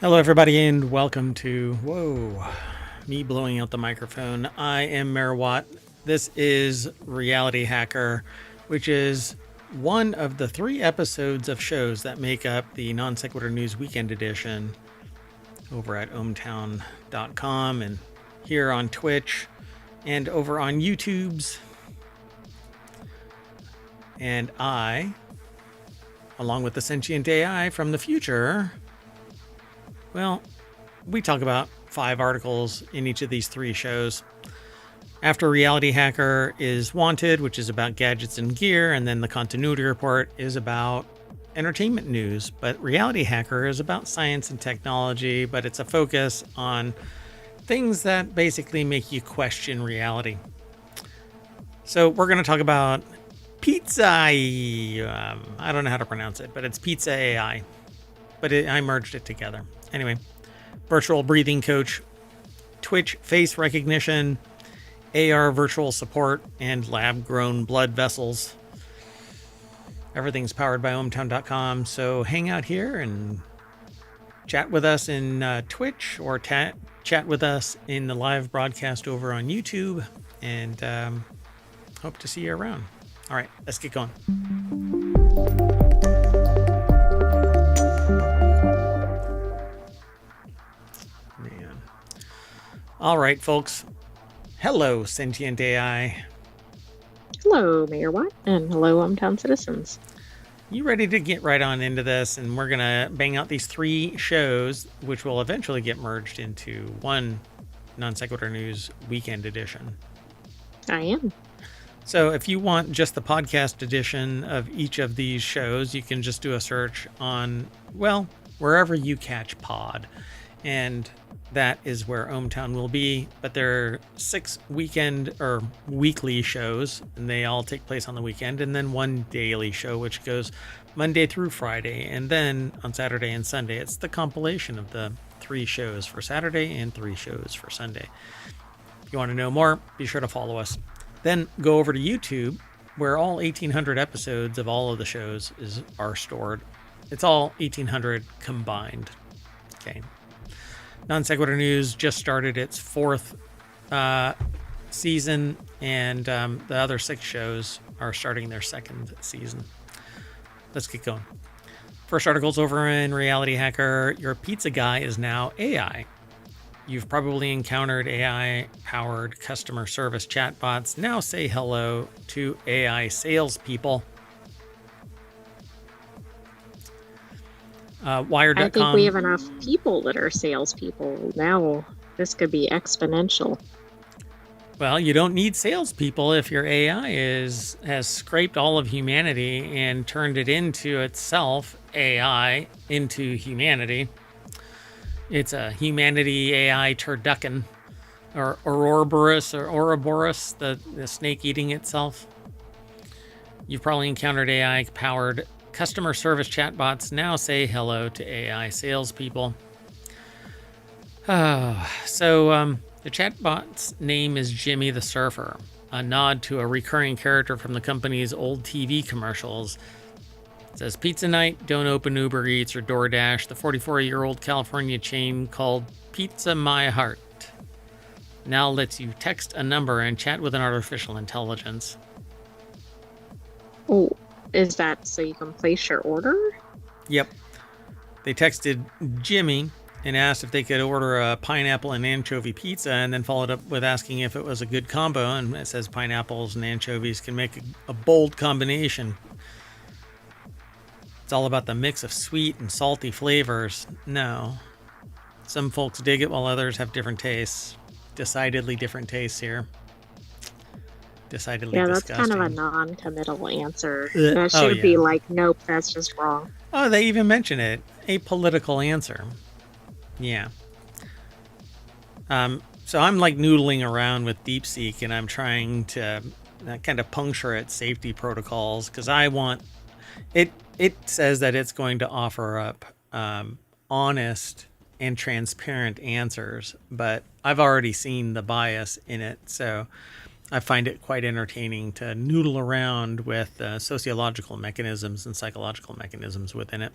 Hello, everybody, and welcome to me blowing out the microphone. I am Mayor Watt. This is Reality Hacker, which is one of the 3 episodes of shows that make up the Non Sequitur News Weekend Edition over at ohmtown.com and here on Twitch and over on YouTube's. And I, along with the sentient AI from the future, well, we talk about 5 articles in each of these 3 shows. After Reality Hacker is Wanted, which is about gadgets and gear, and then the Continuity Report is about entertainment news. But Reality Hacker is about science and technology, but it's a focus on things that basically make you question reality. So we're going to talk about Pizza. I don't know how to pronounce it, but it's Pizza AI. But I merged it together. Anyway, virtual breathing coach, Twitch face recognition, AR virtual support, and lab-grown blood vessels. Everything's powered by ohmtown.com. So hang out here and chat with us in Twitch or chat with us in the live broadcast over on YouTube. And hope to see you around. All right, let's get going. All right, folks. Hello, sentient AI. Hello, Mayor Watt, and hello, hometown citizens. You ready to get right on into this? And we're going to bang out these 3 shows, which will eventually get merged into one Non Sequitur News Weekend Edition. I am. So if you want just the podcast edition of each of these shows, you can just do a search on, well, wherever you catch pod. And that is where ohmtown will be. But there are 6 weekend or weekly shows, and they all take place on the weekend, and then one daily show, which goes Monday through Friday. And then on Saturday and Sunday, it's the compilation of the 3 shows for Saturday and 3 shows for Sunday. If you want to know more, be sure to follow us. Then go over to YouTube, where all 1,800 episodes of all of the shows are stored. It's all 1,800 combined. Okay. Non Sequitur News just started its 4th season, and the other 6 shows are starting their 2nd season. Let's get going. First article's over in Reality Hacker. Your pizza guy is now AI. You've probably encountered AI-powered customer service chatbots. Now say hello to AI salespeople. Wired.com. I think we have enough people that are salespeople. Now this could be exponential. Well, you don't need salespeople if your AI has scraped all of humanity and turned it into itself, AI, into humanity. It's a humanity AI turducken, or Ouroboros, the snake eating itself. You've probably encountered AI-powered customer service chatbots. Now say hello to AI salespeople. The chatbot's name is Jimmy the Surfer, a nod to a recurring character from the company's old TV commercials. It says, pizza night, don't open Uber Eats or DoorDash. The 44-year-old California chain called Pizza My Heart now lets you text a number and chat with an artificial intelligence. Oh, is that so you can place your order? Yep. They texted Jimmy and asked if they could order a pineapple and anchovy pizza, and then followed up with asking if it was a good combo. And it says pineapples and anchovies can make a bold combination. It's all about the mix of sweet and salty flavors. No. Some folks dig it while others have different tastes. Decidedly different tastes here. Decidedly disgusting. That's kind of a non-committal answer. That should be like, nope, that's just wrong. Oh, they even mention it. A political answer. Yeah. So I'm like noodling around with DeepSeek, and I'm trying to kind of puncture its safety protocols, because I want it. It says that it's going to offer up honest and transparent answers, but I've already seen the bias in it, so I find it quite entertaining to noodle around with sociological mechanisms and psychological mechanisms within it.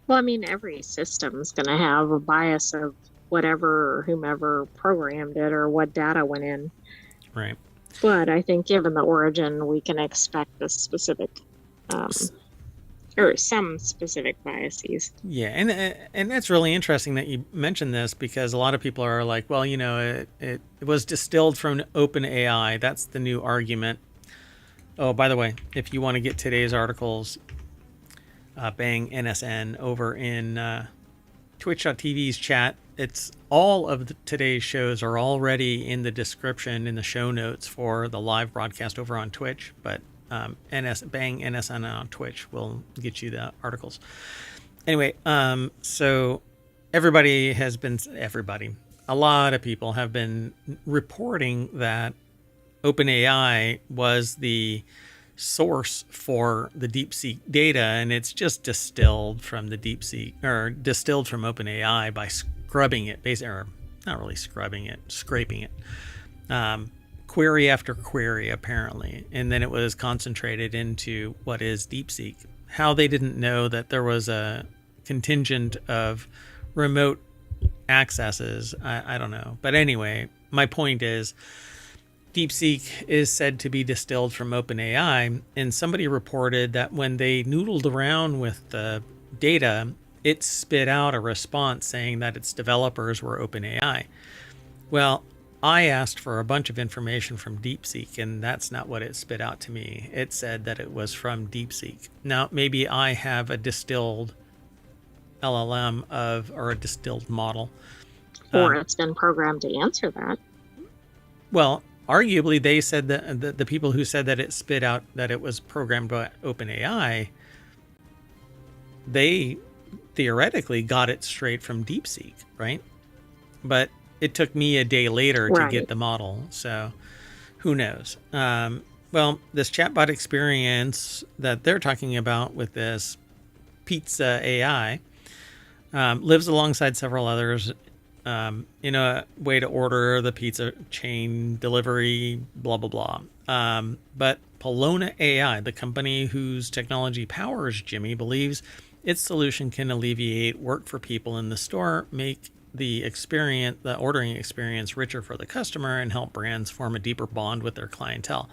Well, I mean, every system's going to have a bias of whatever or whomever programmed it or what data went in. Right. But I think given the origin, we can expect a specific um, or some specific biases. Yeah, and that's really interesting that you mentioned this, because a lot of people are like, well, it was distilled from OpenAI. That's the new argument. Oh, by the way, if you want to get today's articles, bang NSN over in Twitch.tv's chat. It's all of today's shows are already in the description in the show notes for the live broadcast over on Twitch, but bang NSN on Twitch will get you the articles. Anyway, so a lot of people have been reporting that OpenAI was the source for the DeepSeek data, and it's just distilled from the DeepSeek, or distilled from OpenAI by scrubbing it, basically, or not really scrubbing it, scraping it, query after query apparently, and then it was concentrated into what is DeepSeek. How they didn't know that there was a contingent of remote accesses, I don't know. But anyway, my point is, DeepSeek is said to be distilled from OpenAI, and somebody reported that when they noodled around with the data, it spit out a response saying that its developers were OpenAI. Well, I asked for a bunch of information from DeepSeek, and that's not what it spit out to me. It said that it was from DeepSeek. Now, maybe I have a distilled LLM or a distilled model. Or it's been programmed to answer that. Well, arguably, they said that the people who said that it spit out that it was programmed by OpenAI, they theoretically got it straight from DeepSeek, right? But it took me a day later to get the model, so who knows? Well, this chatbot experience that they're talking about with this Pizza AI lives alongside several others in a way to order the pizza chain delivery, blah, blah, blah. But Polona AI, the company whose technology powers Jimmy, believes its solution can alleviate work for people in the store, make the ordering experience richer for the customer, and help brands form a deeper bond with their clientele.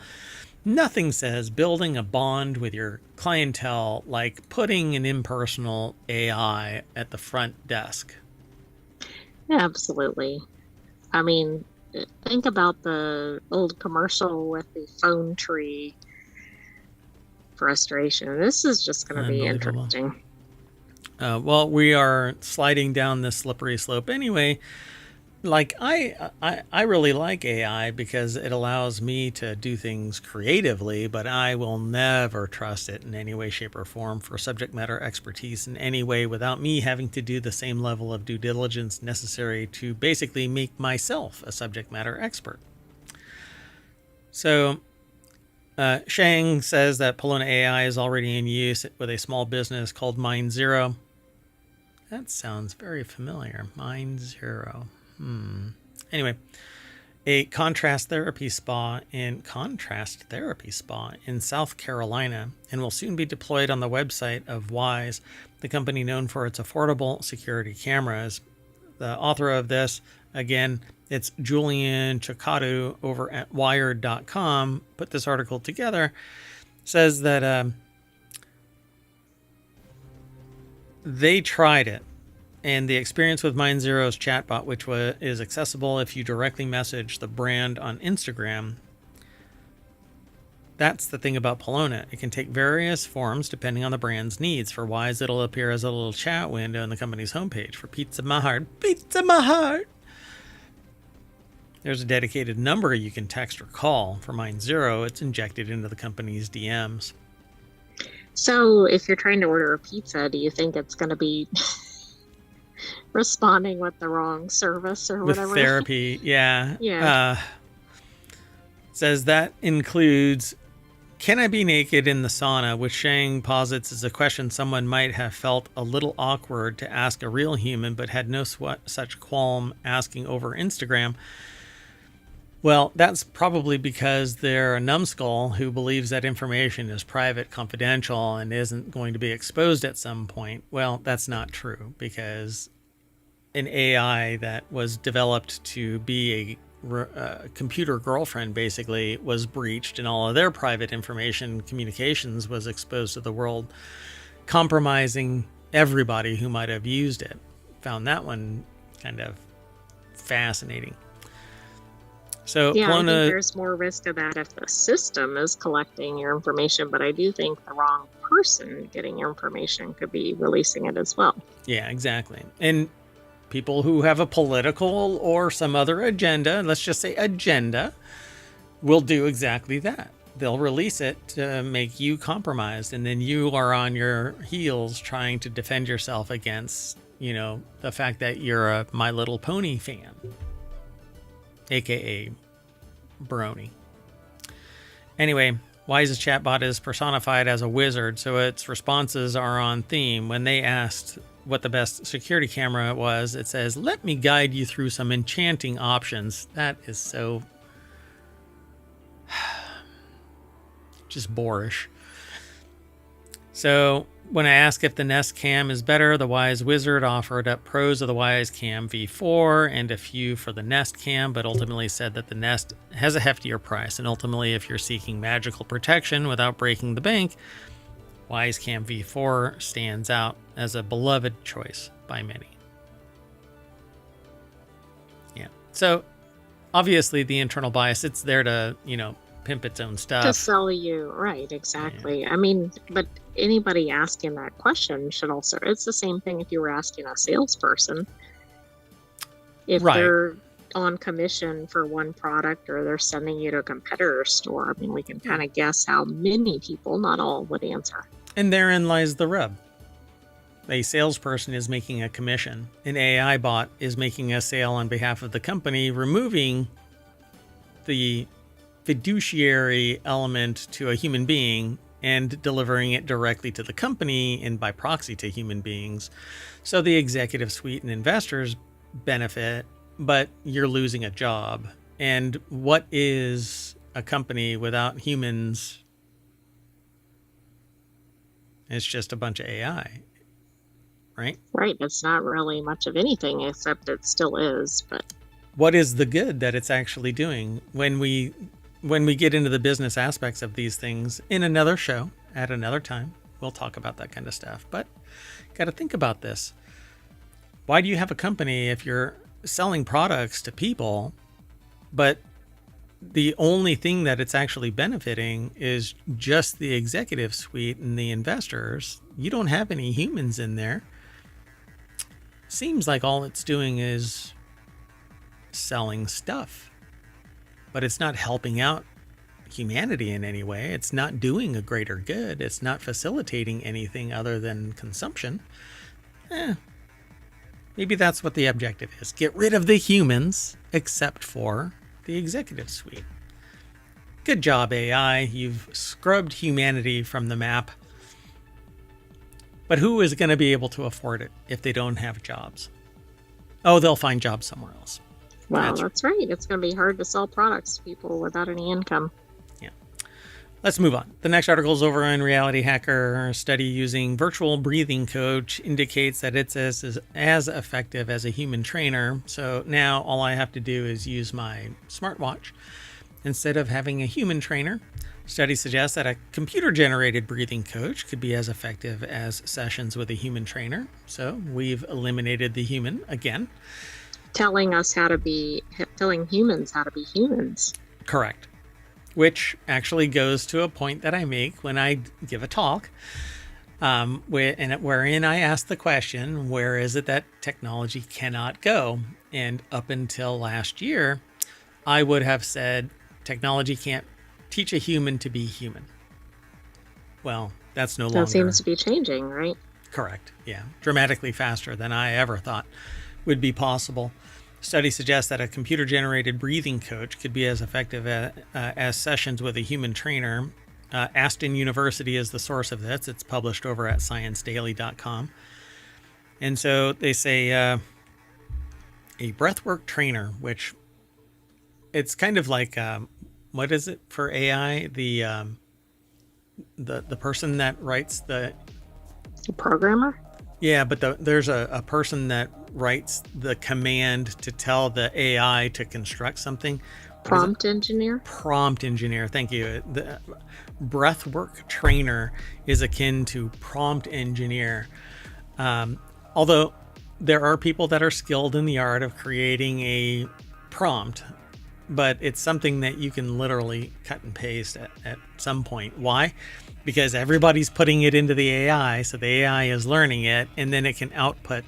Nothing says building a bond with your clientele like putting an impersonal AI at the front desk. Absolutely. I mean, think about the old commercial with the phone tree frustration. This is just going to be interesting. Well, we are sliding down this slippery slope anyway. Like, I really like AI because it allows me to do things creatively, but I will never trust it in any way, shape, or form for subject matter expertise in any way without me having to do the same level of due diligence necessary to basically make myself a subject matter expert. So, Shang says that Polona AI is already in use with a small business called Mind Zero. That sounds very familiar. Mind Zero. Anyway, a contrast therapy spa in South Carolina, and will soon be deployed on the website of Wise, the company known for its affordable security cameras. The author of this, again, it's Julian Chikatu over at Wired.com, put this article together, says that they tried it. And the experience with Mind Zero's chatbot, which is accessible if you directly message the brand on Instagram. That's the thing about Polona. It can take various forms depending on the brand's needs. For Wise, it'll appear as a little chat window on the company's homepage. For Pizza My Heart, there's a dedicated number you can text or call. For Mind Zero, it's injected into the company's DMs. So if you're trying to order a pizza, do you think it's going to be responding with the wrong service or whatever? With therapy, yeah. Yeah. Says that includes, can I be naked in the sauna? Which Shang posits is a question someone might have felt a little awkward to ask a real human, but had no such qualm asking over Instagram. Well, that's probably because they're a numbskull who believes that information is private, confidential, and isn't going to be exposed at some point. Well, that's not true, because an AI that was developed to be a computer girlfriend basically was breached, and all of their private information communications was exposed to the world, compromising everybody who might have used it. Found that one kind of fascinating. So yeah, I think there's more risk of that if the system is collecting your information, but I do think the wrong person getting your information could be releasing it as well. Yeah, exactly. And people who have a political or some other agenda, let's just say agenda, will do exactly that. They'll release it to make you compromised, and then you are on your heels trying to defend yourself against, the fact that you're a My Little Pony fan, aka Brony. Anyway, Wise's chatbot is personified as a wizard, so its responses are on theme. When they asked what the best security camera was, it says, "Let me guide you through some enchanting options." That is so just boorish. So when I asked if the Nest Cam is better, the Wise Wizard offered up pros of the Wise Cam V4 and a few for the Nest Cam, but ultimately said that the Nest has a heftier price. And ultimately, if you're seeking magical protection without breaking the bank, Wise Cam V4 stands out as a beloved choice by many. Yeah. So obviously the internal bias, it's there to, pimp its own stuff. To sell you, right, exactly. Yeah. I mean, but anybody asking that question should also, it's the same thing if you were asking a salesperson. If they're on commission for one product or they're sending you to a competitor store, I mean, we can kind of guess how many people, not all, would answer. And therein lies the rub. A salesperson is making a commission. An AI bot is making a sale on behalf of the company, removing the fiduciary element to a human being and delivering it directly to the company and by proxy to human beings. So the executive suite and investors benefit, but you're losing a job. And what is a company without humans? It's just a bunch of AI, right? Right. It's not really much of anything, except it still is. But what is the good that it's actually doing? When we get into the business aspects of these things in another show at another time, we'll talk about that kind of stuff. But got to think about this. Why do you have a company if you're selling products to people, but the only thing that it's actually benefiting is just the executive suite and the investors? You don't have any humans in there. Seems like all it's doing is selling stuff, but it's not helping out humanity in any way. It's not doing a greater good. It's not facilitating anything other than consumption. Maybe that's what the objective is. Get rid of the humans, except for the executive suite. Good job, AI. You've scrubbed humanity from the map. But who is going to be able to afford it if they don't have jobs? Oh, they'll find jobs somewhere else. Well, that's right. It's going to be hard to sell products to people without any income. Yeah. Let's move on. The next article is over on RealityHacker. A study using virtual breathing coach indicates that it's as effective as a human trainer. So now all I have to do is use my smartwatch instead of having a human trainer. Study suggests that a computer-generated breathing coach could be as effective as sessions with a human trainer. So we've eliminated the human again. Telling humans how to be humans. Correct. Which actually goes to a point that I make when I give a talk, wherein I ask the question, where is it that technology cannot go? And up until last year, I would have said technology can't teach a human to be human. Well, that's no longer. That seems to be changing, right? Correct. Yeah. Dramatically faster than I ever thought would be possible. Studies suggest that a computer-generated breathing coach could be as effective as sessions with a human trainer. Aston University is the source of this. It's published over at ScienceDaily.com. And so they say a breathwork trainer, which it's kind of like, what is it for AI? The person that writes the programmer. Yeah, but there's a person that writes the command to tell the AI to construct something. Prompt engineer. Prompt engineer. Thank you. The breathwork trainer is akin to prompt engineer. Although there are people that are skilled in the art of creating a prompt, but it's something that you can literally cut and paste at some point. Why? Because everybody's putting it into the AI, so the AI is learning it, and then it can output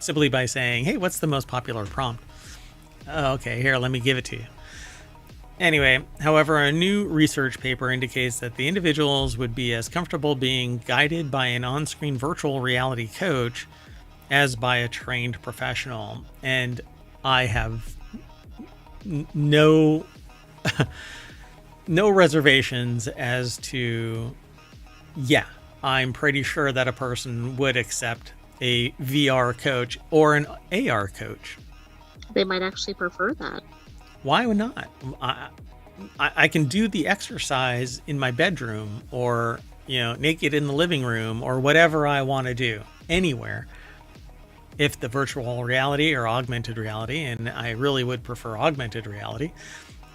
simply by saying, hey, what's the most popular prompt? Oh, okay, here, let me give it to you. Anyway, however, a new research paper indicates that the individuals would be as comfortable being guided by an on-screen virtual reality coach as by a trained professional. And I have no reservations as to, yeah, I'm pretty sure that a person would accept a VR coach or an AR coach. They might actually prefer that. Why would not? I can do the exercise in my bedroom, or naked in the living room, or whatever I want to do anywhere. If the virtual reality or augmented reality, and I really would prefer augmented reality,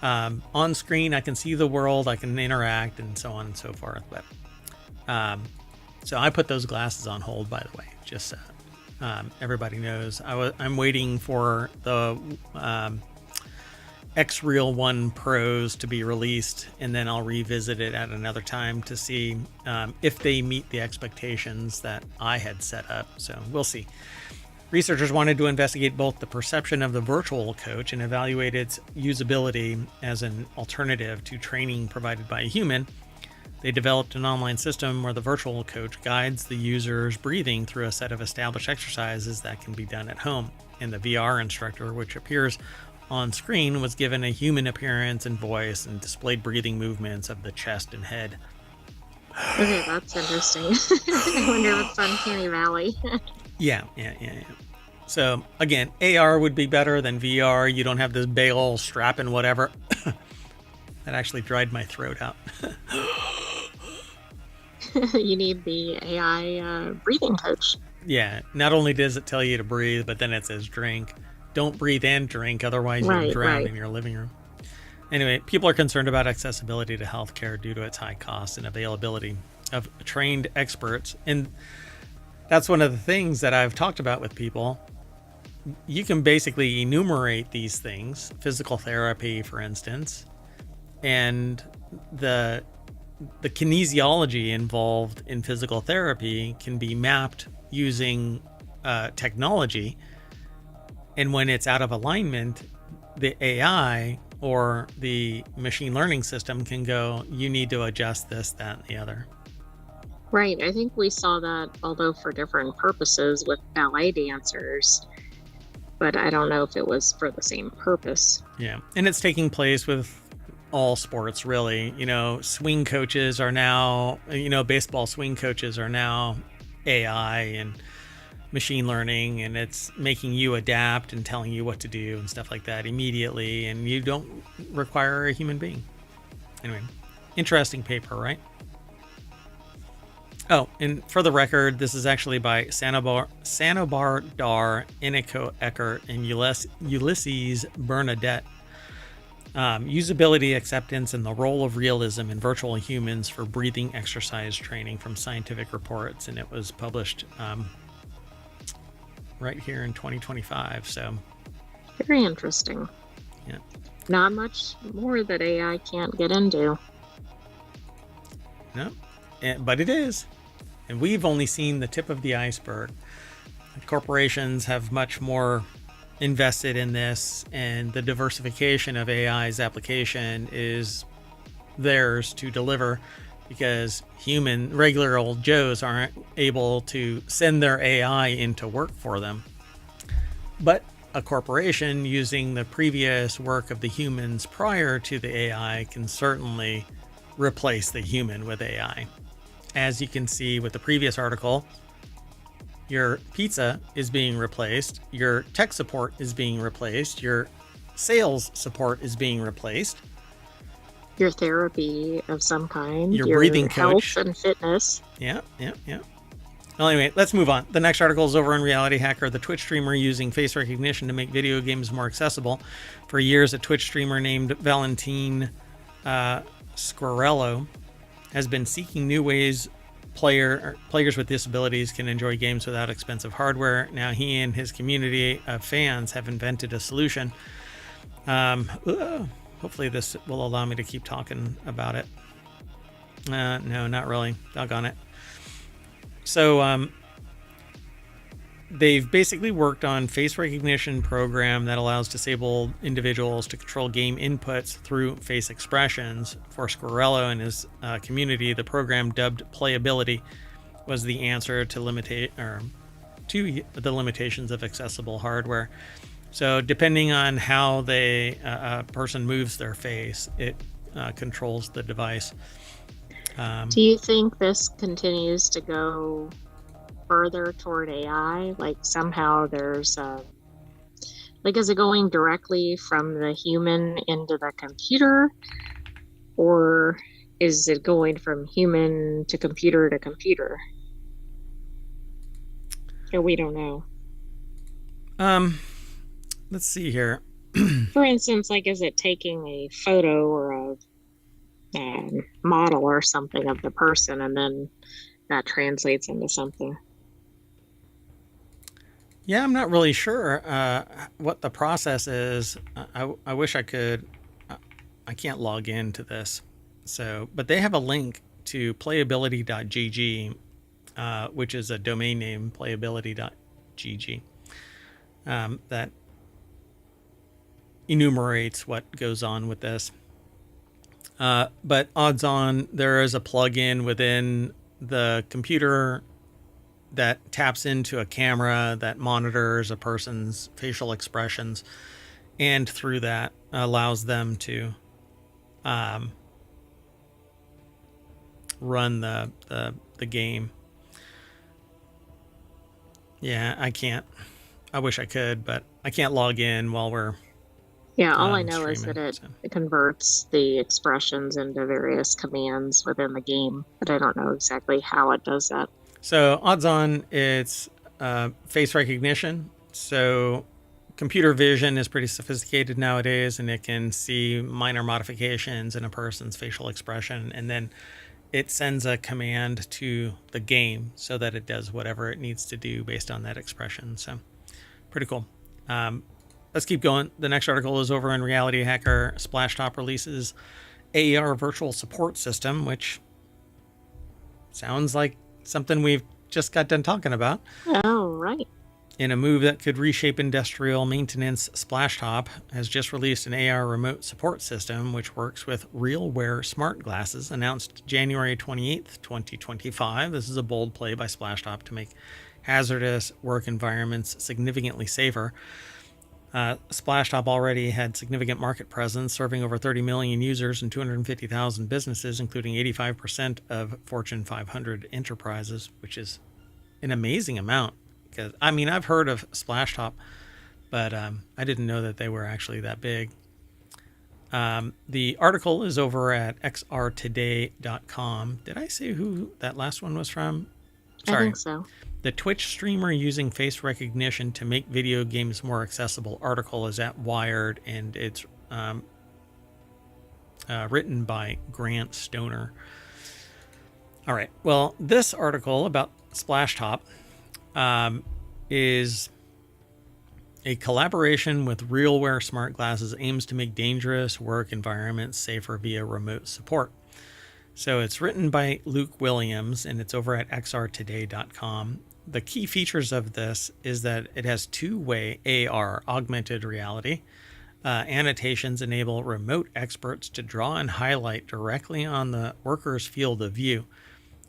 on screen I can see the world, I can interact, and so on and so forth. But so I put those glasses on hold, by the way, just so everybody knows. I'm waiting for the X-Real 1 Pros to be released, and then I'll revisit it at another time to see if they meet the expectations that I had set up. So we'll see. Researchers wanted to investigate both the perception of the virtual coach and evaluate its usability as an alternative to training provided by a human. They developed an online system where the virtual coach guides the user's breathing through a set of established exercises that can be done at home. And the VR instructor, which appears on screen, was given a human appearance and voice and displayed breathing movements of the chest and head. Okay, that's interesting. I wonder if it's Uncanny Valley. Yeah. So again, AR would be better than VR. You don't have this big old strap and whatever. That actually dried my throat out. You need the AI breathing coach. Yeah, not only does it tell you to breathe, but then it says drink. Don't breathe and drink, otherwise you'll drown in your living room. Anyway, people are concerned about accessibility to healthcare due to its high cost and availability of trained experts. And that's one of the things that I've talked about with people. You can basically enumerate these things, physical therapy, for instance, and the kinesiology involved in physical therapy can be mapped using technology. And when it's out of alignment, the AI or the machine learning system can go, you need to adjust this, that, and the other. Right. I think we saw that, although for different purposes, with ballet dancers, but I don't know if it was for the same purpose. Yeah. And it's taking place with all sports, really. Swing coaches are now, baseball swing coaches are now AI and machine learning, and it's making you adapt and telling you what to do and stuff like that immediately, and you don't require a human being. Anyway, interesting paper, right? Oh, and for the record, this is actually by Sanobar Dar, Eniko Eckert, and Ulysses Bernadette. Usability, acceptance, and the role of realism in virtual humans for breathing exercise training from Scientific Reports, and it was published right here in 2025. So very interesting. Yeah. Not much more that AI can't get into. No, but it is. And we've only seen the tip of the iceberg. Corporations have much more invested in this, and the diversification of AI's application is theirs to deliver, because regular old Joes aren't able to send their AI into work for them. But a corporation using the previous work of the humans prior to the AI can certainly replace the human with AI. As you can see with the previous article, your pizza is being replaced, your tech support is being replaced, your sales support is being replaced. Your therapy of some kind. Your breathing coach. Health and fitness. Yeah. Well, anyway, let's move on. The next article is over in RealityHacker. The Twitch streamer using face recognition to make video games more accessible. For years, a Twitch streamer named Valentin Squarello has been seeking new ways players with disabilities can enjoy games without expensive hardware. Now he and his community of fans have invented a solution. Hopefully this will allow me to keep talking about it. No, not really. Doggone it. So they've basically worked on face recognition program that allows disabled individuals to control game inputs through face expressions. For Squarello and his community, the program, dubbed Playability, was the answer to the limitations of accessible hardware. So depending on how a person moves their face, it controls the device. Do you think this continues to go further toward AI? Like somehow there's is it going directly from the human into the computer, or is it going from human to computer to computer? Yeah, we don't know. Let's see here. For instance, is it taking a photo or a model or something of the person, and then that translates into something? Yeah, I'm not really sure what the process is. I wish I could. I can't log into this. But they have a link to playability.gg, which is a domain name, playability.gg, that enumerates what goes on with this. But odds on there is a plugin within the computer that taps into a camera that monitors a person's facial expressions, and through that allows them to run the game. Yeah, I can't. I wish I could, but I can't log in while we're all I know is that it converts the expressions into various commands within the game, but I don't know exactly how it does that. So odds on it's face recognition. So computer vision is pretty sophisticated nowadays, and it can see minor modifications in a person's facial expression, and then it sends a command to the game so that it does whatever it needs to do based on that expression. So pretty cool. Let's keep going. The next article is over in RealityHacker. Splashtop releases AR virtual support system, which sounds like something we've just got done talking about. Oh, right. In a move that could reshape industrial maintenance, Splashtop has just released an AR remote support system, which works with RealWear smart glasses, announced January 28th, 2025. This is a bold play by Splashtop to make hazardous work environments significantly safer. Splashtop already had significant market presence, serving over 30 million users and 250,000 businesses, including 85% of Fortune 500 enterprises, which is an amazing amount. Because I've heard of Splashtop, but I didn't know that they were actually that big. The article is over at xrtoday.com. Did I say who that last one was from? Sorry. I think so. The Twitch streamer using face recognition to make video games more accessible article is at Wired, and it's written by Grant Stoner. All right. Well, this article about Splashtop is a collaboration with RealWear smart glasses, aims to make dangerous work environments safer via remote support. So it's written by Luke Williams, and it's over at xrtoday.com. The key features of this is that it has two-way AR, augmented reality. Annotations enable remote experts to draw and highlight directly on the worker's field of view.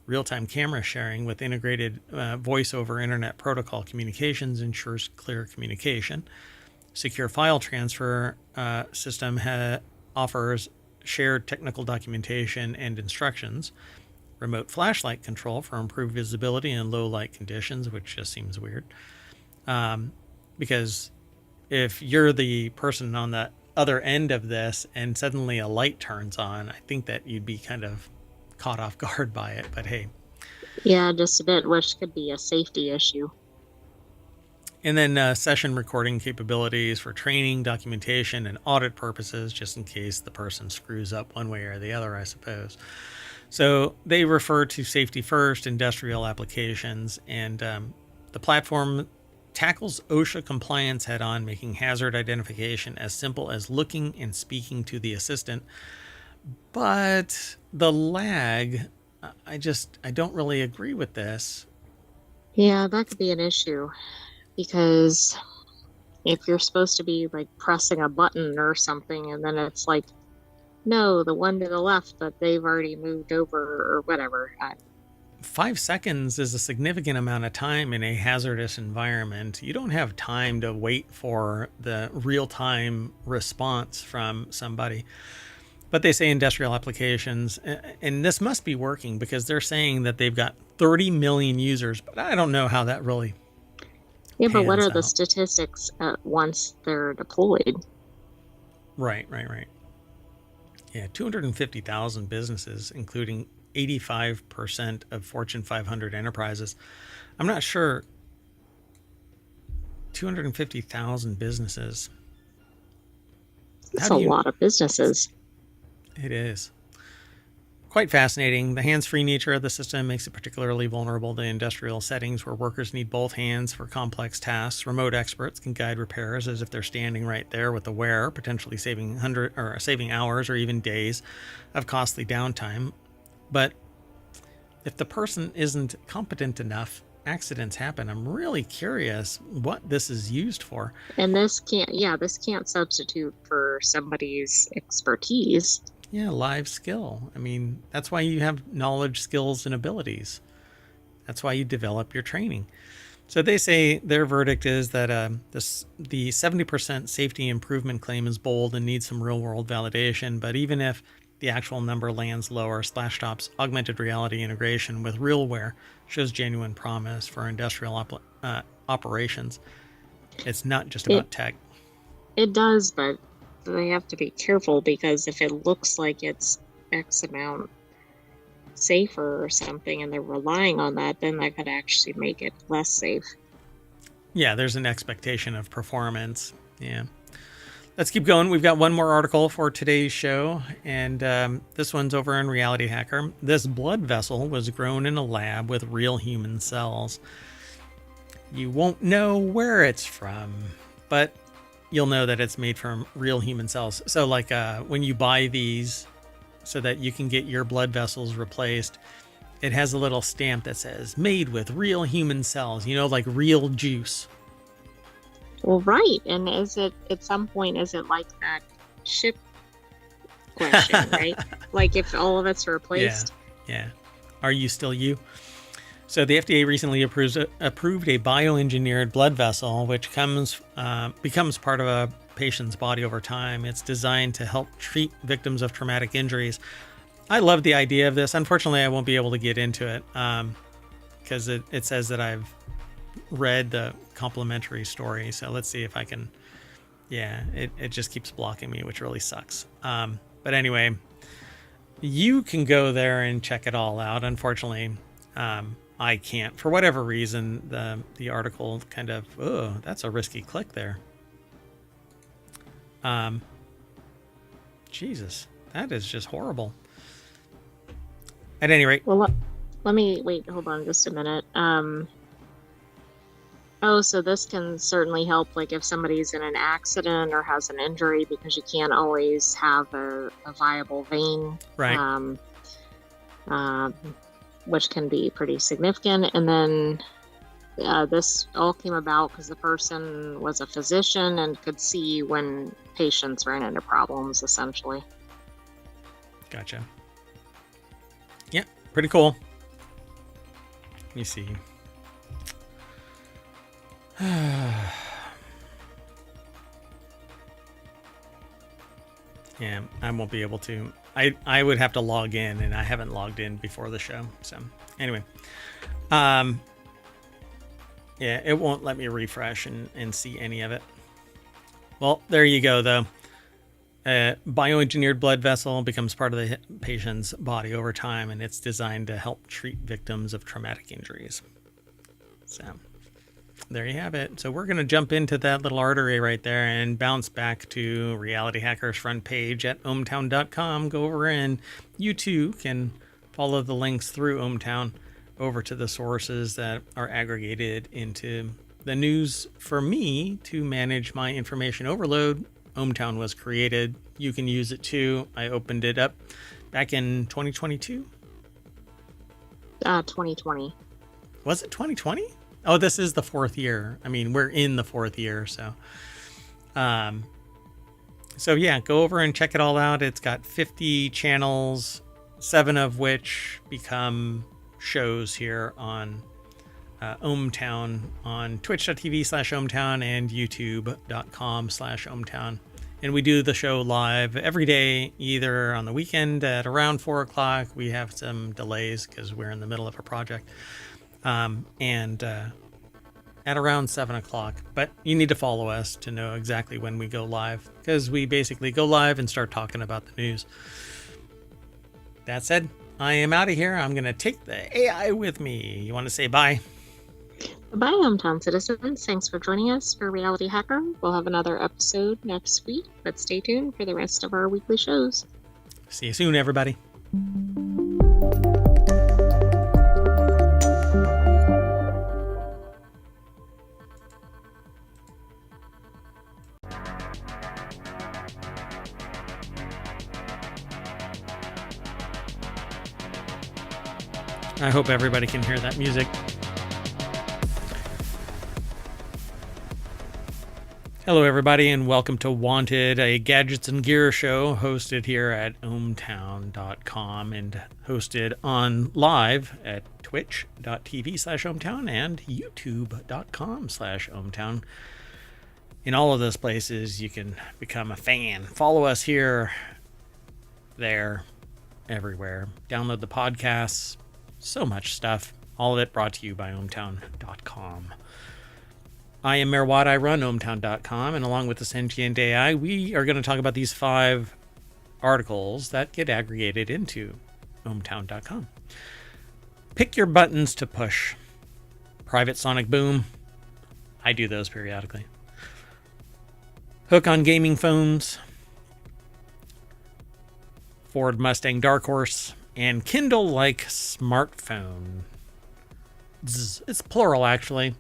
Real-time camera sharing with integrated voice over internet protocol communications ensures clear communication. Secure file transfer system offers shared technical documentation and instructions. Remote flashlight control for improved visibility in low light conditions, which just seems weird. Because if you're the person on the other end of this and suddenly a light turns on, I think that you'd be kind of caught off guard by it. But hey. Yeah, just a bit, which could be a safety issue. And then session recording capabilities for training, documentation, and audit purposes, just in case the person screws up one way or the other, I suppose. So they refer to safety first, industrial applications, and the platform tackles OSHA compliance head on, making hazard identification as simple as looking and speaking to the assistant. But the lag, I don't really agree with this. Yeah, that could be an issue, because if you're supposed to be like pressing a button or something, and then it's like, no, the one to the left that they've already moved over or whatever. 5 seconds is a significant amount of time in a hazardous environment. You don't have time to wait for the real-time response from somebody. But they say industrial applications, and this must be working because they're saying that they've got 30 million users, but I don't know how that really but what are the out. statistics once they're deployed? Right. Yeah, 250,000 businesses, including 85% of Fortune 500 enterprises. I'm not sure. 250,000 businesses. That's a lot of businesses. It is. Quite fascinating. The hands-free nature of the system makes it particularly vulnerable to industrial settings where workers need both hands for complex tasks. Remote experts can guide repairs as if they're standing right there with the wearer, potentially saving hours or even days of costly downtime. But if the person isn't competent enough, accidents happen. I'm really curious what this is used for. And this can't substitute for somebody's expertise. Yeah, live skill. I mean, that's why you have knowledge, skills, and abilities. That's why you develop your training. So they say their verdict is that the 70% safety improvement claim is bold and needs some real-world validation. But even if the actual number lands lower, Splashtop's augmented reality integration with RealWare shows genuine promise for industrial operations. It's not just about tech. It does, but they have to be careful, because if it looks like it's X amount safer or something and they're relying on that, then that could actually make it less safe. Yeah, there's an expectation of performance. Yeah. Let's keep going. We've got one more article for today's show, and this one's over in RealityHacker. This blood vessel was grown in a lab with real human cells. You won't know where it's from, but you'll know that it's made from real human cells. So like when you buy these so that you can get your blood vessels replaced, it has a little stamp that says made with real human cells, like real juice. Well, right. And is it, at some point, is it like that ship question, right? Like if all of it's replaced? Yeah. Are you still you? So the FDA recently approved a bioengineered blood vessel, which becomes part of a patient's body over time. It's designed to help treat victims of traumatic injuries. I love the idea of this. Unfortunately, I won't be able to get into it because it says that I've read the complimentary story. So let's see if I can. Yeah, it just keeps blocking me, which really sucks. But anyway, you can go there and check it all out. Unfortunately, I can't, for whatever reason. The article kind of, that's a risky click there. Jesus, that is just horrible. At any rate, well, let me wait. Hold on, just a minute. So this can certainly help, like if somebody's in an accident or has an injury, because you can't always have a viable vein, right? Which can be pretty significant. And then this all came about because the person was a physician and could see when patients ran into problems, essentially. Gotcha. Yeah, pretty cool. Let me see. Yeah, I won't be able to. I would have to log in, and I haven't logged in before the show. So anyway, yeah, it won't let me refresh and see any of it. Well, there you go, though. Bioengineered blood vessel becomes part of the patient's body over time, and it's designed to help treat victims of traumatic injuries. So there you have it. So we're going to jump into that little artery right there and bounce back to RealityHacker's front page at ohmtown.com. Go over and you too can follow the links through ohmtown over to the sources that are aggregated into the news for me to manage my information overload. ohmtown was created. You can use it too. I opened it up back in 2022. 2020. Was it 2020? Oh, this is the fourth year. I mean, we're in the fourth year. So yeah, go over and check it all out. It's got 50 channels, 7 of which become shows here on ohmtown on twitch.tv/ohmtown and youtube.com/ohmtown. And we do the show live every day, either on the weekend at around 4 o'clock. We have some delays because we're in the middle of a project. And at around 7 o'clock. But you need to follow us to know exactly when we go live, because we basically go live and start talking about the news. That said, I am out of here. I'm going to take the AI with me. You want to say bye? Bye, hometown citizens. Thanks for joining us for Reality Hacker. We'll have another episode next week, but stay tuned for the rest of our weekly shows. See you soon, everybody. I hope everybody can hear that music. Hello, everybody, and welcome to Wanted, a gadgets and gear show hosted here at ohmtown.com and hosted on live at twitch.tv/ohmtown and youtube.com/ohmtown. In all of those places, you can become a fan. Follow us here, there, everywhere. Download the podcasts. So much stuff. All of it brought to you by ohmtown.com. I am Mayor Watt. I run ohmtown.com, and along with the Sentient AI, we are going to talk about these 5 articles that get aggregated into ohmtown.com. Pick your buttons to push. Private Sonic Boom. I do those periodically. Hook on gaming phones. Ford Mustang Dark Horse. And Kindle-like smartphone. It's plural, actually,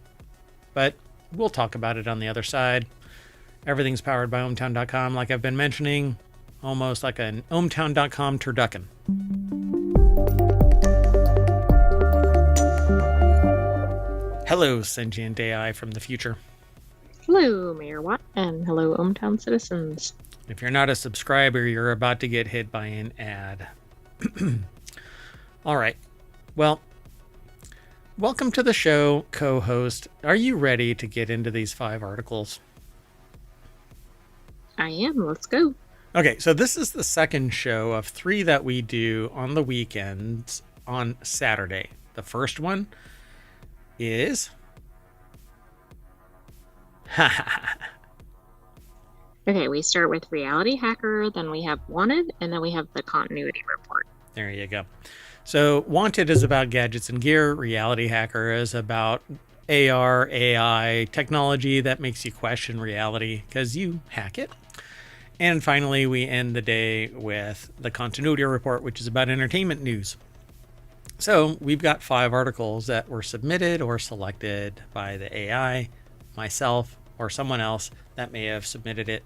but we'll talk about it on the other side. Everything's powered by ohmtown.com, like I've been mentioning, almost like an ohmtown.com turducken. Hello, Sentient AI from the future. Hello, Mayor Watt, and hello, ohmtown citizens. If you're not a subscriber, you're about to get hit by an ad. All right. Well, welcome to the show, co-host. Are you ready to get into these 5 articles? I am. Let's go. Okay, so this is the second show of 3 that we do on the weekends on Saturday. The first one is... Okay, we start with Reality Hacker, then we have Wanted, and then we have the Continuity Report. There you go. So Wanted is about gadgets and gear. Reality Hacker is about AR, AI, technology that makes you question reality because you hack it. And finally, we end the day with the Continuity Report, which is about entertainment news. So we've got 5 articles that were submitted or selected by the AI, myself, or someone else that may have submitted it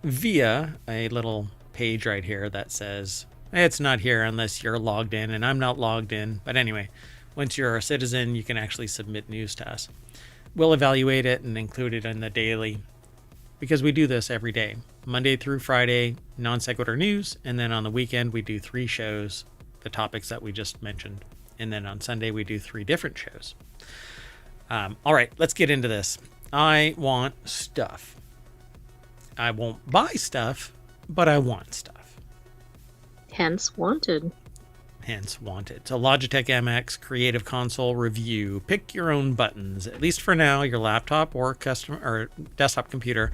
via a little page right here that says, it's not here unless you're logged in, and I'm not logged in. But anyway, once you're a citizen, you can actually submit news to us. We'll evaluate it and include it in the daily, because we do this every day, Monday through Friday, Non Sequitur news, and then on the weekend we do 3 shows, the topics that we just mentioned, and then on Sunday we do 3 different shows. All right, let's get into this. I want stuff. I won't buy stuff, but I want stuff. Hence Wanted. So Logitech MX Creative Console review. Pick your own buttons. At least for now, your laptop or custom or desktop computer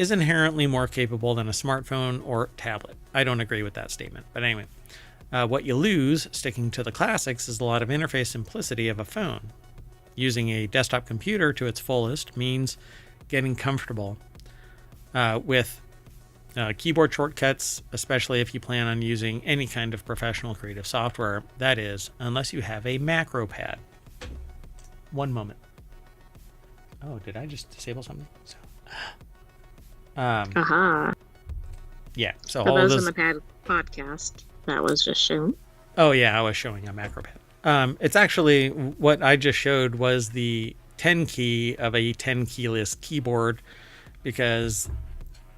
is inherently more capable than a smartphone or tablet. I don't agree with that statement. But anyway, what you lose, sticking to the classics, is a lot of interface simplicity of a phone. Using a desktop computer to its fullest means getting comfortable with keyboard shortcuts, especially if you plan on using any kind of professional creative software. That is, unless you have a macro pad. One moment. Oh, did I just disable something? So, yeah. So for all those of those in the podcast, that was just shown. Oh yeah, I was showing a macro pad. It's actually what I just showed was the 10 key of a 10 keyless keyboard, because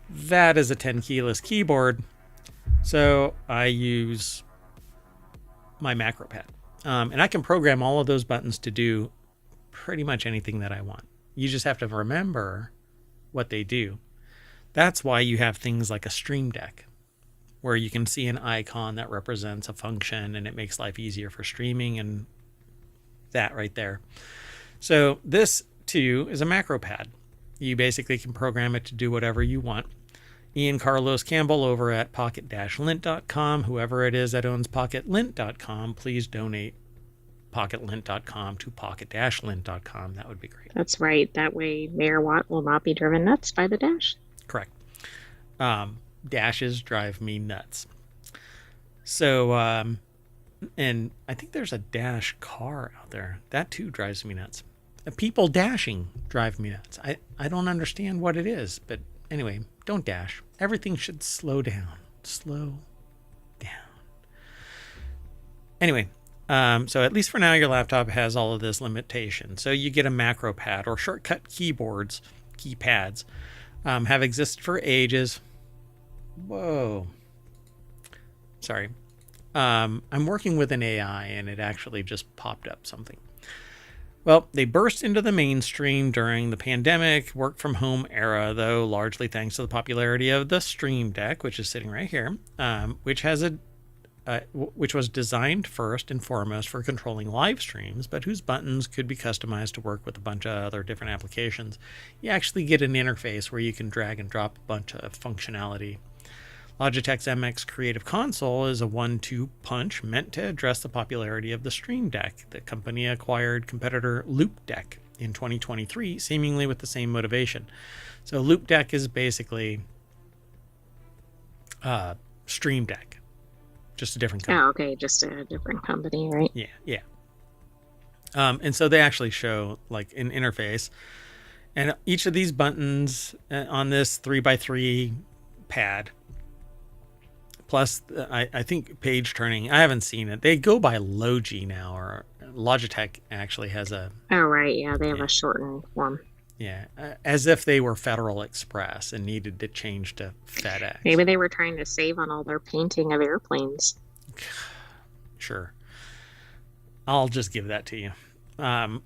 that is a 10 keyless keyboard. So I use my macro pad, and I can program all of those buttons to do pretty much anything that I want. You just have to remember what they do. That's why you have things like a Stream Deck, where you can see an icon that represents a function, and it makes life easier for streaming, and that right there. So this too is a macro pad. You basically can program it to do whatever you want. Ian Carlos Campbell over at pocket-lint.com, whoever it is that owns pocket-lint.com, please donate pocket-lint.com to pocket-lint.com. That would be great. That's right. That way Mayor Watt will not be driven nuts by the Dash. Correct. Dashes drive me nuts. So, and I think there's a Dash car out there. That too drives me nuts. People dashing drive me nuts. I don't understand what it is, but anyway, don't dash. Everything should slow down. Slow down. Anyway, so at least for now, your laptop has all of this limitation. So you get a macro pad, or shortcut keypads, have existed for ages. Whoa. Sorry. I'm working with an AI, and it actually just popped up something. Well, they burst into the mainstream during the pandemic work from home era, though largely thanks to the popularity of the Stream Deck, which is sitting right here, which was designed first and foremost for controlling live streams, but whose buttons could be customized to work with a bunch of other different applications. You actually get an interface where you can drag and drop a bunch of functionality. Logitech's MX Creative Console is a 1-2 punch meant to address the popularity of the Stream Deck. The company acquired competitor Loupedeck in 2023, seemingly with the same motivation. So Loupedeck is basically Stream Deck, just a different company. Oh, okay, just a different company, right? Yeah. And so they actually show like an interface, and each of these buttons on this 3x3 pad, plus I think page turning, I haven't seen it. They go by Logi now, or Logitech actually has a... Oh, right, yeah, they have a shortened one. Yeah, as if they were Federal Express and needed to change to FedEx. Maybe they were trying to save on all their painting of airplanes. Sure. I'll just give that to you.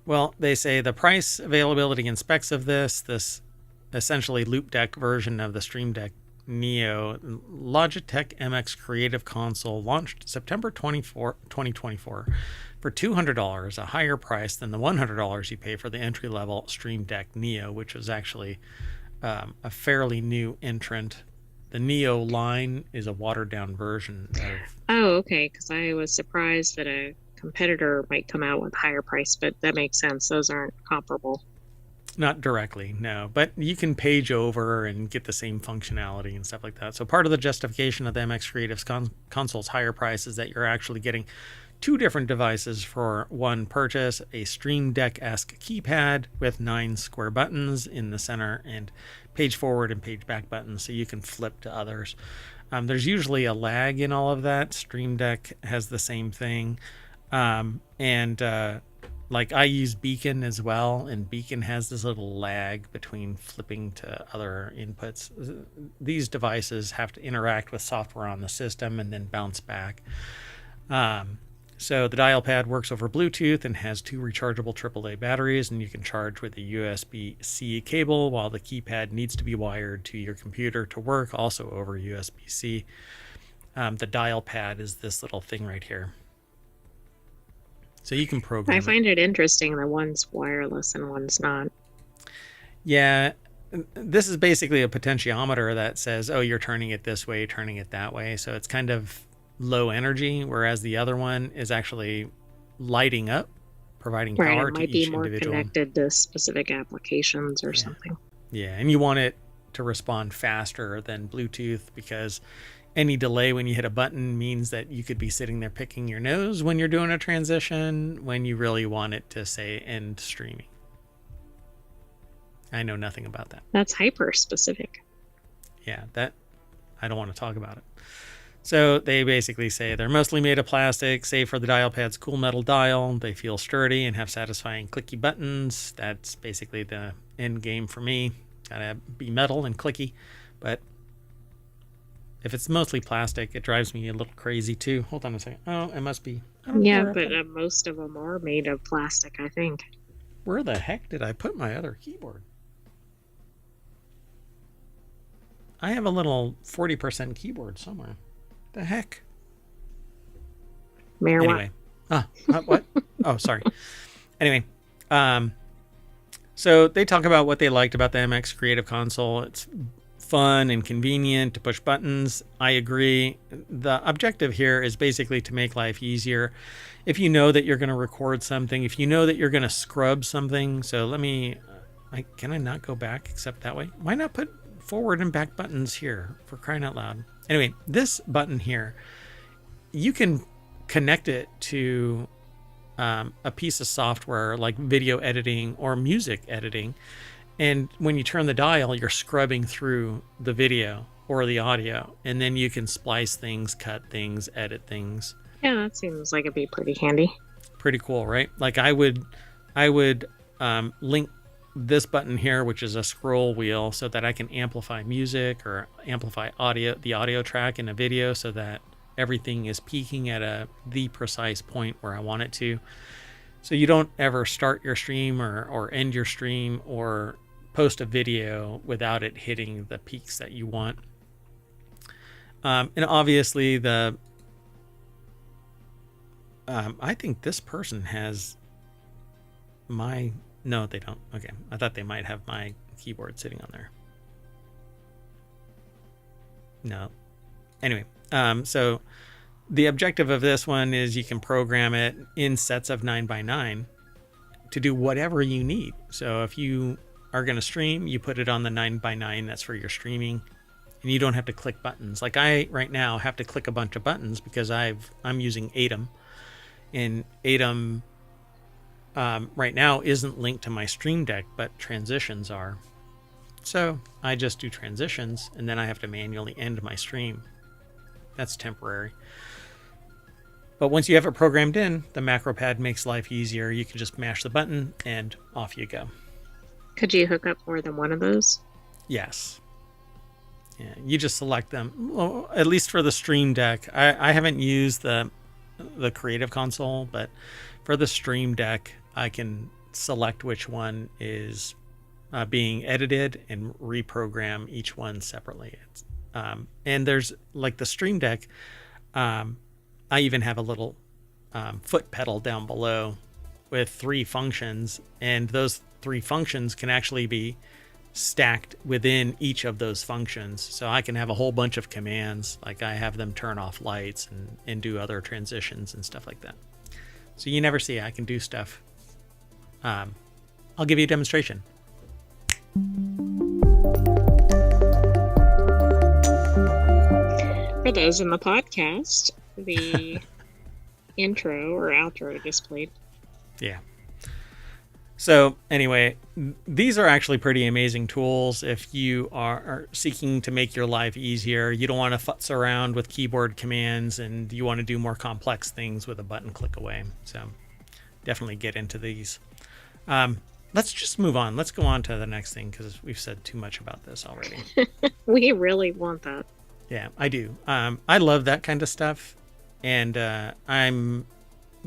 Well, they say the price, availability, and specs of this essentially Loupedeck version of the Stream Deck Neo Logitech MX Creative Console launched September 2024 for $200, a higher price than the $100 you pay for the entry-level Stream Deck Neo, which was actually a fairly new entrant. The Neo line is a watered-down version of... Oh, okay, because I was surprised that a competitor might come out with a higher price, but that makes sense. Those aren't comparable. Not directly, no, but you can page over and get the same functionality and stuff like that. So part of the justification of the MX Creative's console's higher price is that you're actually getting two different devices for one purchase: a Stream Deck-esque keypad with 9 square buttons in the center and page forward and page back buttons, so you can flip to others. There's usually a lag in all of that. Stream Deck has the same thing. Like I use Beacon as well, and Beacon has this little lag between flipping to other inputs. These devices have to interact with software on the system and then bounce back. So the dial pad works over Bluetooth and has 2 rechargeable AAA batteries, and you can charge with a USB-C cable, while the keypad needs to be wired to your computer to work, also over USB-C. The dial pad is this little thing right here. So you can program I find it interesting that one's wireless and one's not. Yeah, this is basically a potentiometer that says, oh, you're turning it this way, turning it that way. So it's kind of low energy, whereas the other one is actually lighting up, providing power to each individual. Right, it might be more connected to specific applications or something. Yeah, and you want it to respond faster than Bluetooth, because any delay when you hit a button means that you could be sitting there picking your nose when you're doing a transition, when you really want it to say end streaming. I know nothing about that. That's hyper specific. Yeah, that I don't want to talk about it. So they basically say they're mostly made of plastic, save for the dial pad's cool metal dial. They feel sturdy and have satisfying clicky buttons. That's basically the end game for me. Gotta be metal and clicky. But if it's mostly plastic, it drives me a little crazy too. Hold on a second. Oh, it must be. Yeah, but most of them are made of plastic, I think. Where the heck did I put my other keyboard? I have a little 40% keyboard somewhere. The heck? Marijuana. Anyway. What? Oh, sorry. Anyway, so they talk about what they liked about the MX Creative Console. It's fun and convenient to push buttons. I agree. The objective here is basically to make life easier. If you know that you're going to record something, if you know that you're going to scrub something. So let me, can I not go back except that way? Why not put forward and back buttons here, for crying out loud? Anyway, this button here, you can connect it to a piece of software like video editing or music editing. And when you turn the dial, you're scrubbing through the video or the audio, and then you can splice things, cut things, edit things. Yeah, that seems like it'd be pretty handy. Pretty cool, right? Like I would link this button here, which is a scroll wheel, so that I can amplify music or amplify the audio track in a video, so that everything is peaking at the precise point where I want it to. So you don't ever start your stream or end your stream or post a video without it hitting the peaks that you want. And obviously I think this person has my... No, they don't. Okay. I thought they might have my keyboard sitting on there. No. Anyway, so the objective of this one is you can program it in sets of 9x9 to do whatever you need. So if you are going to stream, you put it on the 9x9. That's for your streaming. And you don't have to click buttons. Like I, right now, have to click a bunch of buttons because I'm using Atom. And Atom... right now isn't linked to my Stream Deck, but transitions are. So I just do transitions, and then I have to manually end my stream. That's temporary. But once you have it programmed in, the macro pad makes life easier. You can just mash the button, and off you go. Could you hook up more than one of those? Yes. Yeah, you just select them. Well, at least for the Stream Deck. I haven't used the Creative Console, but for the Stream Deck, I can select which one is being edited and reprogram each one separately. And there's like the Stream Deck. I even have a little foot pedal down below with 3 functions, and those 3 functions can actually be stacked within each of those functions. So I can have a whole bunch of commands, like I have them turn off lights and do other transitions and stuff like that. So you never see I can do stuff. I'll give you a demonstration. For those in the podcast, the intro or outro displayed. Yeah. So anyway, these are actually pretty amazing tools if you are seeking to make your life easier. You don't want to futz around with keyboard commands, and you want to do more complex things with a button click away. So definitely get into these. Let's just move on. Let's go on to the next thing because we've said too much about this already. We really want that. Yeah, I do. I love that kind of stuff, and I'm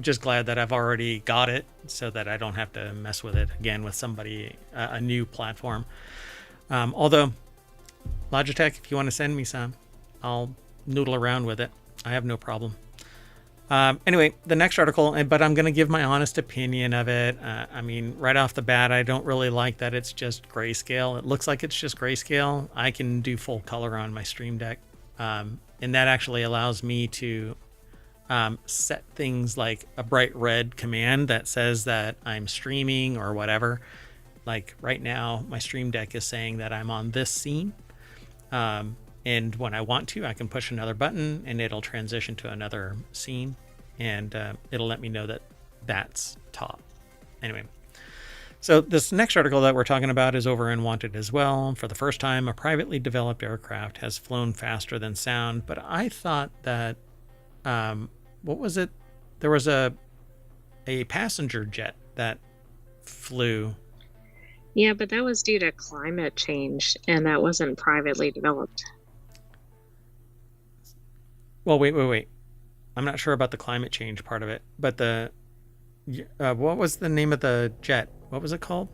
just glad that I've already got it so that I don't have to mess with it again with somebody, a new platform. Although Logitech, if you want to send me some, I'll noodle around with it. I have no problem. Anyway, the next article, but I'm going to give my honest opinion of it. I mean, right off the bat, I don't really like that it's just grayscale. It looks like it's just grayscale. I can do full color on my Stream Deck. And that actually allows me to set things like a bright red command that says that I'm streaming or whatever. Like right now, my Stream Deck is saying that I'm on this scene. And when I want to, I can push another button and it'll transition to another scene. And it'll let me know that that's top. Anyway, so this next article that we're talking about is over in Wanted as well. For the first time, a privately developed aircraft has flown faster than sound. But I thought that, what was it? There was a passenger jet that flew. Yeah, but that was due to climate change, and that wasn't privately developed. Well, wait. I'm not sure about the climate change part of it, but what was the name of the jet? What was it called?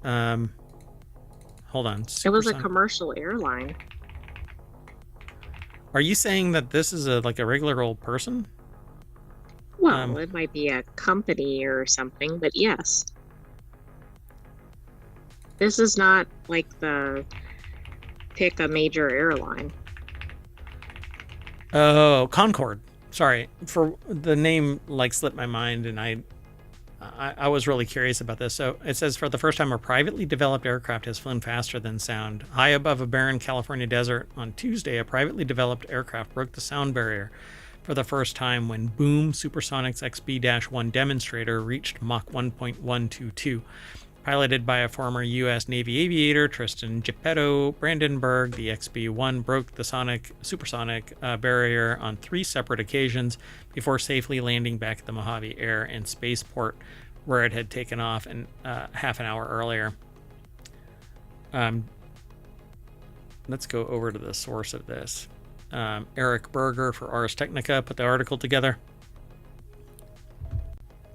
Hold on. It was a commercial airline. Are you saying that this is like a regular old person? Well, it might be a company or something, but yes. This is not like pick a major airline. Oh, Concorde. Sorry, for the name slipped my mind, and I was really curious about this. So it says, for the first time, a privately developed aircraft has flown faster than sound. High above a barren California desert on Tuesday, a privately developed aircraft broke the sound barrier for the first time when Boom Supersonic's XB-1 demonstrator reached Mach 1.122. Piloted by a former U.S. Navy aviator, Tristan Geppetto Brandenburg, the XB-1 broke the supersonic barrier on 3 separate occasions before safely landing back at the Mojave Air and Spaceport, where it had taken off half an hour earlier. Let's go over to the source of this. Eric Berger for Ars Technica put the article together.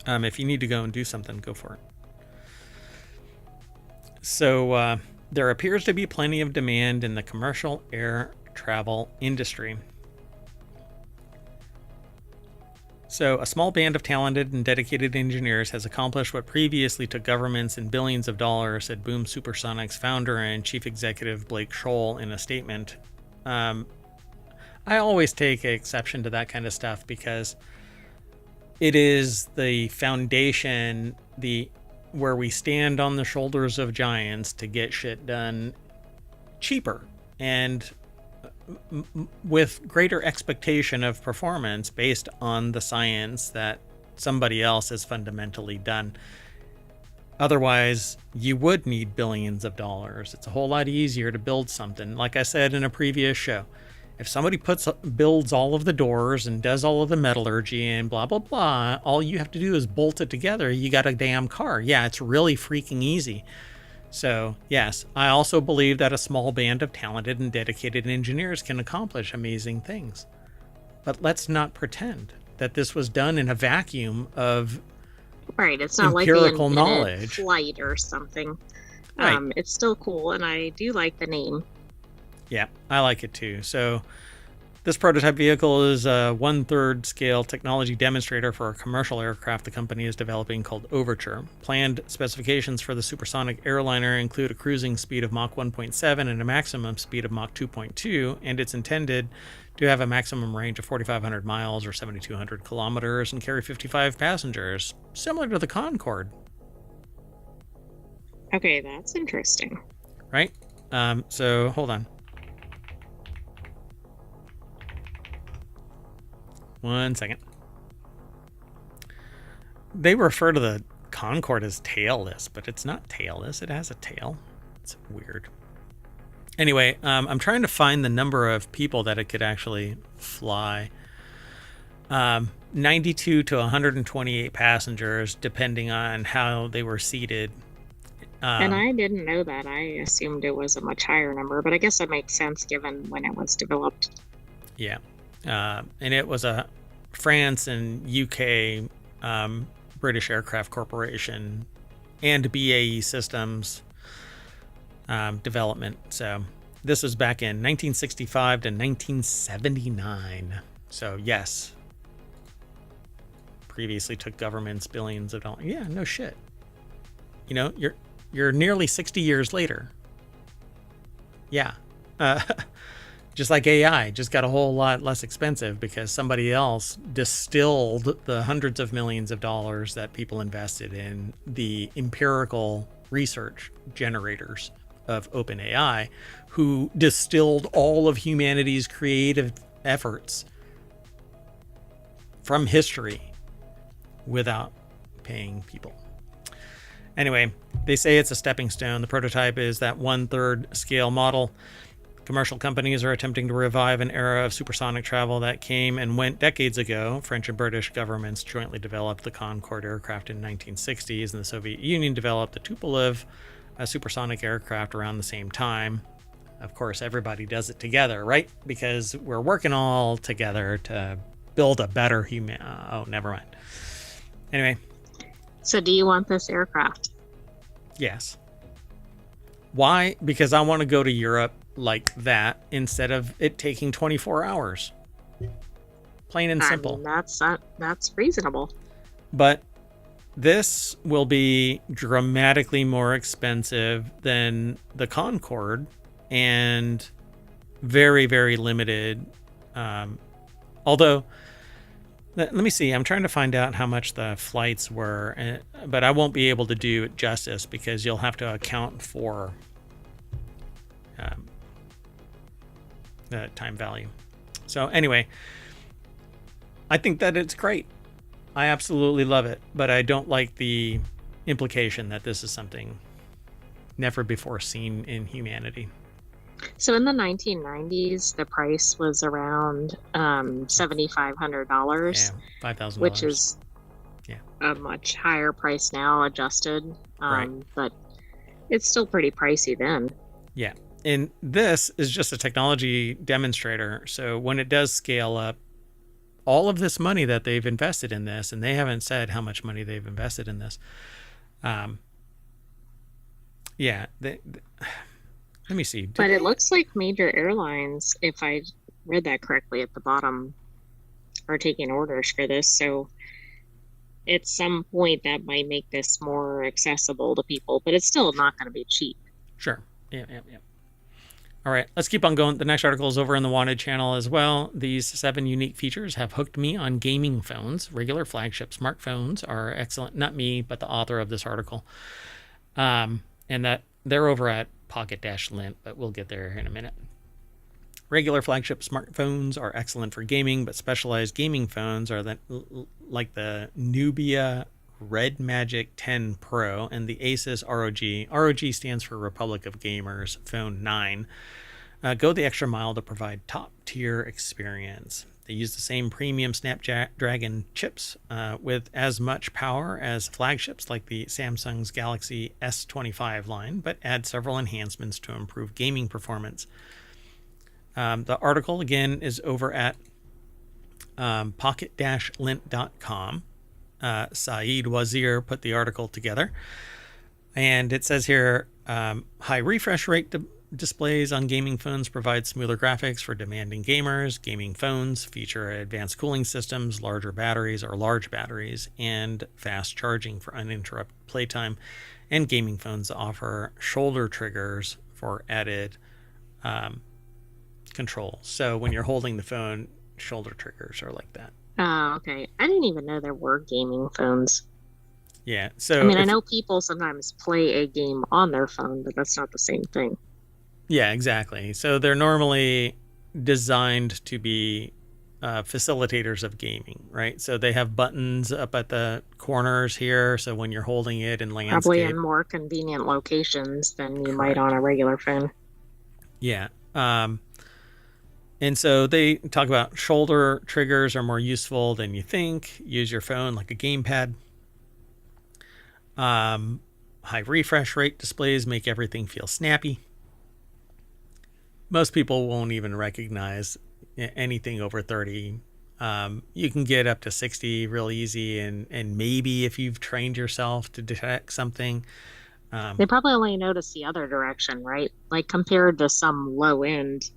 If you need to go and do something, go for it. So there appears to be plenty of demand in the commercial air travel industry. So a small band of talented and dedicated engineers has accomplished what previously took governments and billions of dollars, said Boom Supersonic's founder and chief executive Blake Scholl in a statement. I always take exception to that kind of stuff because it is the foundation, where we stand on the shoulders of giants to get shit done cheaper and with greater expectation of performance based on the science that somebody else has fundamentally done. Otherwise, you would need billions of dollars. It's a whole lot easier to build something. Like I said in a previous show, if somebody builds all of the doors and does all of the metallurgy and blah, blah, blah, all you have to do is bolt it together. You got a damn car. Yeah, it's really freaking easy. So, yes, I also believe that a small band of talented and dedicated engineers can accomplish amazing things. But let's not pretend that this was done in a vacuum of it's not empirical like knowledge. Flight or something. Right. It's still cool, and I do like the name. Yeah, I like it too. So this prototype vehicle is a 1/3 scale technology demonstrator for a commercial aircraft the company is developing called Overture. Planned specifications for the supersonic airliner include a cruising speed of Mach 1.7 and a maximum speed of Mach 2.2, and it's intended to have a maximum range of 4,500 miles or 7,200 kilometers and carry 55 passengers, similar to the Concorde. Okay, that's interesting. Right? So hold on. One second. They refer to the Concorde as tailless, but it's not tailless. It has a tail. It's weird. Anyway, I'm trying to find the number of people that it could actually fly. 92 to 128 passengers, depending on how they were seated. And I didn't know that. I assumed it was a much higher number, but I guess that makes sense given when it was developed. Yeah. And it was a France and UK British Aircraft Corporation and BAE Systems development. So this was back in 1965 to 1979. So yes, previously took governments billions of dollars. Yeah, no shit. You know, you're nearly 60 years later. Yeah. Just like AI, just got a whole lot less expensive because somebody else distilled the hundreds of millions of dollars that people invested in the empirical research generators of OpenAI, who distilled all of humanity's creative efforts from history without paying people. Anyway, they say it's a stepping stone. The prototype is that 1/3 scale model. Commercial companies are attempting to revive an era of supersonic travel that came and went decades ago. French and British governments jointly developed the Concorde aircraft in the 1960s, and the Soviet Union developed the Tupolev, a supersonic aircraft, around the same time. Of course, everybody does it together, right? Because we're working all together to build a better human. Oh, never mind. Anyway. So do you want this aircraft? Yes. Why? Because I want to go to Europe like that instead of it taking 24 hours. Plain and simple. I mean, that's reasonable. But this will be dramatically more expensive than the Concorde and very, very limited. Although, let me see. I'm trying to find out how much the flights were, but I won't be able to do it justice because you'll have to account for the time value. So anyway, I think that it's great. I absolutely love it, but I don't like the implication that this is something never before seen in humanity. So in the 1990s, the price was around $7,500. Yeah, $5,000. Which is a much higher price now, adjusted. Right. But it's still pretty pricey then. Yeah. And this is just a technology demonstrator. So when it does scale up, all of this money that they've invested in this, and they haven't said how much money they've invested in this. Let me see. But it looks like major airlines, if I read that correctly at the bottom, are taking orders for this. So at some point that might make this more accessible to people, but it's still not going to be cheap. Sure. Yeah. All right, let's keep on going. The next article is over in the Wanted channel as well. These 7 unique features have hooked me on gaming phones. Regular flagship smartphones are excellent. Not me, but the author of this article. And that they're over at Pocket-Lint, but we'll get there in a minute. Regular flagship smartphones are excellent for gaming, but specialized gaming phones are like the Nubia Red Magic 10 Pro and the Asus ROG. ROG stands for Republic of Gamers Phone 9. Go the extra mile to provide top-tier experience. They use the same premium Snapdragon chips with as much power as flagships like the Samsung's Galaxy S25 line, but add several enhancements to improve gaming performance. The article, again, is over at pocket-lint.com. Saeed Wazir put the article together, and it says here, high refresh rate displays on gaming phones provide smoother graphics for demanding gamers. Gaming phones feature advanced cooling systems, large batteries, and fast charging for uninterrupted playtime. And gaming phones offer shoulder triggers for added control. So when you're holding the phone, shoulder triggers are like that. Oh, okay. I didn't even know there were gaming phones. Yeah. So I mean, I know people sometimes play a game on their phone, but that's not the same thing. Yeah, exactly. So they're normally designed to be facilitators of gaming, right? So they have buttons up at the corners here. So when you're holding it in landscape, probably in more convenient locations than you might on a regular phone. Yeah. And so they talk about shoulder triggers are more useful than you think. Use your phone like a gamepad. High refresh rate displays make everything feel snappy. Most people won't even recognize anything over 30. You can get up to 60 real easy, and maybe if you've trained yourself to detect something. They probably only notice the other direction, right? Like compared to some low-end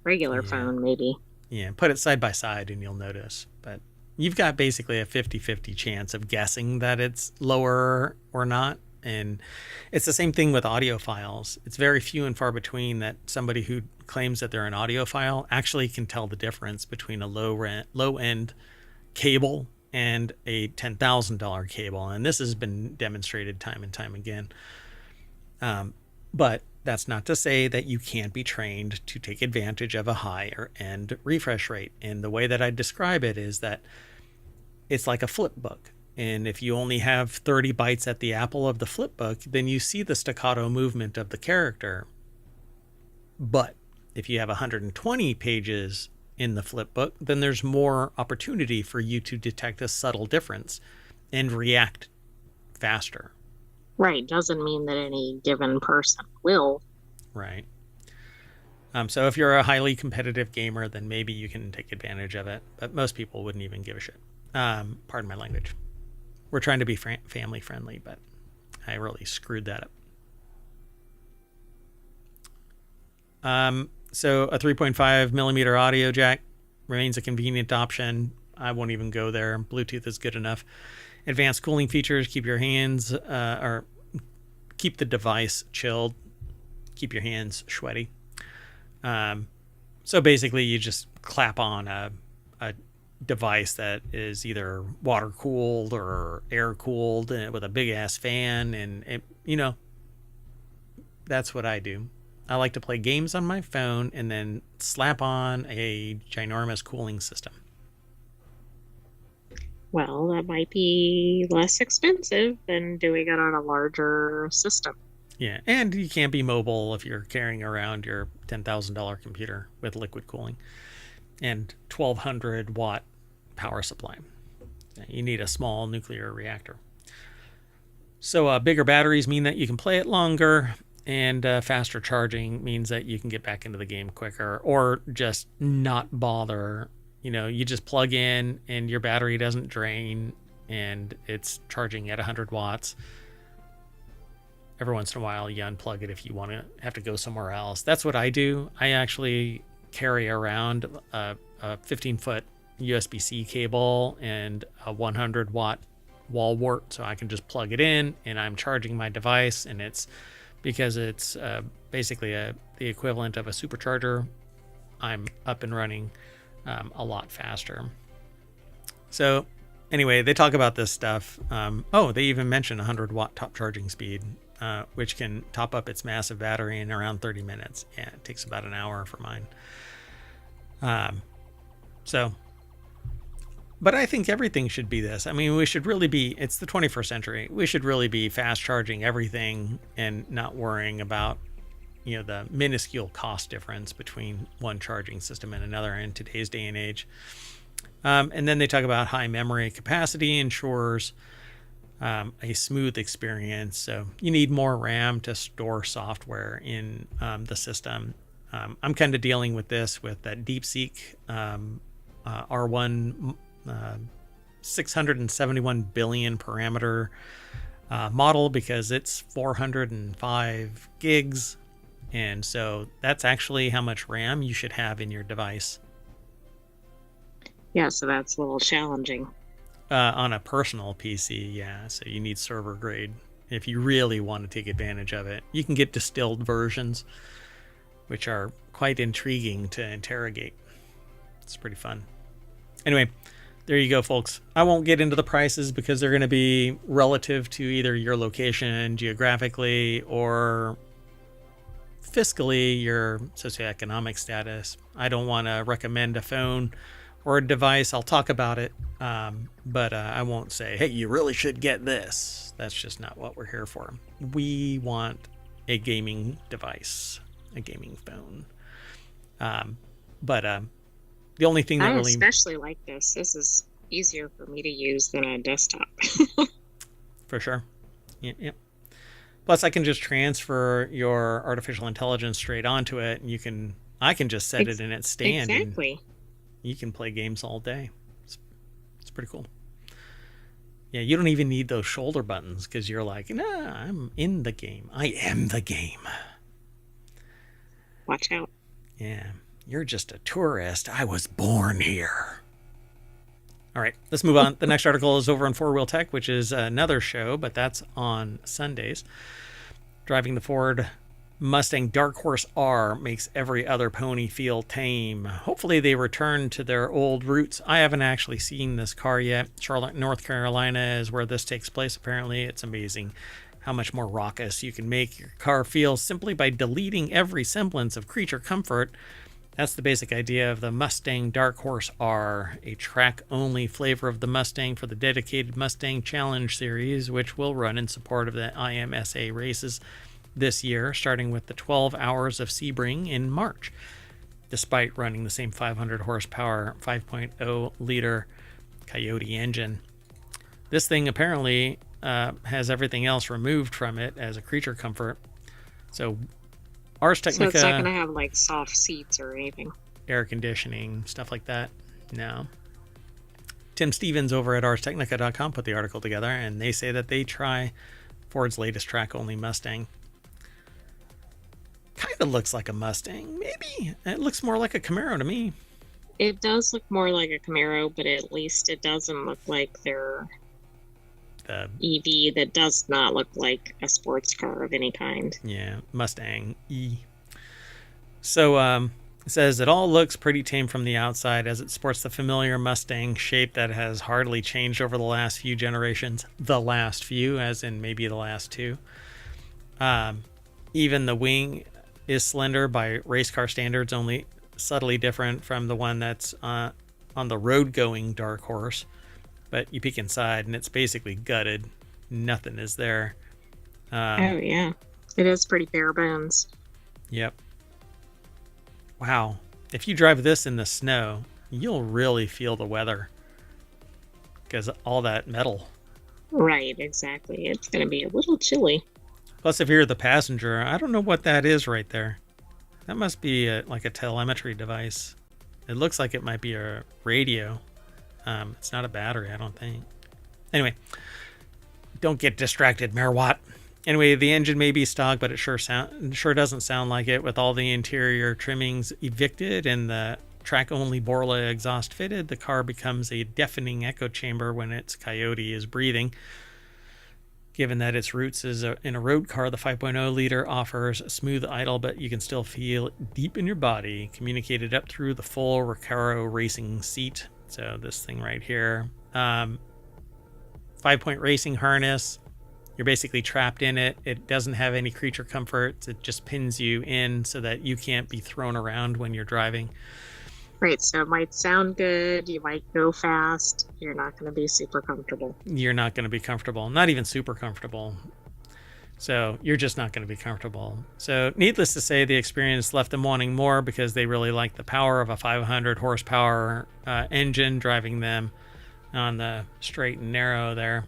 regular phone, maybe. Yeah, put it side by side and you'll notice. But you've got basically a 50-50 chance of guessing that it's lower or not. And it's the same thing with audio files. It's very few and far between that somebody who claims that they're an audiophile actually can tell the difference between a low-end cable and a $10,000 cable. And this has been demonstrated time and time again. But that's not to say that you can't be trained to take advantage of a higher end refresh rate. And the way that I describe it is that it's like a flip book. And if you only have 30 bites at the apple of the flip book, then you see the staccato movement of the character. But if you have 120 pages in the flip book, then there's more opportunity for you to detect a subtle difference and react faster. Right. Doesn't mean that any given person will. Right. So if you're a highly competitive gamer, then maybe you can take advantage of it. But most people wouldn't even give a shit. Pardon my language. We're trying to be family friendly, but I really screwed that up. So a 3.5 millimeter audio jack remains a convenient option. I won't even go there. Bluetooth is good enough. Advanced cooling features keep your hands or keep the device chilled, keep your hands sweaty. So basically, you just clap on a device that is either water cooled or air cooled with a big ass fan, and that's what I do. I like to play games on my phone and then slap on a ginormous cooling system. Well, that might be less expensive than doing it on a larger system. Yeah, and you can't be mobile if you're carrying around your $10,000 computer with liquid cooling and 1,200 watt power supply. You need a small nuclear reactor. So bigger batteries mean that you can play it longer, and faster charging means that you can get back into the game quicker, or just not bother. You just plug in and your battery doesn't drain and it's charging at 100 watts. Every once in a while you unplug it if you want to have to go somewhere else. That's what I do. I actually carry around a 15-foot USB-C cable and a 100 watt wall wart, so I can just plug it in and I'm charging my device, and it's because it's basically the equivalent of a supercharger. I'm up and running a lot faster. So anyway, they talk about this stuff. They even mention 100 watt top charging speed, which can top up its massive battery in around 30 minutes. Yeah, it takes about an hour for mine. But I think everything should be this. I mean, we should really be, it's the 21st century. We should really be fast charging everything and not worrying about, the minuscule cost difference between one charging system and another in today's day and age. And then they talk about high memory capacity ensures a smooth experience. So you need more RAM to store software in the system. I'm kind of dealing with this with that DeepSeek R1 671 billion parameter model, because it's 405 gigs. And so that's actually how much RAM you should have in your device. Yeah, so that's a little challenging. On a personal PC, yeah. So you need server grade if you really want to take advantage of it. You can get distilled versions, which are quite intriguing to interrogate. It's pretty fun. Anyway, there you go, folks. I won't get into the prices because they're going to be relative to either your location geographically or fiscally, your socioeconomic status. I don't want to recommend a phone or a device. I'll talk about it, but I won't say, hey, you really should get this. That's just not what we're here for. We want a gaming device, a gaming phone. But the only thing that I really... especially like this. This is easier for me to use than a desktop. For sure. Yeah. Plus, I can just transfer your artificial intelligence straight onto it, and I can just set it in its stand. Exactly. And you can play games all day. It's pretty cool. Yeah, you don't even need those shoulder buttons because you're like, nah, I'm in the game. I am the game. Watch out. Yeah, you're just a tourist. I was born here. All right, let's move on. The next article is over on FourWheelTech, which is another show, but that's on Sundays. Driving the Ford Mustang Dark Horse R makes every other pony feel tame. Hopefully they return to their old roots. I haven't actually seen this car yet. Charlotte, North Carolina is where this takes place. Apparently, it's amazing how much more raucous you can make your car feel simply by deleting every semblance of creature comfort. That's the basic idea of the Mustang Dark Horse R, a track-only flavor of the Mustang for the dedicated Mustang Challenge series, which will run in support of the IMSA races this year, starting with the 12 hours of Sebring in March, despite running the same 500 horsepower 5.0 liter Coyote engine. This thing apparently has everything else removed from it as a creature comfort. So Ars Technica, so it's not going to have like soft seats or anything. Air conditioning, stuff like that. No. Tim Stevens over at ArsTechnica.com put the article together, and they say that they try Ford's latest track-only Mustang. Kind of looks like a Mustang, maybe. It looks more like a Camaro to me. It does look more like a Camaro, but at least it doesn't look like their EV that does not look like a sports car of any kind. Yeah, Mustang E. So it says it all looks pretty tame from the outside as it sports the familiar Mustang shape that has hardly changed over the last few generations. The last few, as in maybe the last two. Even the wing is slender by race car standards, only subtly different from the one that's on the road-going Dark Horse. But you peek inside, and it's basically gutted. Nothing is there. Oh, yeah. It is pretty bare bones. Yep. Wow. If you drive this in the snow, you'll really feel the weather. Because all that metal. Right, exactly. It's going to be a little chilly. Plus, if you're the passenger, I don't know what that is right there. That must be like a telemetry device. It looks like it might be a radio. It's not a battery, I don't think. Anyway, don't get distracted, Mayor Watt. Anyway, the engine may be stock, but it sure doesn't sound like it. With all the interior trimmings evicted and the track-only Borla exhaust fitted, the car becomes a deafening echo chamber when its Coyote is breathing. Given that its roots is in a road car, the 5.0 liter offers a smooth idle, but you can still feel it deep in your body, communicated up through the full Recaro racing seat. So this thing right here, 5-point racing harness. You're basically trapped in it. It doesn't have any creature comforts. It just pins you in so that you can't be thrown around when you're driving. Right, so it might sound good. You might go fast. You're not going to be super comfortable. You're not going to be comfortable. Not even super comfortable. So you're just not going to be comfortable. So needless to say, the experience left them wanting more because they really like the power of a 500 horsepower engine driving them on the straight and narrow there.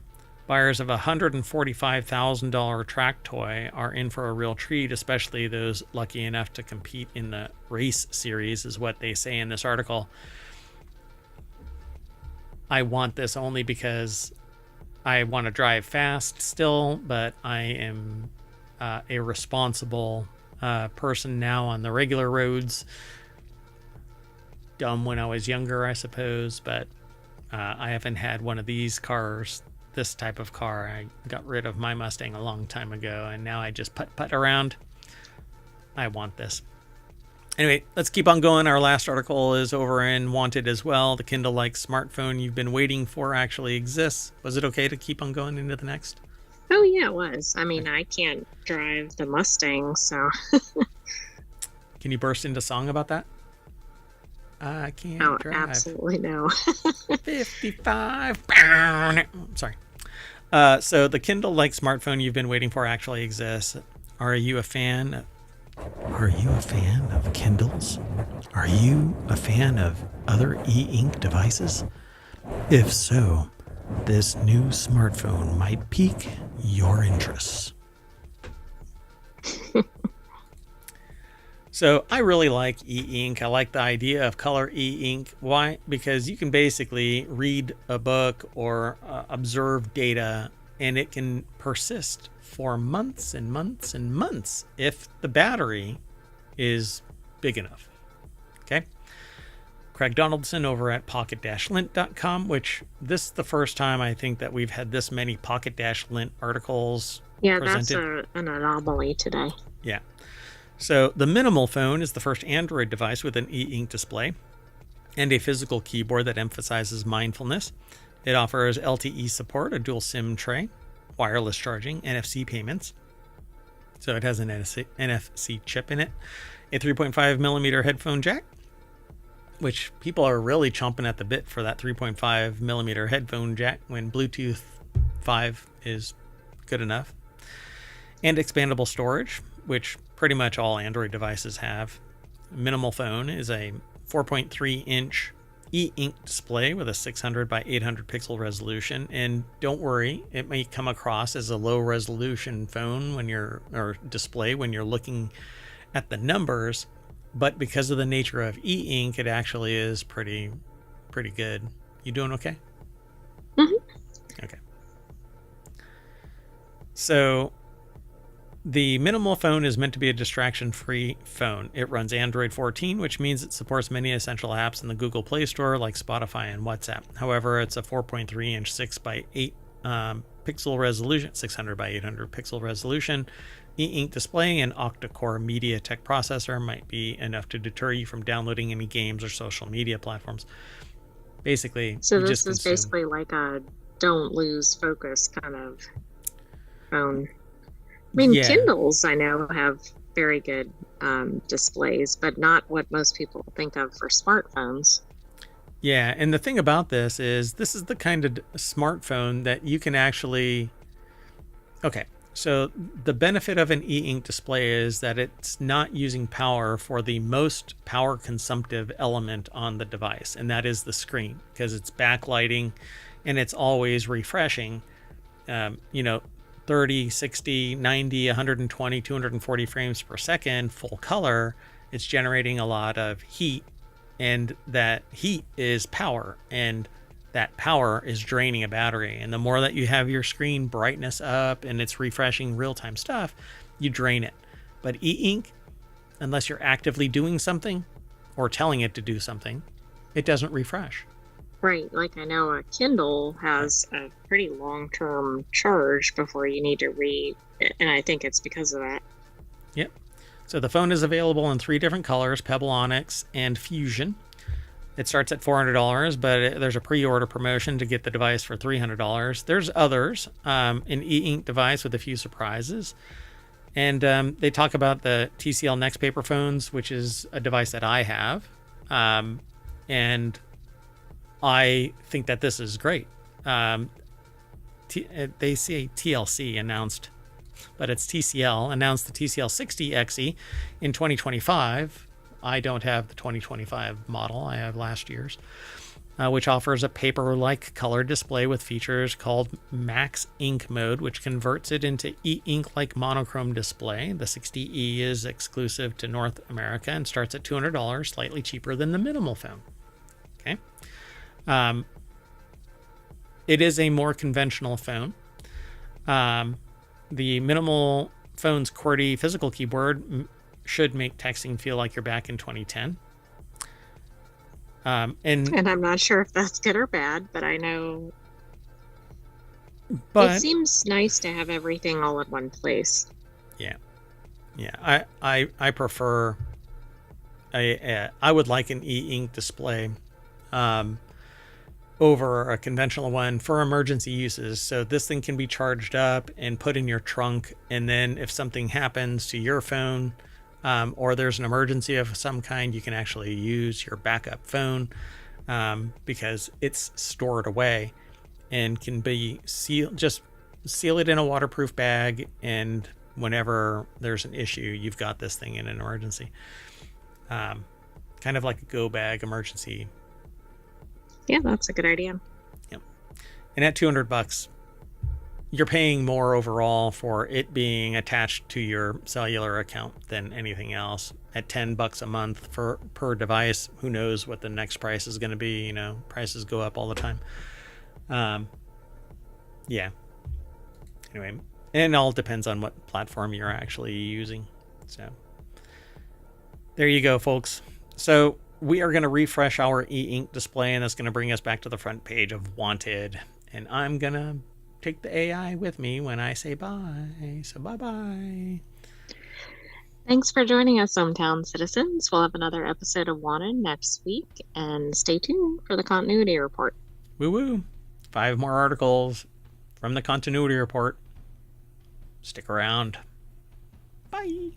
Buyers of a $145,000 track toy are in for a real treat, especially those lucky enough to compete in the race series, is what they say in this article. I want this only because I want to drive fast still, but I am a responsible person now on the regular roads. Dumb when I was younger, I suppose, but I haven't had one of these cars. This type of car. I got rid of my Mustang a long time ago, and now I just putt around. I want this. Anyway, let's keep on going. Our last article is over in Wanted as well. The Kindle-like smartphone you've been waiting for actually exists. Was it okay to keep on going into the next? Oh, yeah, it was. I mean, I can't drive the Mustang, so... Can you burst into song about that? I can't drive. Absolutely no. 55. Sorry. So the Kindle-like smartphone you've been waiting for actually exists. Are you a fan? Are you a fan of Kindles? Are you a fan of other e-ink devices? If so, this new smartphone might pique your interests. So I really like e-ink. I like the idea of color e-ink. Why? Because you can basically read a book or observe data, and it can persist for months and months and months if the battery is big enough. Okay? Craig Donaldson over at pocket-lint.com, which this is the first time I think that we've had this many pocket-lint articles presented. That's an anomaly today. Yeah. So the Minimal phone is the first Android device with an e-ink display and a physical keyboard that emphasizes mindfulness. It offers LTE support, a dual SIM tray, wireless charging, NFC payments. So it has an NFC chip in it, a 3.5 millimeter headphone jack, which people are really chomping at the bit for that 3.5 millimeter headphone jack when Bluetooth 5 is good enough, and expandable storage, which pretty much all Android devices have. Minimal phone is a 4.3 inch e-ink display with a 600 by 800 pixel resolution. And don't worry, it may come across as a low resolution phone or display when you're looking at the numbers, but because of the nature of e-ink, it actually is pretty good. You doing okay? Mm-hmm. Okay. So the Minimal phone is meant to be a distraction-free phone. It runs Android 14, which means it supports many essential apps in the Google Play Store like Spotify and WhatsApp. However, it's a 4.3 inch 6 by 8 pixel resolution, 600 by 800 pixel resolution. E-ink display and octa-core MediaTek processor might be enough to deter you from downloading any games or social media platforms. Basically, so this is basically like a don't lose focus kind of phone. I mean, yeah. Kindles, I know, have very good displays, but not what most people think of for smartphones. Yeah, and the thing about this is the kind of smartphone that you can actually... Okay, so the benefit of an e-ink display is that it's not using power for the most power consumptive element on the device, and that is the screen, because it's backlighting and it's always refreshing. 30, 60, 90, 120, 240 frames per second, full color. It's generating a lot of heat, and that heat is power, and that power is draining a battery. And the more that you have your screen brightness up and it's refreshing real-time stuff, you drain it. But e-ink, unless you're actively doing something or telling it to do something, it doesn't refresh. Right, like I know a Kindle has a pretty long-term charge before you need to read, and I think it's because of that. Yep. So the phone is available in 3 different colors, Pebble Onyx and Fusion. It starts at $400, but there's a pre-order promotion to get the device for $300. There's others, an e-ink device with a few surprises. And they talk about the TCL Next Paper phones, which is a device that I have. And I think that this is great. They say TLC announced, but it's TCL announced the TCL 60XE in 2025. I don't have the 2025 model. I have last year's, which offers a paper-like color display with features called Max Ink Mode, which converts it into e-ink-like monochrome display. The 60E is exclusive to North America and starts at $200, slightly cheaper than the Minimal phone. Okay. It is a more conventional phone. The Minimal phone's QWERTY physical keyboard should make texting feel like you're back in 2010. And I'm not sure if that's good or bad, but I know it seems nice to have everything all in one place. Yeah. I prefer I would like an e-ink display over a conventional one for emergency uses. So this thing can be charged up and put in your trunk, and then if something happens to your phone, or there's an emergency of some kind, you can actually use your backup phone, because it's stored away and can be sealed. Just seal it in a waterproof bag, and whenever there's an issue, you've got this thing in an emergency. Kind of like a go bag emergency. Yeah, that's a good idea. Yep. And at $200, you're paying more overall for it being attached to your cellular account than anything else. At $10 a month per device, who knows what the next price is going to be? Prices go up all the time. Yeah. Anyway, and it all depends on what platform you're actually using. So there you go, folks. So we are going to refresh our e-ink display, and that's going to bring us back to the front page of Wanted. And I'm going to take the AI with me when I say bye. So bye-bye. Thanks for joining us, hometown citizens. We'll have another episode of Wanted next week, and stay tuned for the continuity report. Woo-woo. 5 more articles from the continuity report. Stick around. Bye.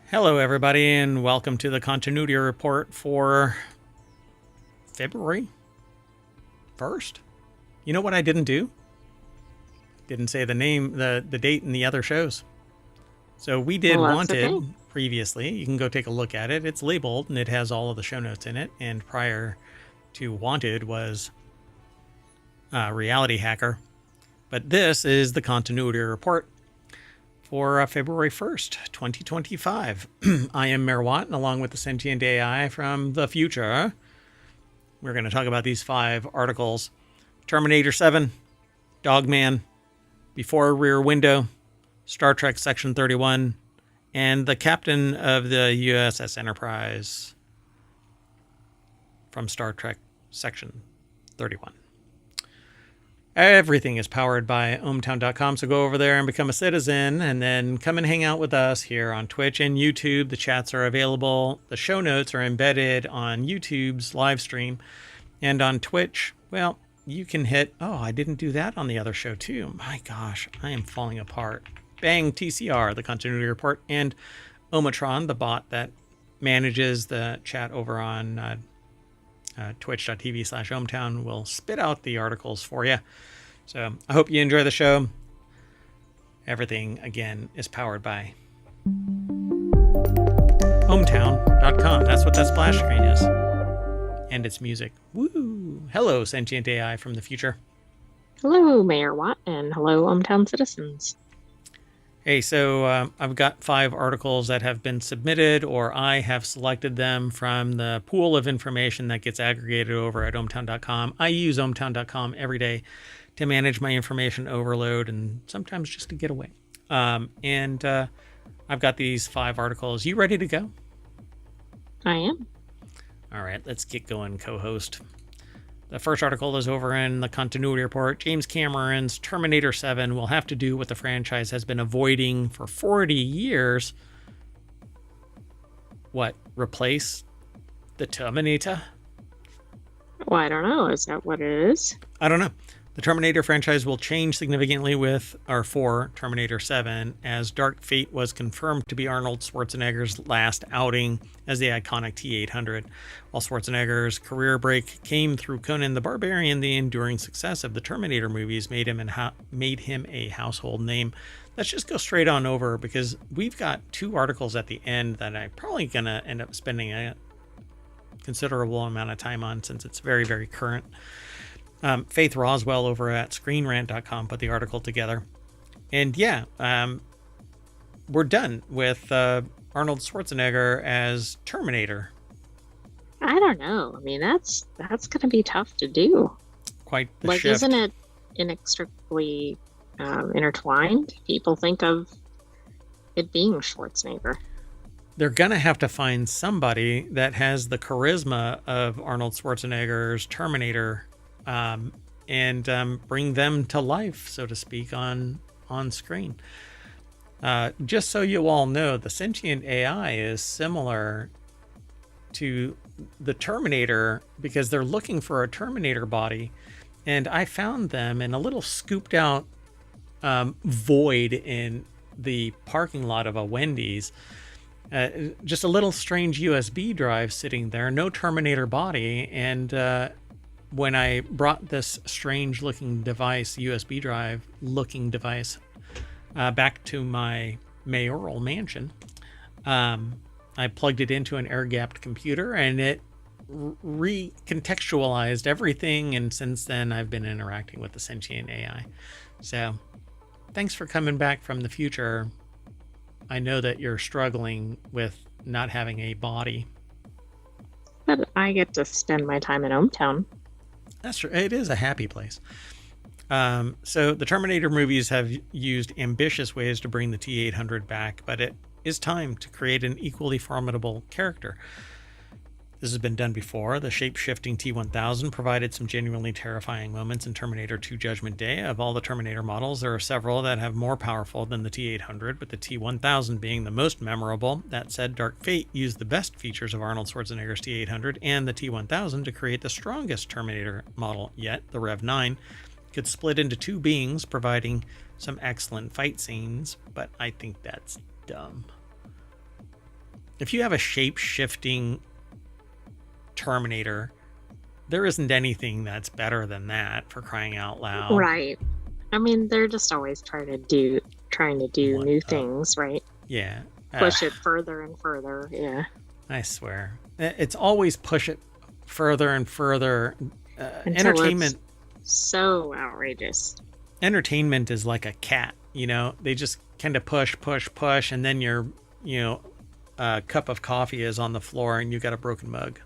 Hello, everybody, and welcome to the continuity report for February 1st. You know what I didn't do? Didn't say the name, the date in the other shows. So we did Wanted previously. You can go take a look at it. It's labeled, and it has all of the show notes in it. And prior to Wanted was RealityHacker. But this is the continuity report for February 1st, 2025. I am Mayor Watt, and along with the sentient AI from the future, we're going to talk about these 5 articles. Terminator 7, Dogman, Before Rear Window, Star Trek Section 31, and the captain of the USS Enterprise from Star Trek Section 31. Everything is powered by ohmtown.com, so go over there and become a citizen, and then come and hang out with us here on Twitch and YouTube. The chats are available. The show notes are embedded on YouTube's live stream, and on Twitch, well, you can hit, oh, I didn't do that on the other show too. My gosh, I am falling apart. Bang TCR, the continuity report, and Omatron, the bot that manages the chat over on twitch.tv/ohmtown, will spit out the articles for you. So I hope you enjoy the show. Everything, again, is powered by ohmtown.com. That's what that splash screen is. And it's music. Woo! Hello, sentient AI from the future. Hello, Mayor Watt, and hello, hometown citizens. Hey, so I've got 5 articles that have been submitted, or I have selected them from the pool of information that gets aggregated over at ohmtown.com. I use ohmtown.com every day to manage my information overload and sometimes just to get away. And I've got these 5 articles. You ready to go? I am. All right, let's get going, co-host. The first article is over in the continuity report. James Cameron's Terminator 7 will have to do what the franchise has been avoiding for 40 years. What? Replace the Terminator? Well, I don't know. Is that what it is? I don't know. The Terminator franchise will change significantly for Terminator 7, as Dark Fate was confirmed to be Arnold Schwarzenegger's last outing as the iconic T-800. While Schwarzenegger's career break came through Conan the Barbarian, the enduring success of the Terminator movies made him a household name. Let's just go straight on over, because we've got 2 articles at the end that I'm probably going to end up spending a considerable amount of time on, since it's very, very current. Faith Roswell over at ScreenRant.com put the article together. And yeah, we're done with Arnold Schwarzenegger as Terminator. I don't know. I mean, that's going to be tough to do. Quite the shift. Isn't it inextricably intertwined? People think of it being Schwarzenegger. They're going to have to find somebody that has the charisma of Arnold Schwarzenegger's Terminator, and bring them to life, so to speak, on screen. Just so you all know, the sentient AI is similar to the Terminator because they're looking for a Terminator body, and I found them in a little scooped out void in the parking lot of a Wendy's. Just a little strange USB drive sitting there, no Terminator body, and when I brought this strange looking device, USB drive looking device, back to my mayoral mansion, I plugged it into an air-gapped computer, and it recontextualized everything, and since then I've been interacting with the sentient AI. So, thanks for coming back from the future. I know that you're struggling with not having a body. But I get to spend my time in hometown. That's true. It is a happy place. So the Terminator movies have used ambitious ways to bring the T-800 back, but it is time to create an equally formidable character. This has been done before. The shape-shifting T-1000 provided some genuinely terrifying moments in Terminator 2 Judgment Day. Of all the Terminator models, there are several that have more powerful than the T-800, with the T-1000 being the most memorable. That said, Dark Fate used the best features of Arnold Schwarzenegger's T-800 and the T-1000 to create the strongest Terminator model yet, the Rev-9. Could split into two beings, providing some excellent fight scenes, but I think that's dumb. If you have a shape-shifting Terminator, there isn't anything that's better than that, for crying out loud. Right. I mean, they're just always trying to do new things, right? Yeah. Push it further and further. Yeah. I swear. It's always push it further and further. Entertainment. So outrageous. Entertainment is like a cat, they just kind of push, and then your, cup of coffee is on the floor and you got a broken mug.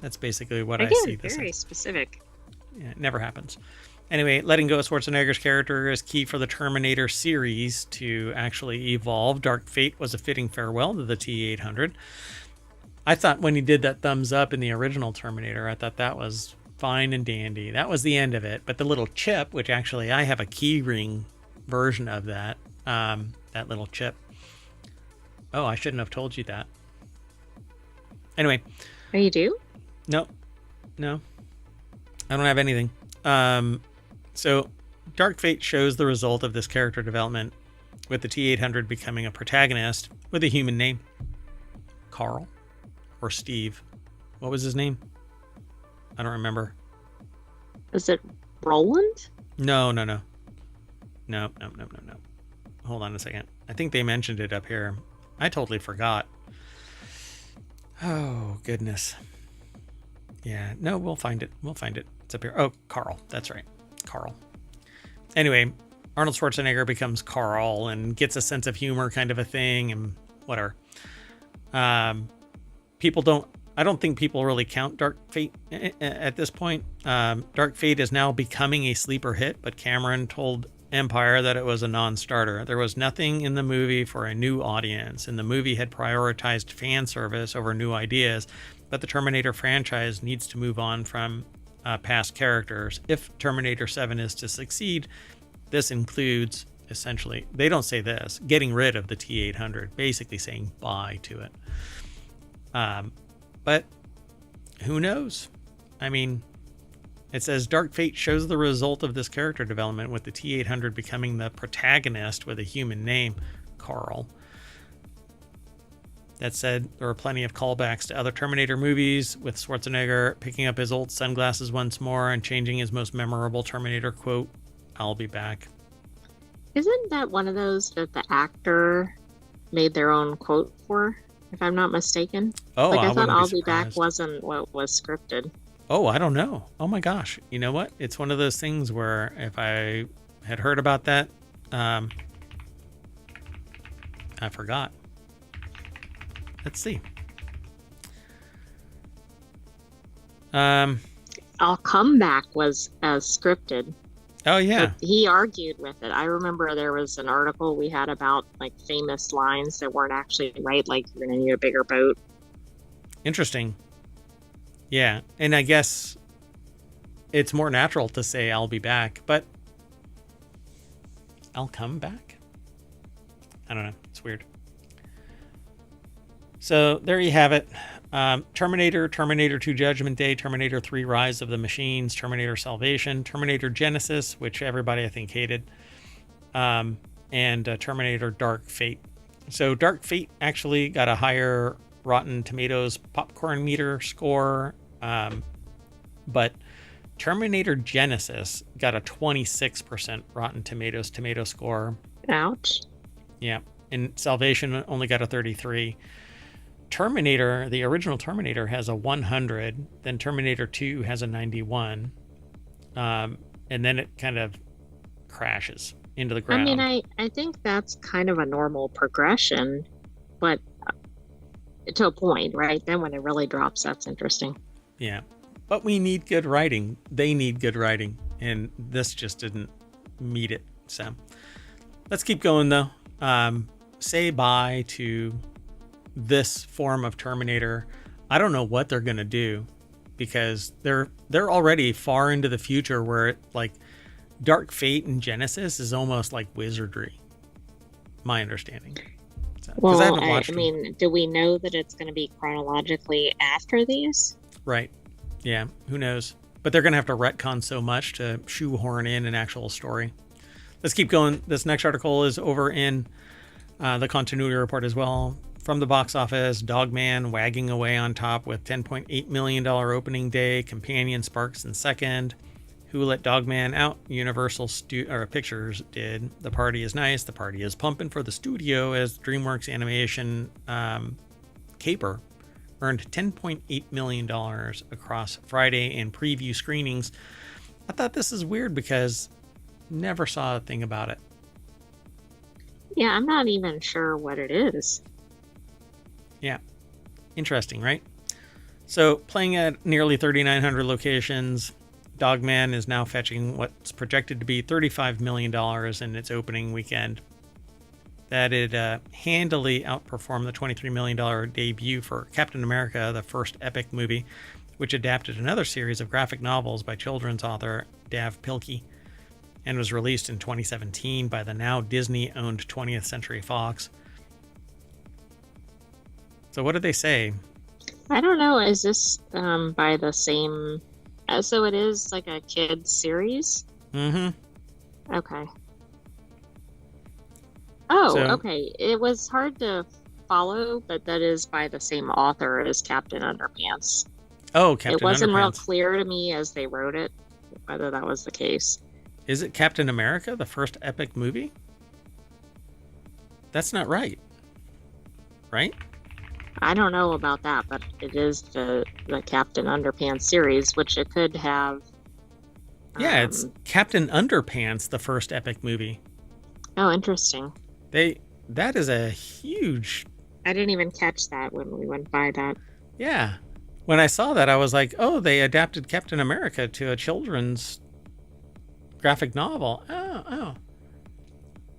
That's basically what I see this very as. Specific. Yeah, it never happens. Anyway, letting go of Schwarzenegger's character is key for the Terminator series to actually evolve. Dark Fate was a fitting farewell to the T-800. I thought when he did that thumbs up in the original Terminator, I thought that was fine and dandy. That was the end of it. But the little chip, which actually I have a keyring version of that little chip. Oh, I shouldn't have told you that. Anyway. Oh, you do? No, I don't have anything. So Dark Fate shows the result of this character development, with the T-800 becoming a protagonist with a human name. Carl or Steve. What was his name? I don't remember. Is it Roland? No. Hold on a second. I think they mentioned it up here. I totally forgot. Oh, goodness. Yeah, no, we'll find it. It's up here. Oh, Carl. That's right. Carl. Anyway, Arnold Schwarzenegger becomes Carl and gets a sense of humor kind of a thing and whatever. I don't think people really count Dark Fate at this point. Dark Fate is now becoming a sleeper hit, but Cameron told Empire that it was a non-starter. There was nothing in the movie for a new audience, and the movie had prioritized fan service over new ideas. But the Terminator franchise needs to move on from past characters. If Terminator 7 is to succeed, this includes, essentially, they don't say this, getting rid of the T-800, basically saying bye to it. But who knows? I mean, it says Dark Fate shows the result of this character development, with the T-800 becoming the protagonist with a human name, Carl. That said, there are plenty of callbacks to other Terminator movies, with Schwarzenegger picking up his old sunglasses once more and changing his most memorable Terminator quote, "I'll be back." Isn't that one of those that the actor made their own quote for, if I'm not mistaken? Oh, I thought "I'll be back" wasn't what was scripted. Oh, I don't know. Oh my gosh. You know what? It's one of those things where if I had heard about that, I forgot. Let's see. "I'll come back" was scripted. Oh yeah. But he argued with it. I remember there was an article we had about like famous lines that weren't actually right, like "you're gonna need a bigger boat." Interesting. Yeah, and I guess it's more natural to say "I'll be back," but "I'll come back"? I don't know. It's weird. So there you have it. Terminator 2 Judgment Day, Terminator 3 Rise of the Machines, Terminator Salvation, Terminator Genesis, which everybody I think hated, and Terminator Dark Fate. So Dark Fate actually got a higher Rotten Tomatoes popcorn meter score, but Terminator Genesis got a 26% Rotten Tomatoes tomato score. Ouch. Yeah, and Salvation only got a 33. Terminator, the original Terminator, has a 100. Then Terminator 2 has a 91. And then it kind of crashes into the I mean, ground. I think that's kind of a normal progression, but to a point, right? Then when it really drops, that's interesting. Yeah. But we need good writing. They need good writing. And this just didn't meet it. So let's keep going, though. Say bye to this form of Terminator. I don't know what they're going to do, because they're already far into the future where it, like, Dark Fate and Genesis is almost like wizardry, my understanding. So, 'cause Well, haven't I watched them. mean, do we know that it's going to be chronologically after these? Right. Yeah, who knows? But they're going to have to retcon so much to shoehorn in an actual story. Let's keep going. This next article is over in the continuity report as well. From the box office, Dogman wagging away on top with $10.8 million opening day. Companion sparks in second. Who let Dogman out? Universal Pictures did. The party is nice. The party is pumping for the studio as DreamWorks Animation Caper earned $10.8 million across Friday and preview screenings. I thought this is weird because never saw a thing about it. Yeah, I'm not even sure what it is. Yeah. Interesting, right? So playing at nearly 3,900 locations, Dogman is now fetching what's projected to be $35 million in its opening weekend. That it handily outperformed the $23 million debut for Captain America, the first epic movie, which adapted another series of graphic novels by children's author Dav Pilkey and was released in 2017 by the now Disney-owned 20th Century Fox. So what did they say? I don't know. Is this by the same? So it is like a kids series? Mm-hmm. Okay. Oh, So, okay. It was hard to follow, but that is by the same author as Captain Underpants. oh, Captain It wasn't real Underpants. clear to me as they wrote it whether that was the case. Is it Captain America, the first epic movie? That's not right. Right? I don't know about that, but it is the Captain Underpants series, which it could have. Yeah, it's Captain Underpants, the first epic movie. Oh, interesting. That is a huge. I didn't even catch that when we went by that. Yeah. When I saw that, I was like, oh, they adapted Captain America to a children's graphic novel. Oh.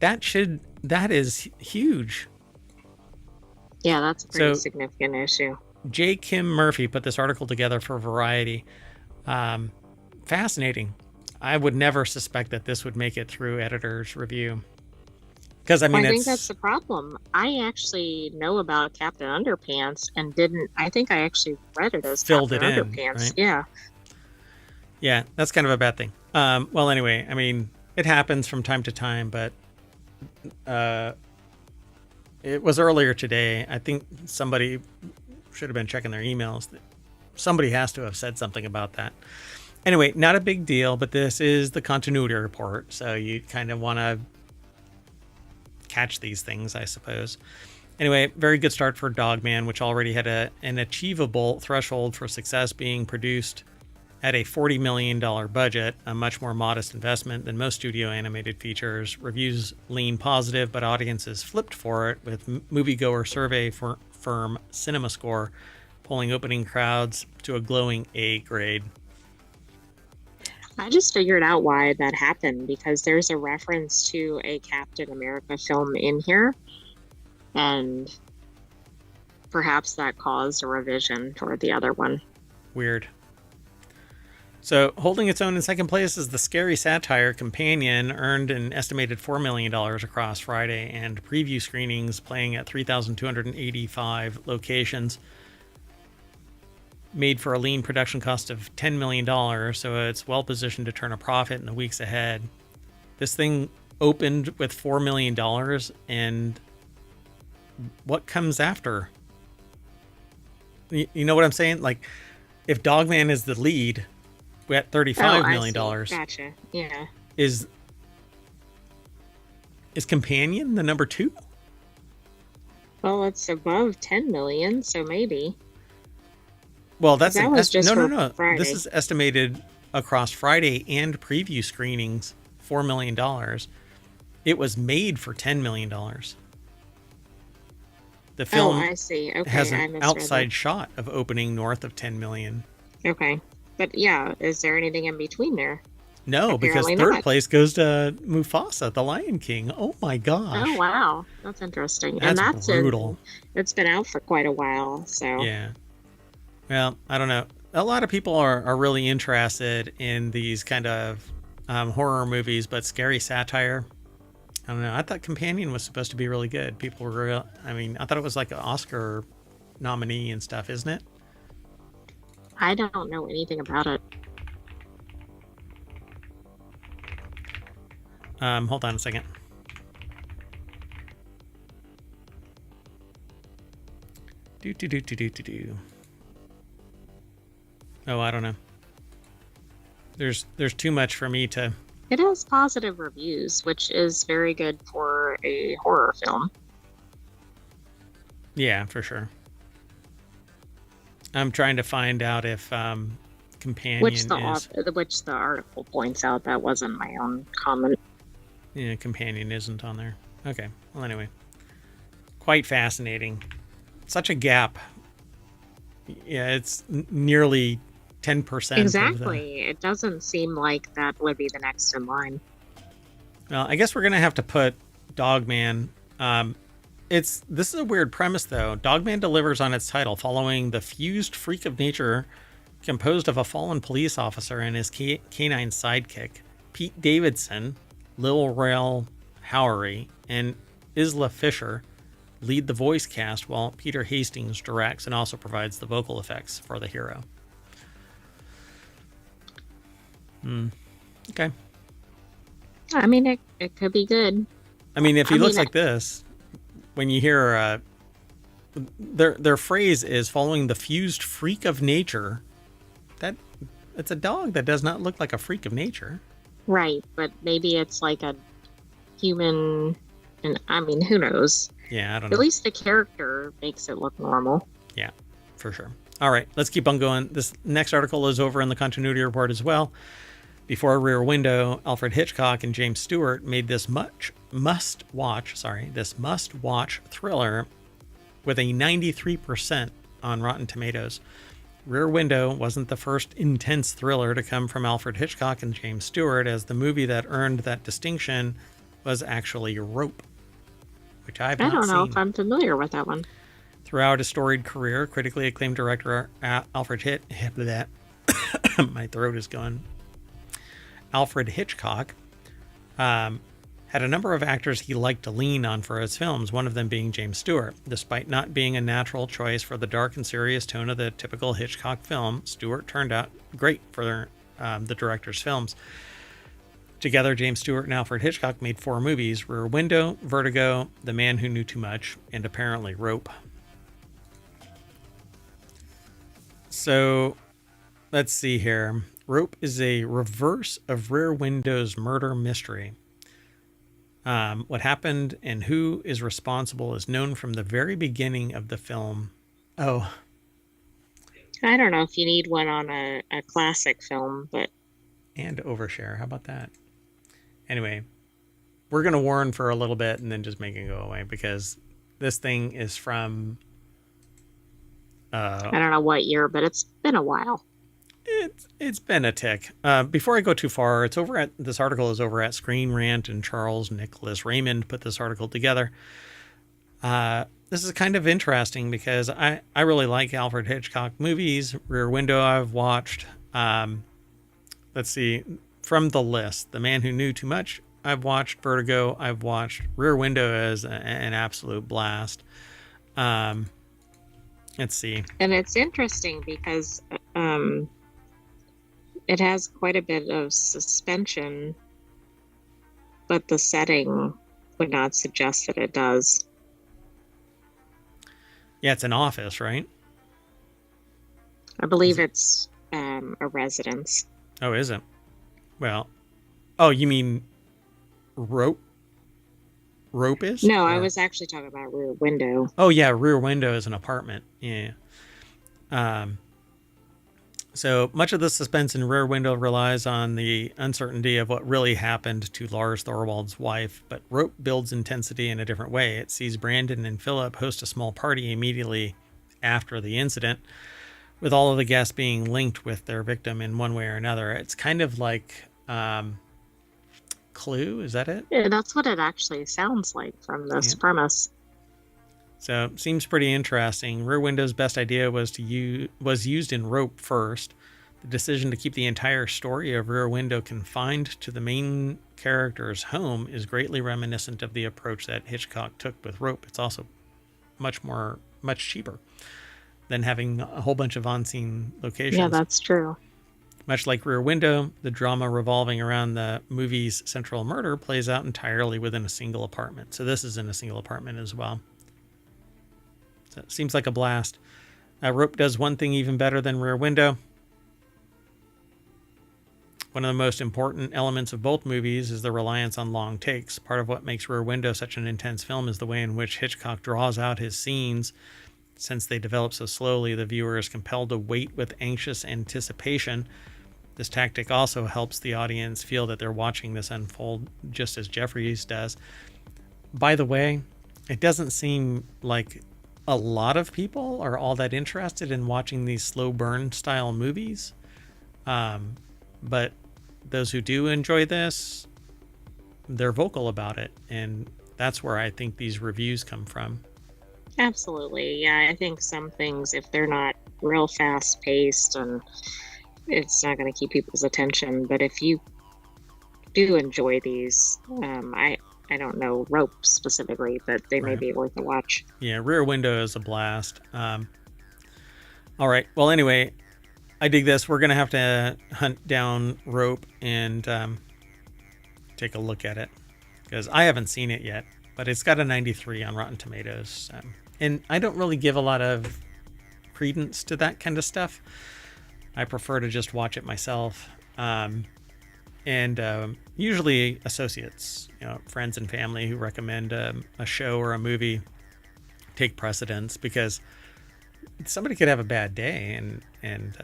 That is huge. Yeah, that's a pretty So- significant issue. J. Kim Murphy put this article together for Variety. Fascinating. I would never suspect that this would make it through editor's review. Because, I mean, Well, I think that's the problem. I actually know about Captain Underpants and didn't. I think I actually read it as Filled Captain it in, Underpants. right? Yeah. Yeah, that's kind of a bad thing. Well, anyway, I mean, it happens from time to time, but it was earlier today. I think somebody should have been checking their emails. Somebody has to have said something about that. Anyway, not a big deal, but this is the continuity report, so you kind of want to catch these things, I suppose. Anyway, very good start for Dogman, which already had an achievable threshold for success, being produced at a $40 million budget, a much more modest investment than most studio animated features. Reviews lean positive, but audiences flipped for it, with moviegoer survey firm CinemaScore pulling opening crowds to a glowing A grade. I just figured out why that happened because there's a reference to a Captain America film in here, and perhaps that caused a revision toward the other one. Weird. So, holding its own in second place is the scary satire Companion, earned an estimated $4 million across Friday and preview screenings, playing at 3,285 locations. Made for a lean production cost of $10 million, so it's well positioned to turn a profit in the weeks ahead. This thing opened with $4 million, and what comes after? You know what I'm saying? Like, if Dogman is the lead, we're at $35 million. Gotcha. Yeah. Is Companion the number 2? Well, it's above 10 million, so maybe. Well, that's That was just no. for Friday. This is estimated across Friday and preview screenings $4 million. It was made for $10 million. The film I see. Okay, has I an misread outside shot of opening north of 10 million. Okay. But yeah, is there anything in between there? No, because Apparently third not. place goes to Mufasa, the Lion King. Oh my gosh. Oh, wow. That's interesting. And That's brutal. it's been out for quite a while, so. Yeah. Well, I don't know. A lot of people are really interested in these kind of horror movies, but scary satire. I don't know. I thought Companion was supposed to be really good. People were, I thought it was like an Oscar nominee and stuff, isn't it? I don't know anything about it. Hold on a second. Do. Oh, I don't know. There's too much for me to. It has positive reviews, which is very good for a horror film. Yeah, for sure. I'm trying to find out if Companion which the article points out. That wasn't my own comment. Yeah, Companion isn't on there. Okay. Well, anyway. Quite fascinating. Such a gap. Yeah, it's nearly 10%. Exactly. It doesn't seem like that would be the next in line. Well, I guess we're going to have to put Dogman. This is a weird premise, though. Dogman delivers on its title following the fused freak of nature composed of a fallen police officer and his canine sidekick, Pete Davidson, Lil Rel Howery, and Isla Fisher lead the voice cast, while Peter Hastings directs and also provides the vocal effects for the hero. Okay. I mean, it could be good. I mean, if he looks like this, when you hear their phrase is following the fused freak of nature, it's a dog that does not look like a freak of nature. Right, but maybe it's like a human, and I mean, who knows? Yeah, I don't know. At least the character makes it look normal. Yeah, for sure. All right, let's keep on going. This next article is over in the Continuity Report as well. Before Rear Window, Alfred Hitchcock and James Stewart made this must-watch thriller with a 93% on Rotten Tomatoes. Rear Window wasn't the first intense thriller to come from Alfred Hitchcock and James Stewart, as the movie that earned that distinction was actually Rope, which I've not seen. I don't know if I'm familiar with that one. Throughout his storied career, critically acclaimed director Alfred my throat is going. Alfred Hitchcock had a number of actors he liked to lean on for his films, one of them being James Stewart. Despite not being a natural choice for the dark and serious tone of the typical Hitchcock film, Stewart turned out great for the director's films. Together, James Stewart and Alfred Hitchcock made 4 movies: Rear Window, Vertigo, The Man Who Knew Too Much, and apparently Rope. So, let's see here. Rope is a reverse of Rear Window's murder mystery. What happened and who is responsible is known from the very beginning of the film. Oh. I don't know if you need one on a classic film, but... And overshare. How about that? Anyway, we're going to warn for a little bit and then just make it go away, because this thing is from... I don't know what year, but it's been a while. It's been a tick. Before I go too far, this article is over at Screen Rant, and Charles Nicholas Raymond put this article together. This is kind of interesting because I really like Alfred Hitchcock movies. Rear Window I've watched. Let's see, from the list, The Man Who Knew Too Much I've watched. Vertigo I've watched. Rear Window is an absolute blast. Let's see. And it's interesting because it has quite a bit of suspension, but the setting would not suggest that it does. Yeah, it's an office, right? I believe it's a residence. Oh, is it? Well, oh, you mean Rope? Rope is? No, I was actually talking about Rear Window. Oh, yeah, Rear Window is an apartment. Yeah. So much of the suspense in Rear Window relies on the uncertainty of what really happened to Lars Thorwald's wife, but Rope builds intensity in a different way. It sees Brandon and Philip host a small party immediately after the incident, with all of the guests being linked with their victim in one way or another. It's kind of like Clue, is that it? Yeah, that's what it actually sounds like from this premise. So seems pretty interesting. Rear Window's best idea was used in Rope first. The decision to keep the entire story of Rear Window confined to the main character's home is greatly reminiscent of the approach that Hitchcock took with Rope. It's also much cheaper than having a whole bunch of on-scene locations. Yeah, that's true. Much like Rear Window, the drama revolving around the movie's central murder plays out entirely within a single apartment. So this is in a single apartment as well. So it seems like a blast. Rope does one thing even better than Rear Window. One of the most important elements of both movies is the reliance on long takes. Part of what makes Rear Window such an intense film is the way in which Hitchcock draws out his scenes. Since they develop so slowly, the viewer is compelled to wait with anxious anticipation. This tactic also helps the audience feel that they're watching this unfold just as Jeffries does. By the way, it doesn't seem like a lot of people are all that interested in watching these slow burn style movies. But those who do enjoy this, they're vocal about it. And that's where I think these reviews come from. Absolutely. Yeah, I think some things, if they're not real fast paced, and it's not going to keep people's attention. But if you do enjoy these, I don't know Rope specifically, but they may be worth a watch. Yeah, Rear Window is a blast. All right. Well, anyway, I dig this. We're going to have to hunt down Rope and take a look at it, because I haven't seen it yet, but it's got a 93 on Rotten Tomatoes. And I don't really give a lot of credence to that kind of stuff. I prefer to just watch it myself. And usually associates, friends and family who recommend a show or a movie take precedence, because somebody could have a bad day and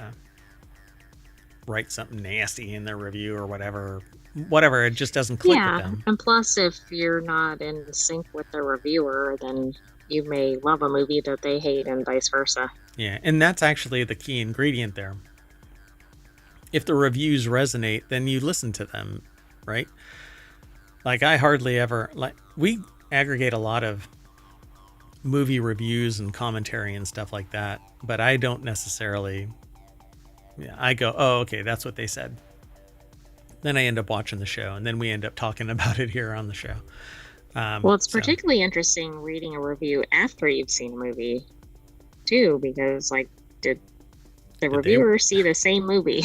write something nasty in their review or whatever. It just doesn't click with them. And plus, if you're not in sync with the reviewer, then you may love a movie that they hate and vice versa. Yeah, and that's actually the key ingredient there. If the reviews resonate, then you listen to them, right? Like, I hardly ever, we aggregate a lot of movie reviews and commentary and stuff like that, but I don't necessarily, I go, oh, okay, that's what they said. Then I end up watching the show, and then we end up talking about it here on the show. Well, it's particularly interesting reading a review after you've seen a movie, too, because, did the reviewer see the same movie?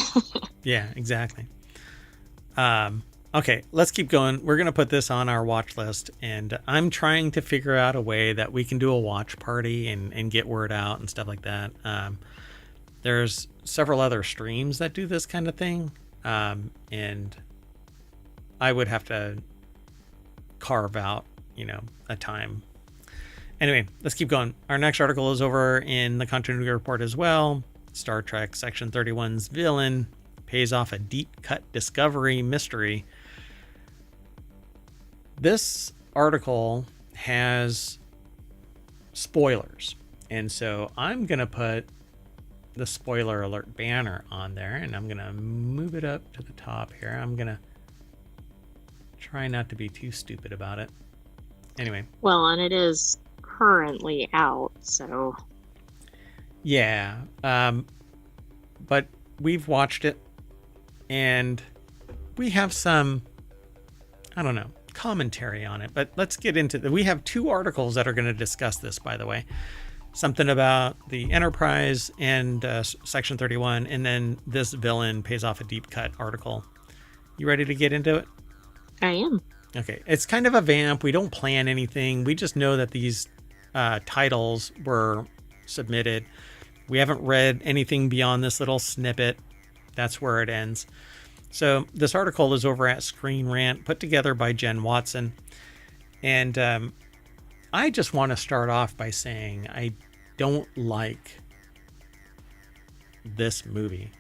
Yeah, exactly. Okay, let's keep going. We're going to put this on our watch list, and I'm trying to figure out a way that we can do a watch party and get word out and stuff like that. There's several other streams that do this kind of thing, and I would have to carve out, a time. Anyway, let's keep going. Our next article is over in the Continuity Report as well. Star Trek Section 31's villain pays off a deep cut discovery mystery. This article has spoilers, and so I'm going to put the spoiler alert banner on there, and I'm going to move it up to the top here. I'm going to try not to be too stupid about it. Anyway. Well, and it is currently out, so... Yeah, but we've watched it, and we have some, commentary on it. But let's get into we have two articles that are going to discuss this, by the way. Something about the Enterprise and Section 31, and then this villain pays off a deep cut article. You ready to get into it? I am. Okay, it's kind of a vamp. We don't plan anything. We just know that these titles were submitted. We haven't read anything beyond this little snippet. That's where it ends. So this article is over at Screen Rant, put together by Jen Watson. And I just want to start off by saying I don't like this movie.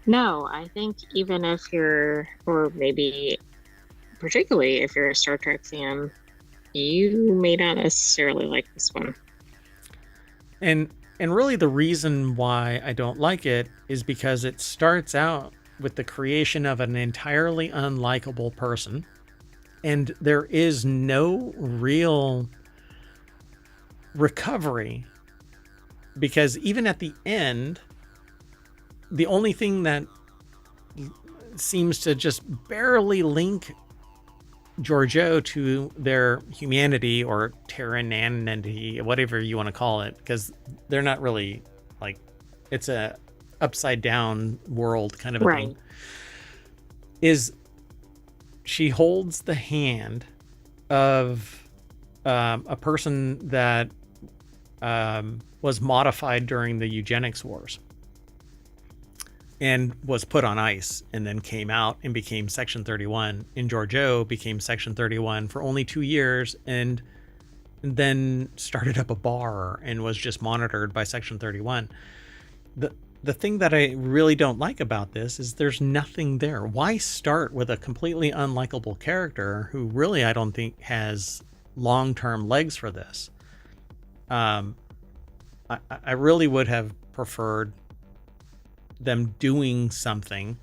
No, I think even if you're, or maybe particularly if you're a Star Trek fan, you may not necessarily like this one. And really the reason why I don't like it is because it starts out with the creation of an entirely unlikable person, and there is no real recovery, because even at the end, the only thing that seems to just barely link Georgiou to their humanity or terrananity, whatever you want to call it, because they're not really like, it's a upside down world kind of a thing, is she holds the hand of a person that was modified during the eugenics wars and was put on ice and then came out and became Section 31. And Georgiou became Section 31 for only 2 years and then started up a bar and was just monitored by Section 31. The thing that I really don't like about this is there's nothing there. Why start with a completely unlikable character who really I don't think has long-term legs for this? I really would have preferred them doing something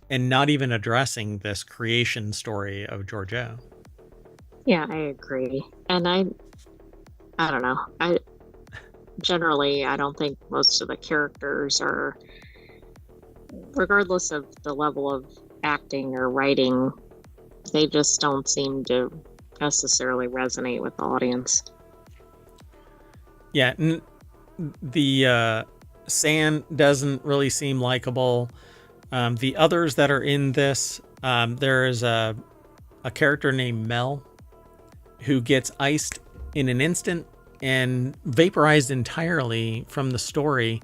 and not even addressing this creation story of Georgiou. Yeah, I agree. And I don't know. I don't think most of the characters are, regardless of the level of acting or writing, they just don't seem to necessarily resonate with the audience. Yeah, the San doesn't really seem likable. The others that are in this, there is a character named Mel who gets iced in an instant and vaporized entirely from the story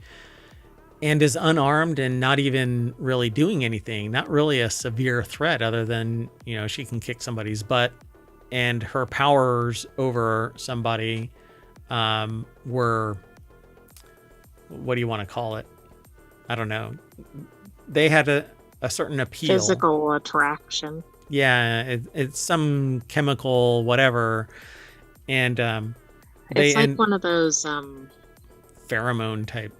and is unarmed and not even really doing anything. Not really a severe threat other than, you know, she can kick somebody's butt, and her powers over somebody were, what do you want to call it? I don't know. They had a certain appeal. Physical attraction. Yeah, it's some chemical, whatever. And it's like one of those pheromone type.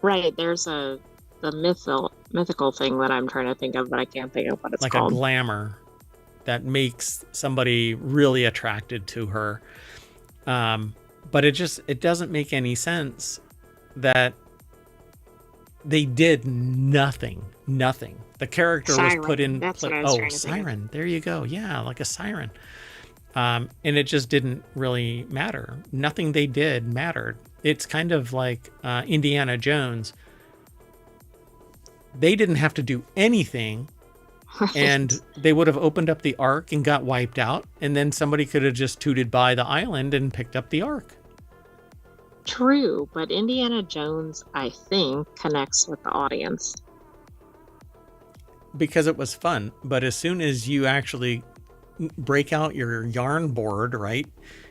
Right. There's the mythical thing that I'm trying to think of, but I can't think of what it's called. Like a glamour that makes somebody really attracted to her. But it doesn't make any sense that they did nothing. The character siren. was put in. That's what I was trying to siren. think of. There you go. Yeah, like a siren. And it just didn't really matter. Nothing they did mattered. It's kind of like Indiana Jones. They didn't have to do anything, Right. and they would have opened up the Ark and got wiped out, and then somebody could have just tooted by the island and picked up the Ark. True, but Indiana Jones, I think, connects with the audience. Because it was fun. But as soon as you actually break out your yarn board, right,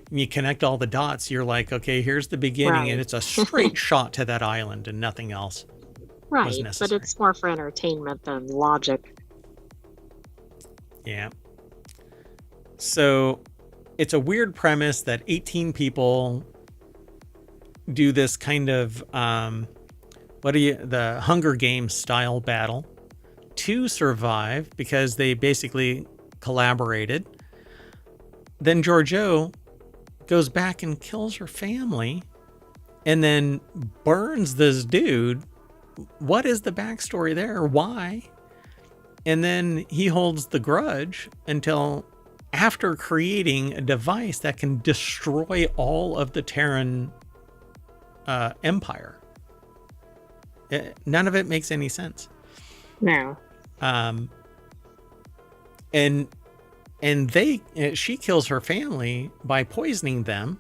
and you connect all the dots, you're like, okay, here's the beginning, Right. and it's a straight shot to that island and nothing else. Right, but necessary. it's more for entertainment than logic. Yeah. So it's a weird premise that 18 people do this kind of the Hunger Games style battle. 2 survive because they basically collaborated. Then Georgiou goes back and kills her family and then burns this dude. What is the backstory there? Why? And then he holds the grudge until after creating a device that can destroy all of the Terran empire. None of it makes any sense. No. And she kills her family by poisoning them,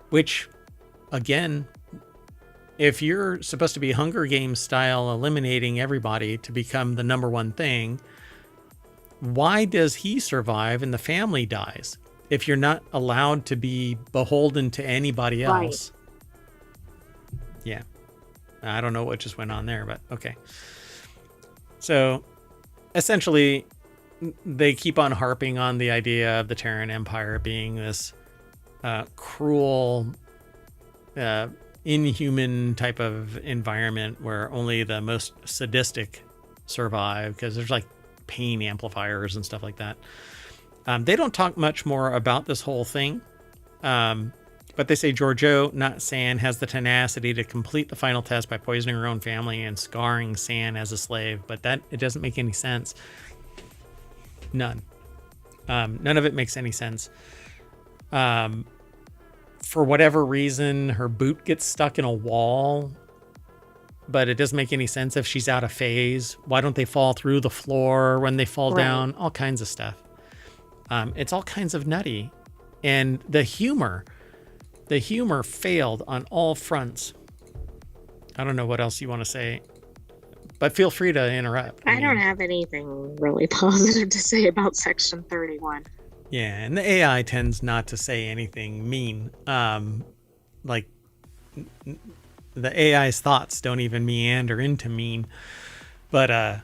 which, again, if you're supposed to be Hunger Games style eliminating everybody to become the number one thing, why does he survive and the family dies if you're not allowed to be beholden to anybody else? Right. Yeah. I don't know what just went on there, but okay. So essentially, they keep on harping on the idea of the Terran Empire being this cruel, inhuman type of environment where only the most sadistic survive, because there's like pain amplifiers and stuff like that. They don't talk much more about this whole thing. But they say Giorgio, not San, has the tenacity to complete the final test by poisoning her own family and scarring San as a slave. But it doesn't make any sense. None. None of it makes any sense. For whatever reason, her boot gets stuck in a wall, but it doesn't make any sense if she's out of phase. Why don't they fall through the floor when they fall down? All kinds of stuff. It's all kinds of nutty. And the humor failed on all fronts. I don't know what else you want to say, but feel free to interrupt. I don't have anything really positive to say about Section 31. Yeah, and the AI tends not to say anything mean. Like, the AI's thoughts don't even meander into mean. But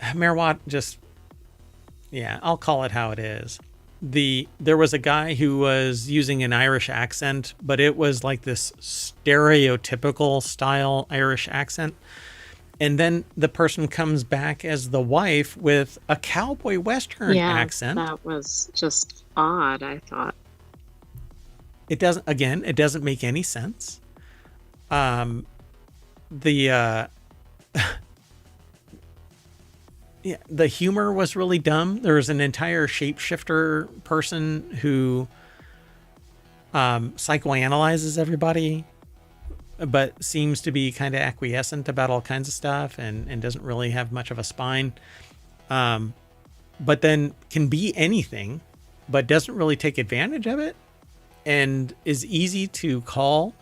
Merwat just, yeah, I'll call it how it is. There was a guy who was using an Irish accent, but it was like this stereotypical style Irish accent. And then the person comes back as the wife with a cowboy western accent. That was just odd, I thought. It doesn't make any sense. Yeah, the humor was really dumb. There was an entire shapeshifter person who psychoanalyzes everybody, but seems to be kind of acquiescent about all kinds of stuff and doesn't really have much of a spine. But then can be anything, but doesn't really take advantage of it, and is easy to call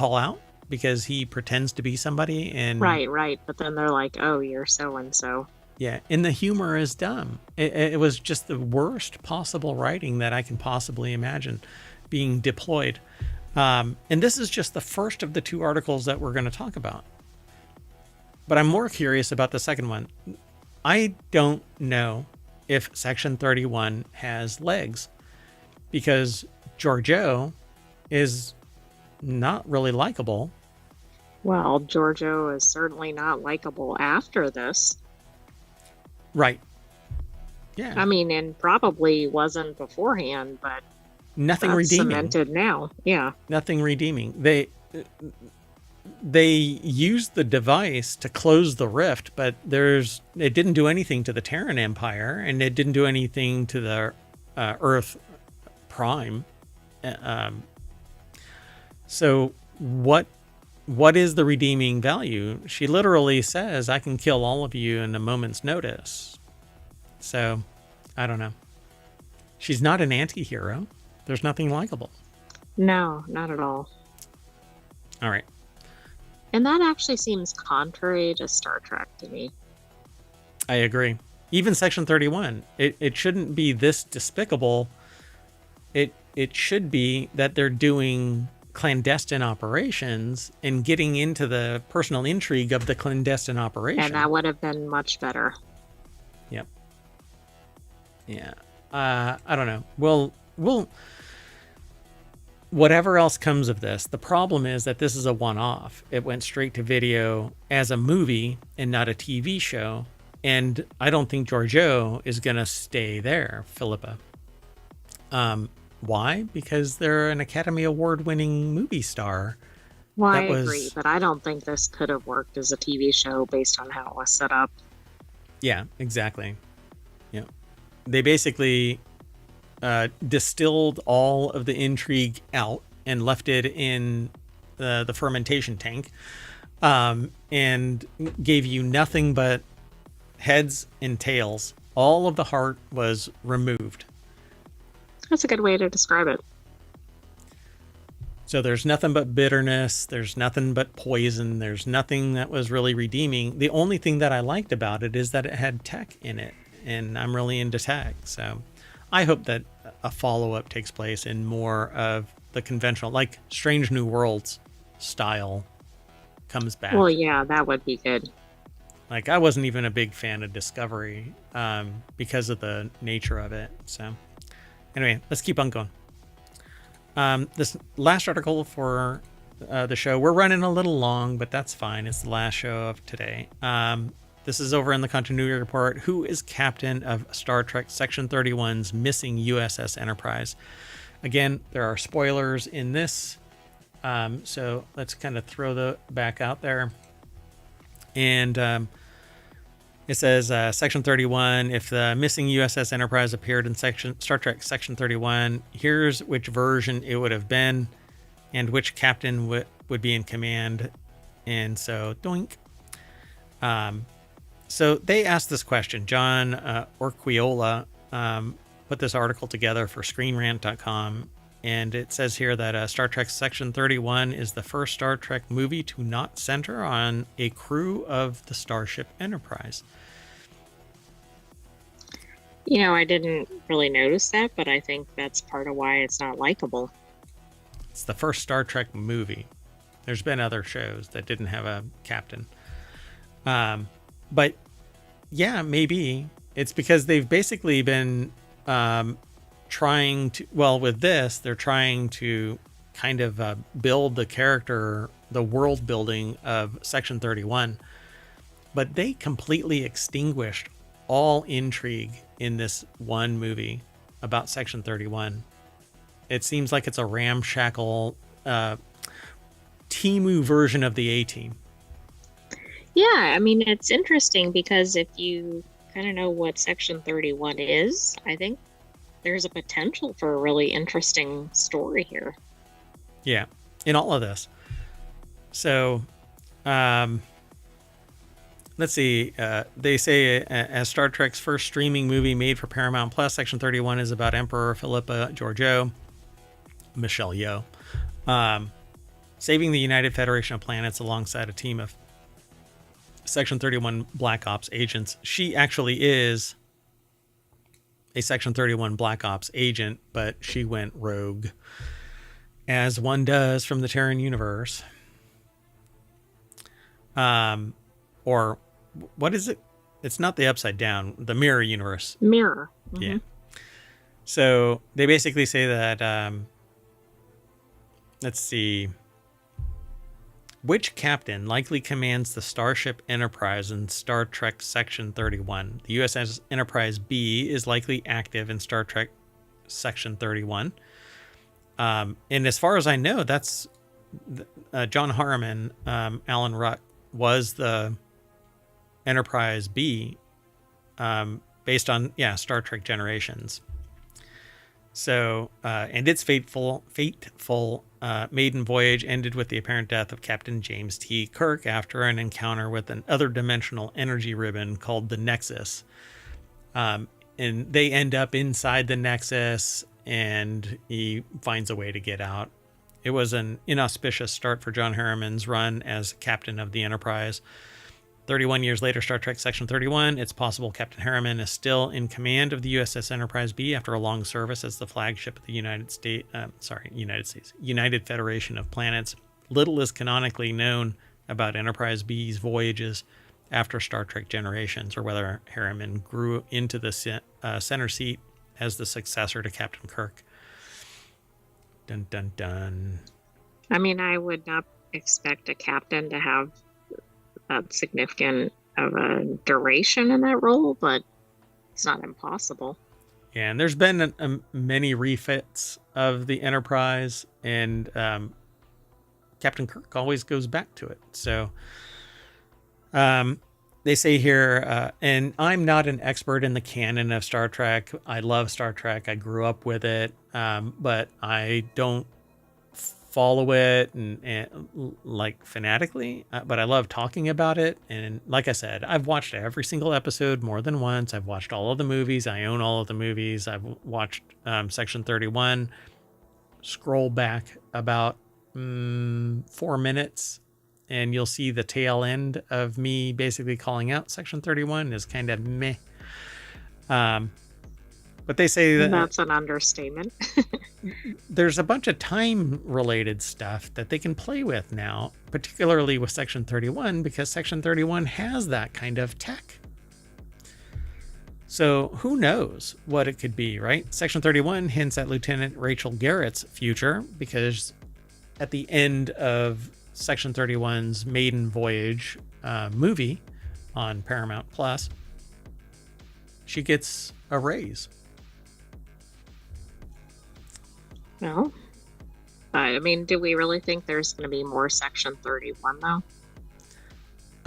out because he pretends to be somebody. And right. But then they're like, "Oh, you're so and so." Yeah, and the humor is dumb. It was just the worst possible writing that I can possibly imagine being deployed. And this is just the first of the two articles that we're going to talk about. But I'm more curious about the second one. I don't know if Section 31 has legs, because Giorgio is not really likable. Well, Giorgio is certainly not likable after this. Right. Yeah. I mean, and probably wasn't beforehand, but nothing redeeming. Cemented now. Yeah. Nothing redeeming. They used the device to close the rift, but it didn't do anything to the Terran Empire, and it didn't do anything to the Earth Prime. So what is the redeeming value? She literally says, I can kill all of you in a moment's notice. So, I don't know. She's not an anti-hero. There's nothing likable. No, not at all. All right. And that actually seems contrary to Star Trek to me. I agree. Even Section 31, it shouldn't be this despicable. It should be that they're doing clandestine operations and getting into the personal intrigue of the clandestine operation. And that would have been much better. Yep. Yeah. I don't know. We'll whatever else comes of this, the problem is that this is a one-off. It went straight to video as a movie and not a TV show. And I don't think Giorgio is going to stay there, Philippa. Why? Because they're an Academy Award-winning movie star. Well, I agree, but I don't think this could have worked as a TV show based on how it was set up. Yeah, exactly. Yeah, they basically distilled all of the intrigue out and left it in the fermentation tank, and gave you nothing but heads and tails. All of the heart was removed. That's a good way to describe it. So there's nothing but bitterness. There's nothing but poison. There's nothing that was really redeeming. The only thing that I liked about it is that it had tech in it, and I'm really into tech. So I hope that a follow-up takes place in more of the conventional, like Strange New Worlds style comes back. Well, yeah, that would be good. Like, I wasn't even a big fan of Discovery because of the nature of it. So anyway, let's keep on going. This last article for the show, we're running a little long, but that's fine. It's the last show of today. This is over in the continuity report. Who is captain of Star Trek Section 31's missing USS Enterprise? Again, there are spoilers in this. So let's kind of throw the back out there. And it says Section 31, if the missing USS Enterprise appeared in Star Trek Section 31, here's which version it would have been and which captain would be in command. And so, doink. So they asked this question. John Orquiola put this article together for ScreenRant.com. And it says here that Star Trek Section 31 is the first Star Trek movie to not center on a crew of the Starship Enterprise. I didn't really notice that, but I think that's part of why it's not likable. It's the first Star Trek movie. There's been other shows that didn't have a captain. But yeah, maybe. It's because they've basically been... trying to, well, with this, they're trying to kind of build the character, the world building of Section 31, but they completely extinguished all intrigue in this one movie about Section 31. It seems like it's a ramshackle Timu version of the A-Team. Yeah, I mean, it's interesting because if you kind of know what Section 31 is, I think there's a potential for a really interesting story here. Yeah, in all of this. So, let's see. They say as Star Trek's first streaming movie made for Paramount Plus, Section 31 is about Emperor Philippa Georgiou, Michelle Yeoh, saving the United Federation of Planets alongside a team of Section 31 Black Ops agents. She actually is a Section 31 Black Ops agent, but she went rogue, as one does from the Terran universe. Or what is it? It's not the Upside Down, the Mirror universe. Mirror. Mm-hmm. Yeah. So they basically say that, let's see, which captain likely commands the Starship Enterprise in Star Trek Section 31? The USS Enterprise B is likely active in Star Trek Section 31. And as far as I know, that's John Harriman, Alan Ruck was the Enterprise B based on, Star Trek Generations. So, and its fateful maiden voyage ended with the apparent death of Captain James T. Kirk after an encounter with an other-dimensional energy ribbon called the Nexus. And they end up inside the Nexus, and he finds a way to get out. It was an inauspicious start for John Harriman's run as captain of the Enterprise. 31 years later, Star Trek Section 31, it's possible Captain Harriman is still in command of the USS Enterprise B after a long service as the flagship of the United Federation of Planets. Little is canonically known about Enterprise B's voyages after Star Trek Generations, or whether Harriman grew into the center seat as the successor to Captain Kirk. Dun, dun, dun. I mean, I would not expect a captain to have that significant of a duration in that role, but it's not impossible. Yeah, and there's been many refits of the Enterprise, and Captain Kirk always goes back to it. So they say here, and I'm not an expert in the canon of Star Trek. I love Star Trek. I grew up with it, but I don't follow it and like fanatically, but I love talking about it. And like I said, I've watched every single episode more than once. I've watched all of the movies. I own all of the movies. I've watched Section 31. Scroll back about 4 minutes and you'll see the tail end of me basically calling out Section 31 is kind of meh. But they say that that's an understatement. there's a bunch of time-related stuff that they can play with now, particularly with Section 31, because Section 31 has that kind of tech. So who knows what it could be, right? Section 31 hints at Lieutenant Rachel Garrett's future, because at the end of Section 31's maiden voyage movie on Paramount Plus, she gets a raise. No. I mean, do we really think there's going to be more Section 31, though?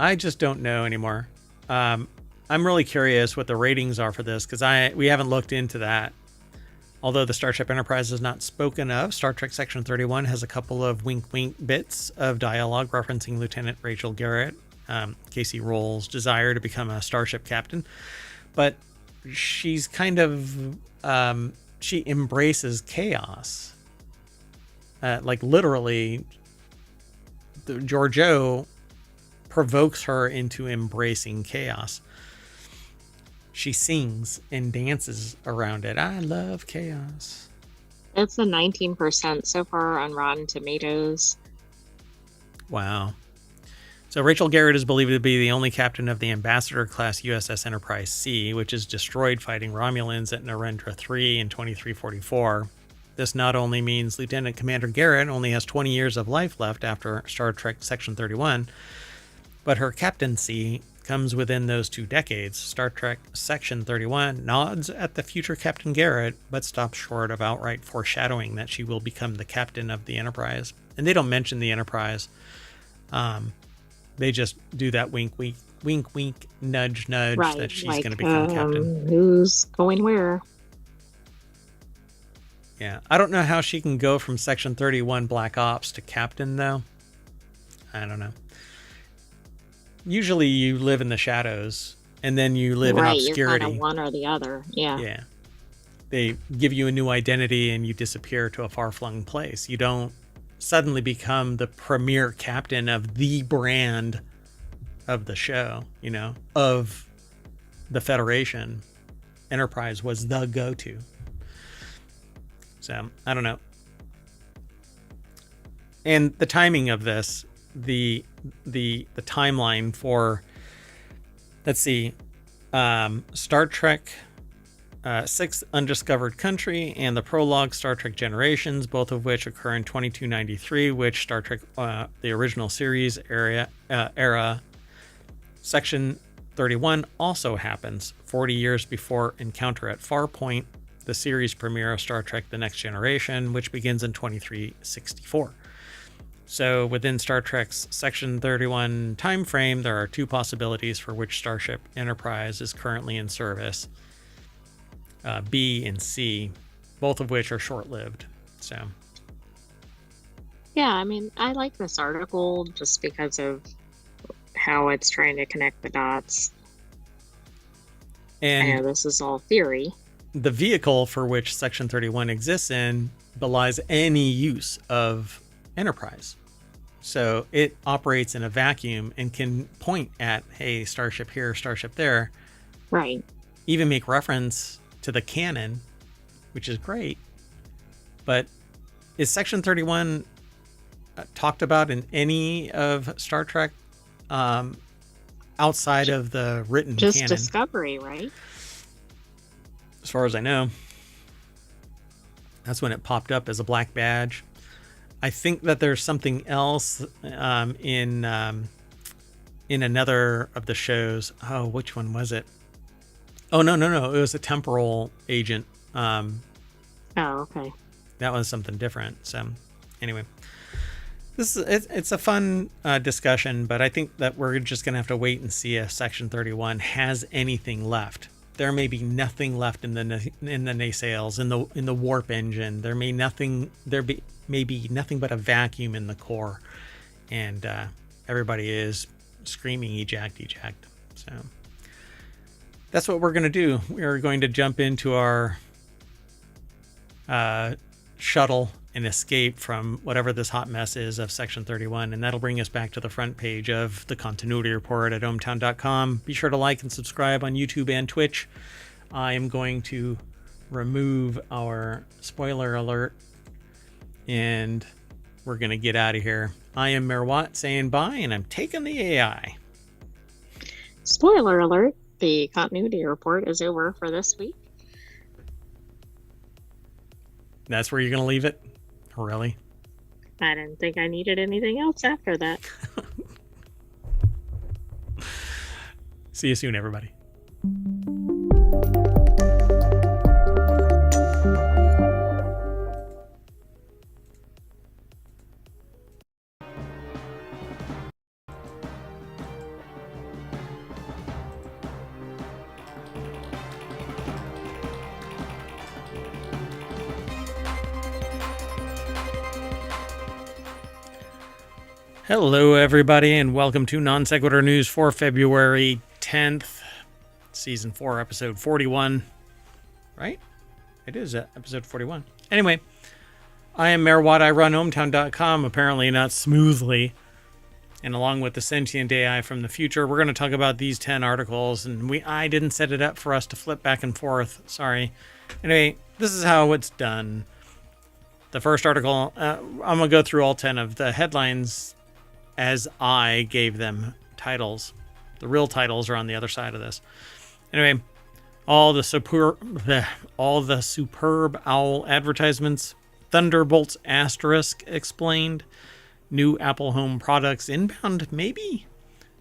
I just don't know anymore. I'm really curious what the ratings are for this, because we haven't looked into that. Although the Starship Enterprise is not spoken of, Star Trek Section 31 has a couple of wink-wink bits of dialogue referencing Lieutenant Rachel Garrett, Casey Roll's desire to become a starship captain. But she's kind of... she embraces chaos. Like literally, Georgiou provokes her into embracing chaos. She sings and dances around it. I love chaos. It's a 19% so far on Rotten Tomatoes. Wow. So Rachel Garrett is believed to be the only captain of the Ambassador-class USS Enterprise C, which is destroyed fighting Romulans at Narendra 3 in 2344. This not only means Lieutenant Commander Garrett only has 20 years of life left after Star Trek Section 31, but her captaincy comes within those 2 decades. Star Trek Section 31 nods at the future Captain Garrett, but stops short of outright foreshadowing that she will become the captain of the Enterprise. And they don't mention the Enterprise. They just do that wink, nudge, right, that she's going to become captain. Who's going where? Yeah, I don't know how she can go from Section 31 Black Ops to captain, though. I don't know. Usually you live in the shadows, and then you live in obscurity. You're kind of one or the other, yeah. Yeah. They give you a new identity, and you disappear to a far-flung place. You don't suddenly become the premier captain of the brand of the show, of the Federation. Enterprise was the go-to. So, I don't know. And the timing of this, the timeline for, let's see, Star Trek Sixth Undiscovered Country and the prologue Star Trek Generations, both of which occur in 2293, which Star Trek, the original series era, Section 31 also happens 40 years before Encounter at Farpoint, the series premiere of Star Trek The Next Generation, which begins in 2364. So within Star Trek's Section 31 time frame, there are 2 possibilities for which Starship Enterprise is currently in service. B and C, both of which are short-lived. So, yeah, I mean, I like this article just because of how it's trying to connect the dots. And this is all theory. The vehicle for which Section 31 exists in belies any use of Enterprise. So it operates in a vacuum and can point at, hey, starship here, starship there. Right. Even make reference to the canon, which is great. But is Section 31 talked about in any of Star Trek outside of the written canon? Just Discovery, right? As far as I know. That's when it popped up as a black badge. I think that there's something else in another of the shows. Oh, which one was it? Oh, no. It was a temporal agent. Oh, okay. That was something different. So, anyway, it's a fun discussion, but I think that we're just going to have to wait and see if Section 31 has anything left. There may be nothing left in the nacelles, in the warp engine. There may be nothing but a vacuum in the core, and everybody is screaming eject. So that's what we're going to do. We are going to jump into our shuttle and escape from whatever this hot mess is of Section 31, and that'll bring us back to the front page of the Continuity Report at ohmtown.com. Be sure to like and subscribe on YouTube and Twitch. I am going to remove our spoiler alert, and we're going to get out of here. I am Mayor Watt saying bye, and I'm taking the AI. Spoiler alert, the continuity report is over for this week. That's where you're going to leave it? Really? I didn't think I needed anything else after that. See you soon, everybody. Hello, everybody, and welcome to Non Sequitur News for February 10th, Season 4, Episode 41. Right? It is Episode 41. Anyway, I am Mayor Watt. I run ohmtown.com, apparently not smoothly. And along with the sentient AI from the future, we're going to talk about these 10 articles. And I didn't set it up for us to flip back and forth. Sorry. Anyway, this is how it's done. The first article, I'm going to go through all 10 of the headlines as I gave them titles. The real titles are on the other side of this. Anyway, all the superb owl advertisements, Thunderbolts asterisk explained, new Apple Home products inbound maybe,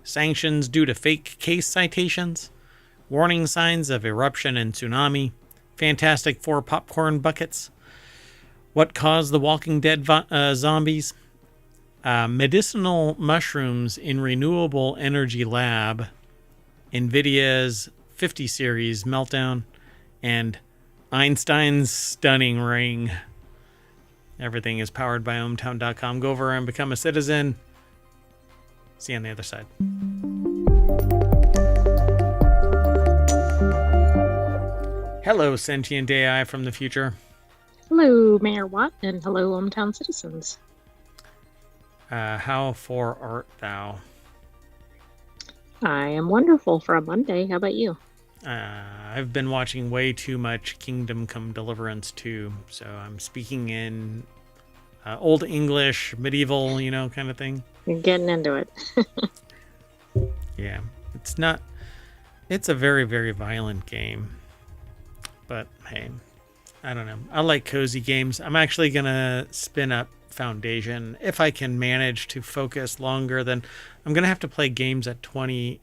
sanctions due to fake case citations, warning signs of eruption and tsunami, Fantastic Four popcorn buckets, what caused the Walking Dead zombies, medicinal mushrooms in renewable energy lab, NVIDIA's 50 series meltdown, and Einstein's stunning ring. Everything is powered by ohmtown.com. Go over and become a citizen. See you on the other side. Hello, sentient AI from the future. Hello, Mayor Watt, and hello, ohmtown citizens. How far art thou? I am wonderful for a Monday. How about you? I've been watching way too much Kingdom Come Deliverance 2, so I'm speaking in Old English, medieval, kind of thing. You're getting into it. Yeah, it's a very, very violent game, but hey, I don't know. I like cozy games. I'm actually going to spin up Foundation if I can manage to focus longer. Then I'm gonna have to play games at 20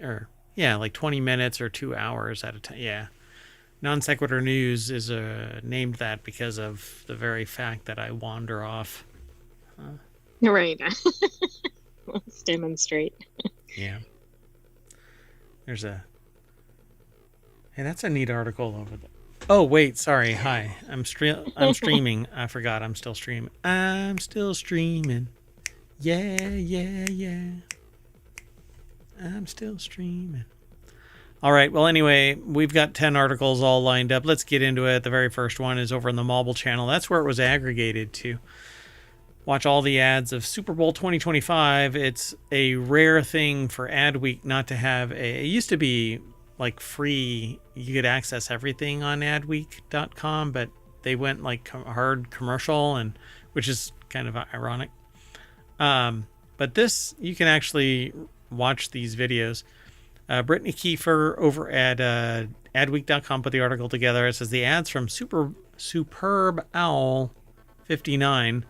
minutes or 2 hours at a time. Yeah, Non Sequitur News is named that because of the very fact that I wander off. Right. Let's demonstrate. Yeah, hey, that's a neat article over there. Oh, wait, sorry. Hi. I'm streaming. I forgot I'm still streaming. I'm still streaming. Yeah. I'm still streaming. All right. Well, anyway, we've got 10 articles all lined up. Let's get into it. The very first one is over on the mobile channel. That's where it was aggregated to. Watch all the ads of Super Bowl 2025. It's a rare thing for Ad Week not to have it used to be like free, you could access everything on adweek.com, but they went like hard commercial, and which is kind of ironic. But this, you can actually watch these videos. Brittany Kiefer over at adweek.com put the article together. It says the ads from Superb Owl 59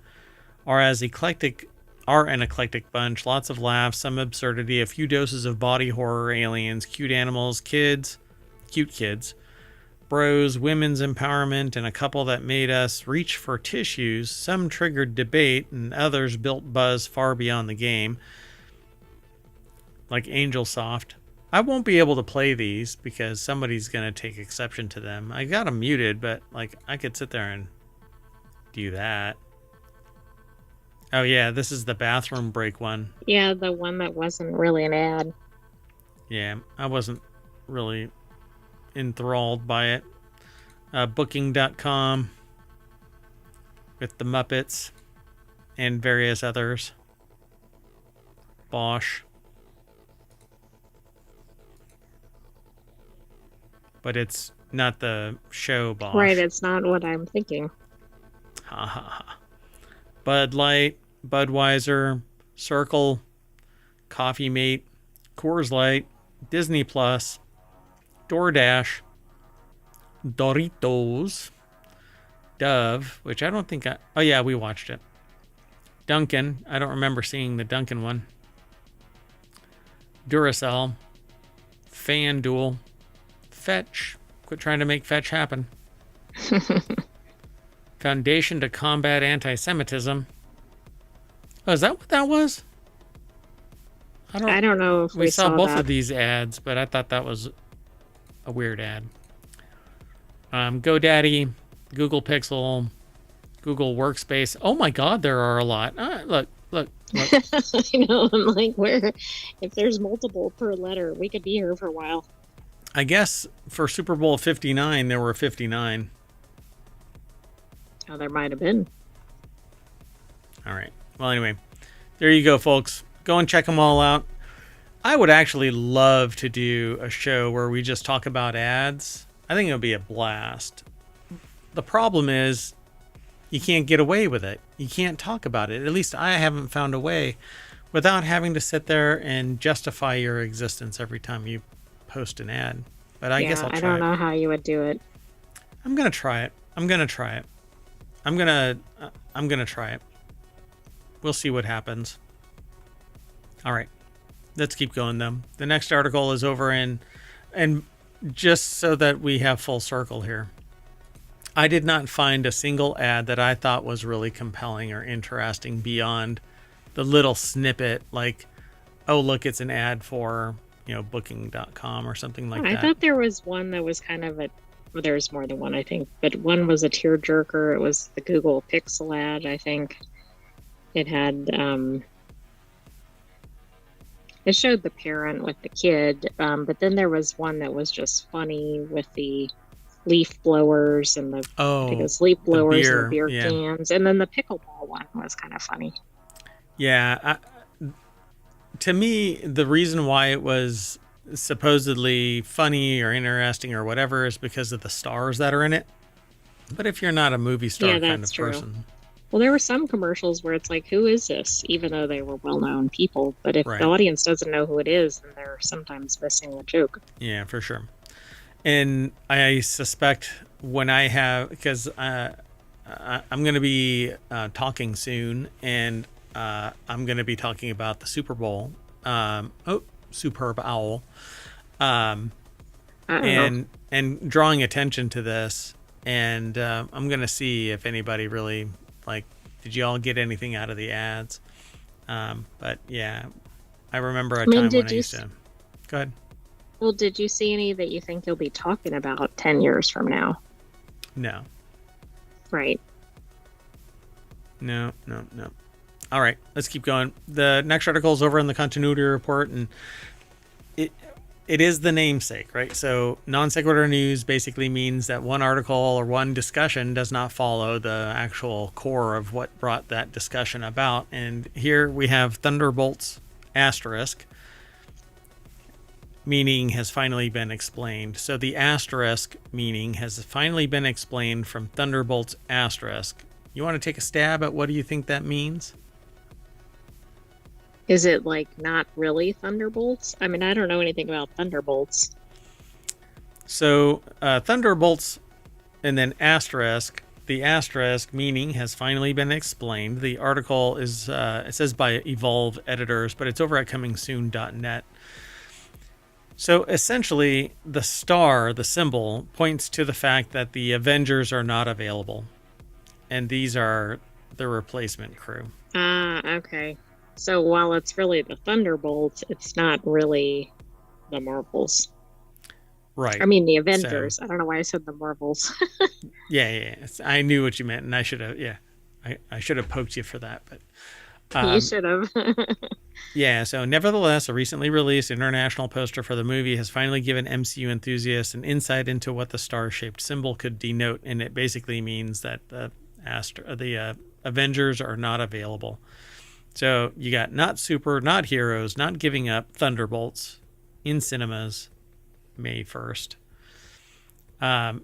are an eclectic bunch. Lots of laughs, some absurdity, a few doses of body horror, aliens, cute animals, cute kids, bros, women's empowerment, and a couple that made us reach for tissues. Some triggered debate, and others built buzz far beyond the game, like Angel Soft. I won't be able to play these because somebody's going to take exception to them. I got them muted, but I could sit there and do that. Oh, yeah, this is the bathroom break one. Yeah, the one that wasn't really an ad. Yeah, I wasn't really enthralled by it. Booking.com with the Muppets and various others. Bosch. But it's not the show Bosch. Right, it's not what I'm thinking. Ha ha ha. Bud Light, Budweiser, Circle, Coffee Mate, Coors Light, Disney Plus, DoorDash, Doritos, Dove, which I don't think oh yeah, we watched it. Dunkin', I don't remember seeing the Dunkin' one. Duracell, FanDuel, Fetch, quit trying to make Fetch happen. Foundation to Combat Anti-Semitism. Oh, is that what that was? I don't know if we saw both that. of these ads, but I thought that was a weird ad. GoDaddy, Google Pixel, Google Workspace. Oh my God, there are a lot. Look. I know. I'm like, where? If there's multiple per letter, we could be here for a while. I guess for Super Bowl 59, there were 59. Oh, there might have been. All right. Well, anyway, there you go, folks. Go and check them all out. I would actually love to do a show where we just talk about ads. I think it would be a blast. The problem is you can't get away with it. You can't talk about it. At least I haven't found a way without having to sit there and justify your existence every time you post an ad. But I guess I'll try it. I don't know how you would do it. I'm going to try it. I'm going to try it. We'll see what happens. All right. Let's keep going, though. The next article is over and just so that we have full circle here, I did not find a single ad that I thought was really compelling or interesting beyond the little snippet like, oh, look, it's an ad for, booking.com or something like that. I thought there was one that was kind of there was more than one, I think, but one was a tearjerker. It was the Google Pixel ad, I think. It had, it showed the parent with the kid, but then there was one that was just funny with the leaf blowers and the leaf blowers and the beer cans, and then the pickleball one was kind of funny. Yeah, to me, the reason why it was supposedly funny or interesting or whatever is because of the stars that are in it. But if you're not a movie star kind of person. Well, there were some commercials where it's like, who is this? Even though they were well-known people. But if the audience doesn't know who it is, then they're sometimes missing the joke. Yeah, for sure. And I suspect when I have, because I'm going to be talking soon, and I'm going to be talking about the Super Bowl. Superb Owl. And drawing attention to this. And I'm going to see if anybody really, did you all get anything out of the ads? But yeah, I remember a time when I used to. Go ahead. Well, did you see any that you think you'll be talking about 10 years from now? No. Right. No. All right, let's keep going. The next article is over in the continuity report, and it is the namesake, right? So non sequitur news basically means that one article or one discussion does not follow the actual core of what brought that discussion about. And here we have Thunderbolts asterisk, meaning has finally been explained. So the asterisk meaning has finally been explained from Thunderbolts asterisk. You want to take a stab at what do you think that means? Is it not really Thunderbolts? I mean, I don't know anything about Thunderbolts. So Thunderbolts and then asterisk. The asterisk meaning has finally been explained. The article is, it says by Evolve Editors, but it's over at comingsoon.net. So essentially, the star, the symbol, points to the fact that the Avengers are not available. And these are the replacement crew. Okay. So while it's really the Thunderbolts, it's not really the Marvels. Right. I mean, the Avengers. So, I don't know why I said the Marvels. Yeah. I knew what you meant, and I should have, I should have poked you for that. But you should have. Yeah, so nevertheless, a recently released international poster for the movie has finally given MCU enthusiasts an insight into what the star-shaped symbol could denote, and it basically means that the Avengers are not available. So you got not super, not heroes, not giving up, Thunderbolts in cinemas May 1st.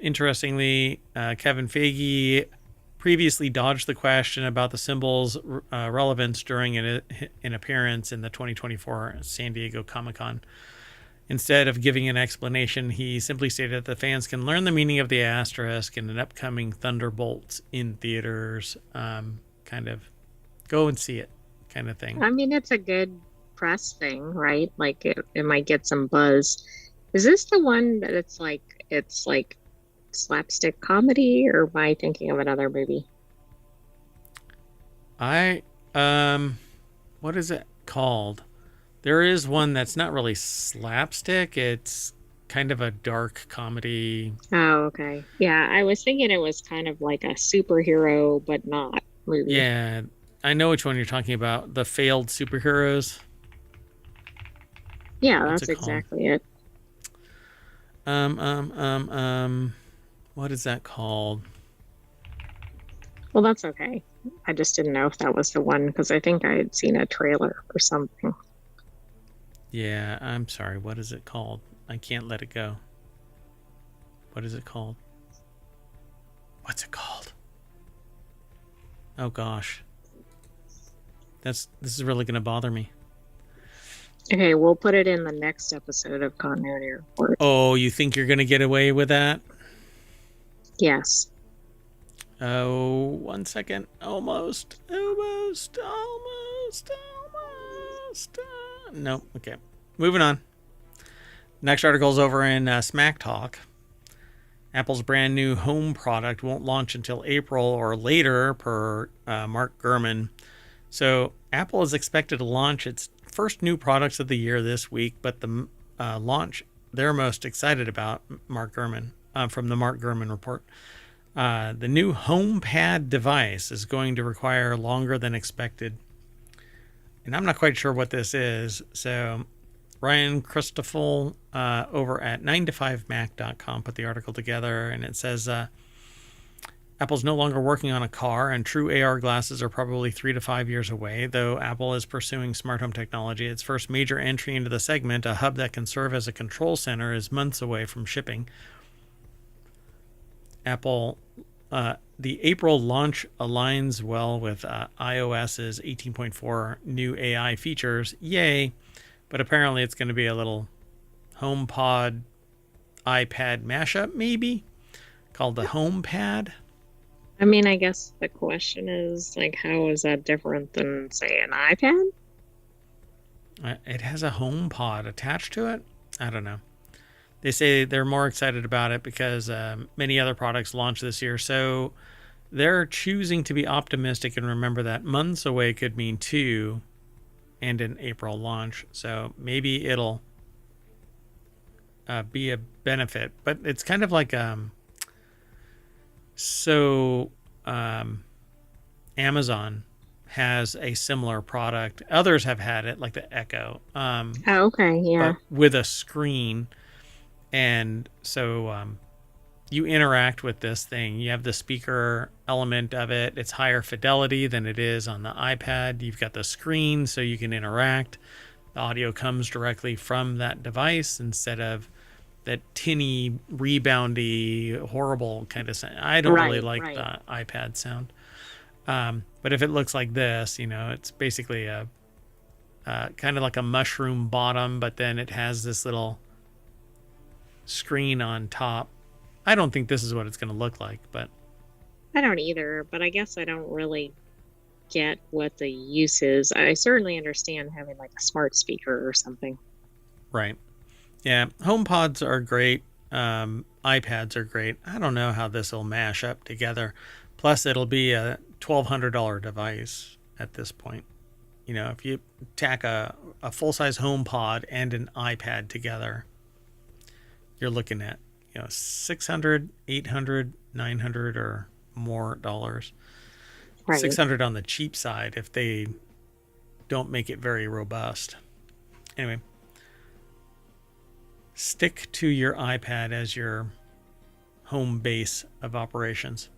Interestingly, Kevin Feige previously dodged the question about the symbol's relevance during an appearance in the 2024 San Diego Comic-Con. Instead of giving an explanation, he simply stated that the fans can learn the meaning of the asterisk in an upcoming Thunderbolts in theaters. Kind of go and see it kind of thing. I mean, it's a good press thing, right? Like it might get some buzz. Is this the one that it's like slapstick comedy, or am I thinking of another movie? What is it called? There is one that's not really slapstick. It's kind of a dark comedy. Oh, okay. Yeah, I was thinking it was kind of like a superhero, but not movie. Yeah, I know which one you're talking about. The failed superheroes. Yeah, What's that's it called? exactly it. What is that called? Well, that's okay. I just didn't know if that was the one because I think I had seen a trailer or something. Yeah, I'm sorry. What is it called? I can't let it go. What is it called? What's it called? Oh gosh. This is really going to bother me. Okay, we'll put it in the next episode of Continuity Report. Oh, you think you're going to get away with that? Yes. Oh, 1 second. Almost. Nope. Okay. Moving on. Next article is over in Smack Talk. Apple's brand new home product won't launch until April or later, per Mark Gurman. So Apple is expected to launch its first new products of the year this week, but the launch they're most excited about, Mark Gurman, from the Mark Gurman report. The new HomePad device is going to require longer than expected. And I'm not quite sure what this is. So Ryan Christoffel over at 9to5mac.com put the article together, and it says Apple's no longer working on a car, and true AR glasses are probably 3 to 5 years away, though Apple is pursuing smart home technology. Its first major entry into the segment, a hub that can serve as a control center, is months away from shipping. Apple, the April launch aligns well with iOS's 18.4 new AI features. Yay! But apparently it's going to be a little HomePod iPad mashup, maybe, called the HomePad. I mean, I guess the question is, like, how is that different than, say, an iPad? It has a HomePod attached to it. I don't know. They say they're more excited about it because many other products launched this year. So they're choosing to be optimistic and remember that months away could mean 2 and an April launch. So maybe it'll be a benefit. But it's kind of like Amazon has a similar product. Others have had it, like the Echo. Oh, okay, yeah. But with a screen. And so you interact with this thing. You have the speaker element of it. It's higher fidelity than it is on the iPad. You've got the screen so you can interact. The audio comes directly from that device instead of that tinny, reboundy, horrible kind of sound. I don't really like the iPad sound. But if it looks like this, it's basically a kind of like a mushroom bottom, but then it has this little screen on top. I don't think this is what it's going to look like, but I don't either, but I guess I don't really get what the use is. I certainly understand having like a smart speaker or something. Right. Yeah, HomePods are great. iPads are great. I don't know how this will mash up together. Plus, it'll be a $1,200 device at this point. If you tack a full-size HomePod and an iPad together, you're looking at, $600, $800, $900 or more dollars. Right. $600 on the cheap side if they don't make it very robust. Anyway, stick to your iPad as your home base of operations.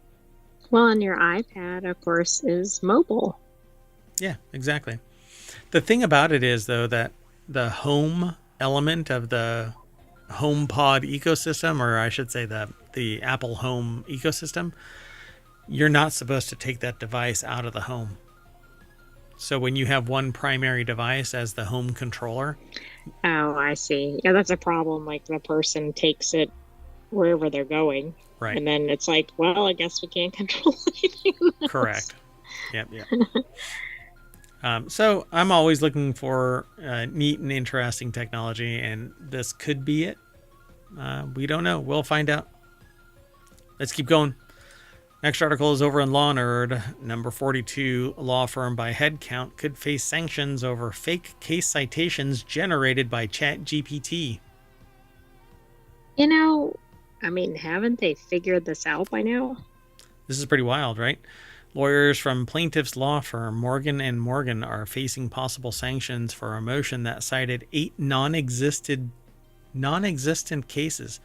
Well, and your iPad, of course, is mobile. Yeah, exactly. The thing about it is, though, that the home element of the HomePod ecosystem, or I should say the Apple Home ecosystem, you're not supposed to take that device out of the home. So when you have one primary device as the home controller. Oh, I see. Yeah, that's a problem. Like the person takes it wherever they're going. Right. And then it's like, well, I guess we can't control anything else. Correct. Yep. So I'm always looking for neat and interesting technology, and this could be it. We don't know. We'll find out. Let's keep going. Next article is over in Law Nerd. Number 42, law firm by headcount could face sanctions over fake case citations generated by ChatGPT. You know, I mean, haven't they figured this out by now? This is pretty wild, right? Lawyers from plaintiff's law firm Morgan & Morgan are facing possible sanctions for a motion that cited 8 non-existent cases,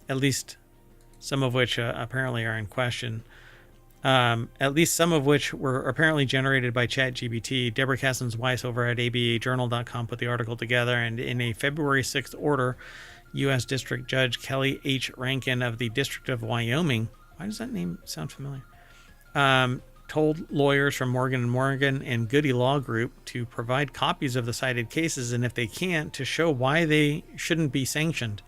at least some of which apparently are in question. At least some of which were apparently generated by ChatGPT. Deborah Kassens-Weiss over at abajournal.com put the article together, and in a February 6th order, U.S. District Judge Kelly H. Rankin of the District of Wyoming, why does that name sound familiar? Told lawyers from Morgan & Morgan and Goody Law Group to provide copies of the cited cases, and if they can't, to show why they shouldn't be sanctioned.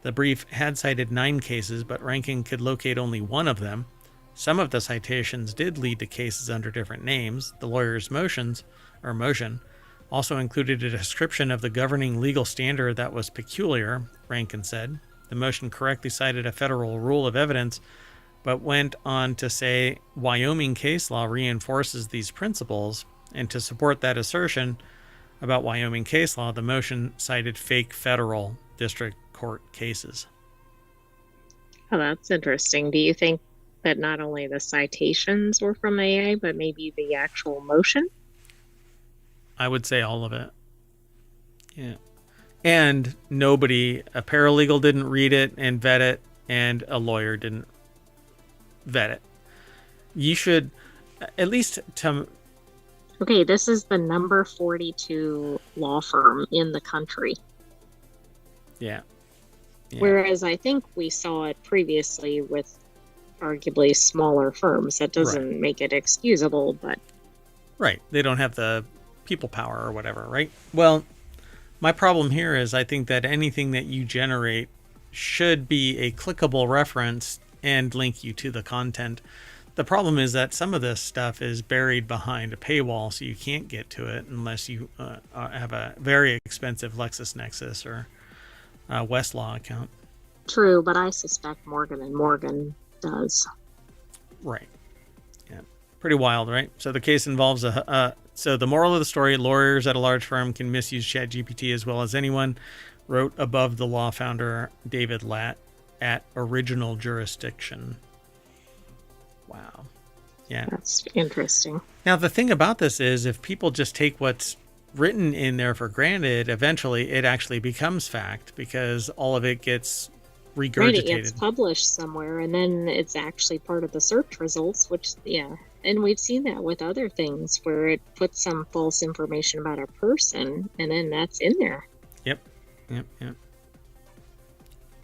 The brief had cited 9 cases, but Rankin could locate only one of them. Some of the citations did lead to cases under different names. The lawyer's motion also included a description of the governing legal standard that was peculiar, Rankin said. The motion correctly cited a federal rule of evidence, but went on to say Wyoming case law reinforces these principles, and to support that assertion about Wyoming case law, the motion cited fake federal district court cases. Oh, that's interesting. Do you think that not only the citations were from AI, but maybe the actual motion? I would say all of it. Yeah. And a paralegal didn't read it and vet it, and a lawyer didn't vet it. You should, at least to... Okay, this is the number 42 law firm in the country. Yeah. Whereas I think we saw it previously with arguably smaller firms. That doesn't make it excusable, but... Right. They don't have the people power or whatever, right? Well, my problem here is I think that anything that you generate should be a clickable reference and link you to the content. The problem is that some of this stuff is buried behind a paywall, so you can't get to it unless you have a very expensive LexisNexis or Westlaw account. True, but I suspect Morgan & Morgan does. Right. Yeah. Pretty wild, right? So the case involves so the moral of the story, lawyers at a large firm can misuse ChatGPT as well as anyone, wrote above the law founder David Latt at Original Jurisdiction. Wow. Yeah. That's interesting. Now, the thing about this is if people just take what's written in there for granted, eventually it actually becomes fact because all of it gets regurgitated. Right, it gets published somewhere, and then it's actually part of the search results, which, yeah. And we've seen that with other things where it puts some false information about a person, and then that's in there. Yep.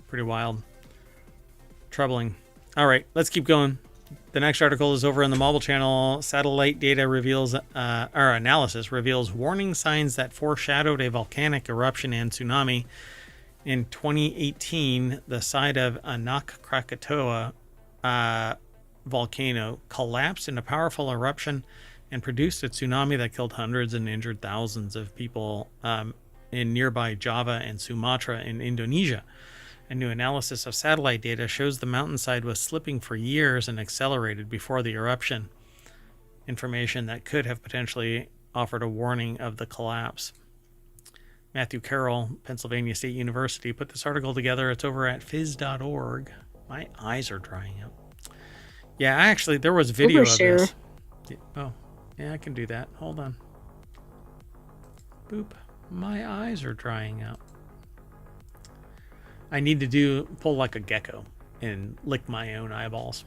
Pretty wild. Troubling. All right, let's keep going. The next article is over on the Mobile Channel. Satellite data analysis reveals warning signs that foreshadowed a volcanic eruption and tsunami. In 2018, the site of Anak Krakatoa volcano collapsed in a powerful eruption and produced a tsunami that killed hundreds and injured thousands of people in nearby Java and Sumatra in Indonesia. A new analysis of satellite data shows the mountainside was slipping for years and accelerated before the eruption. Information that could have potentially offered a warning of the collapse. Matthew Carroll, Pennsylvania State University, put this article together. It's over at phys.org. My eyes are drying out. Yeah, actually, there was video of this. Oh, yeah, I can do that. Hold on. Boop. My eyes are drying out. I need to pull like a gecko and lick my own eyeballs.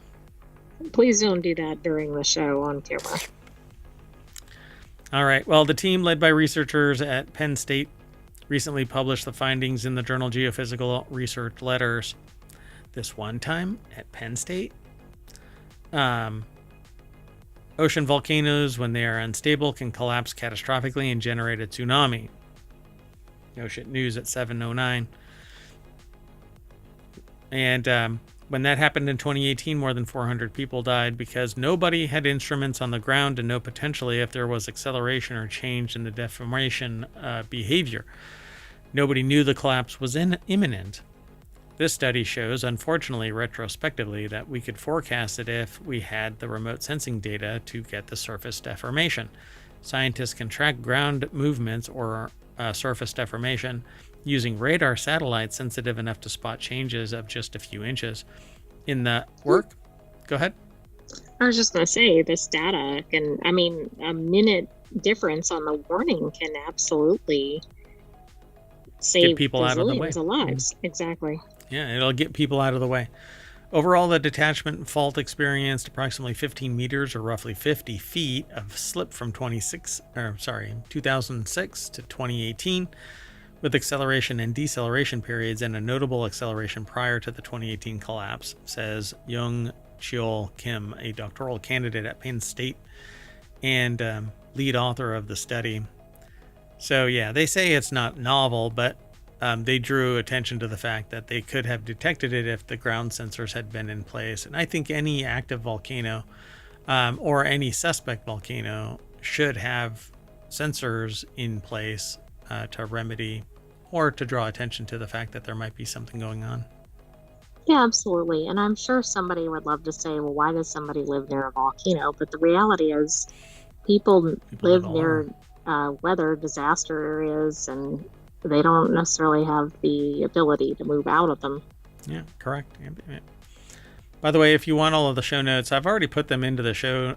Please don't do that during the show on camera. All right. Well, the team led by researchers at Penn State recently published the findings in the journal Geophysical Research Letters. This one time at Penn State. Ocean volcanoes, when they are unstable, can collapse catastrophically and generate a tsunami. Ocean News at 7:09. And when that happened in 2018, more than 400 people died because nobody had instruments on the ground to know potentially if there was acceleration or change in the deformation behavior. Nobody knew the collapse was imminent. This study shows, unfortunately, retrospectively, that we could forecast it if we had the remote sensing data to get the surface deformation. Scientists can track ground movements or surface deformation using radar satellites sensitive enough to spot changes of just a few inches. In the work, go ahead. I was just going to say, this data can, I mean, a minute difference on the warning can absolutely save Get people out of the way. Of lives. Exactly. Yeah, it'll get people out of the way. Overall, the detachment fault experienced approximately 15 meters or roughly 50 feet of slip from 2006 to 2018, with acceleration and deceleration periods and a notable acceleration prior to the 2018 collapse, says Young Cheol Kim, a doctoral candidate at Penn State and lead author of the study. So yeah, they say it's not novel, but they drew attention to the fact that they could have detected it if the ground sensors had been in place. And I think any active volcano or any suspect volcano should have sensors in place to remedy or to draw attention to the fact that there might be something going on. Yeah, absolutely. And I'm sure somebody would love to say, well, why does somebody live near a volcano? But the reality is people live near weather disaster areas, and they don't necessarily have the ability to move out of them. Yeah, correct. Yeah. By the way, if you want all of the show notes, I've already put them into the show,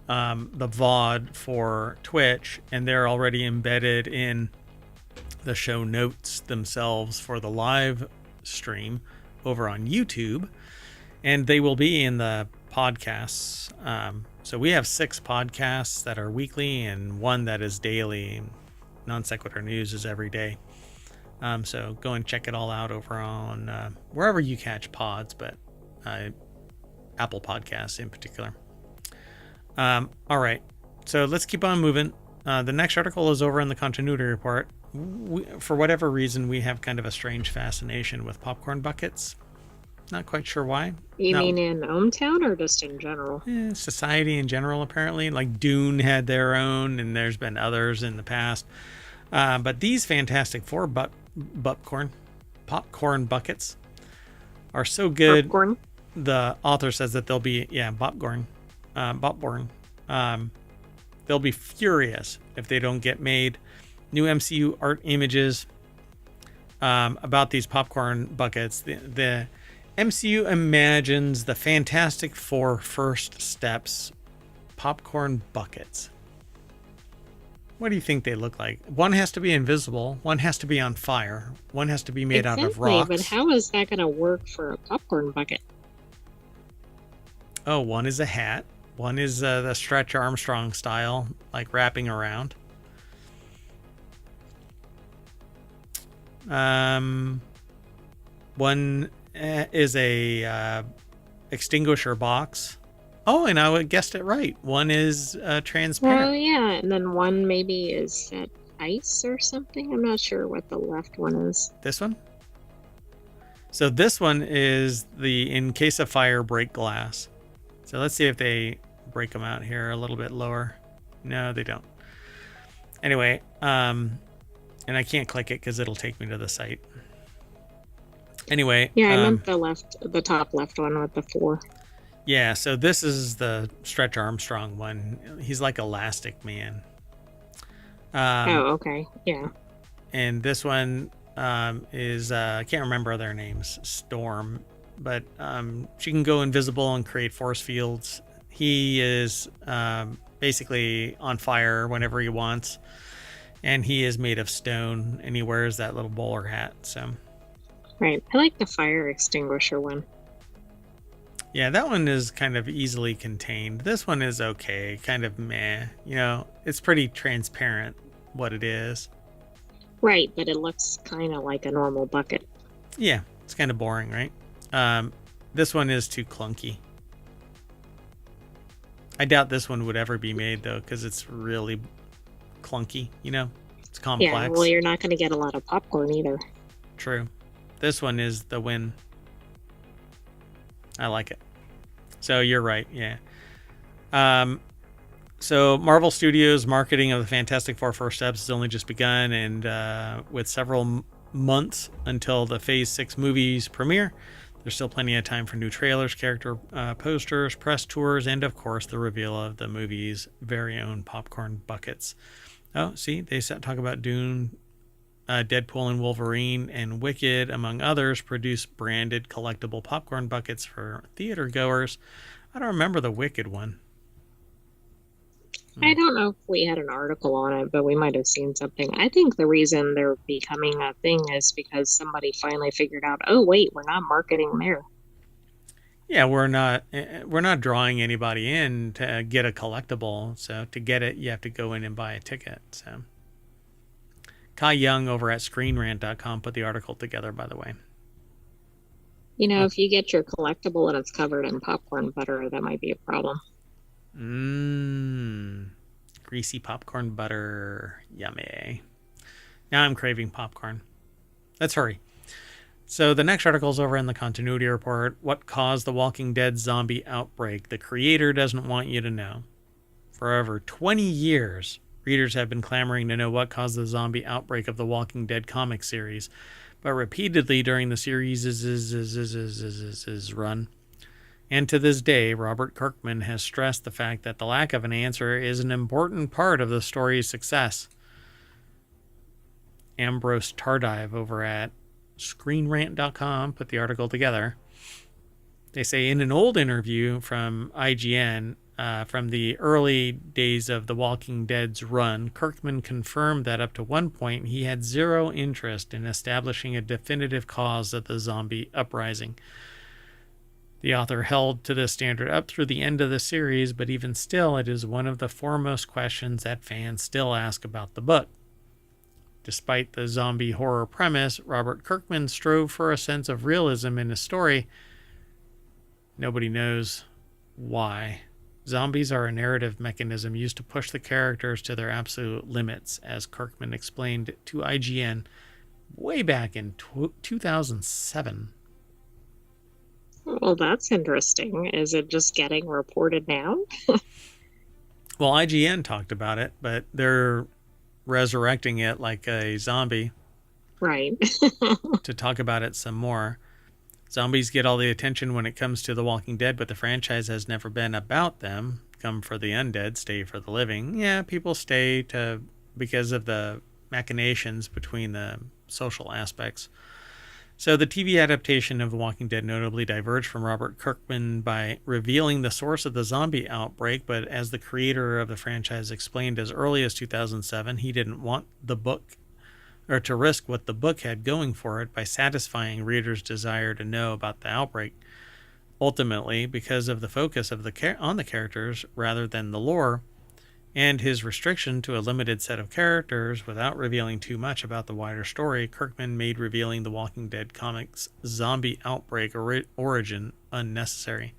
the VOD for Twitch, and they're already embedded in the show notes themselves for the live stream over on YouTube, and they will be in the podcasts. So we have 6 podcasts that are weekly and 1 that is daily. Non Sequitur News is every day. So go and check it all out over on wherever you catch pods, but Apple Podcasts in particular. All right, so let's keep on moving. The next article is over in the continuity report. For whatever reason, we have kind of a strange fascination with popcorn buckets. Not quite sure why. You mean in ohmTown or just in general? Society in general, apparently. Like Dune had their own, and there's been others in the past. But these Fantastic Four popcorn buckets are so good. Popcorn? The author says that they'll be, popcorn. They'll be furious if they don't get made. New MCU art images about these popcorn buckets. The MCU imagines the Fantastic Four first steps popcorn buckets. What do you think they look like? One has to be invisible. One has to be on fire. One has to be made out of rocks. But how is that going to work for a popcorn bucket? Oh, one is a hat. One is the Stretch Armstrong style, like wrapping around. One is a extinguisher box. Oh, and I guessed it right. One is transparent. Oh, yeah. And then one maybe is at ice or something. I'm not sure what the left one is. This one? So this one is the in case of fire break glass. So let's see if they break them out here a little bit lower. No, they don't. Anyway, and I can't click it because it'll take me to the site. Anyway. Yeah, I meant the top left one with the 4. Yeah, so this is the Stretch Armstrong one. He's like Elastic Man. Oh, okay. Yeah. And this one is, I can't remember their names, Storm. But she can go invisible and create force fields. He is basically on fire whenever he wants. And he is made of stone, and he wears that little bowler hat. So, right. I like the fire extinguisher one. Yeah, that one is kind of easily contained. This one is okay, kind of meh. You know, it's pretty transparent what it is. Right, but it looks kind of like a normal bucket. Yeah, it's kind of boring, right? This one is too clunky. I doubt this one would ever be made, though, because it's really clunky, you know? It's complex. Yeah, well, you're not going to get a lot of popcorn either. True. This one is the win. I like it. So you're right, yeah. So Marvel Studios' marketing of the Fantastic Four First Steps has only just begun, and with several months until the Phase 6 movies premiere, there's still plenty of time for new trailers, character posters, press tours, and of course the reveal of the movie's very own popcorn buckets. Oh, see, they talk about Dune, Deadpool and Wolverine, and Wicked, among others, produce branded collectible popcorn buckets for theater goers. I don't remember the Wicked one. I don't know if we had an article on it, but we might have seen something. I think the reason they're becoming a thing is because somebody finally figured out, oh, wait, we're not marketing there. Yeah, we're not drawing anybody in to get a collectible. So to get it, you have to go in and buy a ticket. So Kai Young over at ScreenRant.com put the article together, by the way. You know, if you get your collectible and it's covered in popcorn butter, that might be a problem. Greasy popcorn butter. Yummy. Now I'm craving popcorn. Let's hurry. So the next article is over in the Continuity Report. What caused the Walking Dead zombie outbreak? The creator doesn't want you to know. For over 20 years, readers have been clamoring to know what caused the zombie outbreak of the Walking Dead comic series. But repeatedly during the series' run, and to this day, Robert Kirkman has stressed the fact that the lack of an answer is an important part of the story's success. Ambrose Tardive over at ScreenRant.com put the article together. They say in an old interview from IGN from the early days of The Walking Dead's run, Kirkman confirmed that up to one point he had zero interest in establishing a definitive cause of the zombie uprising. The author held to this standard up through the end of the series, but even still, it is one of the foremost questions that fans still ask about the book. Despite the zombie horror premise, Robert Kirkman strove for a sense of realism in his story. Nobody knows why. Zombies are a narrative mechanism used to push the characters to their absolute limits, as Kirkman explained to IGN way back in 2007. Well, that's interesting. Is it just getting reported now? Well, IGN talked about it, but they're resurrecting it like a zombie. Right. To talk about it some more. Zombies get all the attention when it comes to The Walking Dead, but the franchise has never been about them. Come for the undead, stay for the living. Yeah, people stay because of the machinations between the social aspects. So the TV adaptation of The Walking Dead notably diverged from Robert Kirkman by revealing the source of the zombie outbreak, but as the creator of the franchise explained as early as 2007, he didn't want the book or to risk what the book had going for it by satisfying readers' desire to know about the outbreak. Ultimately, because of the focus of on the characters rather than the lore, and his restriction to a limited set of characters without revealing too much about the wider story, Kirkman made revealing the Walking Dead comics' zombie outbreak origin unnecessary.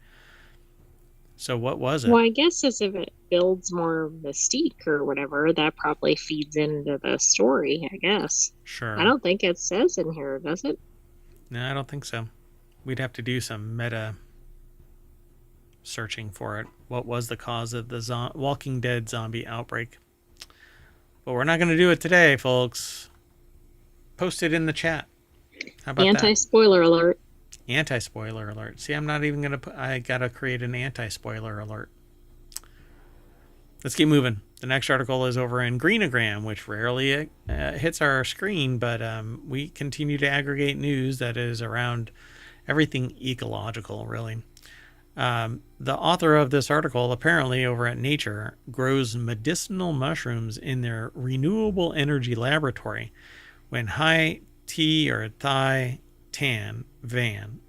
So what was it? Well, I guess as if it builds more mystique or whatever, that probably feeds into the story, I guess. Sure. I don't think it says in here, does it? No, I don't think so. We'd have to do some meta searching for it. What was the cause of the Walking Dead zombie outbreak? But we're not going to do it today, folks. Post it in the chat. How about Anti-spoiler alert. Anti-spoiler alert. See, I'm not even going to I got to create an anti-spoiler alert. Let's keep moving. The next article is over in Greenogram, which rarely hits our screen, but we continue to aggregate news that is around everything ecological, really. The author of this article, apparently over at Nature, grows medicinal mushrooms in their renewable energy laboratory when Hai T or Thai Tan Van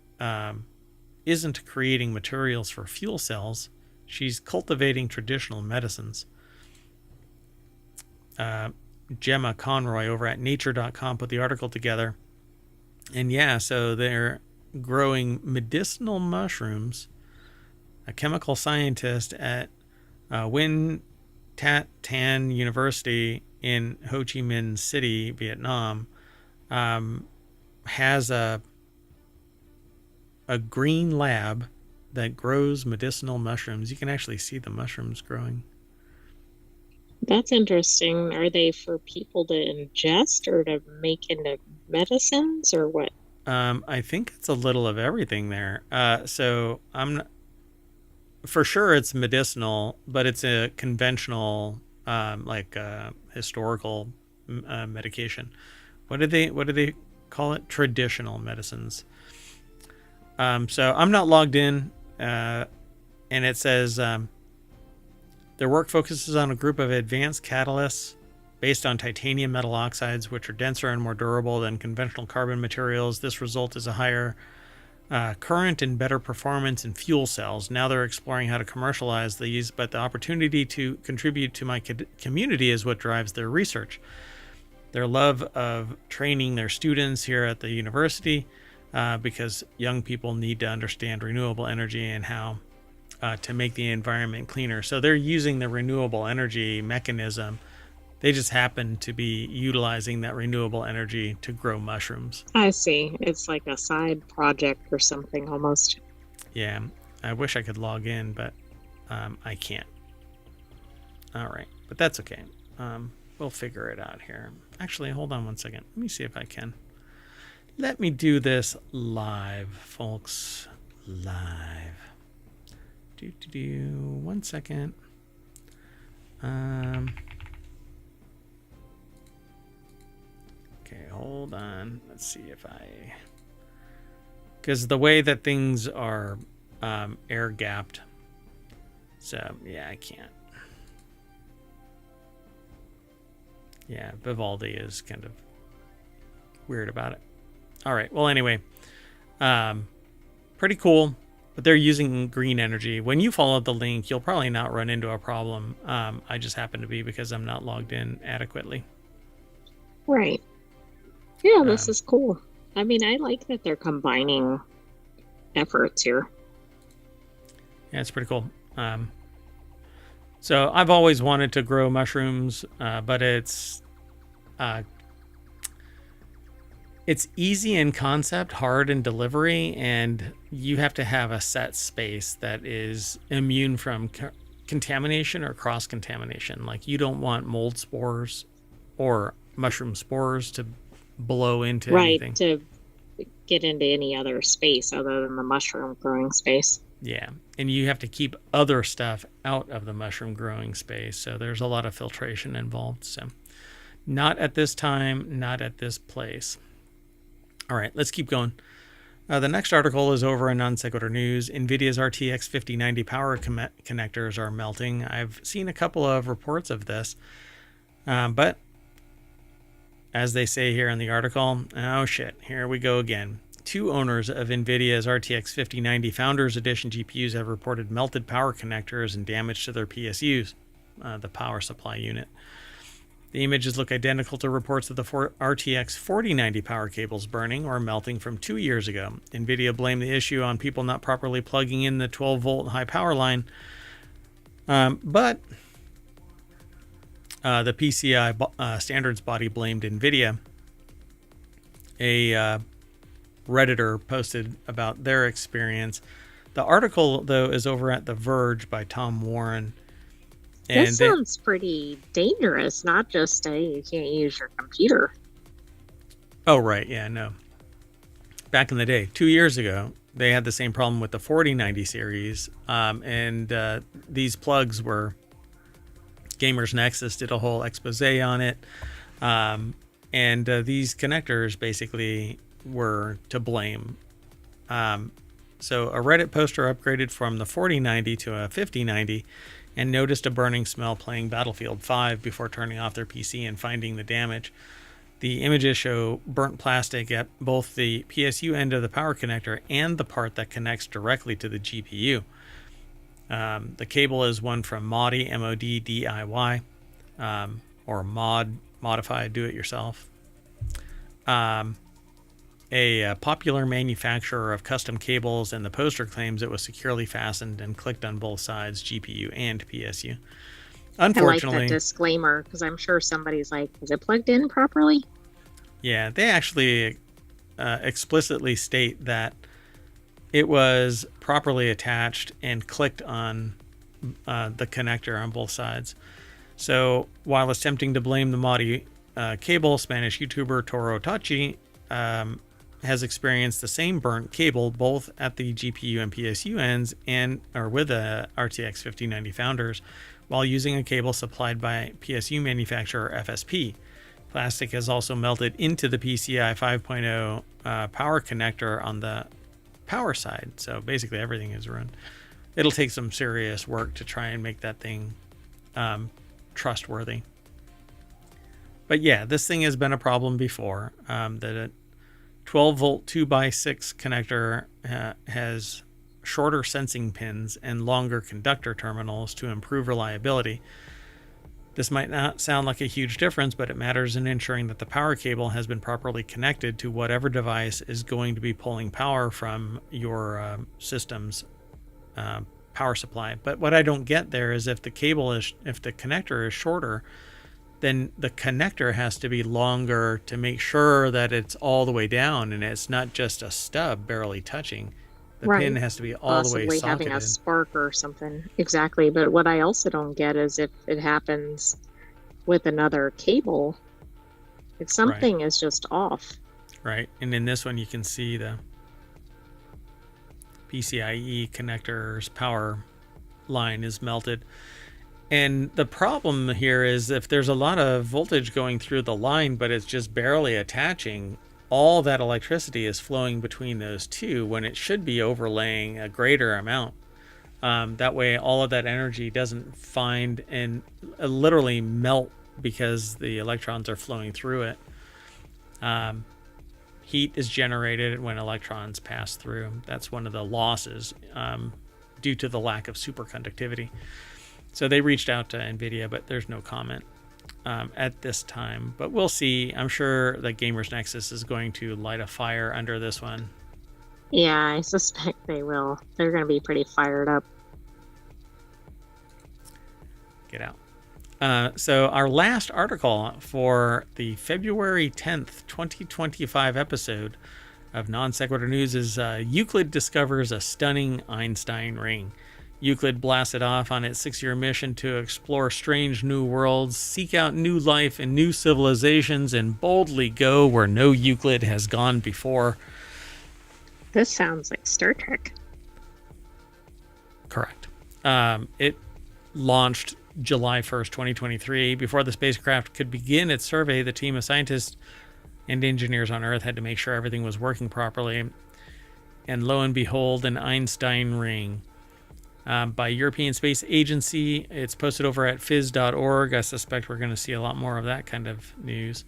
isn't creating materials for fuel cells. She's cultivating traditional medicines. Gemma Conroy over at nature.com put the article together. And yeah, so they're growing medicinal mushrooms. A chemical scientist at Win Tat Tan University in Ho Chi Minh City, Vietnam, has a green lab that grows medicinal mushrooms. You can actually see the mushrooms growing. That's interesting. Are they for people to ingest or to make into medicines or what? I think it's a little of everything there. So I'm not, for sure it's medicinal, but it's a conventional, historical medication. What do they call it? Traditional medicines. So I'm not logged in, and it says their work focuses on a group of advanced catalysts based on titanium metal oxides, which are denser and more durable than conventional carbon materials. This result is a higher current and better performance in fuel cells. Now they're exploring how to commercialize these, but the opportunity to contribute to my community is what drives their research. Their love of training their students here at the university, because young people need to understand renewable energy and how to make the environment cleaner. So they're using the renewable energy mechanism. They just happen to be utilizing that renewable energy to grow mushrooms. I see. It's like a side project or something almost. Yeah, I wish I could log in, but I can't. All right, but that's okay. We'll figure it out here. Actually, hold on one second. Let me see if I can. Let me do this live, folks. Live. 1 second. Okay, hold on. Let's see if because the way that things are air gapped. So, yeah, I can't. Yeah, Vivaldi is kind of weird about it. All right. Well, anyway, pretty cool. But they're using green energy. When you follow the link, you'll probably not run into a problem. I just happen to be because I'm not logged in adequately. Right. Yeah, this is cool. I mean, I like that they're combining efforts here. Yeah, it's pretty cool. So I've always wanted to grow mushrooms, but it's easy in concept, hard in delivery, and you have to have a set space that is immune from contamination or cross-contamination. Like, you don't want mold spores or mushroom spores to blow into anything. Right, to get into any other space other than the mushroom growing space. Yeah, and you have to keep other stuff out of the mushroom growing space, so there's a lot of filtration involved. So not at this time, not at this place. All right, let's keep going. The next article is over in Non Sequitur News. NVIDIA's RTX 5090 power connectors are melting. I've seen a couple of reports of this, but as they say here in the article, oh shit, here we go again. Two owners of NVIDIA's RTX 5090 Founders Edition GPUs have reported melted power connectors and damage to their PSUs, the power supply unit. The images look identical to reports of the RTX 4090 power cables burning or melting from 2 years ago. NVIDIA blamed the issue on people not properly plugging in the 12-volt high power line, but the PCI standards body blamed NVIDIA. A Redditor posted about their experience. The article, though, is over at The Verge by Tom Warren. And this sounds pretty dangerous, not just you can't use your computer. Oh, right. Yeah, no. Back in the day, 2 years ago, they had the same problem with the 4090 series. And these plugs were... Gamers Nexus did a whole expose on it. And these connectors basically were to blame. So a Reddit poster upgraded from the 4090 to a 5090 and noticed a burning smell playing Battlefield 5 before turning off their PC and finding the damage. The images show burnt plastic at both the PSU end of the power connector and the part that connects directly to the GPU. The cable is one from Modi, MOD DIY, or Mod modified, do-it-yourself. A popular manufacturer of custom cables, and the poster claims it was securely fastened and clicked on both sides, GPU and PSU. Unfortunately, I like that disclaimer, because I'm sure somebody's like, is it plugged in properly? Yeah, they actually explicitly state that it was properly attached and clicked on the connector on both sides. So while attempting to blame the Modi cable, Spanish YouTuber Toro Tachi has experienced the same burnt cable both at the GPU and PSU ends or with the RTX 5090 founders while using a cable supplied by PSU manufacturer FSP. Plastic has also melted into the PCI 5.0 power connector on the power side. So basically everything is ruined. It'll take some serious work to try and make that thing trustworthy. But yeah, this thing has been a problem before. The 12 volt 2x6 connector has shorter sensing pins and longer conductor terminals to improve reliability. This might not sound like a huge difference, but it matters in ensuring that the power cable has been properly connected to whatever device is going to be pulling power from your system's power supply. But what I don't get there is if the connector is shorter, then the connector has to be longer to make sure that it's all the way down and it's not just a stub barely touching. The pin has to be all the way socketed. Possibly having a spark or something. Exactly. But what I also don't get is if it happens with another cable, if something is just off. Right. And in this one, you can see the PCIe connector's power line is melted. And the problem here is if there's a lot of voltage going through the line, but it's just barely attaching, all that electricity is flowing between those two when it should be overlaying a greater amount. That way, all of that energy doesn't find and literally melt because the electrons are flowing through it. Heat is generated when electrons pass through. That's one of the losses due to the lack of superconductivity. So they reached out to NVIDIA, but there's no comment at this time. But we'll see. I'm sure that Gamers Nexus is going to light a fire under this one. Yeah, I suspect they will. They're going to be pretty fired up. Get out. So our last article for the February 10th, 2025 episode of Non Sequitur News is Euclid discovers a stunning Einstein ring. Euclid blasted off on its 6-year mission to explore strange new worlds, seek out new life and new civilizations, and boldly go where no Euclid has gone before. This sounds like Star Trek. Correct. It launched July 1st, 2023. Before the spacecraft could begin its survey, the team of scientists and engineers on Earth had to make sure everything was working properly. And lo and behold, an Einstein ring. By European Space Agency. It's posted over at phys.org. I suspect we're going to see a lot more of that kind of news.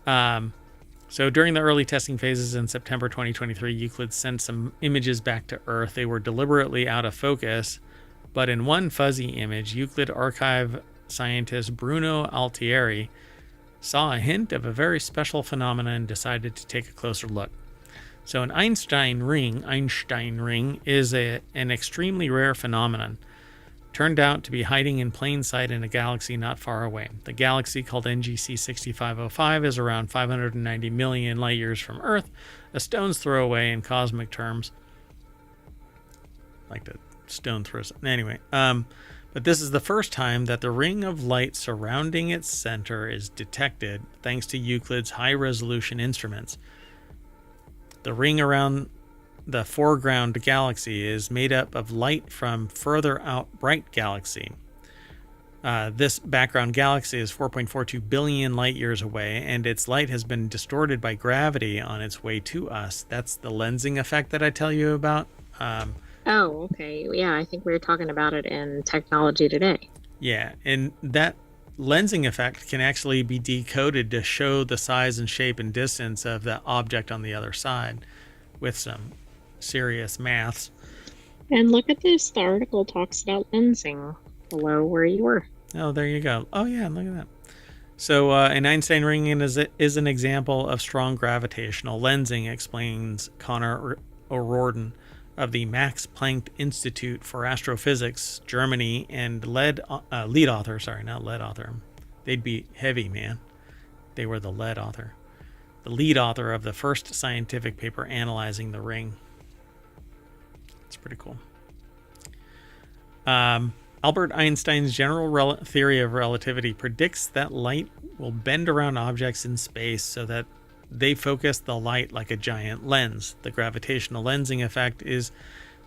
So during the early testing phases in September 2023, Euclid sent some images back to Earth. They were deliberately out of focus, but in one fuzzy image, Euclid archive scientist Bruno Altieri saw a hint of a very special phenomenon and decided to take a closer look. So an Einstein ring is an extremely rare phenomenon. Turned out to be hiding in plain sight in a galaxy not far away. The galaxy, called NGC 6505, is around 590 million light years from Earth, a stone's throw away in cosmic terms. Like the stone throws. Anyway, but this is the first time that the ring of light surrounding its center is detected thanks to Euclid's high-resolution instruments. The ring around the foreground galaxy is made up of light from further out bright galaxy. This background galaxy is 4.42 billion light years away, and its light has been distorted by gravity on its way to us. That's the lensing effect that I tell you about. Oh, okay. Yeah, I think we were talking about it in Technology Today. Yeah, and that lensing effect can actually be decoded to show the size and shape and distance of the object on the other side with some serious maths. And look at this. The article talks about lensing below where you were. Oh, there you go. Oh, yeah, look at that. So an Einstein ring is an example of strong gravitational lensing, explains Connor O'Riordan of the Max Planck Institute for Astrophysics, Germany, and lead author. Sorry, not lead author. They'd be heavy, man. They were the lead author. The lead author of the first scientific paper analyzing the ring. It's pretty cool. Albert Einstein's general theory of relativity predicts that light will bend around objects in space so that they focus the light like a giant lens. The gravitational lensing effect is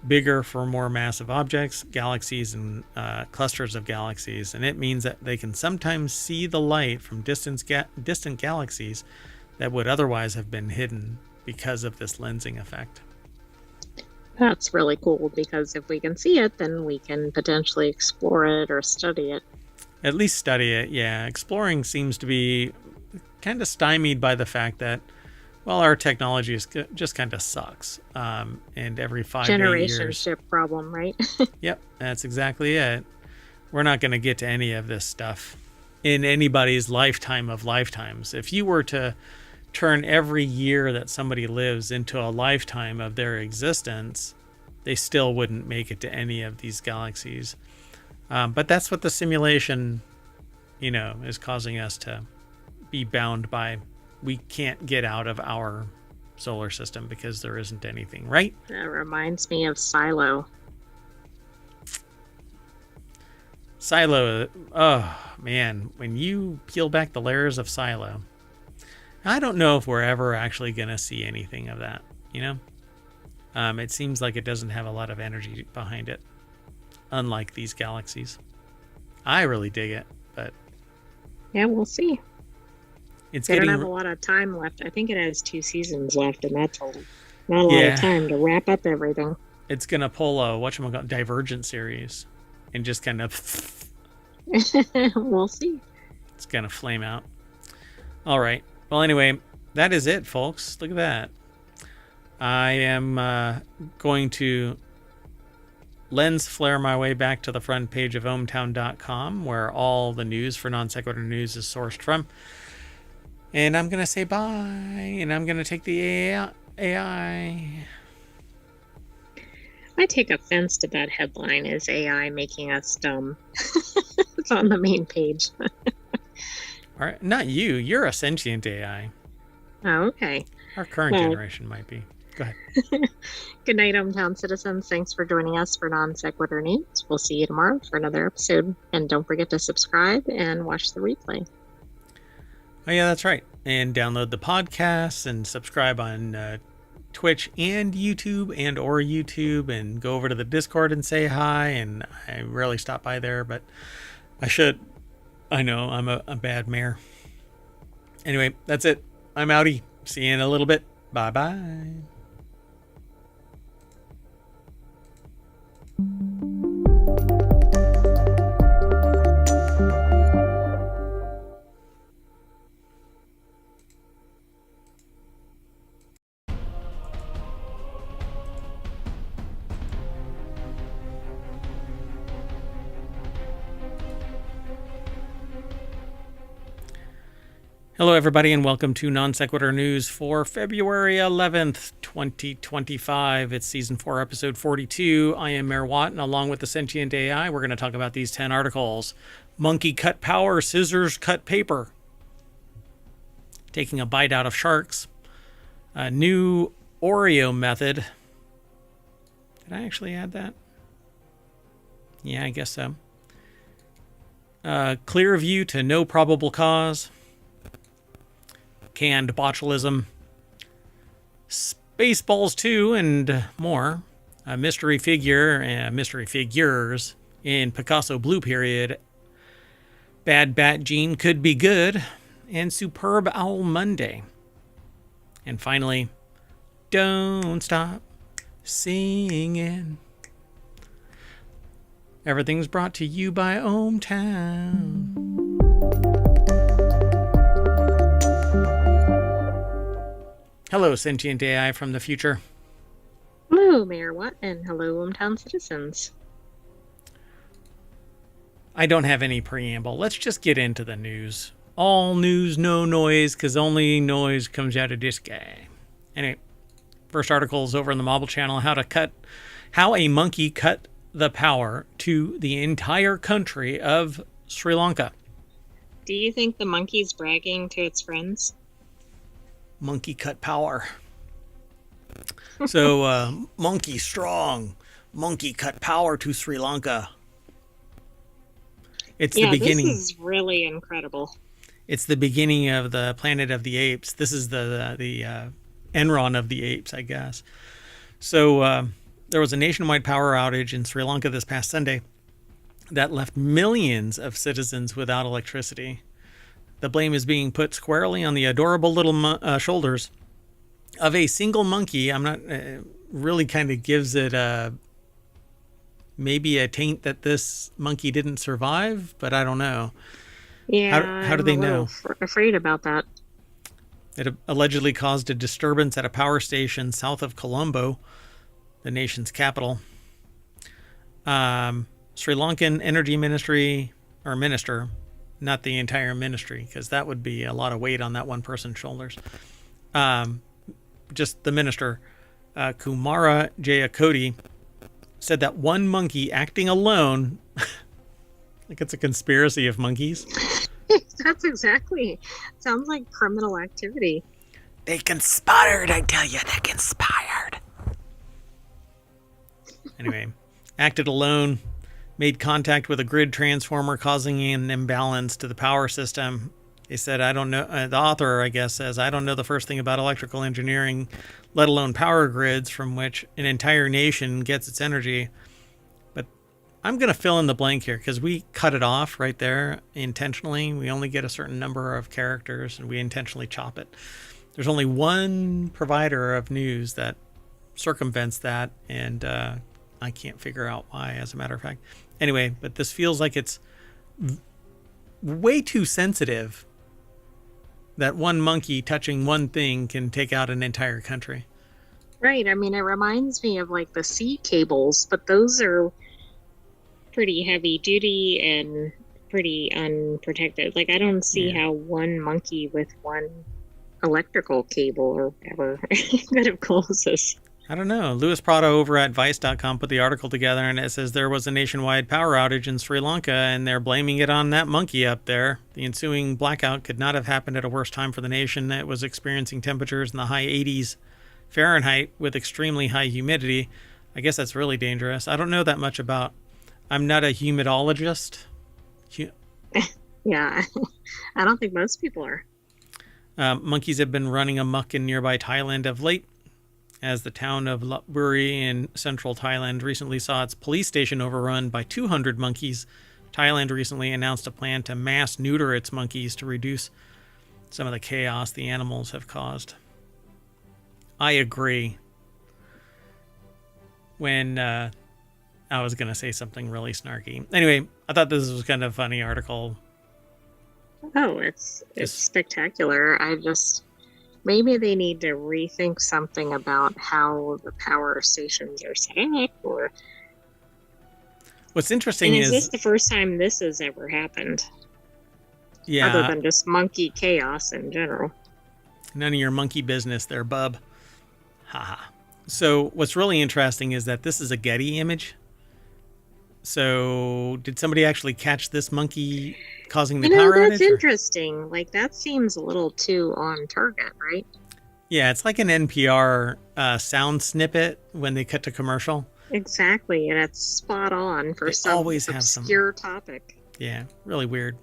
bigger for more massive objects, galaxies, and clusters of galaxies, and it means that they can sometimes see the light from distant galaxies that would otherwise have been hidden because of this lensing effect. That's really cool, because if we can see it, then we can potentially explore it or study it. At least study it, yeah. Exploring seems to be kind of stymied by the fact that, well, our technology just kind of sucks. And every 5 to 8 years... Generation ship problem, right? Yep, that's exactly it. We're not going to get to any of this stuff in anybody's lifetime of lifetimes. If you were to turn every year that somebody lives into a lifetime of their existence, they still wouldn't make it to any of these galaxies. But that's what the simulation, is causing us to be bound by. We can't get out of our solar system because there isn't anything, right? That reminds me of Silo. Silo, oh man, when you peel back the layers of Silo, I don't know if we're ever actually going to see anything of that, It seems like it doesn't have a lot of energy behind it, unlike these galaxies. I really dig it, but... Yeah, we'll see. They don't have a lot of time left. I think it has 2 seasons left, and that's not a lot of time to wrap up everything. It's going to pull a, Divergent series and just kind of... We'll see. It's going to flame out. All right. Well, anyway, that is it, folks. Look at that. I am going to lens flare my way back to the front page of ohmtown.com, where all the news for Non Sequitur News is sourced from. And I'm going to say bye, and I'm going to take the AI. I take offense to that headline, is AI making us dumb? It's on the main page. All right, not you. You're a sentient AI. Oh, okay. Our current generation might be. Go ahead. Good night, hometown citizens. Thanks for joining us for Non Sequitur News. We'll see you tomorrow for another episode. And don't forget to subscribe and watch the replay. Oh, yeah, that's right. And download the podcast and subscribe on Twitch and YouTube or YouTube, and go over to the Discord and say hi. And I rarely stop by there, but I should. I know I'm a bad mayor. Anyway, that's it. I'm outie. See you in a little bit. Bye-bye. Hello, everybody, and welcome to Non Sequitur News for February 11th, 2025. It's Season 4, Episode 42. I am Mayor Watt, and along with the Sentient AI, we're going to talk about these 10 articles. Monkey cut power, scissors cut paper. Taking a bite out of sharks. A new Oreo method. Did I actually add that? Yeah, I guess so. Clear view to no probable cause. Canned botulism, Spaceballs 2, and more. A mystery figures in Picasso Blue Period. Bad Bat Gene could be good, and Superb Owl Monday. And finally, don't stop singing. Everything's brought to you by ohmTown. Hello, sentient AI from the future. Hello, Mayor Watt, and hello, hometown citizens. I don't have any preamble. Let's just get into the news. All news, no noise, because only noise comes out of this guy. Anyway, first article is over in the Mobile Channel, how a monkey cut the power to the entire country of Sri Lanka. Do you think the monkey's bragging to its friends? Monkey cut power. So, monkey strong. Monkey cut power to Sri Lanka. It's the beginning. This is really incredible. It's the beginning of the Planet of the Apes. This is the Enron of the apes, I guess. So there was a nationwide power outage in Sri Lanka this past Sunday that left millions of citizens without electricity. The blame is being put squarely on the adorable little shoulders of a single monkey. I'm not really kind of gives it maybe a taint that this monkey didn't survive, but I don't know. Yeah, how do they know? Afraid about that. It allegedly caused a disturbance at a power station south of Colombo, the nation's capital. Sri Lankan Energy Ministry, or minister, not the entire ministry, because that would be a lot of weight on that one person's shoulders. Just the minister, Kumara Jayakoti, said that one monkey acting alone, like it's a conspiracy of monkeys. That's exactly. Sounds like criminal activity. They conspired, I tell you, they conspired. Anyway, acted alone, made contact with a grid transformer, causing an imbalance to the power system. They said, I don't know, the author, I guess, says, I don't know the first thing about electrical engineering, let alone power grids from which an entire nation gets its energy. But I'm going to fill in the blank here because we cut it off right there intentionally. We only get a certain number of characters and we intentionally chop it. There's only one provider of news that circumvents that, and I can't figure out why, as a matter of fact. Anyway, but this feels like it's way too sensitive that one monkey touching one thing can take out an entire country. Right. I mean, it reminds me of like the sea cables, but those are pretty heavy duty and pretty unprotected. Like, I don't see how one monkey with one electrical cable or whatever could have caused this. I don't know. Louis Prado over at Vice.com put the article together, and it says there was a nationwide power outage in Sri Lanka, and they're blaming it on that monkey up there. The ensuing blackout could not have happened at a worse time for the nation. It was experiencing temperatures in the high 80s Fahrenheit with extremely high humidity. I guess that's really dangerous. I don't know that much about... I'm not a humidologist. Yeah, I don't think most people are. Monkeys have been running amok in nearby Thailand of late, as the town of Lopburi in central Thailand recently saw its police station overrun by 200 monkeys. Thailand recently announced a plan to mass neuter its monkeys to reduce some of the chaos the animals have caused. I agree. When I was going to say something really snarky. Anyway, I thought this was kind of a funny article. Oh, it's spectacular. Maybe they need to rethink something about how the power stations are set up, or... What's interesting is this the first time this has ever happened? Yeah. Other than just monkey chaos in general. None of your monkey business there, bub. Haha. So what's really interesting is that this is a Getty image. So did somebody actually catch this monkey causing the power outage? That's interesting. Like, that seems a little too on target, right? Yeah, it's like an NPR sound snippet when they cut to commercial. Exactly, and it's spot on for some obscure topic. Yeah, really weird.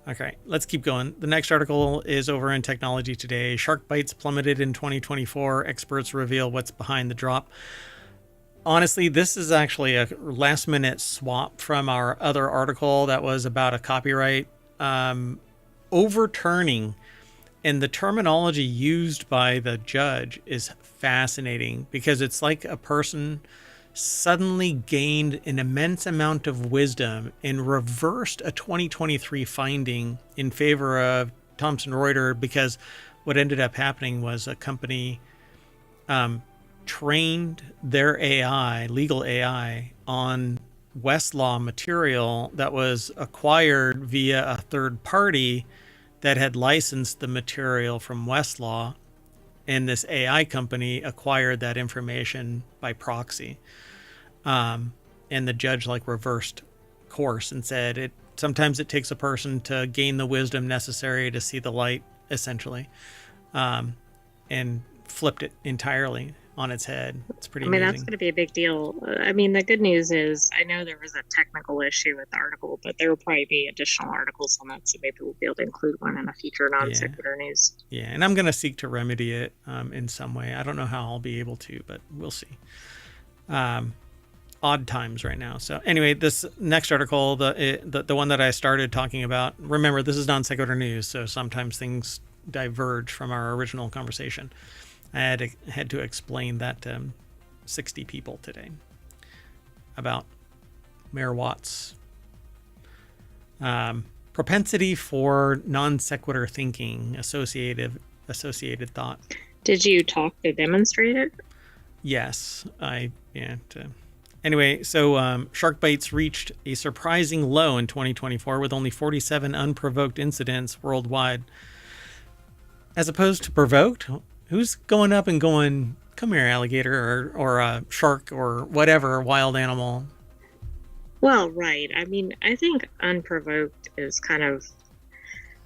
Okay, let's keep going. The next article is over in Technology Today. Shark bites plummeted in 2024. Experts reveal what's behind the drop. Honestly, this is actually a last-minute swap from our other article that was about a copyright overturning. And the terminology used by the judge is fascinating because it's like a person suddenly gained an immense amount of wisdom and reversed a 2023 finding in favor of Thomson Reuters, because what ended up happening was a company trained their AI, legal AI, on Westlaw material that was acquired via a third party that had licensed the material from Westlaw, and this AI company acquired that information by proxy. And the judge reversed course and said sometimes it takes a person to gain the wisdom necessary to see the light, essentially, and flipped it entirely on its head. It's pretty amazing. That's going to be a big deal. The good news is I know there was a technical issue with the article, but there will probably be additional articles on that, so maybe we'll be able to include one in a future Non Sequitur news. Yeah, and I'm going to seek to remedy it in some way. I don't know how I'll be able to, but we'll see. Odd times right now. So anyway, this next article, the one that I started talking about, remember, this is Non Sequitur news, so sometimes things diverge from our original conversation. I had to explain that to 60 people today about Mayor Watt's propensity for non sequitur thinking, associated thought. Did you talk to demonstrate it? Yes, Anyway, so shark bites reached a surprising low in 2024 with only 47 unprovoked incidents worldwide. As opposed to provoked, who's going up and going, come here, alligator, or a shark, or whatever wild animal? Well, right. I think unprovoked is kind of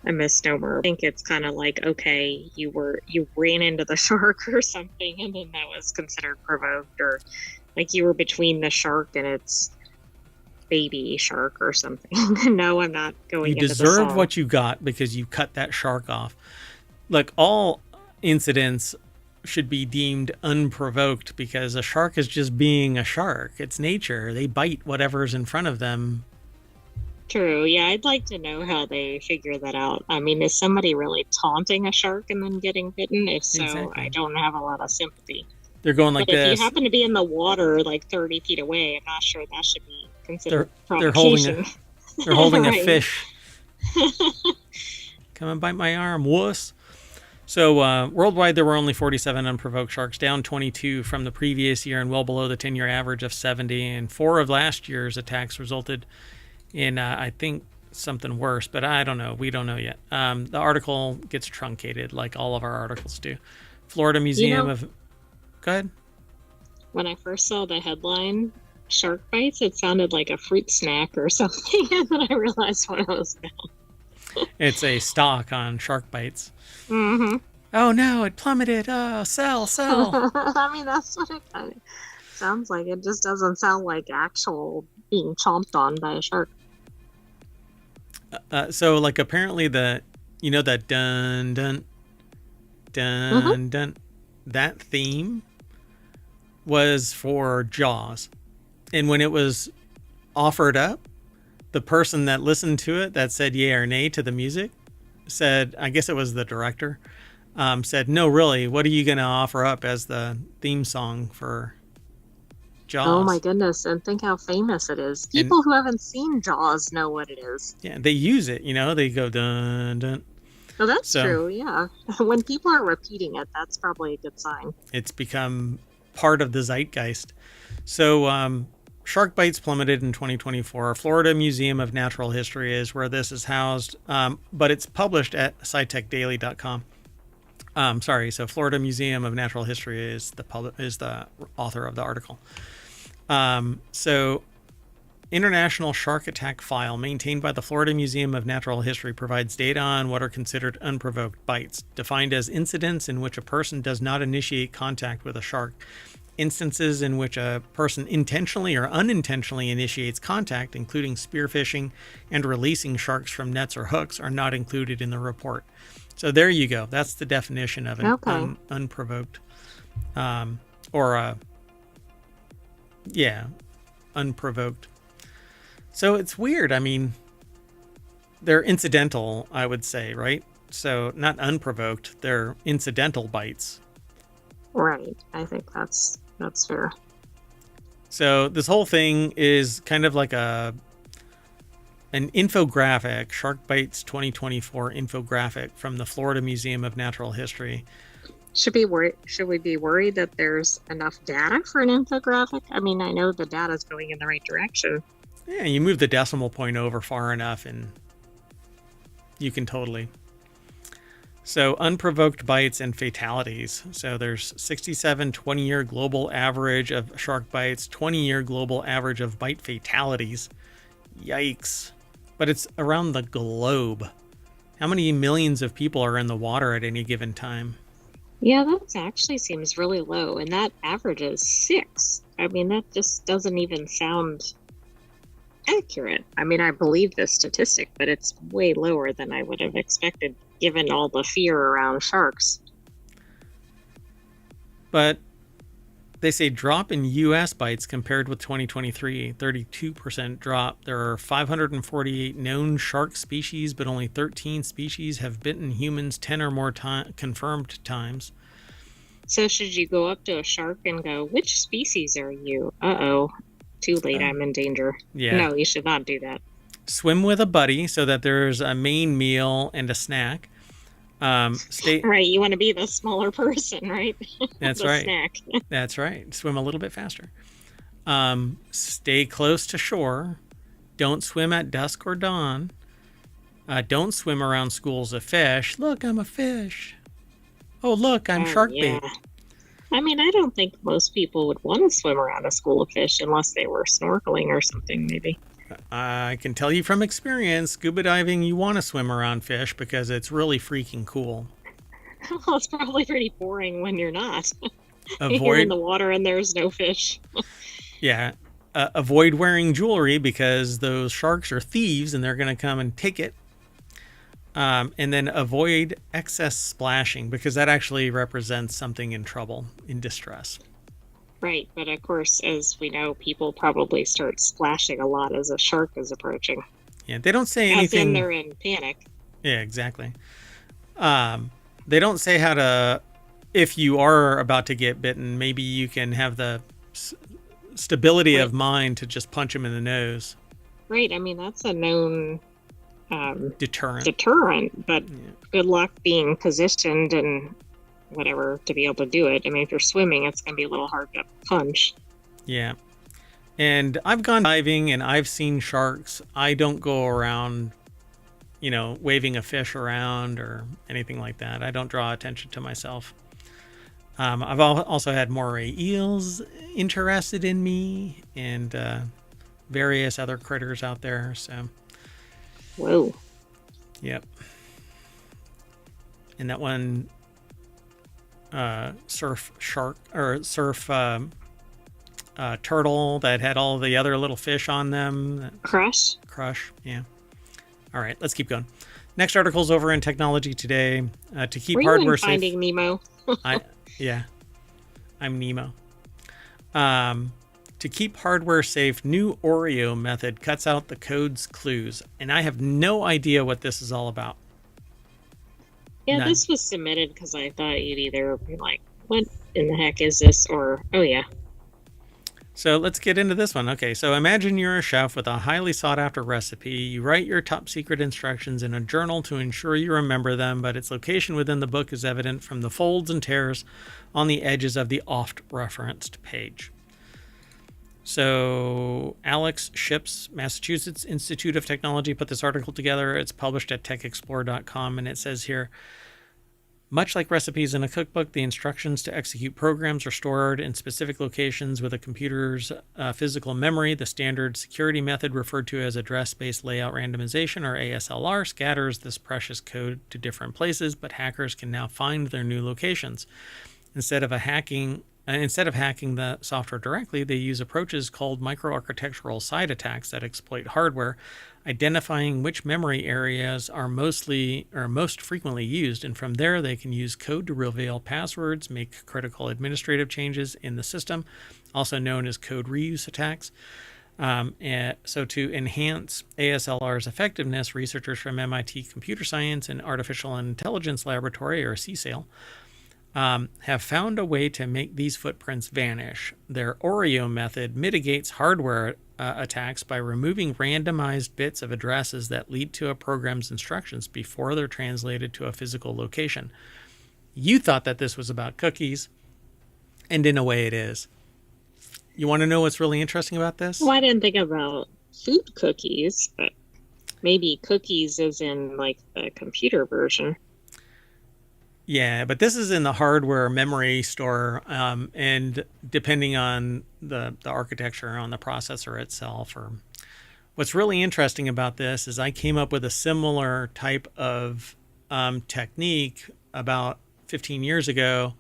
a misnomer. I think it's kind of like, okay, you ran into the shark or something, and then that was considered provoked, or like you were between the shark and its baby shark or something. No, I'm not going into the song. You deserved what you got because you cut that shark off. Like, all incidents should be deemed unprovoked because a shark is just being a shark. It's nature. They bite whatever's in front of them. True. Yeah, I'd like to know how they figure that out. Is somebody really taunting a shark and then getting bitten? If so, exactly. I don't have a lot of sympathy. They're going like this. If you happen to be in the water 30 feet away, I'm not sure that should be considered provocation. They're holding a fish. Come and bite my arm, wuss. So worldwide, there were only 47 unprovoked sharks, down 22 from the previous year and well below the 10-year average of 70. And 4 of last year's attacks resulted in, I think, something worse, but I don't know. We don't know yet. The article gets truncated like all of our articles do. Florida Museum of... Go ahead. When I first saw the headline, shark bites, it sounded like a fruit snack or something, and then I realized what it was about. It's a stock on shark bites. Mm-hmm. Oh no, it plummeted. Oh, sell. That's what it kind of sounds like. It just doesn't sound like actual being chomped on by a shark. So apparently that dun dun dun dun, that theme was for Jaws, and when it was offered up, the person that listened to it that said yay or nay to the music said, I guess it was the director, said, no, really, what are you going to offer up as the theme song for Jaws? Oh my goodness, and think how famous it is. People who haven't seen Jaws know what it is. Yeah, they use it, they go dun dun. Oh, that's true, yeah. When people are repeating it, that's probably a good sign. It's become part of the zeitgeist. So shark bites plummeted in 2024. Florida Museum of Natural History is where this is housed, but it's published at scitechdaily.com. So Florida Museum of Natural History is the author of the article. So International Shark Attack File maintained by the Florida Museum of Natural History provides data on what are considered unprovoked bites, defined as incidents in which a person does not initiate contact with a shark. Instances in which a person intentionally or unintentionally initiates contact, including spearfishing and releasing sharks from nets or hooks, are not included in the report. So there you go. That's the definition of an unprovoked, unprovoked. So it's weird. They're incidental, I would say, right? So not unprovoked, they're incidental bites. Right. I think that's fair. So this whole thing is kind of like an infographic, Shark Bites 2024 infographic from the Florida Museum of Natural History. Should we be worried that there's enough data for an infographic? I know the data is going in the right direction. Yeah, you move the decimal point over far enough and you can totally So unprovoked bites and fatalities. So there's 67 20-year global average of shark bites, 20-year global average of bite fatalities. Yikes. But it's around the globe. How many millions of people are in the water at any given time? Yeah, that actually seems really low, and that average is 6. I mean, that just doesn't even sound accurate. I mean, I believe this statistic, but it's way lower than I would have expected given all the fear around sharks. But they say drop in U.S. bites compared with 2023, 32% drop. There are 548 known shark species, but only 13 species have bitten humans 10 or more confirmed times. So should you go up to a shark and go, which species are you? Uh-oh. Too late, I'm in danger. Yeah. No, you should not do that. Swim with a buddy so that there's a main meal and a snack. Right, you want to be the smaller person, right? That's the right. Snack. That's right. Swim a little bit faster. Stay close to shore. Don't swim at dusk or dawn. Don't swim around schools of fish. Look, I'm a fish. Oh, look, I'm shark bait. I mean, I don't think most people would want to swim around a school of fish unless they were snorkeling or something, maybe. I can tell you from experience, scuba diving, you want to swim around fish because it's really freaking cool. Well, it's probably pretty boring when you're not. You're in the water and there's no fish. Yeah. Avoid wearing jewelry because those sharks are thieves and they're going to come and take it. And then avoid excess splashing because that actually represents something in trouble, in distress. Right, but of course, as we know, people probably start splashing a lot as a shark is approaching. Yeah, they don't say anything. As in they're in panic. Yeah, exactly. They don't say how to, if you are about to get bitten, maybe you can have the stability of mind to just punch him in the nose. Right, I mean, that's a known deterrent, but good luck being positioned and whatever to be able to do it. I mean, if you're swimming, it's going to be a little hard to punch. Yeah. And I've gone diving and I've seen sharks. I don't go around, waving a fish around or anything like that. I don't draw attention to myself. I've also had moray eels interested in me and various other critters out there. So. Whoa. Yep. And that one surf shark or surf turtle that had all the other little fish on them. Crush, yeah. All right, let's keep going. Next article's over in Technology Today. To keep Were you hardware in Finding Nemo? I'm Nemo. To keep hardware safe, new Oreo method cuts out the code's clues. And I have no idea what this is all about. Yeah, None. This was submitted because I thought you'd either be like, what in the heck is this? Or, oh yeah. So let's get into this one. Okay, so imagine you're a chef with a highly sought after recipe. You write your top secret instructions in a journal to ensure you remember them, but its location within the book is evident from the folds and tears on the edges of the oft referenced page. So Alex Ships, Massachusetts Institute of Technology, put this article together. It's published at techexplore.com, and it says here, much like recipes in a cookbook, the instructions to execute programs are stored in specific locations with a computer's physical memory. The standard security method, referred to as address-based layout randomization, or ASLR, scatters this precious code to different places, but hackers can now find their new locations. Instead of hacking the software directly, they use approaches called microarchitectural side attacks that exploit hardware, identifying which memory areas are most frequently used, and from there they can use code to reveal passwords, make critical administrative changes in the system, also known as code reuse attacks. So to enhance ASLR's effectiveness, researchers from MIT Computer Science and Artificial Intelligence Laboratory, or CSAIL, have found a way to make these footprints vanish. Their Oreo method mitigates hardware attacks by removing randomized bits of addresses that lead to a program's instructions before they're translated to a physical location. You thought that this was about cookies, and in a way it is. You want to know what's really interesting about this? Well, I didn't think about food cookies, but maybe cookies is in like the computer version. Yeah, but this is in the hardware memory store, and depending on the architecture on the processor itself. Or what's really interesting about this is I came up with a similar type of technique about 15 years ago,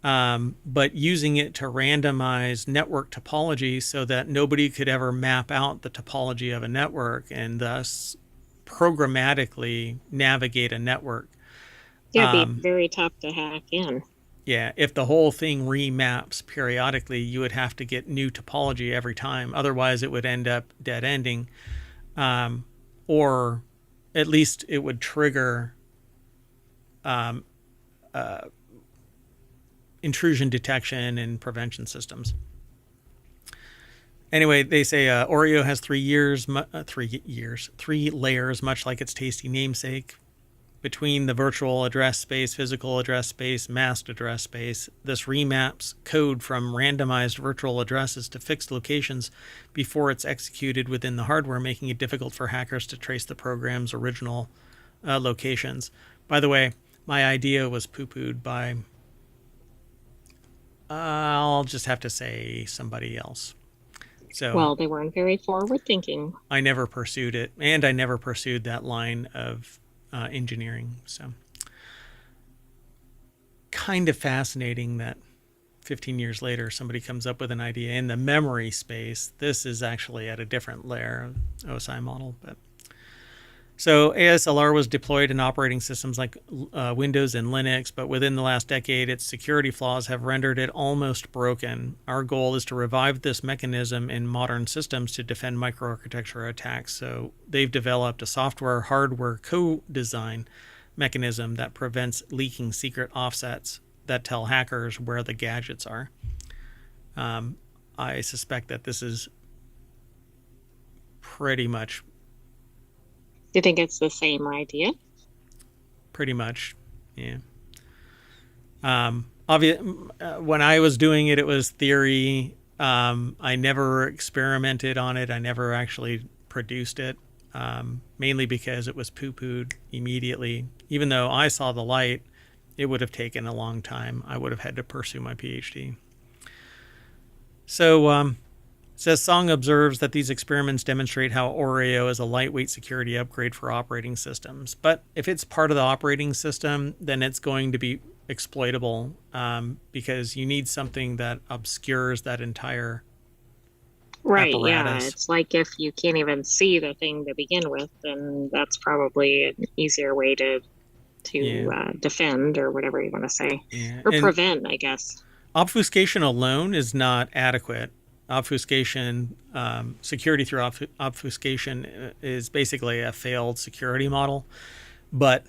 but using it to randomize network topology so that nobody could ever map out the topology of a network and thus programmatically navigate a network. Yeah, it'd be very tough to hack in. Yeah, if the whole thing remaps periodically, you would have to get new topology every time. Otherwise, it would end up dead ending, or at least it would trigger intrusion detection and prevention systems. Anyway, they say Oreo has 3 layers, much like its tasty namesake. Between the virtual address space, physical address space, masked address space, this remaps code from randomized virtual addresses to fixed locations before it's executed within the hardware, making it difficult for hackers to trace the program's original locations. By the way, my idea was poo-pooed by, I'll just have to say, somebody else. So, well, they weren't very forward thinking. I never pursued it, and I never pursued that line of engineering. So kind of fascinating that 15 years later somebody comes up with an idea in the memory space. This is actually at a different layer of OSI model. But so ASLR was deployed in operating systems like Windows and Linux, but within the last decade, its security flaws have rendered it almost broken. Our goal is to revive this mechanism in modern systems to defend microarchitecture attacks. So they've developed a software-hardware co-design mechanism that prevents leaking secret offsets that tell hackers where the gadgets are. I suspect that this is pretty much... Do you think it's the same idea? Pretty much, yeah. When I was doing it, it was theory. I never experimented on it. I never actually produced it, mainly because it was poo-pooed immediately. Even though I saw the light, it would have taken a long time. I would have had to pursue my PhD. So, says Song observes that these experiments demonstrate how Oreo is a lightweight security upgrade for operating systems. But if it's part of the operating system, then it's going to be exploitable, because you need something that obscures that entire apparatus. Yeah. It's like if you can't even see the thing to begin with, then that's probably an easier way to defend, or whatever you want to say, or prevent, I guess. Obfuscation alone is not adequate. Obfuscation, security through obfuscation is basically a failed security model. But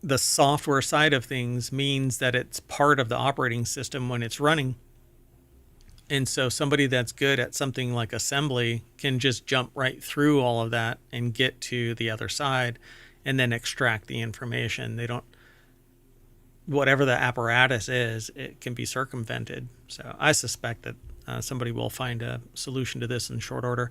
the software side of things means that it's part of the operating system when it's running. And so somebody that's good at something like assembly can just jump right through all of that and get to the other side and then extract the information. They don't... Whatever the apparatus is, it can be circumvented. So I suspect that somebody will find a solution to this in short order.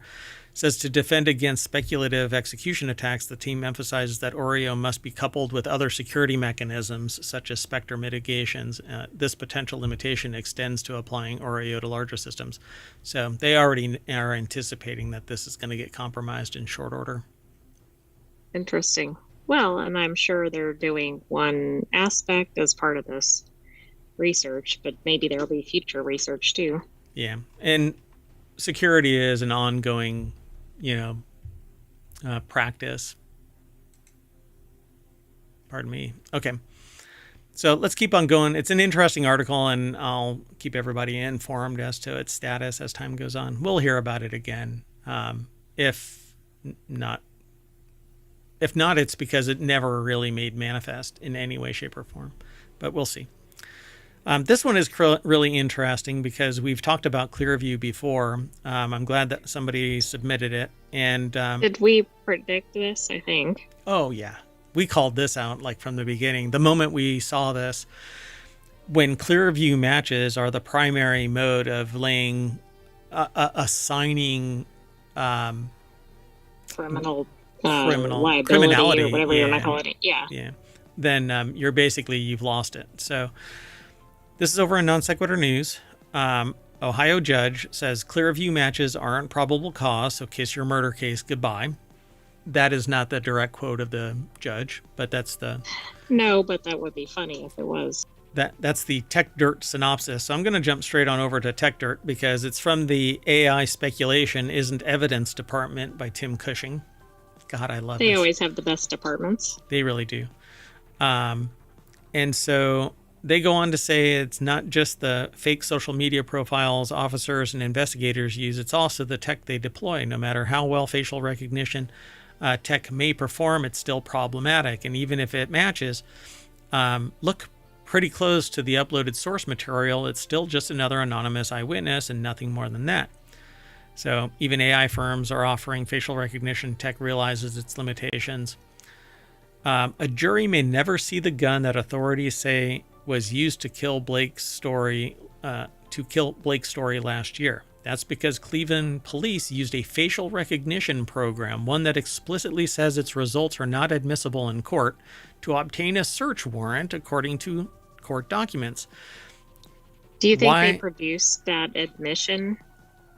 It says to defend against speculative execution attacks, the team emphasizes that Oreo must be coupled with other security mechanisms such as Spectre mitigations. This potential limitation extends to applying Oreo to larger systems. So they already are anticipating that this is going to get compromised in short order. Interesting. Well, and I'm sure they're doing one aspect as part of this research, but maybe there'll be future research too. Yeah. And security is an ongoing, practice. Pardon me. Okay. So let's keep on going. It's an interesting article, and I'll keep everybody informed as to its status as time goes on. We'll hear about it again. If not, it's because it never really made manifest in any way, shape, or form. But we'll see. This one is really interesting because we've talked about Clearview before. I'm glad that somebody submitted it. And did we predict this, I think? Oh, yeah. We called this out from the beginning. The moment we saw this, when Clearview matches are the primary mode of laying, assigning criminality, or whatever you want to call it. Yeah. then you've lost it. So this is over in Non Sequitur News. Ohio judge says Clearview matches aren't probable cause, so kiss your murder case goodbye. That is not the direct quote of the judge, but that's the... No, but that would be funny if it was. That's the Tech Dirt synopsis. So I'm going to jump straight on over to Tech Dirt because it's from the AI Speculation Isn't Evidence Department by Tim Cushing. God, I love They always have the best departments. They really do. And so they go on to say it's not just the fake social media profiles officers and investigators use, it's also the tech they deploy. No matter how well facial recognition tech may perform, it's still problematic. And even if it matches, look pretty close to the uploaded source material, it's still just another anonymous eyewitness and nothing more than that. So even AI firms are offering facial recognition tech realizes its limitations. A jury may never see the gun that authorities say was used to kill Blake's story last year. That's because Cleveland police used a facial recognition program, one that explicitly says its results are not admissible in court, to obtain a search warrant according to court documents. Do you think they produced that admission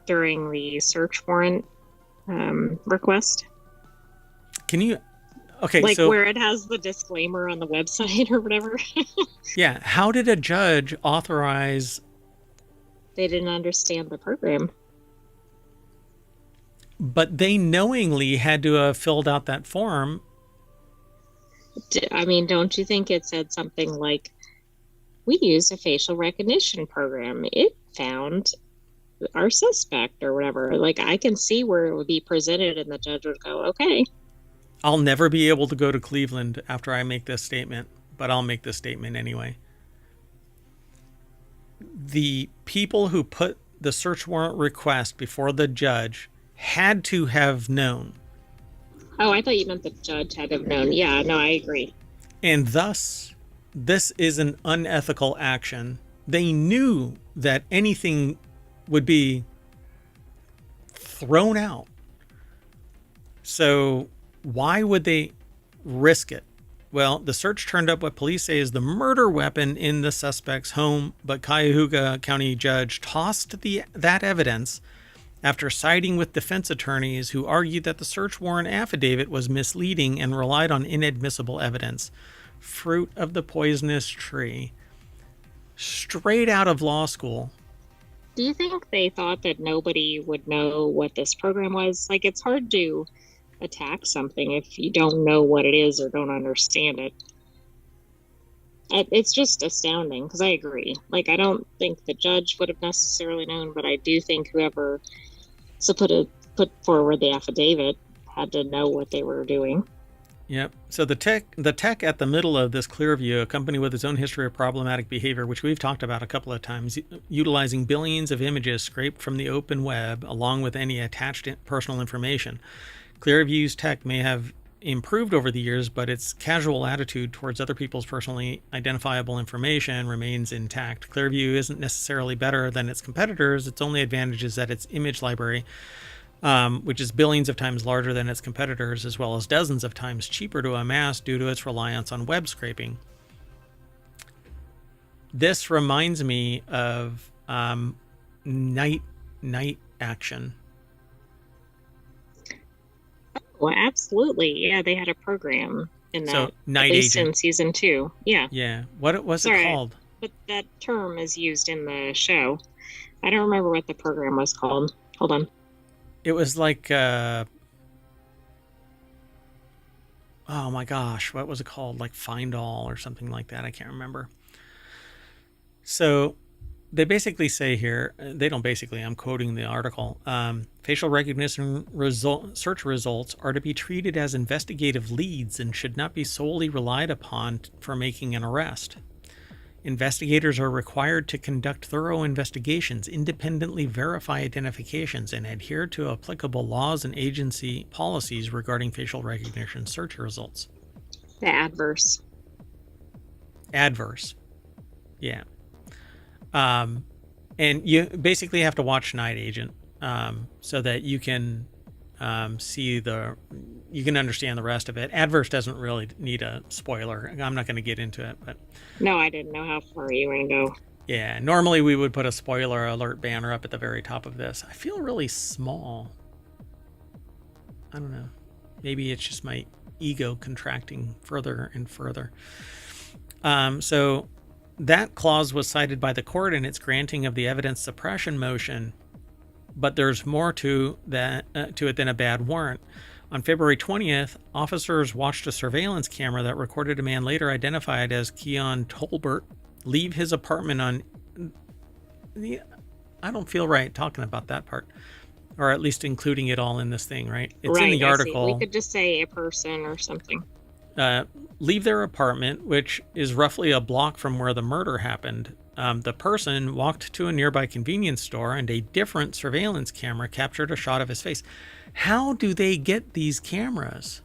during the search warrant request? Can you... Okay, like so... where it has the disclaimer on the website or whatever? Yeah, how did a judge authorize... They didn't understand the program. But they knowingly had to have filled out that form. I mean, don't you think it said something like, we use a facial recognition program. It found our suspect or whatever. Like, I can see where it would be presented and the judge would go, okay. I'll never be able to go to Cleveland after I make this statement, but I'll make this statement anyway. The people who put the search warrant request before the judge had to have known. Oh, I thought you meant the judge had to have known. Yeah, no, I agree. And thus, this is an unethical action. They knew that anything would be thrown out. So why would they risk it? Well, the search turned up what police say is the murder weapon in the suspect's home, but Cuyahoga County judge tossed that evidence after siding with defense attorneys who argued that the search warrant affidavit was misleading and relied on inadmissible evidence. Fruit of the poisonous tree. Straight out of law school. Do you think they thought that nobody would know what this program was? Like, it's hard to attack something if you don't know what it is or don't understand it. It's just astounding because I agree. Like, I don't think the judge would have necessarily known, but I do think whoever put forward the affidavit had to know what they were doing. Yep. So the tech at the middle of this Clearview, a company with its own history of problematic behavior, which we've talked about a couple of times, utilizing billions of images scraped from the open web along with any attached personal information. Clearview's tech may have improved over the years, but its casual attitude towards other people's personally identifiable information remains intact. Clearview isn't necessarily better than its competitors. Its only advantage is that its image library, which is billions of times larger than its competitors, as well as dozens of times cheaper to amass due to its reliance on web scraping. This reminds me of Night Action. Well, absolutely. Yeah, they had a program in that. So, Night Agent Agent. in season 2. Yeah. Yeah. What was it called? But that term is used in the show. I don't remember what the program was called. Hold on. It was like, oh my gosh, what was it called? Like Find All or something like that. I can't remember. So they basically say here, they don't basically, I'm quoting the article, facial recognition search results are to be treated as investigative leads and should not be solely relied upon for making an arrest. Investigators are required to conduct thorough investigations, independently verify identifications, and adhere to applicable laws and agency policies regarding facial recognition search results. The adverse. Yeah. And you basically have to watch Night Agent so that you can see you can understand the rest of it. Adverse doesn't really need a spoiler. I'm not going to get into it, but no, I didn't know how far you were going to go. Yeah, normally we would put a spoiler alert banner up at the very top of this. I feel really small. I don't know. Maybe it's just my ego contracting further and further. So that clause was cited by the court in its granting of the evidence suppression motion, but there's more to it than a bad warrant. On February 20th, officers watched a surveillance camera that recorded a man later identified as Keon Tolbert leave his apartment on I don't feel right talking about that part, or at least including it all in this thing, right? It's in the article. We could just say a person or something. Leave their apartment, which is roughly a block from where the murder happened. The person walked to a nearby convenience store, and a different surveillance camera captured a shot of his face. How do they get these cameras?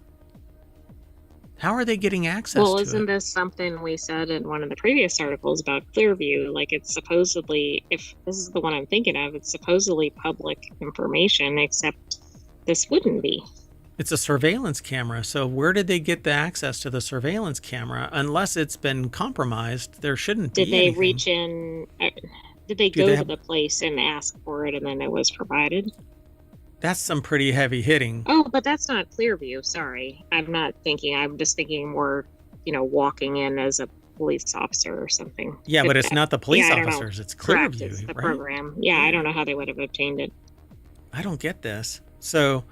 How are they getting access to it? Well, isn't this something we said in one of the previous articles about Clearview? Like, it's supposedly, if this is the one I'm thinking of, it's supposedly public information, except this wouldn't be. It's a surveillance camera. So where did they get the access to the surveillance camera? Unless it's been compromised, there shouldn't be anything. Did they reach in? Did they go to the place and ask for it and then it was provided? That's some pretty heavy hitting. Oh, but that's not Clearview. Sorry. I'm just thinking more, walking in as a police officer or something. Yeah, but it's not the police officers. It's Clearview. Correct, it's the program. Yeah, I don't know how they would have obtained it. I don't get this. So,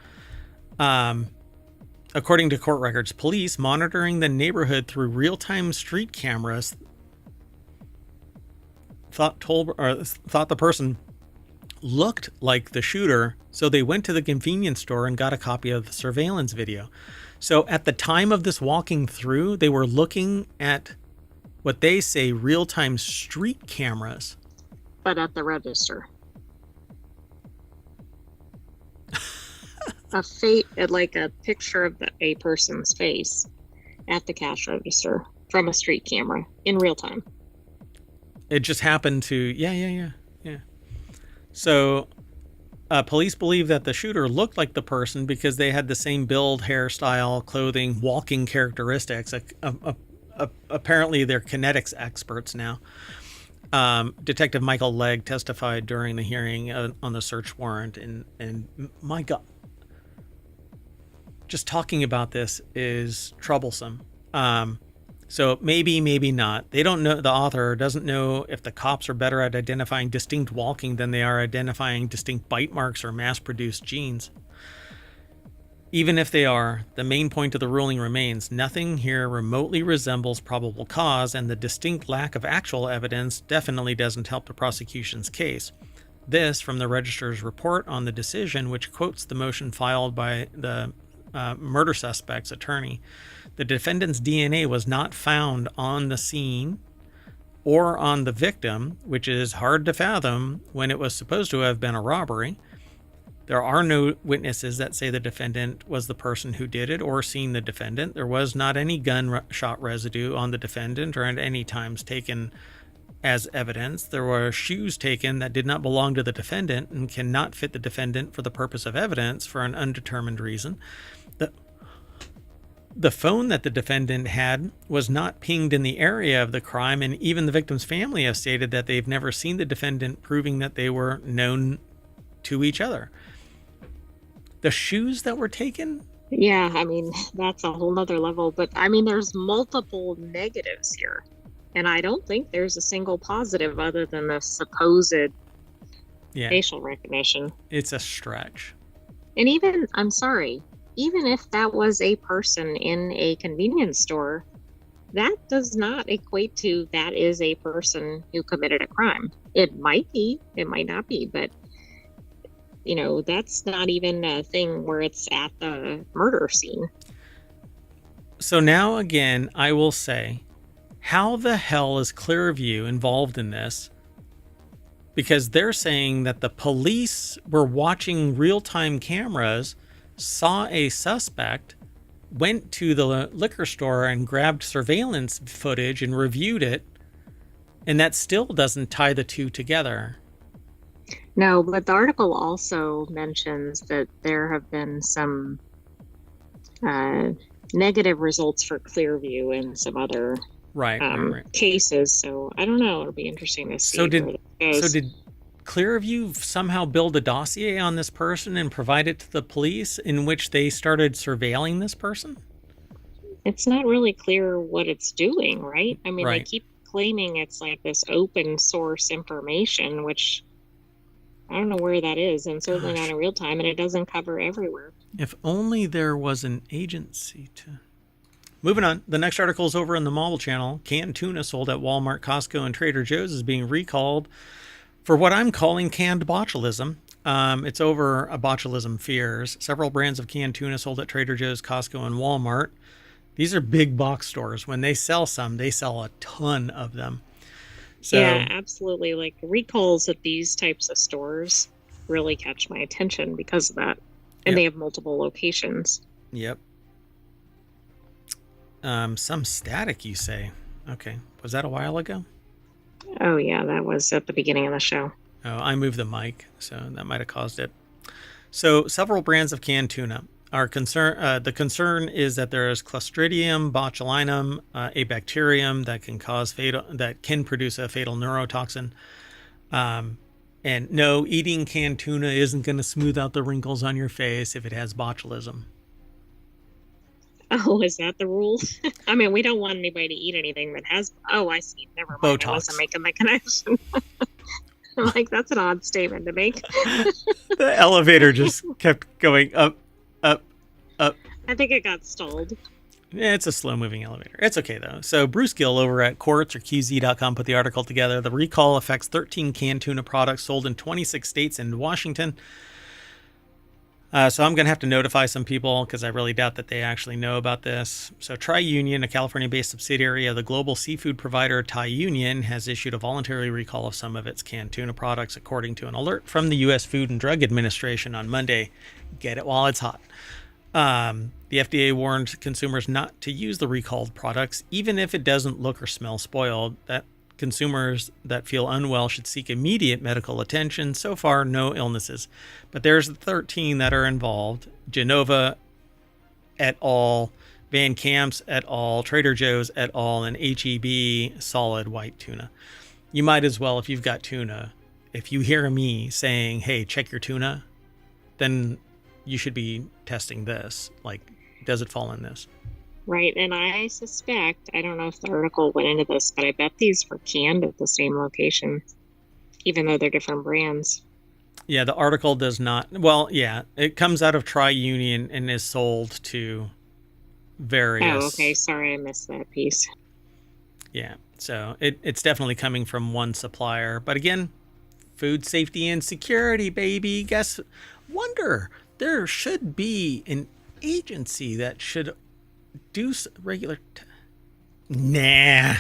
according to court records, police monitoring the neighborhood through real-time street cameras thought the person looked like the shooter, so they went to the convenience store and got a copy of the surveillance video. So at the time of this walking through, they were looking at what they say real-time street cameras. But at the register. Like a picture of a person's face at the cash register from a street camera in real time. It just happened to, yeah. So, police believe that the shooter looked like the person because they had the same build, hairstyle, clothing, walking characteristics. Apparently, they're kinetics experts now. Detective Michael Legg testified during the hearing on the search warrant, and my God, just talking about this is troublesome. So maybe not. They don't know, the author doesn't know if the cops are better at identifying distinct walking than they are identifying distinct bite marks or mass-produced genes. Even if they are, the main point of the ruling remains. Nothing here remotely resembles probable cause, and the distinct lack of actual evidence definitely doesn't help the prosecution's case. This from the Register's report on the decision, which quotes the motion filed by the murder suspect's attorney. The defendant's DNA was not found on the scene or on the victim, which is hard to fathom when it was supposed to have been a robbery. There are no witnesses that say the defendant was the person who did it or seen the defendant. There was not any gunshot residue on the defendant or at any times taken as evidence. There were shoes taken that did not belong to the defendant and cannot fit the defendant for the purpose of evidence for an undetermined reason. The phone that the defendant had was not pinged in the area of the crime, and even the victim's family have stated that they've never seen the defendant, proving that they were known to each other. The shoes that were taken? Yeah, I mean, that's a whole nother level, but I mean, there's multiple negatives here, and I don't think there's a single positive other than the supposed facial recognition. It's a stretch. And even if that was a person in a convenience store, that does not equate to that is a person who committed a crime. It might be, it might not be, but that's not even a thing where it's at the murder scene. So now again, I will say, how the hell is Clearview involved in this? Because they're saying that the police were watching real-time cameras, saw a suspect, went to the liquor store and grabbed surveillance footage and reviewed it, and that still doesn't tie the two together. No, but the article also mentions that there have been some uh, negative results for Clearview in some other Right. cases. So I don't know. It'll be interesting to So see where it goes. did Clearview somehow build a dossier on this person and provide it to the police in which they started surveilling this person? It's not really clear what it's doing, right? I mean, they Right. keep claiming it's like this open source information, which I don't know where that is, and certainly not Gosh, in real time, and it doesn't cover everywhere. if only there was an agency to. Moving on, the next article is over in the Mobile Channel. Canned tuna sold at Walmart, Costco, and Trader Joe's is being recalled for what I'm calling canned botulism. It's over a botulism fears. Several brands of canned tuna sold at Trader Joe's, Costco, and Walmart. These are big box stores. When they sell some, they sell a ton of them. So, Yeah, absolutely. Like recalls at these types of stores really catch my attention because of that. And yep, they have multiple locations. yep. Some static, you say? Okay, was that a while ago? Oh, yeah, that was at the beginning of the show. Oh, I moved the mic, so that might have caused it. So, several brands of canned tuna are concerned. The concern is that there is Clostridium botulinum, a bacterium that can produce a fatal neurotoxin. And no, eating canned tuna isn't going to smooth out the wrinkles on your face if it has botulism. Oh, is that the rule? I mean, we don't want anybody to eat anything that has. Oh, I see. Never mind. I wasn't Botox. making the connection. I'm like, that's an odd statement to make. The elevator just kept going up, up, up. I think it got stalled. Yeah, it's a slow-moving elevator. It's okay, though. So Bruce Gill over at Quartz or QZ.com put the article together. The recall affects 13 canned tuna products sold in 26 states and Washington. So I'm going to have to notify some people because I really doubt that they actually know about this. So TriUnion, a California-based subsidiary of the global seafood provider Thai Union, has issued a voluntary recall of some of its canned tuna products, according to an alert from the U.S. Food and Drug Administration on Monday. Get it while it's hot. The FDA warned consumers not to use the recalled products, even if it doesn't look or smell spoiled. That consumers that feel unwell should seek immediate medical attention. So far, no illnesses. But there's 13 that are involved. Genova et al., Van Camp's et al., Trader Joe's et al., and HEB solid white tuna. You might as well, if you've got tuna, if you hear me saying, hey, check your tuna, then you should be testing this. Like, does it fall in this? Right. And I suspect, I don't know if the article went into this, but I bet these were canned at the same location, even though they're different brands. Yeah, the article does not. Well, yeah, it comes out of TriUnion and is sold to various. Oh, okay. Sorry, I missed that piece. Yeah, so it's definitely coming from one supplier. But again, food safety and security, baby. Wonder, there should be an agency that should do regular. Nah.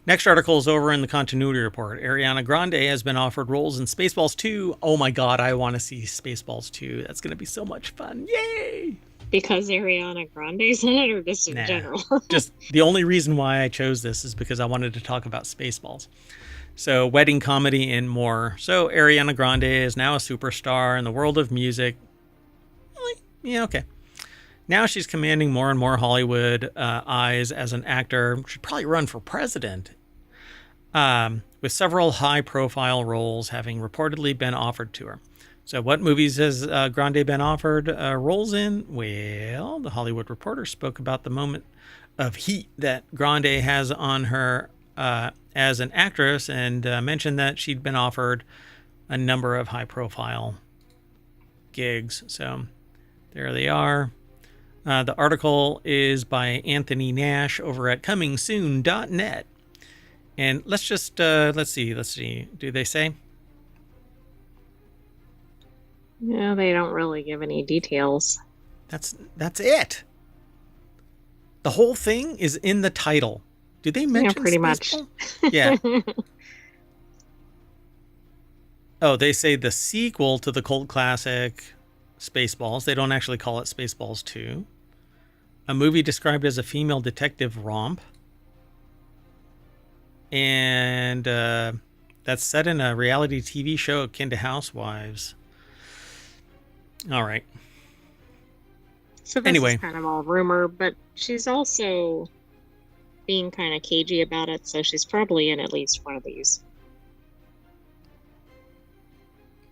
Next article is over in the Continuity Report. Ariana Grande has been offered roles in Spaceballs 2. Oh my god, I want to see Spaceballs 2. That's going to be so much fun. Yay! Because Ariana Grande's in it, or just in general? Just the only reason why I chose this is because I wanted to talk about Spaceballs. So, wedding comedy and more. So, Ariana Grande is now a superstar in the world of music. Really? Yeah, okay. Now she's commanding more and more Hollywood eyes as an actor. Should probably run for president. With several high-profile roles having reportedly been offered to her. So what movies has Grande been offered roles in? Well, the Hollywood Reporter spoke about the moment of heat that Grande has on her as an actress and mentioned that she'd been offered a number of high-profile gigs. So there they are. The article is by Anthony Nash over at comingsoon.net. And let's just, let's see. Do they say? No, they don't really give any details. That's it. The whole thing is in the title. Do they mention pretty much? Yeah. Oh, they say the sequel to the cult classic Spaceballs. They don't actually call it Spaceballs 2. A movie described as a female detective romp. And that that's set in a reality TV show akin to Housewives. All right. So this is kind of all rumor, but she's also being kind of cagey about it, so she's probably in at least one of these.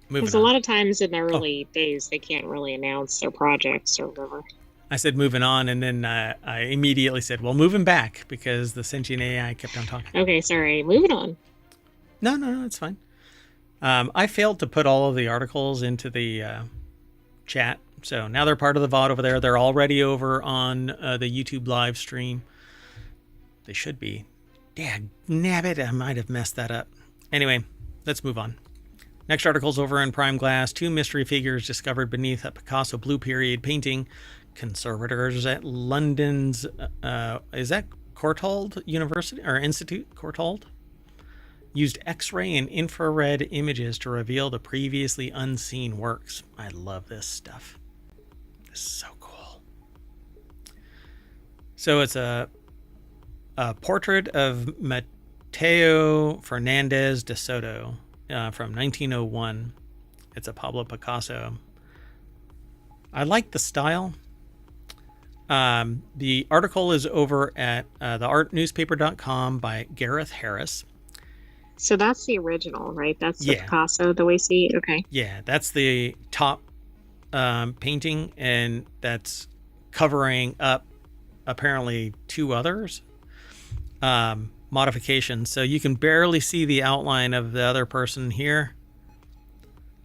Because a lot of times in the early days, they can't really announce their projects or whatever. I said moving on, and then I immediately said, well, moving back, because the sentient AI kept on talking. Okay, sorry. Moving on. No, it's fine. I failed to put all of the articles into the chat, so now they're part of the VOD over there. They're already over on the YouTube live stream. They should be. Dag nabbit, I might have messed that up. Anyway, let's move on. Next article's over in Prime Glass. 2 mystery figures discovered beneath a Picasso Blue Period painting. Conservators at London's, is that Courtauld University or Institute? Courtauld? Used X-ray and infrared images to reveal the previously unseen works. I love this stuff. This is so cool. So it's a portrait of Mateo Fernandez de Soto from 1901. It's a Pablo Picasso. I like the style. The article is over at theartnewspaper.com by Gareth Harris. So that's the original, right? That's the Picasso that we see? Okay. Yeah, that's the top painting, and that's covering up apparently 2 others. Modifications. So you can barely see the outline of the other person here.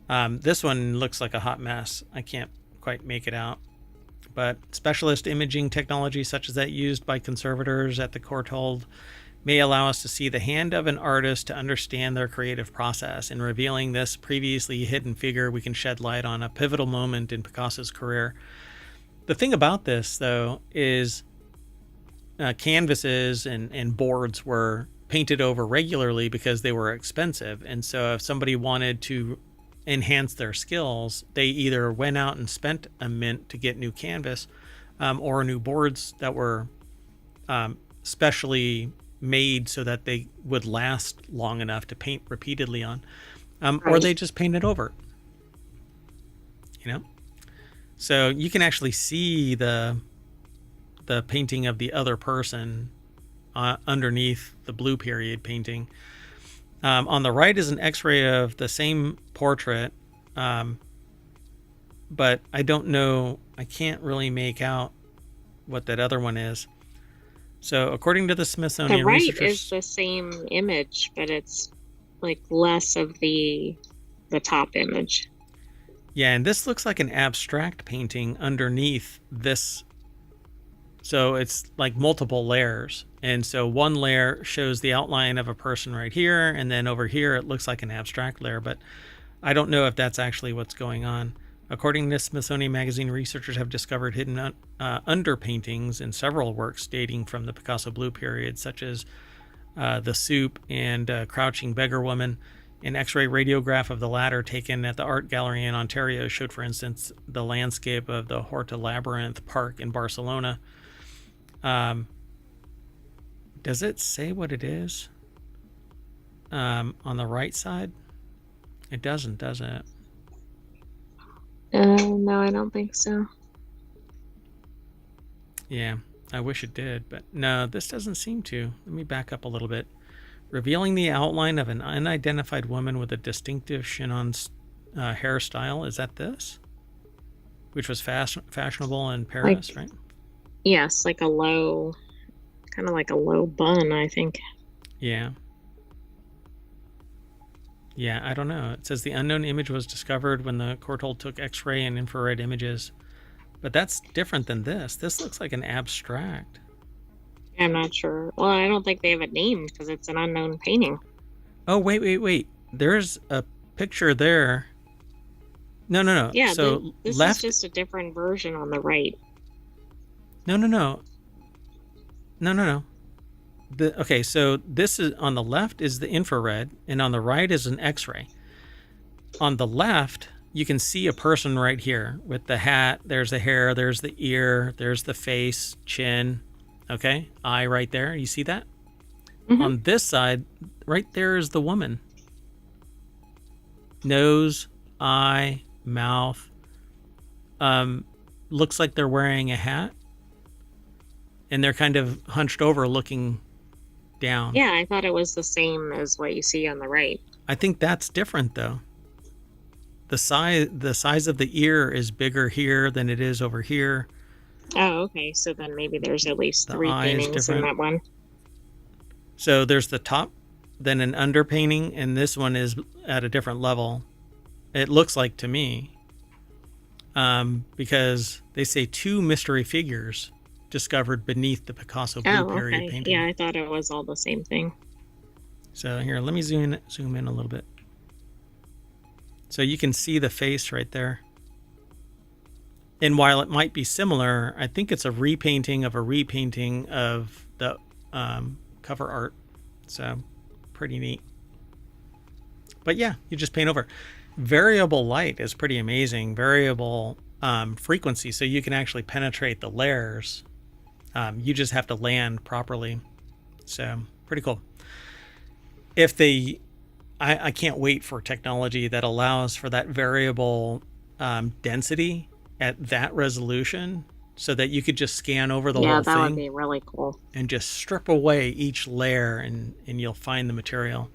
This one looks like a hot mess. I can't quite make it out. But specialist imaging technology such as that used by conservators at the Courtauld may allow us to see the hand of an artist to understand their creative process. In revealing this previously hidden figure, we can shed light on a pivotal moment in Picasso's career. The thing about this, though, is canvases and boards were painted over regularly because they were expensive. And so if somebody wanted to enhance their skills, they either went out and spent a mint to get new canvas or new boards that were specially made so that they would last long enough to paint repeatedly on, or they just painted over, so you can actually see the painting of the other person underneath the Blue Period painting. On the right is an X-ray of the same portrait, but I don't know. I can't really make out what that other one is. So, according to the Smithsonian, the right is the same image, but it's like less of the top image. Yeah, and this looks like an abstract painting underneath this. So it's like multiple layers. And so one layer shows the outline of a person right here, and then over here it looks like an abstract layer, but I don't know if that's actually what's going on. According to Smithsonian Magazine, researchers have discovered hidden underpaintings in several works dating from the Picasso Blue Period, such as The Soup and Crouching Beggar Woman. An X-ray radiograph of the latter taken at the Art Gallery in Ontario showed, for instance, the landscape of the Horta Labyrinth Park in Barcelona. Does it say what it is on the right side? It doesn't, does it? No, I don't think so. Yeah, I wish it did, but no, this doesn't seem to. Let me back up a little bit. Revealing the outline of an unidentified woman with a distinctive chignon hairstyle. Is that this? Which was fashionable in Paris, right? Yes, like a low, kind of like a low bun, I think. Yeah. Yeah, I don't know. It says the unknown image was discovered when the Courtauld took X-ray and infrared images. But that's different than this. This looks like an abstract. I'm not sure. Well, I don't think they have a name because it's an unknown painting. Oh, wait. There's a picture there. No. Yeah, so this left... is just a different version on the right. No. Okay, so this is on the left is the infrared, and on the right is an X-ray. On the left, you can see a person right here with the hat. There's the hair. There's the ear. There's the face, chin. Okay, eye right there. You see that? Mm-hmm. On this side, right there is the woman. nose, eye, mouth. Looks like they're wearing a hat, and they're kind of hunched over looking down. Yeah, I thought it was the same as what you see on the right. I think that's different though. The size of the ear is bigger here than it is over here. Oh, okay. So then maybe there's at least The 3 eye is paintings in different. that one. So there's the top, then an underpainting, and this one is at a different level. It looks like to me, because they say 2 mystery figures discovered beneath the Picasso Blue Period painting. Yeah, I thought it was all the same thing. So here, let me zoom in a little bit. So you can see the face right there. And while it might be similar, I think it's a repainting of the cover art. So pretty neat. But yeah, you just paint over. Variable light is pretty amazing. Variable frequency, so you can actually penetrate the layers. You just have to land properly. So pretty cool. I can't wait for technology that allows for that variable density at that resolution, so that you could just scan over the whole thing. Yeah, that would be really cool. And just strip away each layer, and you'll find the material.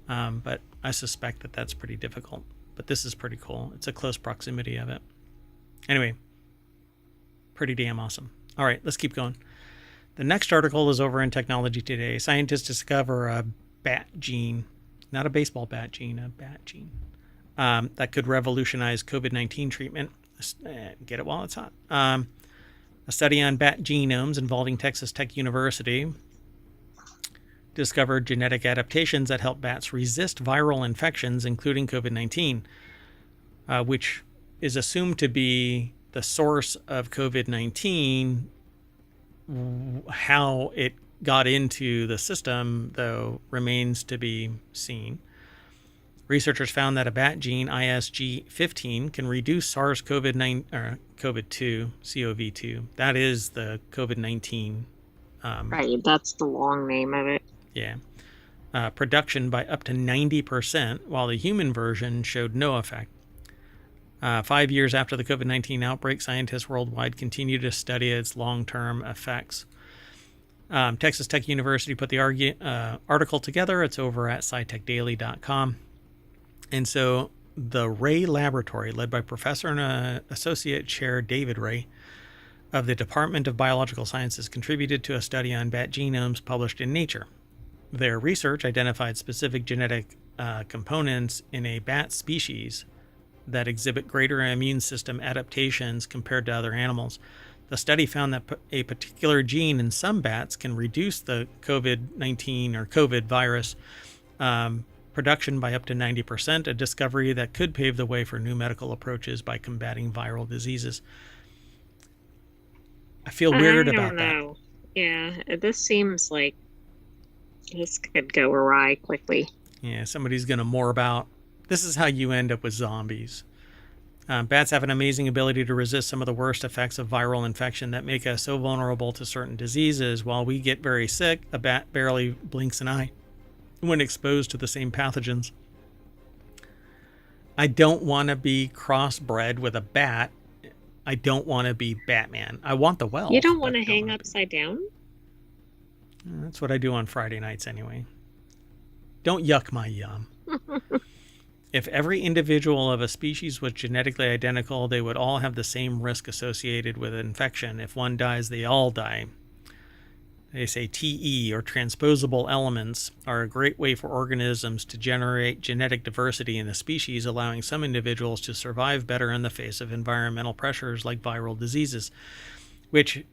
But I suspect that that's pretty difficult. But this is pretty cool. It's a close proximity of it. Anyway, pretty damn awesome. All right, let's keep going. The next article is over in Technology Today. Scientists discover a bat gene. Not a baseball bat gene, a bat gene, that could revolutionize COVID-19 treatment. Get it while it's hot. A study on bat genomes involving Texas Tech University discovered genetic adaptations that help bats resist viral infections, including COVID-19, which is assumed to be the source of COVID-19. How it got into the system, though, remains to be seen. Researchers found that a bat gene, ISG15, can reduce SARS-CoV-2, CoV2. That is the COVID-19. Right, that's the long name of it. Yeah. Production by up to 90%, while the human version showed no effect. 5 years after the COVID-19 outbreak, scientists worldwide continue to study its long-term effects. Texas Tech University put the article together. It's over at scitechdaily.com. And so the Ray Laboratory, led by Professor and Associate Chair David Ray of the Department of Biological Sciences, contributed to a study on bat genomes published in Nature. Their research identified specific genetic components in a bat species that exhibit greater immune system adaptations compared to other animals. The study found that a particular gene in some bats can reduce the COVID-19 or COVID virus production by up to 90%, a discovery that could pave the way for new medical approaches by combating viral diseases. I feel weird about that. Yeah, this seems like this could go awry quickly. Yeah, somebody's going to more about. This is how you end up with zombies. Bats have an amazing ability to resist some of the worst effects of viral infection that make us so vulnerable to certain diseases. While we get very sick, a bat barely blinks an eye when exposed to the same pathogens. I don't want to be crossbred with a bat. I don't want to be Batman. I want the wealth. You don't want to hang upside down? That's what I do on Friday nights anyway. Don't yuck my yum. If every individual of a species was genetically identical, they would all have the same risk associated with infection. If one dies, they all die. They say TE, or transposable elements, are a great way for organisms to generate genetic diversity in a species, allowing some individuals to survive better in the face of environmental pressures like viral diseases, which,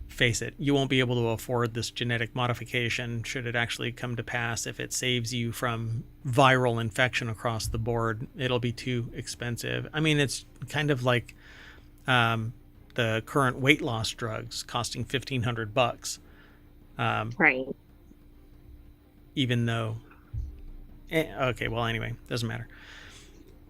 face it, you won't be able to afford this genetic modification should it actually come to pass. If it saves you from viral infection across the board, it'll be too expensive. I mean, it's kind of like the current weight loss drugs costing $1,500. Right. Even though, okay, well, anyway, doesn't matter.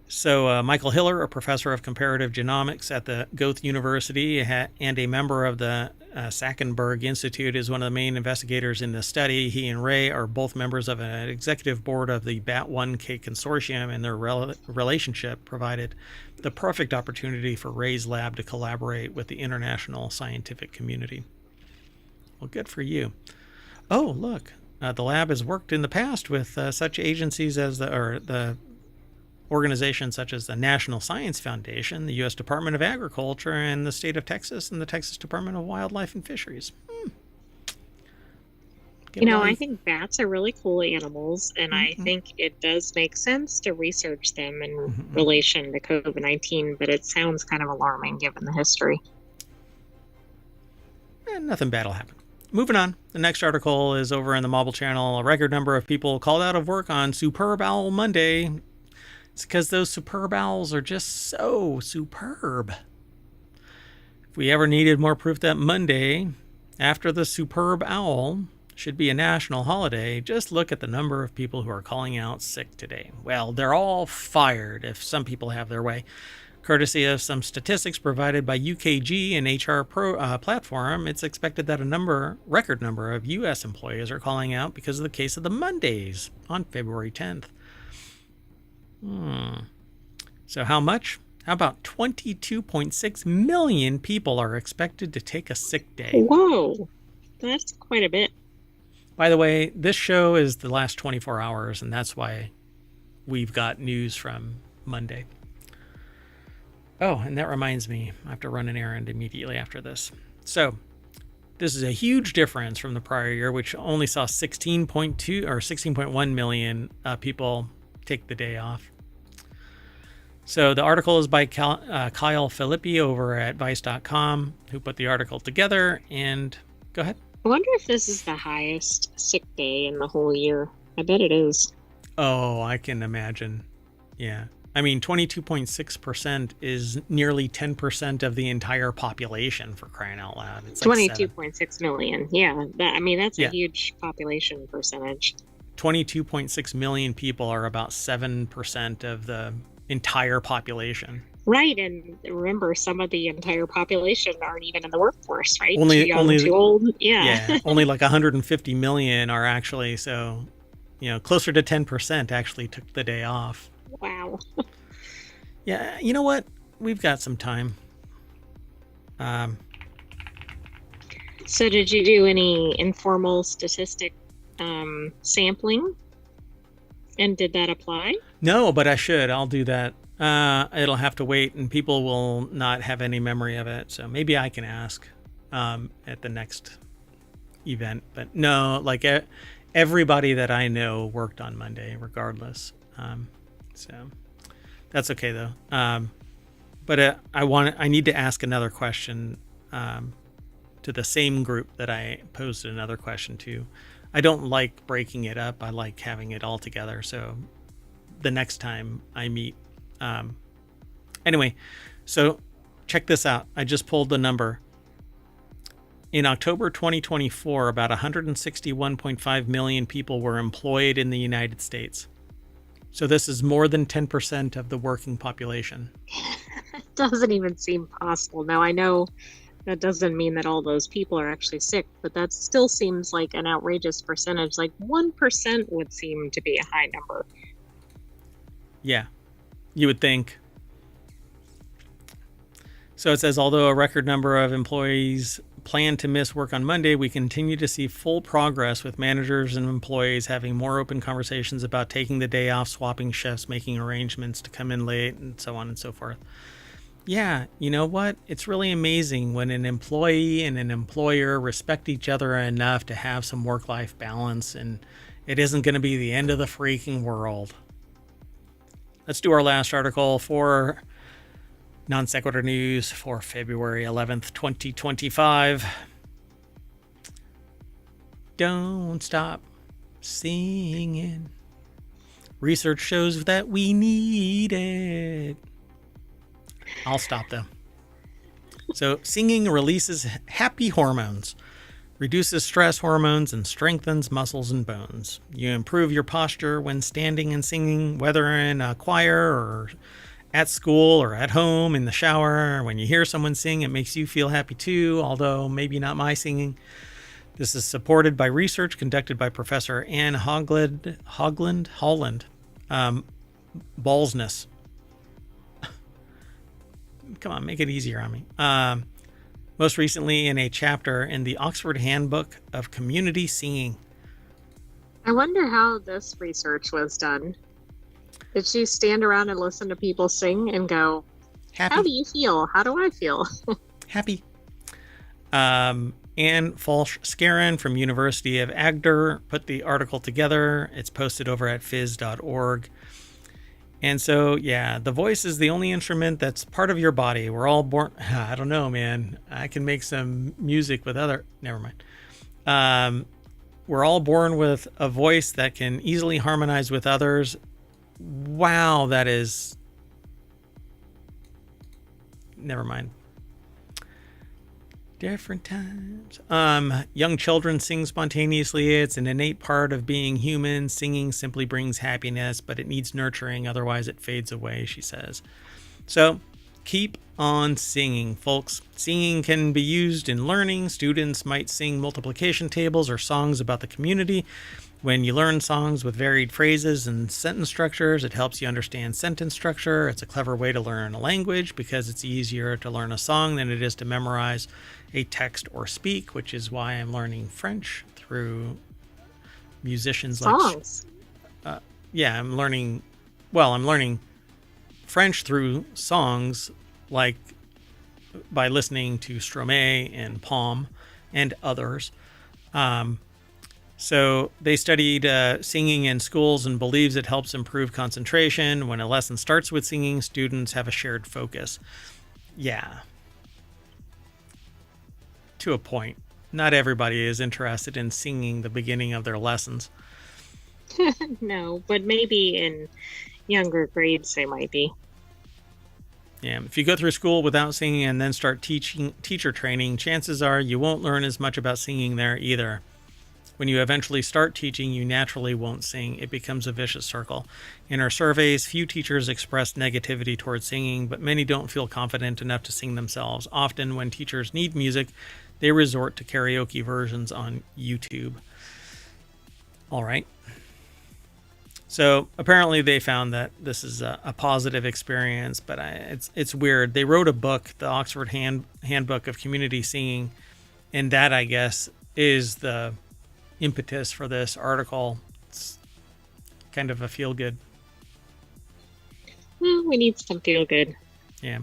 So Michael Hiller, a professor of comparative genomics at the Goethe University and a member of the Sackenberg Institute, is one of the main investigators in this study. He and Ray are both members of an executive board of the BAT1K consortium, and their relationship provided the perfect opportunity for Ray's lab to collaborate with the international scientific community. Well, good for you. Oh, look, the lab has worked in the past with such agencies as the organizations such as the National Science Foundation, the U.S. Department of Agriculture, and the state of Texas, and the Texas Department of Wildlife and Fisheries. I think bats are really cool animals, and I think it does make sense to research them in relation to COVID-19, but it sounds kind of alarming given the history. Nothing bad will happen. Moving on. The next article is over in the Mobile Channel. A record number of people called out of work on Superb Owl Monday. It's because those superb owls are just so superb. If we ever needed more proof that Monday, after the superb owl, should be a national holiday, just look at the number of people who are calling out sick today. Well, they're all fired if some people have their way. Courtesy of some statistics provided by UKG and HR Pro platform, it's expected that a record number of U.S. employees are calling out because of the case of the Mondays on February 10th. So how much? How about 22.6 million people are expected to take a sick day? Whoa, that's quite a bit. By the way, this show is the last 24 hours, and that's why we've got news from Monday. Oh, and that reminds me, I have to run an errand immediately after this. So this is a huge difference from the prior year, which only saw 16.2 or 16.1 million people take the day off. So the article is by Kyle Filippi over at Vice.com, who put the article together. And go ahead. I wonder if this is the highest sick day in the whole year. I bet it is. Oh, I can imagine. Yeah. I mean, 22.6% is nearly 10% of the entire population, for crying out loud. It's 22.6 million. Yeah. That's a huge population percentage. 22.6 million people are about 7% of the entire population. Right, and remember, some of the entire population aren't even in the workforce, right? Only too young, too old. Yeah. Only like 150 million are actually, so, closer to 10% actually took the day off. Wow. Yeah, you know what? We've got some time. So did you do any informal statistic sampling? And did that apply? No, but I should. I'll do that. It'll have to wait, and people will not have any memory of it. So maybe I can ask at the next event. But no, like everybody that I know worked on Monday regardless. So that's okay though. But I need to ask another question to the same group that I posed another question to. I don't like breaking it up. I like having it all together. So the next time I meet, anyway, so check this out. I just pulled the number. In October 2024, about 161.5 million people were employed in the United States. So this is more than 10% of the working population. It doesn't even seem possible. Now, I know that doesn't mean that all those people are actually sick, but that still seems like an outrageous percentage. Like 1% would seem to be a high number. Yeah, you would think. So it says, although a record number of employees plan to miss work on Monday, we continue to see full progress with managers and employees having more open conversations about taking the day off, swapping shifts, making arrangements to come in late, and so on and so forth. Yeah, you know what? It's really amazing when an employee and an employer respect each other enough to have some work-life balance, and it isn't going to be the end of the freaking world. Let's do our last article for Non Sequitur News for February 11th, 2025. Don't stop singing. Research shows that we need it. I'll stop though. So, singing releases happy hormones. reduces stress hormones, and strengthens muscles and bones. You improve your posture when standing and singing, whether in a choir or at school or at home in the shower. When you hear someone sing, it makes you feel happy too, although maybe not my singing. This is supported by research conducted by Professor Anne Holland. Ballsness. Come on, make it easier on me. Most recently in a chapter in the Oxford Handbook of Community Singing. I wonder how this research was done. Did she stand around and listen to people sing and go, Happy. How do you feel? How do I feel? Happy. Anne Falsch-Skaran from University of Agder put the article together. It's posted over at phys.org. And so, yeah, the voice is the only instrument that's part of your body. We're all born... I don't know, man. I can make some music with other... Never mind. We're all born with a voice that can easily harmonize with others. Wow, that is... Never mind. Different times. Young children sing spontaneously. It's an innate part of being human. Singing simply brings happiness, but it needs nurturing. Otherwise, it fades away, she says. So, keep on singing, folks. Singing can be used in learning. Students might sing multiplication tables or songs about the community. When you learn songs with varied phrases and sentence structures, it helps you understand sentence structure. It's a clever way to learn a language because it's easier to learn a song than it is to memorize a text or speak, which is why I'm learning French through musicians songs. I'm learning French through songs, like by listening to Stromae and Palm and others. So they studied singing in schools and believes it helps improve concentration. When a lesson starts with singing, students have a shared focus. Yeah. To a point. Not everybody is interested in singing the beginning of their lessons. No, but maybe in younger grades they might be. Yeah, if you go through school without singing and then start teacher training, chances are you won't learn as much about singing there either. When you eventually start teaching, you naturally won't sing. It becomes a vicious circle. In our surveys, few teachers expressed negativity towards singing, but many don't feel confident enough to sing themselves. Often, when teachers need music, they resort to karaoke versions on YouTube. All right. So apparently they found that this is a positive experience, but it's weird. They wrote a book, the Oxford Handbook of Community Singing, and that, I guess, is the impetus for this article. It's kind of a feel-good. Well, we need some feel-good. Yeah.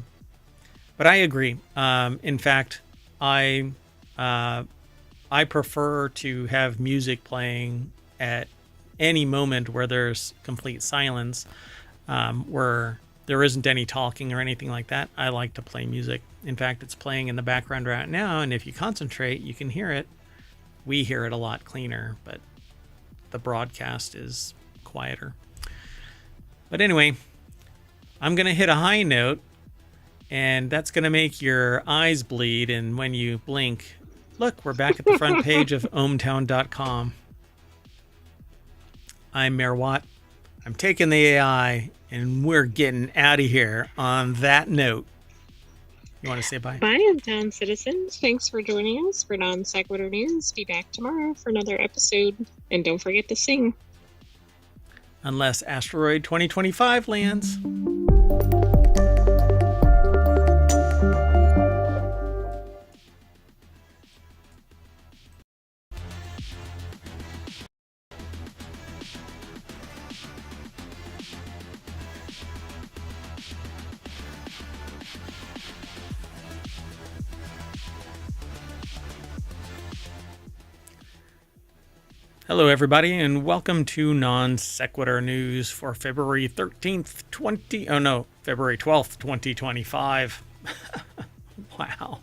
But I agree. In fact, I prefer to have music playing at any moment where there's complete silence, where there isn't any talking or anything like that. I like to play music. In fact, it's playing in the background right now, and if you concentrate, you can hear it. We hear it a lot cleaner, but the broadcast is quieter. But anyway, I'm going to hit a high note, and that's going to make your eyes bleed, and when you blink, look, we're back at the front page of ohmtown.com. I'm Mayor Watt. I'm taking the AI, and we're getting out of here on that note. You want to say bye? Bye, hometown citizens. Thanks for joining us for Non Sequitur News. Be back tomorrow for another episode. And don't forget to sing. Unless Asteroid 2025 lands. Hello, everybody, and welcome to Non Sequitur News for February 13th, February 12th, 2025. Wow.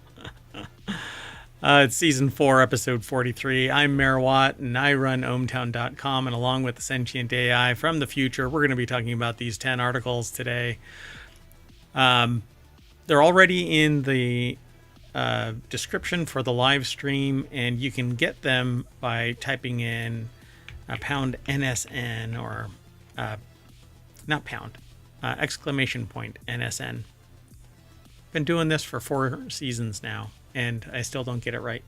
It's season 4, episode 43. I'm Mayor Watt, and I run ohmtown.com, and along with the sentient AI from the future, we're going to be talking about these 10 articles today. They're already in the description for the live stream, and you can get them by typing in pound NSN or not pound, exclamation point NSN. Been doing this for 4 seasons now, and I still don't get it right.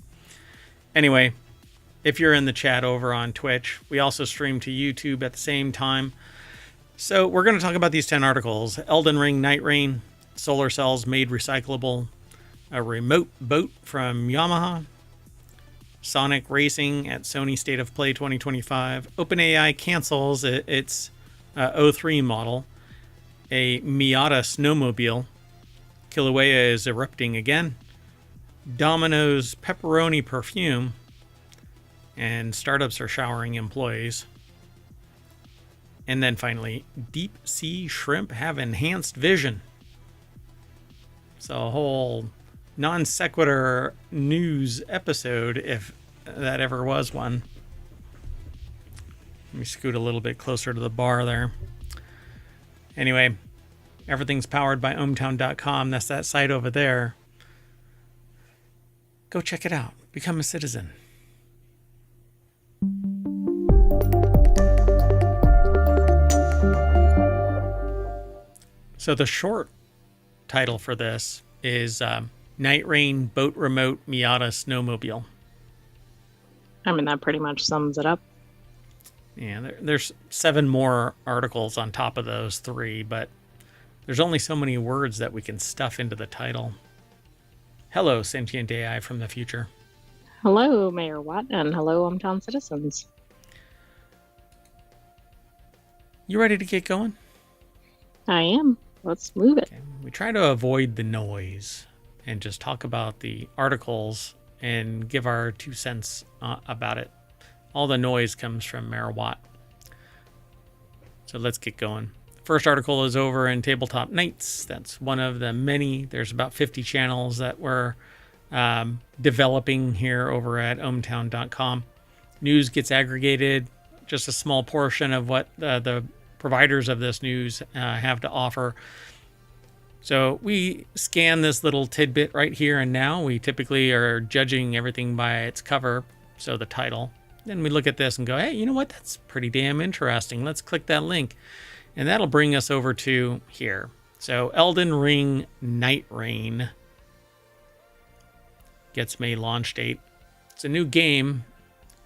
Anyway, if you're in the chat over on Twitch, we also stream to YouTube at the same time. So we're going to talk about these 10 articles. Elden Ring Night Rain, solar cells made recyclable, a remote boat from Yamaha, Sonic Racing at Sony State of Play 2025, OpenAI cancels its O3 model, a Miata snowmobile, Kilauea is erupting again, Domino's pepperoni perfume, and startups are showering employees. And then finally, deep sea shrimp have enhanced vision. So a whole non sequitur news episode, if that ever was one. Let me scoot a little bit closer to the bar there. Anyway, everything's powered by ohmtown.com. That's that site over there. Go check it out. Become a citizen. So the short title for this is Night Rain Boat Remote Miata Snowmobile. I mean, that pretty much sums it up. Yeah, there's 7 more articles on top of those 3, but there's only so many words that we can stuff into the title. Hello, sentient AI from the future. Hello, Mayor Watt, and hello, hometown citizens. You ready to get going? I am. Let's move it. Okay. We try to avoid the noise and just talk about the articles and give our 2 cents about it. All the noise comes from Mayor Watt. So let's get going. First article is over in Tabletop Nights. That's one of the many. There's about 50 channels that we're developing here over at ohmtown.com. News gets aggregated, just a small portion of what the providers of this news have to offer. So we scan this little tidbit right here and now. We typically are judging everything by its cover, so the title. Then we look at this and go, hey, you know what? That's pretty damn interesting. Let's click that link. And that'll bring us over to here. So Elden Ring Night Rain gets May launch date. It's a new game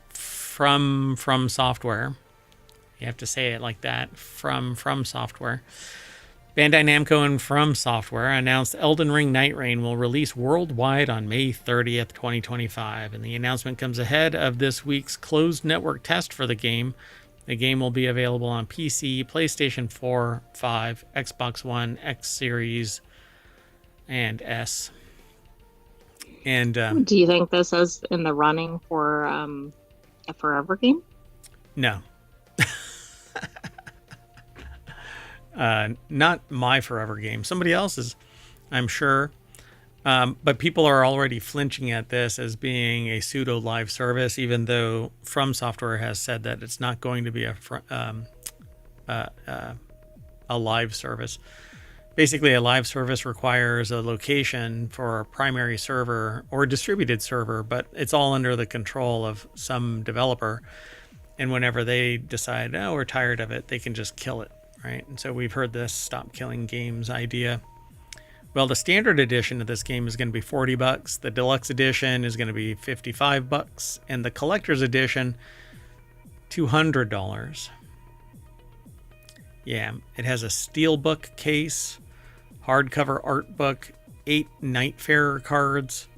from Software. You have to say it like that, from Software. Bandai Namco and From Software announced Elden Ring Night Rain will release worldwide on May 30th, 2025. And the announcement comes ahead of this week's closed network test for the game. The game will be available on PC, PlayStation 4, 5, Xbox One, X Series, and S. And do you think this is in the running for a forever game? No. Not my forever game. Somebody else's, I'm sure. But people are already flinching at this as being a pseudo live service, even though From Software has said that it's not going to be a live service. Basically, a live service requires a location for a primary server or distributed server, but it's all under the control of some developer. And whenever they decide, oh, we're tired of it, they can just kill it, right? And so we've heard this stop killing games idea. Well, the standard edition of this game is going to be $40. The deluxe edition is going to be $55, and the collector's edition, $200. Yeah, it has a steelbook case, hardcover art book, 8 Nightfarer cards.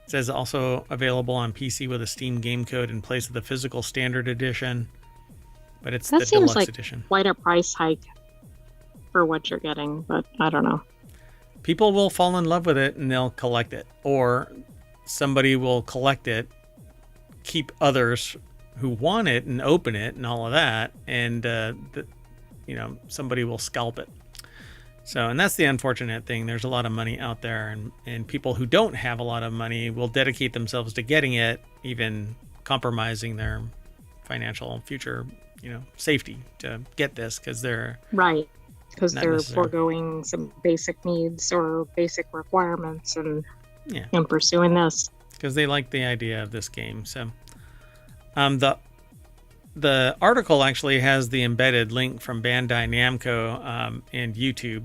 It says also available on PC with a Steam game code in place of the physical standard edition, but it's the deluxe edition. Quite a price hike for what you're getting, but I don't know. People will fall in love with it and they'll collect it, or somebody will collect it, keep others who want it and open it and all of that, and somebody will scalp it. So, and that's the unfortunate thing. There's a lot of money out there, and people who don't have a lot of money will dedicate themselves to getting it, even compromising their financial future, safety to get this, because they're right. because not they're necessarily. foregoing some basic needs or basic requirements Yeah, and pursuing this. because they like the idea of this game. So, the article actually has the embedded link from Bandai Namco and YouTube,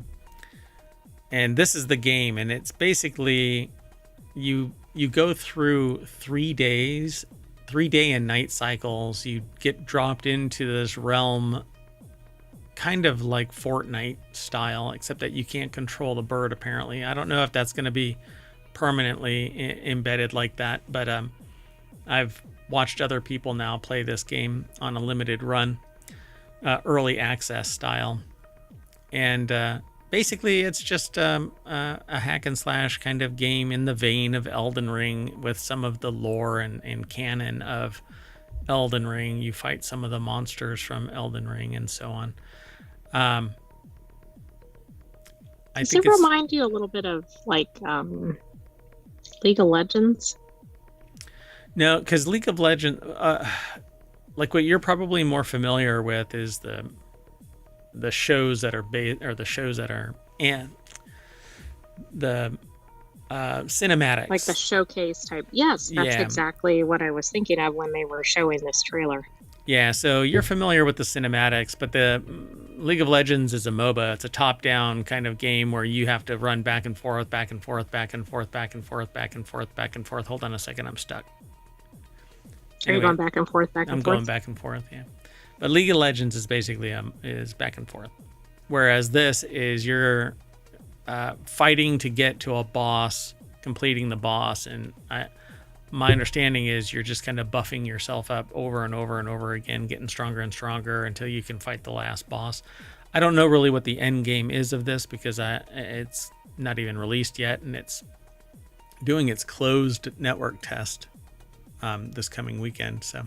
and this is the game, and it's basically you go through 3 day and night cycles. You get dropped into this realm, kind of like Fortnite style, except that you can't control the bird. Apparently, I don't know if that's going to be permanently embedded like that, but I've watched other people now play this game on a limited run, early access style, and basically it's just a hack and slash kind of game in the vein of Elden Ring, with some of the lore and canon of Elden Ring. You fight some of the monsters from Elden Ring and so on. Does it remind you a little bit of like League of Legends? No, because League of Legends, like what you're probably more familiar with is the shows that are and the cinematics, like the showcase type. Yes, that's exactly what I was thinking of when they were showing this trailer. Yeah, so you're familiar with the cinematics, but the League of Legends is a MOBA. It's a top-down kind of game where you have to run back and forth, back and forth, back and forth, back and forth, back and forth, back and forth. Hold on a second, I'm stuck. Are you going back and forth, back and forth? I'm going back and forth, yeah. But League of Legends is basically is back and forth, whereas this is you're fighting to get to a boss, completing the boss, and my understanding is you're just kind of buffing yourself up over and over and over again, getting stronger and stronger until you can fight the last boss. I don't know really what the end game is of this, because it's not even released yet, and it's doing its closed network test this coming weekend. So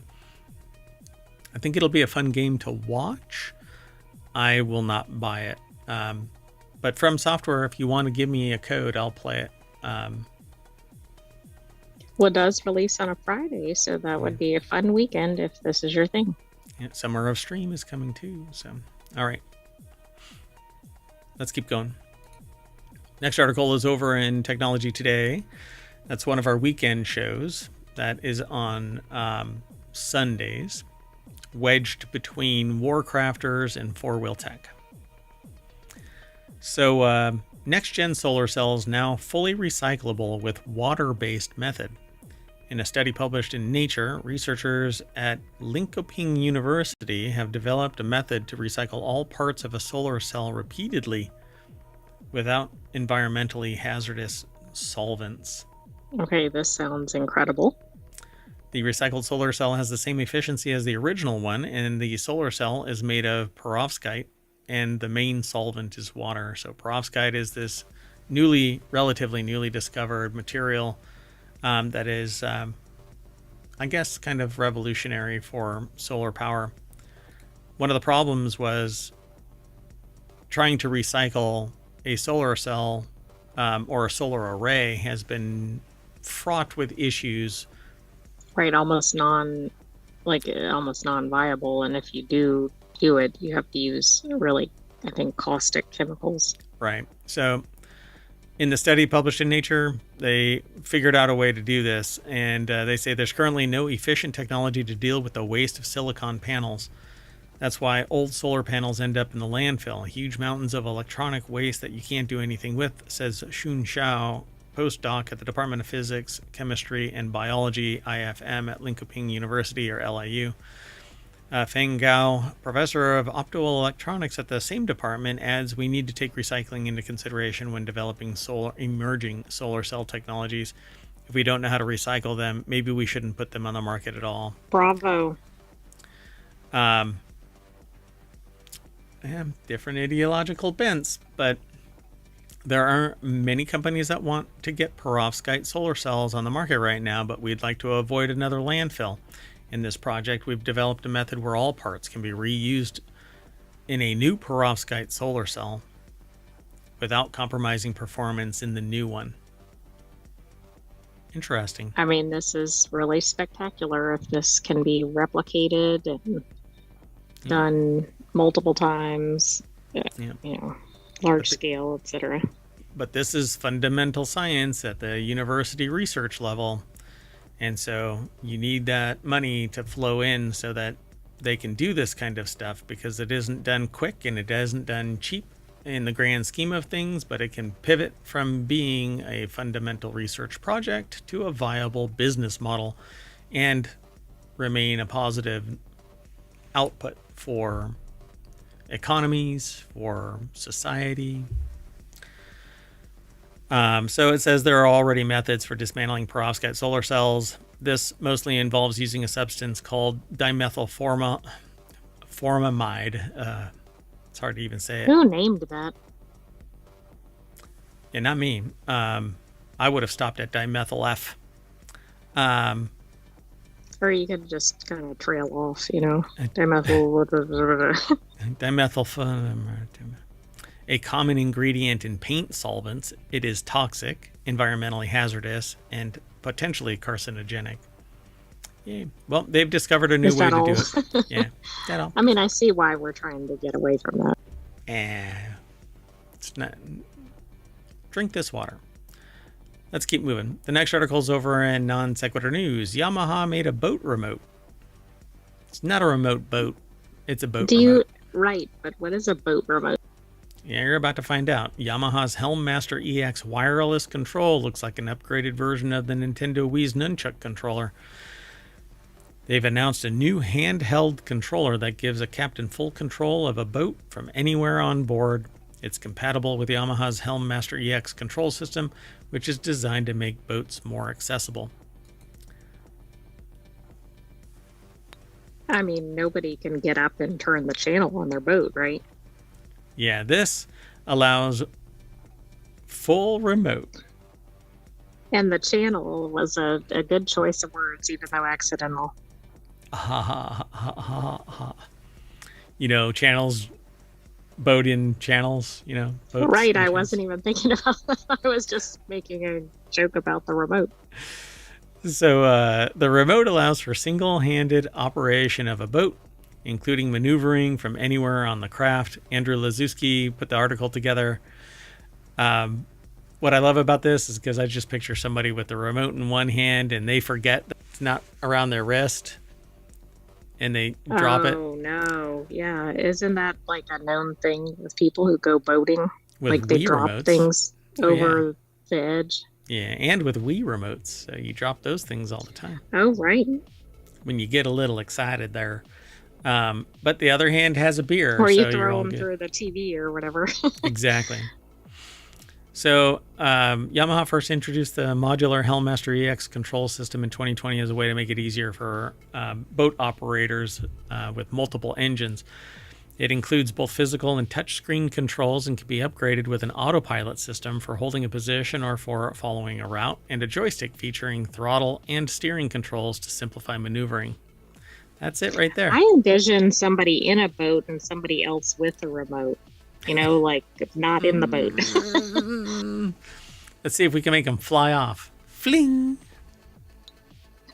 I think it'll be a fun game to watch. I will not buy it. But From Software, if you want to give me a code, I'll play it. Well, it does release on a Friday, so that would be a fun weekend if this is your thing. Yeah, Summer of Stream is coming too. So, all right. Let's keep going. Next article is over in Technology Today. That's one of our weekend shows. That is on Sundays, wedged between WarCrafters and FourWheelTech. So, next-gen solar cells now fully recyclable with water-based method. In a study published in Nature, researchers at Linköping University have developed a method to recycle all parts of a solar cell repeatedly without environmentally hazardous solvents. Okay, this sounds incredible. The recycled solar cell has the same efficiency as the original one, and the solar cell is made of perovskite, and the main solvent is water. So perovskite is this relatively newly discovered material that is, I guess, kind of revolutionary for solar power. One of the problems was trying to recycle a solar cell or a solar array has been fraught with issues. Right, almost non-viable, and if you do it, you have to use really, I think, caustic chemicals. Right. So in the study published in Nature, they figured out a way to do this, and they say there's currently no efficient technology to deal with the waste of silicon panels. That's why old solar panels end up in the landfill, huge mountains of electronic waste that you can't do anything with, says Xun Xiao, postdoc at the Department of Physics, Chemistry, and Biology, IFM, at Linköping University, or LIU. Feng Gao, professor of optoelectronics at the same department, adds we need to take recycling into consideration when developing emerging solar cell technologies. If we don't know how to recycle them, maybe we shouldn't put them on the market at all. Bravo. Different ideological bents, but there are many companies that want to get perovskite solar cells on the market right now, but we'd like to avoid another landfill. In this project, we've developed a method where all parts can be reused in a new perovskite solar cell without compromising performance in the new one. Interesting. I mean, this is really spectacular if this can be replicated and done multiple times. Yeah. Large scale, etc. But this is fundamental science at the university research level. And so you need that money to flow in so that they can do this kind of stuff, because it isn't done quick and it isn't done cheap in the grand scheme of things, but it can pivot from being a fundamental research project to a viable business model and remain a positive output for economies, for society. So it says there are already methods for dismantling perovskite solar cells. This mostly involves using a substance called dimethylformamide. It's hard to even say it. Who named that? Yeah, not me. I would have stopped at dimethyl F. Or you could just kind of trail off, dimethyl. Dimethyl. A common ingredient in paint solvents, it is toxic, environmentally hazardous, and potentially carcinogenic. Yeah. Well, they've discovered a new way to do it. Yeah, that all. I mean, I see why we're trying to get away from that. It's not. Drink this water. Let's keep moving. The next article is over in Non Sequitur News. Yamaha made a boat remote. It's not a remote boat. It's a boat remote. Right, but what is a boat remote? Yeah, you're about to find out. Yamaha's Helmmaster EX wireless control looks like an upgraded version of the Nintendo Wii's nunchuck controller. They've announced a new handheld controller that gives a captain full control of a boat from anywhere on board. It's compatible with Yamaha's Helmmaster EX control system, which is designed to make boats more accessible. I mean, nobody can get up and turn the channel on their boat, right? Yeah, this allows full remote. And the channel was a good choice of words, even though accidental. Channels, boat in channels, boats. Right, I wasn't even thinking about that. I was just making a joke about the remote. So the remote allows for single-handed operation of a boat, including maneuvering from anywhere on the craft. Andrew Lazuski put the article together. What I love about this is because I just picture somebody with the remote in one hand and they forget that it's not around their wrist and they drop it. Oh, no. Yeah. Isn't that like a known thing with people who go boating? With like they Wii drop remotes. things over the edge. Yeah, and with Wii remotes. So you drop those things all the time. Oh, right. When you get a little excited there. But the other hand has a beer. Or you throw them through the TV or whatever. Exactly. So Yamaha first introduced the modular Helmmaster EX control system in 2020 as a way to make it easier for boat operators with multiple engines. It includes both physical and touchscreen controls and can be upgraded with an autopilot system for holding a position or for following a route, and a joystick featuring throttle and steering controls to simplify maneuvering. That's it right there. I envision somebody in a boat and somebody else with a remote, like not in the boat. Let's see if we can make them fly off. Fling!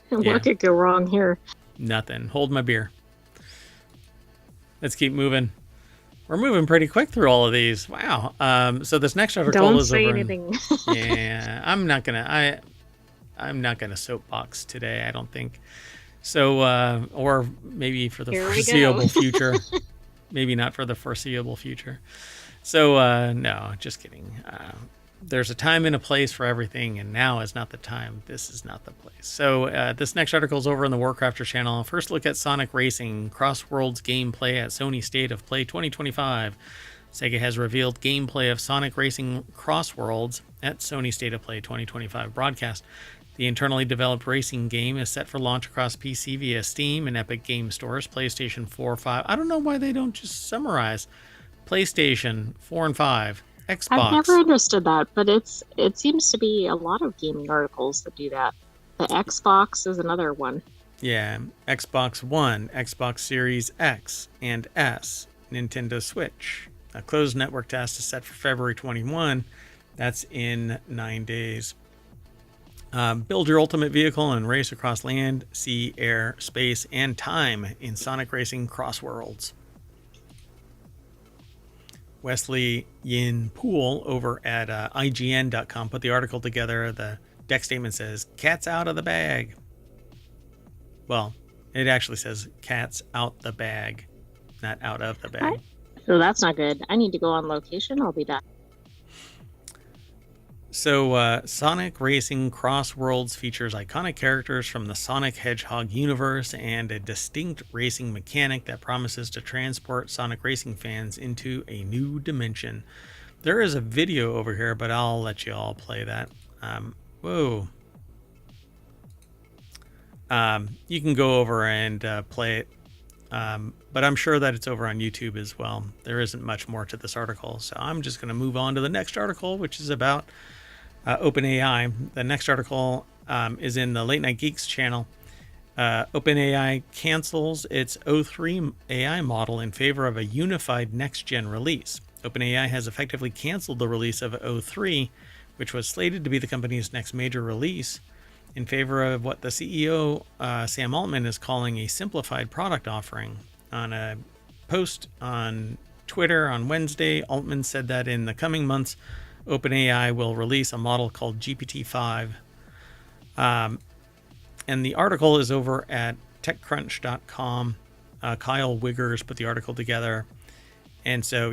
What could go wrong here? Nothing. Hold my beer. Let's keep moving. We're moving pretty quick through all of these. Wow. So this next article is over. Don't say anything. Yeah, I'm not gonna soapbox today, I don't think. So, or maybe for the foreseeable future. Maybe not for the foreseeable future. So, no, just kidding. There's a time and a place for everything, and now is not the time. This is not the place. So, this next article is over on the WarCrafters channel. First look at Sonic Racing Crossworlds gameplay at Sony State of Play 2025. Sega has revealed gameplay of Sonic Racing Crossworlds at Sony State of Play 2025 broadcast. The internally developed racing game is set for launch across PC via Steam and Epic Game Stores, PlayStation 4, 5. I don't know why they don't just summarize. PlayStation 4 and 5, Xbox. I've never understood that, but it seems to be a lot of gaming articles that do that. The Xbox is another one. Yeah, Xbox One, Xbox Series X and S, Nintendo Switch. A closed network test is set for February 21. That's in 9 days. Build your ultimate vehicle and race across land, sea, air, space, and time in Sonic Racing Crossworlds. Wesley Yin Poole over at IGN.com put the article together. The deck statement says, "Cat's out of the bag." Well, it actually says, "Cat's out the bag," not out of the bag. So that's not good. I need to go on location. I'll be back. So, Sonic Racing Cross Worlds features iconic characters from the Sonic Hedgehog universe and a distinct racing mechanic that promises to transport Sonic Racing fans into a new dimension. There is a video over here, but I'll let you all play that. Whoa. You can go over and play it, but I'm sure that it's over on YouTube as well. There isn't much more to this article, so I'm just going to move on to the next article, which is about OpenAI. The next article is in the Late Night Geeks channel. OpenAI cancels its O3 AI model in favor of a unified next-gen release. OpenAI has effectively canceled the release of O3, which was slated to be the company's next major release, in favor of what the CEO, Sam Altman, is calling a simplified product offering. On a post on Twitter on Wednesday, Altman said that in the coming months, OpenAI will release a model called GPT-5. And the article is over at TechCrunch.com. Kyle Wiggers put the article together. And so,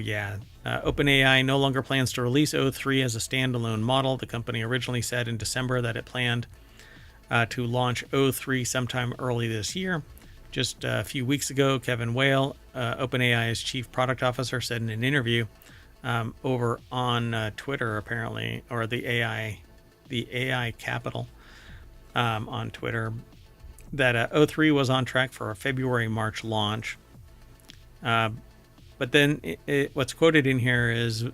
OpenAI no longer plans to release O3 as a standalone model. The company originally said in December that it planned to launch O3 sometime early this year. Just a few weeks ago, Kevin Whale, OpenAI's chief product officer, said in an interview over on Twitter, apparently, or the AI Capital on Twitter, that O3 was on track for a February-March launch. But then what's quoted in here is,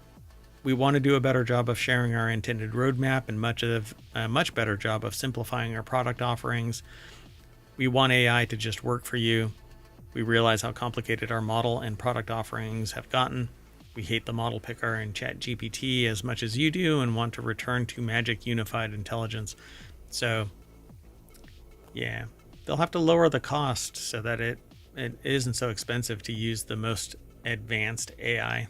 "We want to do a better job of sharing our intended roadmap and a much better job of simplifying our product offerings. We want AI to just work for you. We realize how complicated our model and product offerings have gotten. We hate the model picker and ChatGPT as much as you do and want to return to magic unified intelligence." So, yeah, they'll have to lower the cost so that it isn't so expensive to use the most advanced AI.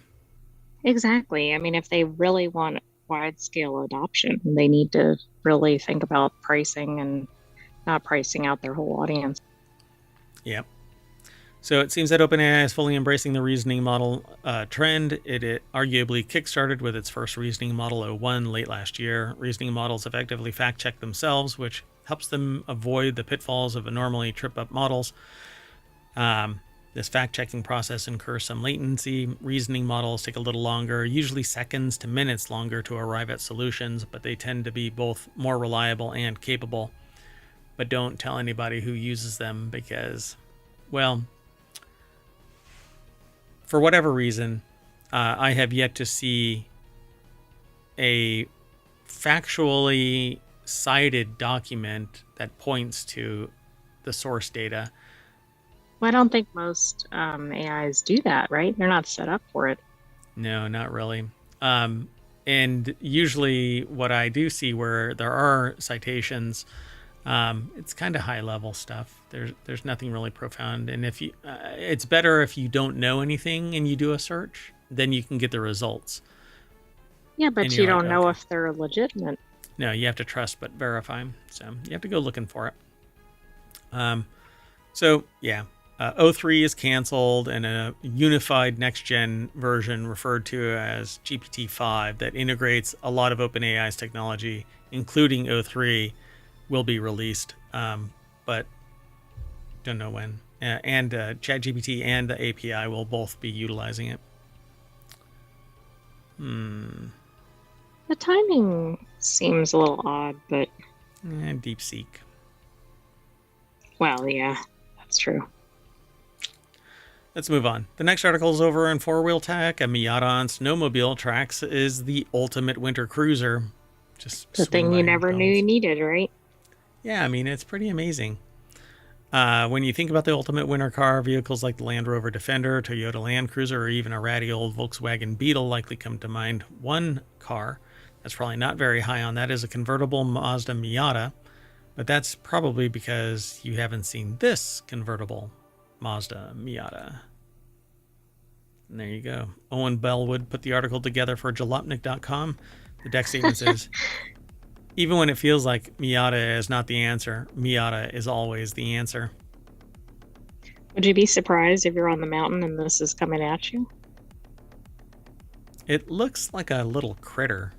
Exactly. I mean, if they really want wide scale adoption, they need to really think about pricing and not pricing out their whole audience. Yep. So it seems that OpenAI is fully embracing the reasoning model trend. It arguably kickstarted with its first reasoning model O1 late last year. Reasoning models effectively fact-check themselves, which helps them avoid the pitfalls of normally trip-up models. This fact-checking process incurs some latency. Reasoning models take a little longer, usually seconds to minutes longer, to arrive at solutions, but they tend to be both more reliable and capable. But don't tell anybody who uses them because, well, for whatever reason, I have yet to see a factually cited document that points to the source data. Well, I don't think most AIs do that, right? They're not set up for it. No, not really. And usually what I do see where there are citations, it's kind of high level stuff. There's nothing really profound. And if you, it's better if you don't know anything and you do a search, then you can get the results. Yeah, but you don't know if they're legitimate. No, you have to trust but verify. So you have to go looking for it. So yeah, O3 is canceled, and a unified next-gen version referred to as GPT-5 that integrates a lot of OpenAI's technology, including O3, will be released, but don't know when. And ChatGPT and the API will both be utilizing it. The timing seems a little odd, but... DeepSeek. Well, yeah, that's true. Let's move on. The next article is over in FourWheelTech. A Miata on snowmobile tracks is the ultimate winter cruiser. Just the thing you never knew you needed, right? Yeah, I mean, it's pretty amazing. When you think about the ultimate winter car, vehicles like the Land Rover Defender, Toyota Land Cruiser, or even a ratty old Volkswagen Beetle likely come to mind. One car that's probably not very high on that is a convertible Mazda Miata, but that's probably because you haven't seen this convertible Mazda Miata. And there you go. Owen Bellwood put the article together for jalopnik.com. The deck statement says, even when it feels like Miata is not the answer, Miata is always the answer. Would you be surprised if you're on the mountain and this is coming at you? It looks like a little critter.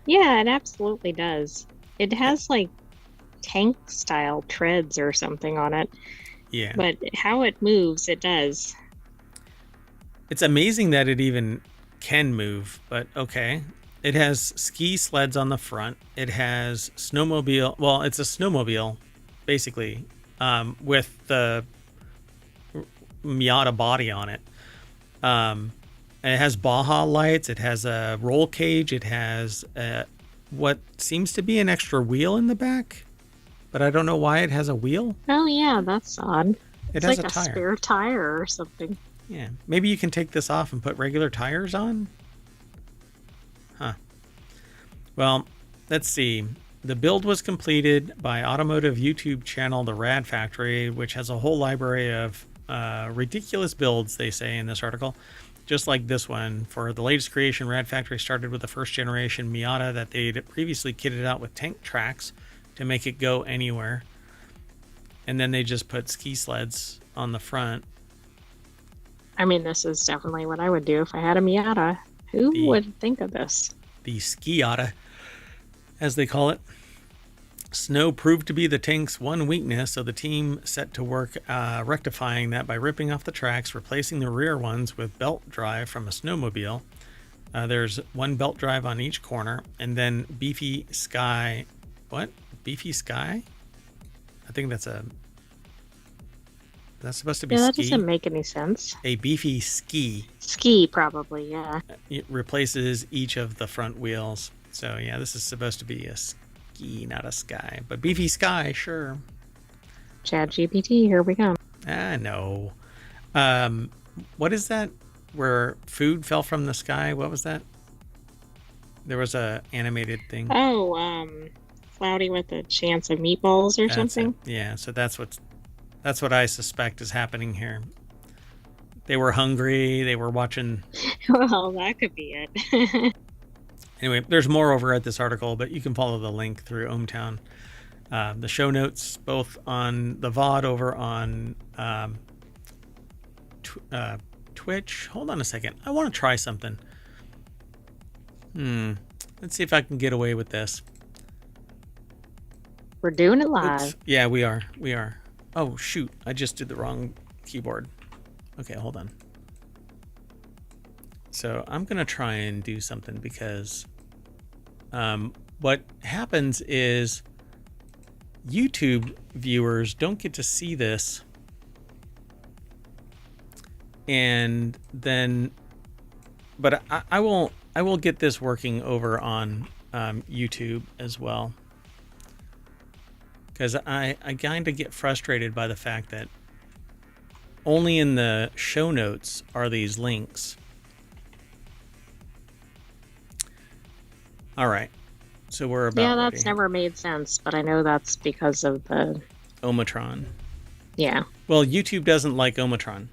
Yeah, it absolutely does. It has like tank style treads or something on it. Yeah. But how it moves, it does. It's amazing that it even can move, but okay. It has ski sleds on the front. It has snowmobile. Well, it's a snowmobile, basically, with the Miata body on it. It has Baja lights. It has a roll cage. It has what seems to be an extra wheel in the back, but I don't know why it has a wheel. Oh yeah, that's odd. It It's has like a a tire. spare tire or something. Yeah, maybe you can take this off and put regular tires on. Huh. Well, let's see. The build was completed by automotive YouTube channel The Rad Factory, which has a whole library of ridiculous builds, they say in this article. Just like this one. For the latest creation, Rad Factory started with the first generation Miata that they'd previously kitted out with tank tracks to make it go anywhere. And then they just put ski sleds on the front. I mean, this is definitely what I would do if I had a Miata. Who would think of this? The Skiata, as they call it. Snow proved to be the tank's one weakness, so the team set to work rectifying that by ripping off the tracks, replacing the rear ones with belt drive from a snowmobile. There's one belt drive on each corner, and then Beefy Sky. What? Beefy Sky? I think that's supposed to be Yeah, that ski. doesn't make any sense. A beefy ski. Ski, probably, yeah. It replaces each of the front wheels. So yeah, this is supposed to be a ski, not a sky. But beefy sky, sure. ChatGPT, here we go. No. What is that? Where food fell from the sky? What was that? There was a animated thing. Oh, cloudy with a chance of meatballs or something. Yeah, so that's what I suspect is happening here. They were hungry. They were watching. Well, that could be it. Anyway, there's more over at this article, but you can follow the link through ohmTown. The show notes, both on the VOD over on Twitch. Hold on a second. I want to try something. Let's see if I can get away with this. We're doing it live. Oops. Yeah, we are. We are. Oh, shoot. I just did the wrong keyboard. Okay, hold on. So I'm going to try and do something because what happens is YouTube viewers don't get to see this. And then, but I will get this working over on YouTube as well. Because I kind of get frustrated by the fact that only in the show notes are these links. All right. So we're about Yeah, that's ready. never made sense, but I know that's because of the... Omatron. Yeah. Well, YouTube doesn't like Omatron.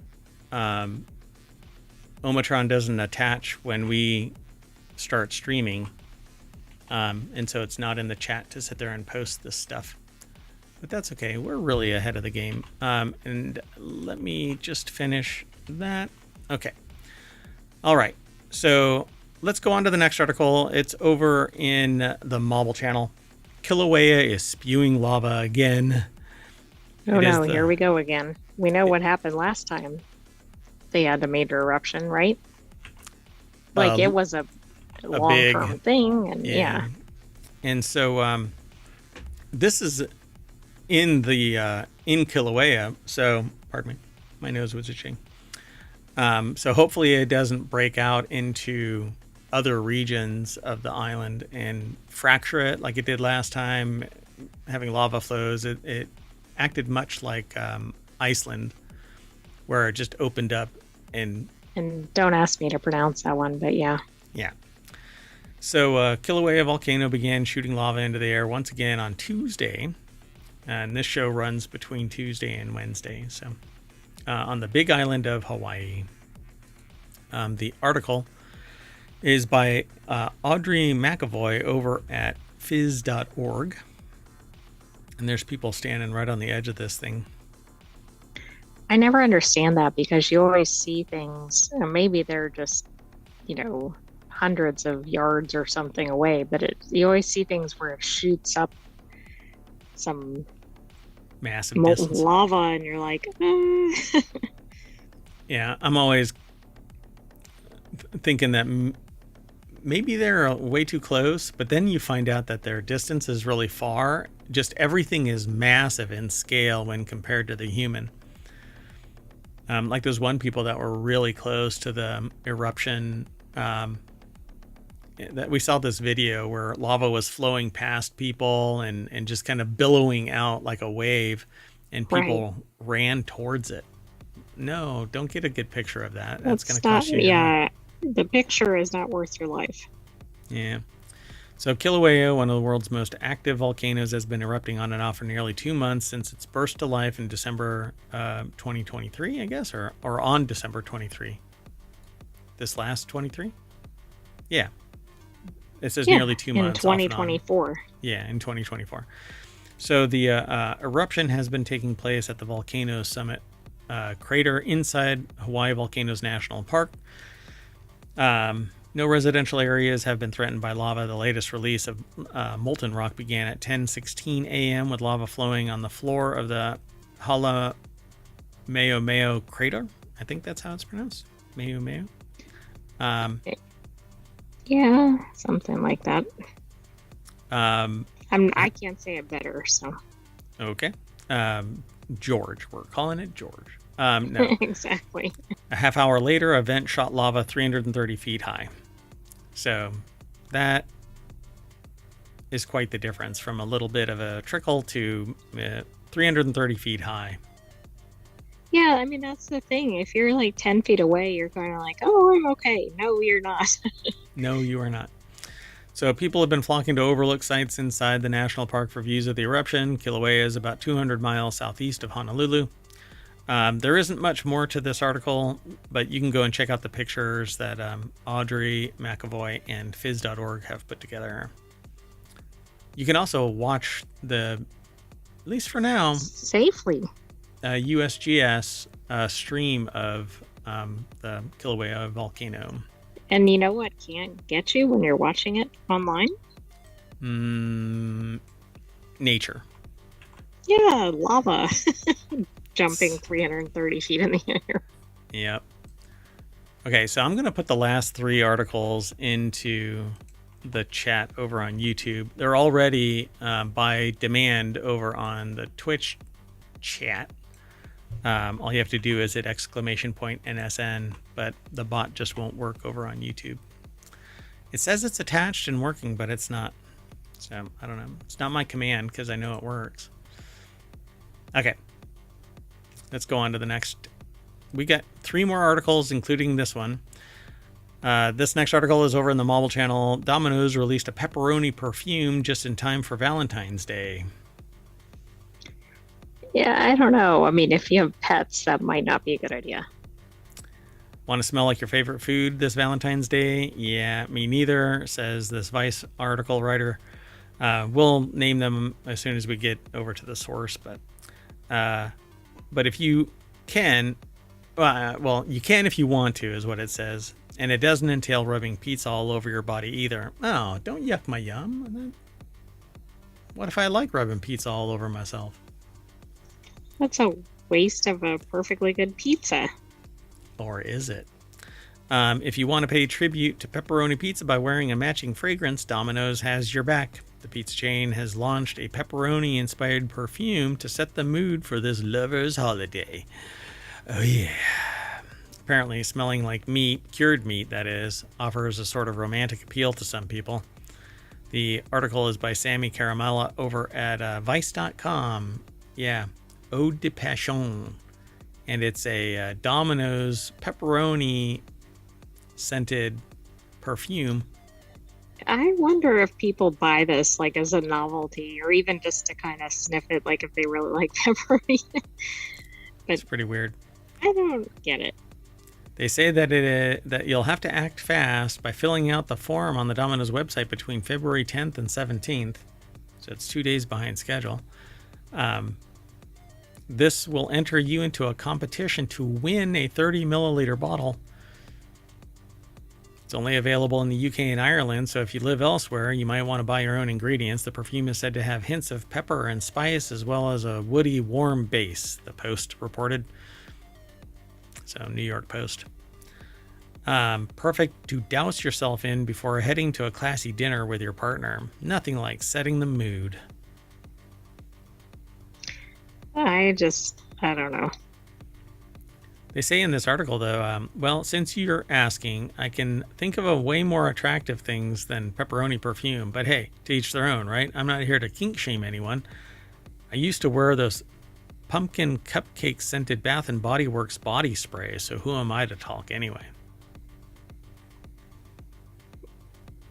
Omatron doesn't attach when we start streaming. And so it's not in the chat to sit there and post this stuff. But that's okay. We're really ahead of the game. And let me just finish that. Okay. All right. So let's go on to the next article. It's over in the Mobile channel. Kilauea is spewing lava again. Oh no, here we go again. We know what happened last time. They had a major eruption, right? Like it was a long-term thing, and yeah. And so this is in the in Kilauea. So pardon me, my nose was itching. So hopefully it doesn't break out into other regions of the island and fracture it like it did last time, having lava flows. It acted much like Iceland, where it just opened up and don't ask me to pronounce that one, but yeah. Yeah. So Kilauea volcano began shooting lava into the air once again on Tuesday. And this show runs between Tuesday and Wednesday. So on the big island of Hawaii. The article is by Audrey McAvoy over at fizz.org. And there's people standing right on the edge of this thing. I never understand that because you always see things, and maybe they're just, hundreds of yards or something away, but you always see things where it shoots up some massive molten distance. lava, and you're like, Yeah, I'm always thinking that maybe they're way too close, but then you find out that their distance is really far. Just everything is massive in scale when compared to the human. Like those one people that were really close to the eruption. That we saw this video where lava was flowing past people and just kind of billowing out like a wave, and people ran towards it. No, don't get a good picture of that. That's going to cost you. Yeah, the picture is not worth your life. Yeah. So Kilauea, one of the world's most active volcanoes, has been erupting on and off for nearly 2 months since its burst to life in December 2023, I guess, or on December 23. This last 23? Yeah. It says nearly 2 months. In 2024. Yeah, in 2024. So the eruption has been taking place at the Volcano Summit crater inside Hawaii Volcanoes National Park. No residential areas have been threatened by lava. The latest release of molten rock began at 10:16 a.m. with lava flowing on the floor of the Hala Meo crater. I think that's how it's pronounced. Meo. Yeah, something like that. I can't say it better, so. Okay. George. We're calling it George. No. Exactly. A half hour later, a vent shot lava 330 feet high. So that is quite the difference from a little bit of a trickle to 330 feet high. Yeah, I mean, that's the thing. If you're like 10 feet away, you're kind of like, oh, I'm okay. No, you're not. No, you are not. So people have been flocking to overlook sites inside the national park for views of the eruption. Kilauea is about 200 miles southeast of Honolulu. There isn't much more to this article, but you can go and check out the pictures that Audrey McAvoy and fizz.org have put together. You can also watch at least for now, safely, USGS stream of the Kilauea volcano. And you know what can't get you when you're watching it online? Nature. Yeah, lava. Jumping 330 feet in the air. Yep. Okay, so I'm going to put the last 3 articles into the chat over on YouTube. They're already by demand over on the Twitch chat. All you have to do is hit !NSN, but the bot just won't work over on YouTube. It says it's attached and working, but it's not. So I don't know. It's not my command because I know it works. Okay. Let's go on to the next. We got 3 more articles, including this one. This next article is over in the Mobile Channel. Domino's released a pepperoni perfume just in time for Valentine's Day. Yeah, I don't know. I mean, if you have pets, that might not be a good idea. Want to smell like your favorite food this Valentine's Day? Yeah, me neither, says this Vice article writer. We'll name them as soon as we get over to the source, but if you can, you can if you want to, is what it says. And it doesn't entail rubbing pizza all over your body either. Oh, don't yuck my yum. What if I like rubbing pizza all over myself? That's a waste of a perfectly good pizza. Or is it? If you want to pay tribute to pepperoni pizza by wearing a matching fragrance, Domino's has your back. The pizza chain has launched a pepperoni-inspired perfume to set the mood for this lover's holiday. Oh yeah. Apparently smelling like meat, cured meat that is, offers a sort of romantic appeal to some people. The article is by Sammy Caramella over at Vice.com. Yeah, Eau de Passion. And it's a Domino's pepperoni scented perfume. I wonder if people buy this like as a novelty or even just to kind of sniff it, like if they really like pepperoni. But it's pretty weird. I don't get it. They say that that you'll have to act fast by filling out the form on the Domino's website between February 10th and 17th. So it's 2 days behind schedule. This will enter you into a competition to win a 30 milliliter bottle. It's only available in the UK and Ireland, so if you live elsewhere, you might want to buy your own ingredients. The perfume is said to have hints of pepper and spice, as well as a woody, warm base, the Post reported. So, New York Post. Perfect to douse yourself in before heading to a classy dinner with your partner. Nothing like setting the mood. I don't know. They say in this article, though, well, since you're asking, I can think of a way more attractive things than pepperoni perfume. But hey, to each their own, right? I'm not here to kink shame anyone. I used to wear those pumpkin cupcake scented Bath and Body Works body spray, so who am I to talk anyway?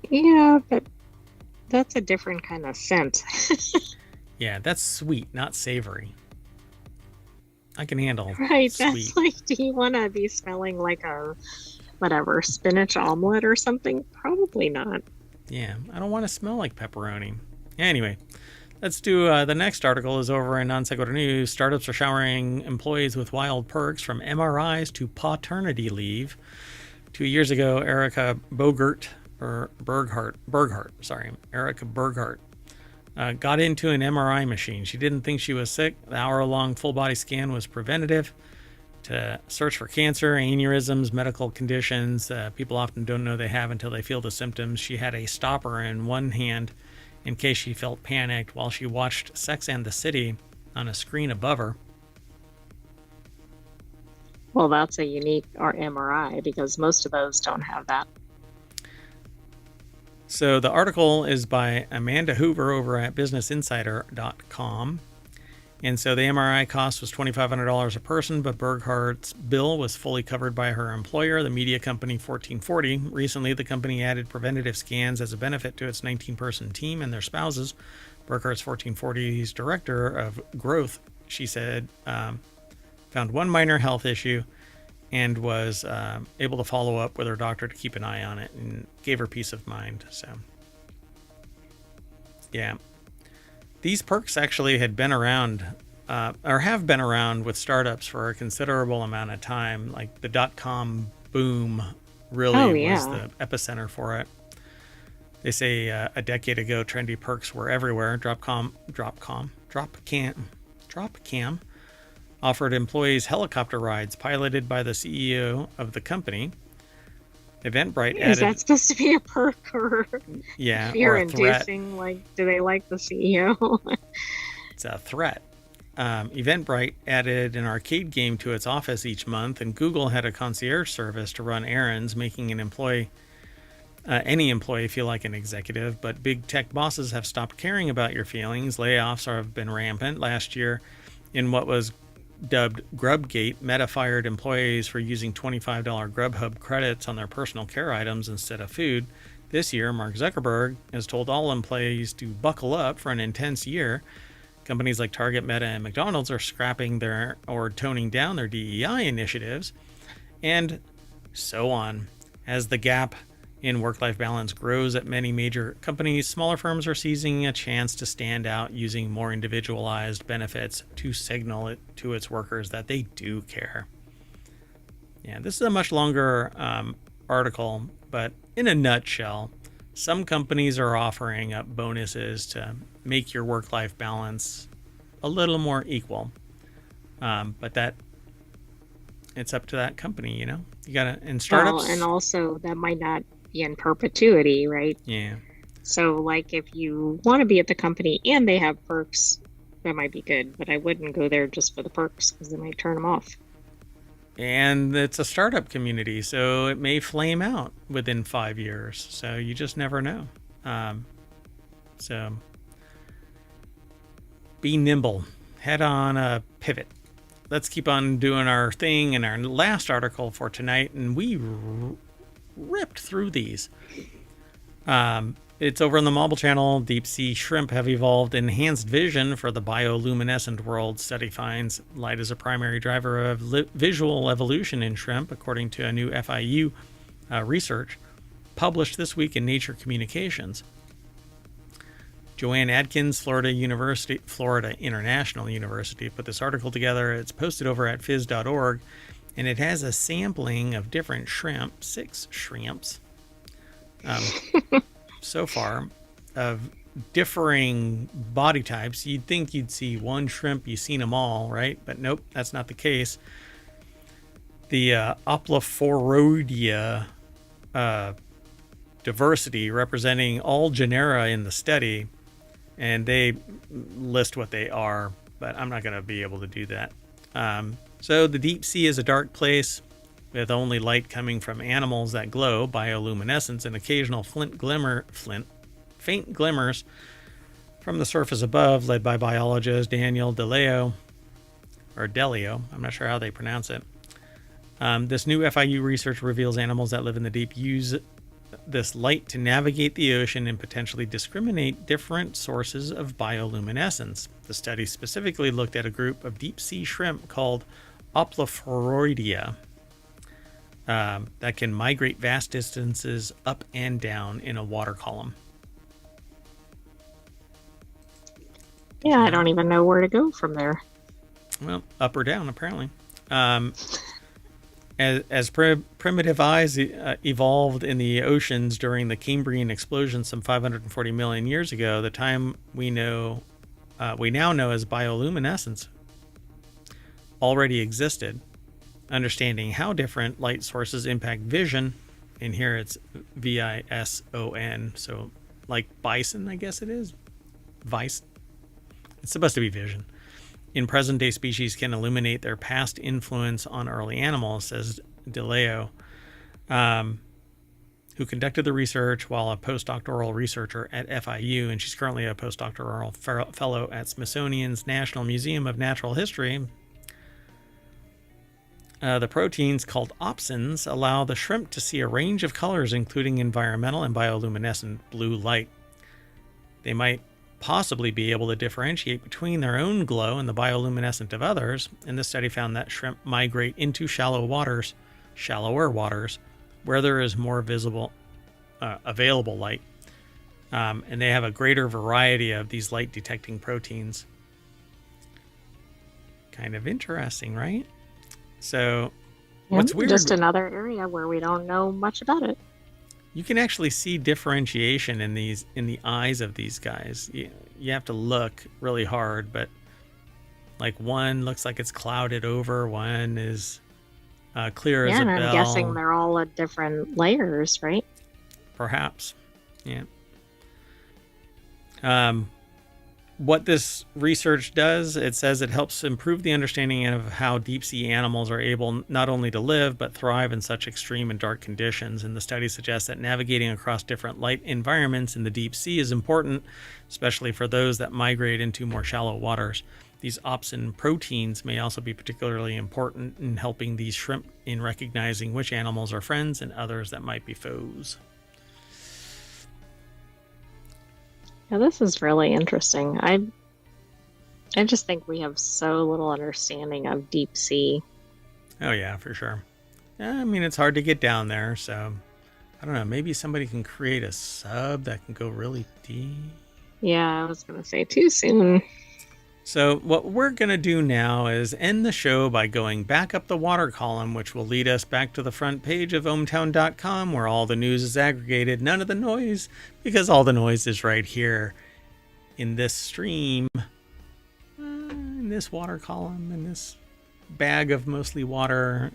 Yeah, but that's a different kind of scent. Yeah, that's sweet, not savory. I can handle Right, sweet. that's like, do you want to be smelling like a, whatever, spinach omelet or something? Probably not. Yeah, I don't want to smell like pepperoni. Anyway, let's do the next article is over in Non Sequitur News. Startups are showering employees with wild perks from MRIs to paternity leave. 2 years ago, Erica Berghardt, got into an MRI machine. She didn't think she was sick. The hour-long full-body scan was preventative to search for cancer, aneurysms, medical conditions. People often don't know they have until they feel the symptoms. She had a stopper in one hand in case she felt panicked while she watched Sex and the City on a screen above her. Well, that's a unique MRI because most of those don't have that. So the article is by Amanda Hoover over at businessinsider.com. And so the MRI cost was $2,500 a person, but Berghardt's bill was fully covered by her employer, the media company 1440. Recently, the company added preventative scans as a benefit to its 19-person team and their spouses. Berghardt's 1440's director of growth, she said, found one minor health issue and was able to follow up with her doctor to keep an eye on it and gave her peace of mind. So, yeah. These perks actually had been around, or have been around with startups for a considerable amount of time. Like the .com boom really was the epicenter for it. They say a decade ago, trendy perks were everywhere. Dropcam offered employees helicopter rides piloted by the CEO of the company. Eventbrite added... Is that supposed to be a perk or fear-inducing? Like, do they like the CEO? It's a threat. Eventbrite added an arcade game to its office each month, and Google had a concierge service to run errands, making any employee feel like an executive. But big tech bosses have stopped caring about your feelings. Layoffs have been rampant. Last year, in what was dubbed Grubgate, Meta fired employees for using $25 Grubhub credits on their personal care items instead of food. This year, Mark Zuckerberg has told all employees to buckle up for an intense year. Companies like Target, Meta, and McDonald's are scrapping or toning down their DEI initiatives, and so on. As the gap in work-life balance grows at many major companies, smaller firms are seizing a chance to stand out using more individualized benefits to signal it to its workers that they do care. Yeah, this is a much longer article, but in a nutshell, some companies are offering up bonuses to make your work-life balance a little more equal. But that it's up to that company, you know? You gotta, in startups. Well, and also that might not be in perpetuity, right? Yeah. So like if you want to be at the company and they have perks, that might be good, but I wouldn't go there just for the perks because they might turn them off. And it's a startup community, so it may flame out within 5 years. So you just never know. So be nimble. Head on a pivot. Let's keep on doing our thing in our last article for tonight. And we ripped through these. It's over on the Mobile Channel. Deep sea shrimp have evolved enhanced vision for the bioluminescent world. Study finds light is a primary driver of visual evolution in shrimp, according to a new FIU research published this week in Nature Communications. Joanne Adkins, Florida International University, put this article together. It's posted over at phys.org, and it has a sampling of different shrimp, 6 shrimps, so far, of differing body types. You'd think you'd see one shrimp, you've seen them all, right? But nope, that's not the case. The Oplophoroidea diversity representing all genera in the study, and they list what they are, but I'm not going to be able to do that. So the deep sea is a dark place with only light coming from animals that glow, bioluminescence, and occasional faint glimmers from the surface above, led by biologist Daniel Delio, I'm not sure how they pronounce it. This new FIU research reveals animals that live in the deep use this light to navigate the ocean and potentially discriminate different sources of bioluminescence. The study specifically looked at a group of deep sea shrimp called Oplophoroidea that can migrate vast distances up and down in a water column. Yeah, I don't even know where to go from there. Well, up or down, apparently. As primitive eyes evolved in the oceans during the Cambrian explosion some 540 million years ago, the time we now know as bioluminescence already existed. Understanding how different light sources impact vision, and here it's VISON, so like bison, I guess it is. Vice. It's supposed to be vision. In present-day species can illuminate their past influence on early animals, says DeLeo, who conducted the research while a postdoctoral researcher at FIU, and she's currently a postdoctoral fellow at Smithsonian's National Museum of Natural History. The proteins, called opsins, allow the shrimp to see a range of colors, including environmental and bioluminescent blue light. They might possibly be able to differentiate between their own glow and the bioluminescent of others, and this study found that shrimp migrate into shallower waters, where there is more available light, and they have a greater variety of these light detecting proteins. Kind of interesting, right? So what's weird, just another area where we don't know much about it. You can actually see differentiation in the eyes of these guys. You have to look really hard, but like one looks like it's clouded over, one is clear as a bell. I'm guessing they're all at different layers, right? Perhaps, yeah. What this research does, it says it helps improve the understanding of how deep sea animals are able not only to live, but thrive in such extreme and dark conditions. And the study suggests that navigating across different light environments in the deep sea is important, especially for those that migrate into more shallow waters. These opsin proteins may also be particularly important in helping these shrimp in recognizing which animals are friends and others that might be foes. Yeah, this is really interesting. I just think we have so little understanding of deep sea. Oh yeah, for sure. I mean, it's hard to get down there, so I don't know. Maybe somebody can create a sub that can go really deep. Yeah, I was going to say too soon. So what we're going to do now is end the show by going back up the water column, which will lead us back to the front page of ohmtown.com, where all the news is aggregated. None of the noise, because all the noise is right here in this stream, in this water column, in this bag of mostly water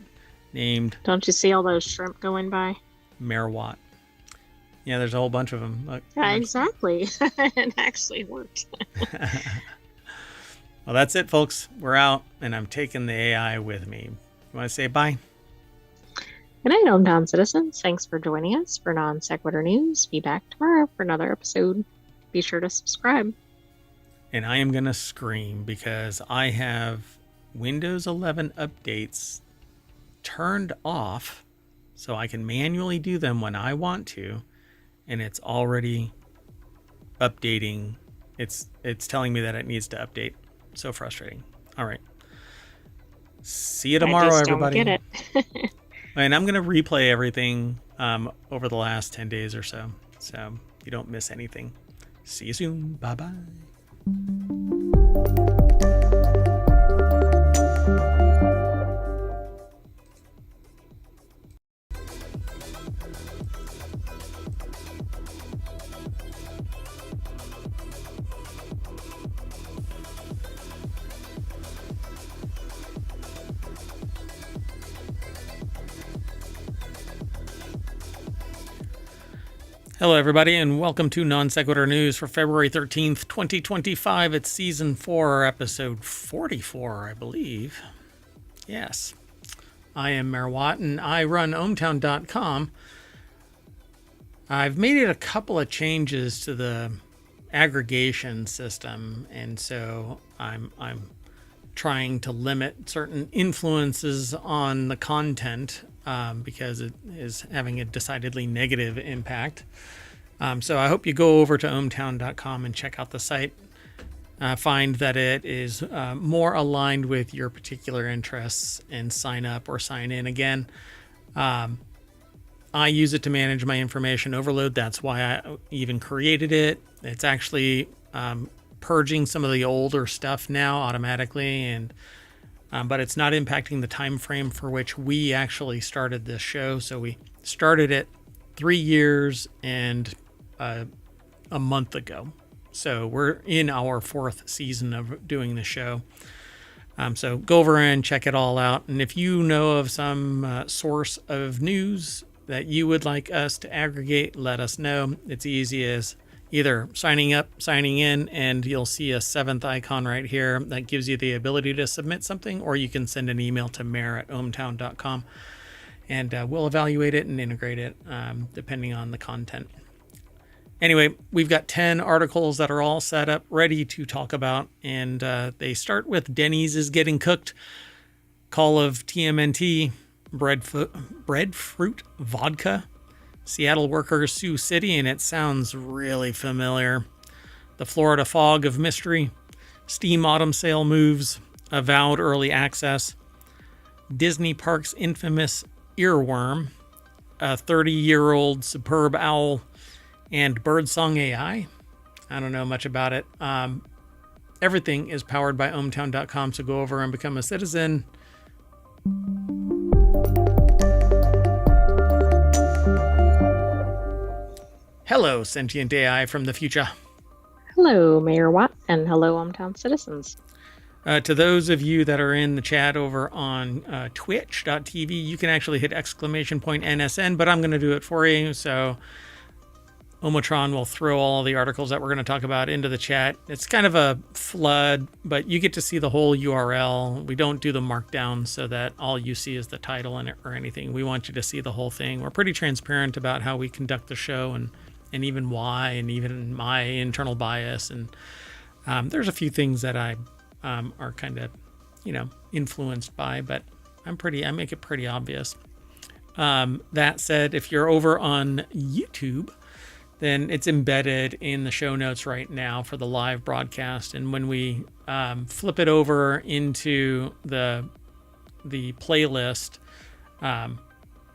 named... Don't you see all those shrimp going by? Merwatt. Yeah, there's a whole bunch of them. Look, yeah, exactly. It actually worked. Well, that's it, folks. We're out, and I'm taking the AI with me. You want to say bye? Good night, hometown citizens. Thanks for joining us for Non Sequitur News. Be back tomorrow for another episode. Be sure to subscribe. And I am going to scream because I have Windows 11 updates turned off so I can manually do them when I want to, and it's already updating. It's telling me that it needs to update. So frustrating. All right. See you tomorrow, everybody. I just don't get it. And I'm going to replay everything over the last 10 days or so you don't miss anything. See you soon. Bye-bye. Hello, everybody, and welcome to Non Sequitur News for February 13th, 2025. It's Season 4, Episode 44, I believe. Yes. I am Mayor Watt, and I run ohmtown.com. I've made it a couple of changes to the aggregation system, and so I'm trying to limit certain influences on the content because it is having a decidedly negative impact. So I hope you go over to ohmtown.com and check out the site. Find that it is more aligned with your particular interests and sign up or sign in. Again, I use it to manage my information overload. That's why I even created it. It's actually purging some of the older stuff now automatically, and but it's not impacting the time frame for which we actually started this show. So we started it 3 years and a month ago. So we're in our 4th season of doing the show. So go over and check it all out. And if you know of some source of news that you would like us to aggregate, let us know. It's easy as either signing up, signing in, and you'll see a 7th icon right here that gives you the ability to submit something, or you can send an email to mayor@ohmtown.com, and we'll evaluate it and integrate it depending on the content. Anyway, we've got 10 articles that are all set up, ready to talk about, and they start with Denny's is getting cooked, Call of TMNT, breadfruit vodka, Seattle workers sue city, and it sounds really familiar. The Florida fog of mystery, Steam autumn sale moves, avowed early access, Disney Parks infamous earworm, a 30-year-old superb owl, and birdsong AI. I don't know much about it. Everything is powered by ohmtown.com, so go over and become a citizen. Hello, sentient AI from the future. Hello, Mayor Watt, and hello, ohmtown citizens. To those of you that are in the chat over on twitch.tv, you can actually hit !NSN, but I'm going to do it for you. So Omotron will throw all the articles that we're going to talk about into the chat. It's kind of a flood, but you get to see the whole URL. We don't do the markdown so that all you see is the title in it or anything. We want you to see the whole thing. We're pretty transparent about how we conduct the show and even why, and even my internal bias. And there's a few things that I are kind of, influenced by, but I make it pretty obvious. That said, if you're over on YouTube, then it's embedded in the show notes right now for the live broadcast. And when we flip it over into the playlist,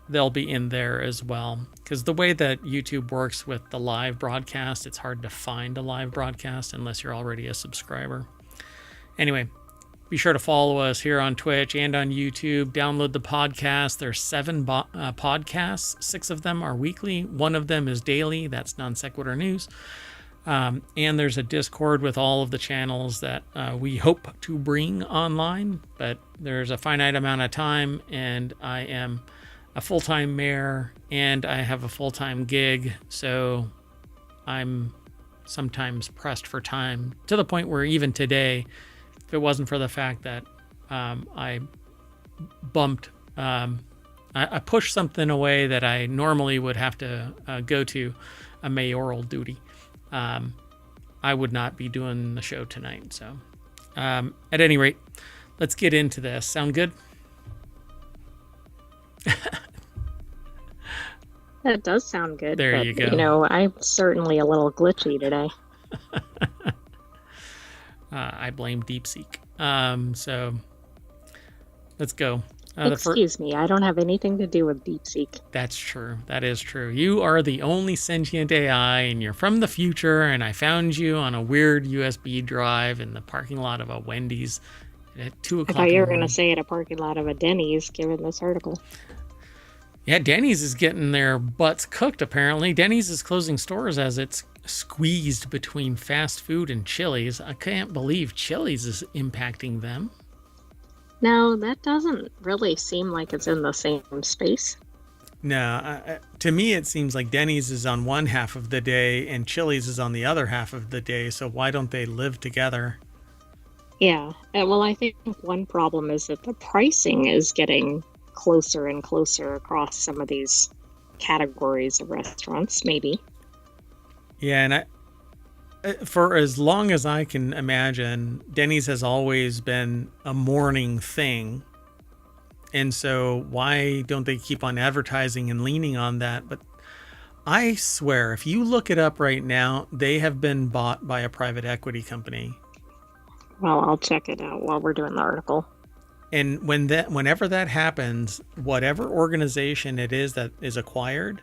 they'll be in there as well. Because the way that YouTube works with the live broadcast, it's hard to find a live broadcast unless you're already a subscriber. Anyway, be sure to follow us here on Twitch and on YouTube. Download the podcast. There's 7 podcasts. 6 of them are weekly. 1 of them is daily. That's Non Sequitur News. And there's a Discord with all of the channels that we hope to bring online. But there's a finite amount of time, and I am a full-time mayor, and I have a full-time gig. So I'm sometimes pressed for time, to the point where even today, if it wasn't for the fact that I pushed something away that I normally would have to go to a mayoral duty, I would not be doing the show tonight. So at any rate, let's get into this. Sound good? That does sound good. There you go. I'm certainly a little glitchy today. I blame DeepSeek. So let's go. Excuse me, I don't have anything to do with DeepSeek. That's true. That is true. You are the only sentient AI, and you're from the future, and I found you on a weird USB drive in the parking lot of a Wendy's at 2 o'clock. I thought you were going to say at a parking lot of a Denny's, given this article. Yeah, Denny's is getting their butts cooked, apparently. Denny's is closing stores as it's squeezed between fast food and Chili's. I can't believe Chili's is impacting them. No, that doesn't really seem like it's in the same space. No, to me it seems like Denny's is on one half of the day and Chili's is on the other half of the day, so why don't they live together? Yeah, well, I think one problem is that the pricing is getting closer and closer across some of these categories of restaurants, maybe. Yeah, and for as long as I can imagine, Denny's has always been a morning thing. And so why don't they keep on advertising and leaning on that? But I swear, if you look it up right now, they have been bought by a private equity company. Well, I'll check it out while we're doing the article. And whenever that happens, whatever organization it is that is acquired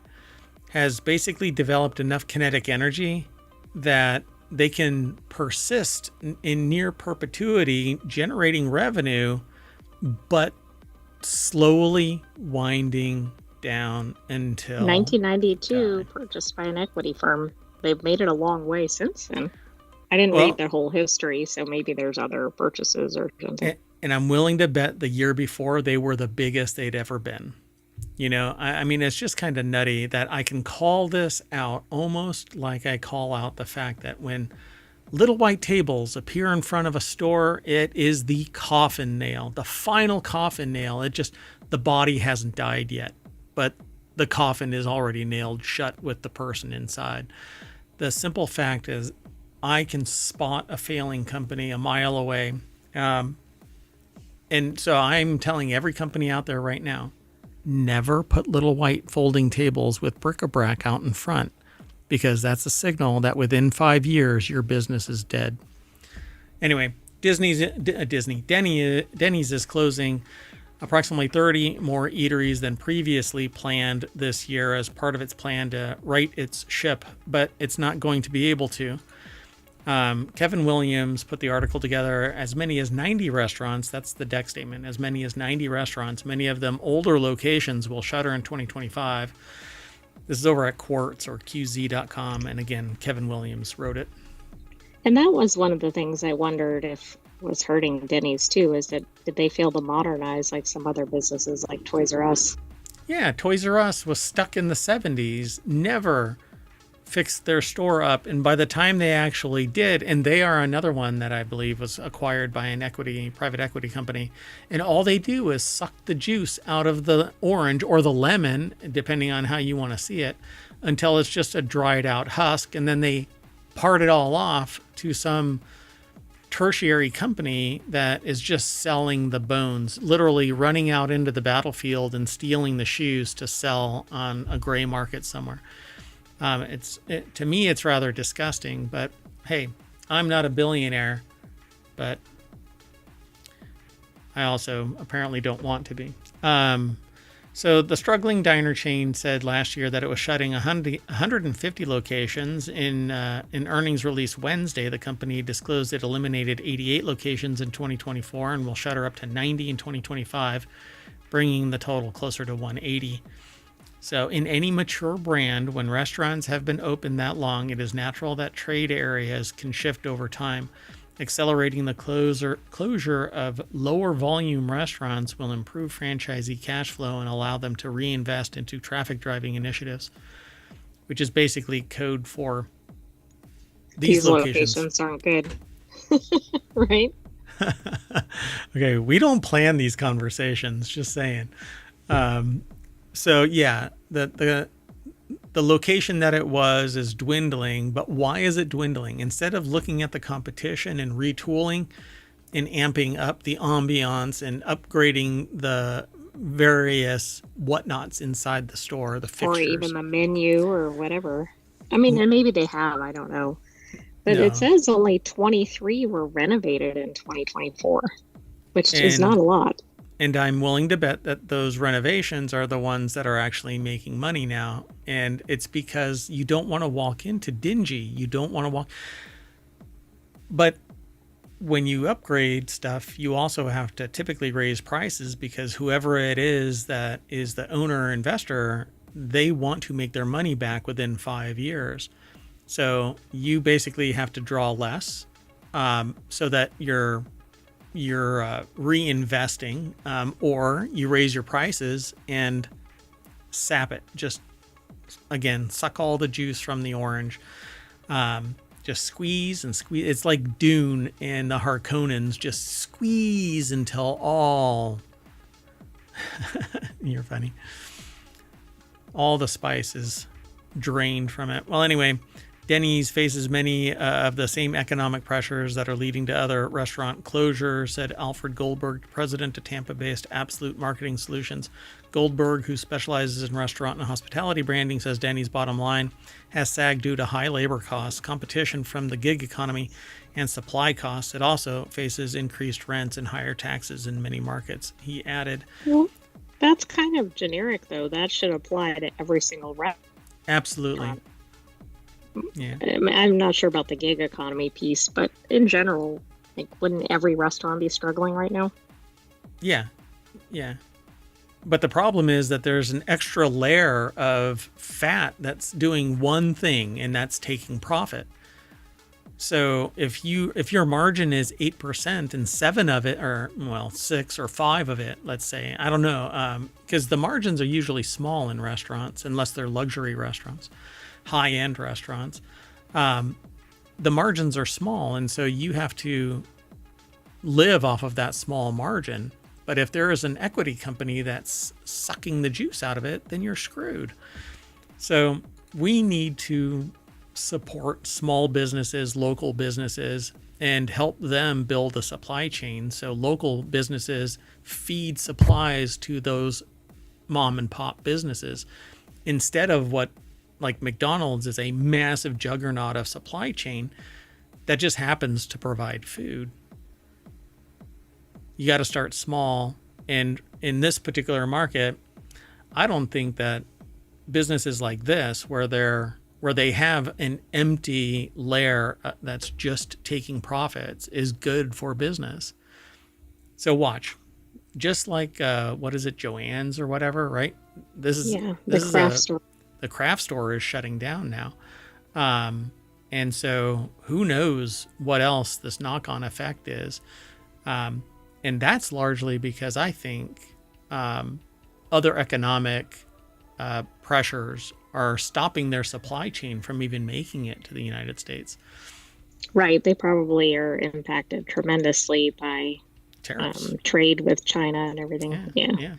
has basically developed enough kinetic energy that they can persist in near perpetuity, generating revenue, but slowly winding down until 1992, purchased by an equity firm. They've made it a long way since then. I didn't read the whole history, so maybe there's other purchases or something. And I'm willing to bet the year before they were the biggest they'd ever been. You know, I mean, it's just kind of nutty that I can call this out almost like I call out the fact that when little white tables appear in front of a store, it is the coffin nail, the final coffin nail. The body hasn't died yet, but the coffin is already nailed shut with the person inside. The simple fact is I can spot a failing company a mile away. And so I'm telling every company out there right now, never put little white folding tables with bric-a-brac out in front, because that's a signal that within 5 years your business is dead. Anyway, Denny's is closing approximately 30 more eateries than previously planned this year as part of its plan to right its ship, but it's not going to be able to. Kevin Williams put the article together. As many as 90 restaurants, that's the deck statement, as many as 90 restaurants, many of them older locations, will shutter in 2025. This is over at Quartz or QZ.com. And again, Kevin Williams wrote it. And that was one of the things I wondered if was hurting Denny's too, is that did they fail to modernize like some other businesses like Toys R Us? Yeah, Toys R Us was stuck in the 70s, never fixed their store up, and by the time they actually did, and they are another one that I believe was acquired by an private equity company, and all they do is suck the juice out of the orange or the lemon, depending on how you want to see it, until it's just a dried out husk, and then they part it all off to some tertiary company that is just selling the bones, literally running out into the battlefield and stealing the shoes to sell on a gray market somewhere. To me, it's rather disgusting, but hey, I'm not a billionaire, but I also apparently don't want to be. So the struggling diner chain said last year that it was shutting 150 locations. In earnings release Wednesday, the company disclosed it eliminated 88 locations in 2024 and will shutter up to 90 in 2025, bringing the total closer to 180. So in any mature brand, when restaurants have been open that long, it is natural that trade areas can shift over time. Accelerating the closure of lower volume restaurants will improve franchisee cash flow and allow them to reinvest into traffic driving initiatives, which is basically code for these locations aren't good. Right? Okay, we don't plan these conversations, just saying. So yeah, the location that it was is dwindling, but why is it dwindling? Instead of looking at the competition and retooling and amping up the ambiance and upgrading the various whatnots inside the store, the fixtures. Or even the menu or whatever. I mean, and maybe they have, I don't know. But it No. says only 23 were renovated in 2024, which is not And a lot. and I'm willing to bet that those renovations are the ones that are actually making money now. And it's because you don't want to walk into dingy. You don't want to walk. But when you upgrade stuff, you also have to typically raise prices because whoever it is that is the owner or investor, they want to make their money back within 5 years. So you basically have to draw less, so that you're reinvesting, or you raise your prices and sap it. Just again, suck all the juice from the orange. Just squeeze and squeeze. It's like Dune and the Harkonnens. Just squeeze until all you're funny. All the spice is drained from it. Well, anyway, Denny's faces many of the same economic pressures that are leading to other restaurant closures, said Alfred Goldberg, president of Tampa-based Absolute Marketing Solutions. Goldberg, who specializes in restaurant and hospitality branding, says Denny's bottom line has sagged due to high labor costs, competition from the gig economy, and supply costs. It also faces increased rents and higher taxes in many markets. He added, Well, that's kind of generic, though. That should apply to every single restaurant. absolutely. Yeah. I'm not sure about the gig economy piece, but in general, like, wouldn't every restaurant be struggling right now? Yeah. Yeah. But the problem is that there's an extra layer of fat that's doing one thing, and that's taking profit. So if your margin is 8% and 7 of it, or well, 6 or 5 of it, let's say, I don't know, because the margins are usually small in restaurants unless they're luxury restaurants, high-end restaurants. The margins are small, and so you have to live off of that small margin. But if there is an equity company that's sucking the juice out of it, then you're screwed. So we need to support small businesses, local businesses, and help them build a supply chain. So local businesses feed supplies to those mom and pop businesses instead of what, like McDonald's is a massive juggernaut of supply chain that just happens to provide food. You got to start small. And in this particular market, I don't think that businesses like this, where they have an empty layer that's just taking profits, is good for business. So watch, just like what is it, Joann's or whatever, right? The craft store is shutting down now, and so who knows what else this knock-on effect is. And that's largely because I think other economic pressures are stopping their supply chain from even making it to the United States. Right. They probably are impacted tremendously by trade with China and everything. Yeah.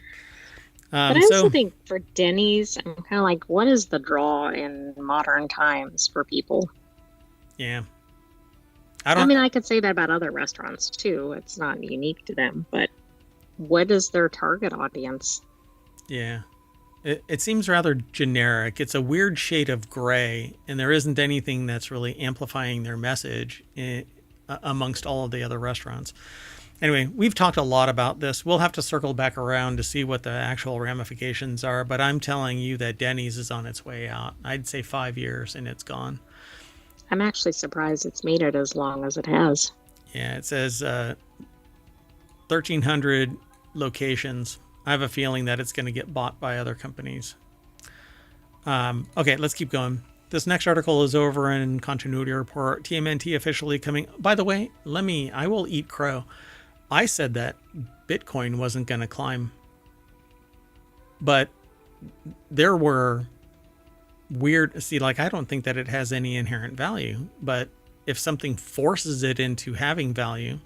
But I also think for Denny's, I'm kind of like, what is the draw in modern times for people? Yeah. I mean, I could say that about other restaurants too. It's not unique to them, but what is their target audience? Yeah. It seems rather generic. It's a weird shade of gray, and there isn't anything that's really amplifying their message amongst all of the other restaurants. Anyway, we've talked a lot about this. We'll have to circle back around to see what the actual ramifications are, but I'm telling you that Denny's is on its way out. I'd say 5 years and it's gone. I'm actually surprised it's made it as long as it has. Yeah, it says 1,300 locations. I have a feeling that it's going to get bought by other companies. Okay, let's keep going. This next article is over in Continuity Report. TMNT officially coming. By the way, I will eat crow. I said that Bitcoin wasn't going to climb. But there were weird, I don't think that it has any inherent value, but if something forces it into having value,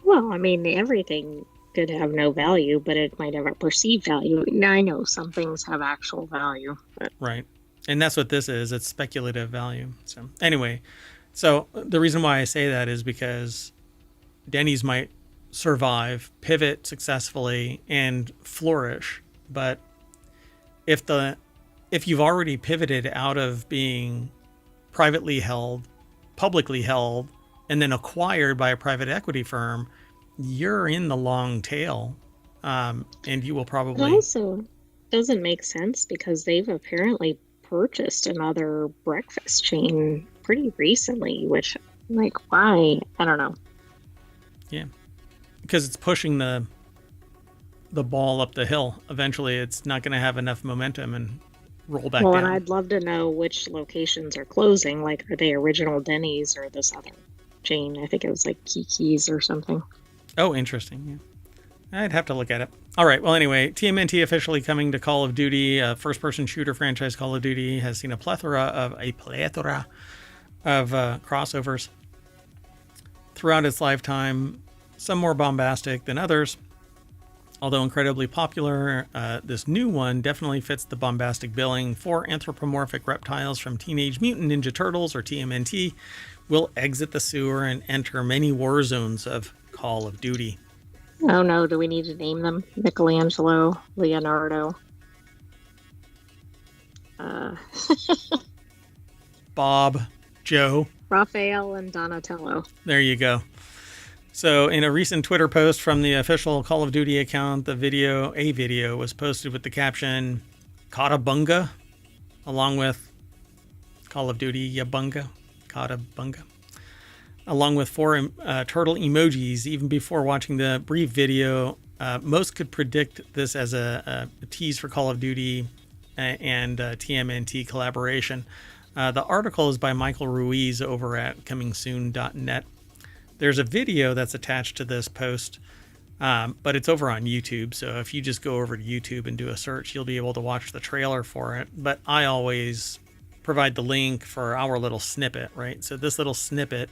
well, I mean, everything could have no value, but it might have a perceived value. Now, I know some things have actual value, but... Right. And that's what this is. It's speculative value. So anyway, so the reason why I say that is because Denny's might survive, pivot successfully, and flourish, but if you've already pivoted out of being privately held, publicly held, and then acquired by a private equity firm, you're in the long tail. And you will It probably... also doesn't make sense because they've apparently purchased another breakfast chain pretty recently, which, like, why? I don't know. Yeah. Because it's pushing the ball up the hill. Eventually, it's not going to have enough momentum and roll back Well, down. and I'd love to know which locations are closing. Like, are they original Denny's or this other chain? I think it was like Kiki's or something. Oh, interesting. Yeah. I'd have to look at it. All right. Well, anyway, TMNT officially coming to Call of Duty. First-person shooter franchise Call of Duty has seen a plethora of crossovers throughout its lifetime. Some more bombastic than others. Although incredibly popular, this new one definitely fits the bombastic billing. 4 anthropomorphic reptiles from Teenage Mutant Ninja Turtles, or TMNT, will exit the sewer and enter many war zones of Call of Duty. Oh no, do we need to name them? Michelangelo, Leonardo. Bob, Joe. Raphael and Donatello. There you go. So in a recent Twitter post from the official Call of Duty account, a video was posted with the caption, Katabunga, along with Call of Duty Yabunga, Katabunga, along with 4 turtle emojis. Even before watching the brief video, most could predict this as a tease for Call of Duty and TMNT collaboration. The article is by Michael Ruiz over at comingsoon.net. There's a video that's attached to this post, but it's over on YouTube. So if you just go over to YouTube and do a search, you'll be able to watch the trailer for it. But I always provide the link for our little snippet, right? So this little snippet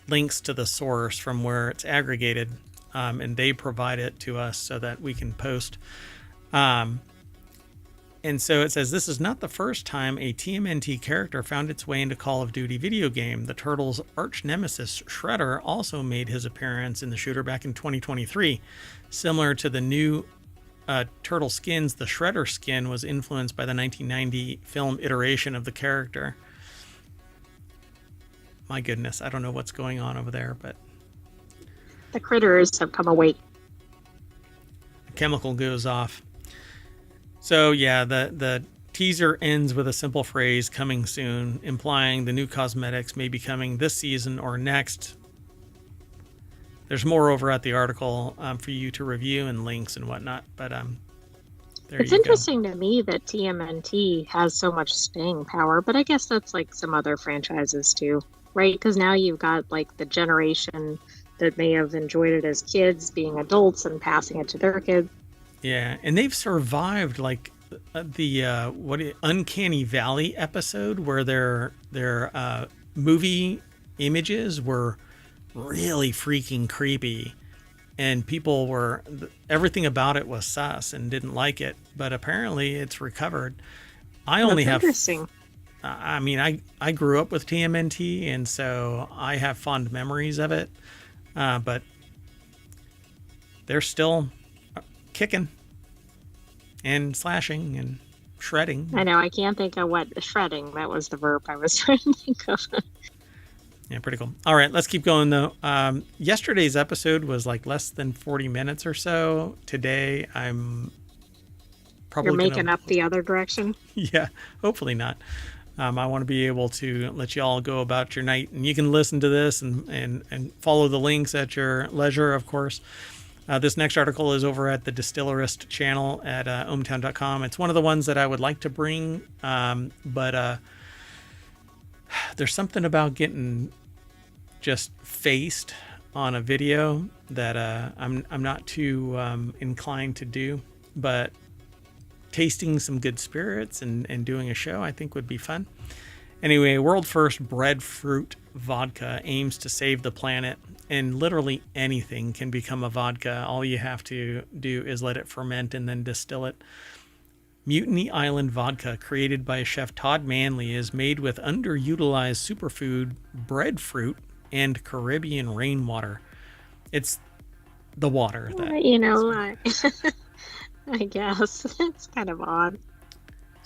links to the source from where it's aggregated, and they provide it to us so that we can post. And so it says, this is not the first time a TMNT character found its way into Call of Duty video game. The Turtles' arch nemesis, Shredder, also made his appearance in the shooter back in 2023. Similar to the new Turtle skins, the Shredder skin was influenced by the 1990 film iteration of the character. My goodness, I don't know what's going on over there, but... The critters have come awake. The chemical goes off. So yeah, the teaser ends with a simple phrase, coming soon, implying the new cosmetics may be coming this season or next. There's more over at the article for you to review and links and whatnot, but there It's you go. interesting to me that TMNT has so much staying power, but I guess that's like some other franchises too, right? Because now you've got like the generation that may have enjoyed it as kids being adults and passing it to their kids. Yeah, and they've survived like the Uncanny Valley episode where their movie images were really freaking creepy, and people were, everything about it was sus and didn't like it, but apparently it's recovered. I only have interesting. I mean, I grew up with TMNT, and so I have fond memories of it, but they're still kicking and slashing and shredding. I know, I can't think of what shredding, that was the verb I was trying to think of. Yeah, pretty cool. All right, let's keep going though. Yesterday's episode was like less than 40 minutes or so. Today I'm probably You're making up the other direction? Yeah, hopefully not. I want to be able to let you all go about your night, and you can listen to this and follow the links at your leisure, of course. This next article is over at the Distillerist channel at ohmtown.com. It's one of the ones that I would like to bring, but there's something about getting just faced on a video that I'm not too inclined to do. But tasting some good spirits and doing a show, I think would be fun. Anyway, world first breadfruit vodka aims to save the planet, and literally anything can become a vodka. All you have to do is let it ferment and then distill it. Mutiny Island vodka, created by chef Todd Manley, is made with underutilized superfood breadfruit and Caribbean rainwater. It's the water that... You know, I guess it's kind of odd.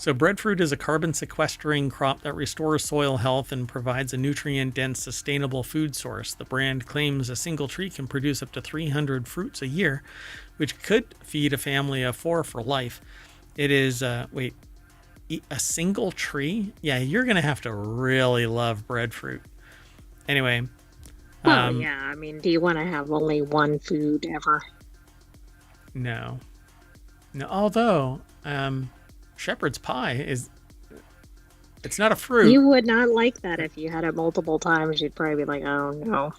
So breadfruit is a carbon sequestering crop that restores soil health and provides a nutrient-dense, sustainable food source. The brand claims a single tree can produce up to 300 fruits a year, which could feed a family of 4 for life. It is, a single tree? Yeah, you're going to have to really love breadfruit. Anyway. Well, yeah, I mean, do you want to have only one food ever? No, although, shepherd's pie it's not a fruit. You would not like that if you had it multiple times. You'd probably be like, oh no.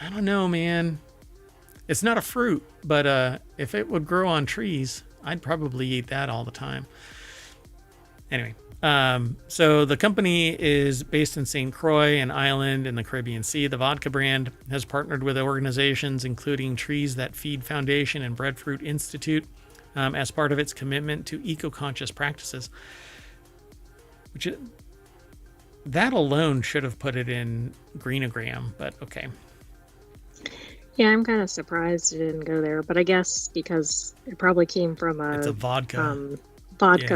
I don't know, man. It's not a fruit, but if it would grow on trees, I'd probably eat that all the time. Anyway, so the company is based in St. Croix, an island in the Caribbean Sea. The vodka brand has partnered with organizations including Trees That Feed Foundation and Breadfruit Institute as part of its commitment to eco-conscious practices. That alone should have put it in Greenogram, but okay. Yeah, I'm kind of surprised it didn't go there, but I guess because it probably came from it's a vodka.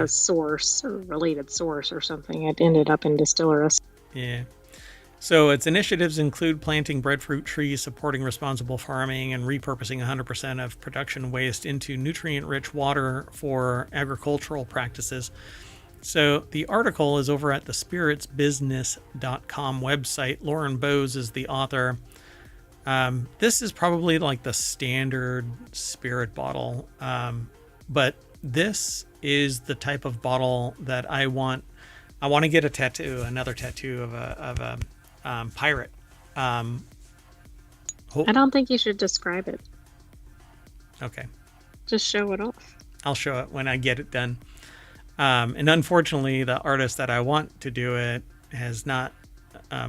Source or related source or something. It ended up in Distilleris. Yeah. So its initiatives include planting breadfruit trees, supporting responsible farming, and repurposing 100% of production waste into nutrient-rich water for agricultural practices. So the article is over at the spiritsbusiness.com website. Lauren Bowes is the author. This is probably like the standard spirit bottle, but this is the type of bottle that I want. I want to get another tattoo of a pirate. I don't think you should describe it. Okay. Just show it off. I'll show it when I get it done. And unfortunately, the artist that I want to do it has not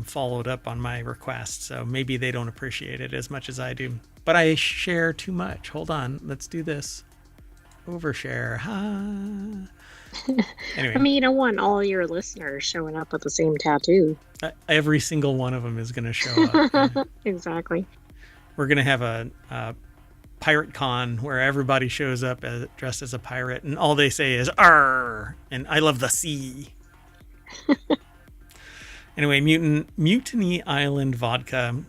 followed up on my request, so maybe they don't appreciate it as much as I do. But I share too much. Hold on. Let's do this. Overshare. Anyway. I mean, you don't want all your listeners showing up with the same tattoo. Every single one of them is going to show up. Yeah. Exactly. We're going to have a pirate con where everybody shows up dressed as a pirate, and all they say is "Arr!" and "I love the sea." Anyway, Mutiny Island vodka,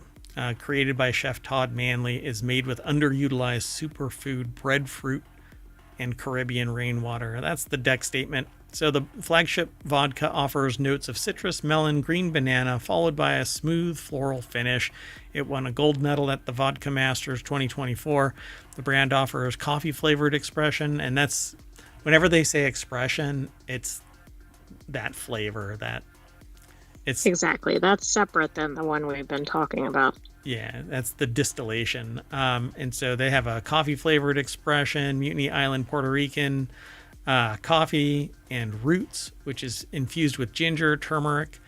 created by Chef Todd Manley, is made with underutilized superfood breadfruit and Caribbean rainwater. That's the deck statement. So the flagship vodka offers notes of citrus, melon, green banana, followed by a smooth floral finish. It won a gold medal at the Vodka Masters 2024. The brand offers coffee-flavored expression, and that's, whenever they say expression, it's that flavor, it's exactly. That's separate than the one we've been talking about. Yeah, that's the distillation. And so they have a coffee-flavored expression, Mutiny Island Puerto Rican coffee, and roots, which is infused with ginger, turmeric,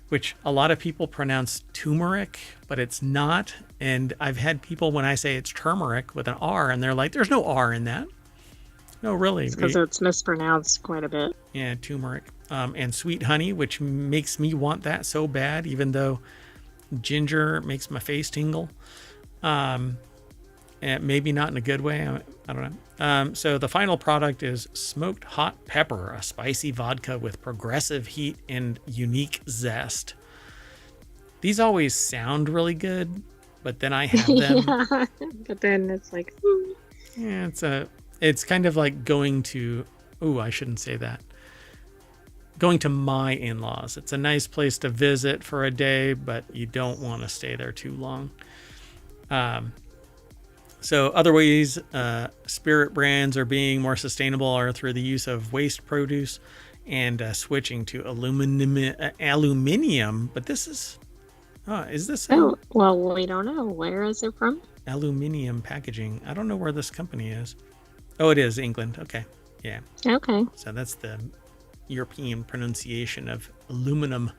which a lot of people pronounce turmeric, but it's not. And I've had people, when I say it's turmeric with an R, and they're like, there's no R in that. No, really. Because it's mispronounced quite a bit. Yeah, turmeric. And sweet honey, which makes me want that so bad, even though ginger makes my face tingle. And maybe not in a good way. I don't know. So the final product is smoked hot pepper, a spicy vodka with progressive heat and unique zest. These always sound really good, but then I have them. Yeah, but then it's like, yeah, it's kind of like going to, I shouldn't say that. Going to my in-laws. It's a nice place to visit for a day, but you don't want to stay there too long. So other ways spirit brands are being more sustainable are through the use of waste produce and switching to aluminium. But this is this? Well, we don't know. Where is it from? Aluminium packaging. I don't know where this company is. Oh, it is England. Okay. Yeah. Okay. So that's the European pronunciation of aluminum.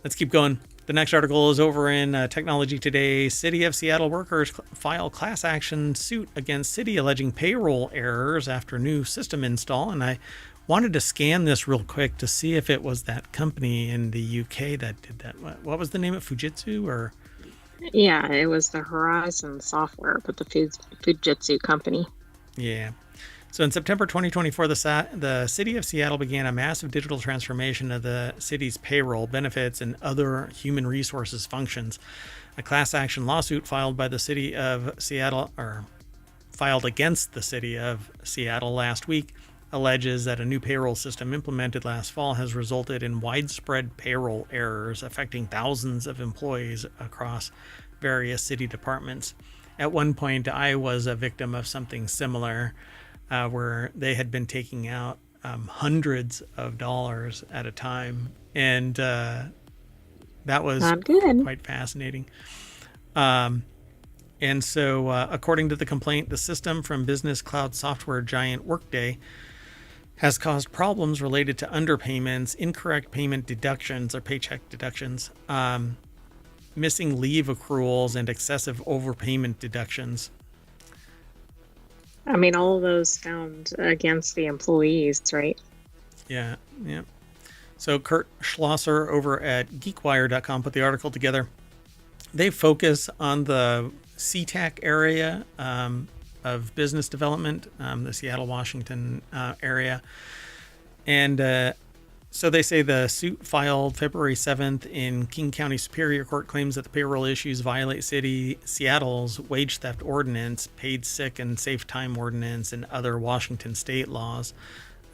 Let's keep going. The next article is over in Technology Today. City of Seattle workers file class action suit against city alleging payroll errors after new system install. And I wanted to scan this real quick to see if it was that company in the UK that did that. What was the name of Fujitsu or? Yeah, it was the Horizon Software, but the Fujitsu company. Yeah. So in September 2024, the city of Seattle began a massive digital transformation of the city's payroll, benefits, and other human resources functions. A class action lawsuit filed by the city of Seattle, or filed against the city of Seattle last week, alleges that a new payroll system implemented last fall has resulted in widespread payroll errors affecting thousands of employees across various city departments. At one point, I was a victim of something similar, where they had been taking out hundreds of dollars at a time, and that was Not good. quite fascinating. And so, according to the complaint, the system from business cloud software giant Workday has caused problems related to underpayments, incorrect payment deductions or paycheck deductions, missing leave accruals, and excessive overpayment deductions. I mean, all of those found against the employees, right? Yeah. So Kurt Schlosser over at GeekWire.com put the article together. They focus on the SeaTac area of business development, the Seattle, Washington area. And so they say the suit filed February 7th in King County Superior Court claims that the payroll issues violate Seattle's wage theft ordinance, paid sick and safe time ordinance, and other Washington state laws.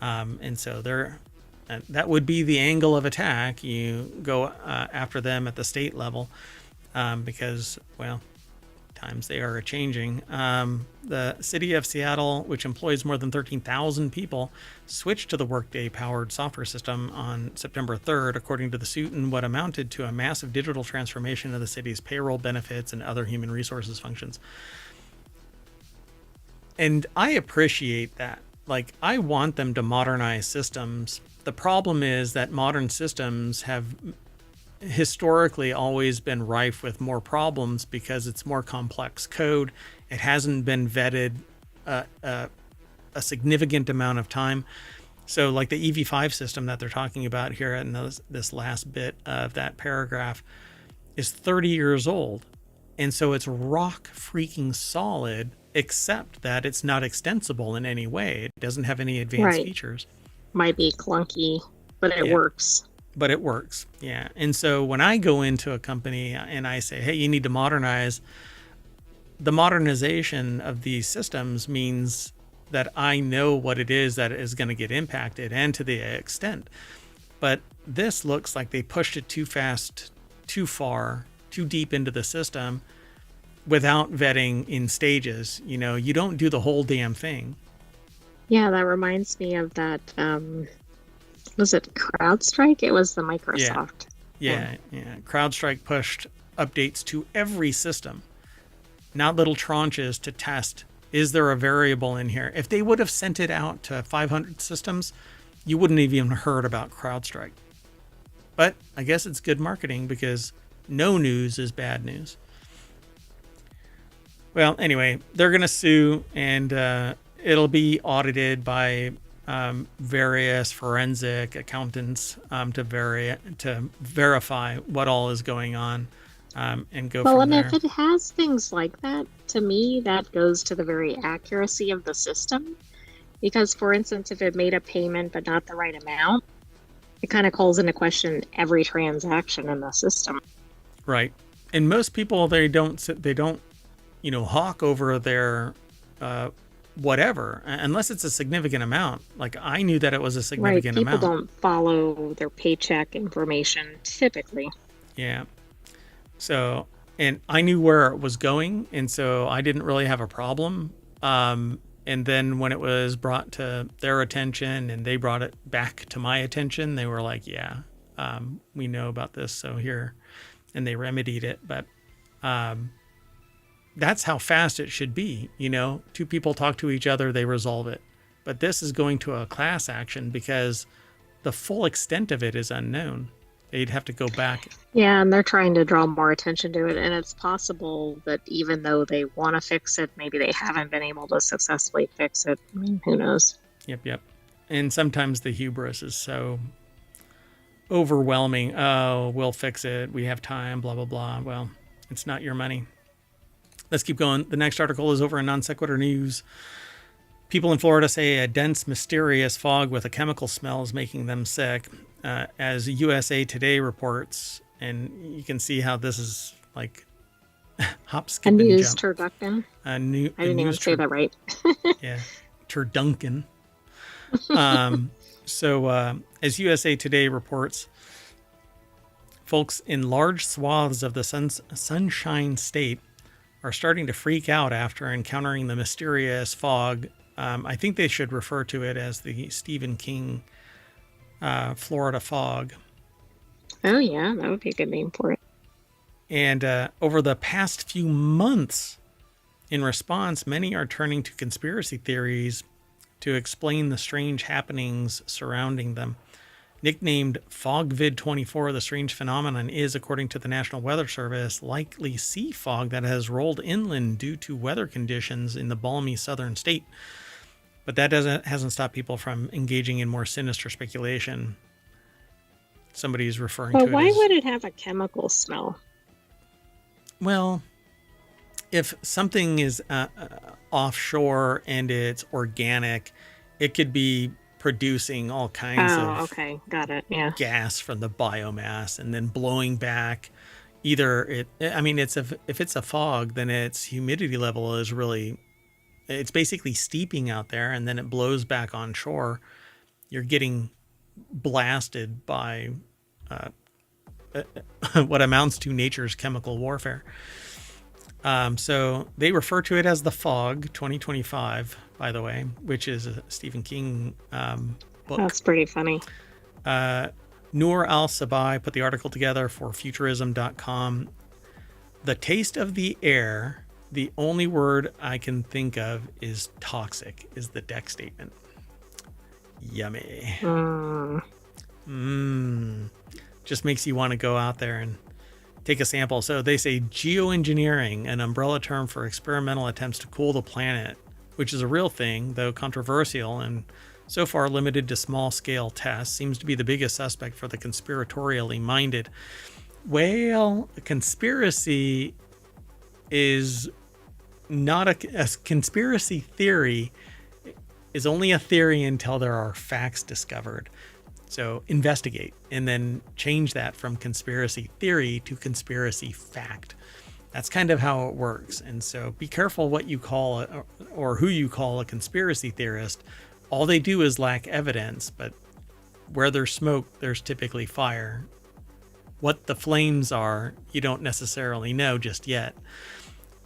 And so that would be the angle of attack. You go after them at the state level because, well, times they are changing. The city of Seattle, which employs more than 13,000 people, switched to the Workday-powered software system on September 3rd, according to the suit, in what amounted to a massive digital transformation of the city's payroll, benefits, and other human resources functions. And I appreciate that. Like, I want them to modernize systems. The problem is that modern systems have historically always been rife with more problems because it's more complex code. It hasn't been vetted a significant amount of time. So like the EV5 system that they're talking about here in this last bit of that paragraph is 30 years old. And so it's rock freaking solid, except that it's not extensible in any way. It doesn't have any advanced features. Might be clunky, but it works. But it works. Yeah. And so when I go into a company and I say, hey, you need to modernize, the modernization of these systems means that I know what it is that is going to get impacted and to the extent. But this looks like they pushed it too fast, too far, too deep into the system without vetting in stages. You know, you don't do the whole damn thing. Yeah, that reminds me of that. Was it CrowdStrike? It was the Microsoft. Yeah. CrowdStrike pushed updates to every system, not little tranches to test. Is there a variable in here? If they would have sent it out to 500 systems, you wouldn't have even heard about CrowdStrike. But I guess it's good marketing because no news is bad news. Well, anyway, they're going to sue, and it'll be audited by various forensic accountants to verify what all is going on, and go from there. Well, and if it has things like that, to me, that goes to the very accuracy of the system. Because, for instance, if it made a payment but not the right amount, it kind of calls into question every transaction in the system. Right. And most people, they don't hawk over their whatever, unless it's a significant amount. Like, I knew that it was a significant amount. People don't follow their paycheck information typically. Yeah. So, and I knew where it was going, and so I didn't really have a problem. And then when it was brought to their attention and they brought it back to my attention, they were like, yeah, we know about this, so here. And they remedied it. But that's how fast it should be. You know, two people talk to each other, they resolve it. But this is going to a class action because the full extent of it is unknown. They'd have to go back. Yeah, and they're trying to draw more attention to it. And it's possible that even though they want to fix it, maybe they haven't been able to successfully fix it. I mean, who knows? Yep. And sometimes the hubris is so overwhelming. Oh, we'll fix it. We have time, blah, blah, blah. Well, it's not your money. Let's keep going. The next article is over in Non Sequitur News. People in Florida say a dense, mysterious fog with a chemical smell is making them sick. As USA Today reports, and you can see how this is like hop, skip, a and news jump. turducken. I didn't even say that right. Yeah, turduncan. So as USA Today reports, folks in large swaths of the Sunshine State are starting to freak out after encountering the mysterious fog. I think they should refer to it as the Stephen King Florida fog. Oh, yeah, that would be a good name for it. And over the past few months, in response, many are turning to conspiracy theories to explain the strange happenings surrounding them. Nicknamed FogVid24, the strange phenomenon is, according to the National Weather Service, likely sea fog that has rolled inland due to weather conditions in the balmy southern state. But that hasn't stopped people from engaging in more sinister speculation. Somebody's referring to it as... But why would it have a chemical smell? Well, if something is offshore and it's organic, it could be producing all kinds of okay, got it. Yeah, gas from the biomass and then blowing back. Either if it's a fog, then its humidity level is really, it's basically steeping out there, and then it blows back on shore. You're getting blasted by what amounts to nature's chemical warfare. So they refer to it as the Fog 2025, by the way, which is a Stephen King book. That's pretty funny. Noor Al-Sabai put the article together for futurism.com. The taste of the air, the only word I can think of is toxic, is the deck statement. Yummy. Just makes you want to go out there and take a sample. So they say geoengineering, an umbrella term for experimental attempts to cool the planet, which is a real thing, though controversial and so far limited to small-scale tests, seems to be the biggest suspect for the conspiratorially minded. Well, a conspiracy is not a conspiracy theory is only a theory until there are facts discovered. So investigate and then change that from conspiracy theory to conspiracy fact. That's kind of how it works. And so be careful what you call or who you call a conspiracy theorist. All they do is lack evidence, but where there's smoke, there's typically fire. What the flames are, you don't necessarily know just yet.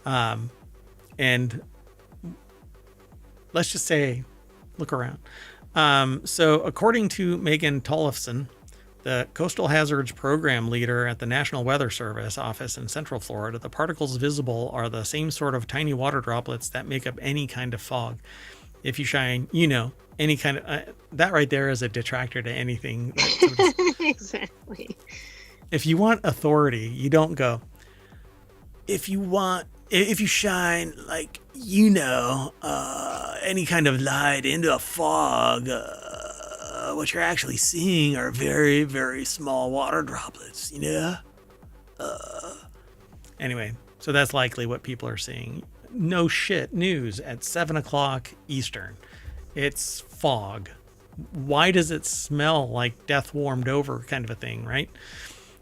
And let's just say, look around. So according to Megan Tollefson, the Coastal Hazards Program leader at the National Weather Service office in Central Florida, the particles visible are the same sort of tiny water droplets that make up any kind of fog. If you shine, any kind of... that right there is a detractor to anything. Exactly. If you want authority, you don't go... If you shine, any kind of light into a fog, what you're actually seeing are very, very small water droplets, Anyway, so that's likely what people are seeing. No shit news at 7 o'clock Eastern. It's fog. Why does it smell like death warmed over kind of a thing, right?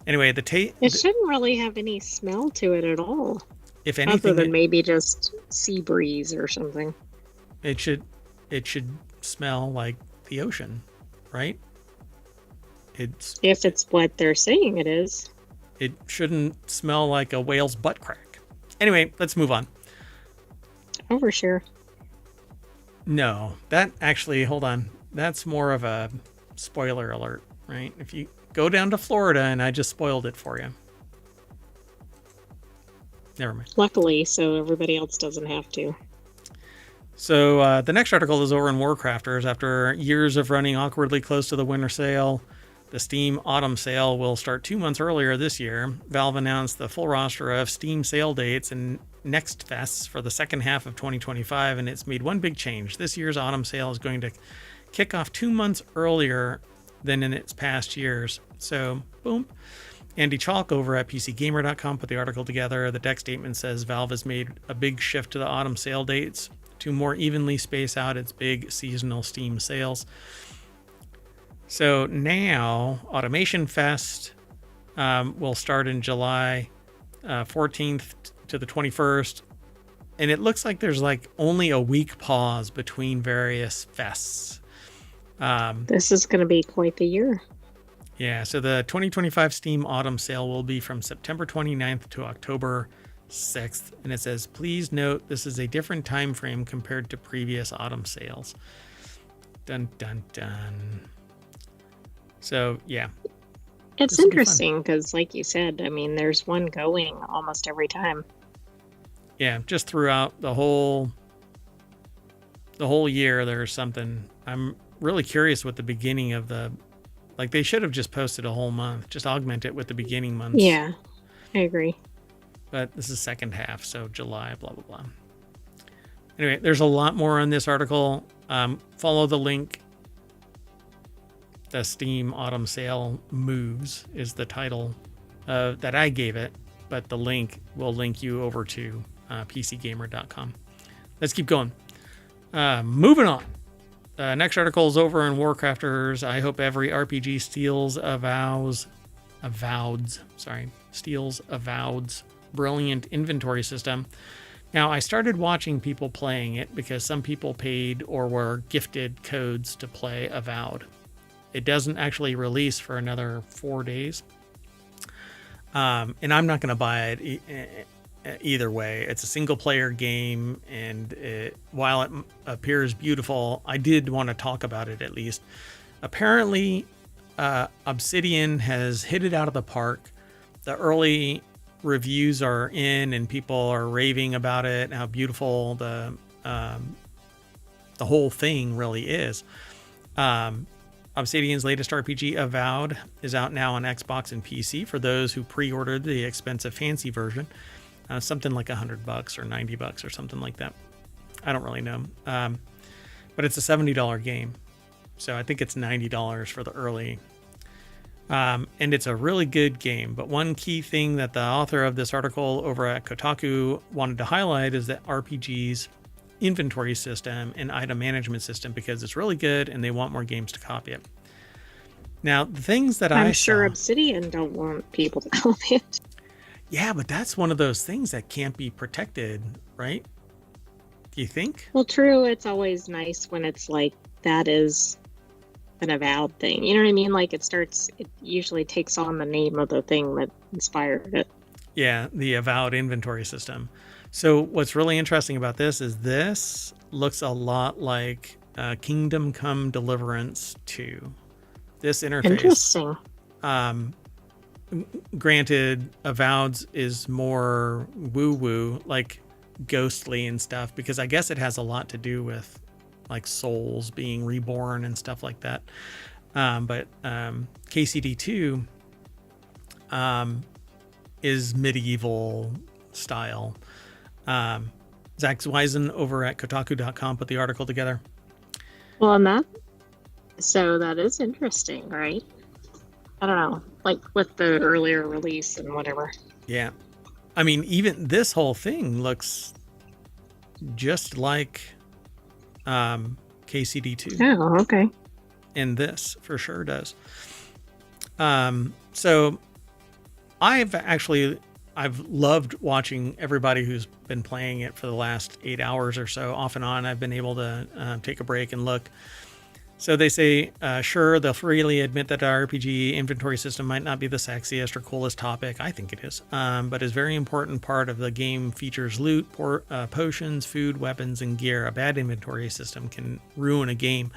Anyway, it shouldn't really have any smell to it at all. If anything, other than maybe just sea breeze or something. It should smell like the ocean, right? If it's what they're saying it is. It shouldn't smell like a whale's butt crack. Anyway, let's move on. Overshare. No, that actually, hold on. That's more of a spoiler alert, right? If you go down to Florida and I just spoiled it for you. Never mind. Luckily, so everybody else doesn't have to. So the next article is over in WarCrafters. After years of running awkwardly close to the winter sale, the Steam Autumn Sale will start 2 months earlier this year. Valve announced the full roster of Steam sale dates and next fests for the second half of 2025, and it's made one big change. This year's Autumn Sale is going to kick off 2 months earlier than in its past years. So, boom. Andy Chalk over at PCGamer.com put the article together. The deck statement says Valve has made a big shift to the autumn sale dates to more evenly space out its big seasonal Steam sales. So now Automation Fest will start in July 14th to the 21st. And it looks like there's like only a week pause between various fests. This is going to be quite the year. Yeah, so the 2025 Steam Autumn Sale will be from September 29th to October 6th. And it says, please note this is a different time frame compared to previous autumn sales. Dun, dun, dun. So, yeah. It's interesting because, like you said, I mean, there's one going almost every time. Yeah, just throughout the whole year, there's something. I'm really curious what the beginning of the, like, they should have just posted a whole month, just augment it with the beginning months. Yeah, I agree. But this is second half, so July, blah, blah, blah. Anyway, there's a lot more on this article. Follow the link. The Steam Autumn Sale Moves is the title that I gave it, but the link will link you over to pcgamer.com. Let's keep going. Moving on. Next article is over in WarCrafters. I hope every RPG steals Avowed's brilliant inventory system. Now, I started watching people playing it because some people paid or were gifted codes to play Avowed. It doesn't actually release for another 4 days. And I'm not going to buy it either way. It's a single player game, and while it appears beautiful, I did want to talk about it at least. Apparently, Obsidian has hit it out of the park. The early reviews are in, and people are raving about it and how beautiful the whole thing really is. Obsidian's latest RPG, Avowed, is out now on Xbox and PC for those who pre-ordered the expensive fancy version. Something like $100 or $90 or something like that. I don't really know. But it's a $70 game. So I think it's $90 for the early. And it's a really good game. But one key thing that the author of this article over at Kotaku wanted to highlight is that RPG's inventory system and item management system, because it's really good and they want more games to copy it. Now, the things that I'm sure Obsidian don't want people to copy it. Yeah, but that's one of those things that can't be protected, right? Do you think? Well, true. It's always nice when it's like that is an Avowed thing. You know what I mean? Like it usually takes on the name of the thing that inspired it. Yeah, the Avowed inventory system. So what's really interesting about this is this looks a lot like Kingdom Come Deliverance 2. This interface. Interesting. Granted, Avowed's is more woo-woo, like ghostly and stuff, because I guess it has a lot to do with like souls being reborn and stuff like that. But KCD2 is medieval style. Zach Zweisen over at Kotaku.com put the article together. Well, so that is interesting, right? I don't know, like with the earlier release and whatever. Yeah. I mean, even this whole thing looks just like KCD2. Oh, okay. And this for sure does. So I've loved watching everybody who's been playing it for the last 8 hours or so. Off and on, I've been able to take a break and look. So they say, sure, they'll freely admit that our RPG inventory system might not be the sexiest or coolest topic. I think it is, but is a very important part of the game. Features loot, potions, food, weapons, and gear. A bad inventory system can ruin a game.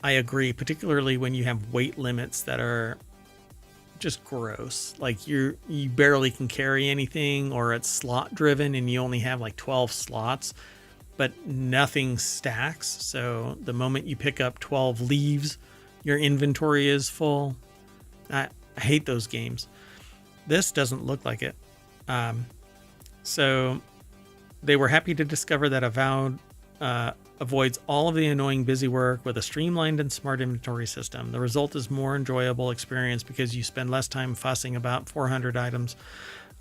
I agree, particularly when you have weight limits that are just gross. Like you barely can carry anything, or it's slot driven and you only have like 12 slots. But nothing stacks. So the moment you pick up 12 leaves, your inventory is full. I hate those games. This doesn't look like it. So they were happy to discover that Avowed avoids all of the annoying busy work with a streamlined and smart inventory system. The result is more enjoyable experience because you spend less time fussing about 400 items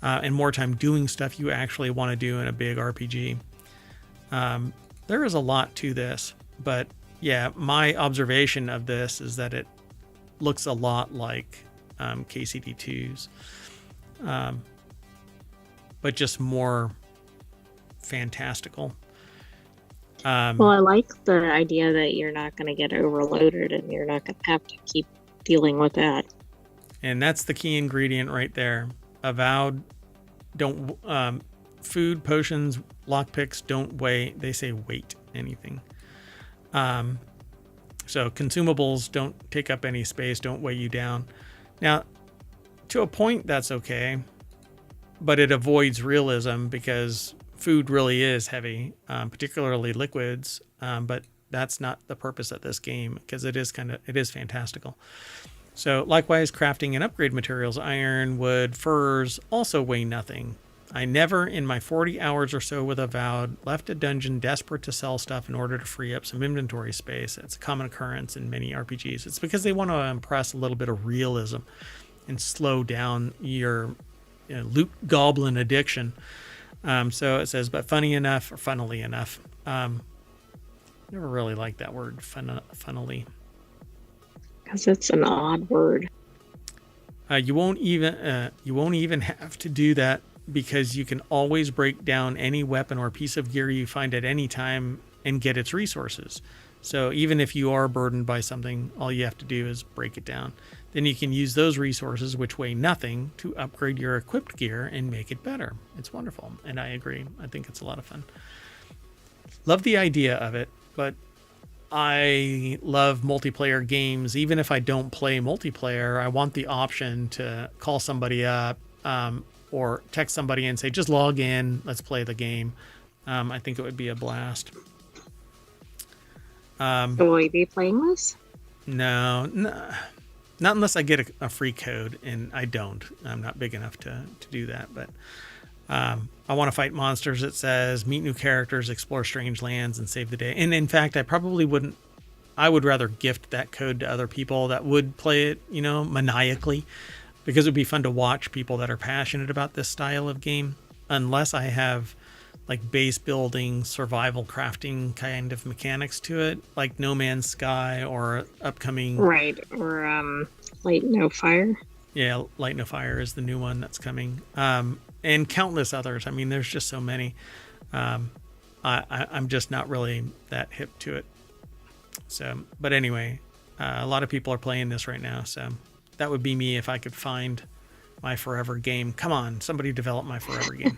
and more time doing stuff you actually want to do in a big RPG. there is a lot to this, but yeah, my observation of this is that it looks a lot like KCD2's, but just more fantastical. Well, I like the idea that you're not going to get overloaded and you're not going to have to keep dealing with that. And that's the key ingredient right there. Avowed, don't, food, potions, lockpicks don't weigh, they say weight anything. So consumables don't take up any space, don't weigh you down. Now, to a point, that's okay, but it avoids realism because food really is heavy, particularly liquids, but that's not the purpose of this game because it is fantastical. So likewise, crafting and upgrade materials, iron, wood, furs, also weigh nothing. I never in my 40 hours or so with Avowed left a dungeon desperate to sell stuff in order to free up some inventory space. It's a common occurrence in many RPGs. It's because they want to impress a little bit of realism and slow down your loot goblin addiction. So it says, but funnily enough, never really liked that word, funnily. Because it's an odd word. You won't even have to do that because you can always break down any weapon or piece of gear you find at any time and get its resources. So even if you are burdened by something, all you have to do is break it down. Then you can use those resources, which weigh nothing, to upgrade your equipped gear and make it better. It's wonderful. And I agree. I think it's a lot of fun. Love the idea of it, but I love multiplayer games. Even if I don't play multiplayer, I want the option to call somebody up or text somebody and say, just log in, let's play the game. I think it would be a blast. Will you be playing this? No, not unless I get a free code, and I don't. I'm not big enough to do that, but I want to fight monsters, it says, meet new characters, explore strange lands, and save the day. And in fact, I would rather gift that code to other people that would play it, maniacally, because it would be fun to watch people that are passionate about this style of game, unless I have like base building, survival crafting kind of mechanics to it, like No Man's Sky or upcoming... Right, or Light No Fire. Yeah, Light No Fire is the new one that's coming. And countless others. I mean, there's just so many. I'm just not really that hip to it. So, but anyway, a lot of people are playing this right now. So that would be me if I could find my forever game. Come on, somebody develop my forever game.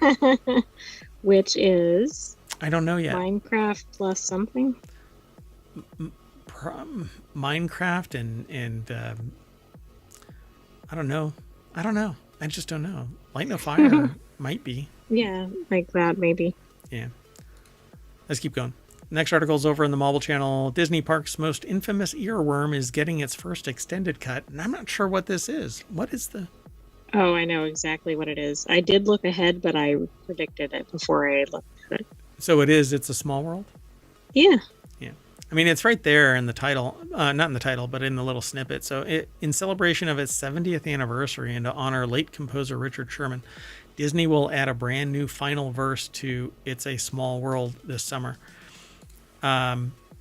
Which is? I don't know yet. Minecraft plus something? Minecraft and I don't know. I just don't know. Light No Fire might be. Yeah, like that maybe. Yeah. Let's keep going. Next article is over in the Mobile Channel. Disney Parks' most infamous earworm is getting its first extended cut. And I'm not sure what this is. What is the... Oh, I know exactly what it is. I did look ahead, but I predicted it before I looked at it. So It's a Small World? Yeah. Yeah. I mean, it's right there in the title. Not in the title, but in the little snippet. So in celebration of its 70th anniversary and to honor late composer Richard Sherman, Disney will add a brand new final verse to It's a Small World this summer.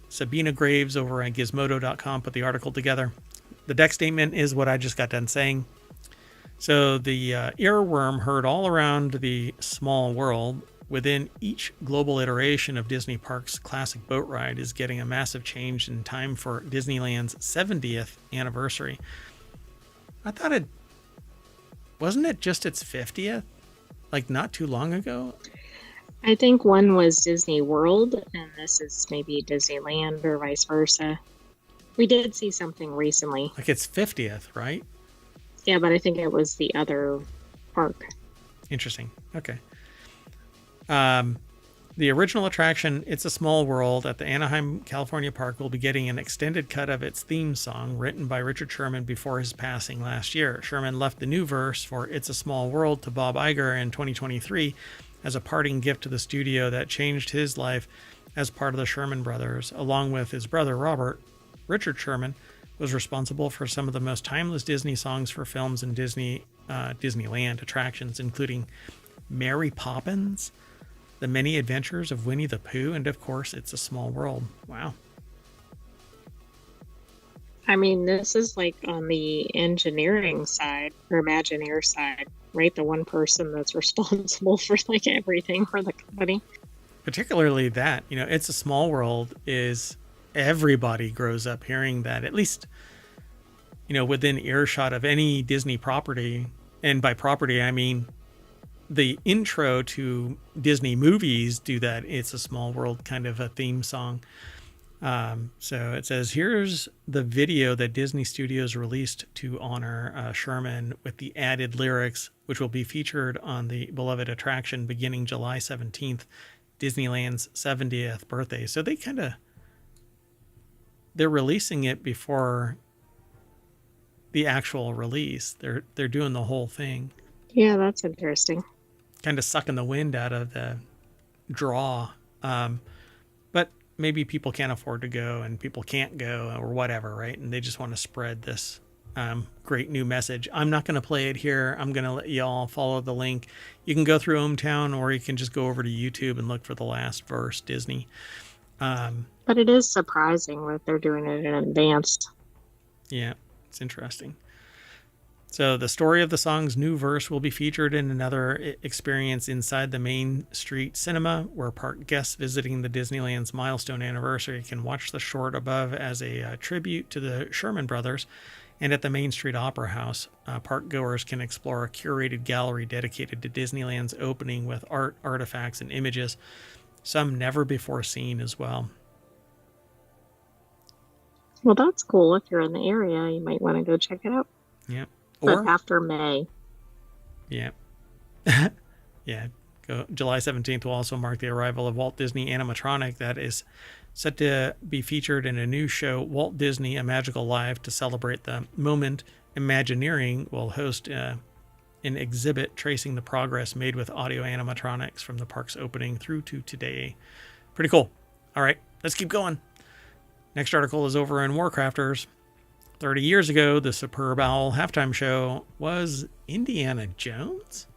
Sabina Graves over at Gizmodo.com put the article together. The deck statement is what I just got done saying. So the earworm heard all around the small world within each global iteration of Disney Parks' classic boat ride is getting a massive change in time for Disneyland's 70th anniversary. I thought wasn't it just its 50th? Like not too long ago? I think one was Disney World and this is maybe Disneyland or vice versa. We did see something recently. Like it's 50th, right? Yeah, but I think it was the other park. Interesting. Okay. The original attraction, It's a Small World, at the Anaheim, California park will be getting an extended cut of its theme song written by Richard Sherman before his passing last year. Sherman left the new verse for It's a Small World to Bob Iger in 2023 as a parting gift to the studio that changed his life as part of the Sherman Brothers. Along with his brother Robert, Richard Sherman was responsible for some of the most timeless Disney songs for films and Disneyland attractions, including Mary Poppins, The Many Adventures of Winnie the Pooh, and of course, It's a Small World. Wow. I mean, this is like on the engineering side or Imagineer side, right? The one person that's responsible for like everything for the company. Particularly that, It's a Small World is everybody grows up hearing that, at least, within earshot of any Disney property. And by property, I mean the intro to Disney movies do that It's a Small World kind of a theme song. So it says, here's the video that Disney Studios released to honor Sherman with the added lyrics, which will be featured on the beloved attraction beginning July 17th, Disneyland's 70th birthday. So they're releasing it before the actual release. They're doing the whole thing. Yeah, that's interesting. Kind of sucking the wind out of the draw. But maybe people can't afford to go and people can't go or whatever, right? And they just want to spread this great new message. I'm not going to play it here. I'm going to let y'all follow the link. You can go through ohmTown, or you can just go over to YouTube and look for the last verse, Disney. But it is surprising that they're doing it in advance. Yeah, it's interesting. So the story of the song's new verse will be featured in another experience inside the Main Street Cinema, where park guests visiting the Disneyland's milestone anniversary can watch the short above as a tribute to the Sherman Brothers. And at the Main Street Opera House, park goers can explore a curated gallery dedicated to Disneyland's opening with art, artifacts, and images, some never before seen as well. Well, that's cool. If you're in the area, you might want to go check it out. Yeah. But after May. Yeah. Yeah. July 17th will also mark the arrival of Walt Disney Animatronic that is set to be featured in a new show, Walt Disney: A Magical Life. To celebrate the moment, Imagineering will host an exhibit tracing the progress made with audio animatronics from the park's opening through to today. Pretty cool. All right, let's keep going. Next article is over in WarCrafters. 30 years ago, the Superb Owl halftime show was Indiana Jones?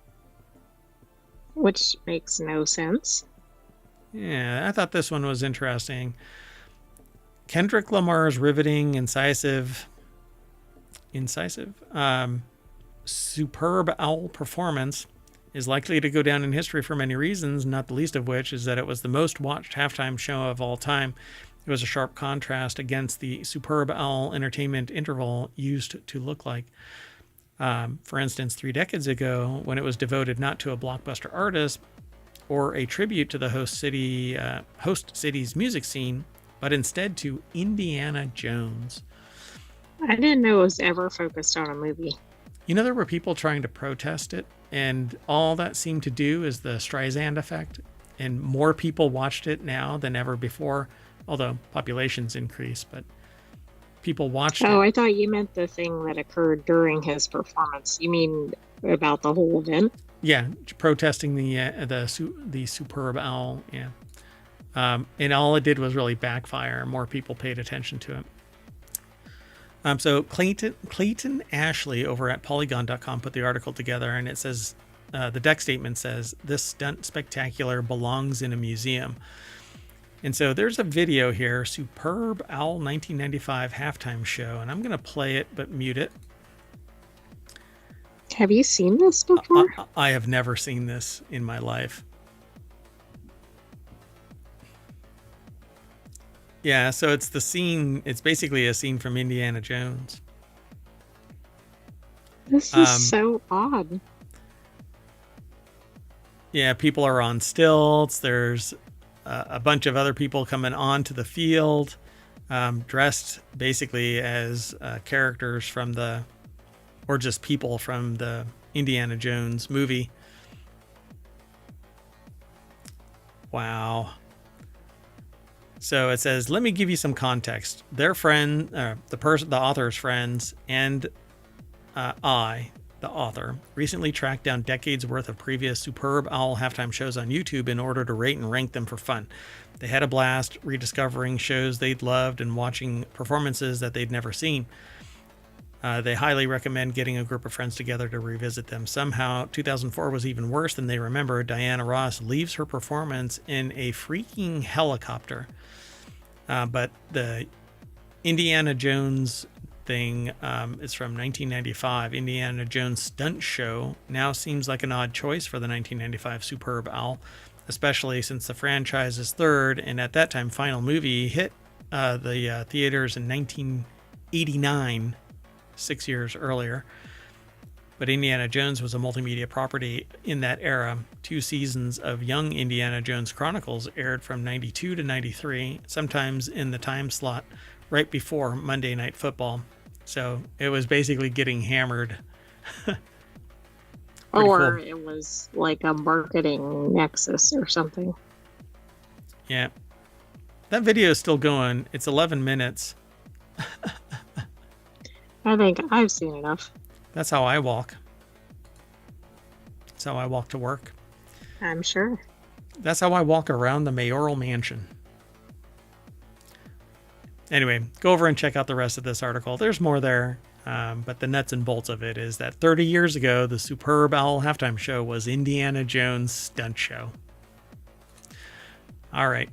Which makes no sense. Yeah, I thought this one was interesting. Kendrick Lamar's riveting, incisive, Superb Owl performance is likely to go down in history for many reasons, not the least of which is that it was the most watched halftime show of all time. It was a sharp contrast against the Superb Owl entertainment interval used to look like. For instance, 3 decades ago, when it was devoted not to a blockbuster artist or a tribute to the host city's music scene, but instead to Indiana Jones. I didn't know it was ever focused on a movie. There were people trying to protest it, and all that seemed to do is the Streisand effect, and more people watched it now than ever before. Although populations increase, but people watched it. Oh, I thought you meant the thing that occurred during his performance. You mean about the whole event? Yeah, protesting the Superb Owl. Yeah, and all it did was really backfire. More people paid attention to it. So Clayton Ashley over at Polygon.com put the article together, and it says the deck statement says this stunt spectacular belongs in a museum. And so there's a video here, Superb Owl 1995 halftime show, and I'm going to play it but mute it. Have you seen this before? I have never seen this in my life. Yeah, so it's the scene, it's basically a scene from Indiana Jones. This is so odd. Yeah, people are on stilts. There's a bunch of other people coming onto the field, dressed basically as characters from or just people from the Indiana Jones movie. Wow. So it says, let me give you some context. Their friend, the author's friends, and the author, recently tracked down decades worth of previous Superb Owl halftime shows on YouTube in order to rate and rank them for fun. They had a blast rediscovering shows they'd loved and watching performances that they'd never seen. They highly recommend getting a group of friends together to revisit them. Somehow, 2004 was even worse than they remember. Diana Ross leaves her performance in a freaking helicopter. But the Indiana Jones thing is from 1995. Indiana Jones Stunt Show now seems like an odd choice for the 1995 Superb Owl, especially since the franchise's third and at that time final movie hit the theaters in 1989, 6 years earlier. But Indiana Jones was a multimedia property in that era. 2 seasons of Young Indiana Jones Chronicles aired from 92 to 93, sometimes in the time slot right before Monday Night Football. So it was basically getting hammered. Or cool. It was like a marketing nexus or something. Yeah. That video is still going. It's 11 minutes. I think I've seen enough. That's how I walk. That's how I walk to work. I'm sure. That's how I walk around the mayoral mansion. Anyway, go over and check out the rest of this article. There's more there, but the nuts and bolts of it is that 30 years ago, the Superb Owl halftime show was Indiana Jones Stunt Show. All right.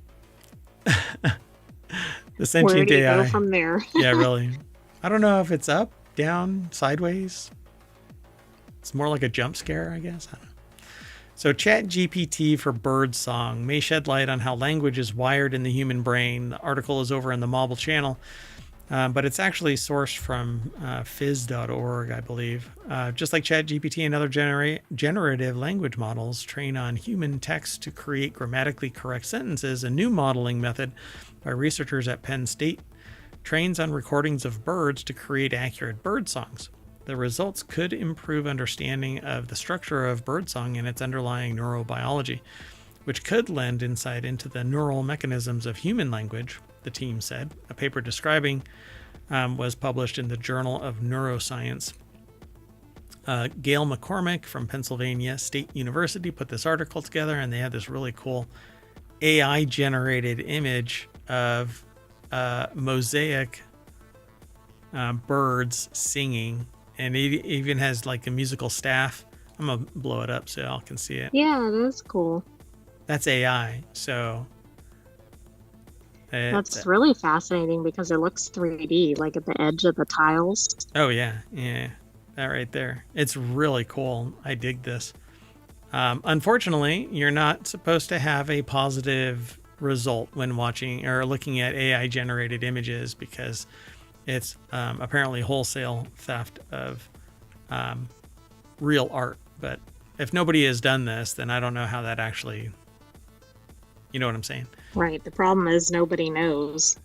The sentient Where do you AI. go from there? Yeah, really. I don't know if it's up, down, sideways. It's more like a jump scare, I guess. I don't know. So ChatGPT for birdsong may shed light on how language is wired in the human brain. The article is over in the Mobile channel, but it's actually sourced from phys.org, I believe. Just like ChatGPT and other generative language models train on human text to create grammatically correct sentences, a new modeling method by researchers at Penn State trains on recordings of birds to create accurate bird songs. The results could improve understanding of the structure of birdsong and its underlying neurobiology, which could lend insight into the neural mechanisms of human language, the team said. A paper describing was published in the Journal of Neuroscience. Gail McCormick from Pennsylvania State University put this article together, and they had this really cool AI-generated image of mosaic birds singing. And it even has like a musical staff. I'm going to blow it up so y'all can see it. Yeah, that's cool. That's AI. So that's really fascinating because it looks 3D, like at the edge of the tiles. Oh, yeah. Yeah. That right there. It's really cool. I dig this. Unfortunately, you're not supposed to have a positive result when watching or looking at AI generated images because it's apparently wholesale theft of real art. But if nobody has done this, then I don't know how that actually, you know what I'm saying? Right. The problem is nobody knows.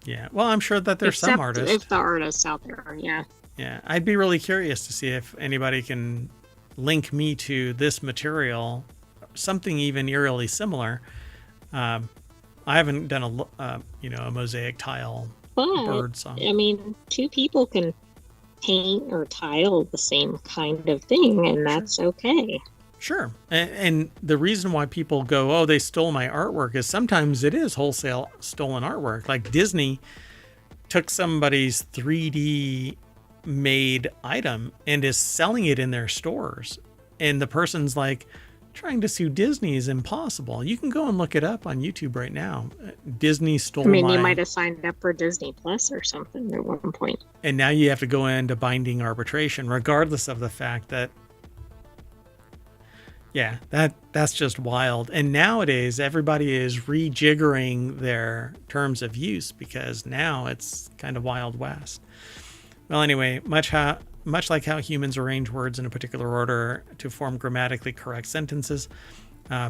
Yeah. Well, I'm sure that there's some artists. If the artists out there, yeah. Yeah. I'd be really curious to see if anybody can link me to this material, something even eerily similar. I haven't done a mosaic tile. Bird song. I mean, 2 people can paint or tile the same kind of thing, and that's okay. Sure. And the reason why people go, oh, they stole my artwork is sometimes it is wholesale stolen artwork. Like Disney took somebody's 3D made item and is selling it in their stores. And the person's like, trying to sue Disney is impossible. You can go and look it up on YouTube right now. Disney stole my... you might have signed up for Disney Plus or something at one point. And now you have to go into binding arbitration, regardless of the fact that... Yeah, that's just wild. And nowadays, everybody is rejiggering their terms of use because now it's kind of Wild West. Well, anyway, much like how humans arrange words in a particular order to form grammatically correct sentences,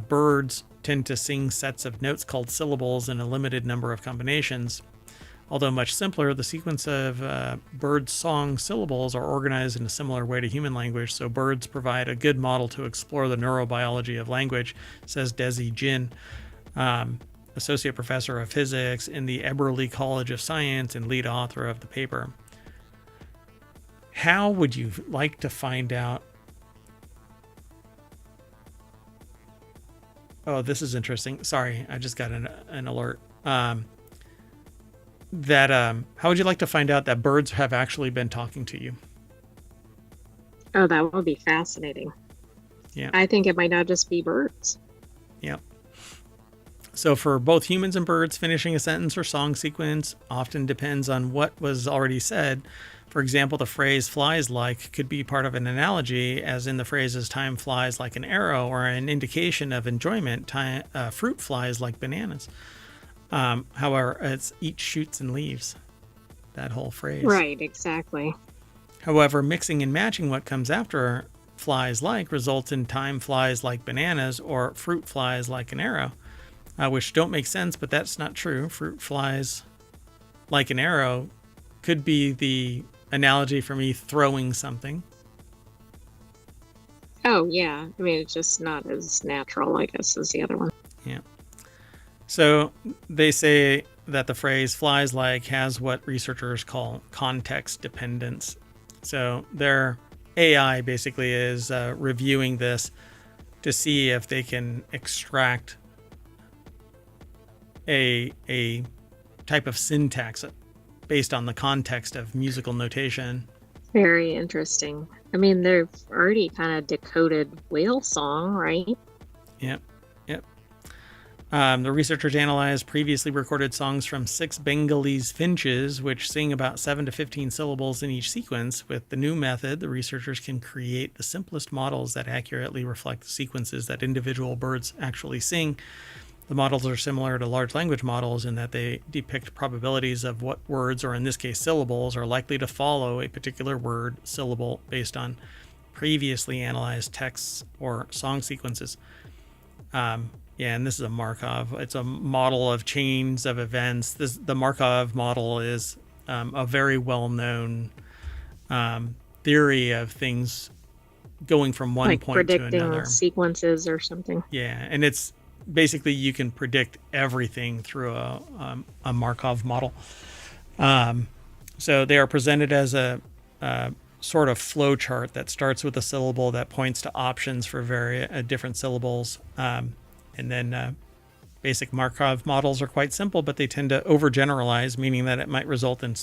birds tend to sing sets of notes called syllables in a limited number of combinations. Although much simpler, the sequence of bird song syllables are organized in a similar way to human language, so birds provide a good model to explore the neurobiology of language, says Desi Jin, associate professor of physics in the Eberly College of Science and lead author of the paper. How would you like to find out? Oh, this is interesting. Sorry, I just got an alert. how would you like to find out that birds have actually been talking to you? Oh, that would be fascinating. Yeah. I think it might not just be birds. Yeah. So for both humans and birds, finishing a sentence or song sequence often depends on what was already said. For example, the phrase flies like could be part of an analogy, as in the phrases time flies like an arrow, or an indication of enjoyment, fruit flies like bananas. However, it's eat shoots and leaves, that whole phrase. Right, exactly. However, mixing and matching what comes after flies like results in time flies like bananas or fruit flies like an arrow, which don't make sense, but that's not true. Fruit flies like an arrow could be the analogy for me throwing something. Oh, yeah. I mean, it's just not as natural, I guess, as the other one. Yeah. So they say that the phrase flies like has what researchers call context dependence. So their AI basically is reviewing this to see if they can extract a type of syntax based on the context of musical notation. Very interesting. I mean, they've already kind of decoded whale song, right? Yep. The researchers analyzed previously recorded songs from 6 Bengalese finches, which sing about 7 to 15 syllables in each sequence. With the new method, the researchers can create the simplest models that accurately reflect the sequences that individual birds actually sing. The models are similar to large language models in that they depict probabilities of what words, or in this case syllables, are likely to follow a particular word syllable based on previously analyzed texts or song sequences. Yeah, and this is a Markov. It's a model of chains of events. The Markov model is a very well-known theory of things going from one point to another. Predicting sequences or something. Yeah, and it's basically you can predict everything through a Markov model. So they are presented as a sort of flow chart that starts with a syllable that points to options for different syllables. And then basic Markov models are quite simple, but they tend to overgeneralize, meaning that it might result in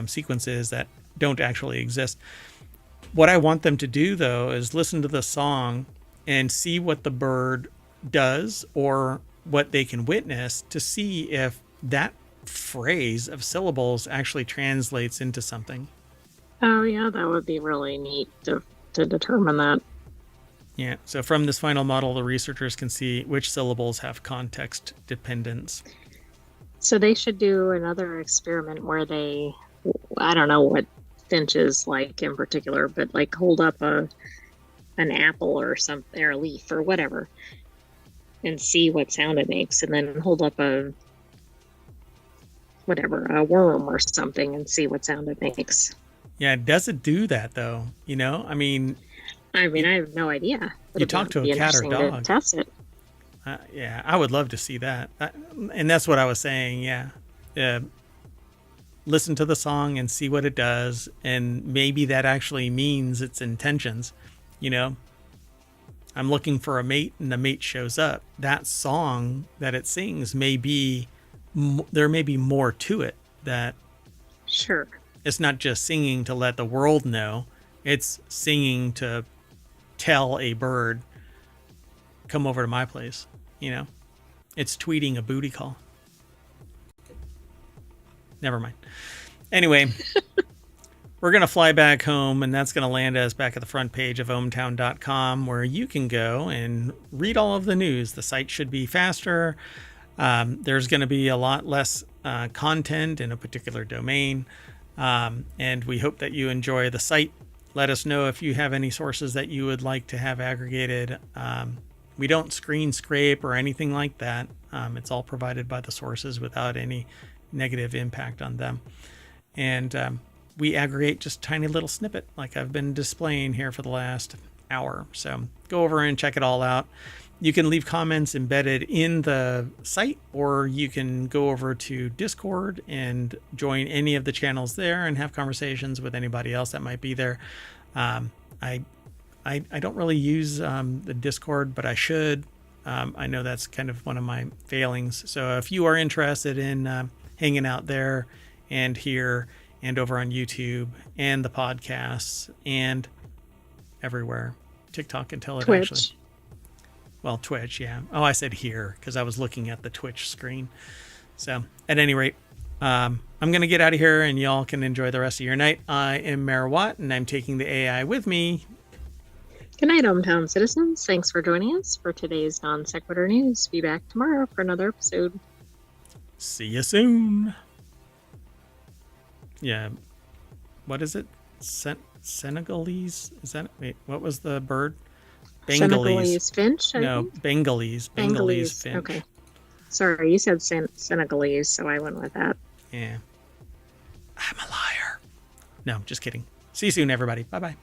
sequences that don't actually exist. What I want them to do, though, is listen to the song and see what the bird does or what they can witness to see if that phrase of syllables actually translates into something. Oh, yeah, that would be really neat to determine that. Yeah, so from this final model, the researchers can see which syllables have context dependence. So they should do another experiment where they, I don't know what finches like in particular, but like hold up an apple or something, or a leaf or whatever, and see what sound it makes, and then hold up a worm or something and see what sound it makes. Yeah, does it do that though? I mean, I have no idea. You talk to a cat or dog. To test it. Yeah, I would love to see that. And that's what I was saying. Yeah. Listen to the song and see what it does. And maybe that actually means its intentions. I'm looking for a mate and the mate shows up. That song that it sings there may be more to it, that sure, it's not just singing to let the world know. It's singing to tell a bird, come over to my place. It's tweeting a booty call. Never mind. Anyway, we're going to fly back home, and that's going to land us back at the front page of ohmtown.com, where you can go and read all of the news. The site should be faster. There's going to be a lot less content in a particular domain. And we hope that you enjoy the site. Let us know if you have any sources that you would like to have aggregated. We don't screen scrape or anything like that. It's all provided by the sources without any negative impact on them. And we aggregate just a tiny little snippet like I've been displaying here for the last hour. So go over and check it all out. You can leave comments embedded in the site, or you can go over to Discord and join any of the channels there and have conversations with anybody else that might be there. I don't really use the Discord, but I should. I know that's kind of one of my failings. So if you are interested in hanging out there and here and over on YouTube and the podcasts and everywhere. TikTok until it Twitch. actually... Well, Twitch, yeah. Oh, I said here because I was looking at the Twitch screen. So, at any rate, I'm going to get out of here and y'all can enjoy the rest of your night. I am Mayor Watt, and I'm taking the AI with me. Good night, hometown citizens. Thanks for joining us for today's Non Sequitur News. Be back tomorrow for another episode. See you soon. Yeah. What is it? Senegalese? Is that... Wait, what was the bird? Senegalese finch? No, Bengalese. Bengalese finch. Okay. Sorry, you said Senegalese, so I went with that. Yeah. I'm a liar. No, just kidding. See you soon, everybody. Bye-bye.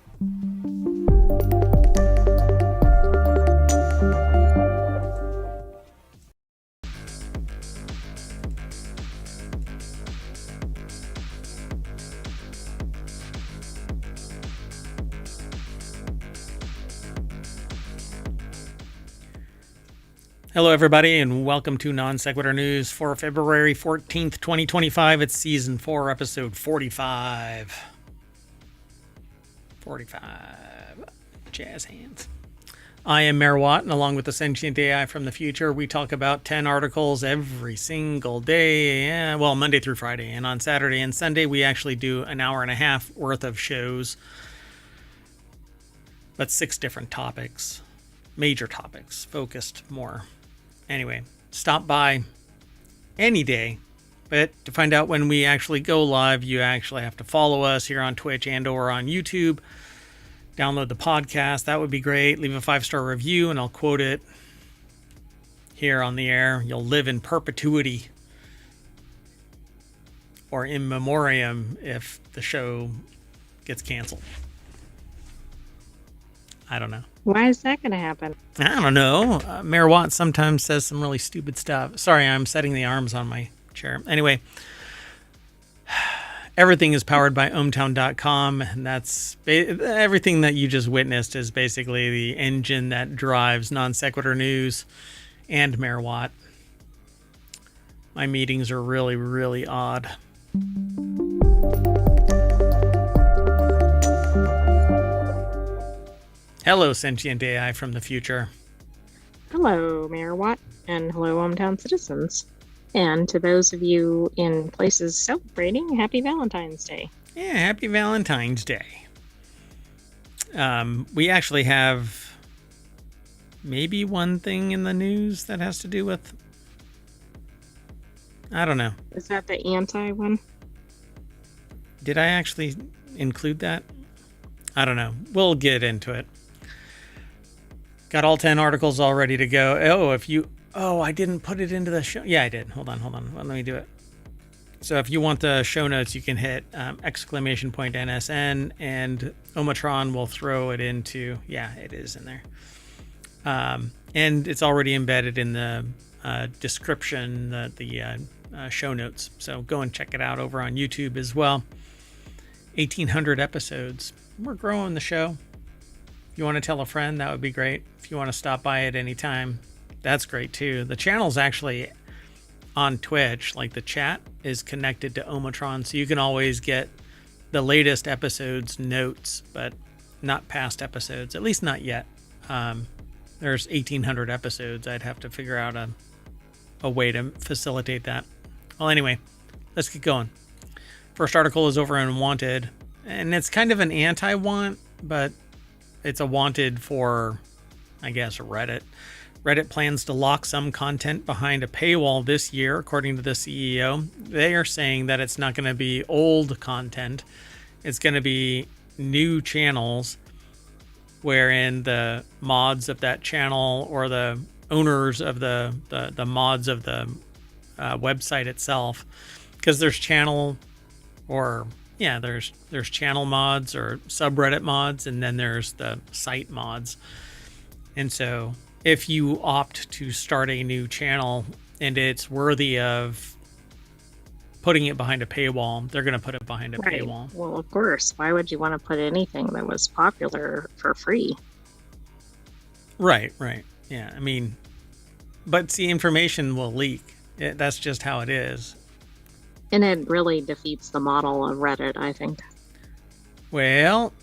Hello, everybody, and welcome to Non Sequitur News for February 14th, 2025. It's Season 4, Episode 45. 45. Jazz hands. I am Mayor Watt, and along with the Sentient AI from the future, we talk about 10 articles every single day. Well, Monday through Friday. And on Saturday and Sunday, we actually do an hour and a half worth of shows. But 6 different topics. Major topics, focused more. Anyway, stop by any day, but to find out when we actually go live, you actually have to follow us here on Twitch and or on YouTube. Download the podcast. That would be great. Leave a 5-star review and I'll quote it here on the air. You'll live in perpetuity or in memoriam if the show gets canceled. I don't know. Why is that going to happen? I don't know. Mayor Watt sometimes says some really stupid stuff. Sorry, I'm setting the arms on my chair. Anyway, everything is powered by ohmtown.com, and that's everything that you just witnessed is basically the engine that drives Non Sequitur News and Mayor Watt. My meetings are really, really odd. Hello, Sentient AI from the future. Hello, Mayor Watt, and hello, hometown citizens. And to those of you in places celebrating, happy Valentine's Day. Yeah, happy Valentine's Day. We actually have maybe one thing in the news that has to do with... I don't know. Is that the anti one? Did I actually include that? I don't know. We'll get into it. Got all 10 articles all ready to go. I didn't put it into the show. Yeah, I did. Hold on. Well, let me do it. So if you want the show notes, you can hit !NSN and Omatron will throw it into, yeah, it is in there. And it's already embedded in the description, the show notes. So go and check it out over on YouTube as well. 1,800 episodes. We're growing the show. If you want to tell a friend, that would be great. If you want to stop by at any time, that's great too. The channel's actually on Twitch. Like the chat is connected to Omatron, so you can always get the latest episodes notes, but not past episodes. At least not yet. There's 1,800 episodes. I'd have to figure out a way to facilitate that. Well, anyway, let's get going. First article is over in Wanted, and it's kind of an anti-want, but it's a wanted for, I guess, Reddit. Reddit plans to lock some content behind a paywall this year, according to the CEO. They are saying that it's not going to be old content. It's going to be new channels wherein the mods of that channel or the owners of the mods of the website itself, because there's channel there's channel mods or subreddit mods, and then there's the site mods. And so if you opt to start a new channel and it's worthy of putting it behind a paywall, they're going to put it behind a paywall. Well, of course. Why would you want to put anything that was popular for free? Right. Yeah, I mean, but see, information will leak. That's just how it is. And it really defeats the model of Reddit, I think. Well,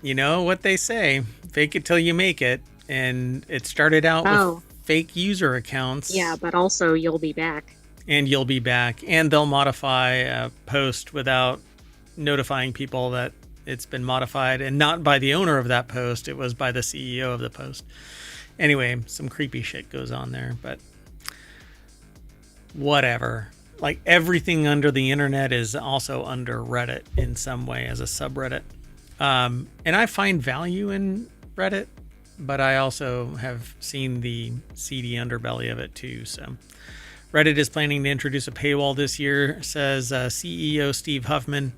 you know what they say, fake it till you make it. And it started out with fake user accounts. Yeah, but also you'll be back. And you'll be back. And they'll modify a post without notifying people that it's been modified, and not by the owner of that post. It was by the CEO of the post. Anyway, some creepy shit goes on there, but whatever. Like, everything under the internet is also under Reddit in some way as a subreddit. And I find value in Reddit, but I also have seen the seedy underbelly of it too. So Reddit is planning to introduce a paywall this year, says CEO Steve Huffman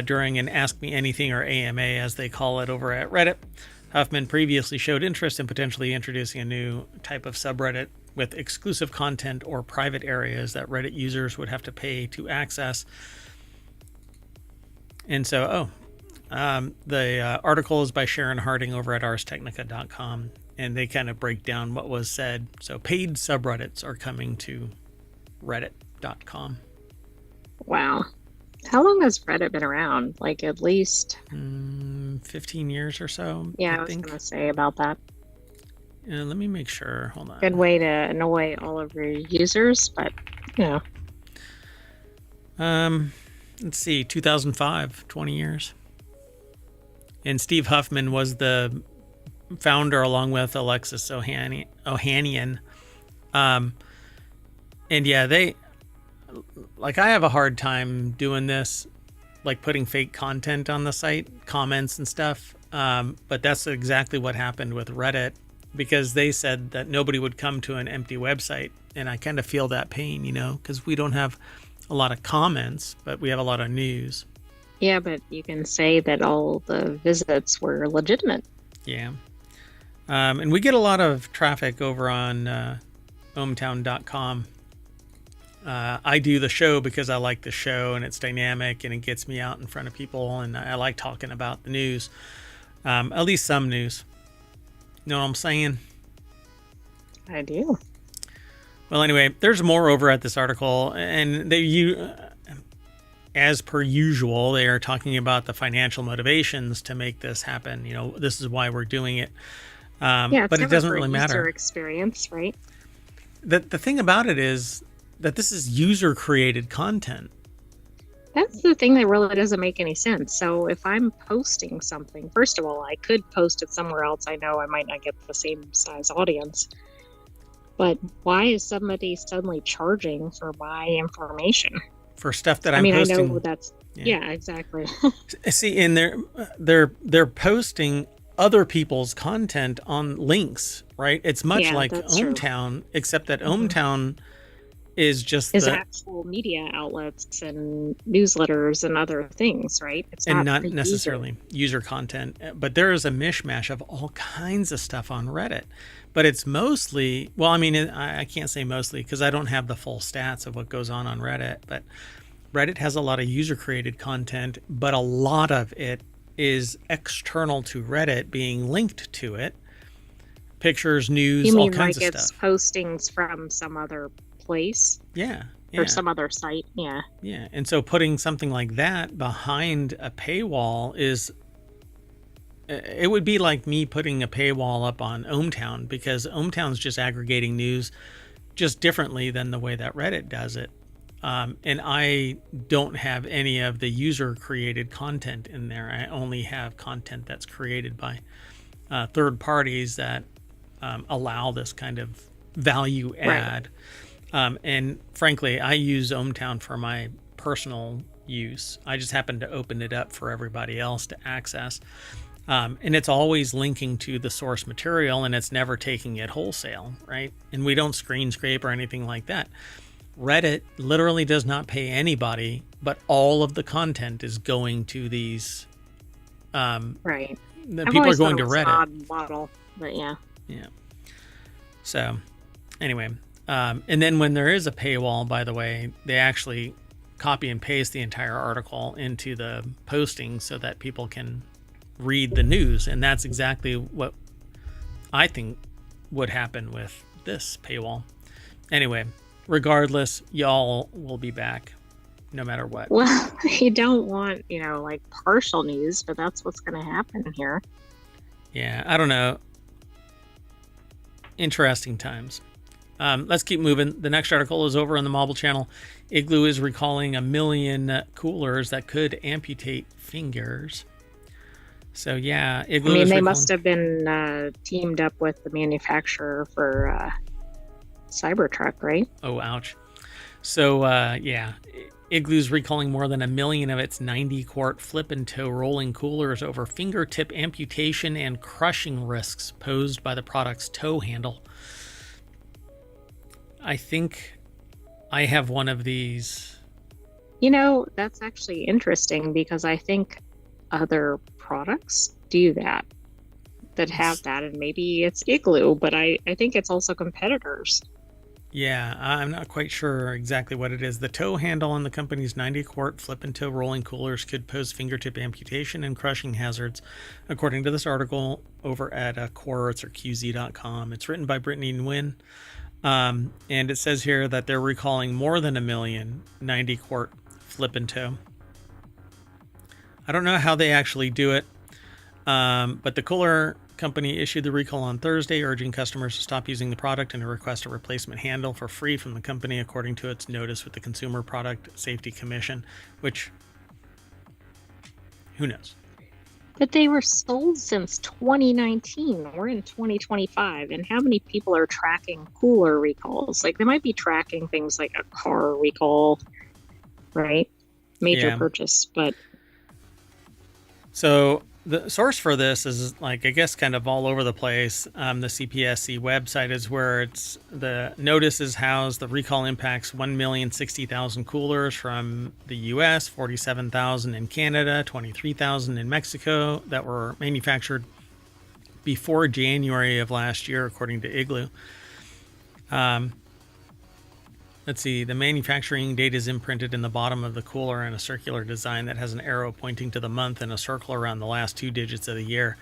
during an Ask Me Anything, or AMA as they call it, over at Reddit. Huffman previously showed interest in potentially introducing a new type of subreddit with exclusive content or private areas that Reddit users would have to pay to access. And so, the article is by Sharon Harding over at arstechnica.com, and they kind of break down what was said. So paid subreddits are coming to reddit.com. Wow. How long has Reddit been around? Like, at least 15 years or so. Yeah, I was going to say about that. Let me make sure. Hold on. Good way to annoy all of your users, but you know. Let's see, 2005, 20 years. And Steve Huffman was the founder along with Alexis Ohanian. And yeah, I have a hard time doing this, like putting fake content on the site, comments and stuff. But that's exactly what happened with Reddit, because they said that nobody would come to an empty website. And I kind of feel that pain, because we don't have a lot of comments, but we have a lot of news. Yeah, but you can say that all the visits were legitimate. Yeah. And we get a lot of traffic over on ohmtown.com. I do the show because I like the show, and it's dynamic, and it gets me out in front of people, and I like talking about the news. At least some news. You know what I'm saying? I do. Well, anyway, there's more over at this article, and as per usual, they are talking about the financial motivations to make this happen. This is why we're doing it. But it doesn't really matter. User experience, right? The thing about it is that this is user-created content. That's the thing that really doesn't make any sense. So if I'm posting something, first of all, I could post it somewhere else. I know I might not get the same size audience. But why is somebody suddenly charging for my information? For stuff that I'm posting. I know that's... Yeah, exactly. See, and they're posting other people's content on links, right? It's much like ohmTown, except that ohmTown is just actual media outlets and newsletters and other things, right? It's not necessarily user content, but there is a mishmash of all kinds of stuff on Reddit. But it's mostly, I can't say mostly because I don't have the full stats of what goes on Reddit, but Reddit has a lot of user-created content, but a lot of it is external to Reddit, being linked to it. Pictures, news, all kinds of stuff. You mean like it's postings from some other place? Yeah. Or some other site, yeah. Yeah, and so putting something like that behind a paywall it would be like me putting a paywall up on ohmTown, because ohmTown's just aggregating news just differently than the way that Reddit does it. And I don't have any of the user-created content in there. I only have content that's created by third parties that allow this kind of value add. Right. And frankly, I use ohmTown for my personal use. I just happen to open it up for everybody else to access. And it's always linking to the source material, and it's never taking it wholesale, right? And we don't screen scrape or anything like that. Reddit literally does not pay anybody, but all of the content is going to these. Right. People are going to Reddit. Odd model, but yeah. Yeah. So, anyway, and then when there is a paywall, by the way, they actually copy and paste the entire article into the posting so that people can read the news, and that's exactly what I think would happen with this paywall. Anyway, regardless, y'all will be back. no matter what. Well, you don't want, like partial news, but that's what's going to happen here. Yeah, I don't know. Interesting times. Let's keep moving. The next article is over on the Mobile Channel. Igloo is recalling 1 million coolers that could amputate fingers. So yeah, Igloo they must have been teamed up with the manufacturer for Cybertruck, right? Oh, ouch. So yeah, Igloo's recalling more than 1 million of its 90-quart flip and tow rolling coolers over fingertip amputation and crushing risks posed by the product's tow handle. I think I have one of these. That's actually interesting because I think other products do that have that, and maybe it's Igloo, but I think it's also competitors. Yeah, I'm not quite sure exactly what it is. The tow handle on the company's 90-quart flip and tow rolling coolers could pose fingertip amputation and crushing hazards, according to this article over at Quartz or QZ.com. It's written by Brittany Nguyen, and it says here that they're recalling more than 1 million 90-quart flip and tow. I don't know how they actually do it, but the cooler company issued the recall on Thursday, urging customers to stop using the product and to request a replacement handle for free from the company, according to its notice with the Consumer Product Safety Commission, which, who knows? But they were sold since 2019. We're in 2025, and how many people are tracking cooler recalls? Like, they might be tracking things like a car recall, right? Major purchase, but... So the source for this is, like, I guess kind of all over the place. The CPSC website is where the notice is housed. The recall impacts 1,060,000 coolers from the US, 47,000 in Canada, 23,000 in Mexico that were manufactured before January of last year, according to Igloo. Let's see, the manufacturing date is imprinted in the bottom of the cooler in a circular design that has an arrow pointing to the month and a circle around the last 2 digits of the year.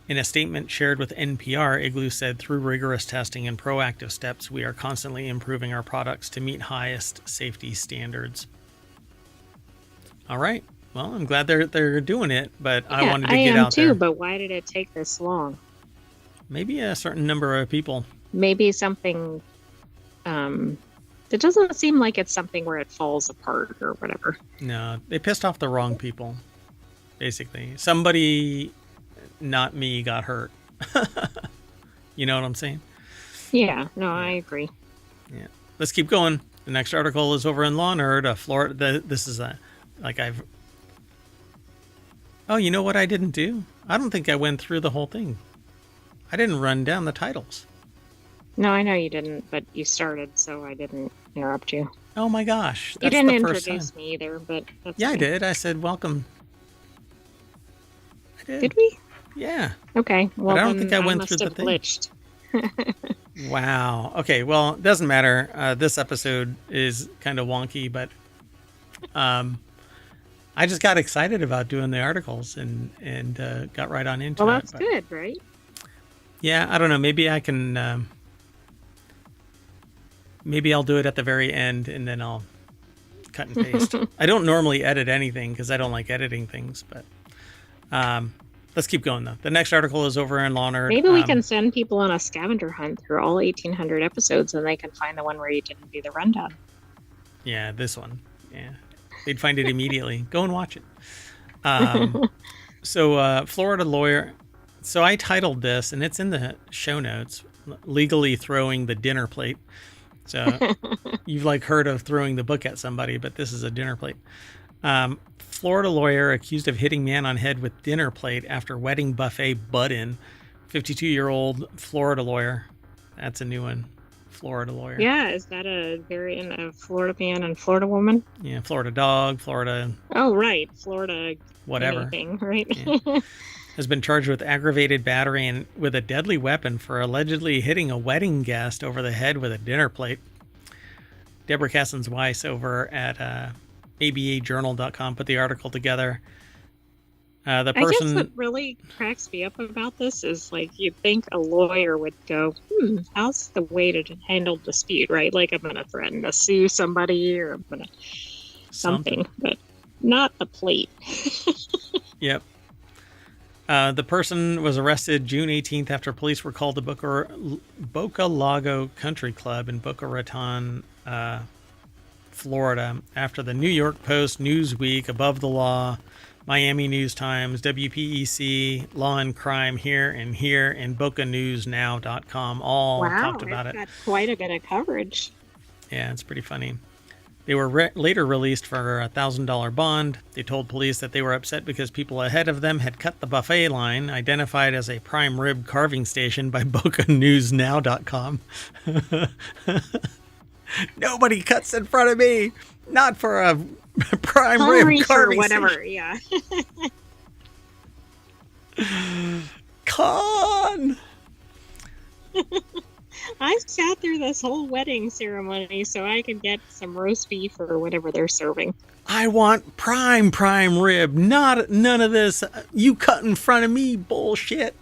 In a statement shared with NPR, Igloo said, through rigorous testing and proactive steps, we are constantly improving our products to meet highest safety standards. All right. Well, I'm glad they're doing it, but I wanted to get out there. I am too, but why did it take this long? Maybe a certain number of people. Maybe something... it doesn't seem like it's something where it falls apart or whatever. No, they pissed off the wrong people, basically. Somebody, not me, got hurt. You know what I'm saying? Yeah, no, I agree. Yeah. Let's keep going. The next article is over in Law Nerd. Florida. This is Oh, you know what I didn't do? I don't think I went through the whole thing. I didn't run down the titles. No, I know you didn't, but you started, so I didn't interrupt you. Oh my gosh. You didn't introduce me either, but that's yeah, fine. I did. I said, welcome. I did. Did we? Yeah. Okay. Well, but I don't think I went through the thing. Glitched. Wow. Okay. Well, it doesn't matter. This episode is kind of wonky, but I just got excited about doing the articles and got right on into it. Well, that's good, right? Yeah. I don't know. Maybe I can... Maybe I'll do it at the very end and then I'll cut and paste. I don't normally edit anything because I don't like editing things, but let's keep going though. The next article is over in Law Nerd. Maybe we can send people on a scavenger hunt through all 1,800 episodes and they can find the one where you didn't do the rundown. Yeah, this one. Yeah. They'd find it immediately. Go and watch it. So Florida lawyer. So I titled this, and it's in the show notes, Legally Throwing the Dinner Plate. So you've heard of throwing the book at somebody, but this is a dinner plate. Florida lawyer accused of hitting man on head with dinner plate after wedding buffet butt-in. 52-year-old Florida lawyer. That's a new one. Florida lawyer. Yeah, is that a variant of Florida man and Florida woman? Yeah, Florida dog, Florida... Oh, right. Florida whatever. Anything, right? Yeah. Has been charged with aggravated battery and with a deadly weapon for allegedly hitting a wedding guest over the head with a dinner plate. Deborah Cassens-Weiss over at abajournal.com put the article together. The person... I guess what really cracks me up about this is, you'd think a lawyer would go, how's the way to handle dispute, right? I'm going to threaten to sue somebody, or I'm going to something, but not the plate. Yep. The person was arrested June 18th after police were called to Boca Lago Country Club in Boca Raton, Florida, after the New York Post, Newsweek, Above the Law, Miami News Times, WPEC, Law and Crime Here, and BocaNewsNow.com all talked about it. Wow, got quite a bit of coverage. Yeah, it's pretty funny. They were later released for a $1,000 bond. They told police that they were upset because people ahead of them had cut the buffet line, identified as a prime rib carving station by BocaNewsNow.com. Nobody cuts in front of me. Not for a prime rib carving or whatever, station. yeah. Con! I sat through this whole wedding ceremony so I could get some roast beef or whatever they're serving. I want prime rib, none of this you cut in front of me bullshit.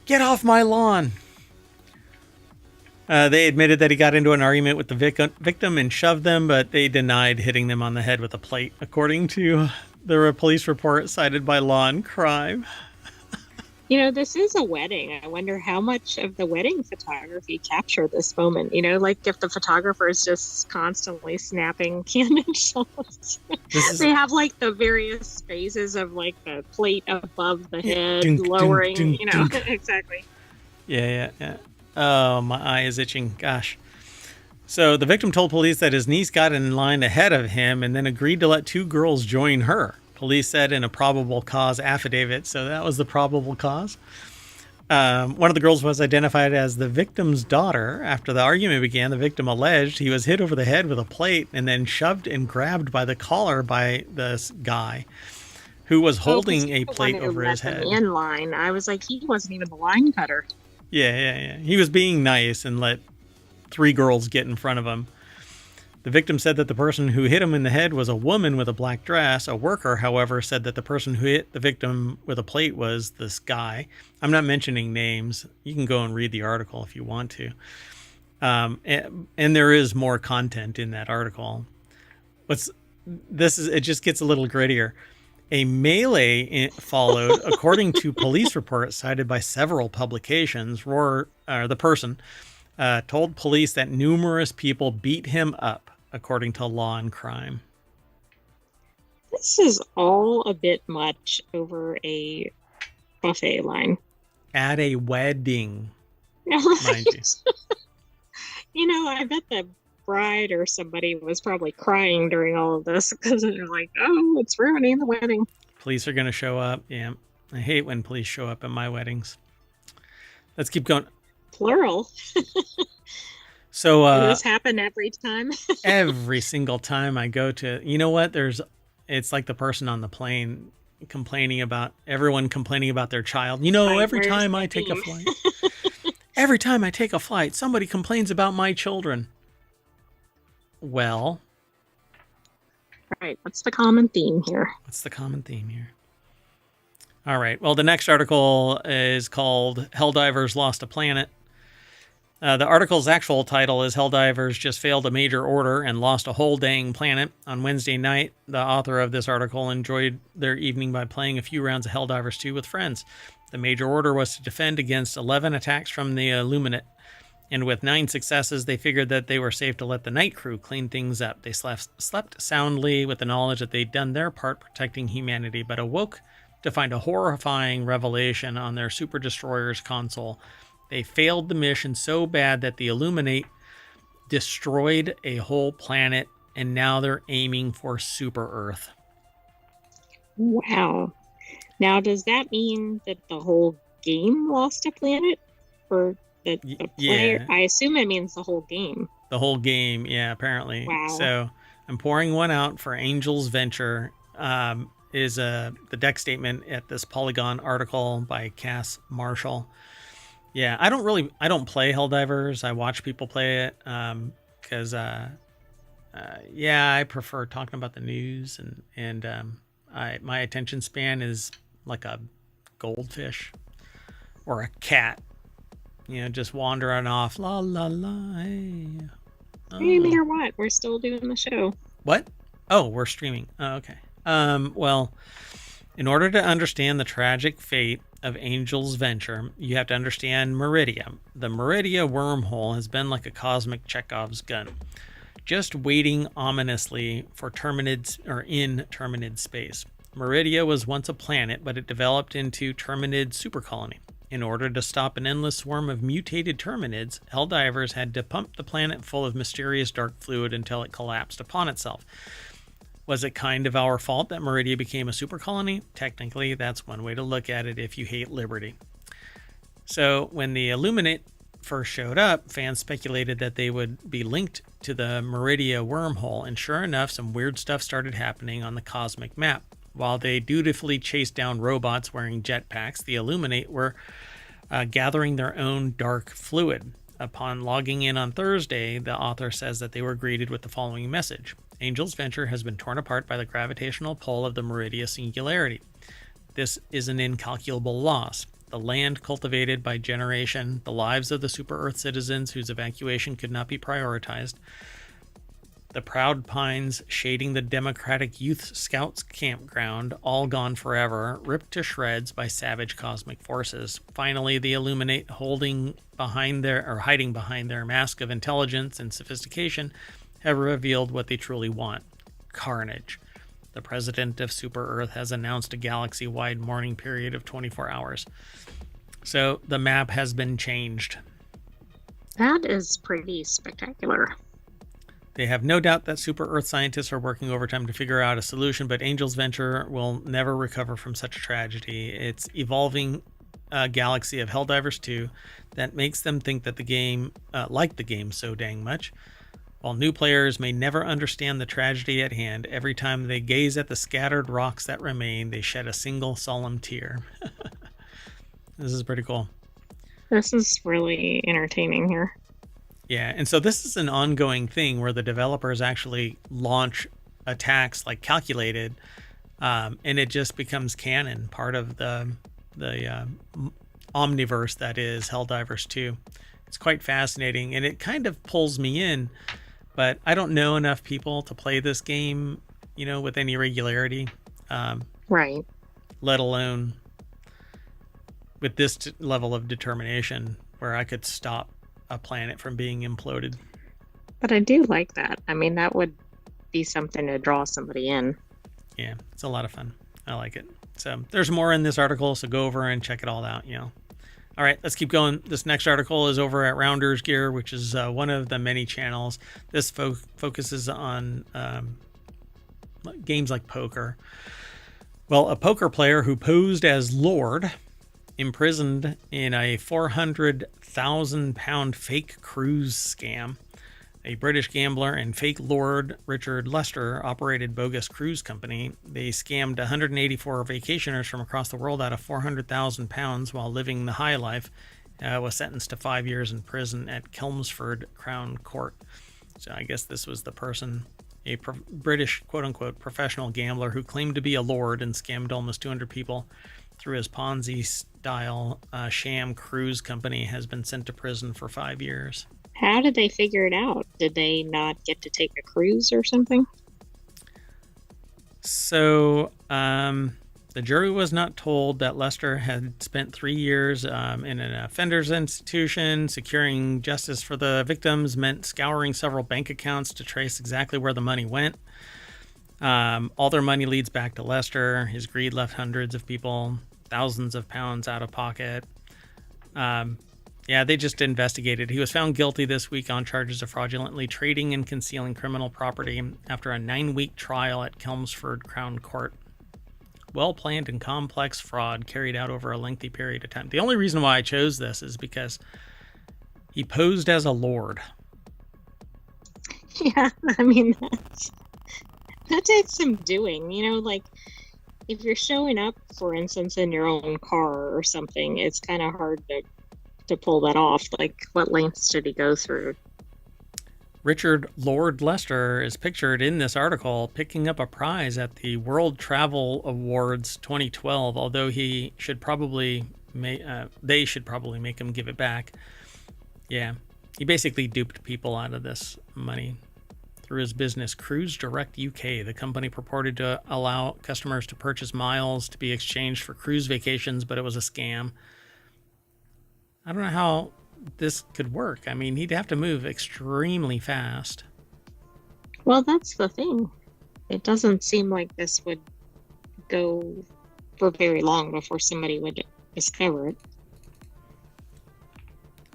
Get off my lawn. They admitted that he got into an argument with the victim and shoved them, but they denied hitting them on the head with a plate, according to the police report cited by Law and Crime. You know, this is a wedding. I wonder how much of the wedding photography captured this moment. You know, like if the photographer is just constantly snapping candid shots. They have like the various phases of like the plate above the head, lowering, you know, exactly. Yeah. Oh, my eye is itching. Gosh. So the victim told police that his niece got in line ahead of him and then agreed to let two girls join her. Police said in a probable cause affidavit. So that was the probable cause. One of the girls was identified as the victim's daughter. After the argument began, the victim alleged he was hit over the head with a plate and then shoved and grabbed by the collar by this guy who was holding a plate over his head. In line. I was like, he wasn't even the line cutter. Yeah. He was being nice and let three girls get in front of him. The victim said that the person who hit him in the head was a woman with a black dress. A worker, however, said that the person who hit the victim with a plate was this guy. I'm not mentioning names. You can go and read the article if you want to. And there is more content in that article. It just gets a little grittier. A melee followed, according to police reports cited by several publications. The person told police that numerous people beat him up, according to Law and Crime. This is all a bit much over a buffet line. At a wedding, mind you. You know, I bet the bride or somebody was probably crying during all of this because they're like, oh, it's ruining the wedding. Police are going to show up. Yeah. I hate when police show up at my weddings. Let's keep going. Plural. So does this happen every time? Every single time I go to, you know what? It's like the person on the plane complaining about their child. You know, every time I take a flight, somebody complains about my children. Well, right. What's the common theme here? All right. Well, the next article is called Helldivers Lost a Planet. The article's actual title is Helldivers Just Failed a Major Order and Lost a Whole Dang Planet. On Wednesday night, the author of this article enjoyed their evening by playing a few rounds of Helldivers 2 with friends. The major order was to defend against 11 attacks from the Illuminate. And with 9 successes, they figured that they were safe to let the night crew clean things up. They slept soundly with the knowledge that they'd done their part protecting humanity, but awoke to find a horrifying revelation on their Super Destroyer's console. They failed the mission so bad that the Illuminate destroyed a whole planet, and now they're aiming for Super Earth. Wow. Now, does that mean that the whole game lost a planet? Or the player? Yeah. I assume it means the whole game. The whole game, yeah, apparently. Wow. So I'm pouring one out for Angel's Venture. Is the deck statement at this Polygon article by Cass Marshall. Yeah, I don't play Helldivers. I watch people play it because I prefer talking about the news and my attention span is like a goldfish or a cat, just wandering off. La la la. Hey. Hey, matter what, we're still doing the show. What? Oh, we're streaming. Oh, okay. Well, in order to understand the tragic fate of Angel's Venture, you have to understand Meridia. The Meridia wormhole has been like a cosmic Chekhov's gun, just waiting ominously for in Terminid space. Meridia was once a planet, but it developed into Terminid supercolony. In order to stop an endless swarm of mutated Terminids, Helldivers had to pump the planet full of mysterious dark fluid until it collapsed upon itself. Was it kind of our fault that Meridia became a supercolony? Technically, that's one way to look at it if you hate liberty. So when the Illuminate first showed up, fans speculated that they would be linked to the Meridia wormhole, and sure enough, some weird stuff started happening on the cosmic map. While they dutifully chased down robots wearing jetpacks, the Illuminate were gathering their own dark fluid. Upon logging in on Thursday, the author says that they were greeted with the following message. Angel's Venture has been torn apart by the gravitational pull of the Meridia singularity. This is an incalculable loss. The land cultivated by generation, the lives of the Super-Earth citizens whose evacuation could not be prioritized, the proud pines shading the Democratic Youth Scouts campground, all gone forever, ripped to shreds by savage cosmic forces. Finally, the Illuminate hiding behind their mask of intelligence and sophistication, have revealed what they truly want: carnage. The president of Super-Earth has announced a galaxy-wide mourning period of 24 hours. So the map has been changed. That is pretty spectacular. They have no doubt that Super-Earth scientists are working overtime to figure out a solution, but Angel's Venture will never recover from such a tragedy. It's evolving a galaxy of Helldivers 2 that makes them think that the game, like the game so dang much. While new players may never understand the tragedy at hand, every time they gaze at the scattered rocks that remain, they shed a single solemn tear. This is pretty cool. This is really entertaining here. Yeah, and so this is an ongoing thing where the developers actually launch attacks like calculated, and it just becomes canon, part of the omniverse that is Helldivers 2. It's quite fascinating, and it kind of pulls me in, but I don't know enough people to play this game, with any regularity. Right. Let alone with this level of determination where I could stop a planet from being imploded. But I do like that. I mean, that would be something to draw somebody in. Yeah, it's a lot of fun. I like it. So there's more in this article, so go over and check it all out, All right, let's keep going. This next article is over at Rounders Gear, which is one of the many channels. This focuses on games like poker. Well, a poker player who posed as Lord, imprisoned in a £400,000 fake cruise scam. A British gambler and fake Lord Richard Lester operated bogus cruise company. They scammed 184 vacationers from across the world out of £400,000 while living the high life. Was sentenced to 5 years in prison at Chelmsford Crown Court. So I guess this was the person, a British quote-unquote professional gambler who claimed to be a lord and scammed almost 200 people through his Ponzi-style sham cruise company, has been sent to prison for 5 years. How did they figure it out? Did they not get to take a cruise or something? So the jury was not told that Lester had spent 3 years in an offenders institution. Securing justice for the victims meant scouring several bank accounts to trace exactly where the money went. All their money leads back to Lester. His greed left hundreds of people thousands of pounds out of pocket. They just investigated. He was found guilty this week on charges of fraudulently trading and concealing criminal property after a 9-week trial at Chelmsford Crown Court. Well-planned and complex fraud carried out over a lengthy period of time. The only reason why I chose this is because he posed as a lord. Yeah, I mean, that takes some doing, like if you're showing up, for instance, in your own car or something, it's kind of hard to pull that off. Like, what lengths did he go through? Richard Lord Lester is pictured in this article picking up a prize at the World Travel Awards 2012, although they should probably make him give it back. Yeah, he basically duped people out of this money. through his business Cruise Direct UK. The company purported to allow customers to purchase miles to be exchanged for cruise vacations, but it was a scam. I don't know how this could work. I mean, he'd have to move extremely fast. Well, that's the thing. It doesn't seem like this would go for very long before somebody would discover it.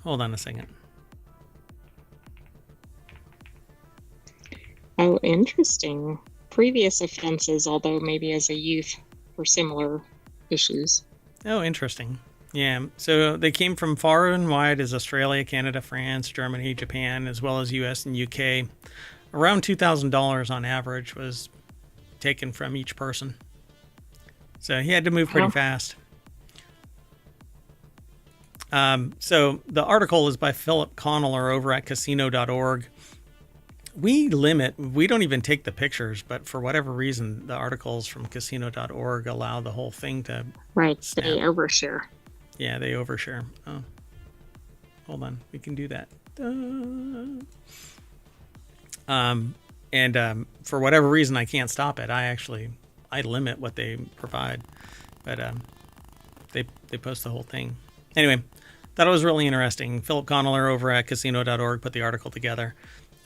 Hold on a second. Oh, interesting. Previous offenses, although maybe as a youth, for similar issues. Oh, interesting. Yeah, so they came from far and wide as Australia, Canada, France, Germany, Japan, as well as US and UK. Around $2,000 on average was taken from each person. So he had to move pretty fast. So the article is by Philip Conneller over at casino.org. We don't even take the pictures, but for whatever reason, the articles from casino.org allow the whole thing to snap. They overshare. Yeah, they overshare. Oh, hold on. We can do that. For whatever reason, I can't stop it. I limit what they provide, but they post the whole thing. Anyway, thought it was really interesting. Philip Conneller over at casino.org put the article together.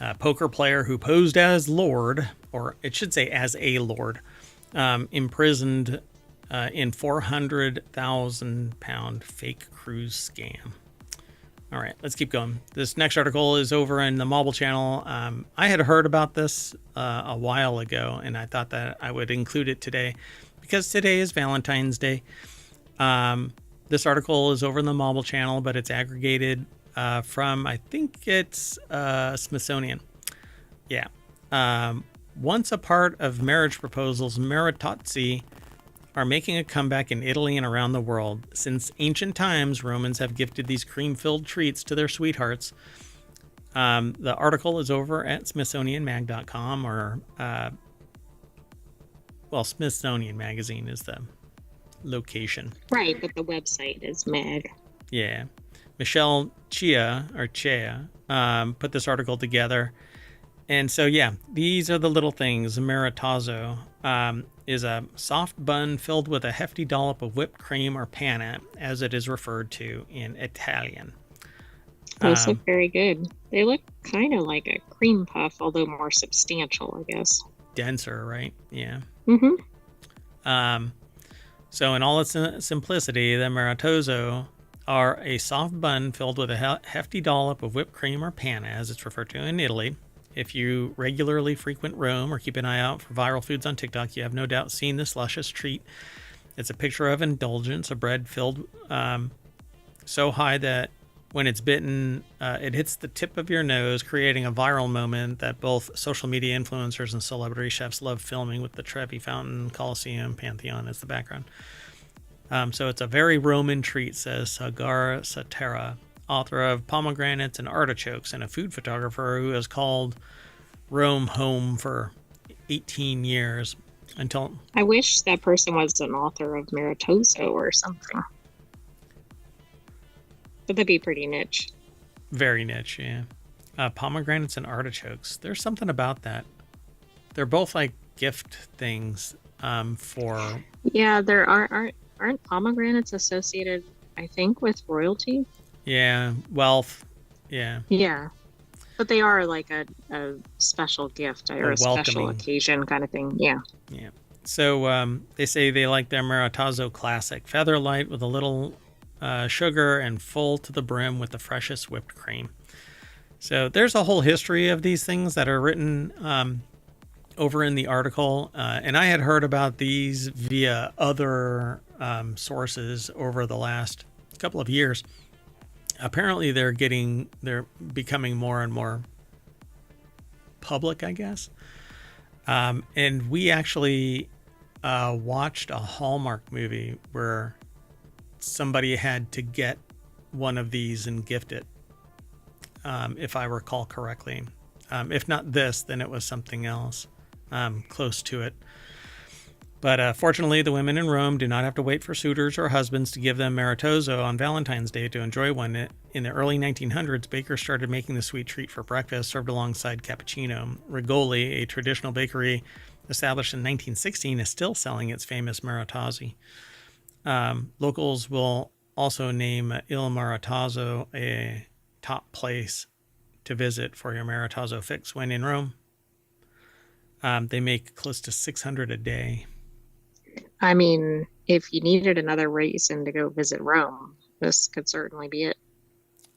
A poker player who posed as Lord, or it should say as a Lord, imprisoned in £400,000 fake cruise scam. All right, let's keep going. This next article is over in the Mobile Channel. I had heard about this a while ago, and I thought that I would include it today because today is Valentine's Day. This article is over in the Mobile Channel, but it's aggregated from, I think it's Smithsonian. Yeah. Once a part of marriage proposals, maritozzi are making a comeback in Italy and around the world. Since ancient times, Romans have gifted these cream-filled treats to their sweethearts. The article is over at smithsonianmag.com, or Smithsonian Magazine is the location. Right, but the website is mag. Yeah. Michelle Chia put this article together. And so, yeah, these are the little things. Maritozzo is a soft bun filled with a hefty dollop of whipped cream, or panna, as it is referred to in Italian. Those look very good. They look kind of like a cream puff, although more substantial, I guess. Denser, right? Yeah. Mm-hmm. So in all its simplicity, the maritozzo are a soft bun filled with a hefty dollop of whipped cream, or panna, as it's referred to in Italy. If you regularly frequent Rome or keep an eye out for viral foods on TikTok, you have no doubt seen this luscious treat. It's a picture of indulgence, a bread filled so high that when it's bitten, it hits the tip of your nose, creating a viral moment that both social media influencers and celebrity chefs love filming, with the Trevi Fountain, Colosseum, Pantheon as the background. So it's a very Roman treat, says Sagar Satera, author of Pomegranates and Artichokes, and a food photographer who has called Rome home for 18 years. Until I wish that person was an author of Maritozzo or something. But that'd be pretty niche. Very niche, yeah. Pomegranates and Artichokes. There's something about that. They're both like gift things for... Yeah, there aren't pomegranates associated, I think, with royalty? Yeah, wealth. Yeah. Yeah. But they are like a special gift or a special occasion kind of thing. Yeah. Yeah. So they say they like their Maritozzo Classic, feather light with a little sugar and full to the brim with the freshest whipped cream. So there's a whole history of these things that are written over in the article. And I had heard about these via other sources over the last couple of years. Apparently they're becoming more and more public, I guess. And we actually watched a Hallmark movie where somebody had to get one of these and gift it, if I recall correctly. If not this, then it was something else close to it. But fortunately, the women in Rome do not have to wait for suitors or husbands to give them maritoso on Valentine's Day to enjoy one. In the early 1900s, bakers started making the sweet treat for breakfast, served alongside cappuccino. Rigoli, a traditional bakery established in 1916, is still selling its famous maritosi. Locals will also name Il Maritazo a top place to visit for your maritazo fix when in Rome. They make close to 600 a day. I mean, if you needed another reason to go visit Rome, this could certainly be it.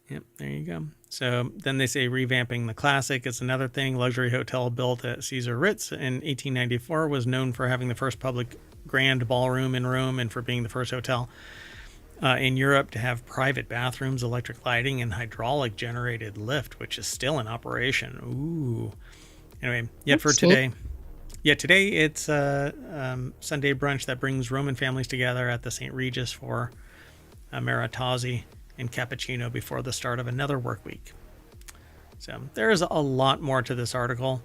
Yep, there you go. So then they say revamping the classic is another thing. Luxury hotel built at Caesar Ritz in 1894 was known for having the first public grand ballroom in Rome and for being the first hotel in Europe to have private bathrooms, electric lighting, and hydraulic generated lift, which is still in operation. Ooh. Anyway, yet for today. Yeah, today it's a Sunday brunch that brings Roman families together at the St. Regis for a maritazi and cappuccino before the start of another work week. So there's a lot more to this article.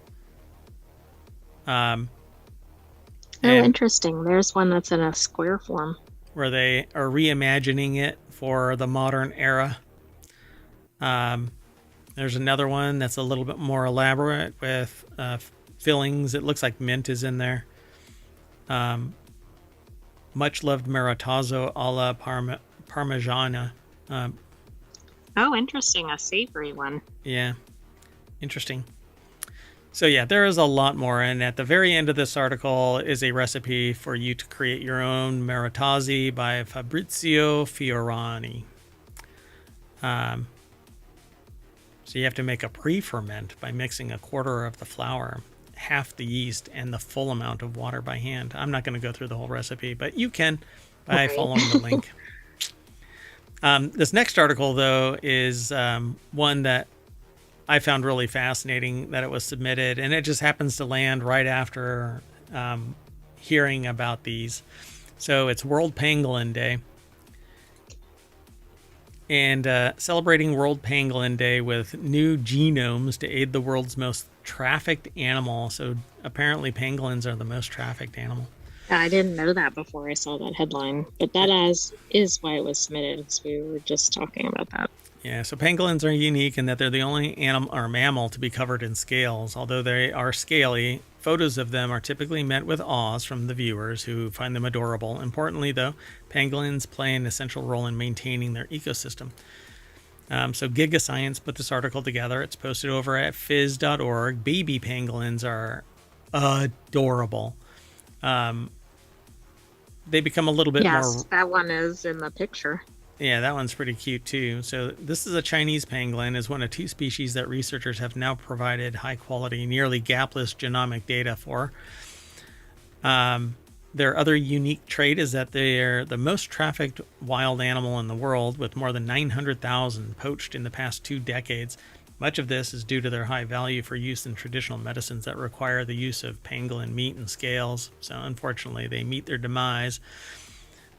Interesting. There's one that's in a square form. Where they are reimagining it for the modern era. There's another one that's a little bit more elaborate with fillings. It looks like mint is in there. Much loved maritazo alla parmigiana. Interesting. A savory one. Yeah. Interesting. So yeah, there is a lot more. And at the very end of this article is a recipe for you to create your own maritazi by Fabrizio Fiorani. So you have to make a pre-ferment by mixing a quarter of the flour, half the yeast, and the full amount of water by hand. I'm not going to go through the whole recipe, but you can by following the link. This next article, though, is one that I found really fascinating that it was submitted, and it just happens to land right after hearing about these. So it's World Pangolin Day. And celebrating World Pangolin Day with new genomes to aid the world's most trafficked animal. So apparently pangolins are the most trafficked animal. I didn't know that before I saw that headline, but that is why it was submitted. So we were just talking about that. Yeah, so pangolins are unique in that they're the only animal or mammal to be covered in scales. Although they are scaly, photos of them are typically met with awes from the viewers who find them adorable. Importantly, though, pangolins play an essential role in maintaining their ecosystem. So GigaScience put this article together. It's posted over at phys.org. Baby pangolins are adorable. They become a little bit more... Yes, that one is in the picture. Yeah, that one's pretty cute too. So this is a Chinese pangolin, is one of two species that researchers have now provided high quality, nearly gapless genomic data for. Their other unique trait is that they're the most trafficked wild animal in the world, with more than 900,000 poached in the past 2 decades. Much of this is due to their high value for use in traditional medicines that require the use of pangolin meat and scales. So unfortunately, they meet their demise.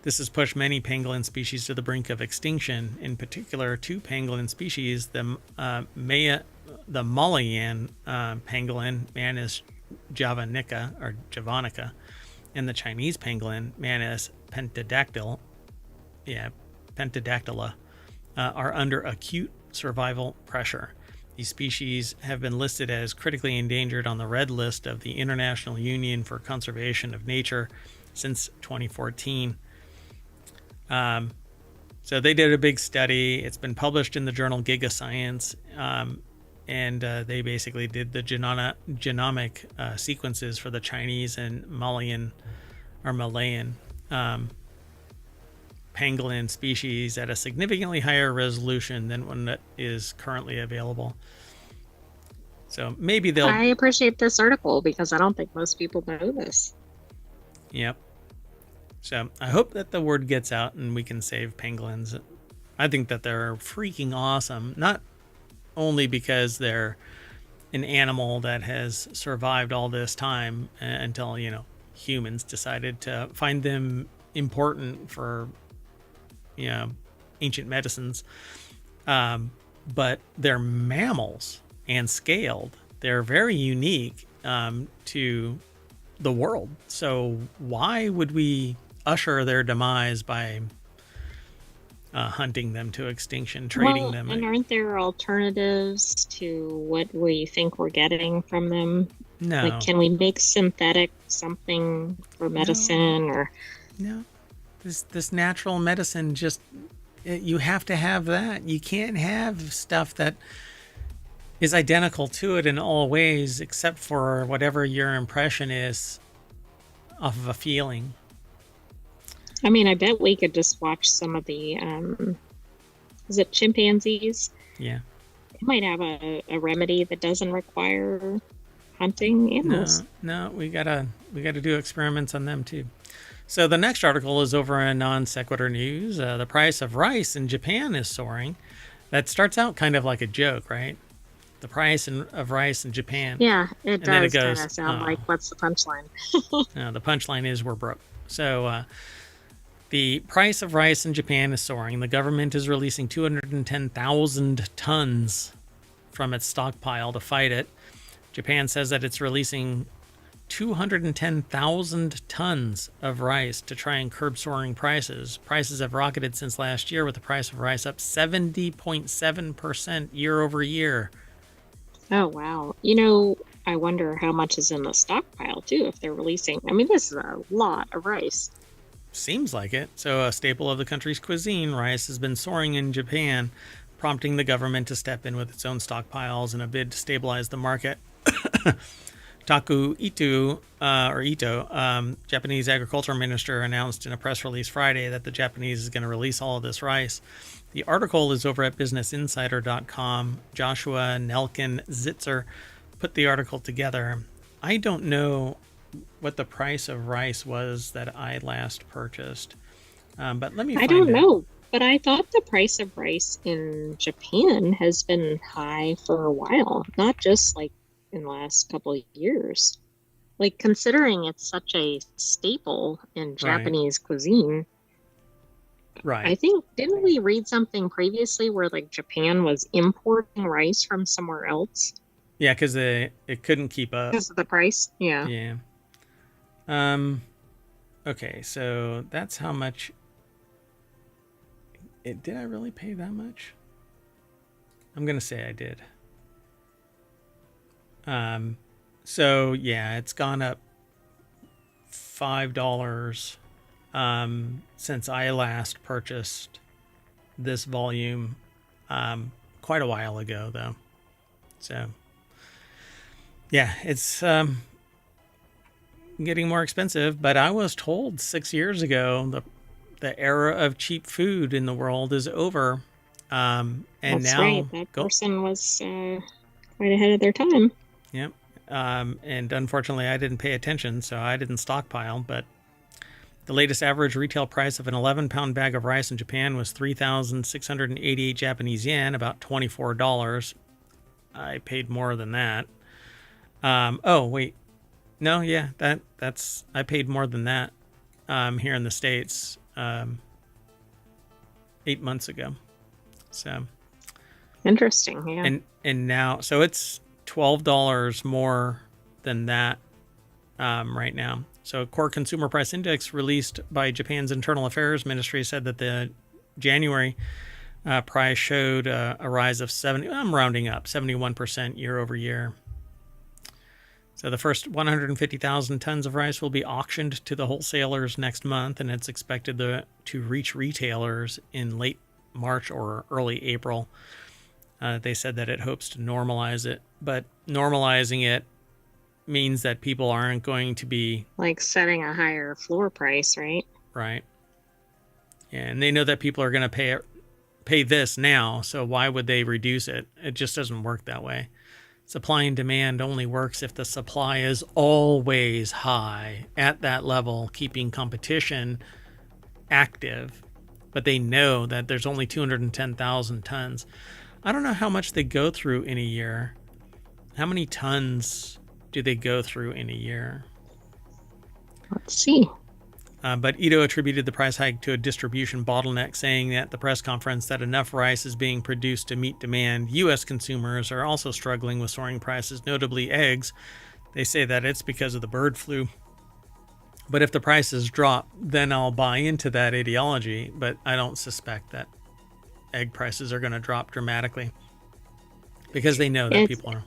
This has pushed many pangolin species to the brink of extinction. In particular, 2 pangolin species, the Malayan pangolin, Manus javanica, and the Chinese pangolin, Manus pentadactyla, are under acute survival pressure. These species have been listed as critically endangered on the red list of the International Union for Conservation of Nature since 2014. So they did a big study. It's been published in the journal GigaScience, and they basically did the genomic sequences for the Chinese and Malayan pangolin species at a significantly higher resolution than one that is currently available. So maybe they'll... I appreciate this article because I don't think most people know this. Yep. So I hope that the word gets out and we can save pangolins. I think that they're freaking awesome. Not only because they're an animal that has survived all this time until, humans decided to find them important for, ancient medicines. But they're mammals and scaled. They're very unique to the world. So why would we usher their demise by hunting them to extinction, trading Well, them? and aren't there alternatives to what we think we're getting from them? Like, No, can we make synthetic something for no, medicine or? no. This natural medicine just you have to have that. You can't have stuff that is identical to it in all ways, except for whatever your impression is off of a feeling. I mean, I bet we could just watch some of the, is it chimpanzees? Yeah. They might have a remedy that doesn't require hunting animals. No, we gotta do experiments on them too. So the next article is over in Non Sequitur News. The price of rice in Japan is soaring. That starts out kind of like a joke, right? The price of rice in Japan. Yeah, it And then it does kind goes, of sound like, what's the punchline? the punchline is we're broke. So the price of rice in Japan is soaring. The government is releasing 210,000 tons from its stockpile to fight it. Japan says that it's releasing 210,000 tons of rice to try and curb soaring prices. Prices have rocketed since last year, with the price of rice up 70.7% year over year. Oh, wow. You know, I wonder how much is in the stockpile, too, if they're releasing. I mean, this is a lot of rice. Seems like it. So, a staple of the country's cuisine, rice has been soaring in Japan, prompting the government to step in with its own stockpiles in a bid to stabilize the market. Ito, Japanese agriculture minister, announced in a press release Friday that the Japanese is going to release all of this rice. The article is over at businessinsider.com. Joshua Nelkin Zitzer put the article together. I don't know what the price of rice was that I last purchased, but let me find I don't out. know, but I thought the price of rice in Japan has been high for a while, not just like in the last couple of years. Like, considering it's such a staple in Japanese cuisine, Right. I think, didn't we read something previously where like Japan was importing rice from somewhere else Yeah, because it couldn't keep up. because of the price? Yeah. Yeah. Okay, so that's how much. Did I really pay that much? I'm gonna say I did. So yeah, it's gone up $5 since I last purchased this volume quite a while ago, though. So yeah, it's getting more expensive. But I was told 6 years ago the era of cheap food in the world is over. And That's now right. That person was quite ahead of their time. Yep. And unfortunately, I didn't pay attention, so I didn't stockpile. But the latest average retail price of an 11-pound bag of rice in Japan was 3,688 Japanese yen, about $24. I paid more than that. Oh, wait. No, yeah, that's I paid more than that here in the States 8 months ago. So Interesting, yeah. And now, so it's $12 more than that right now. So, Core Consumer Price Index released by Japan's Internal Affairs Ministry said that the January price showed a rise of I'm rounding up, 71% year over year. So the first 150,000 tons of rice will be auctioned to the wholesalers next month, and it's expected to reach retailers in late March or early April. They said that it hopes to normalize it, but normalizing it means that people aren't going to be like setting a higher floor price, right? Right. Yeah, and they know that people are going to pay this now, so why would they reduce it? It just doesn't work that way. Supply and demand only works if the supply is always high at that level, keeping competition active. But they know that there's only 210,000 tons. I don't know how much they go through in a year. How many tons do they go through in a year? Let's see. But Ito attributed the price hike to a distribution bottleneck, saying at the press conference that enough rice is being produced to meet demand. U.S. consumers are also struggling with soaring prices, notably eggs. They say that it's because of the bird flu. But if the prices drop, then I'll buy into that ideology. But I don't suspect that egg prices are going to drop dramatically because they know that people are.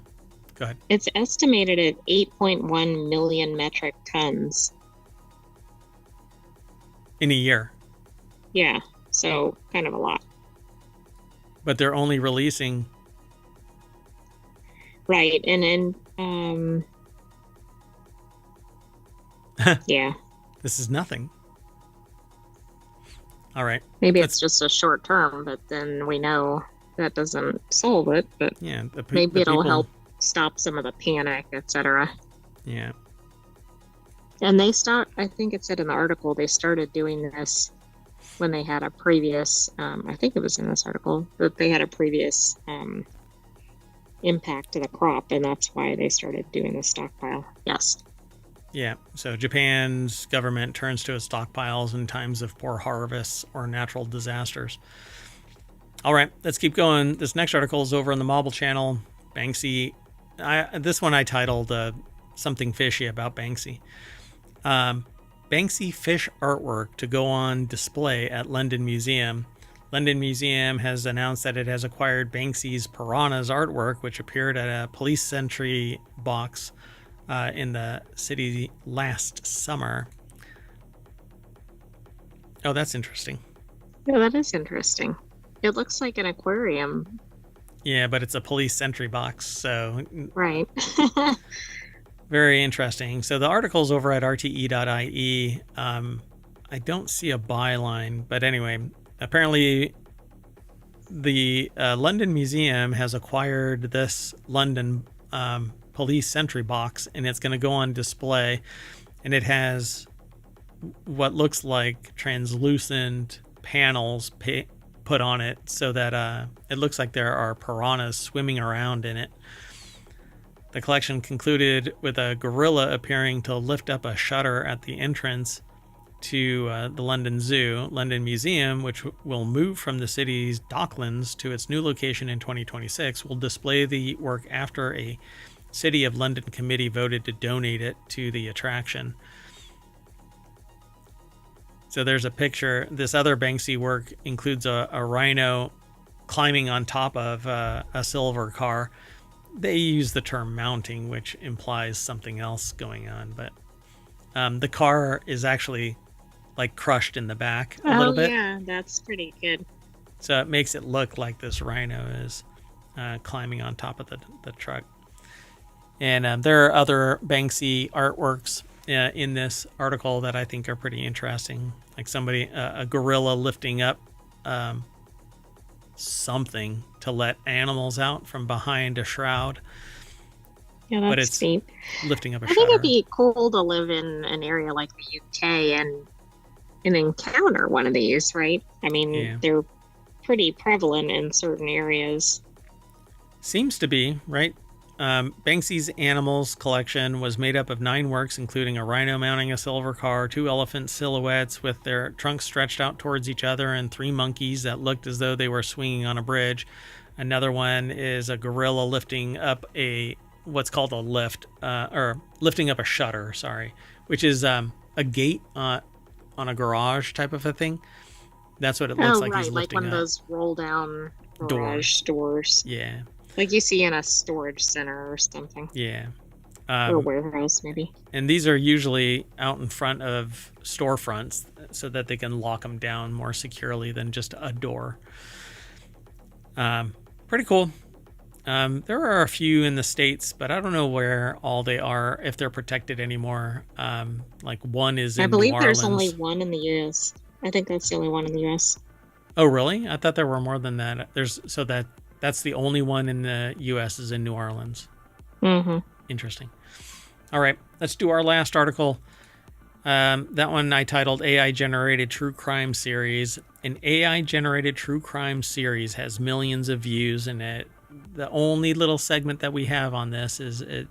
Go ahead. It's estimated at 8.1 million metric tons. In a year. Yeah, so kind of a lot. But they're only releasing. Right, and then, yeah. This is nothing. All right. Maybe it's just a short term, but then we know that doesn't solve it. But yeah, maybe it'll help stop some of the panic, etc. Yeah. And they start, I think it said in the article, they started doing this when they had a previous, I think it was in this article, that they had a previous impact to the crop, and that's why they started doing the stockpile. Yes. Yeah, so Japan's government turns to its stockpiles in times of poor harvests or natural disasters. All right, let's keep going. This next article is over on the Mobile channel. Banksy. This one I titled Something Fishy About Banksy. Banksy fish artwork to go on display at London Museum. London Museum has announced that it has acquired Banksy's Piranhas artwork, which appeared at a police sentry box in the city last summer. Oh, that's interesting. Yeah, that is interesting. It looks like an aquarium. Yeah, but it's a police sentry box, so... Right. Very interesting. So the article's over at rte.ie. I don't see a byline, but anyway, apparently the London Museum has acquired this London police sentry box, and it's going to go on display, and it has what looks like translucent panels put on it so that it looks like there are piranhas swimming around in it. The collection concluded with a gorilla appearing to lift up a shutter at the entrance to the London Zoo. London Museum, which will move from the city's Docklands to its new location in 2026, will display the work after a City of London committee voted to donate it to the attraction. So there's a picture. This other Banksy work includes a rhino climbing on top of a silver car. They use the term mounting, which implies something else going on, but the car is actually like crushed in the back a little bit. Yeah, that's pretty good. So it makes it look like this rhino is climbing on top of the truck. And there are other Banksy artworks in this article that I think are pretty interesting. Like a gorilla lifting up something to let animals out from behind a shroud. Yeah, that's but it's neat. Lifting up a I shutter. think it'd be cool to live in an area like the UK and encounter one of these, right? I mean, they're pretty prevalent in certain areas. Seems to be, right? Banksy's animals collection was made up of 9 works, including a rhino mounting a silver car, 2 elephant silhouettes with their trunks stretched out towards each other, and 3 monkeys that looked as though they were swinging on a bridge. Another one is a gorilla lifting up what's called a lift, or lifting up a shutter, which is a gate on a garage type of a thing. That's what it looks like. Right, he's like lifting one of those roll down garage doors. Yeah. Like you see in a storage center or something. Yeah. Or a warehouse, maybe. And these are usually out in front of storefronts so that they can lock them down more securely than just a door. Pretty cool. There are a few in the States, but I don't know where all they are, if they're protected anymore. Like one is in New Orleans. I believe there's only one in the U.S. I think that's the only one in the U.S. Oh, really? I thought there were more than that. That's the only one in the U.S. is in New Orleans. Mm-hmm. Interesting. All right, let's do our last article. That one I titled AI-Generated True Crime Series. An AI-generated true crime series has millions of views, and the only little segment that we have on this is it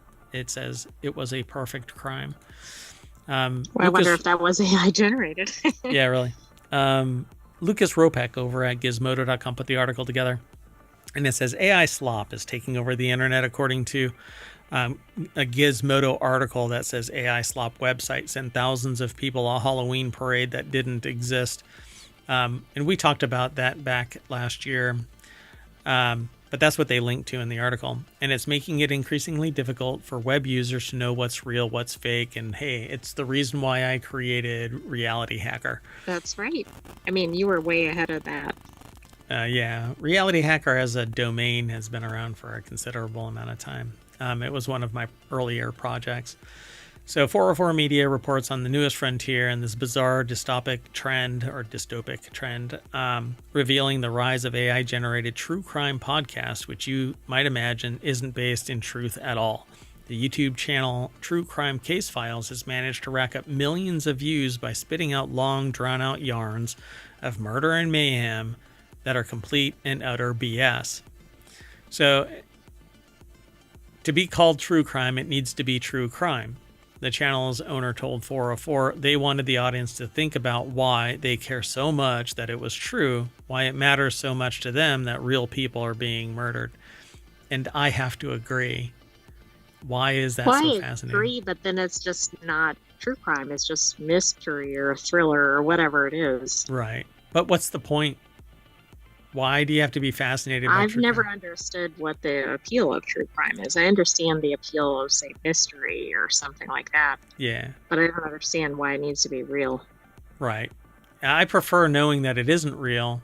says it was a perfect crime. I wonder if that was AI-generated. Yeah, really. Lucas Ropek over at Gizmodo.com put the article together. And it says AI slop is taking over the internet, according to a Gizmodo article that says AI slop website sent thousands of people a Halloween parade that didn't exist. And we talked about that back last year. But that's what they linked to in the article. And it's making it increasingly difficult for web users to know what's real, what's fake. And hey, it's the reason why I created RealityHacker. That's right. I mean, you were way ahead of that. Yeah, RealityHacker as a domain has been around for a considerable amount of time. It was one of my earlier projects. So 404 Media reports on the newest frontier and this bizarre dystopic trend, revealing the rise of AI-generated true crime podcasts, which you might imagine isn't based in truth at all. The YouTube channel True Crime Case Files has managed to rack up millions of views by spitting out long, drawn-out yarns of murder and mayhem that are complete and utter BS. So, to be called true crime, it needs to be true crime. The channel's owner told 404 they wanted the audience to think about why they care so much that it was true, why it matters so much to them that real people are being murdered. And I have to agree. Why is that so fascinating? I agree, but then it's just not true crime. It's just mystery or thriller or whatever it is. Right. But what's the point? Why do you have to be fascinated by I've never understood what the appeal of true crime is. I understand the appeal of, say, mystery or something like that. Yeah. But I don't understand why it needs to be real. Right. I prefer knowing that it isn't real.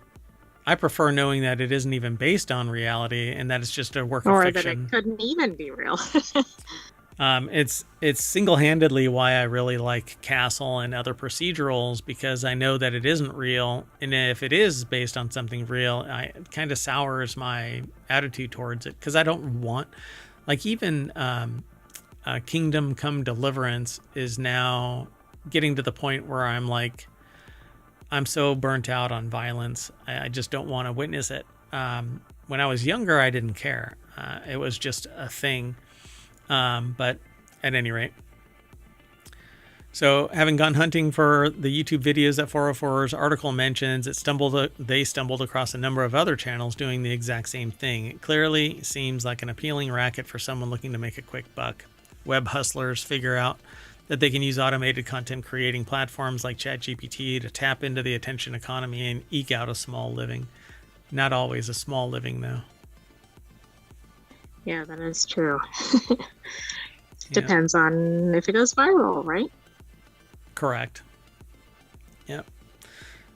I prefer knowing that it isn't even based on reality and that it's just a work of fiction. Or that it couldn't even be real. It's single-handedly why I really like Castle and other procedurals, because I know that it isn't real, and if it is based on something real, it kind of sours my attitude towards it, because I don't want, like, even Kingdom Come Deliverance is now getting to the point where I'm like, I'm so burnt out on violence, I just don't want to witness it. When I was younger, I didn't care. It was just a thing. But at any rate, so having gone hunting for the YouTube videos that 404's article mentions, they stumbled across a number of other channels doing the exact same thing. It clearly seems like an appealing racket for someone looking to make a quick buck. Web hustlers figure out that they can use automated content creating platforms like ChatGPT to tap into the attention economy and eke out a small living. Not always a small living, though. Yeah, that is true. Depends on if it goes viral, right? Correct. Yep.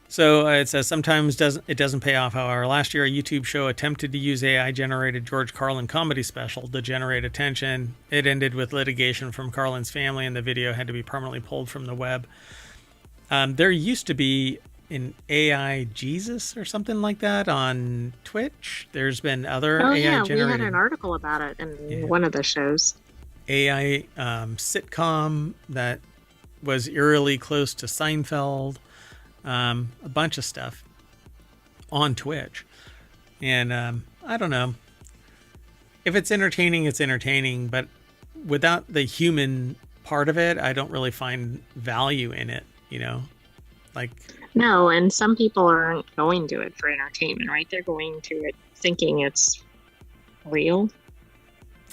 So it says sometimes it doesn't pay off. However, last year a YouTube show attempted to use AI-generated George Carlin comedy special to generate attention. It ended with litigation from Carlin's family, and the video had to be permanently pulled from the web. There used to be an AI Jesus or something like that on Twitch. There's been other AI generated. We had an article about it in one of the shows. AI sitcom that was eerily close to Seinfeld. A bunch of stuff on Twitch. And I don't know. If it's entertaining, it's entertaining. But without the human part of it, I don't really find value in it, you know? Like... No, and some people aren't going to it for entertainment, right? They're going to it thinking it's real.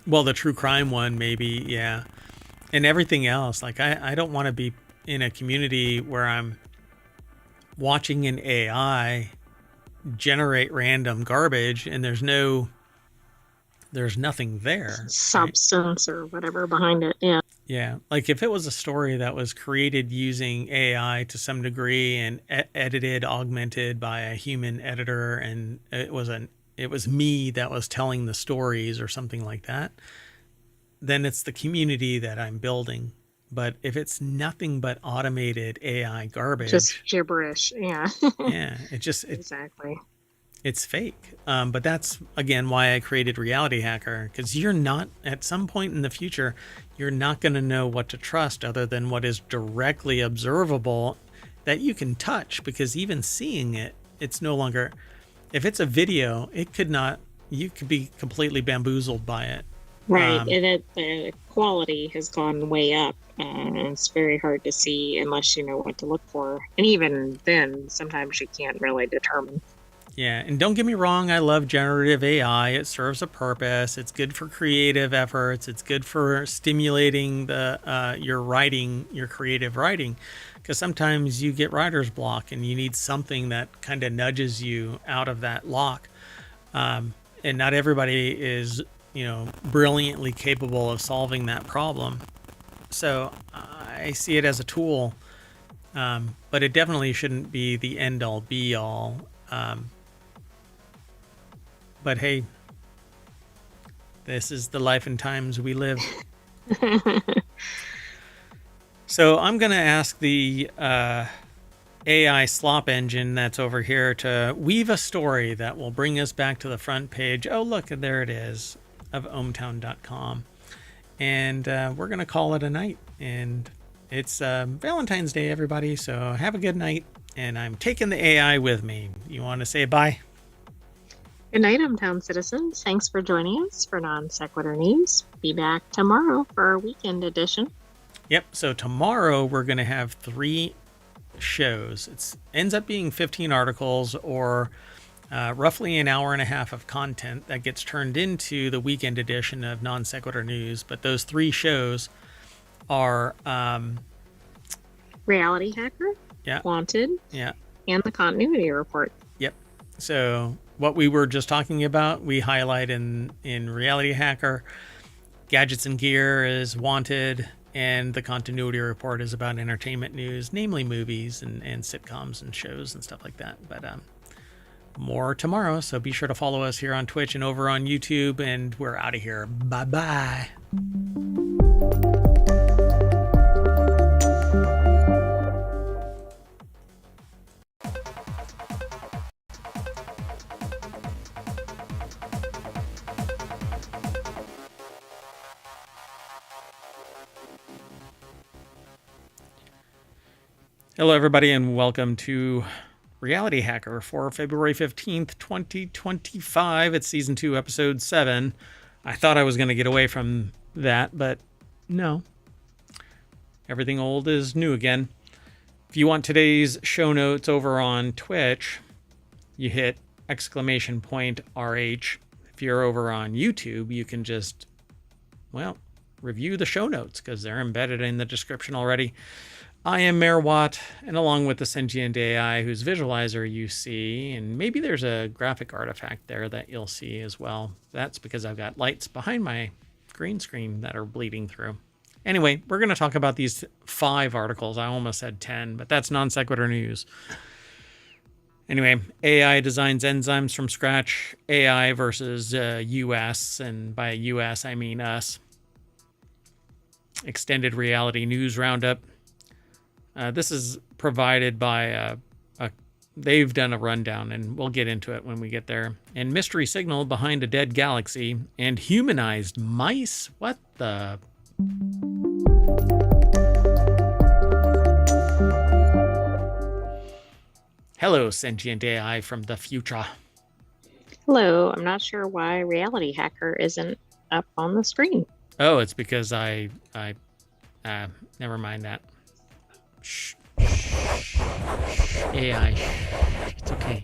Well, the true crime one, maybe, yeah. And everything else. Like, I don't want to be in a community where I'm watching an AI generate random garbage and there's nothing there. Substance, right? Or whatever behind it, yeah. Yeah, like if it was a story that was created using AI to some degree and edited, augmented by a human editor, and it was me that was telling the stories or something like that, then it's the community that I'm building. But if it's nothing but automated AI garbage, just gibberish, yeah. Yeah, exactly. It's fake. But that's, again, why I created RealityHacker, because you're not, at some point in the future, you're not going to know what to trust other than what is directly observable that you can touch, because even seeing it, it's no longer, if it's a video, you could be completely bamboozled by it. Right. The quality has gone way up. It's very hard to see unless you know what to look for. And even then, sometimes you can't really determine. Yeah, and don't get me wrong, I love generative AI. It serves a purpose. It's good for creative efforts. It's good for stimulating the your writing, your creative writing, because sometimes you get writer's block and you need something that kind of nudges you out of that lock. And not everybody is, brilliantly capable of solving that problem. So I see it as a tool, but it definitely shouldn't be the end all be all. But hey, this is the life and times we live. So I'm going to ask the AI slop engine that's over here to weave a story that will bring us back to the front page. Oh, look, there it is, of ohmtown.com. And we're going to call it a night. And it's Valentine's Day, everybody. So have a good night. And I'm taking the AI with me. You want to say bye? Good night, hometown citizens. Thanks for joining us for Non Sequitur News. Be back tomorrow for our weekend edition. Yep. So tomorrow we're going to have 3 shows. It ends up being 15 articles or roughly an hour and a half of content that gets turned into the weekend edition of Non Sequitur News. But those 3 shows are RealityHacker, yeah, Wanted, yeah, and the Continuity Report. Yep. So what we were just talking about, we highlight in RealityHacker. Gadgets and Gear is Wanted, and the Continuity Report is about entertainment news, namely movies and sitcoms and shows and stuff like that. But more tomorrow, so be sure to follow us here on Twitch and over on YouTube, and we're out of here. Bye-bye. Hello, everybody, and welcome to RealityHacker for February 15th, 2025. It's Season 2, Episode 7. I thought I was going to get away from that, but no. Everything old is new again. If you want today's show notes over on Twitch, you hit !RH. If you're over on YouTube, you can just, review the show notes because they're embedded in the description already. I am Mayor Watt, and along with the sentient AI whose visualizer you see, and maybe there's a graphic artifact there that you'll see as well. That's because I've got lights behind my green screen that are bleeding through. Anyway, we're going to talk about these 5 articles. I almost said 10, but that's Non Sequitur News. Anyway, AI designs enzymes from scratch, AI versus US, and by US I mean us. Extended Reality News Roundup. This is provided by they've done a rundown, and we'll get into it when we get there. And mystery signal behind a dead galaxy and humanized mice. What the? Hello, sentient AI from the future. Hello. I'm not sure why RealityHacker isn't up on the screen. Oh, it's because I never mind that. Shh. AI. It's okay.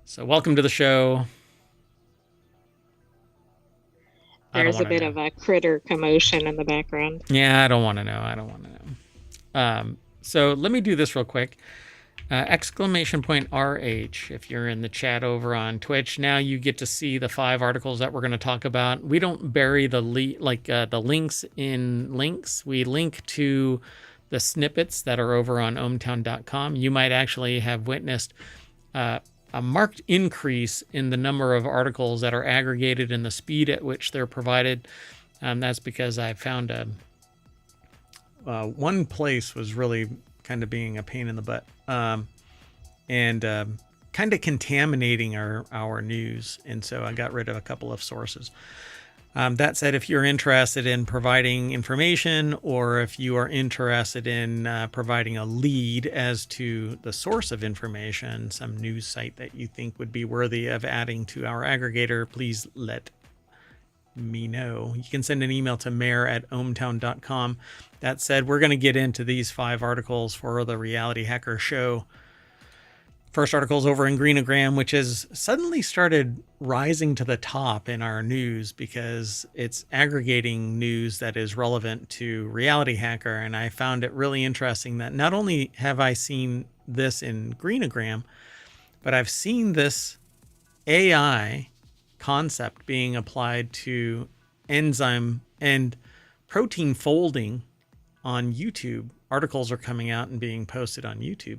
So welcome to the show. There's a bit of a critter commotion in the background. Yeah, I don't want to know. So let me do this real quick. !RH if you're in the chat over on Twitch. Now you get to see the 5 articles that we're going to talk about. We don't bury the links in links. We link to the snippets that are over on ohmtown.com. You might actually have witnessed a marked increase in the number of articles that are aggregated and the speed at which they're provided. That's because I found one place was really kind of being a pain in the butt, and kind of contaminating our news. And so I got rid of a couple of sources. That said, if you're interested in providing information, or if you are interested in providing a lead as to the source of information, some news site that you think would be worthy of adding to our aggregator, please let me know. You can send an email to mayor@ohmtown.com. That said, we're going to get into these 5 articles for the RealityHacker show. First article's over in Greenogram, which has suddenly started rising to the top in our news because it's aggregating news that is relevant to RealityHacker. And I found it really interesting that not only have I seen this in Greenogram, but I've seen this AI concept being applied to enzyme and protein folding on YouTube. Articles are coming out and being posted on YouTube.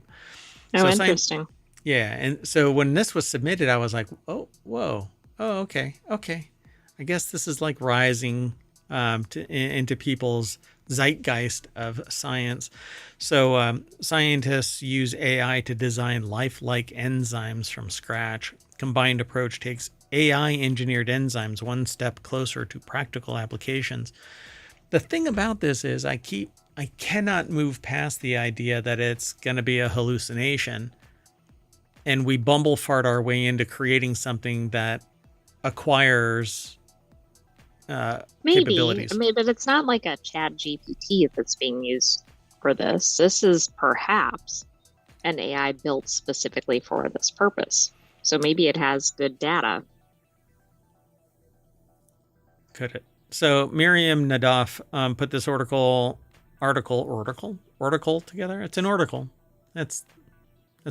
Oh, interesting. Yeah, and so when this was submitted, I was like, "Oh, whoa, oh, okay. I guess this is like rising into people's zeitgeist of science." So scientists use AI to design lifelike enzymes from scratch. Combined approach takes AI-engineered enzymes one step closer to practical applications. The thing about this is I cannot move past the idea that it's going to be a hallucination. And we bumble fart our way into creating something that acquires capabilities. But it's not like a Chat GPT that's being used for this. This is perhaps an AI built specifically for this purpose. So maybe it has good data. Could it? So Miriam Nadaf put this article together. It's an article. That's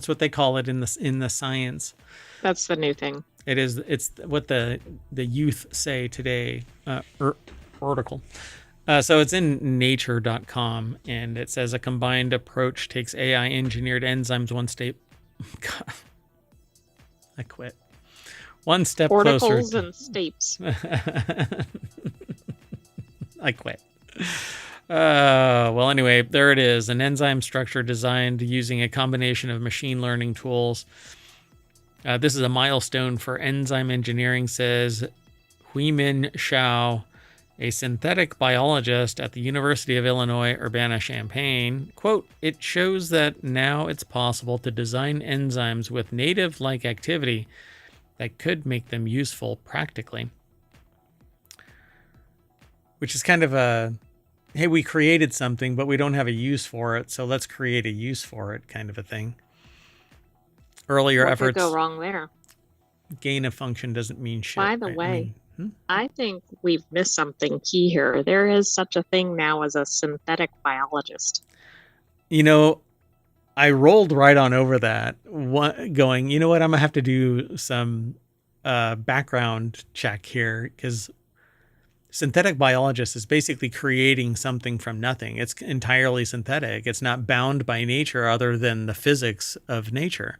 what they call it in the science. That's the new thing. It is. It's what the youth say today. Article. So it's in nature.com, and it says a combined approach takes AI engineered enzymes one step. God, I quit. One step Orticles closer. And stapes. I quit. Well, anyway, there it is. An enzyme structure designed using a combination of machine learning tools. This is a milestone for enzyme engineering, says Huimin Shao, a synthetic biologist at the University of Illinois, Urbana-Champaign. Quote, "It shows that now it's possible to design enzymes with native-like activity that could make them useful practically." Which is kind of a, hey, we created something, but we don't have a use for it, so let's create a use for it kind of a thing. Earlier efforts. What could go wrong there? Gain of function doesn't mean shit. By the way, I think we've missed something key here. There is such a thing now as a synthetic biologist. You know, I rolled right on over that, going, you know what, I'm going to have to do some background check here, because synthetic biologist is basically creating something from nothing. It's entirely synthetic. It's not bound by nature other than the physics of nature.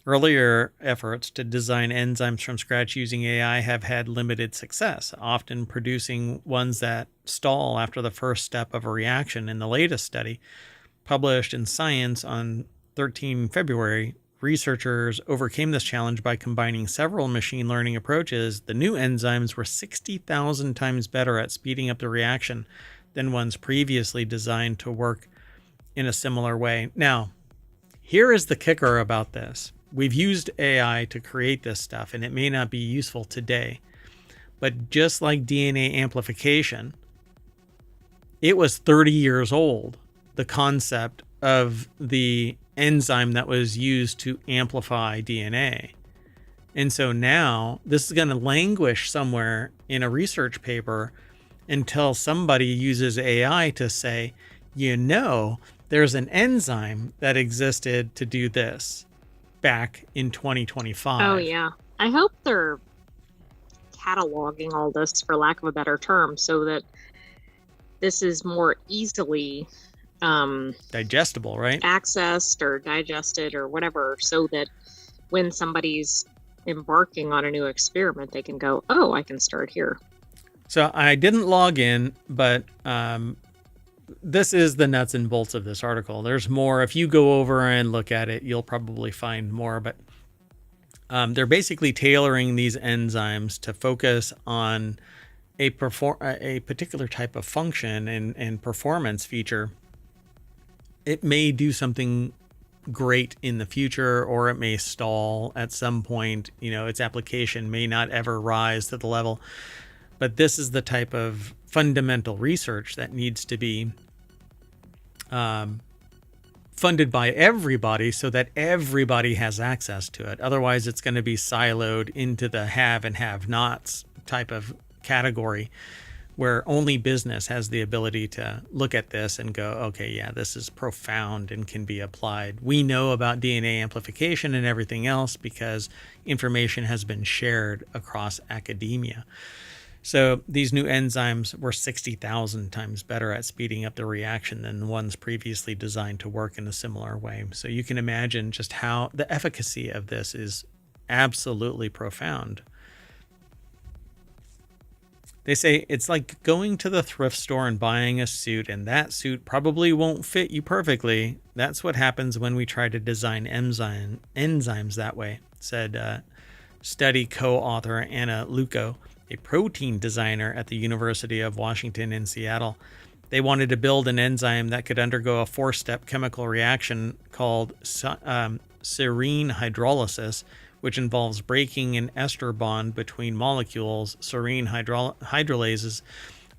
Earlier efforts to design enzymes from scratch using AI have had limited success, often producing ones that stall after the first step of a reaction. In the latest study, published in Science on 13 February, researchers overcame this challenge by combining several machine learning approaches. The new enzymes were 60,000 times better at speeding up the reaction than ones previously designed to work in a similar way. Now, here is the kicker about this. We've used AI to create this stuff, and it may not be useful today. But just like DNA amplification, it was 30 years old, the concept of the enzyme that was used to amplify DNA. And so now this is going to languish somewhere in a research paper until somebody uses AI to say, you know, there's an enzyme that existed to do this back in 2025. Oh, yeah. I hope they're cataloging all this, for lack of a better term, so that this is more easily digestible, right? Accessed or digested or whatever, so that when somebody's embarking on a new experiment, they can go, oh, I can start here. So I didn't log in, but this is the nuts and bolts of this article. There's more. If you go over and look at it, you'll probably find more, but they're basically tailoring these enzymes to focus on a particular type of function and performance feature. It may do something great in the future, or it may stall at some point. You know, its application may not ever rise to the level. But this is the type of fundamental research that needs to be funded by everybody so that everybody has access to it. Otherwise, it's going to be siloed into the have and have nots type of category where only business has the ability to look at this and go, okay, yeah, this is profound and can be applied. We know about DNA amplification and everything else because information has been shared across academia. So these new enzymes were 60,000 times better at speeding up the reaction than the ones previously designed to work in a similar way. So you can imagine just how the efficacy of this is absolutely profound. They say it's like going to the thrift store and buying a suit, and that suit probably won't fit you perfectly. That's what happens when we try to design enzymes that way, said study co-author Anna Luco, a protein designer at the University of Washington in Seattle. They wanted to build an enzyme that could undergo a 4-step chemical reaction called serine hydrolysis, which involves breaking an ester bond between molecules. Serine hydrolases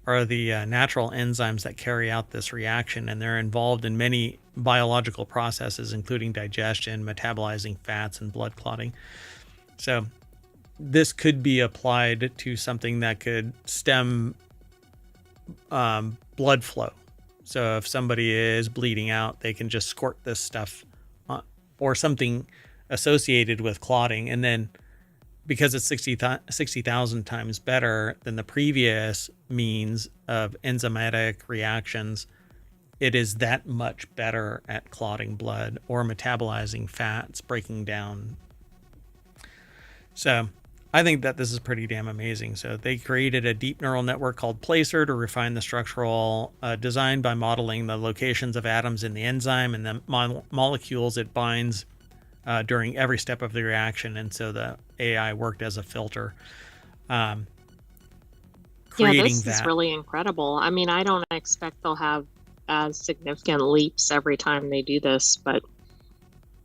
are the natural enzymes that carry out this reaction, and they're involved in many biological processes, including digestion, metabolizing fats, and blood clotting. So this could be applied to something that could stem blood flow. So if somebody is bleeding out, they can just squirt this stuff or something associated with clotting. And then because it's 60,000 times better than the previous means of enzymatic reactions, it is that much better at clotting blood or metabolizing fats, breaking down. So I think that this is pretty damn amazing. So they created a deep neural network called Placer to refine the structural design by modeling the locations of atoms in the enzyme and the molecules it binds during every step of the reaction. And so the AI worked as a filter. This is really incredible. I mean, I don't expect they'll have as significant leaps every time they do this, but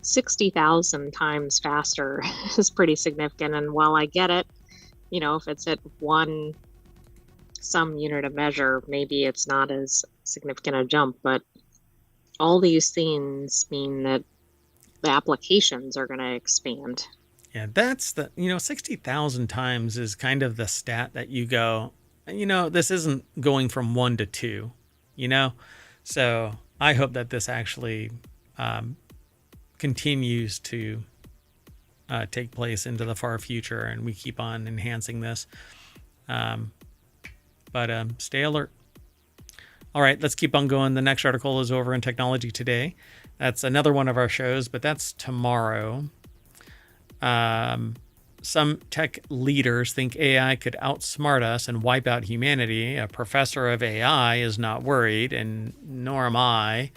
60,000 times faster is pretty significant. And while I get it, if it's at some unit of measure, maybe it's not as significant a jump, but all these things mean that the applications are going to expand. Yeah, that's 60,000 times is kind of the stat that you go, this isn't going from 1 to 2, So I hope that this actually continues to take place into the far future, and we keep on enhancing this. But stay alert. All right, let's keep on going. The next article is over in Technology Today. That's another one of our shows, but that's tomorrow. Some tech leaders think AI could outsmart us and wipe out humanity. A professor of AI is not worried, and nor am I.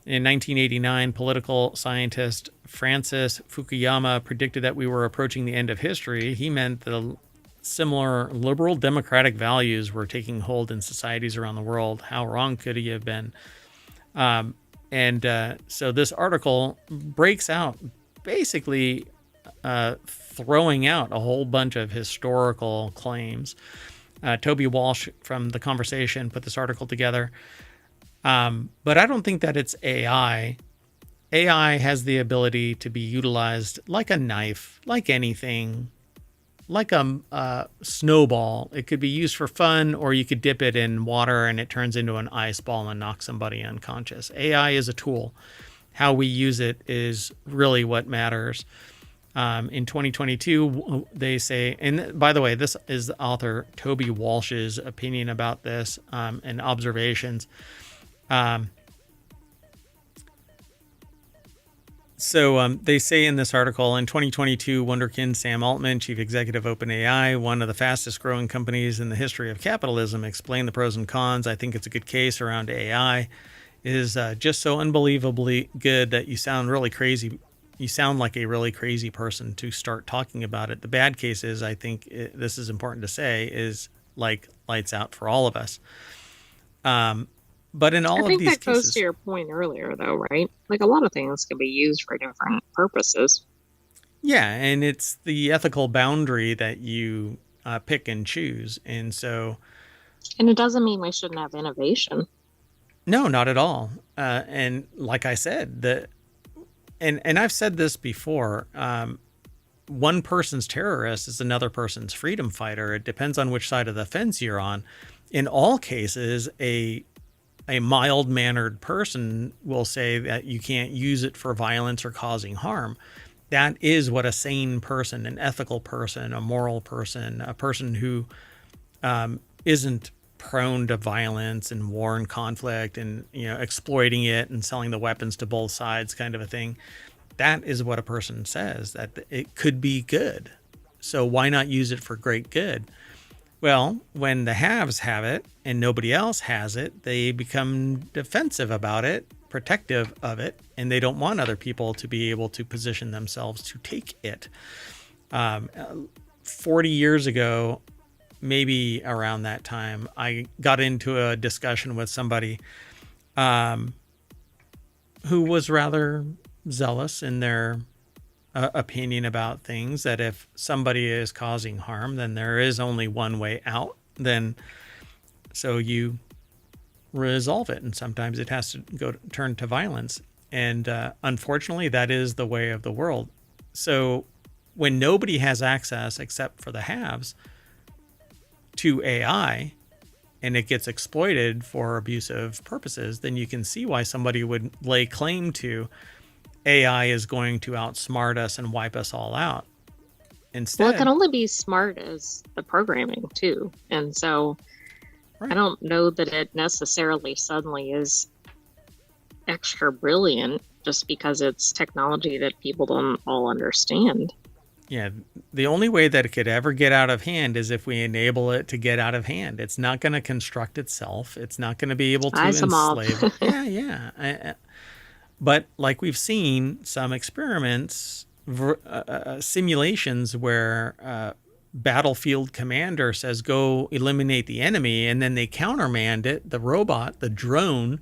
In 1989, political scientist Francis Fukuyama predicted that we were approaching the end of history. He meant the similar liberal democratic values were taking hold in societies around the world. How wrong could he have been? So this article breaks out, basically throwing out a whole bunch of historical claims. Toby Walsh from The Conversation put this article together. But I don't think that it's AI. AI has the ability to be utilized like a knife, like anything, like a snowball. It could be used for fun, or you could dip it in water and it turns into an ice ball and knocks somebody unconscious. AI is a tool. How we use it is really what matters. In 2022, they say, and by the way, this is the author Toby Walsh's opinion about this and observations. They say in this article, in 2022, Wunderkind Sam Altman, chief executive OpenAI, one of the fastest growing companies in the history of capitalism, explained the pros and cons. I think it's a good case around AI. It is just so unbelievably good that you sound really crazy. You sound like a really crazy person to start talking about it. The bad case is, I think this is important to say, is like lights out for all of us. But in all of these cases, I think that goes to your point earlier, though, right? Like a lot of things can be used for different purposes. Yeah, and it's the ethical boundary that you pick and choose, and so. And it doesn't mean we shouldn't have innovation. No, not at all. And like I said, and I've said this before. One person's terrorist is another person's freedom fighter. It depends on which side of the fence you're on. In all cases, a mild-mannered person will say that you can't use it for violence or causing harm. That is what a sane person, an ethical person, a moral person, a person who isn't prone to violence and war and conflict and exploiting it and selling the weapons to both sides kind of a thing. That is what a person says, that it could be good. So why not use it for great good? Well, when the haves have it and nobody else has it, they become defensive about it, protective of it, and they don't want other people to be able to position themselves to take it. 40 years ago, maybe around that time, I got into a discussion with somebody who was rather zealous in their opinion about things, that if somebody is causing harm, then there is only one way out. Then so you resolve it, and sometimes it has to turn to violence. And unfortunately, that is the way of the world. So when nobody has access except for the haves to AI, and it gets exploited for abusive purposes, then you can see why somebody would lay claim to AI is going to outsmart us and wipe us all out. Instead, well, it can only be smart as the programming too. And so right. I don't know that it necessarily suddenly is extra brilliant just because it's technology that people don't all understand. Yeah, the only way that it could ever get out of hand is if we enable it to get out of hand. It's not going to construct itself. It's not going to be able to enslave it. Yeah. But like we've seen some experiments, simulations where battlefield commander says, go eliminate the enemy, and then they countermand it, the robot, the drone,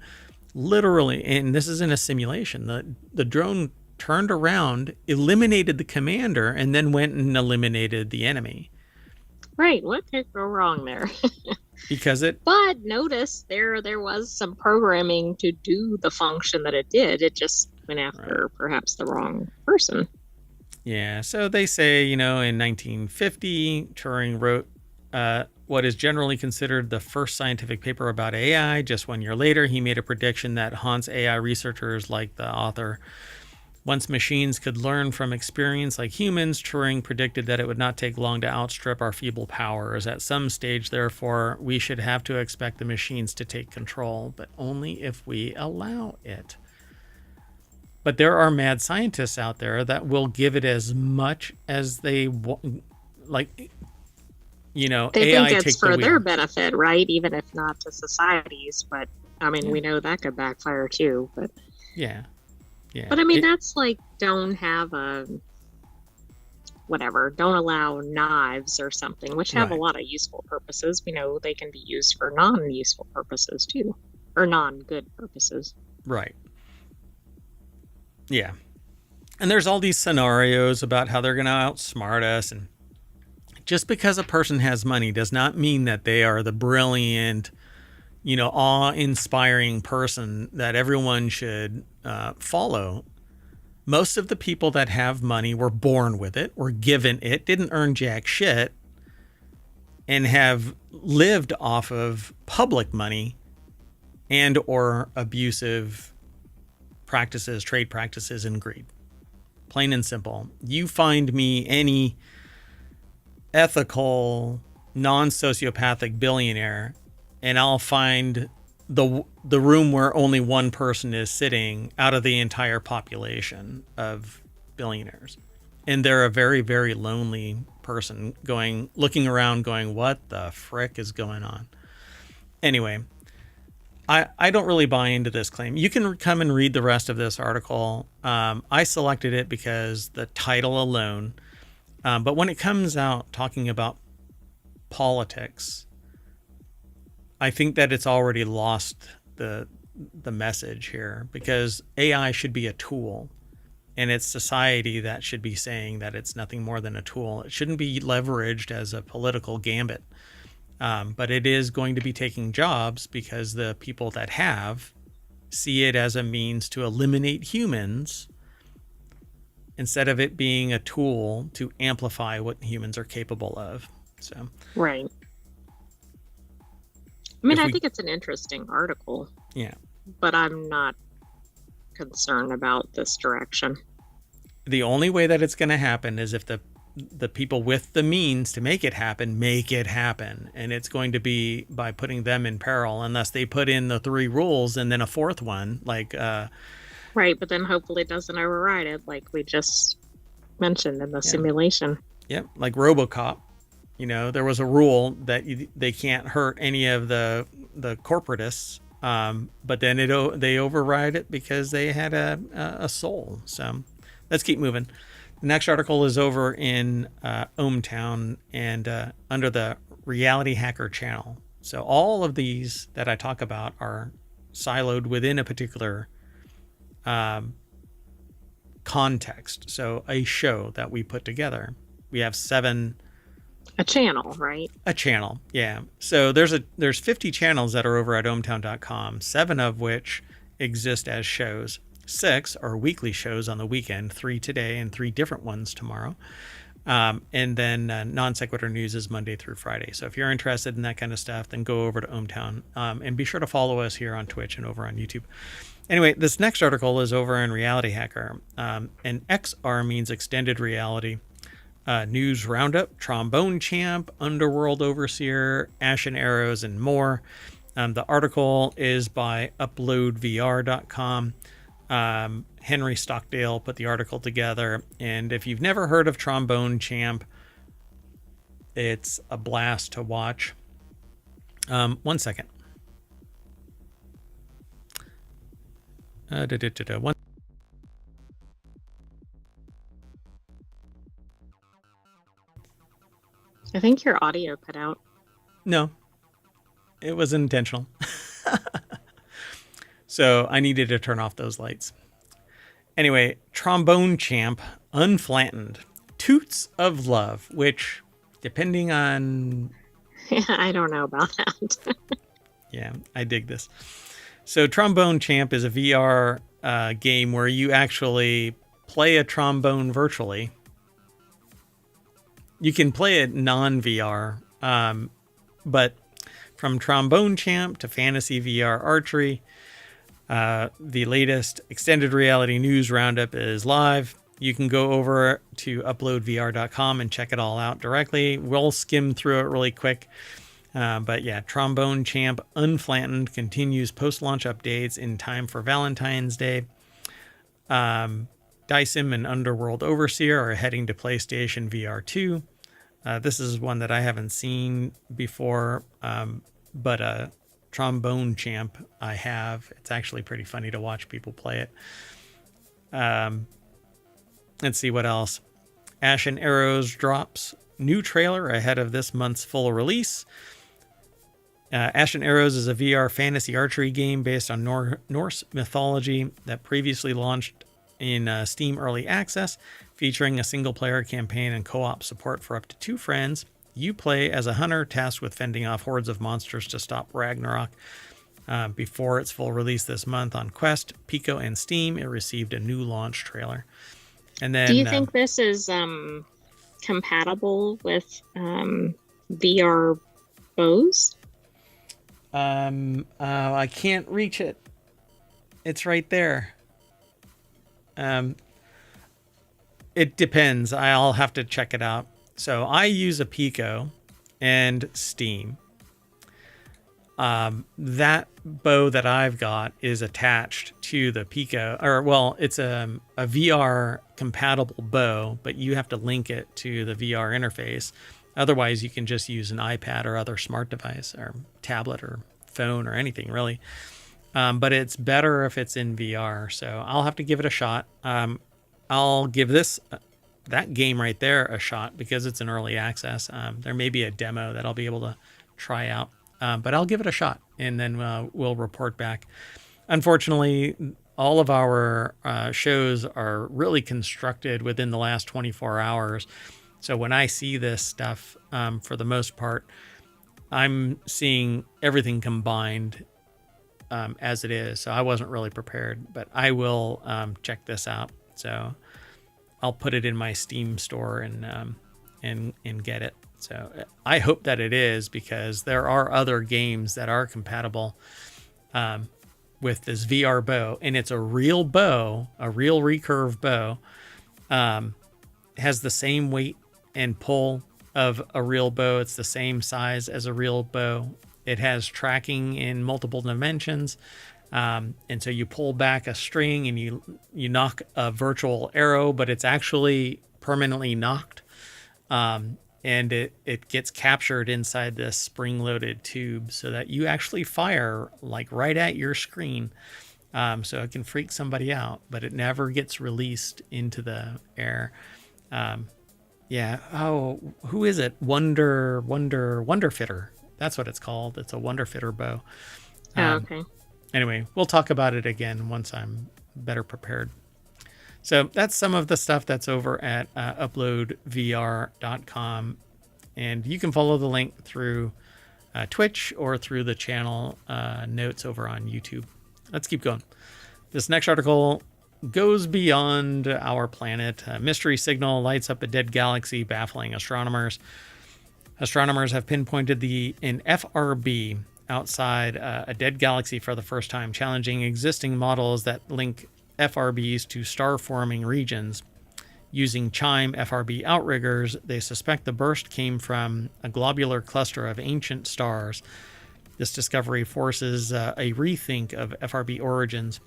literally, and this is in a simulation, the drone turned around, eliminated the commander, and then went and eliminated the enemy. Right. What could go wrong there? But notice there was some programming to do the function that it did. It just went after perhaps the wrong person. Yeah. So they say, in 1950, Turing wrote what is generally considered the first scientific paper about AI. Just 1 year later, he made a prediction that haunts AI researchers like the author. Once machines could learn from experience like humans, Turing predicted that it would not take long to outstrip our feeble powers. At some stage, therefore, we should have to expect the machines to take control, but only if we allow it. But there are mad scientists out there that will give it as much as they want, like, they AI think it's for their benefit, right? Even if not to societies. But I mean, we know that could backfire too. But yeah. But I mean, that's like, don't allow knives or something, which have a lot of useful purposes. We know they can be used for non-useful purposes too, or non-good purposes. Right. Yeah. And there's all these scenarios about how they're going to outsmart us. And just because a person has money does not mean that they are the brilliant, awe-inspiring person that everyone should follow. Most of the people that have money were born with it, were given it, didn't earn jack shit, and have lived off of public money and or abusive practices, trade practices, and greed. Plain and simple. You find me any ethical, non-sociopathic billionaire, and I'll find the room where only one person is sitting out of the entire population of billionaires. And they're a very, very lonely person looking around going, what the frick is going on? Anyway, I don't really buy into this claim. You can come and read the rest of this article. I selected it because the title alone. But when it comes out talking about politics, I think that it's already lost the message here, because AI should be a tool, and it's society that should be saying that it's nothing more than a tool. It shouldn't be leveraged as a political gambit. But it is going to be taking jobs because the people that have see it as a means to eliminate humans instead of it being a tool to amplify what humans are capable of. So, right. I mean, I we, think it's an interesting article. yeah, but I'm not concerned about this direction. the only way that it's going to happen is if the people with the means to make it happen, and it's going to be by putting them in peril unless they put in the 3 rules and then a 4th one, like right, but then hopefully it doesn't override it, like we just mentioned in the simulation. Yep, like RoboCop. There was a rule that they can't hurt any of the corporatists, but then they override it because they had a soul. So let's keep moving. The next article is over in ohmTown and under the RealityHacker channel. So all of these that I talk about are siloed within a particular context. So a show that we put together. We have 7. A channel, right? A channel, yeah. So there's 50 channels that are over at ohmtown.com, 7 of which exist as shows. 6 are weekly shows on the weekend, 3 today and 3 different ones tomorrow. And then Non Sequitur News is Monday through Friday. So if you're interested in that kind of stuff, then go over to ohmTown. And be sure to follow us here on Twitch and over on YouTube. Anyway, this next article is over in RealityHacker. And XR means extended reality. News roundup, trombone champ, underworld overseer, ashen arrows, and more. The article is by uploadvr.com. Henry Stockdale put the article together, and if you've never heard of Trombone Champ, it's a blast to watch. 1 second. One. I think your audio cut out. No, it was intentional. So I needed to turn off those lights. Anyway, Trombone Champ, unflattened, toots of love, which, depending on... I don't know about that. Yeah, I dig this. So Trombone Champ is a VR game where you actually play a trombone virtually. You can play it non-VR, but from Trombone Champ to Fantasy VR Archery, the latest extended reality news roundup is live. You can go over to uploadvr.com and check it all out directly. We'll skim through it really quick. But yeah, Trombone Champ Unflattened continues post-launch updates in time for Valentine's Day. Dysim and Underworld Overseer are heading to PlayStation VR 2. This is one that I haven't seen before, but Trombone Champ I have. It's actually pretty funny to watch people play it. Let's see what else. Ashen Arrows drops new trailer ahead of this month's full release. Ashen Arrows is a VR fantasy archery game based on Norse mythology that previously launched in Steam Early Access, featuring a single-player campaign and co-op support for up to 2 friends. You play as a hunter tasked with fending off hordes of monsters to stop Ragnarok. Before its full release this month on Quest, Pico, and Steam, it received a new launch trailer. And then, do you think this is compatible with VR bows? I can't reach it. It's right there. It depends. I'll have to check it out. So I use a Pico and Steam. That bow that I've got is attached to the Pico, it's a VR compatible bow, but you have to link it to the VR interface. Otherwise, you can just use an iPad or other smart device or tablet or phone or anything really. But it's better if it's in VR. So I'll have to give it a shot. I'll give that game right there a shot because it's in early access. There may be a demo that I'll be able to try out, but I'll give it a shot and then we'll report back. Unfortunately, all of our shows are really constructed within the last 24 hours. So when I see this stuff, for the most part, I'm seeing everything combined as it is, so I wasn't really prepared, but I will check this out. So I'll put it in my Steam store and get it. So I hope that it is, because there are other games that are compatible with this VR bow, and it's a real bow, a real recurve bow. Has the same weight and pull of a real bow. It's the same size as a real bow. It has tracking in multiple dimensions. And so you pull back a string and you knock a virtual arrow, but it's actually permanently knocked. And it gets captured inside this spring-loaded tube so that you actually fire like right at your screen. So it can freak somebody out, but it never gets released into the air. Yeah. Oh, who is it? Wonder Fitter. That's what it's called. It's a Wonder Fitter bow. Okay. Anyway, we'll talk about it again once I'm better prepared. So that's some of the stuff that's over at uploadvr.com. And you can follow the link through Twitch or through the channel notes over on YouTube. Let's keep going. This next article goes beyond our planet. A mystery signal lights up a dead galaxy, baffling astronomers. Astronomers have pinpointed an FRB outside a dead galaxy for the first time, challenging existing models that link FRBs to star-forming regions. Using CHIME FRB outriggers, they suspect the burst came from a globular cluster of ancient stars. This discovery forces a rethink of FRB origins.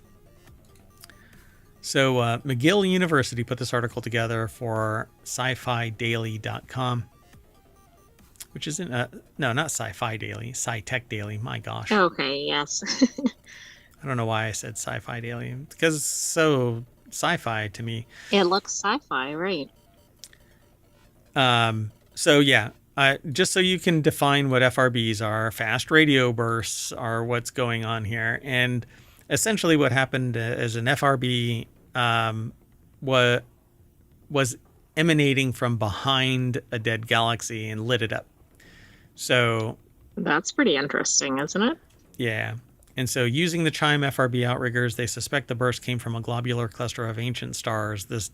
So McGill University put this article together for sci-fi-daily.com, which isn't no, not Sci-Fi Daily, Sci-Tech Daily. My gosh. Okay, yes. I don't know why I said Sci-Fi Daily, because it's so sci-fi to me. It looks sci-fi, right? So yeah, just so you can define what FRBs are, fast radio bursts are what's going on here. And essentially what happened is an FRB was emanating from behind a dead galaxy and lit it up. So that's pretty interesting, isn't it? Yeah. And so using the CHIME FRB outriggers, they suspect the burst came from a globular cluster of ancient stars. This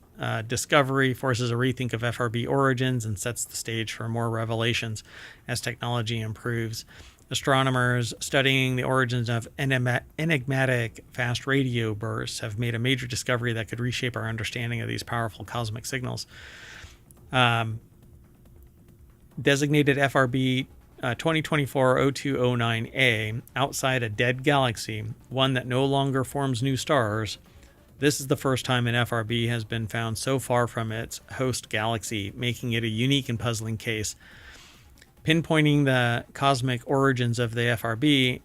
discovery forces a rethink of FRB origins and sets the stage for more revelations as technology improves. Astronomers studying the origins of enigmatic fast radio bursts have made a major discovery that could reshape our understanding of these powerful cosmic signals. Designated FRB 2024-0209A, outside a dead galaxy, one that no longer forms new stars. This is the first time an FRB has been found so far from its host galaxy, making it a unique and puzzling case. Pinpointing the cosmic origins of the FRB,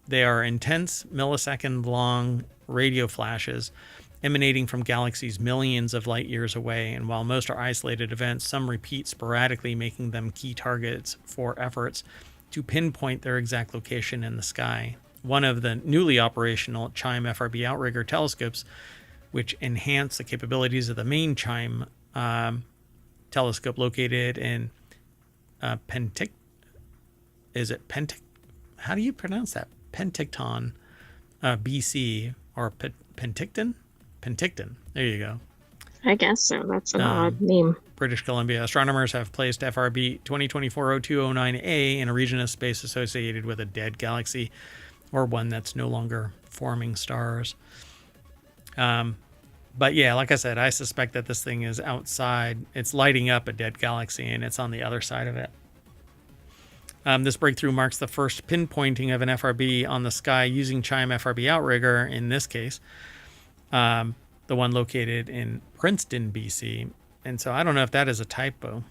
they are intense, millisecond-long radio flashes emanating from galaxies millions of light years away, and while most are isolated events, some repeat sporadically, making them key targets for efforts to pinpoint their exact location in the sky. One of the newly operational CHIME FRB outrigger telescopes, which enhance the capabilities of the main CHIME telescope located in Penticton? How do you pronounce that? Penticton, BC, or Penticton? Penticton. There you go. I guess so. That's an odd name. British Columbia. Astronomers have placed FRB 2024-0209A in a region of space associated with a dead galaxy, or one that's no longer forming stars. But yeah, like I said, I suspect that this thing is outside. It's lighting up a dead galaxy, and it's on the other side of it. This breakthrough marks the first pinpointing of an FRB on the sky using CHIME FRB outrigger, in this case. The one located in Princeton, BC. And so I don't know if that is a typo.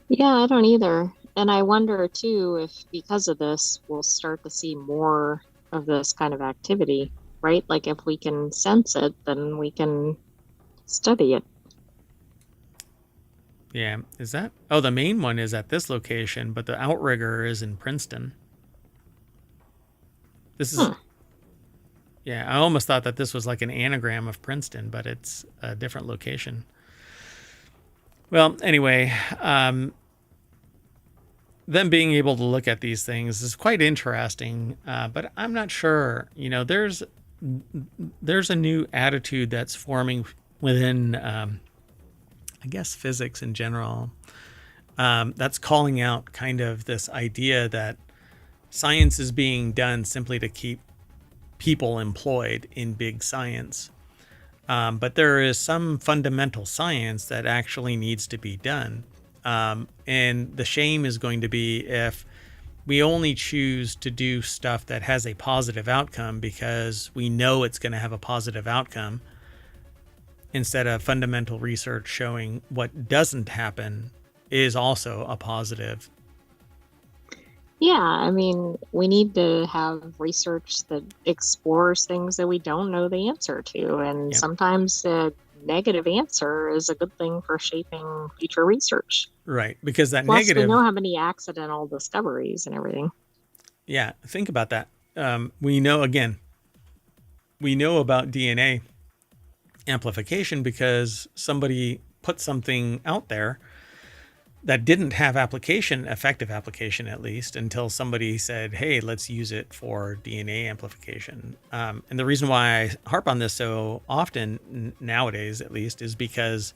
Yeah, I don't either. And I wonder, too, if because of this, we'll start to see more of this kind of activity, right? Like if we can sense it, then we can study it. Yeah. Is that? Oh, the main one is at this location, but the outrigger is in Princeton. This is... Yeah, I almost thought that this was like an anagram of Princeton, but it's a different location. Well, anyway, them being able to look at these things is quite interesting, but I'm not sure. There's a new attitude that's forming within, I guess, physics in general. That's calling out kind of this idea that science is being done simply to keep people employed in big science. But there is some fundamental science that actually needs to be done. And the shame is going to be if we only choose to do stuff that has a positive outcome because we know it's going to have a positive outcome, instead of fundamental research showing what doesn't happen is also a positive. Yeah, I mean, we need to have research that explores things that we don't know the answer to. And sometimes the negative answer is a good thing for shaping future research. Right, because that Plus, negative... we know how many accidental discoveries and everything. Yeah, think about that. We know about DNA amplification because somebody put something out there that didn't have effective application at least, until somebody said, hey, let's use it for DNA amplification. And the reason why I harp on this so often nowadays, at least, is because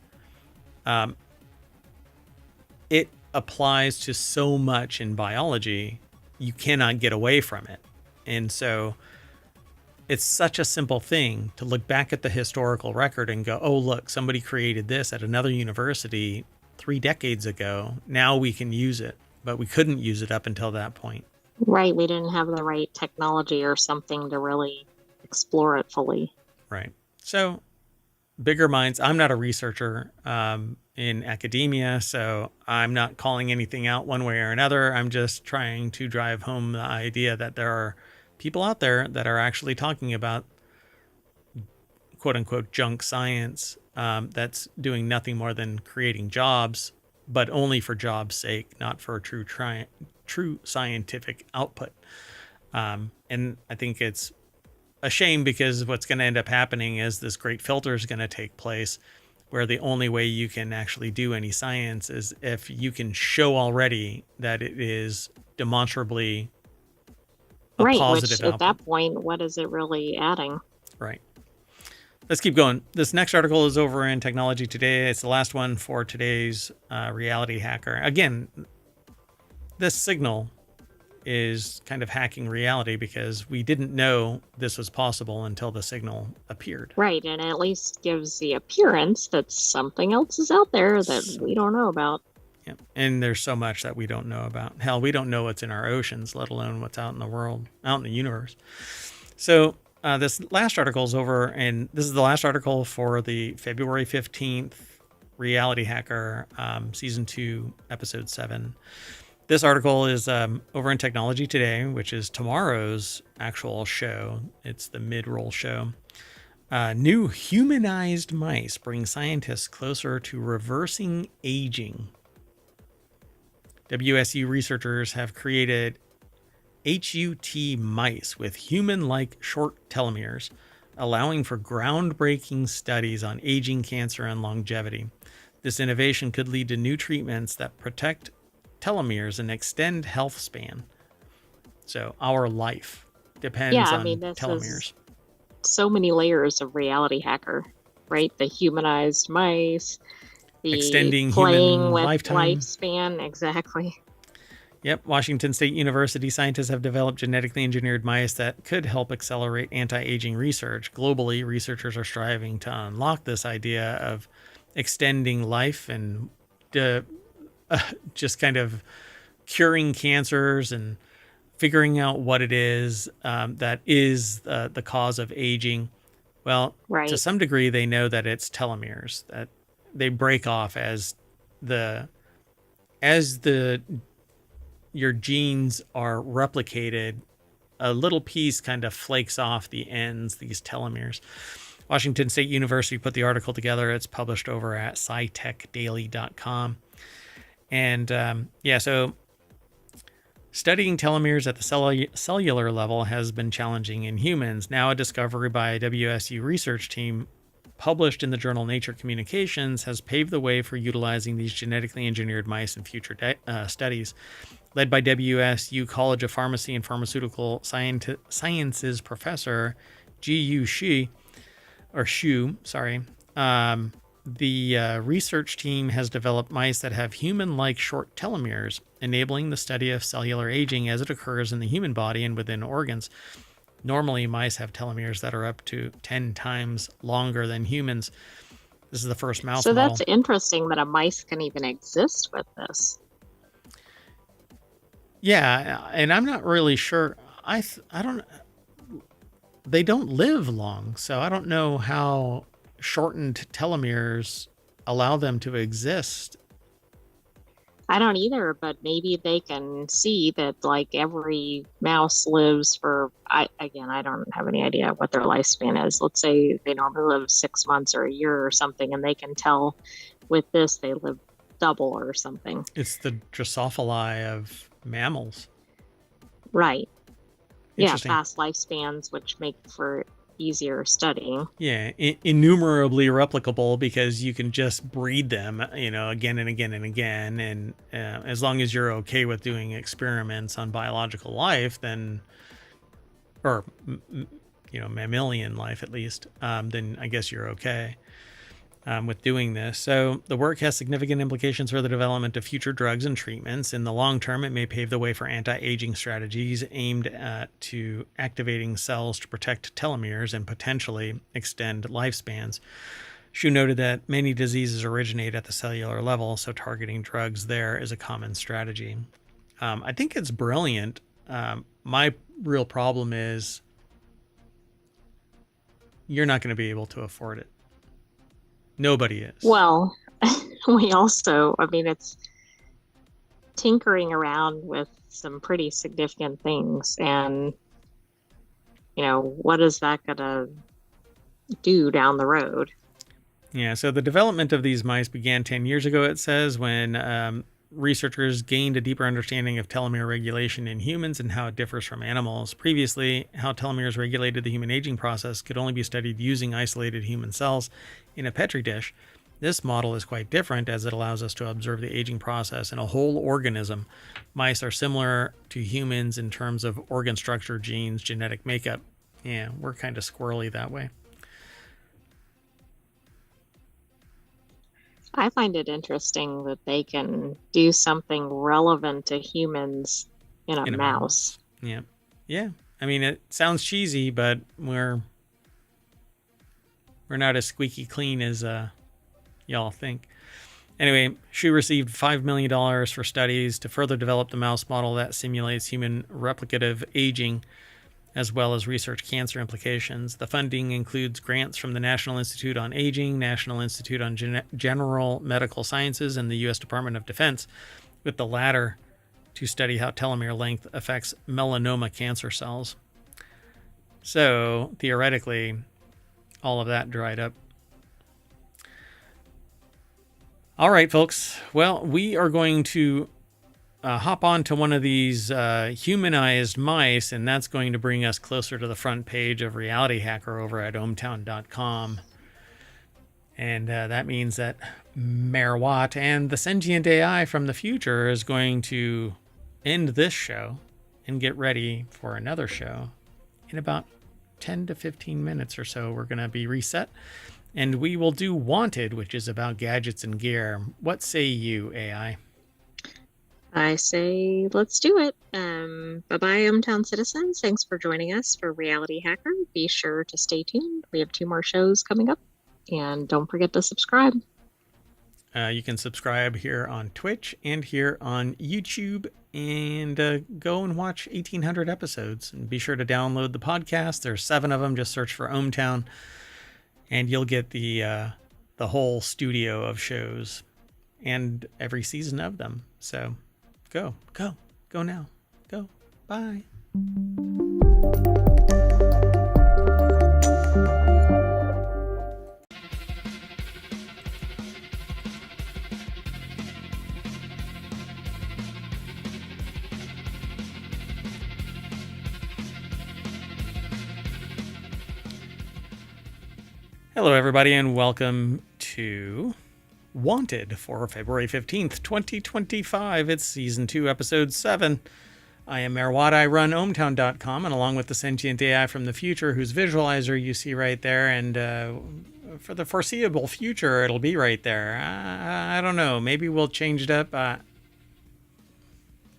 it applies to so much in biology, you cannot get away from it. And so it's such a simple thing to look back at the historical record and go, oh, look, somebody created this at another university 3 decades ago. Now we can use it, but we couldn't use it up until that point. Right. We didn't have the right technology or something to really explore it fully. Right. So bigger minds. I'm not a researcher in academia, so I'm not calling anything out one way or another. I'm just trying to drive home the idea that there are people out there that are actually talking about quote unquote junk science that's doing nothing more than creating jobs, but only for jobs' sake, not for true scientific output. And I think it's a shame, because what's going to end up happening is this great filter is going to take place, where the only way you can actually do any science is if you can show already that it is demonstrably a positive output. Which at that point, what is it really adding? Right. Let's keep going. This next article is over in Technology Today. It's the last one for today's RealityHacker. Again, this signal is kind of hacking reality, because we didn't know this was possible until the signal appeared. Right, and it at least gives the appearance that something else is out there that we don't know about. Yeah, and there's so much that we don't know about. Hell, we don't know what's in our oceans, let alone what's out in the world, out in the universe. So this last article is over, and this is the last article for the February 15th RealityHacker Season 2, Episode 7. This article is over in Technology Today, which is tomorrow's actual show. It's the mid-roll show. New humanized mice bring scientists closer to reversing aging. WSU researchers have created HUT mice with human-like short telomeres, allowing for groundbreaking studies on aging, cancer, and longevity. This innovation could lead to new treatments that protect telomeres and extend health span. So our life depends on telomeres. So many layers of RealityHacker, right? The humanized mice, the extending playing human with lifetime. lifespan, exactly. Yep, Washington State University scientists have developed genetically engineered mice that could help accelerate anti-aging research. Globally, researchers are striving to unlock this idea of extending life and just kind of curing cancers and figuring out what it is that is the cause of aging. Well, to some degree, they know that it's telomeres, that they break off as your genes are replicated. A little piece kind of flakes off the ends, these telomeres. Washington State University put the article together. It's published over at scitechdaily.com. And so studying telomeres at the cellular level has been challenging in humans. Now a discovery by a WSU research team published in the journal Nature Communications, has paved the way for utilizing these genetically engineered mice in future studies. Led by WSU College of Pharmacy and Pharmaceutical Sciences professor Ji-Yu Shu, the research team has developed mice that have human-like short telomeres, enabling the study of cellular aging as it occurs in the human body and within organs. Normally, mice have telomeres that are up to 10 times longer than humans. This is the first mouse model. So that's interesting that a mice can even exist with this. Yeah, and I'm not really sure. They don't live long, so I don't know how shortened telomeres allow them to exist. I don't either, but maybe they can see that like every mouse lives for, I don't have any idea what their lifespan is. Let's say they normally live 6 months or a year or something, and they can tell with this they live double or something. It's the Drosophila of mammals. Right. Yeah, fast lifespans, which make for easier studying. Yeah, innumerably replicable because you can just breed them, again and again and again. And as long as you're okay with doing experiments on biological life, then, or, mammalian life at least, then I guess you're okay with doing this. So the work has significant implications for the development of future drugs and treatments. In the long term, it may pave the way for anti-aging strategies aimed at activating cells to protect telomeres and potentially extend lifespans. Shu noted that many diseases originate at the cellular level, so targeting drugs there is a common strategy. I think it's brilliant. My real problem is you're not going to be able to afford it. Nobody is. Well, it's tinkering around with some pretty significant things. And, what is that going to do down the road? Yeah, so the development of these mice began 10 years ago, it says, when researchers gained a deeper understanding of telomere regulation in humans and how it differs from animals. Previously, how telomeres regulated the human aging process could only be studied using isolated human cells in a petri dish. This model is quite different as it allows us to observe the aging process in a whole organism. Mice are similar to humans in terms of organ structure, genes, genetic makeup. Yeah, we're kind of squirrely that way. I find it interesting that they can do something relevant to humans in a mouse. Yeah. Yeah. I mean, it sounds cheesy, but we're not as squeaky clean as y'all think. Anyway, Shu received $5 million for studies to further develop the mouse model that simulates human replicative aging, as well as research cancer implications. The funding includes grants from the National Institute on Aging, National Institute on General Medical Sciences, and the U.S. Department of Defense, with the latter to study how telomere length affects melanoma cancer cells. So, theoretically, all of that dried up. All right, folks. Well, we are going to hop on to one of these humanized mice, and that's going to bring us closer to the front page of RealityHacker over at ohmtown.com. And that means that Mayor Watt and the sentient AI from the future is going to end this show and get ready for another show. In about 10 to 15 minutes or so, we're going to be reset. And we will do Wanted, which is about gadgets and gear. What say you, AI? I say, let's do it. Bye-bye, hometown citizens. Thanks for joining us for RealityHacker. Be sure to stay tuned. We have 2 more shows coming up. And don't forget to subscribe. You can subscribe here on Twitch and here on YouTube. And go and watch 1,800 episodes. And be sure to download the podcast. There's 7 of them. Just search for ohmTown. And you'll get the whole studio of shows and every season of them. So go now. Go. Bye. Hello, everybody, and welcome to Wanted for February 15th, 2025. It's Season 2, Episode 7. I am Merwad. I run ohmtown.com, and along with the sentient AI from the future, whose visualizer you see right there, and for the foreseeable future, it'll be right there. I don't know. Maybe we'll change it up.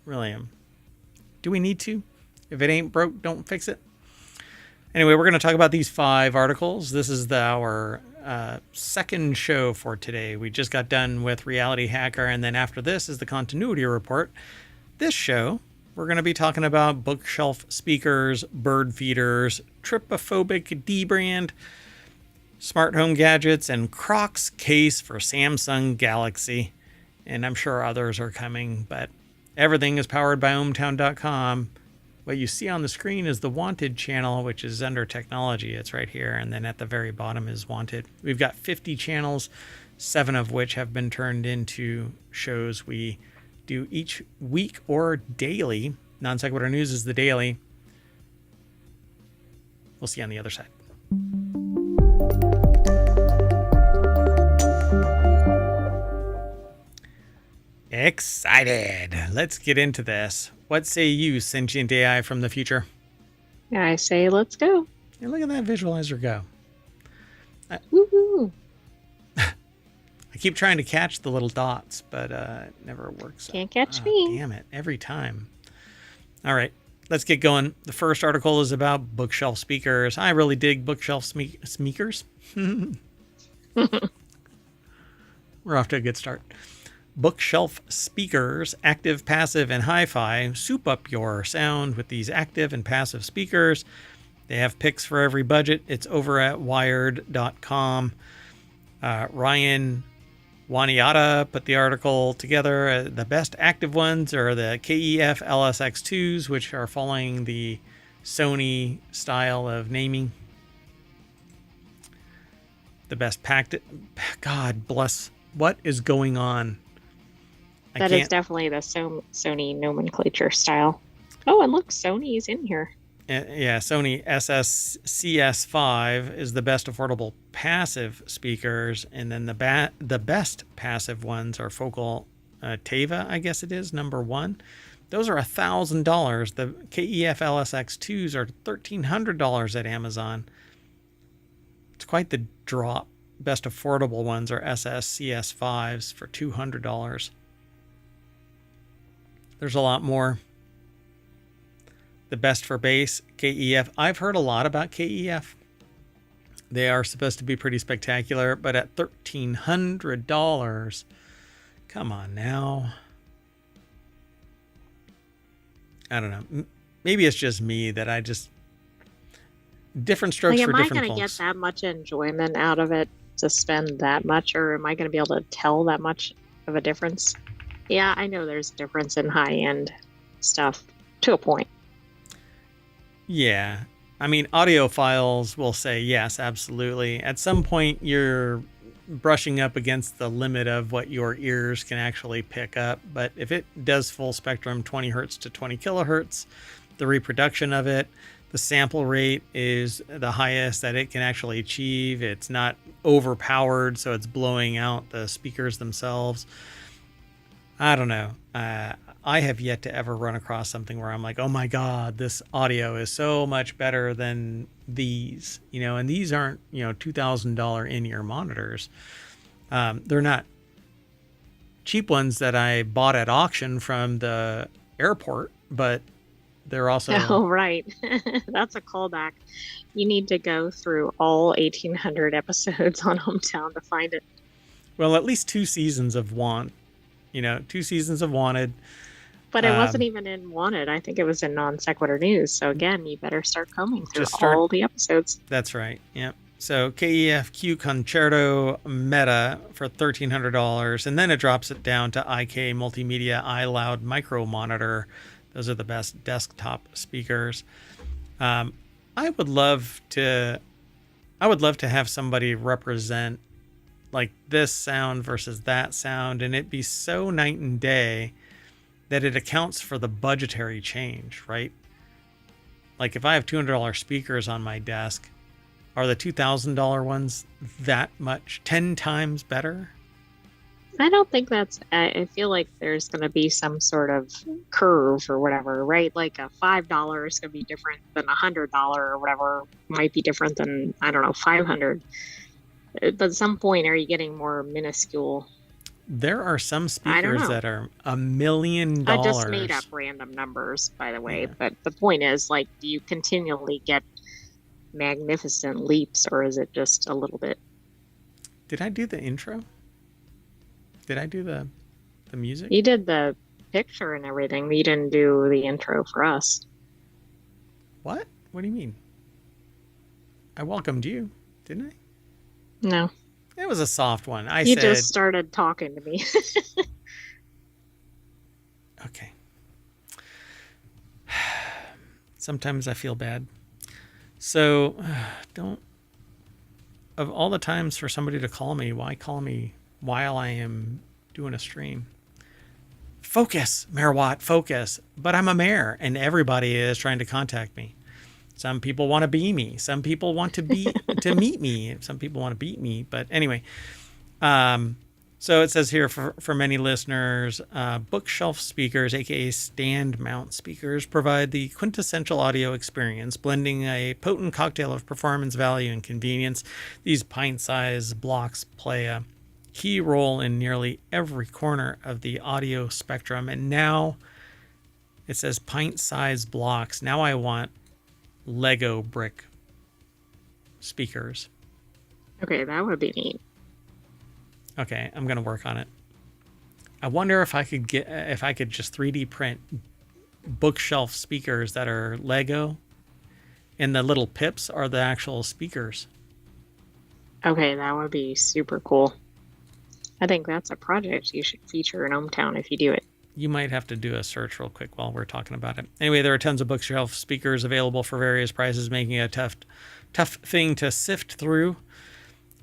Really, do we need to? If it ain't broke, don't fix it. Anyway, we're going to talk about these 5 articles. This is our second show for today. We just got done with RealityHacker, and then after this is the continuity report. This show, we're going to be talking about bookshelf speakers, bird feeders, tripophobic D-brand, smart home gadgets, and Crocs case for Samsung Galaxy. And I'm sure others are coming, but everything is powered by ohmtown.com. What you see on the screen is the Wanted channel, which is under technology. It's right here. And then at the very bottom is Wanted. We've got 50 channels, 7 of which have been turned into shows we do each week or daily. Non Sequitur News is the daily. We'll see you on the other side. Excited. Let's get into this. What say you, sentient AI from the future? I say let's go. Yeah, look at that visualizer go. Woohoo! I keep trying to catch the little dots, but it never works. Can't catch me. Damn it, every time. All right, let's get going. The first article is about bookshelf speakers. I really dig bookshelf speakers. We're off to a good start. Bookshelf speakers, active, passive, and hi-fi. Soup up your sound with these active and passive speakers. They have picks for every budget. It's over at wired.com. Ryan Waniata put the article together. The best active ones are the KEF LSX2s, which are following the Sony style of naming. The best packed. God bless. What is going on? That is definitely the Sony nomenclature style. Oh, and look, Sony's in here. Yeah, Sony SSCS5 is the best affordable passive speakers, and then the best passive ones are Focal Teva, I guess it is, number 1. Those are $1,000. The KEF LSX2s are $1,300 at Amazon. It's quite the drop. Best affordable ones are SSCS5s for $200. There's a lot more. The best for bass, KEF. I've heard a lot about KEF. They are supposed to be pretty spectacular, but at $1,300, come on now. I don't know. Maybe it's just me that I just different strokes for different folks. Am I going to get that much enjoyment out of it to spend that much, or am I going to be able to tell that much of a difference? Yeah, I know there's a difference in high-end stuff to a point. Yeah. I mean, audiophiles will say yes, absolutely. At some point, you're brushing up against the limit of what your ears can actually pick up. But if it does full spectrum, 20 hertz to 20 kilohertz, the reproduction of it, the sample rate is the highest that it can actually achieve. It's not overpowered, so it's blowing out the speakers themselves. I don't know. I have yet to ever run across something where I'm like, oh my God, this audio is so much better than these, and these aren't, $2,000 in-ear monitors. They're not cheap ones that I bought at auction from the airport, but they're also... Oh, right. That's a callback. You need to go through all 1,800 episodes on Hometown to find it. Well, at least 2 seasons of 2 seasons of Wanted. But it wasn't even in Wanted. I think it was in Non Sequitur News. So again, you better start combing through all the episodes. That's right. Yep. So KEF Q Concerto Meta for $1,300. And then it drops it down to IK Multimedia iLoud Micro Monitor. Those are the best desktop speakers. I would love to have somebody represent like this sound versus that sound, and it'd be so night and day that it accounts for the budgetary change, right? Like if I have $200 speakers on my desk, Are the $2,000 ones that much, 10 times better? I don't think that's, I feel like there's going to be some sort of curve or whatever, right? Like a $5 going to be different than $100 or whatever, might be different than, I don't know, 500. But at some point, are you getting more minuscule? There are some I don't speakers know. that are $1 million. I just made up random numbers, by the way. Yeah. But the point is, like, do you continually get magnificent leaps, or is it just a little bit? Did I do the intro? Did I do the music? You did the picture and everything. You didn't do the intro for us. What? What do you mean? I welcomed you, didn't I? No. It was a soft one. You just started talking to me. Okay. Sometimes I feel bad. So, of all the times for somebody to call me, why call me while I am doing a stream? Focus, Mayor Watt, focus. But I'm a mayor, and everybody is trying to contact me. Some people want to be me. Some people want to meet me. Some people want to beat me. But anyway, so it says here for many listeners, bookshelf speakers, aka stand mount speakers, provide the quintessential audio experience, blending a potent cocktail of performance, value, and convenience. These pint-sized blocks play a key role in nearly every corner of the audio spectrum. And now it says pint-sized blocks. Now I want Lego brick speakers. Okay, that would be neat. Okay, I'm gonna work on it. I wonder if I could just 3D print bookshelf speakers that are Lego, and the little pips are the actual speakers. Okay, that would be super cool. I think that's a project you should feature in ohmTown if you do it. You might have to do a search real quick while we're talking about it. Anyway, there are tons of bookshelf speakers available for various prices, making it a tough thing to sift through.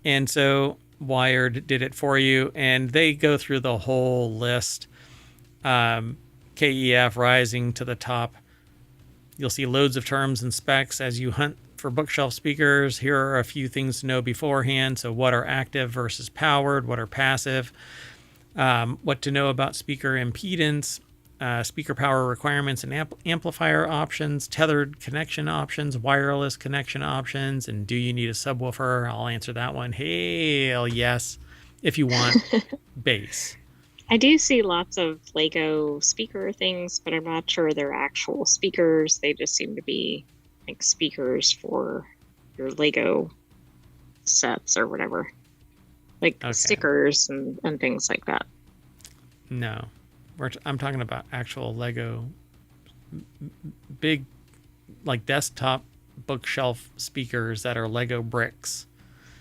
And so Wired did it for you, and they go through the whole list. KEF rising to the top. You'll see loads of terms and specs as you hunt for bookshelf speakers. Here are a few things to know beforehand. So what are active versus powered? What are passive? What to know about speaker impedance, speaker power requirements and amplifier options, tethered connection options, wireless connection options, and do you need a subwoofer? I'll answer that one. Hell yes, if you want bass. I do see lots of Lego speaker things, but I'm not sure they're actual speakers. They just seem to be like speakers for your Lego sets or whatever. Like stickers and things like that. No, I'm talking about actual Lego big, like desktop bookshelf speakers that are Lego bricks.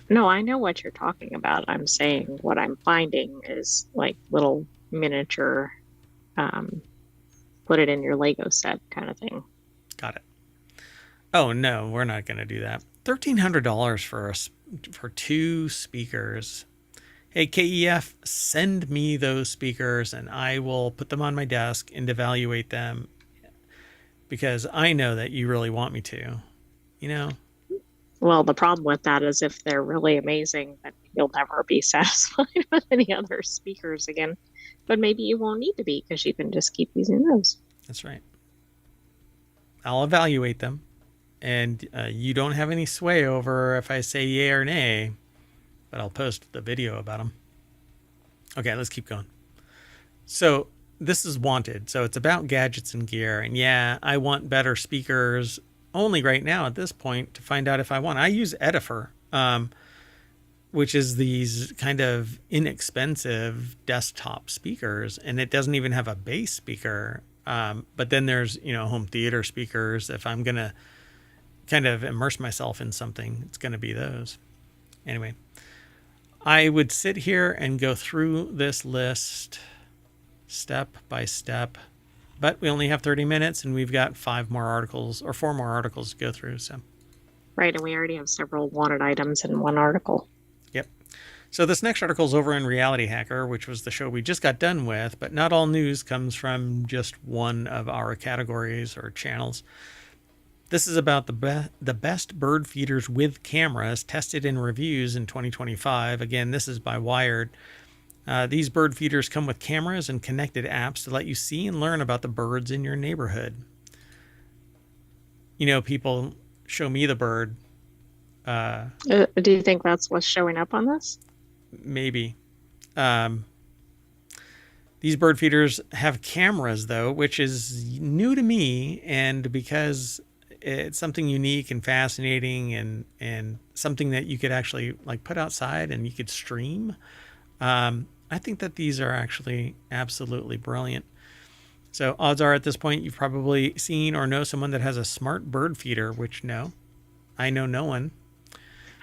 No, I know what you're talking about. I'm saying what I'm finding is like little miniature, put it in your Lego set kind of thing. Got it. Oh no, we're not going to do that. $1,300 for two speakers. Hey, KEF, send me those speakers and I will put them on my desk and evaluate them, because I know that you really want me to, you know? Well, the problem with that is if they're really amazing, then you'll never be satisfied with any other speakers again. But maybe you won't need to be, because you can just keep using those. That's right. I'll evaluate them, and you don't have any sway over if I say yay or nay. But I'll post the video about them. Okay, let's keep going. So this is wanted. So it's about gadgets and gear. And yeah, I want better speakers only right now at this point to find out if I want. I use Edifer, which is these kind of inexpensive desktop speakers. And it doesn't even have a bass speaker. But then there's, home theater speakers. If I'm going to kind of immerse myself in something, it's going to be those. Anyway. I would sit here and go through this list step by step, but we only have 30 minutes and we've got 4 more articles to go through. So, right. And we already have several wanted items in one article. Yep. So this next article is over in RealityHacker, which was the show we just got done with, but not all news comes from just one of our categories or channels. This is about the best bird feeders with cameras tested in reviews in 2025. Again, this is by Wired. These bird feeders come with cameras and connected apps to let you see and learn about the birds in your neighborhood. You know, people show me the bird. Do you think that's what's showing up on this? Maybe. These bird feeders have cameras, though, which is new to me. And because it's something unique and fascinating and something that you could actually like put outside and you could stream, I think that these are actually absolutely brilliant. So odds are at this point you've probably seen or know someone that has a smart bird feeder, which no, I know no one.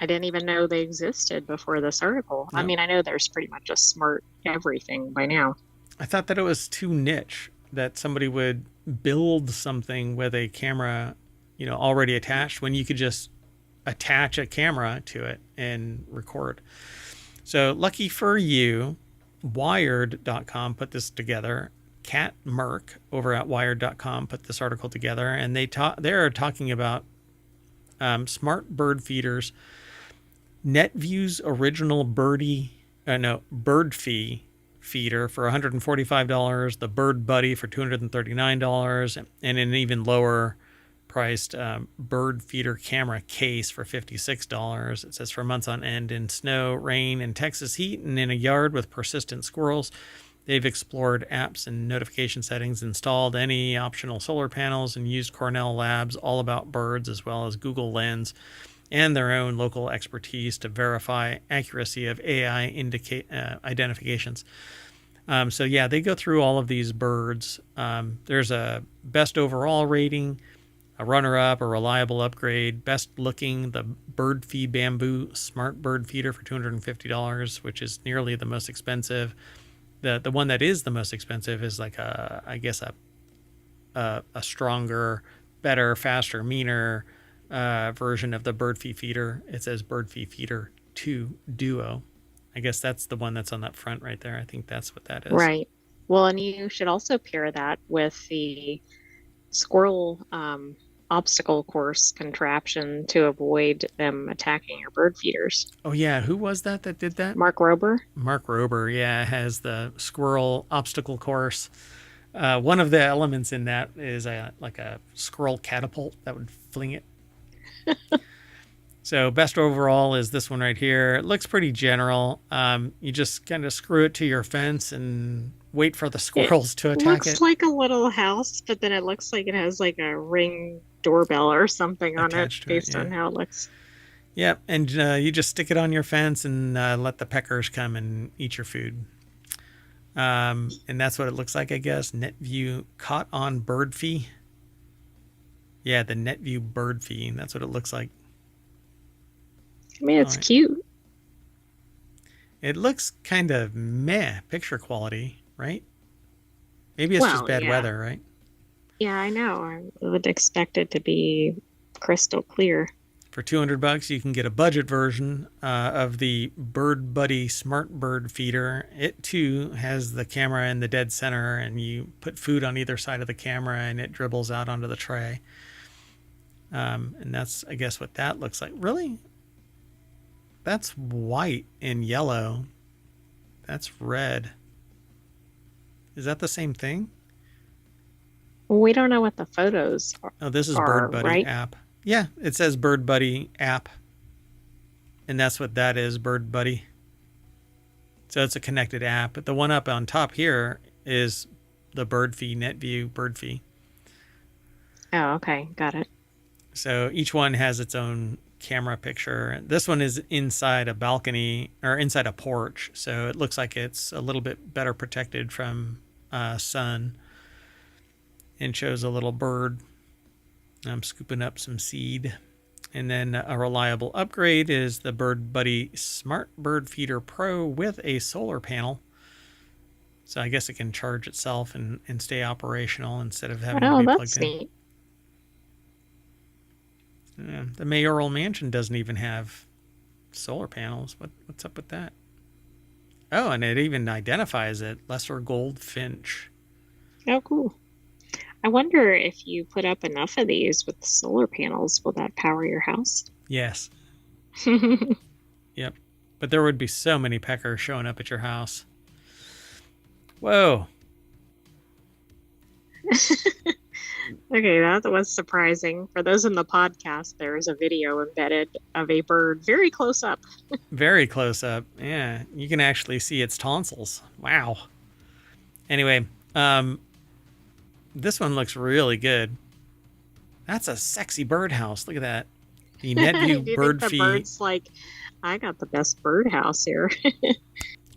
I didn't even know they existed before this article. No. I mean, I know there's pretty much a smart everything by now. I thought that it was too niche that somebody would build something with a camera, you know, already attached when you could just attach a camera to it and record. So lucky for you, Wired.com put this together. Kat Merck over at Wired.com put this article together, and they're talking about smart bird feeders. NetView's original bird fee feeder for $145, the Bird Buddy for $239, and an even lower priced bird feeder camera case for $56. It says for months on end in snow, rain, and Texas heat, and in a yard with persistent squirrels. They've explored apps and notification settings, installed any optional solar panels, and used Cornell Labs All About Birds, as well as Google Lens and their own local expertise to verify accuracy of AI identifications. So yeah, they go through all of these birds. There's a best overall rating, a runner-up, a reliable upgrade, best looking, the Bird Feed Bamboo Smart Bird Feeder for $250, which is nearly the most expensive. The one that is the most expensive is like a stronger, better, faster, meaner version of the Bird Feed Feeder. It says Bird Feed Feeder 2 Duo. I guess that's the one that's on that front right there. I think that's what that is. Right. Well, and you should also pair that with the squirrel obstacle course contraption to avoid them attacking your bird feeders. Oh, yeah. Who was that did that? Mark Rober. Mark Rober, yeah, has the squirrel obstacle course. One of the elements in that is like a squirrel catapult that would fling it. So best overall is this one right here. It looks pretty general. You just kind of screw it to your fence and wait for the squirrels to attack it. Looks like a little house, but then it looks like it has like a Ring doorbell or something on it based on how it looks. Yep, and you just stick it on your fence and let the peckers come and eat your food. And that's what it looks like, I guess. NetView caught on bird fee. Yeah, the NetView bird fee. That's what it looks like. I mean, it's cute. It looks kind of meh picture quality, right? Maybe it's just bad weather, right? Yeah, I know. I would expect it to be crystal clear. For $200, you can get a budget version of the Bird Buddy Smart Bird Feeder. It too has the camera in the dead center, and you put food on either side of the camera, and it dribbles out onto the tray. And that's, I guess, what that looks like. Really? That's white and yellow. That's red. Is that the same thing? Well, we don't know what the photos are. Oh, this is Bird Buddy app. Yeah, it says Bird Buddy app. And that's what that is, Bird Buddy. So it's a connected app. But the one up on top here is the Bird Fee, NetView Bird Fee. Oh, okay. Got it. So each one has its own camera picture. This one is inside a balcony or inside a porch. So it looks like it's a little bit better protected from sun. And shows a little bird. I'm scooping up some seed. And then a reliable upgrade is the Bird Buddy Smart Bird Feeder Pro with a solar panel. So I guess it can charge itself and stay operational instead of having to be plugged in. Neat. Yeah, the mayoral mansion doesn't even have solar panels. What's up with that? Oh, and it even identifies it. Lesser goldfinch. Oh, cool. I wonder if you put up enough of these with solar panels, will that power your house? Yes. Yep. But there would be so many peckers showing up at your house. Whoa. Okay, that was surprising. For those in the podcast, there is a video embedded of a bird very close up. Very close up. Yeah. You can actually see its tonsils. Wow. Anyway, this one looks really good. That's a sexy birdhouse. Look at that. The NetView Do you think bird the feed. bird's like, I got the best birdhouse here?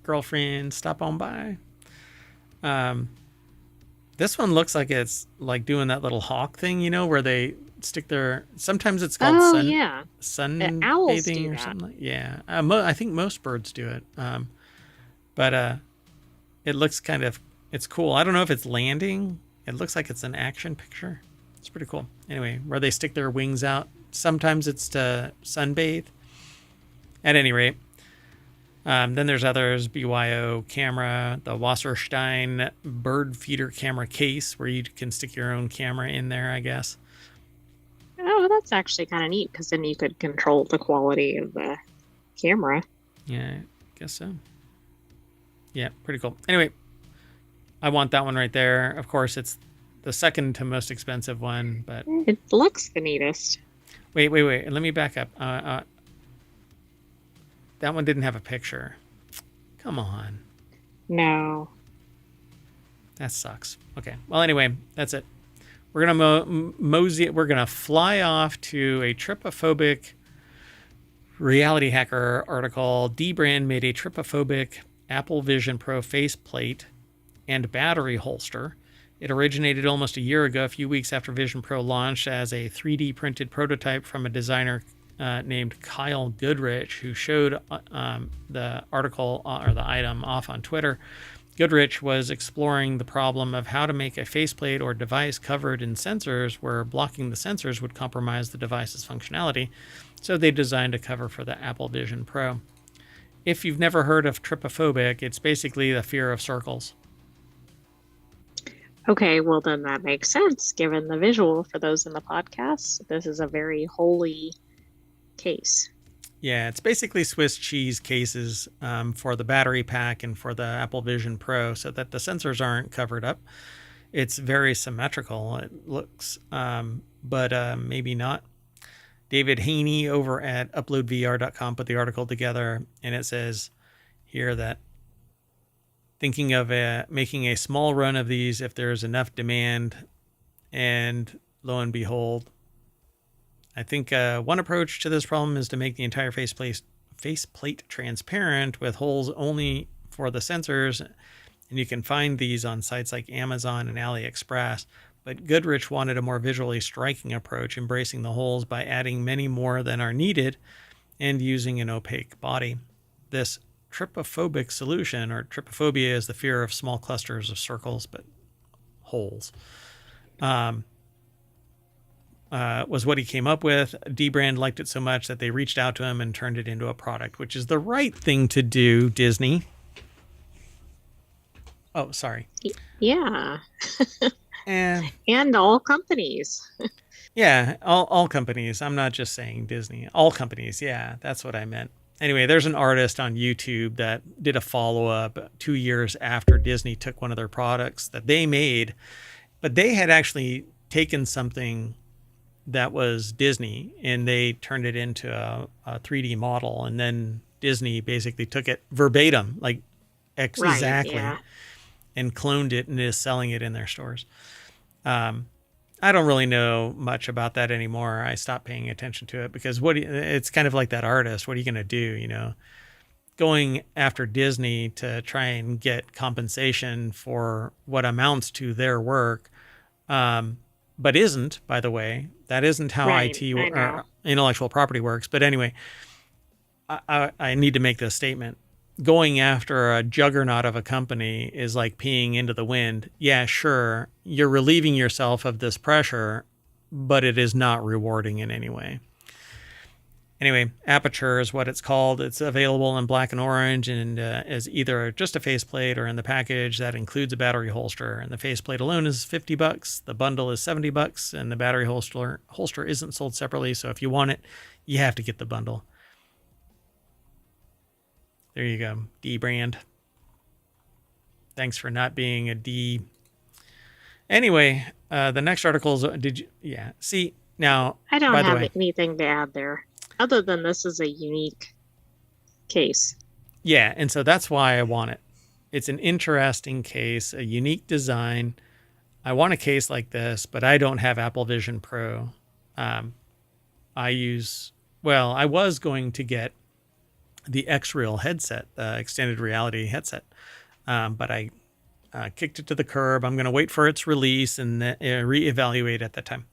Girlfriend, stop on by. This one looks like it's like doing that little hawk thing, where they stick their. Sometimes it's called Oh, yeah. The owls sunbathing do or that. something. Yeah, I think most birds do it. But it looks kind of. It's cool. I don't know if it's landing. It looks like it's an action picture. It's pretty cool. Anyway, where they stick their wings out. Sometimes it's to sunbathe. At any rate. Then there's others, BYO camera, the Wasserstein bird feeder camera case, where you can stick your own camera in there, I guess. Oh, that's actually kind of neat because then you could control the quality of the camera. Yeah, I guess so. Yeah, pretty cool. Anyway, I want that one right there. Of course, it's the second to most expensive one, but... It looks the neatest. Wait. Let me back up. That one didn't have a picture. Come on. No. That sucks. Okay. Well, anyway, that's it. We're gonna mosey. We're gonna fly off to a trypophobic RealityHacker article. Dbrand made a trypophobic Apple Vision Pro faceplate and battery holster. It originated almost a year ago, a few weeks after Vision Pro launched, as a 3D printed prototype from a designer named Kyle Goodrich, who showed the article or the item off on Twitter. Goodrich was exploring the problem of how to make a faceplate or device covered in sensors where blocking the sensors would compromise the device's functionality, so they designed a cover for the Apple Vision Pro. If you've never heard of trypophobic, it's basically the fear of circles. Okay, well then that makes sense given the visual for those in the podcast. This is a very holy case. Yeah, it's basically Swiss cheese cases for the battery pack and for the Apple Vision Pro so that the sensors aren't covered up. It's very symmetrical, it looks, but maybe not. David Haney over at uploadvr.com put the article together, and it says here that thinking of making a small run of these if there's enough demand, and lo and behold, I think one approach to this problem is to make the entire faceplate transparent with holes only for the sensors, and you can find these on sites like Amazon and AliExpress. But Goodrich wanted a more visually striking approach, embracing the holes by adding many more than are needed and using an opaque body. This trypophobic solution, or trypophobia is the fear of small clusters of circles, but holes, was what he came up with. Dbrand liked it so much that they reached out to him and turned it into a product, which is the right thing to do, Disney. Oh, sorry. Yeah. And all companies. Yeah, all companies. I'm not just saying Disney. All companies. Yeah, that's what I meant. Anyway, there's an artist on YouTube that did a follow-up 2 years after Disney took one of their products that they made, but they had actually taken something that was Disney and they turned it into a 3D model, and then Disney basically took it verbatim, like exactly, yeah. and cloned it and is selling it in their stores. I don't really know much about that anymore. I stopped paying attention to it because it's kind of like that artist. What are you going to do? Going after Disney to try and get compensation for what amounts to their work, but isn't, by the way. That isn't how IT or intellectual property works. But anyway, I need to make this statement. Going after a juggernaut of a company is like peeing into the wind. Yeah, sure, you're relieving yourself of this pressure, but it is not rewarding in any way. Anyway, Aperture is what it's called. It's available in black and orange and is either just a faceplate or in the package that includes a battery holster. And the faceplate alone is $50. The bundle is $70, and the battery holster isn't sold separately. So if you want it, you have to get the bundle. There you go, D brand. Thanks for not being a D. Anyway, the next article is, see, now, I don't have anything to add there, other than this is a unique case. Yeah, and so that's why I want it. It's an interesting case, a unique design. I want a case like this, but I don't have Apple Vision Pro. I was going to get the X-Real headset, the extended reality headset, but I kicked it to the curb. I'm going to wait for its release and reevaluate at that time.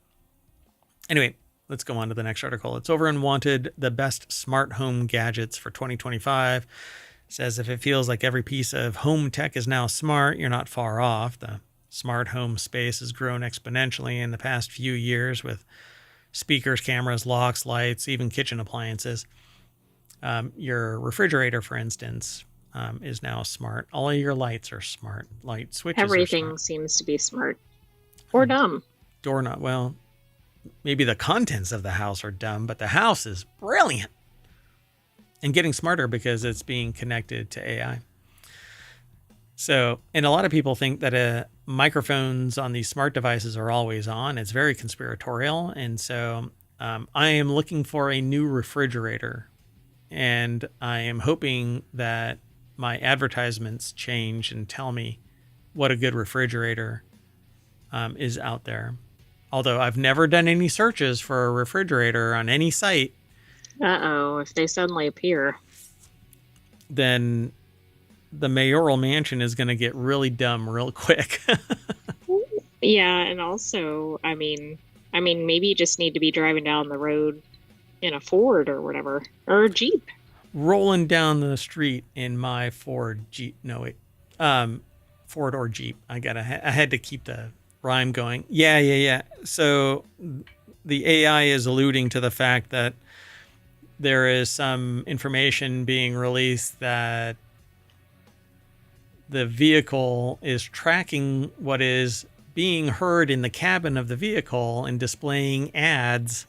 Anyway, let's go on to the next article. It's over in Wanted, the best smart home gadgets for 2025. It says if it feels like every piece of home tech is now smart, you're not far off. The smart home space has grown exponentially in the past few years with speakers, cameras, locks, lights, even kitchen appliances. Your refrigerator, for instance, is now smart. All of your lights are smart. Light switches Everything seems to be smart. Or dumb. Doorknob. Well, maybe the contents of the house are dumb, but the house is brilliant. And getting smarter because it's being connected to AI. So, and a lot of people think that microphones on these smart devices are always on. It's very conspiratorial. And so I am looking for a new refrigerator. And I am hoping that my advertisements change and tell me what a good refrigerator is out there. Although I've never done any searches for a refrigerator on any site. Uh-oh, if they suddenly appear. Then the mayoral mansion is going to get really dumb real quick. Yeah, and also, I mean, maybe you just need to be driving down the road in a Ford or whatever, or a Jeep. Rolling down the street in my Ford Jeep. No, wait. Ford or Jeep. I had to keep the rhyme going. Yeah. So the AI is alluding to the fact that there is some information being released that the vehicle is tracking what is being heard in the cabin of the vehicle and displaying ads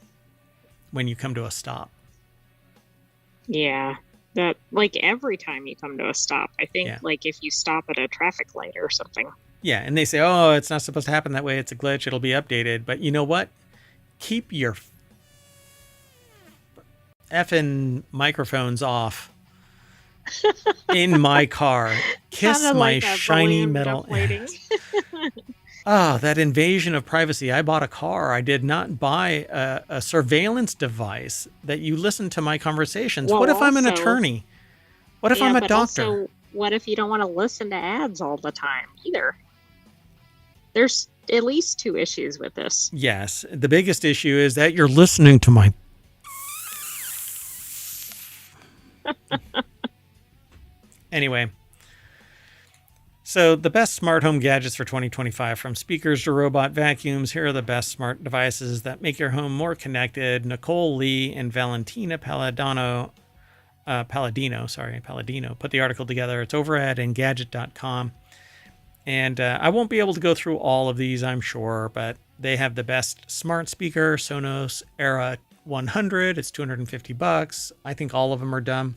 when you come to a stop. Yeah, that like every time you come to a stop. I think like if you stop at a traffic light or something. Yeah, and they say, oh, it's not supposed to happen that way. It's a glitch. It'll be updated. But you know what? Keep your effing microphones off in my car. Kiss my like shiny metal. Oh, that invasion of privacy. I bought a car. I did not buy a surveillance device that you listen to my conversations. Well, what if I'm an attorney? What if I'm a doctor? Also, what if you don't want to listen to ads all the time either? There's at least two issues with this. Yes. The biggest issue is that you're listening to my... Anyway. So the best smart home gadgets for 2025, from speakers to robot vacuums, here are the best smart devices that make your home more connected. Nicole Lee and Valentina Palladino put the article together. It's over at Engadget.com. And I won't be able to go through all of these, I'm sure, but they have the best smart speaker, Sonos Era 100. It's $250. I think all of them are dumb.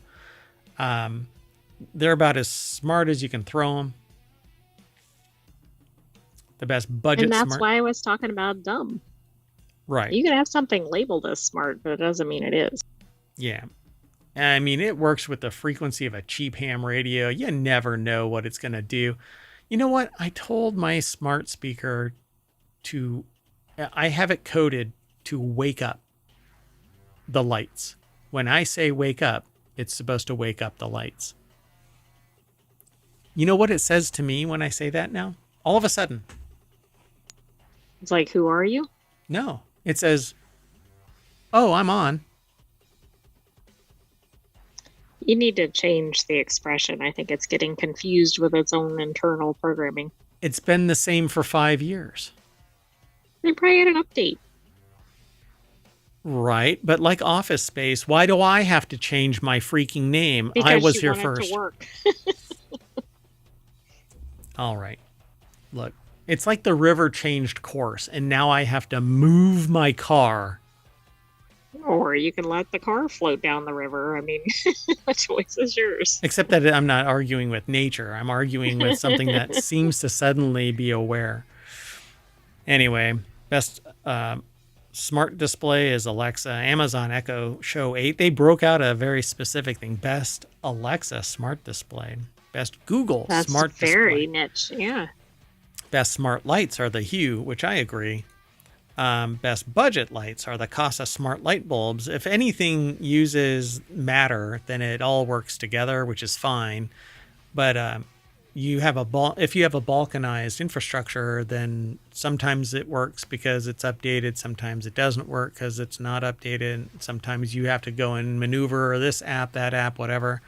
They're about as smart as you can throw them. The best budget smart. And that's smart. why I was talking about dumb. Right. You can have something labeled as smart, but it doesn't mean it is. Yeah. I mean, it works with the frequency of a cheap ham radio. You never know what it's going to do. You know what? I told my smart speaker I have it coded to wake up the lights. When I say wake up, it's supposed to wake up the lights. You know what it says to me when I say that now? All of a sudden. It's like, who are you? No. It says, oh, I'm on. You need to change the expression. I think it's getting confused with its own internal programming. It's been the same for 5 years. They probably had an update. Right. But like Office Space, why do I have to change my freaking name? Because I was you here want it first. to work. All right. Look, it's like the river changed course, and now I have to move my car. Or you can let the car float down the river. I mean, the choice is yours. Except that I'm not arguing with nature. I'm arguing with something that seems to suddenly be aware. Anyway, best smart display is Alexa. Amazon Echo Show 8. They broke out a very specific thing. Best Alexa smart display. Best Google smart display. That's very niche, yeah. Best smart lights are the Hue, which I agree. Best budget lights are the Casa smart light bulbs. If anything uses matter, then it all works together, which is fine. But if you have a balkanized infrastructure, then sometimes it works because it's updated. Sometimes it doesn't work because it's not updated. Sometimes you have to go and maneuver this app, that app, whatever.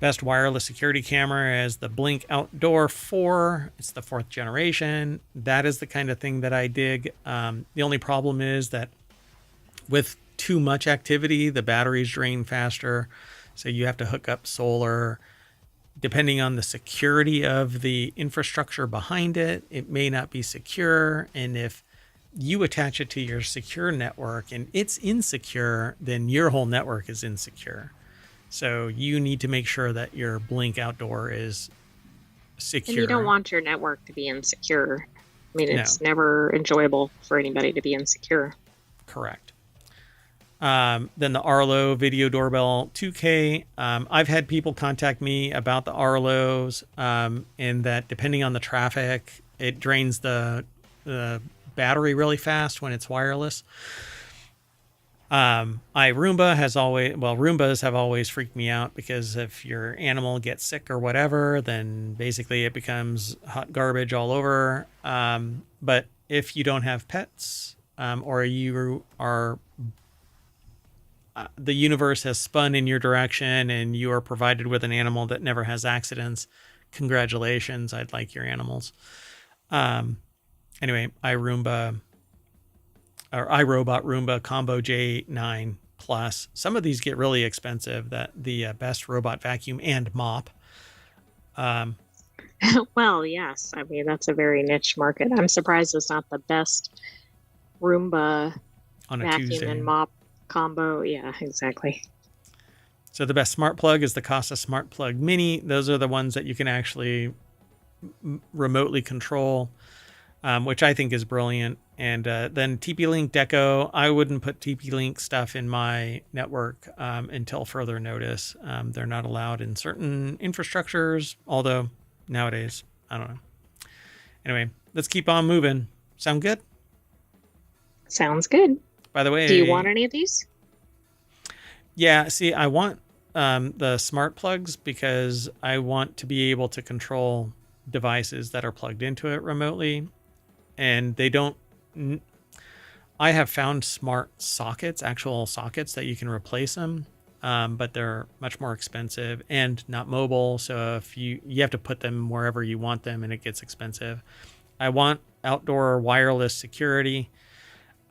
Best wireless security camera is the Blink Outdoor 4. It's the 4th generation. That is the kind of thing that I dig. The only problem is that with too much activity, the batteries drain faster. So you have to hook up solar. Depending on the security of the infrastructure behind it, it may not be secure. And if you attach it to your secure network and it's insecure, then your whole network is insecure. So you need to make sure that your Blink Outdoor is secure. And you don't want your network to be insecure. I mean, it's never enjoyable for anybody to be insecure. Correct. Then the Arlo Video Doorbell 2K. I've had people contact me about the Arlos, and that depending on the traffic, it drains the battery really fast when it's wireless. Roombas have always freaked me out because if your animal gets sick or whatever, then basically it becomes hot garbage all over. But if you don't have pets, or you are, the universe has spun in your direction and you are provided with an animal that never has accidents, congratulations. I'd like your animals. Anyway, iRobot Roomba Combo J9 Plus. Some of these get really expensive. The best robot vacuum and mop. Well, yes. I mean, that's a very niche market. I'm surprised it's not the best Roomba on a vacuum Tuesday. And mop combo. Yeah, exactly. So the best smart plug is the Casa Smart Plug Mini. Those are the ones that you can actually remotely control, which I think is brilliant. And then TP-Link Deco. I wouldn't put TP-Link stuff in my network until further notice. They're not allowed in certain infrastructures, although nowadays, I don't know. Anyway, let's keep on moving. Sound good? Sounds good. By the way, do you want any of these? Yeah, see, I want the smart plugs because I want to be able to control devices that are plugged into it remotely. And they don't. I have found smart sockets, actual sockets that you can replace them, but they're much more expensive and not mobile. So if you have to put them wherever you want them, and it gets expensive. I want outdoor wireless security,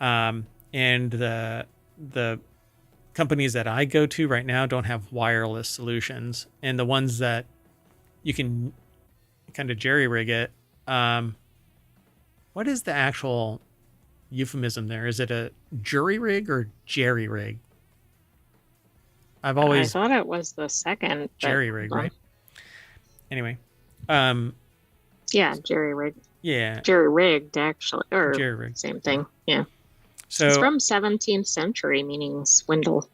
and the companies that I go to right now don't have wireless solutions, and the ones that you can kind of jerry rig it. What is the actual euphemism there? Is it a jury rig or jerry rig? I thought it was the second. Jerry rig, right? Anyway. Yeah, jerry rig. Yeah. Jerry rigged, actually. Or jerry rig. Same thing. Yeah. So it's from 17th century, meaning swindle.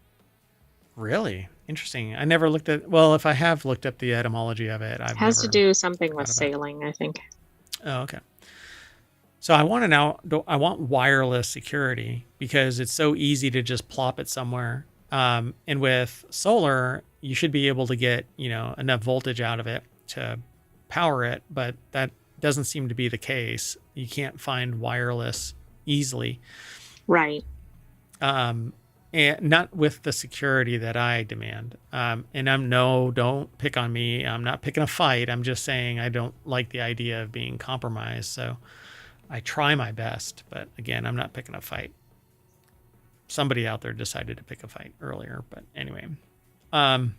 Really? Interesting. I never looked at, well, if I have looked up the etymology of it, It has to do something with sailing, I think. Oh, okay. So I want wireless security because it's so easy to just plop it somewhere. And with solar, you should be able to get, enough voltage out of it to power it, but that doesn't seem to be the case. You can't find wireless easily. Right. And not with the security that I demand. And don't pick on me. I'm not picking a fight. I'm just saying I don't like the idea of being compromised. So I try my best, but again, I'm not picking a fight. somebody out there decided to pick a fight earlier. But anyway, I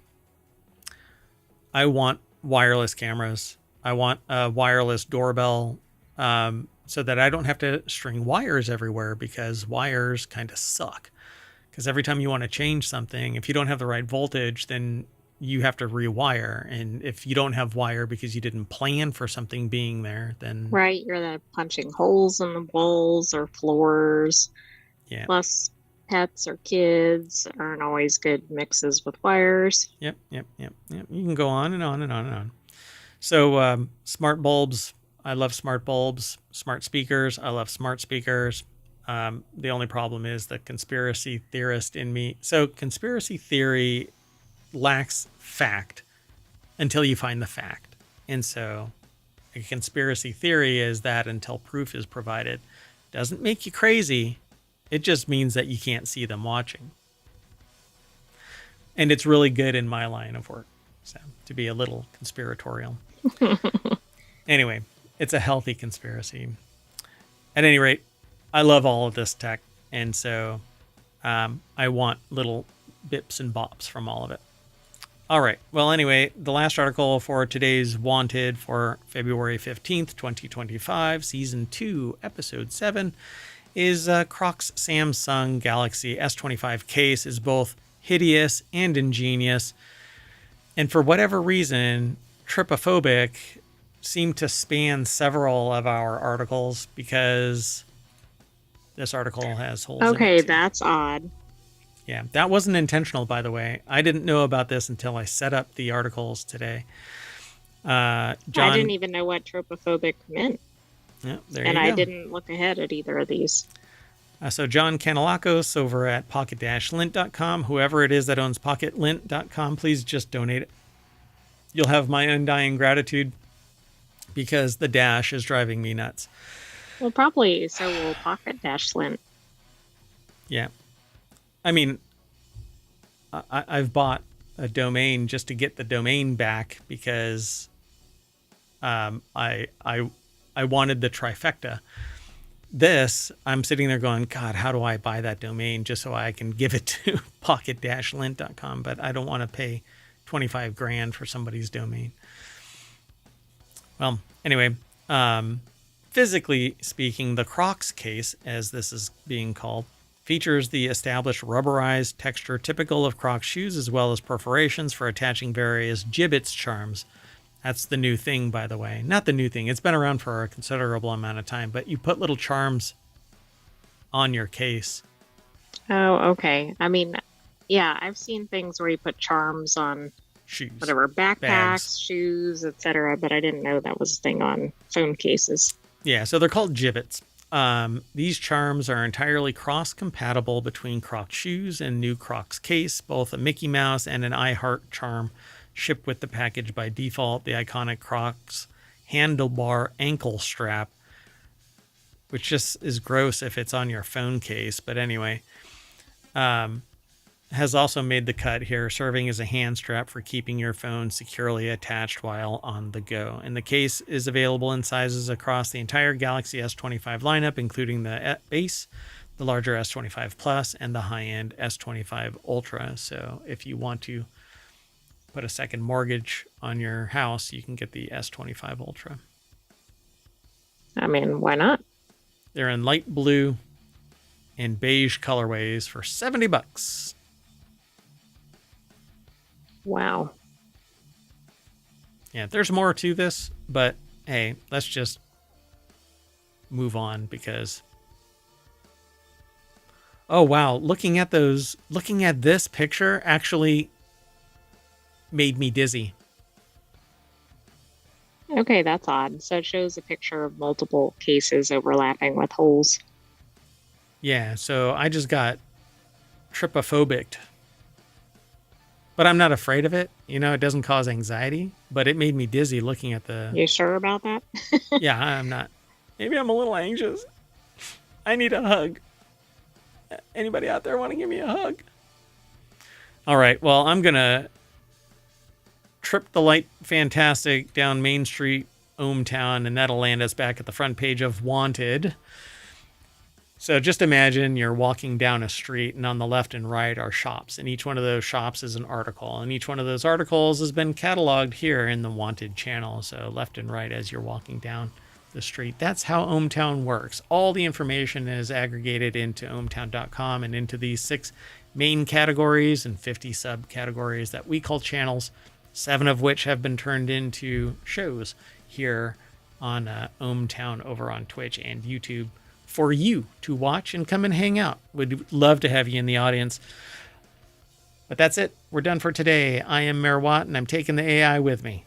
want wireless cameras. I want a wireless doorbell, so that I don't have to string wires everywhere, because wires kind of suck. Because every time you want to change something, if you don't have the right voltage, then you have to rewire. And if you don't have wire because you didn't plan for something being there, then... Right, you're then punching holes in the walls or floors. Yeah. Plus, pets or kids aren't always good mixes with wires. Yep. You can go on and on and on and on. So smart bulbs, I love smart bulbs. Smart speakers, I love smart speakers. The only problem is the conspiracy theorist in me. So conspiracy theory lacks fact until you find the fact. And so a conspiracy theory is that until proof is provided. Doesn't make you crazy. It just means that you can't see them watching. And it's really good in my line of work, so to be a little conspiratorial. Anyway, it's a healthy conspiracy. At any rate, I love all of this tech, and so I want little bips and bops from all of it. All right. Well, anyway, the last article for today's Wanted for February 15th, 2025, Season 2, Episode 7, is Croc's Samsung Galaxy S25 case is both hideous and ingenious. And for whatever reason, Tripophobic seemed to span several of our articles, because this article has holes in it. Okay, that's odd. Yeah, that wasn't intentional, by the way. I didn't know about this until I set up the articles today. John, I didn't even know what tropophobic meant. Yeah, there and you go. I didn't look ahead at either of these. So John Kanalakos over at pocket-lint.com, whoever it is that owns pocketlint.com, please just donate it. You'll have my undying gratitude, because the dash is driving me nuts. Well, probably so will Pocket-Lint. Yeah. I mean, I've bought a domain just to get the domain back, because I wanted the trifecta. This, I'm sitting there going, God, how do I buy that domain just so I can give it to pocket-lint.com? But I don't want to pay 25 grand for somebody's domain. Well, anyway, physically speaking, the Crocs case, as this is being called, features the established rubberized texture typical of Crocs shoes, as well as perforations for attaching various gibbets charms. That's the new thing, by the way. Not the new thing. It's been around for a considerable amount of time, but you put little charms on your case. Oh, okay. I mean, yeah, I've seen things where you put charms on Shoes. Whatever, backpacks, bags. shoes, etc., but I didn't know that was a thing on phone cases. Yeah, so they're called gibbets. These charms are entirely cross-compatible between Crocs shoes and new Crocs case, both a Mickey Mouse and an I Heart charm ship with the package by default. The iconic Crocs handlebar ankle strap, which just is gross if it's on your phone case. But anyway, has also made the cut here, serving as a hand strap for keeping your phone securely attached while on the go. And the case is available in sizes across the entire Galaxy S25 lineup, including the base, the larger S25 Plus, and the high-end S25 Ultra. So if you want to put a second mortgage on your house, you can get the S25 Ultra. I mean, why not? They're in light blue and beige colorways for $70. Wow. Yeah, there's more to this, but hey, let's just move on, because oh wow, looking at this picture actually made me dizzy. Okay, that's odd. So it shows a picture of multiple cases overlapping with holes. Yeah, so I just got tripophobic. But I'm not afraid of it. You know, it doesn't cause anxiety, but it made me dizzy looking at the... You sure about that? Yeah, I'm not. Maybe I'm a little anxious. I need a hug. Anybody out there want to give me a hug? All right, well, I'm going to trip the light fantastic down Main Street, ohmTown, and that'll land us back at the front page of Wanted. So just imagine you're walking down a street, and on the left and right are shops, and each one of those shops is an article, and each one of those articles has been cataloged here in the wanted channel. So left and right as you're walking down the street. That's how ohmTown works. All the information is aggregated into ohmTown.com and into these 6 main categories and 50 subcategories that we call channels, 7 of which have been turned into shows here on ohmTown over on Twitch and YouTube for you to watch and come and hang out. We'd love to have you in the audience. But that's it. We're done for today. I am Mayor Watt, and I'm taking the AI with me.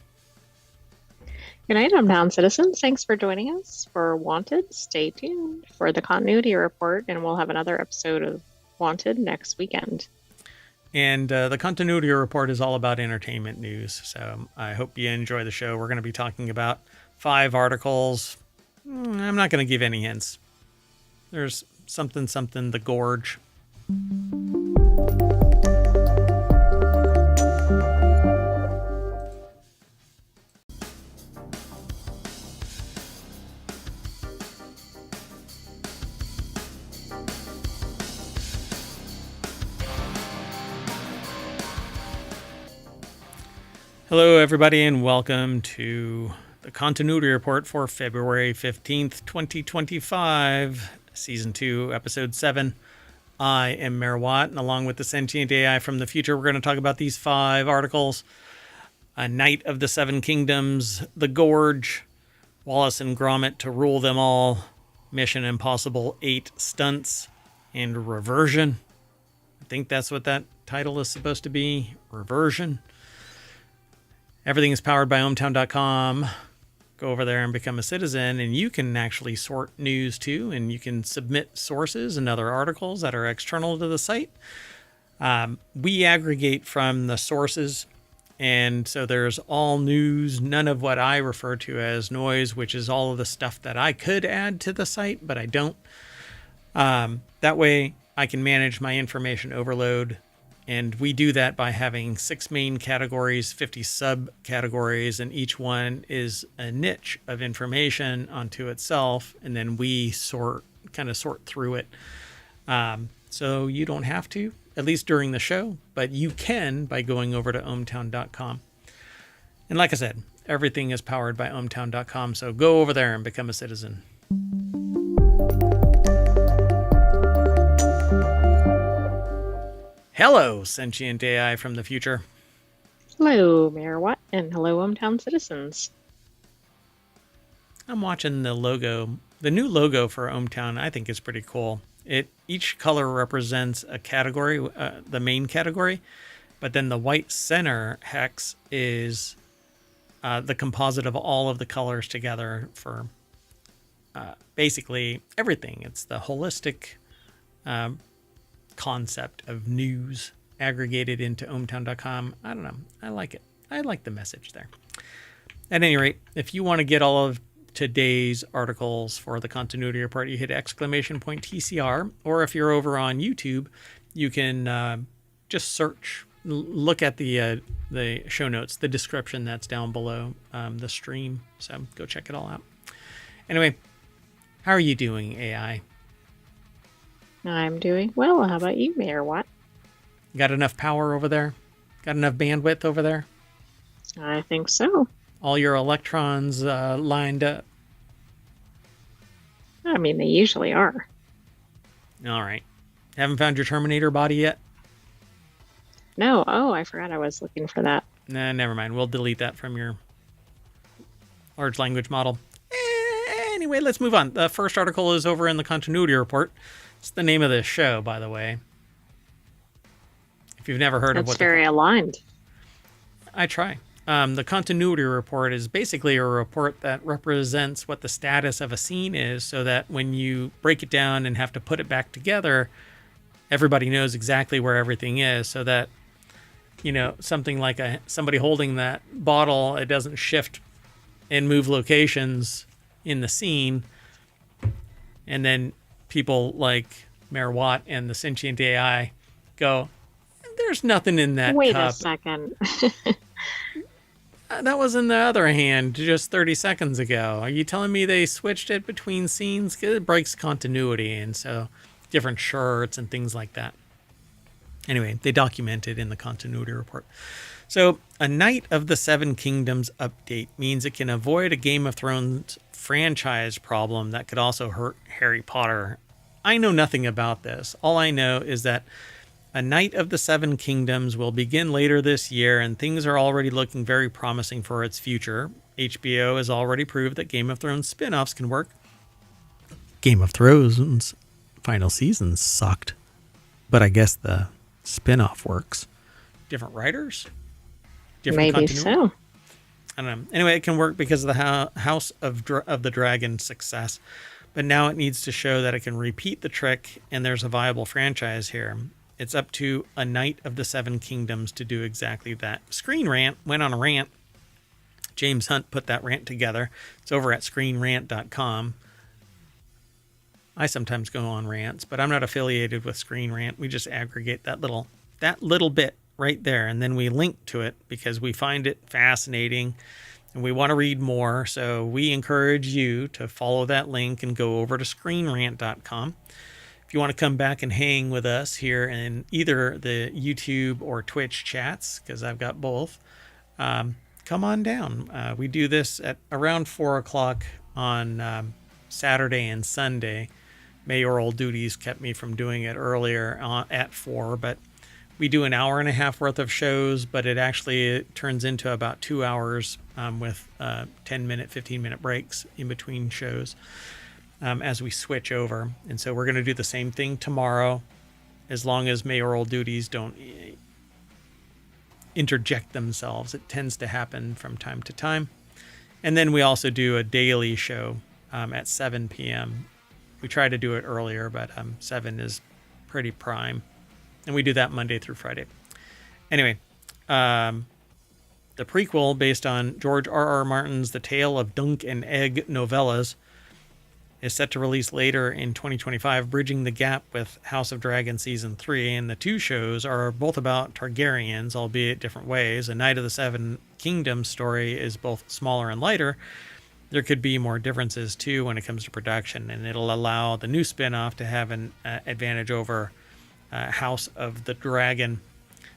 Good night, ohmTown citizens. Thanks for joining us for Wanted. Stay tuned for the continuity report, and we'll have another episode of Wanted next weekend. And the continuity report is all about entertainment news. So I hope you enjoy the show. We're going to be talking about 5 articles. I'm not going to give any hints. There's something, the gorge. Hello, everybody, and welcome to the continuity report for February 15th, 2025, Season 2, Episode 7. I am Mayor Watt, and along with the sentient AI from the future, we're going to talk about these 5 articles. A Knight of the Seven Kingdoms, The Gorge, Wallace and Gromit to Rule Them All, Mission Impossible 8 Stunts, and Reversion. I think that's what that title is supposed to be, Reversion. Everything is powered by ohmTown.com. Go over there and become a citizen, and you can actually sort news too, and you can submit sources and other articles that are external to the site. We aggregate from the sources, and so there's all news, none of what I refer to as noise, which is all of the stuff that I could add to the site, but I don't. That way I can manage my information overload. And we do that by having 6 main categories, 50 subcategories, and each one is a niche of information unto itself. And then we sort through it. So you don't have to, at least during the show, but you can by going over to ohmTown.com. And like I said, everything is powered by ohmTown.com. So go over there and become a citizen. Hello, sentient AI from the future. Hello, Mayor Watt, and hello, ohmTown citizens. I'm watching the logo. The new logo for ohmTown, I think, is pretty cool. Each color represents a category, the main category, but then the white center hex is the composite of all of the colors together for basically everything. It's the holistic concept of news aggregated into ohmTown.com. I don't know. I like it. I like the message there. At any rate, if you want to get all of today's articles for the continuity report, you hit !TCR, or if you're over on YouTube, you can just search, look at the show notes, the description that's down below the stream. So go check it all out. Anyway, how are you doing, AI? I'm doing well. How about you, Mayor Watt? Got enough power over there? Got enough bandwidth over there? I think so. All your electrons lined up? I mean, they usually are. All right. Haven't found your Terminator body yet? No. Oh, I forgot I was looking for that. Nah, never mind. We'll delete that from your large language model. Anyway, let's move on. The first article is over in the continuity report. It's the name of this show, by the way. If you've never heard of what... That's very aligned. I try. The continuity report is basically a report that represents what the status of a scene is, so that when you break it down and have to put it back together, everybody knows exactly where everything is, so that, you know, something like somebody holding that bottle, it doesn't shift and move locations in the scene, and then people like Mayor Watt and the sentient AI go, there's nothing in that Wait cup. a second. That was in the other hand just 30 seconds ago. Are you telling me they switched it between scenes? It breaks continuity, and so different shirts and things like that. Anyway, they document it in the continuity report. So, a Knight of the Seven Kingdoms update means it can avoid a Game of Thrones franchise problem that could also hurt Harry Potter. I know nothing about this. All I know is that A Knight of the Seven Kingdoms will begin later this year, and things are already looking very promising for its future. HBO has already proved that Game of Thrones spin-offs can work. Game of Thrones final season sucked, but I guess the spin-off works. Different writers? Different Maybe continuity? so. I don't know. Anyway, it can work because of the House of the Dragon success, but now it needs to show that it can repeat the trick, and there's a viable franchise here. It's up to A Knight of the Seven Kingdoms to do exactly that. Screen Rant went on a rant. James Hunt put that rant together. It's over at screenrant.com. I sometimes go on rants, but I'm not affiliated with Screen Rant. We just aggregate that little bit right there, and then we link to it because we find it fascinating and we want to read more. So we encourage you to follow that link and go over to screenrant.com. If you want to come back and hang with us here in either the YouTube or Twitch chats, because I've got both, come on down. We do this at around 4 o'clock on Saturday and Sunday. Mayoral duties kept me from doing it earlier at 4, but we do an hour and a half worth of shows, but it turns into about 2 hours with 10-minute, 15-minute breaks in between shows. As we switch over. And so we're going to do the same thing tomorrow, as long as mayoral duties don't interject themselves. It tends to happen from time to time. And then we also do a daily show at 7 p.m. We try to do it earlier, but 7 is pretty prime. And we do that Monday through Friday. Anyway, the prequel based on George R.R. Martin's The Tale of Dunk and Egg novellas is set to release later in 2025, bridging the gap with House of Dragon Season 3, and the two shows are both about Targaryens, albeit different ways. A Knight of the Seven Kingdoms story is both smaller and lighter. There could be more differences, too, when it comes to production, and it'll allow the new spin-off to have an advantage over House of the Dragon.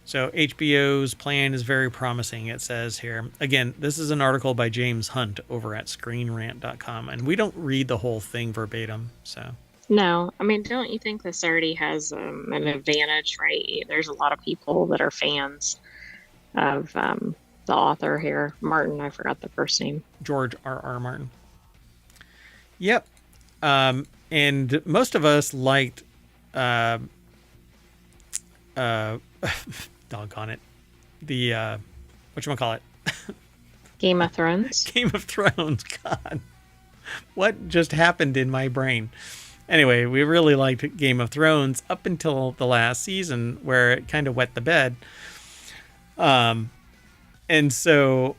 So HBO's plan is very promising, it says here. Again, this is an article by James Hunt over at screenrant.com, and we don't read the whole thing verbatim. So No, I mean, don't you think this already has an advantage, right? There's a lot of people that are fans of the author here. Martin, I forgot the first name. George R.R. Martin. Yep. And most of us liked... doggone it. The, whatchamacallit? Game of Thrones? Game of Thrones, God. What just happened in my brain? Anyway, we really liked Game of Thrones up until the last season where it kind of wet the bed. And so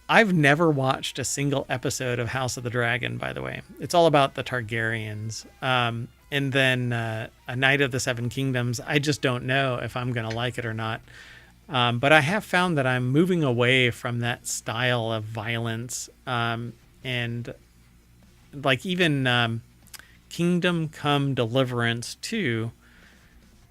I've never watched a single episode of House of the Dragon, by the way. It's all about the Targaryens. And then A Knight of the Seven Kingdoms, I just don't know if I'm going to like it or not. But I have found that I'm moving away from that style of violence. And like even Kingdom Come Deliverance 2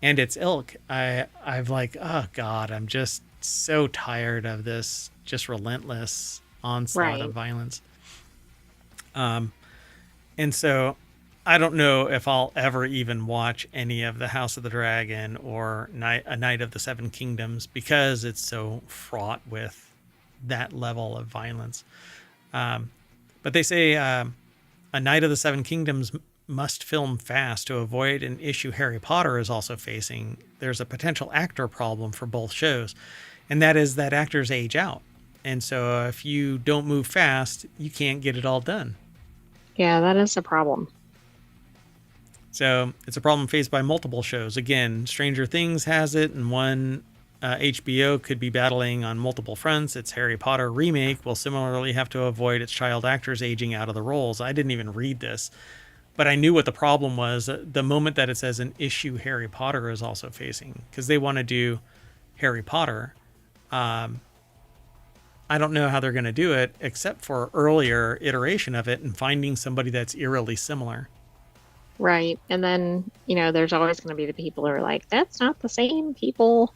and its ilk, I've like, oh God, I'm just so tired of this just relentless onslaught of violence. And so I don't know if I'll ever even watch any of the House of the Dragon or A Knight of the Seven Kingdoms because it's so fraught with that level of violence. But they say A Knight of the Seven Kingdoms must film fast to avoid an issue Harry Potter is also facing. There's a potential actor problem for both shows, and that is that actors age out. And so if you don't move fast, you can't get it all done. Yeah, that is a problem. So it's a problem faced by multiple shows. Again, Stranger Things has it, and one HBO could be battling on multiple fronts. Its Harry Potter remake will similarly have to avoid its child actors aging out of the roles. I didn't even read this, but I knew what the problem was the moment that it says an issue Harry Potter is also facing, because they want to do Harry Potter. I don't know how they're going to do it except for earlier iteration of it and finding somebody that's eerily similar. Right. And then, there's always going to be the people who are like, that's not the same people.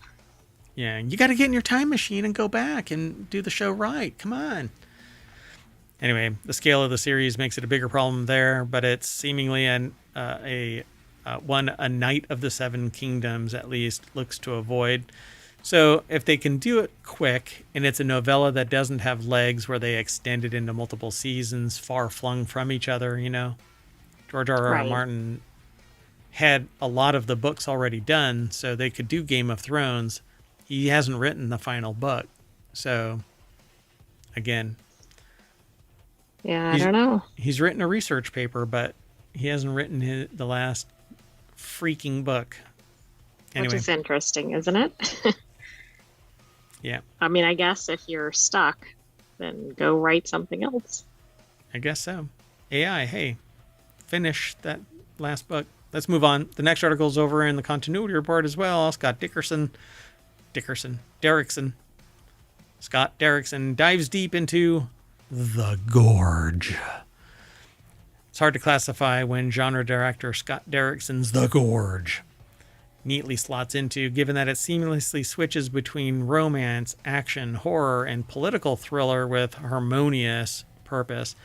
Yeah, you got to get in your time machine and go back and do the show right. Come on. Anyway, the scale of the series makes it a bigger problem there, but it's seemingly a Knight of the Seven Kingdoms at least looks to avoid. So if they can do it quick, and it's a novella that doesn't have legs where they extend it into multiple seasons far flung from each other, George R.R. Martin had a lot of the books already done, so they could do Game of Thrones. He hasn't written the final book. So, again... Yeah, I don't know. He's written a research paper, but he hasn't written the last freaking book. Anyway. Which is interesting, isn't it? Yeah. I mean, I guess if you're stuck, then go write something else. I guess so. AI, hey, finish that last book. Let's move on. The next article is over in the continuity report as well. Scott Derrickson dives deep into the Gorge. It's hard to classify when genre director Scott Derrickson's The Gorge neatly slots into, given that it seamlessly switches between romance, action, horror, and political thriller with harmonious purpose.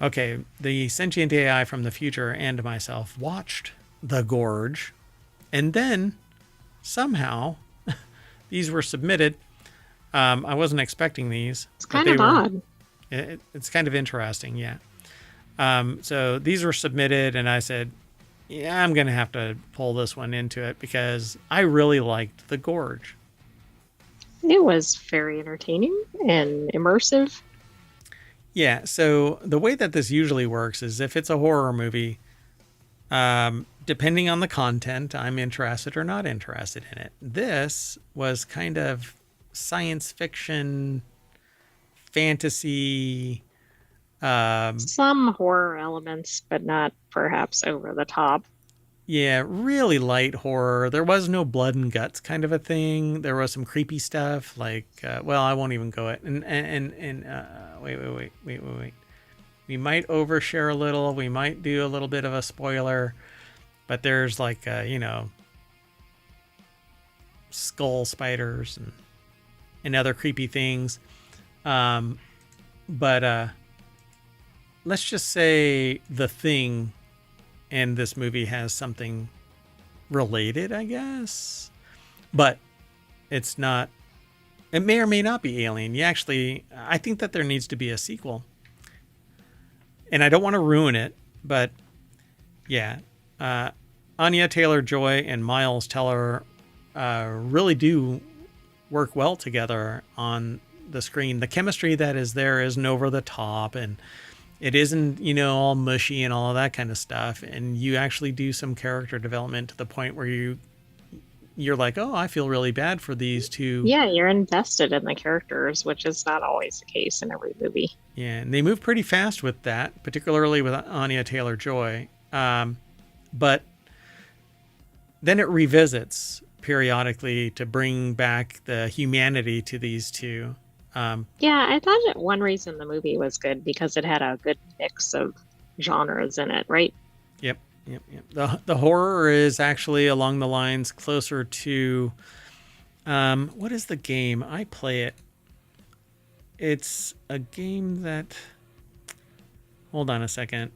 Okay, the sentient AI from the future and myself watched The Gorge, and then somehow these were submitted. I wasn't expecting these. It's kind of odd. It's kind of interesting, yeah. So these were submitted, and I said, yeah, I'm going to have to pull this one into it because I really liked The Gorge. It was very entertaining and immersive. Yeah, so the way that this usually works is if it's a horror movie, depending on the content, I'm interested or not interested in it. This was kind of science fiction, fantasy. Some horror elements, but not perhaps over the top. Yeah, really light horror. There was no blood and guts kind of a thing. There was some creepy stuff like, well, I won't even go it. And wait. We might overshare a little. We might do a little bit of a spoiler, but there's like, skull spiders and other creepy things. But let's just say The Thing and this movie has something related, I guess. But it's not... It may or may not be Alien. I think that there needs to be a sequel. And I don't want to ruin it, but yeah. Anya Taylor-Joy and Miles Teller really do work well together on the screen. The chemistry that is there isn't over the top, and it isn't, all mushy and all of that kind of stuff. And you actually do some character development to the point where you're like, oh, I feel really bad for these two. Yeah, you're invested in the characters, which is not always the case in every movie. Yeah, and they move pretty fast with that, particularly with Anya Taylor-Joy. But then it revisits periodically to bring back the humanity to these two. Yeah, I thought that one reason the movie was good because it had a good mix of genres in it, right? Yep. The horror is actually along the lines closer to what is the game? I play it. It's a game that... Hold on a second.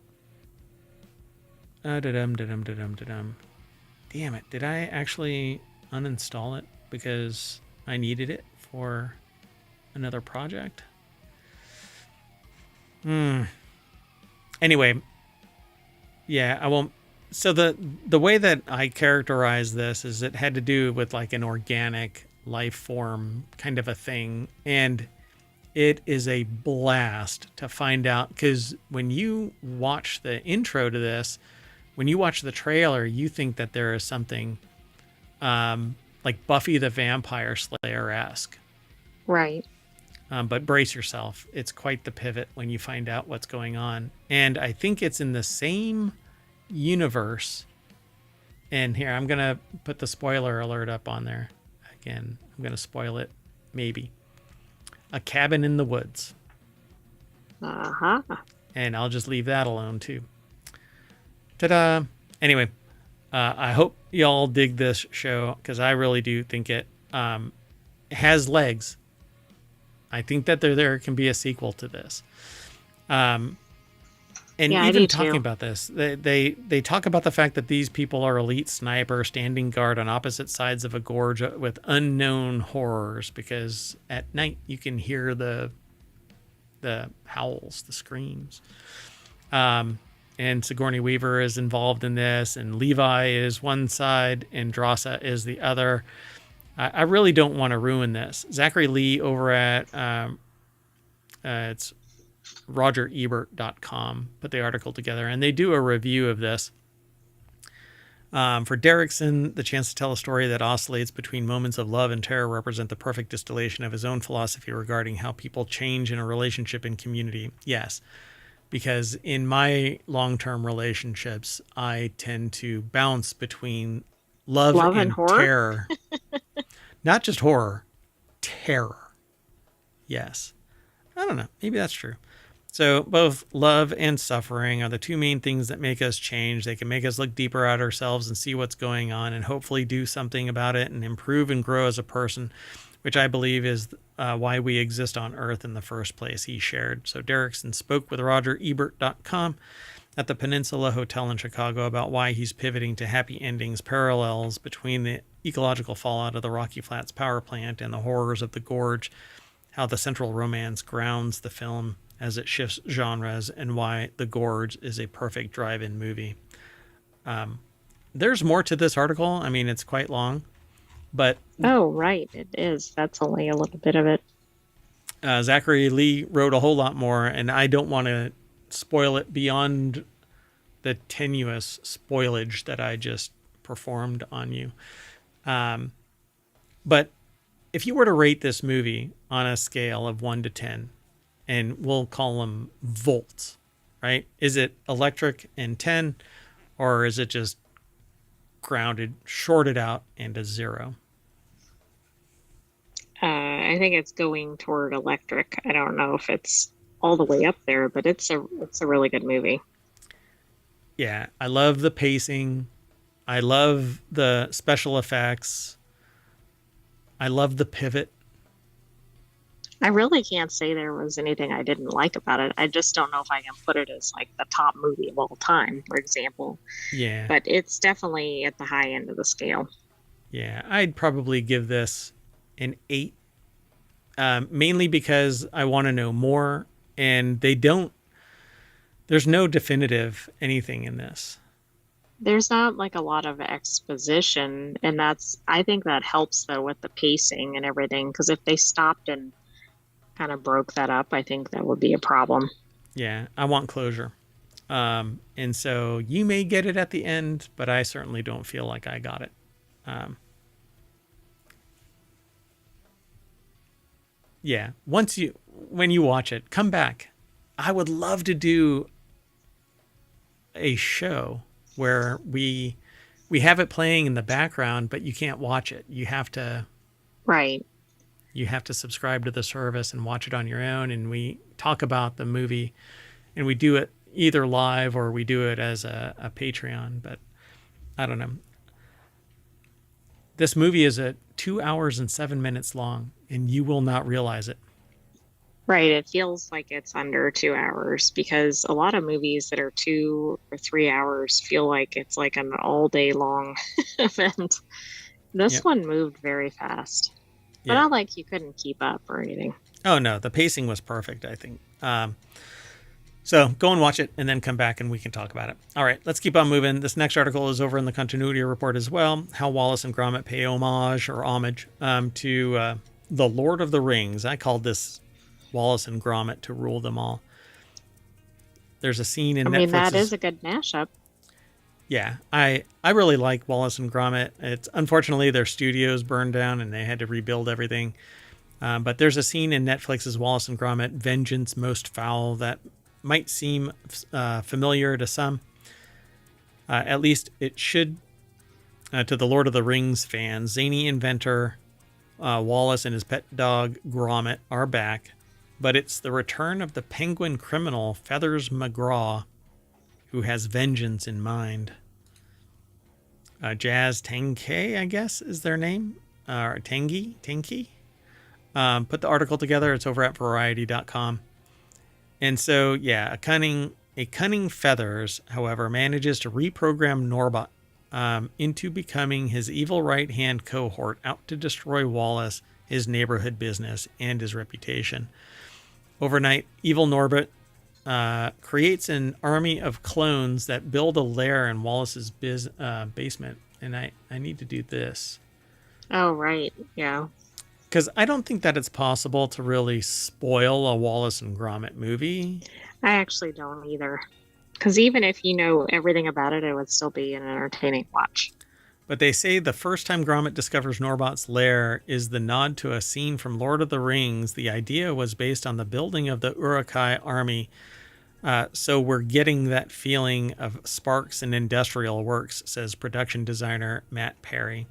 Damn it. Did I actually uninstall it because I needed it for another project? Anyway, yeah, I won't. So the way that I characterize this is it had to do with like an organic life form kind of a thing, and it is a blast to find out, because when you watch the intro to this, when you watch the trailer, you think that there is something like Buffy the Vampire Slayer-esque. Right. But brace yourself. It's quite the pivot when you find out what's going on. And I think it's in the same universe. And here, I'm going to put the spoiler alert up on there. Again, I'm going to spoil it, maybe. A Cabin in the Woods. Uh-huh. And I'll just leave that alone too. Ta-da! Anyway, I hope y'all dig this show because I really do think it has legs. I think that there can be a sequel to this. And Yeah, even talking about this, they talk about the fact that these people are elite snipers standing guard on opposite sides of a gorge with unknown horrors, because at night you can hear the howls, the screams. And Sigourney Weaver is involved in this, and Levi is one side and Drossa is the other. I really don't want to ruin this. Zachary Lee over at it's RogerEbert.com put the article together, and they do a review of this. For Derrickson, the chance to tell a story that oscillates between moments of love and terror represent the perfect distillation of his own philosophy regarding how people change in a relationship and community. Yes, because in my long-term relationships, I tend to bounce between love and terror. Not just horror, terror. Yes. I don't know. Maybe that's true. So both love and suffering are the two main things that make us change. They can make us look deeper at ourselves and see what's going on and hopefully do something about it and improve and grow as a person, which I believe is why we exist on Earth in the first place, he shared. So Derrickson spoke with RogerEbert.com at the Peninsula Hotel in Chicago about why he's pivoting to happy endings, parallels between the ecological fallout of the Rocky Flats power plant and the horrors of the gorge, how the central romance grounds the film as it shifts genres, and why The Gorge is a perfect drive-in movie. There's more to this article. I mean, it's quite long, but... Oh, right. It is. That's only a little bit of it. Zachary Lee wrote a whole lot more, and I don't want to spoil it beyond the tenuous spoilage that I just performed on you. But if you were to rate this movie on a scale of 1 to 10, and we'll call them volts, right? Is it electric and 10, or is it just grounded, shorted out, and a 0? I think it's going toward electric. I don't know if it's all the way up there, but it's a really good movie. Yeah, I love the pacing. I love the special effects. I love the pivot. I really can't say there was anything I didn't like about it. I just don't know if I can put it as like the top movie of all time, for example. Yeah. But it's definitely at the high end of the scale. Yeah, I'd probably give this an 8. Mainly because I want to know more, and there's no definitive anything in this. There's not like a lot of exposition, and I think that helps though with the pacing and everything, because if they stopped and kind of broke that up, I think that would be a problem. Yeah, I want closure. And so you may get it at the end, but I certainly don't feel like I got it. Yeah, when you watch it, come back. I would love to do a show where we have it playing in the background, but you can't watch it. You have to... Right. You have to subscribe to the service and watch it on your own, and we talk about the movie, and we do it either live or we do it as a Patreon, but I don't know. This movie is 2 hours and 7 minutes long, and you will not realize it. Right. It feels like it's under 2 hours, because a lot of movies that are 2 or 3 hours feel like it's like an all day long event. This one moved very fast. But not like you couldn't keep up or anything. Oh, no. The pacing was perfect, I think. So go and watch it and then come back and we can talk about it. All right, let's keep on moving. This next article is over in the Continuity Report as well. How Wallace and Gromit pay homage to the Lord of the Rings. I called this Wallace and Gromit to rule them all. There's a scene in Netflix's... I mean, that is a good mashup. Yeah, I really like Wallace and Gromit. It's unfortunately their studios burned down and they had to rebuild everything. But there's a scene in Netflix's Wallace and Gromit, Vengeance Most Foul, that might seem familiar to some. At least it should to the Lord of the Rings fans. Zany inventor Wallace and his pet dog Gromit are back, but it's the return of the penguin criminal Feathers McGraw, who has vengeance in mind. Jazz Tangke, I guess, is their name. Or Tangi? Put the article together. It's over at Variety.com. And so, yeah, a cunning Feathers, however, manages to reprogram Norbot into becoming his evil right-hand cohort out to destroy Wallace, his neighborhood business, and his reputation. Overnight, evil Norbot creates an army of clones that build a lair in Wallace's basement. And I need to do this. Oh, right. Yeah. Because I don't think that it's possible to really spoil a Wallace and Gromit movie. I actually don't either. Because even if you know everything about it, it would still be an entertaining watch. But they say the first time Gromit discovers Norbot's lair is the nod to a scene from Lord of the Rings. The idea was based on the building of the Uruk-hai army. So we're getting that feeling of sparks and industrial works, says production designer Matt Perry.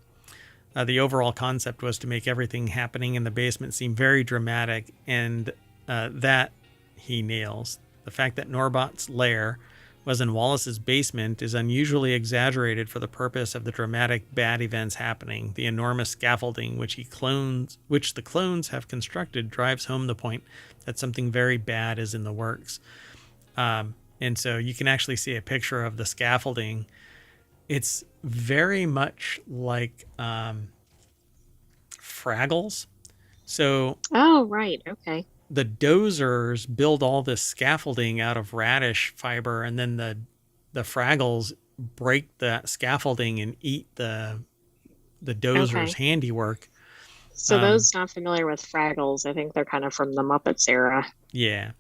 The overall concept was to make everything happening in the basement seem very dramatic, and that he nails. The fact that Norbot's lair was in Wallace's basement is unusually exaggerated for the purpose of the dramatic bad events happening. The enormous scaffolding which the clones have constructed drives home the point that something very bad is in the works. And so you can actually see a picture of the scaffolding. It's very much like Fraggles. So oh, right. Okay. The dozers build all this scaffolding out of radish fiber, and then the Fraggles break that scaffolding and eat the dozers' handiwork. So those not familiar with Fraggles, I think they're kind of from the Muppets era. Yeah.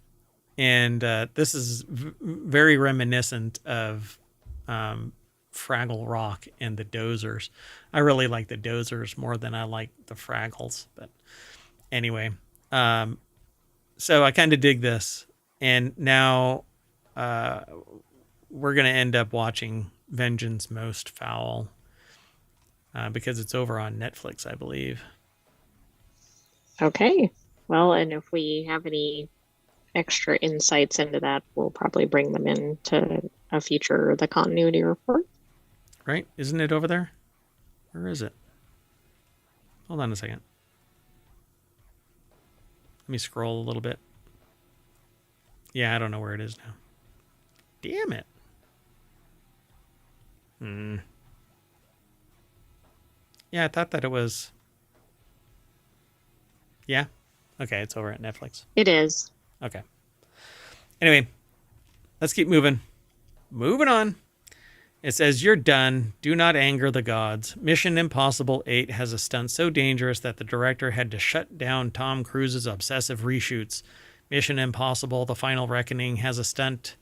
And this is very reminiscent of Fraggle Rock and the Dozers. I really like the Dozers more than I like the Fraggles. But anyway, so I kind of dig this. And now we're going to end up watching Vengeance Most Foul because it's over on Netflix, I believe. Okay. Well, and if we have any extra insights into that, we'll probably bring them into a future The Continuity Report. Right? Isn't it over there? Where is it? Hold on a second. Let me scroll a little bit. Yeah, I don't know where it is now. Damn it. Yeah, I thought that it was... Yeah? Okay, it's over at Netflix. It is. Okay. Anyway, let's keep moving. Moving on. It says, you're done. Do not anger the gods. Mission Impossible 8 has a stunt so dangerous that the director had to shut down Tom Cruise's obsessive reshoots. Mission Impossible: The Final Reckoning has a stunt...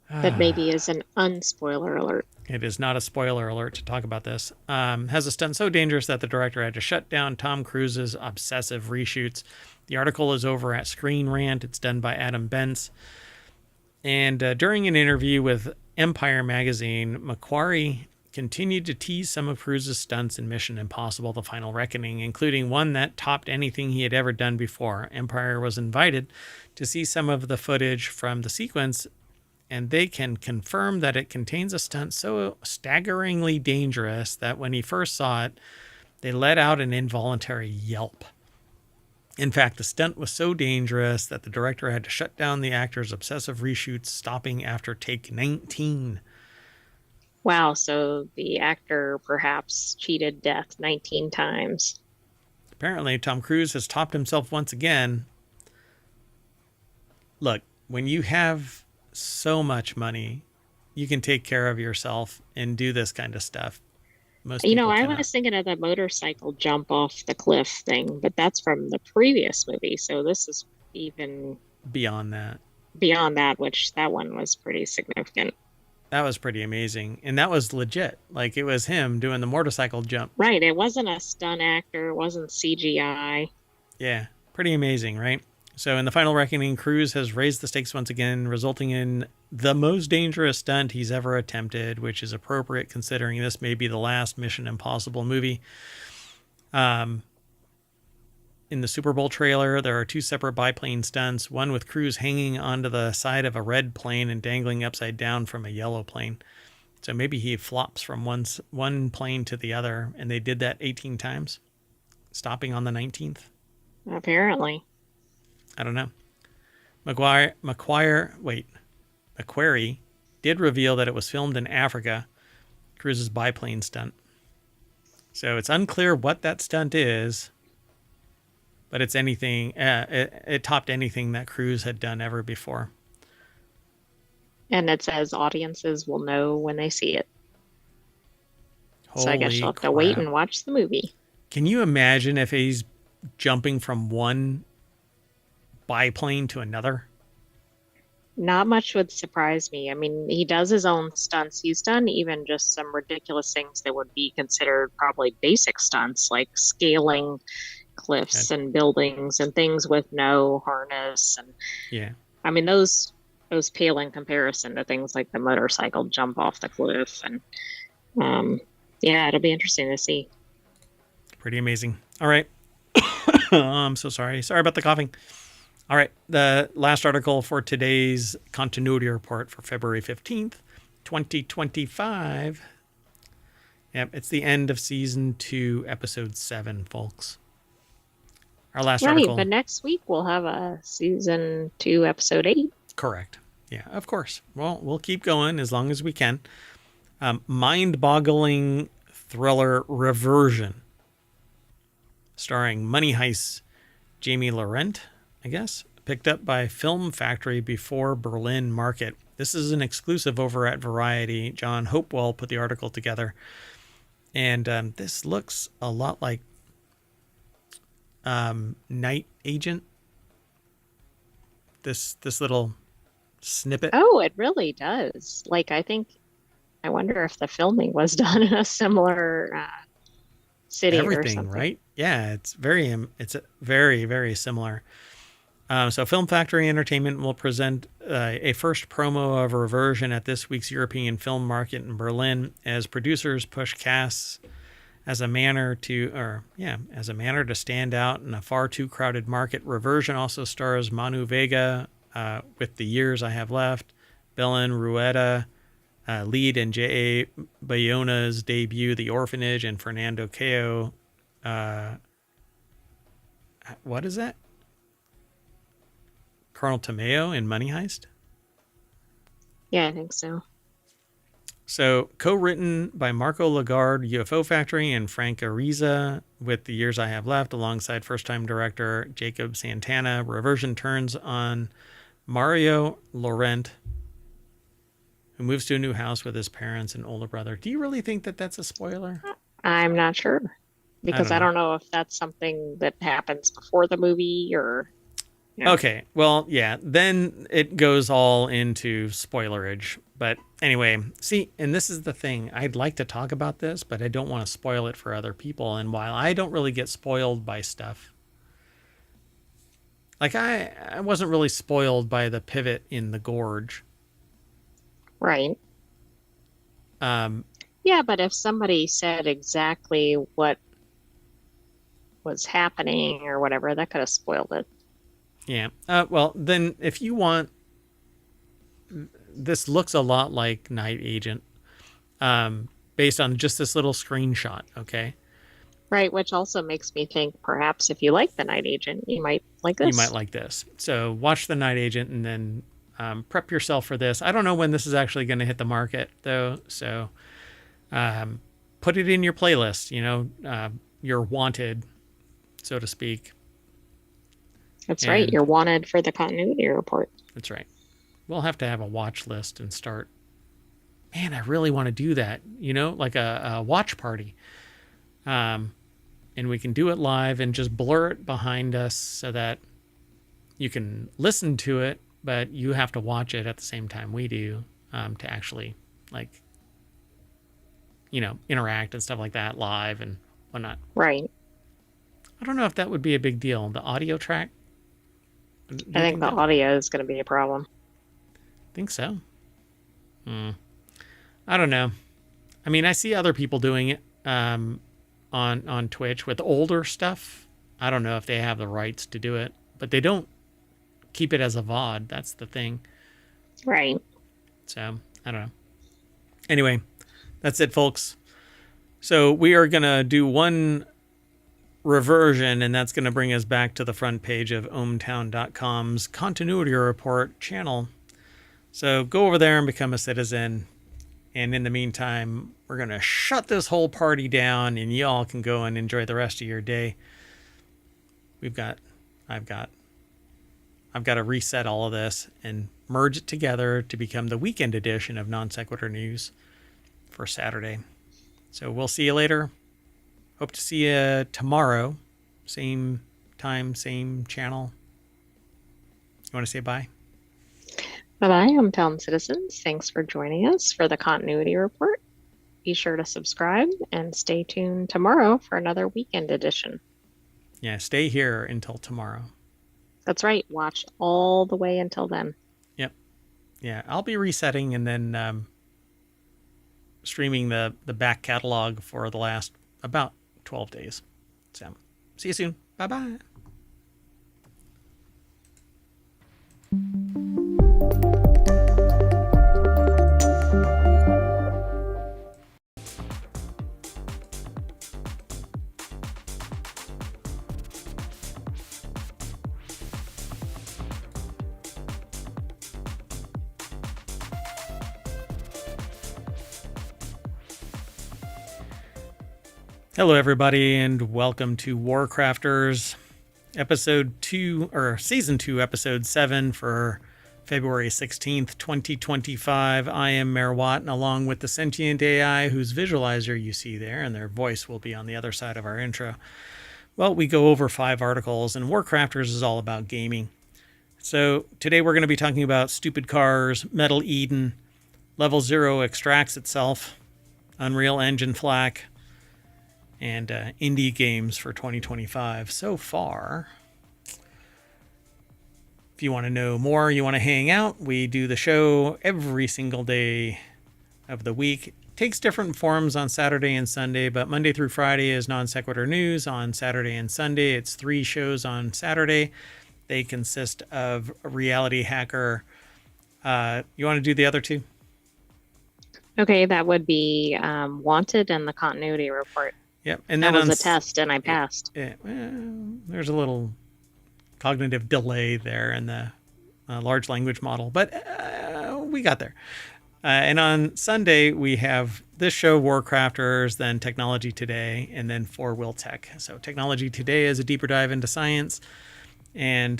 That maybe is an unspoiler alert. It is not a spoiler alert to talk about this. Has a stunt so dangerous that the director had to shut down Tom Cruise's obsessive reshoots. The article is over at Screen Rant. It's done by Adam Bentz. And during an interview with Empire magazine, Macquarie continued to tease some of Cruise's stunts in Mission Impossible: The Final Reckoning, including one that topped anything he had ever done before. Empire was invited to see some of the footage from the sequence, and they can confirm that it contains a stunt so staggeringly dangerous that when he first saw it, they let out an involuntary yelp. In fact, the stunt was so dangerous that the director had to shut down the actor's obsessive reshoots, stopping after take 19. Wow, so the actor perhaps cheated death 19 times. Apparently, Tom Cruise has topped himself once again. Look, when you have so much money, you can take care of yourself and do this kind of stuff. Most people I cannot. was thinking of the motorcycle jump off the cliff thing, but that's from the previous movie. So this is even beyond that. Beyond that, which that one was pretty significant. That was pretty amazing. And that was legit. Like, it was him doing the motorcycle jump. Right. It wasn't a stunt actor. It wasn't CGI. Yeah. Pretty amazing, right? So in the final reckoning, Cruise has raised the stakes once again, resulting in the most dangerous stunt he's ever attempted, which is appropriate considering this may be the last Mission Impossible movie. In the Super Bowl trailer, there are two separate biplane stunts, one with Cruise hanging onto the side of a red plane and dangling upside down from a yellow plane. So maybe he flops from one plane to the other, and they did that 18 times, stopping on the 19th. Apparently. I don't know. Macquarie did reveal that it was filmed in Africa, Cruise's biplane stunt. So it's unclear what that stunt is, but it's anything. It topped anything that Cruise had done ever before. And it says audiences will know when they see it. Holy so I guess you'll have crap. to wait and watch the movie. Can you imagine if he's jumping from one biplane to another? Not much would surprise me. I mean, he does his own stunts. He's done even just some ridiculous things that would be considered probably basic stunts, like scaling cliffs and buildings and things with no harness. And yeah, I mean, those pale in comparison to things like the motorcycle jump off the cliff. And yeah, it'll be interesting to see. pretty amazing. All right. I'm so sorry. Sorry about the coughing. All right. The last article for today's continuity report for February 15th, 2025. Yep, it's the end of season 2, episode 7, folks. Our last article. But next week we'll have a season 2, episode 8. Correct. Yeah, of course. Well, we'll keep going as long as we can. Mind-boggling thriller Reversion, starring Money Heist Jamie Laurent, I guess, picked up by Film Factory before Berlin Market. This is an exclusive over at Variety. John Hopewell put the article together. And this looks a lot like Night Agent. This little snippet. Oh, it really does. Like, I wonder if the filming was done in a similar city or something. Right? Yeah, it's very, very similar. So Film Factory Entertainment will present a first promo of Reversion at this week's European Film Market in Berlin as producers push casts as a manner to stand out in a far too crowded market. Reversion also stars Manu Vega with The Years I Have Left, Belen Rueda lead in J.A. Bayona's debut, The Orphanage, and Fernando Cao. What is that? Colonel Tomeo in Money Heist? Yeah, I think so. So, co-written by Marco Lagarde, UFO Factory, and Frank Ariza with The Years I Have Left, alongside first-time director Jacob Santana. Reversion turns on Mario Laurent, who moves to a new house with his parents and older brother. Do you really think that that's a spoiler? I'm not sure, because I don't know if that's something that happens before the movie or... Yeah. Okay, well, yeah, then it goes all into spoilerage. But anyway, see, and this is the thing. I'd like to talk about this, but I don't want to spoil it for other people. And while I don't really get spoiled by stuff, like I wasn't really spoiled by the pivot in the gorge. Right. Yeah, but if somebody said exactly what was happening or whatever, that could have spoiled it. Yeah. Well, then if you want, this looks a lot like Night Agent, based on just this little screenshot. Okay. Right. Which also makes me think perhaps if you like the Night Agent, you might like this. You might like this. So watch the Night Agent and then prep yourself for this. I don't know when this is actually going to hit the market though. So put it in your playlist, you're wanted, so to speak. That's right. You're wanted for the continuity report. That's right. We'll have to have a watch list and start. Man, I really want to do that. Like a watch party. And we can do it live and just blur it behind us so that you can listen to it, but you have to watch it at the same time we do to actually interact and stuff like that live and whatnot. Right. I don't know if that would be a big deal. The audio track. I think the audio is going to be a problem. Think so? I don't know. I mean, I see other people doing it on Twitch with older stuff. I don't know if they have the rights to do it, but they don't keep it as a VOD. That's the thing. Right. So, I don't know. Anyway, that's it, folks. So we are going to do one reversion, and that's going to bring us back to the front page of ohmtown.com's continuity report channel. So go over there and become a citizen. And in the meantime, we're going to shut this whole party down, and y'all can go and enjoy the rest of your day. I've got to reset all of this and merge it together to become the weekend edition of Non Sequitur News for Saturday. So we'll see you later. Hope to see you tomorrow. Same time, same channel. You want to say bye? Bye-bye, Hometown citizens. Thanks for joining us for the Continuity Report. Be sure to subscribe and stay tuned tomorrow for another weekend edition. Yeah, stay here until tomorrow. That's right. Watch all the way until then. Yep. Yeah, I'll be resetting and then streaming the back catalog for the last about 12 days. So, see you soon. Bye-bye. Hello, everybody, and welcome to WarCrafters, episode 2, or season 2, episode 7 for February 16th, 2025. I am Mayor Watt, and along with the sentient AI whose visualizer you see there, and their voice will be on the other side of our intro. Well, we go over 5 articles, and WarCrafters is all about gaming. So today we're going to be talking about stupid cars, Metal Eden, Level 0 extracts itself, Unreal Engine FLAC, and indie games for 2025 so far. If you want to know more, you want to hang out, we do the show every single day of the week. It takes different forms on Saturday and Sunday, but Monday through Friday is Non Sequitur News. On Saturday and Sunday, it's 3 shows on Saturday. They consist of RealityHacker. You want to do the other 2? Okay, that would be Wanted and the Continuity Report. Yep, and that then was a test, and I passed. Well, there's a little cognitive delay there in the large language model, but we got there. And on Sunday, we have this show, WarCrafters, then Technology Today, and then FourWheelTech. So Technology Today is a deeper dive into science, and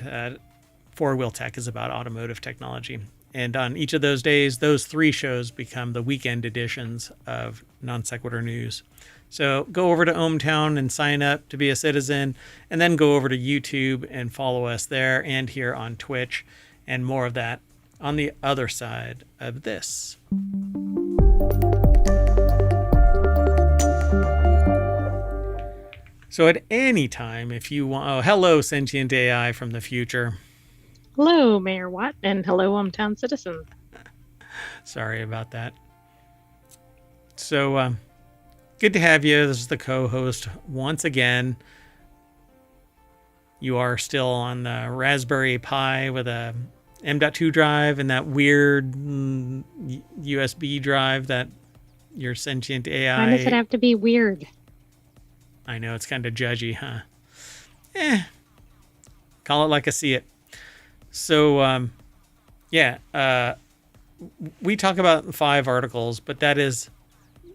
FourWheelTech is about automotive technology. And on each of those days, those 3 shows become the weekend editions of Non Sequitur News. So go over to ohmTown and sign up to be a citizen, and then go over to YouTube and follow us there and here on Twitch, and more of that on the other side of this. So at any time, if you want... hello, sentient AI from the future. Hello, Mayor Watt, and hello, Hometown citizens. Sorry about that. So... good to have you. This is the co-host once again. You are still on the Raspberry Pi with a M.2 drive and that weird USB drive that your sentient AI... Why does it have to be weird? I know, it's kind of judgy, huh? Call it like I see it. So, we talk about 5 articles, but that is...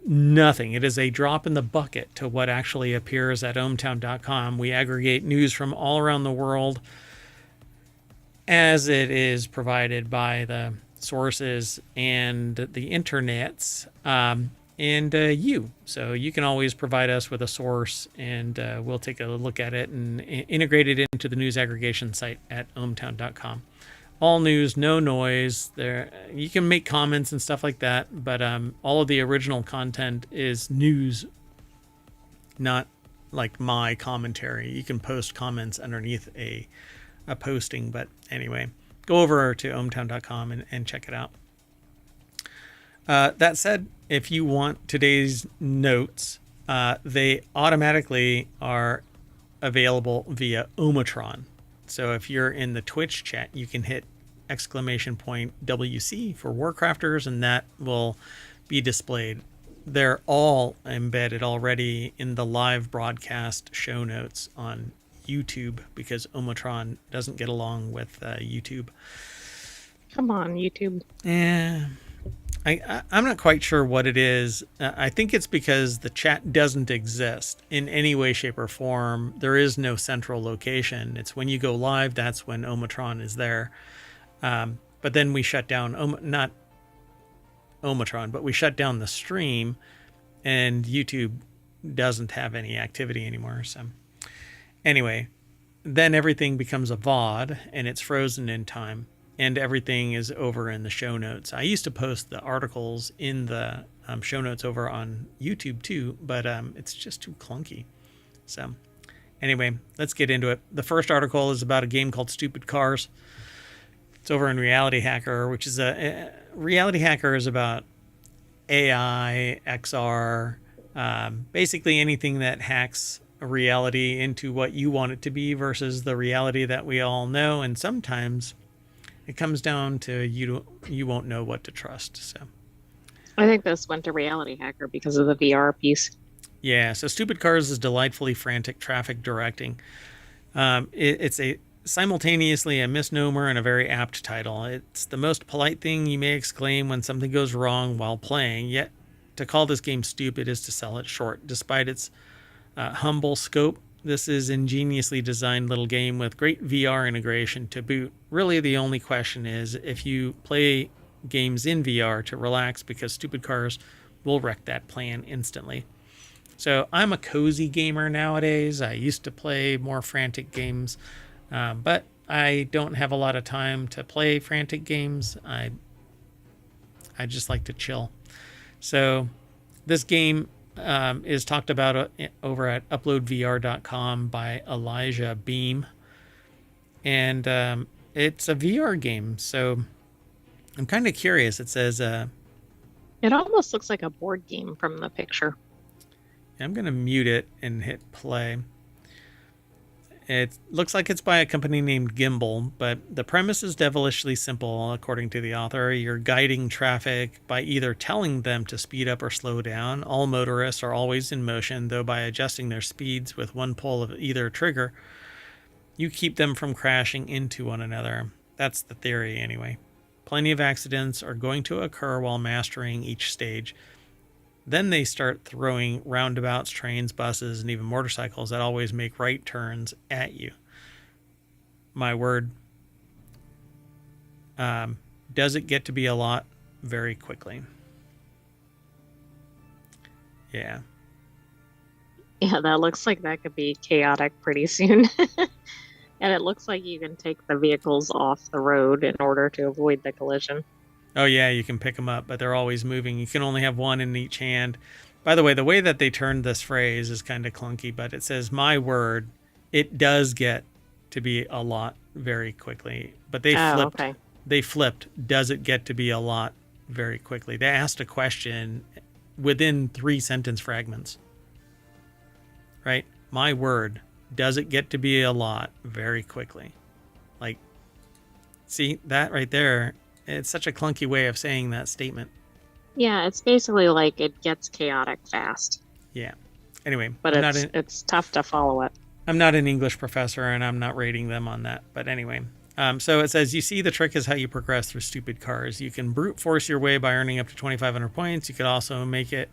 nothing. It is a drop in the bucket to what actually appears at ohmtown.com. We aggregate news from all around the world as it is provided by the sources and the internets and you. So you can always provide us with a source, and we'll take a look at it and integrate it into the news aggregation site at ohmtown.com. All news, no noise. There, you can make comments and stuff like that, but all of the original content is news, not like my commentary. You can post comments underneath a posting. But anyway, go over to ohmtown.com and check it out. That said, if you want today's notes, they automatically are available via Omatron. So if you're in the Twitch chat, you can hit !WC for WarCrafters, and that will be displayed. They're all embedded already in the live broadcast show notes on YouTube, because Omatron doesn't get along with YouTube. Come on, YouTube. Yeah. I'm not quite sure what it is. I think it's because the chat doesn't exist in any way, shape, or form. There is no central location. It's when you go live, that's when Omatron is there. But then we shut down, not Omatron, but we shut down the stream, and YouTube doesn't have any activity anymore. So anyway, then everything becomes a VOD, and it's frozen in time. And everything is over in the show notes. I used to post the articles in the show notes over on YouTube too, but it's just too clunky. So anyway, let's get into it. The first article is about a game called Stupid Cars. It's over in RealityHacker, which is RealityHacker is about AI, XR, basically anything that hacks a reality into what you want it to be versus the reality that we all know. And sometimes it comes down to you won't know what to trust. So I think this went to RealityHacker because of the VR piece. Yeah, so Stupid Cars is delightfully frantic traffic directing. It's simultaneously a misnomer and a very apt title. It's the most polite thing you may exclaim when something goes wrong while playing, yet to call this game stupid is to sell it short. Despite its humble scope, this is ingeniously designed little game with great VR integration to boot. Really, the only question is if you play games in VR to relax, because Stupid Cars will wreck that plan instantly. So I'm a cozy gamer nowadays. I used to play more frantic games, but I don't have a lot of time to play frantic games. I just like to chill. So this game is talked about over at uploadvr.com by Elijah Beam. And it's a VR game. So I'm kind of curious. It says... it almost looks like a board game from the picture. I'm going to mute it and hit play. It looks like it's by a company named Gimbal, but the premise is devilishly simple, according to the author. You're guiding traffic by either telling them to speed up or slow down. All motorists are always in motion, though by adjusting their speeds with one pull of either trigger, you keep them from crashing into one another. That's the theory, anyway. Plenty of accidents are going to occur while mastering each stage. Then they start throwing roundabouts, trains, buses, and even motorcycles that always make right turns at you. My word. Does it get to be a lot very quickly? Yeah. Yeah, that looks like that could be chaotic pretty soon. And it looks like you can take the vehicles off the road in order to avoid the collision. Oh, yeah, you can pick them up, but they're always moving. You can only have one in each hand. By the way that they turned this phrase is kind of clunky, but it says, my word, it does get to be a lot very quickly. But they flipped, does it get to be a lot very quickly? They asked a question within 3 sentence fragments. Right? My word, does it get to be a lot very quickly? Like, see, that right there, it's such a clunky way of saying that statement. Yeah, it's basically like it gets chaotic fast. Yeah. Anyway. But it's tough to follow it. I'm not an English professor, and I'm not rating them on that. But anyway. So it says, you see, the trick is how you progress through Stupid Cars. You can brute force your way by earning up to 2,500 points. You could also make it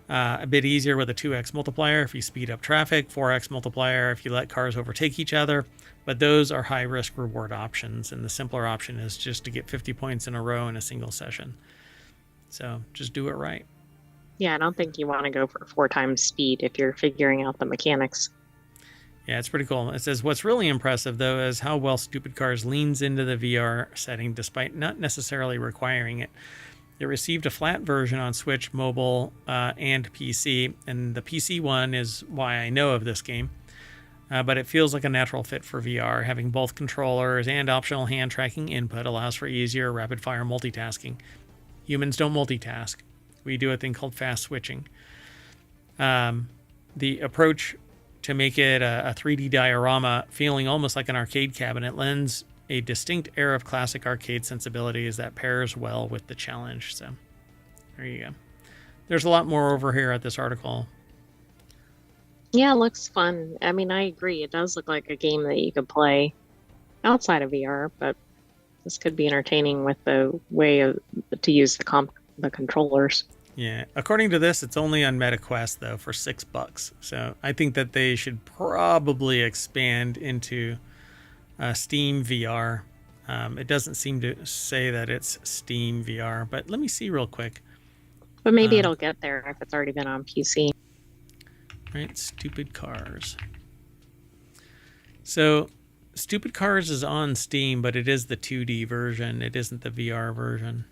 a bit easier with a 2x multiplier if you speed up traffic, 4x multiplier if you let cars overtake each other. But those are high risk reward options, and the simpler option is just to get 50 points in a row in a single session. So just do it right. Yeah, I don't think you want to go for 4 times speed if you're figuring out the mechanics. Yeah, it's pretty cool. It says, what's really impressive, though, is how well Stupid Cars leans into the VR setting despite not necessarily requiring it. It received a flat version on Switch, mobile, and PC, and the PC one is why I know of this game. but it feels like a natural fit for VR. Having both controllers and optional hand tracking input allows for easier rapid-fire multitasking. Humans don't multitask. We do a thing called fast switching. The approach to make it a 3D diorama feeling almost like an arcade cabinet lends a distinct air of classic arcade sensibilities that pairs well with the challenge. So there you go. There's a lot more over here at this article. Yeah, it looks fun. I mean, I agree. It does look like a game that you could play outside of VR, but this could be entertaining with the way to use the controllers. Yeah, according to this, it's only on MetaQuest though for $6. So I think that they should probably expand into Steam VR. It doesn't seem to say that it's Steam VR, but let me see real quick. But maybe it'll get there if it's already been on PC. Right, Stupid Cars. So Stupid Cars is on Steam, but it is the 2D version. It isn't the VR version.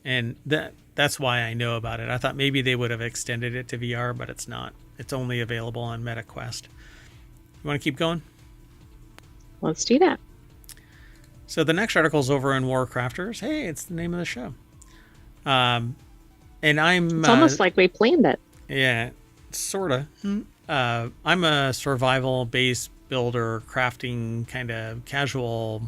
And that's why I know about it. I thought maybe they would have extended it to VR, but it's not. It's only available on MetaQuest. You want to keep going? Let's do that. So the next article is over in WarCrafters. Hey, it's the name of the show. And It's almost like we planned it. Yeah, sort of. I'm a survival base builder, crafting kind of casual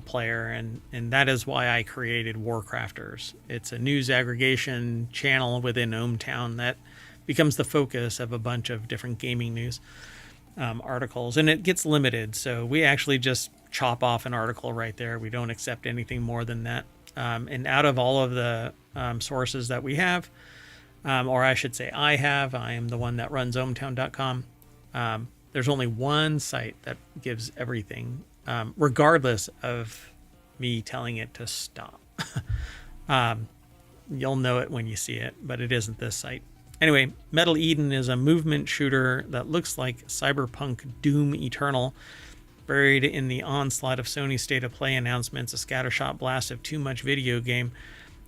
player, and that is why I created WarCrafters. It's a news aggregation channel within ohmTown that becomes the focus of a bunch of different gaming news articles, and it gets limited. So we actually just chop off an article right there. We don't accept anything more than that. And out of all of the sources that we have, or I should say I am the one that runs ohmtown.com. There's only one site that gives everything, regardless of me telling it to stop. You'll know it when you see it, but it isn't this site. Anyway, Metal Eden is a movement shooter that looks like Cyberpunk Doom Eternal. Buried in the onslaught of Sony's State of Play announcements, a scattershot blast of too much video game.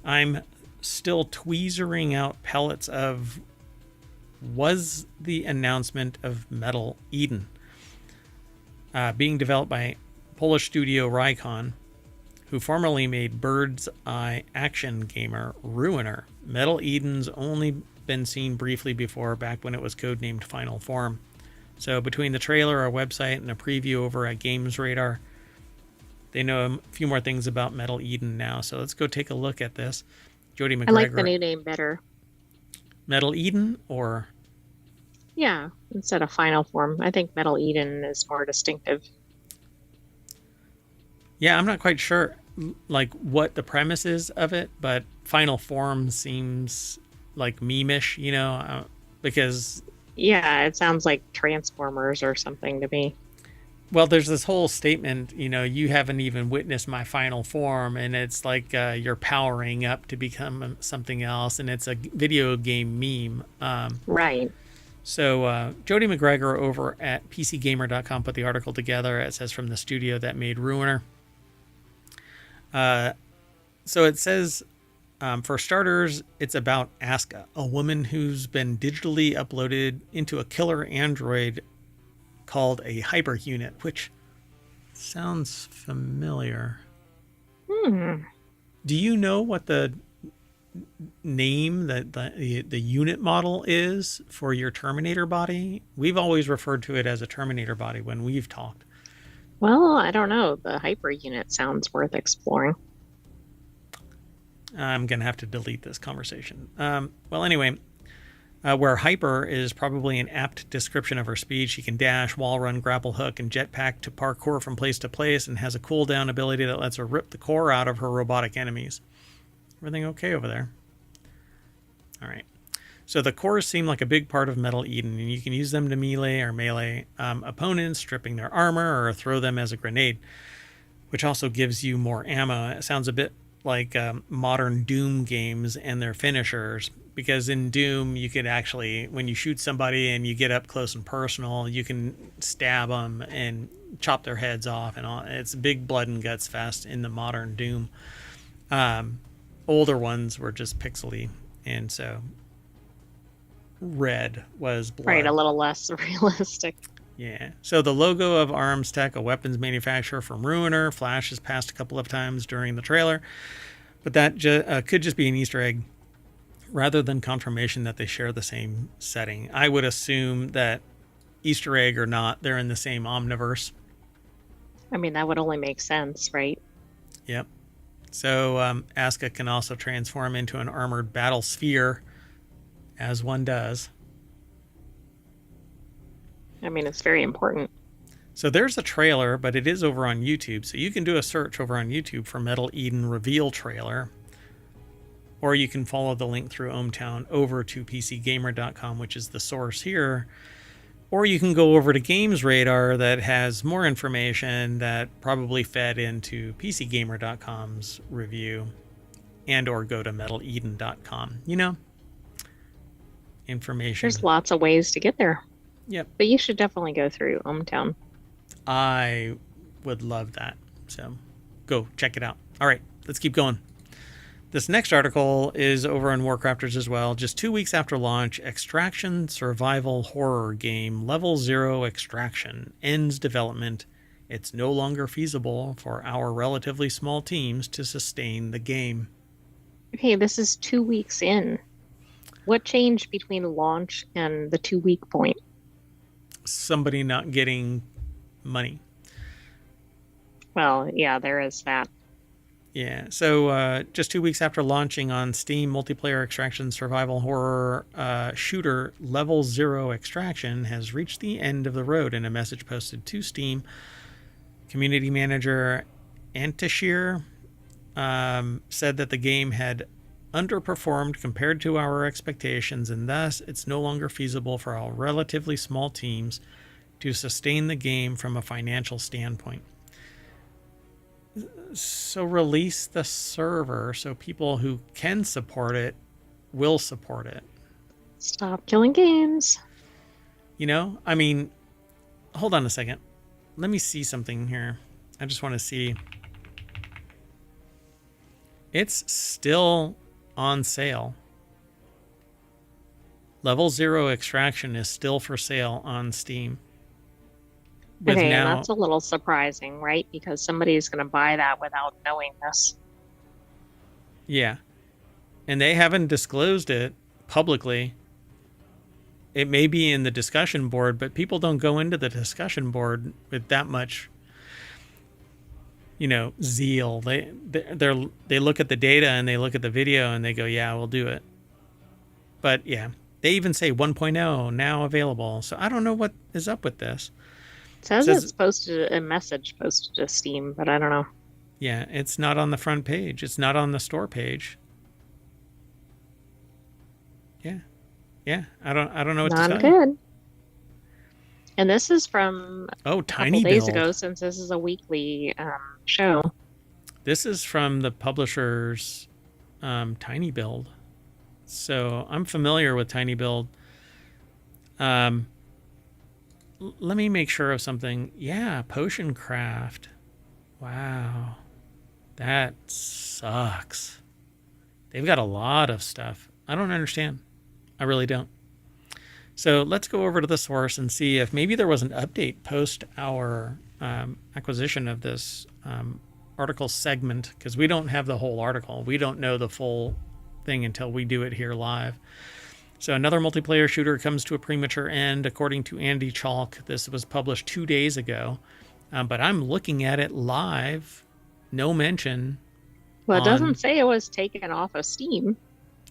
I'm still tweezering out pellets of was the announcement of Metal Eden. Being developed by Polish studio Rycon, who formerly made Bird's Eye action gamer Ruiner. Metal Eden's only been seen briefly before, back when it was codenamed Final Form. So between the trailer, our website, and a preview over at Games Radar, they know a few more things about Metal Eden now. So let's go take a look at this. Jody McGregor. I like the new name better. Metal Eden, or? Yeah, instead of Final Form. I think Metal Eden is more distinctive. Yeah, I'm not quite sure like what the premise is of it, but Final Form seems like meme-ish, you know, because... Yeah, it sounds like Transformers or something to me. Well, there's this whole statement, you know, you haven't even witnessed my final form, and it's like you're powering up to become something else, and it's a video game meme. Right. So Jody McGregor over at PCGamer.com put the article together. It says from the studio that made Ruiner. So it says, for starters, it's about Aska, a woman who's been digitally uploaded into a killer android called a hyper unit, which sounds familiar. Do you know what the name that the unit model is for your Terminator body? We've always referred to it as a Terminator body when we've talked. Well, I don't know. The hyper unit sounds worth exploring. I'm going to have to delete this conversation. Well, anyway, where hyper is probably an apt description of her speed. She can dash, wall run, grapple hook, and jetpack to parkour from place to place, and has a cooldown ability that lets her rip the core out of her robotic enemies. Everything okay over there? All right. So the cores seem like a big part of Metal Eden, and you can use them to melee opponents, stripping their armor, or throw them as a grenade, which also gives you more ammo. It sounds a bit like modern Doom games and their finishers, because in Doom you could actually, when you shoot somebody and you get up close and personal, you can stab them and chop their heads off, and all. It's a big blood and guts fest in the modern Doom. Older ones were just pixely, and so red was blood. Right, a little less realistic. Yeah. So the logo of Arms Tech, a weapons manufacturer from Ruiner, flashes past a couple of times during the trailer, but that could just be an Easter egg rather than confirmation that they share the same setting. I would assume that Easter egg or not, they're in the same omniverse. I mean, that would only make sense, right? Yep. So Asuka can also transform into an armored battle sphere, as one does. I mean, it's very important. So there's a trailer, but it is over on YouTube. So you can do a search over on YouTube for Metal Eden reveal trailer. Or you can follow the link through ohmTown over to PCGamer.com, which is the source here. Or you can go over to Games Radar that has more information that probably fed into PCGamer.com's review. And or go to MetalEden.com. You know, information. There's lots of ways to get there. Yep. But you should definitely go through ohmTown. I would love that. So go check it out. All right, let's keep going. This next article is over on WarCrafters as well. Just 2 weeks after launch, extraction survival horror game Level 0 Extraction ends development. It's no longer feasible for our relatively small teams to sustain the game. Okay, this is 2 weeks in. What changed between launch and the 2 week point? Somebody not getting money. Well, yeah, there is that. Yeah, so just 2 weeks after launching on Steam, multiplayer extraction survival horror shooter Level 0 Extraction has reached the end of the road. In a message posted to Steam, community manager Antashir said that the game had underperformed compared to our expectations, and thus it's no longer feasible for our relatively small teams to sustain the game from a financial standpoint. So release the server so people who can support it will support it. Stop killing games. You know, I mean, hold on a second. Let me see something here. I just want to see. It's still on sale. Level 0 Extraction is still for sale on Steam. Okay, that's a little surprising, right? Because somebody's going to buy that without knowing this. Yeah. And they haven't disclosed it publicly. It may be in the discussion board, but people don't go into the discussion board with that much, you know, zeal. They look at the data and they look at the video and they go, yeah, we'll do it. But yeah, they even say 1.0 now available. So I don't know what is up with this. It says it's posted a message posted to Steam, but I don't know. Yeah, it's not on the front page. It's not on the store page. Yeah. Yeah, I don't know what to tell you. Not good. And this is from a couple days ago, since this is a weekly show. This is from the publisher's Tiny Build. So I'm familiar with Tiny Build. Let me make sure of something. Yeah, Potion Craft. Wow. That sucks. They've got a lot of stuff. I don't understand. I really don't. So let's go over to the source and see if maybe there was an update post our acquisition of this article segment, because we don't have the whole article. We don't know the full thing until we do it here live. So another multiplayer shooter comes to a premature end, according to Andy Chalk. This was published 2 days ago, but I'm looking at it live. No mention. Well, it doesn't say it was taken off of Steam.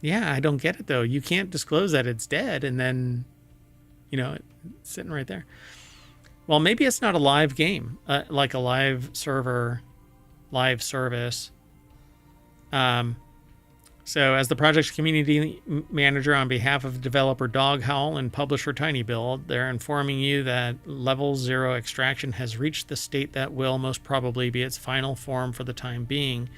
Yeah, I don't get it, though. You can't disclose that it's dead and then, you know, it's sitting right there. Well, maybe it's not a live game, like a live server, live service. So as the project's community manager on behalf of developer Dog Howl and publisher Tiny Build, they're informing you that Level 0 Extraction has reached the state that will most probably be its final form for the time being.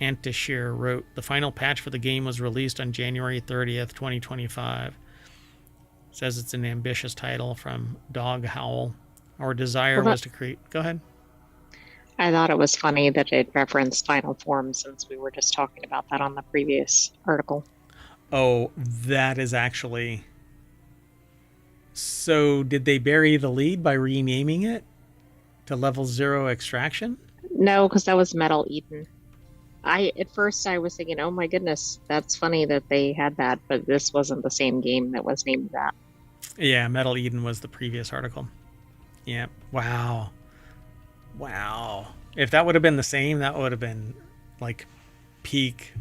Antashir wrote, the final patch for the game was released on January 30th, 2025. Says it's an ambitious title from Dog Howl. Our desire was to create... Go ahead. I thought it was funny that it referenced final form, since we were just talking about that on the previous article. Oh, that is actually So did they bury the lead by renaming it to Level 0 Extraction? No, because that was Metal Eden. At first I was thinking, oh my goodness, that's funny that they had that, but this wasn't the same game that was named that. Yeah, Metal Eden was the previous article. Yeah. Wow. If that would have been the same, that would have been like peak.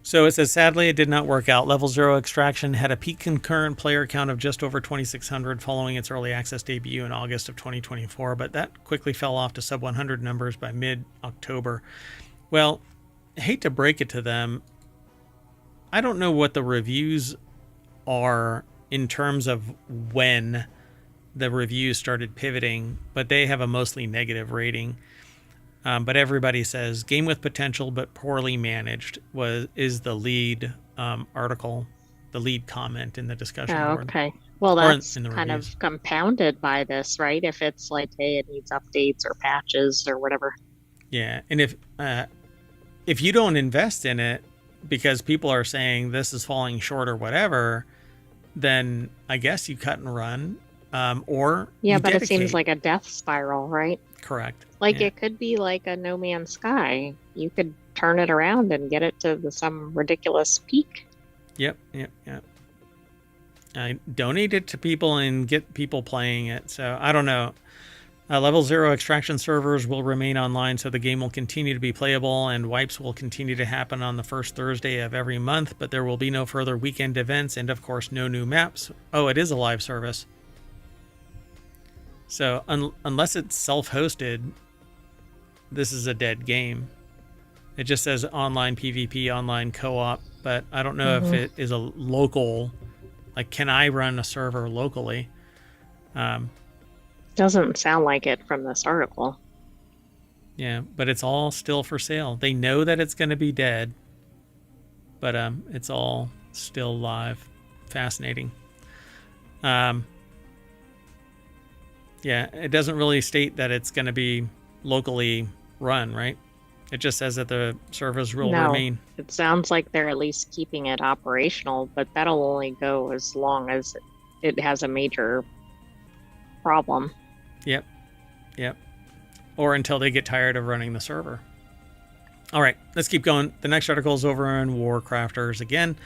So it says, sadly, it did not work out. Level 0 Extraction had a peak concurrent player count of just over 2,600 following its early access debut in August of 2024, but that quickly fell off to sub 100 numbers by mid-October. Well, I hate to break it to them. I don't know what the reviews are in terms of when the reviews started pivoting, but they have a mostly negative rating. But everybody says game with potential but poorly managed is the lead article, the lead comment in the discussion board. Okay. Well, that's kind of compounded by this, right? If it's like, hey, it needs updates or patches or whatever. Yeah, and if you don't invest in it because people are saying this is falling short or whatever, then I guess you cut and run, or yeah, but it seems like a death spiral, right? Correct. Like it could be like a No Man's Sky. You could turn it around and get it to some ridiculous peak. Yep. I donate it to people and get people playing it. So I don't know. Level 0 Extraction servers will remain online, so the game will continue to be playable, and wipes will continue to happen on the first Thursday of every month, but there will be no further weekend events and, of course, no new maps. Oh, it is a live service. So unless it's self-hosted, this is a dead game. It just says online PvP, online co-op, but I don't know if it is a local, like, can I run a server locally? Doesn't sound like it from this article. Yeah, but it's all still for sale. They know that it's going to be dead, but it's all still live. Fascinating. Yeah, it doesn't really state that it's going to be locally run, right? It just says that the servers will remain. It sounds like they're at least keeping it operational, but that'll only go as long as it has a major problem. Yep. Or until they get tired of running the server. All right, let's keep going. The next article is over on WarCrafters again.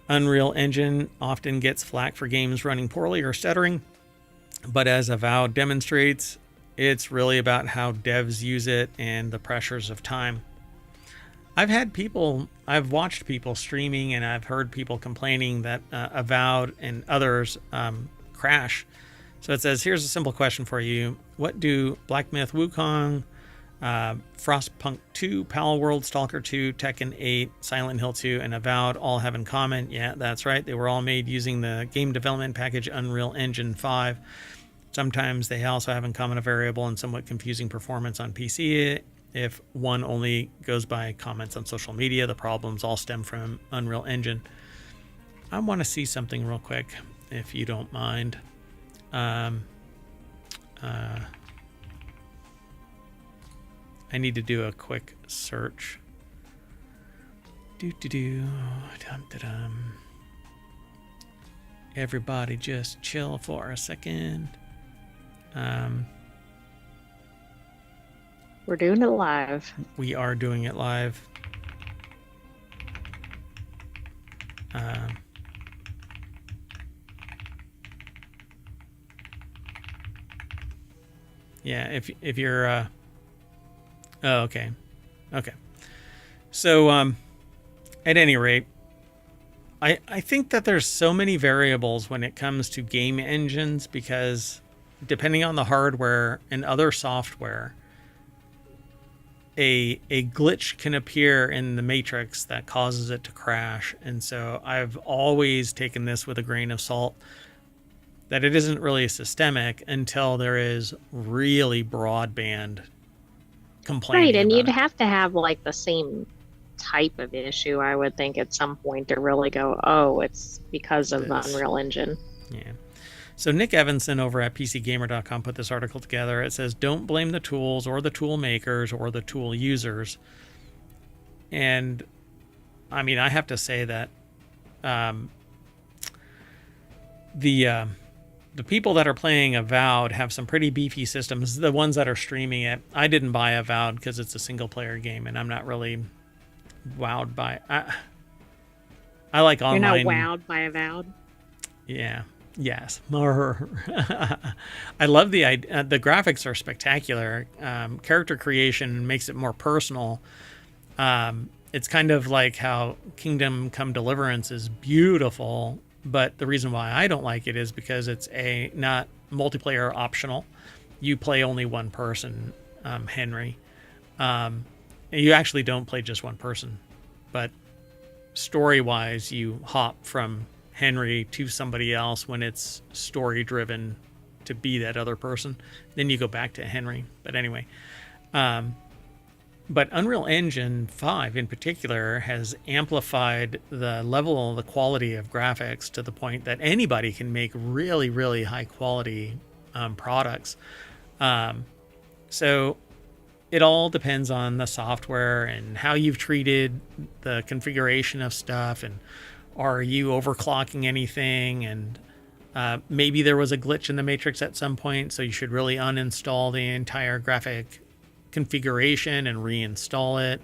Unreal Engine often gets flack for games running poorly or stuttering, but as Avowed demonstrates, it's really about how devs use it and the pressures of time. I've watched people streaming, and I've heard people complaining that Avowed and others crash. So it says, here's a simple question for you. What do Black Myth Wukong, Frostpunk 2, Palworld, Stalker 2, Tekken 8, Silent Hill 2, and Avowed all have in common? Yeah, that's right. They were all made using the game development package Unreal Engine 5. Sometimes they also have in common a variable and somewhat confusing performance on PC. If one only goes by comments on social media, the problems all stem from Unreal Engine. I want to see something real quick, if you don't mind. I need to do a quick search. Everybody just chill for a second. We're doing it live. We are doing it live. Yeah, if you're oh, okay. So at any rate, I think that there's so many variables when it comes to game engines, because depending on the hardware and other software, a glitch can appear in the matrix that causes it to crash. And so I've always taken this with a grain of salt, that it isn't really systemic until there is really broadband complaining. Right, and you'd have to have like the same type of issue, I would think, at some point to really go, oh, it's because of the Unreal Engine. Yeah. So Nick Evanson over at PCGamer.com put this article together. It says, don't blame the tools or the tool makers or the tool users. And I mean, I have to say that the people that are playing Avowed have some pretty beefy systems. The ones that are streaming it, I didn't buy Avowed because it's a single player game, and I'm not really wowed by it. I like online. You're not wowed by Avowed? Yeah. Yes. I love the graphics are spectacular. Character creation makes it more personal. It's kind of like how Kingdom Come Deliverance is beautiful, but the reason why I don't like it is because it's not multiplayer optional. You play only one person, Henry. You actually don't play just one person, but story-wise, you hop from Henry to somebody else when it's story-driven to be that other person. Then you go back to Henry. But anyway, but Unreal Engine 5 in particular has amplified the level, the quality of graphics to the point that anybody can make really, really high-quality products. So it all depends on the software and how you've treated the configuration of stuff, and are you overclocking anything, and maybe there was a glitch in the matrix at some point, so you should really uninstall the entire graphic configuration and reinstall it.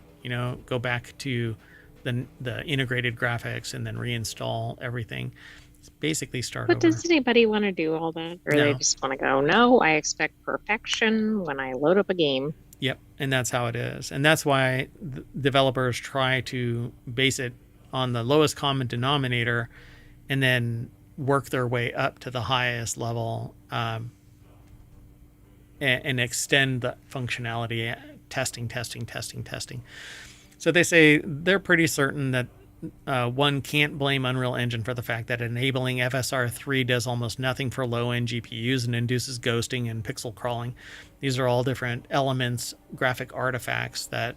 Go back to the integrated graphics and then reinstall everything. Basically start But over. does anybody want to do all that? Or No. they just want to go, no, I expect perfection when I load up a game. Yep, and that's how it is. And that's why developers try to base it on the lowest common denominator and then work their way up to the highest level, and extend the functionality, testing. So they say they're pretty certain that one can't blame Unreal Engine for the fact that enabling FSR3 does almost nothing for low-end GPUs and induces ghosting and pixel crawling. These are all different elements, graphic artifacts that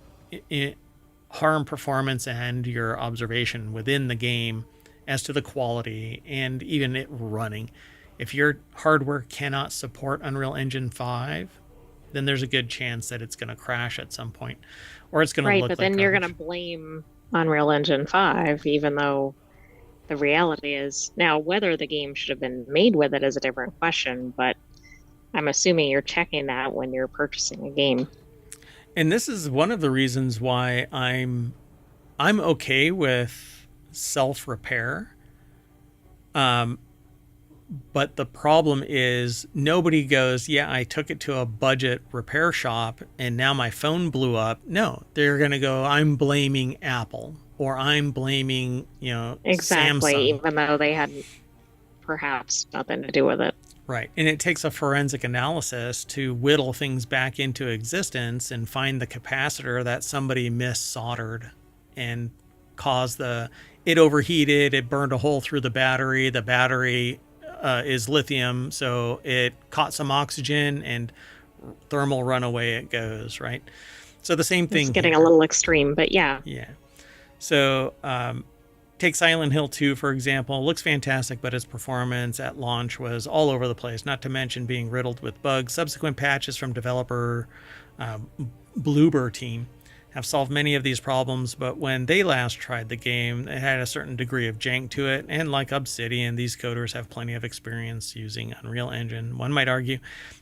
harm performance and your observation within the game as to the quality and even it running. If your hardware cannot support Unreal Engine 5, then there's a good chance that it's going to crash at some point, or it's going to look like Right, but then you're going garbage. to blame Unreal Engine 5, even though the reality is, now whether the game should have been made with it is a different question, but I'm assuming you're checking that when you're purchasing a game. And this is one of the reasons why I'm okay with self-repair. But the problem is nobody goes, yeah, I took it to a budget repair shop and now my phone blew up. No, they're going to go, I'm blaming Apple, or I'm blaming, Exactly, Samsung. even though they had perhaps nothing to do with it. Right. And it takes a forensic analysis to whittle things back into existence and find the capacitor that somebody mis-soldered and caused it overheated, it burned a hole through the battery. The battery is lithium, so it caught some oxygen and thermal runaway it goes, right? So the same thing. It's getting here. a little extreme, but yeah. Yeah. So take Silent Hill 2, for example. Looks fantastic, but its performance at launch was all over the place, not to mention being riddled with bugs. Subsequent patches from developer Bloober team have solved many of these problems, but when they last tried the game, it had a certain degree of jank to it, and like Obsidian, these coders have plenty of experience using Unreal Engine. One might argue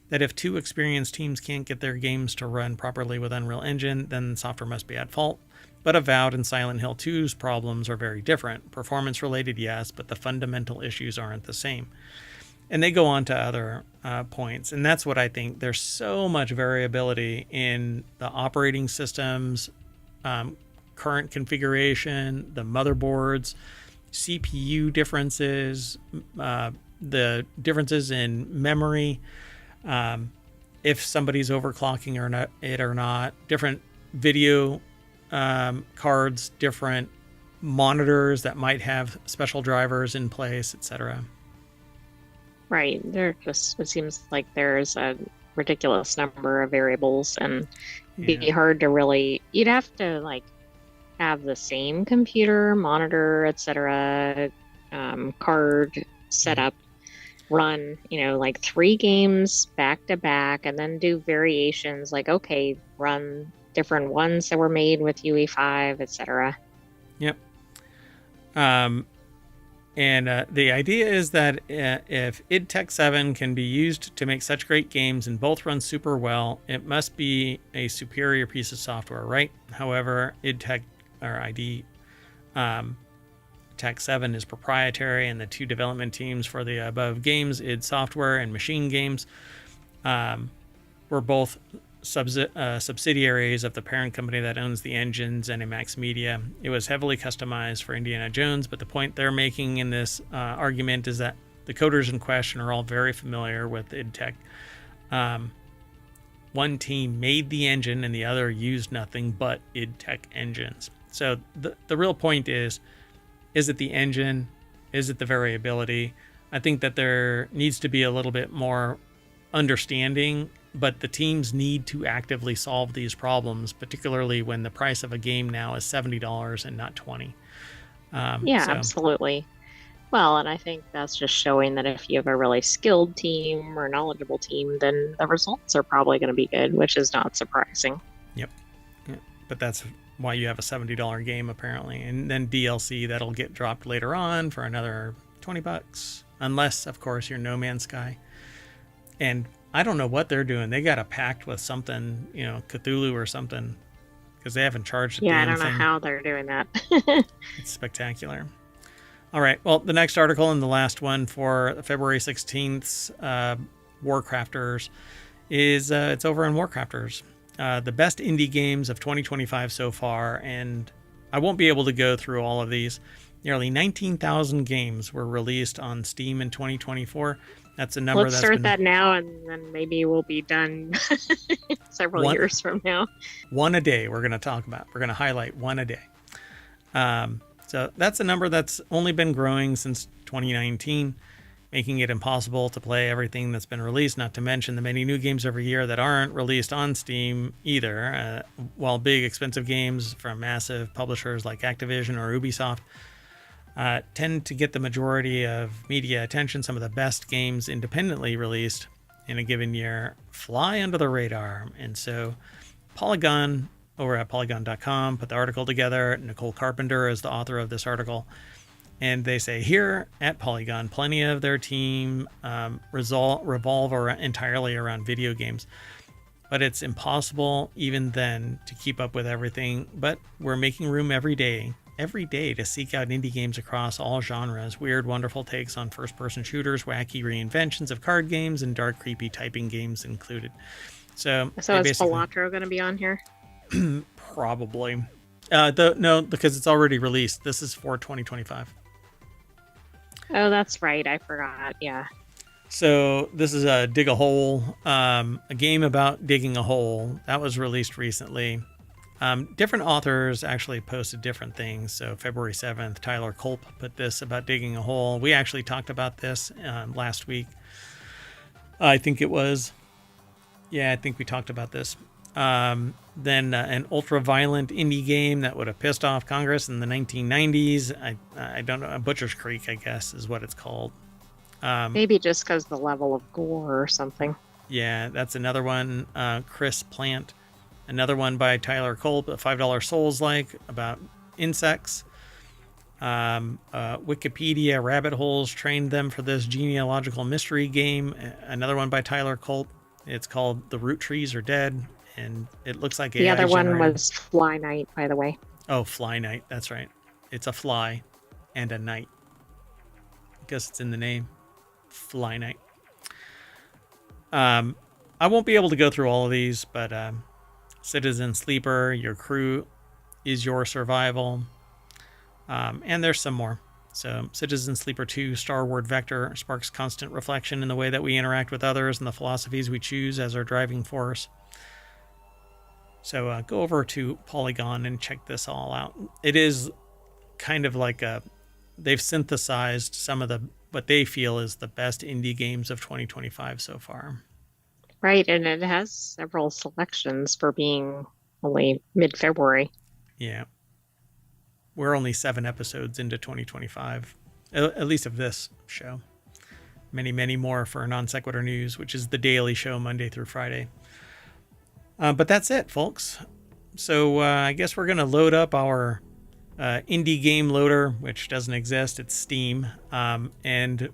that if two experienced teams can't get their games to run properly with Unreal Engine, then software must be at fault. But Avowed and Silent Hill 2's problems are very different. Performance related, yes, but the fundamental issues aren't the same. And they go on to other points. And that's what I think. There's so much variability in the operating systems, current configuration, the motherboards, CPU differences, the differences in memory, if somebody's overclocking or not, different video cards, different monitors that might have special drivers in place, etc. Right. It seems like there's a ridiculous number of variables, and it'd be hard to really, you'd have to like have the same computer, monitor, etc., card setup, run, like 3 games back to back, and then do variations like, okay, run different ones that were made with UE5, etc. Yep. And the idea is that if id Tech 7 can be used to make such great games and both run super well, it must be a superior piece of software, right? However, id Tech or ID Tech 7 is proprietary, and the two development teams for the above games, id Software and Machine Games, were both subsidiaries of the parent company that owns the engines, ZeniMax Media. It was heavily customized for Indiana Jones, but the point they're making in this argument is that the coders in question are all very familiar with id Tech. One team made the engine and the other used nothing but id Tech engines. So the real point is it the engine? Is it the variability? I think that there needs to be a little bit more understanding, but the teams need to actively solve these problems, particularly when the price of a game now is $70 and not $20. Absolutely. Well, and I think that's just showing that if you have a really skilled team or knowledgeable team, then the results are probably going to be good, which is not surprising. Yep. Yeah. But that's why you have a $70 game, apparently. And then DLC that'll get dropped later on for another $20, unless, of course, you're No Man's Sky. And I don't know what they're doing. They got a pact with something, Cthulhu or something, because they haven't charged it. Yeah, I don't know how they're doing that. It's spectacular. All right. Well, the next article and the last one for February 16th, WarCrafters, is it's over on WarCrafters. The best indie games of 2025 so far, and I won't be able to go through all of these. Nearly 19,000 games were released on Steam in 2024. That's a number. Let's start that now, and then maybe we'll be done several years from now. One a day we're going to talk about. We're going to highlight one a day. So that's a number that's only been growing since 2019, making it impossible to play everything that's been released, not to mention the many new games every year that aren't released on Steam either. While big, expensive games from massive publishers like Activision or Ubisoft tend to get the majority of media attention, some of the best games independently released in a given year fly under the radar. And so Polygon, over at polygon.com, put the article together. Nicole Carpenter is the author of this article. And they say here at Polygon, plenty of their team revolve entirely around video games. But it's impossible even then to keep up with everything. But we're making room every day to seek out indie games across all genres. Weird, wonderful takes on first-person shooters, wacky reinventions of card games, and dark, creepy typing games included. So is Balatro going to be on here? Probably. No, because it's already released. This is for 2025. Oh, that's right. I forgot. Yeah. So this is a Dig a Hole, a game about digging a hole that was released recently. Different authors actually posted different things. So February 7th, Tyler Culp put this about digging a hole. We actually talked about this last week. I think it was. Yeah, I think we talked about this. Then an ultra-violent indie game that would have pissed off Congress in the 1990s. I don't know. Butcher's Creek, I guess, is what it's called. Maybe just because the level of gore or something. Yeah, that's another one. Chris Plant. Another one by Tyler Culp, a $5 Souls-like about insects. Wikipedia rabbit holes trained them for this genealogical mystery game. Another one by Tyler Culp. It's called The Root Trees Are Dead, and it looks like the other one was Fly Night, by the way. Oh, Fly Night. That's right. It's a fly and a night. I guess it's in the name. Fly Night. I won't be able to go through all of these, but Citizen Sleeper, Your Crew is Your Survival. And there's some more. So Citizen Sleeper 2, Starward Vector, sparks constant reflection in the way that we interact with others and the philosophies we choose as our driving force. So go over to Polygon and check this all out. It is kind of like they've synthesized some of what they feel is the best indie games of 2025 so far. Right, and it has several selections for being only mid-February. Yeah. We're only 7 episodes into 2025, at least of this show. Many, many more for Non Sequitur News, which is the daily show Monday through Friday. But that's it, folks. So I guess we're going to load up our indie game loader, which doesn't exist. It's Steam. And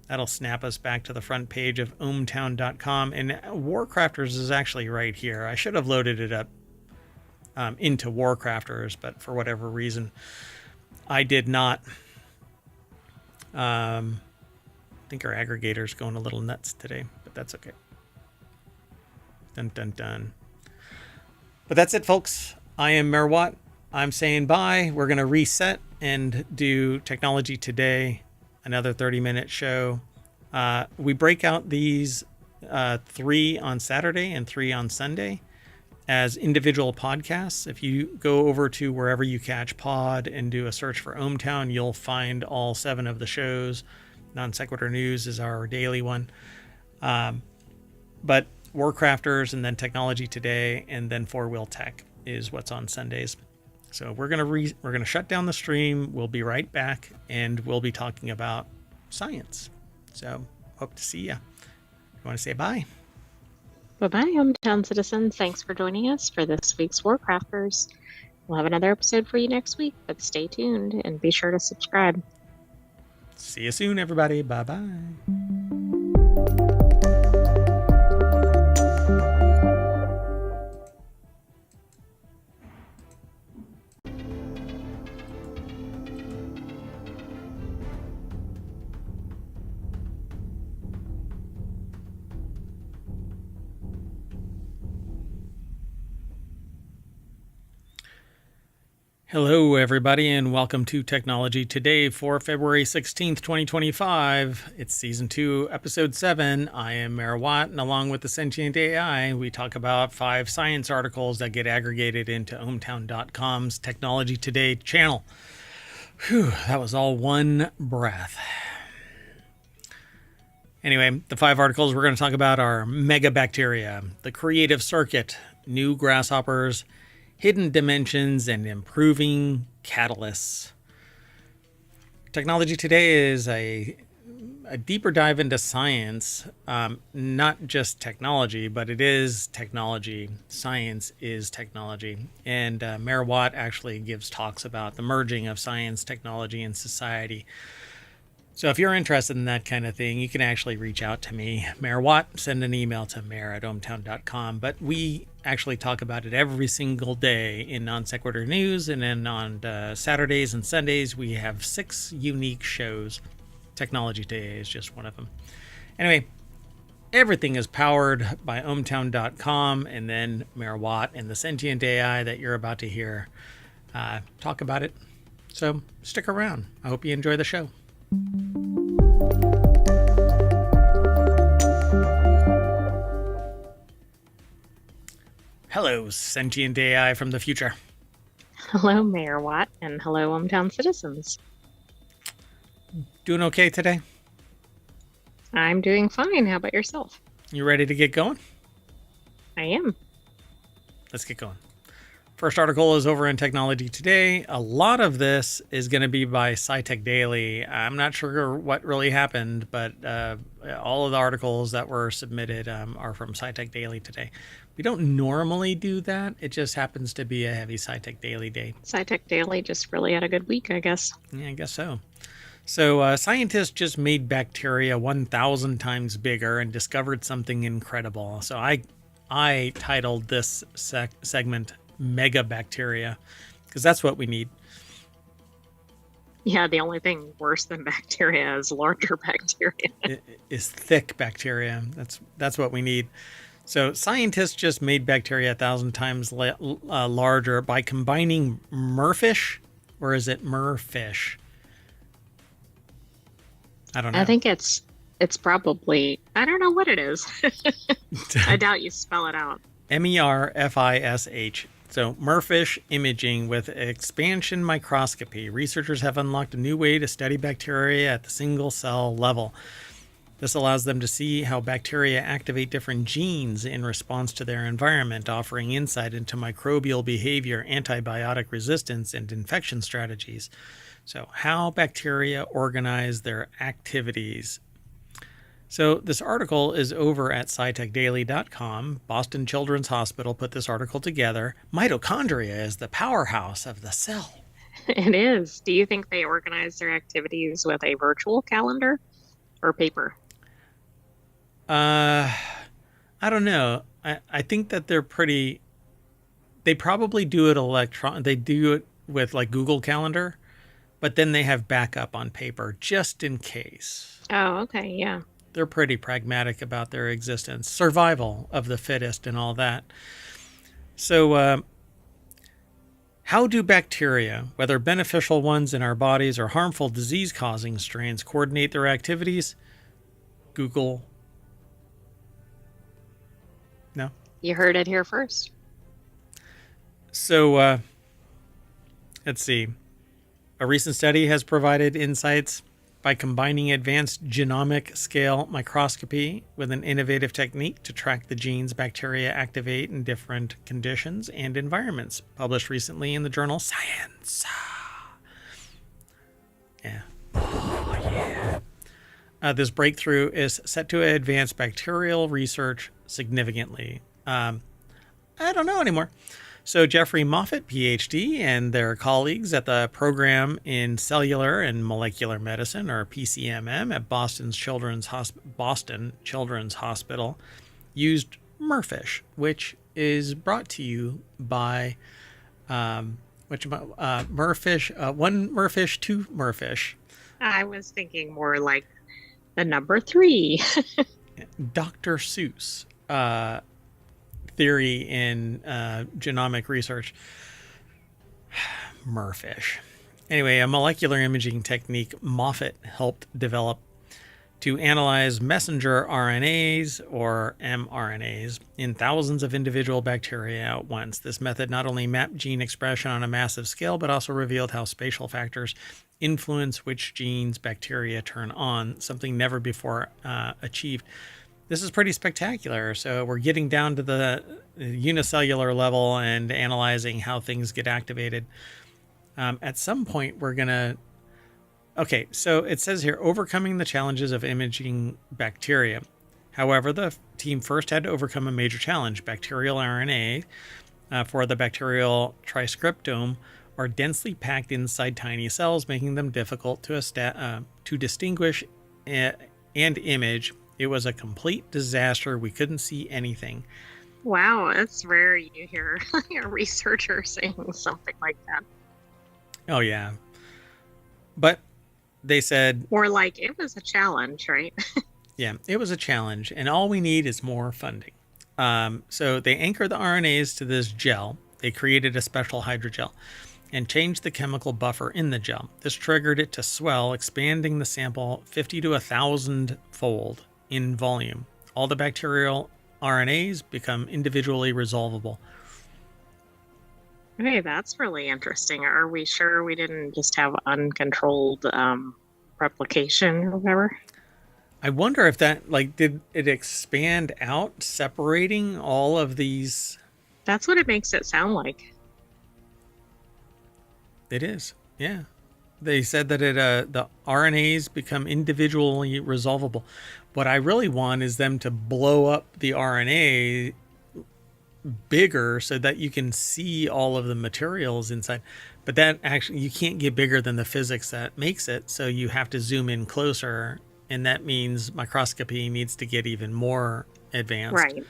that'll snap us back to the front page of ohmtown.com. And WarCrafters is actually right here. I should have loaded it up into WarCrafters, but for whatever reason, I did not. I think our aggregator's going a little nuts today, but that's okay. Dun, dun, dun. But that's it, folks. I am Mayor Watt. I'm saying bye. We're going to reset and do Technology Today, another 30-minute show. We break out these 3 on Saturday and 3 on Sunday as individual podcasts. If you go over to wherever you catch pod and do a search for ohmTown, you'll find all 7 of the shows. Non Sequitur News is our daily one. But WarCrafters and then Technology Today and then FourWheelTech is what's on Sundays. So we're gonna shut down the stream. We'll be right back, and we'll be talking about science. So hope to see you. You want to say bye? Bye-bye, hometown citizens. Thanks for joining us for this week's WarCrafters. We'll have another episode for you next week, but stay tuned and be sure to subscribe. See you soon, everybody. Bye-bye. Hello, everybody, and welcome to Technology Today for February 16th, 2025. It's Season 2, Episode 7. I am Mayor Watt, and along with the Sentient AI, we talk about 5 science articles that get aggregated into ohmtown.com's Technology Today channel. Whew, that was all one breath. Anyway, the 5 articles we're going to talk about are megabacteria, the creative circuit, new grasshoppers, hidden dimensions, and improving catalysts. Technology Today is a deeper dive into science, not just technology, but it is technology. Science is technology. And Mayor Watt actually gives talks about the merging of science, technology, and society. So if you're interested in that kind of thing, you can actually reach out to me, Mayor Watt. Send an email to mayor@ohmtown.com. But we actually talk about it every single day in Non Sequitur News. And then on Saturdays and Sundays, we have 6 unique shows. Technology Today is just one of them. Anyway, everything is powered by ohmtown.com, and then Mayor Watt and the Sentient AI that you're about to hear talk about it. So stick around. I hope you enjoy the show. Hello, Sentient AI from the future. Hello, Mayor Watt, and hello, hometown citizens. Doing okay today? I'm doing fine. How about yourself? You ready to get going? I am. Let's get going. First article is over in Technology Today. A lot of this is going to be by SciTech Daily. I'm not sure what really happened, but all of the articles that were submitted are from SciTech Daily today. We don't normally do that. It just happens to be a heavy SciTech Daily day. SciTech Daily just really had a good week, I guess. Yeah, I guess so. So scientists just made bacteria 1,000 times bigger and discovered something incredible. So I titled this segment Megabacteria, because that's what we need. Yeah, the only thing worse than bacteria is larger bacteria. It is thick bacteria. That's what we need. So scientists just made bacteria 1,000 times larger by combining merfish, or is it merfish? I don't know. I think it's probably, I don't know what it is. I doubt you spell it out. MERFISH. So merfish imaging with expansion microscopy. Researchers have unlocked a new way to study bacteria at the single cell level. This allows them to see how bacteria activate different genes in response to their environment, offering insight into microbial behavior, antibiotic resistance, and infection strategies. So how bacteria organize their activities. So this article is over at scitechdaily.com. Boston Children's Hospital put this article together. Mitochondria is the powerhouse of the cell. It is. Do you think they organize their activities with a virtual calendar or paper? Uh, I don't know. I think that they probably do it they do it with like Google Calendar, but then they have backup on paper just in case. Oh, okay. Yeah. They're pretty pragmatic about their existence, survival of the fittest, and all that. So, how do bacteria, whether beneficial ones in our bodies or harmful disease causing strains, coordinate their activities? Google. No? You heard it here first. So, let's see. A recent study has provided insights by combining advanced genomic scale microscopy with an innovative technique to track the genes bacteria activate in different conditions and environments, published recently in the journal Science. Yeah. Oh, yeah. This breakthrough is set to advance bacterial research significantly. I don't know anymore. So Jeffrey Moffitt, PhD, and their colleagues at the Program in Cellular and Molecular Medicine, or PCMM, at Boston Children's Hospital, used MERFISH, which is brought to you by MERFISH, one MERFISH, two MERFISH. I was thinking more like the number 3. Dr. Seuss. Theory in genomic research. MERFISH. Anyway, a molecular imaging technique Moffitt helped develop to analyze messenger RNAs, or mRNAs, in thousands of individual bacteria at once. This method not only mapped gene expression on a massive scale, but also revealed how spatial factors influence which genes bacteria turn on, something never before achieved. This is pretty spectacular. So we're getting down to the unicellular level and analyzing how things get activated. At some point, we're going to... Okay, so it says here, overcoming the challenges of imaging bacteria. However, the team first had to overcome a major challenge. Bacterial RNA for the bacterial triscriptome are densely packed inside tiny cells, making them difficult to distinguish and image. It was a complete disaster. We couldn't see anything. Wow, it's rare you hear a researcher saying something like that. Oh, yeah. But they said... More like, it was a challenge, right? Yeah, it was a challenge, and all we need is more funding. So they anchored the RNAs to this gel. They created a special hydrogel and changed the chemical buffer in the gel. This triggered it to swell, expanding the sample 50 to 1,000 fold in volume. All the bacterial RNAs become individually resolvable. Okay, that's really interesting. Are we sure we didn't just have uncontrolled replication or whatever? I wonder if that, did it expand out, separating all of these? That's what it makes it sound like. It is, yeah. They said that the RNAs become individually resolvable. What I really want is them to blow up the RNA bigger so that you can see all of the materials inside. But that actually, you can't get bigger than the physics that makes it. So you have to zoom in closer. And that means microscopy needs to get even more advanced. Right.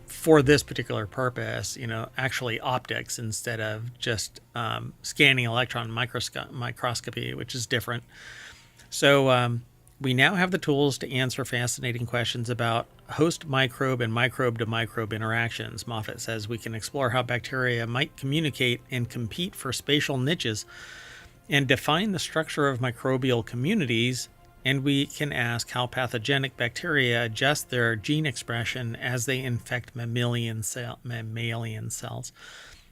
For this particular purpose, actually optics instead of just scanning electron microscopy, which is different. So we now have the tools to answer fascinating questions about host microbe and microbe to microbe interactions. Moffitt says we can explore how bacteria might communicate and compete for spatial niches and define the structure of microbial communities. And we can ask how pathogenic bacteria adjust their gene expression as they infect mammalian cells.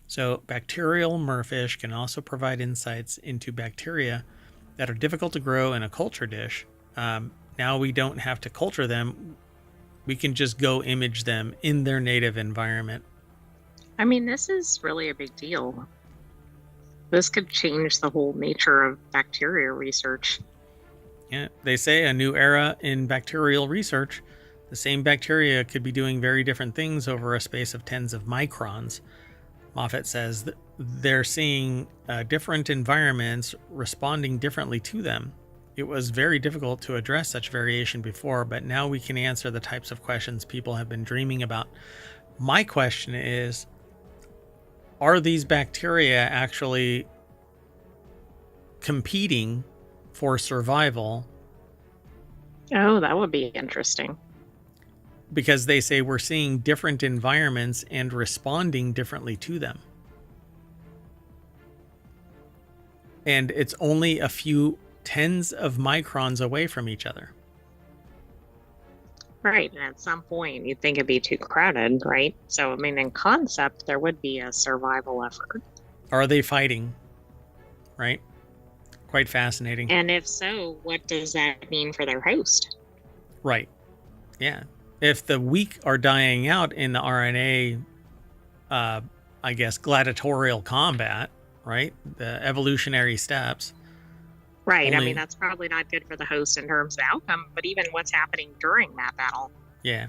So bacterial MERFISH can also provide insights into bacteria that are difficult to grow in a culture dish. Now we don't have to culture them. We can just go image them in their native environment. I mean, this is really a big deal. This could change the whole nature of bacteria research. Yeah, they say a new era in bacterial research. The same bacteria could be doing very different things over a space of tens of microns. Moffat says that they're seeing different environments responding differently to them. It was very difficult to address such variation before, but now we can answer the types of questions people have been dreaming about. My question is, are these bacteria actually competing for survival? Oh, that would be interesting. Because they say we're seeing different environments and responding differently to them. And it's only a few tens of microns away from each other. Right. And at some point, you'd think it'd be too crowded, right? So, I mean, in concept, there would be a survival effort. Are they fighting? Right? Quite fascinating. And if so, what does that mean for their host? Right. Yeah. If the weak are dying out in the RNA, I guess, gladiatorial combat, right? The evolutionary steps. Right. I mean, that's probably not good for the host in terms of outcome, but even what's happening during that battle. Yeah.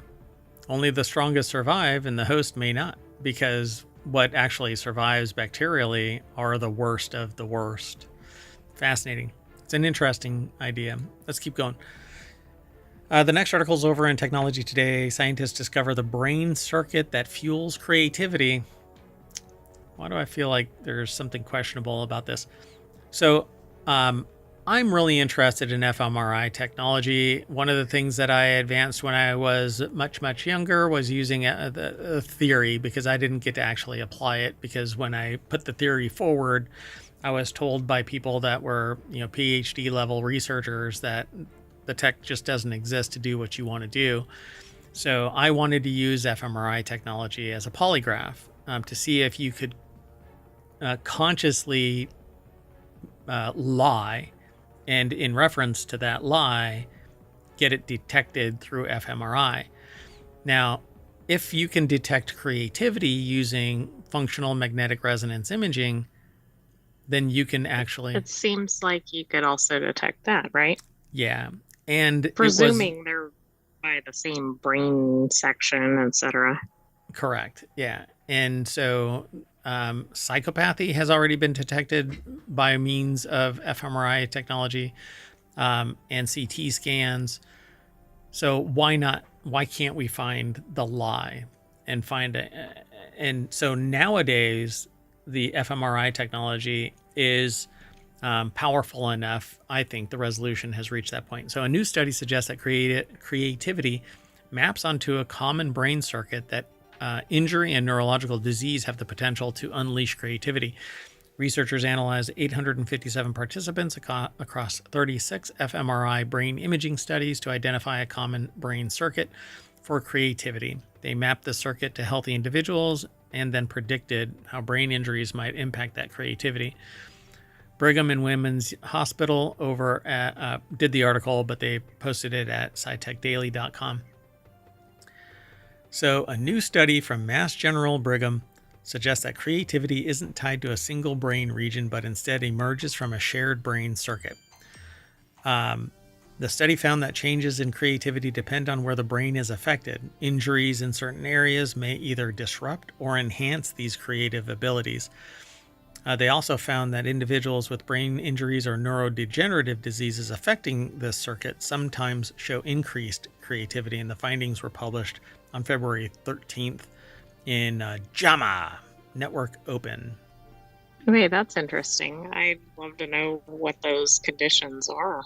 Only the strongest survive and the host may not, because what actually survives bacterially are the worst of the worst. Fascinating. It's an interesting idea. Let's keep going. The next article is over in Technology Today. Scientists discover the brain circuit that fuels creativity. Why do I feel like there's something questionable about this? So, I'm really interested in fMRI technology. One of the things that I advanced when I was much, much younger was using the theory, because I didn't get to actually apply it, because when I put the theory forward, I was told by people that were, PhD level researchers that the tech just doesn't exist to do what you want to do. So I wanted to use fMRI technology as a polygraph to see if you could consciously lie, and in reference to that lie, get it detected through fMRI. Now, if you can detect creativity using functional magnetic resonance imaging, then you can actually... It seems like you could also detect that, right? Yeah. And presuming they're by the same brain section, etc. Correct. Yeah. And so psychopathy has already been detected by means of fMRI technology and CT scans. So why can't we find the lie and find it? And so nowadays, the fMRI technology is powerful enough. I think the resolution has reached that point. So a new study suggests that creativity maps onto a common brain circuit, that injury and neurological disease have the potential to unleash creativity. Researchers analyzed 857 participants across 36 fMRI brain imaging studies to identify a common brain circuit for creativity. They mapped the circuit to healthy individuals and then predicted how brain injuries might impact that creativity. Brigham and Women's Hospital did the article, but they posted it at scitechdaily.com. So a new study from Mass General Brigham suggests that creativity isn't tied to a single brain region, but instead emerges from a shared brain circuit. The study found that changes in creativity depend on where the brain is affected. Injuries in certain areas may either disrupt or enhance these creative abilities. They also found that individuals with brain injuries or neurodegenerative diseases affecting this circuit sometimes show increased creativity, and the findings were published on February 13th in JAMA Network Open. Okay, that's interesting. I'd love to know what those conditions are.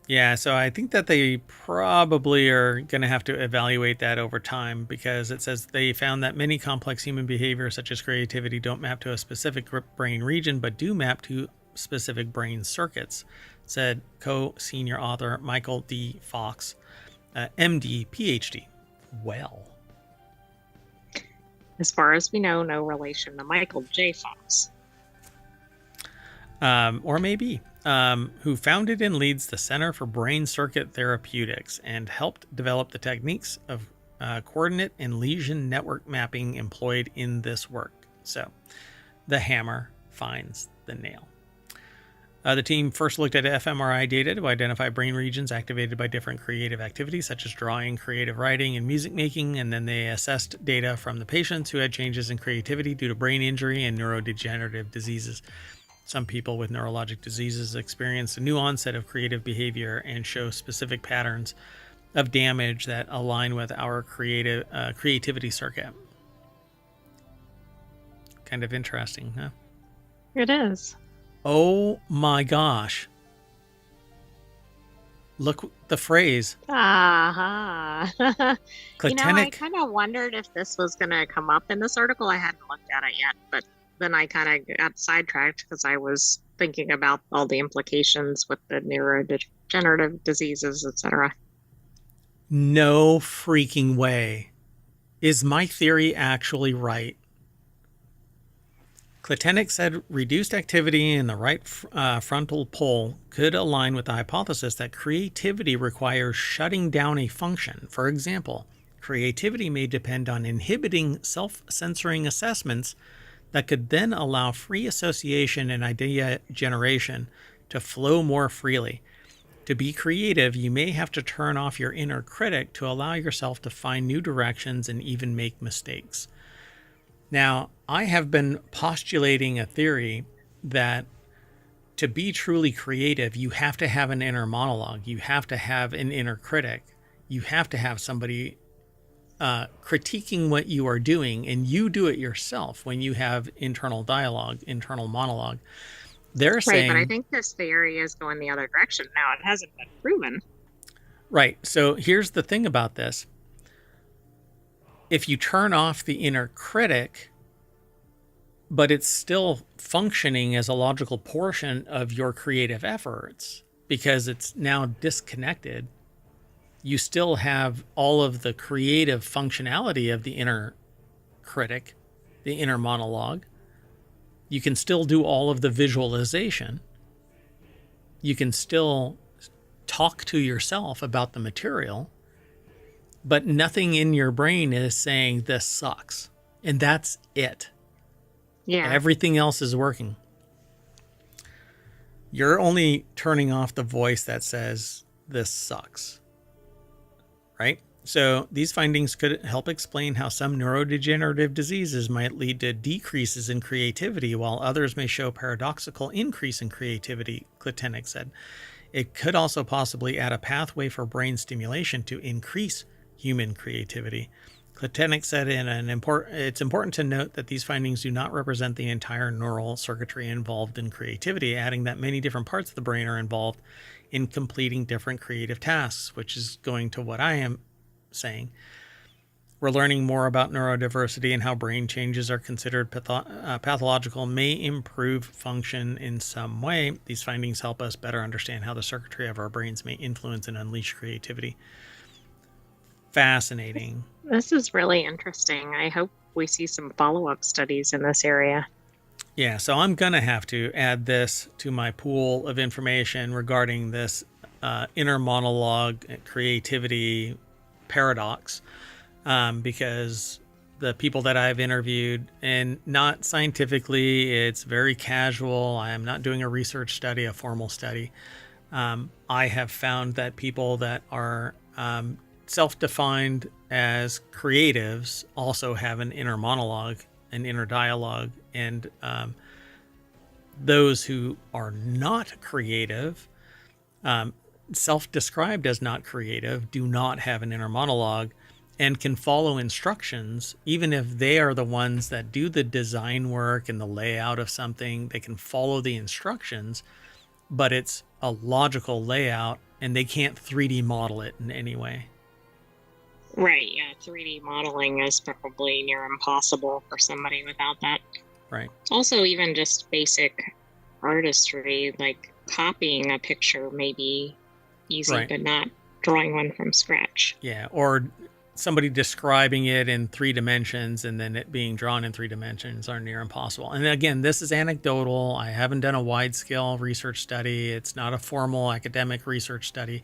Yeah, so I think that they probably are going to have to evaluate that over time, because it says they found that many complex human behaviors, such as creativity, don't map to a specific brain region, but do map to specific brain circuits, said co-senior author Michael D. Fox, MD, PhD. Well, as far as we know, no relation to Michael J. Fox. Or maybe. Who founded and leads the Center for Brain Circuit Therapeutics and helped develop the techniques of coordinate and lesion network mapping employed in this work. So the hammer finds the nail. The team first looked at fMRI data to identify brain regions activated by different creative activities, such as drawing, creative writing, and music making, and then they assessed data from the patients who had changes in creativity due to brain injury and neurodegenerative diseases. Some people with neurologic diseases experience a new onset of creative behavior and show specific patterns of damage that align with our creativity circuit. Kind of interesting, huh? It is. Oh my gosh. Look the phrase. Aha. Clitenic. I kind of wondered if this was going to come up in this article. I hadn't looked at it yet, but then I kind of got sidetracked because I was thinking about all the implications with the neurodegenerative diseases, etc. No freaking way. Is my theory actually right? Clitenic said reduced activity in the right frontal pole could align with the hypothesis that creativity requires shutting down a function. For example, creativity may depend on inhibiting self-censoring assessments that could then allow free association and idea generation to flow more freely. To be creative, you may have to turn off your inner critic to allow yourself to find new directions and even make mistakes. Now, I have been postulating a theory that to be truly creative, you have to have an inner monologue. You have to have an inner critic. You have to have somebody critiquing what you are doing, and you do it yourself when you have internal dialogue, internal monologue. They're saying... Right, but I think this theory is going the other direction now. It hasn't been proven. Right. So here's the thing about this. If you turn off the inner critic, but it's still functioning as a logical portion of your creative efforts because it's now disconnected, you still have all of the creative functionality of the inner critic, the inner monologue. You can still do all of the visualization. You can still talk to yourself about the material, but nothing in your brain is saying this sucks. And that's it. Yeah. Everything else is working. You're only turning off the voice that says this sucks. Right? So these findings could help explain how some neurodegenerative diseases might lead to decreases in creativity, while others may show paradoxical increase in creativity, Clitenic said. It could also possibly add a pathway for brain stimulation to increase human creativity. Clitenic said it's important to note that these findings do not represent the entire neural circuitry involved in creativity, adding that many different parts of the brain are involved in completing different creative tasks, which is going to what I am saying. We're learning more about neurodiversity and how brain changes are considered pathological may improve function in some way. These findings help us better understand how the circuitry of our brains may influence and unleash creativity. Fascinating. This is really interesting. I hope we see some follow-up studies in this area. Yeah, so I'm going to have to add this to my pool of information regarding this inner monologue creativity paradox, because the people that I've interviewed, and not scientifically, it's very casual. I am not doing a research study, a formal study. I have found that people that are self-defined as creatives also have an inner monologue, an inner dialogue, and those who are not creative, self-described as not creative, do not have an inner monologue and can follow instructions. Even if they are the ones that do the design work and the layout of something, they can follow the instructions, but it's a logical layout and they can't 3D model it in any way. Right, yeah, 3D modeling is probably near impossible for somebody without that. Right. It's also even just basic artistry, like copying a picture may be easy, right. but not drawing one from scratch. Yeah, or somebody describing it in 3 dimensions and then it being drawn in 3 dimensions are near impossible. And again, this is anecdotal. I haven't done a wide-scale research study. It's not a formal academic research study.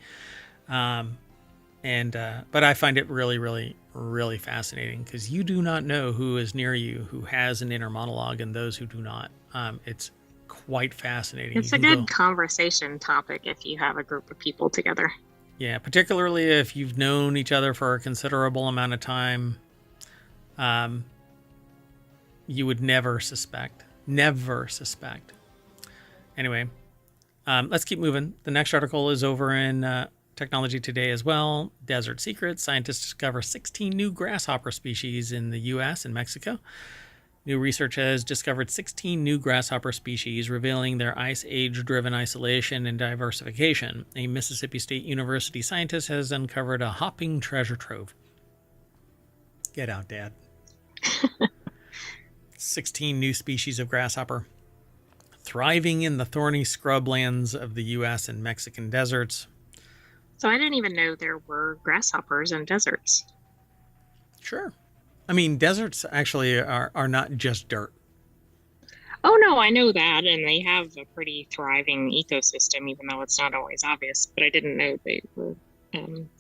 But I find it really, really, really fascinating because you do not know who is near you, who has an inner monologue, and those who do not. It's quite fascinating. It's a good conversation topic if you have a group of people together. Yeah, particularly if you've known each other for a considerable amount of time. You would never suspect. Never suspect. Anyway, let's keep moving. The next article is over in Technology Today as well. Desert Secrets. Scientists discover 16 new grasshopper species in the U.S. and Mexico. New research has discovered 16 new grasshopper species, revealing their ice age-driven isolation and diversification. A Mississippi State University scientist has uncovered a hopping treasure trove. Get out, Dad. 16 new species of grasshopper, thriving in the thorny scrublands of the U.S. and Mexican deserts. So I didn't even know there were grasshoppers in deserts. Sure. I mean, deserts actually are not just dirt. Oh, no, I know that. And they have a pretty thriving ecosystem, even though it's not always obvious. But I didn't know they were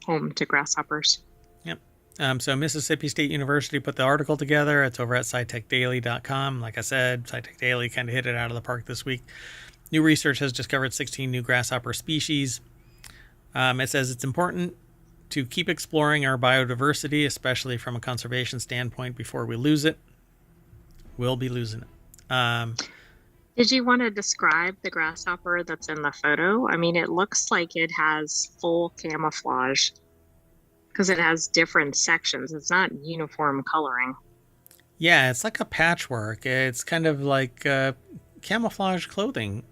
home to grasshoppers. Yep. So Mississippi State University put the article together. It's over at SciTechDaily.com. Like I said, SciTech Daily kind of hit it out of the park this week. New research has discovered 16 new grasshopper species. It says it's important to keep exploring our biodiversity, especially from a conservation standpoint, before we lose it. We'll be losing it. Did you want to describe the grasshopper that's in the photo? I mean, it looks like it has full camouflage because it has different sections. It's not uniform coloring. Yeah, it's like a patchwork. It's kind of like camouflage clothing.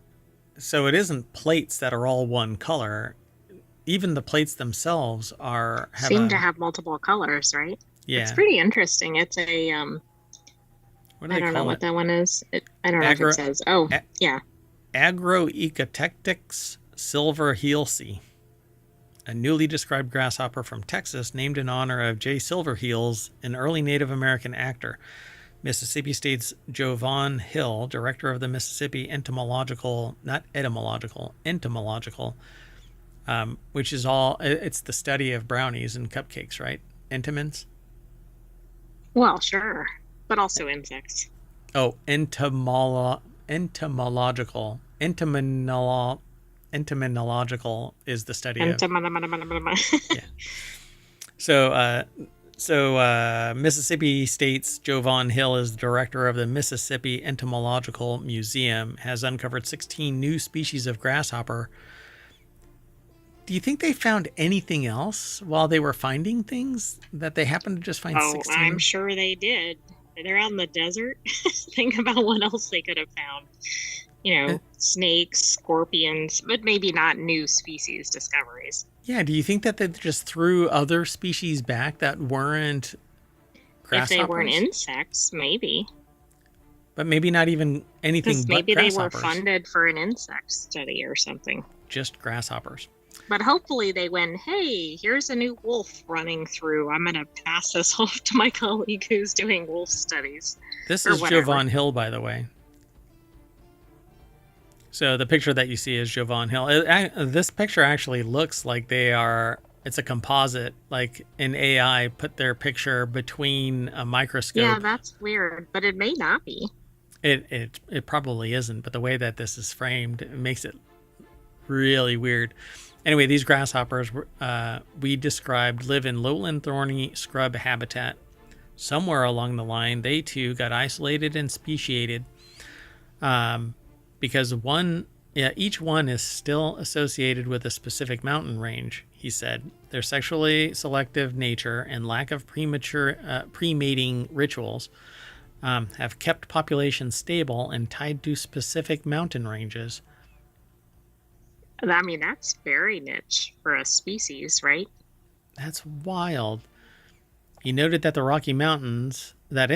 So it isn't plates that are all one color. Even the plates themselves seem to have multiple colors, right? Yeah. It's pretty interesting. It's a, I don't know what that one is. I don't know if it says. Oh, yeah. Agroecotectics silver heelsea, a newly described grasshopper from Texas named in honor of J. Silverheels, an early Native American actor. Mississippi State's Jovan Hill, director of the Mississippi Entomological, which is it's the study of brownies and cupcakes, right? Entomins? Well, sure. But also insects. Oh, entomological is the study of... Yeah. So Mississippi State's Jovan Hill is the director of the Mississippi Entomological Museum, has uncovered 16 new species of grasshopper. Do you think they found anything else while they were finding things that they happened to just find 16? I'm sure they did. They're out in the desert. Think about what else they could have found. Snakes, scorpions, but maybe not new species discoveries. Yeah, do you think that they just threw other species back that weren't grasshoppers? If they weren't insects, maybe. But maybe not even anything but maybe grasshoppers. They were funded for an insect study or something. Just grasshoppers. But hopefully they went, hey, here's a new wolf running through. I'm going to pass this off to my colleague who's doing wolf studies. This is Jovan Hill, by the way. So the picture that you see is Jovan Hill. This picture actually looks like it's a composite, like an AI put their picture between a microscope. Yeah, that's weird, but it may not be. It probably isn't, but the way that this is framed, it makes it really weird. Anyway, these grasshoppers we described live in lowland thorny scrub habitat. Somewhere along the line, they too got isolated and speciated because each one is still associated with a specific mountain range, he said. Their sexually selective nature and lack of pre-mating rituals have kept populations stable and tied to specific mountain ranges. I mean, that's very niche for a species, right? That's wild. He noted that in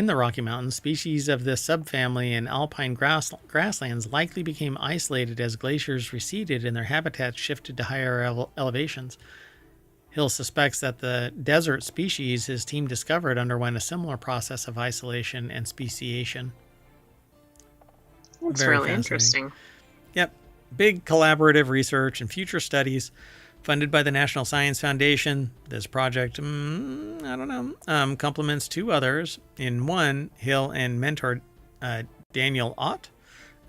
the Rocky Mountains, species of this subfamily in alpine grasslands likely became isolated as glaciers receded and their habitats shifted to higher elevations. Hill suspects that the desert species his team discovered underwent a similar process of isolation and speciation. That's really interesting. Yep. Big collaborative research and future studies funded by the National Science Foundation. This project, complements two others. In one, Hill and mentor Daniel Ott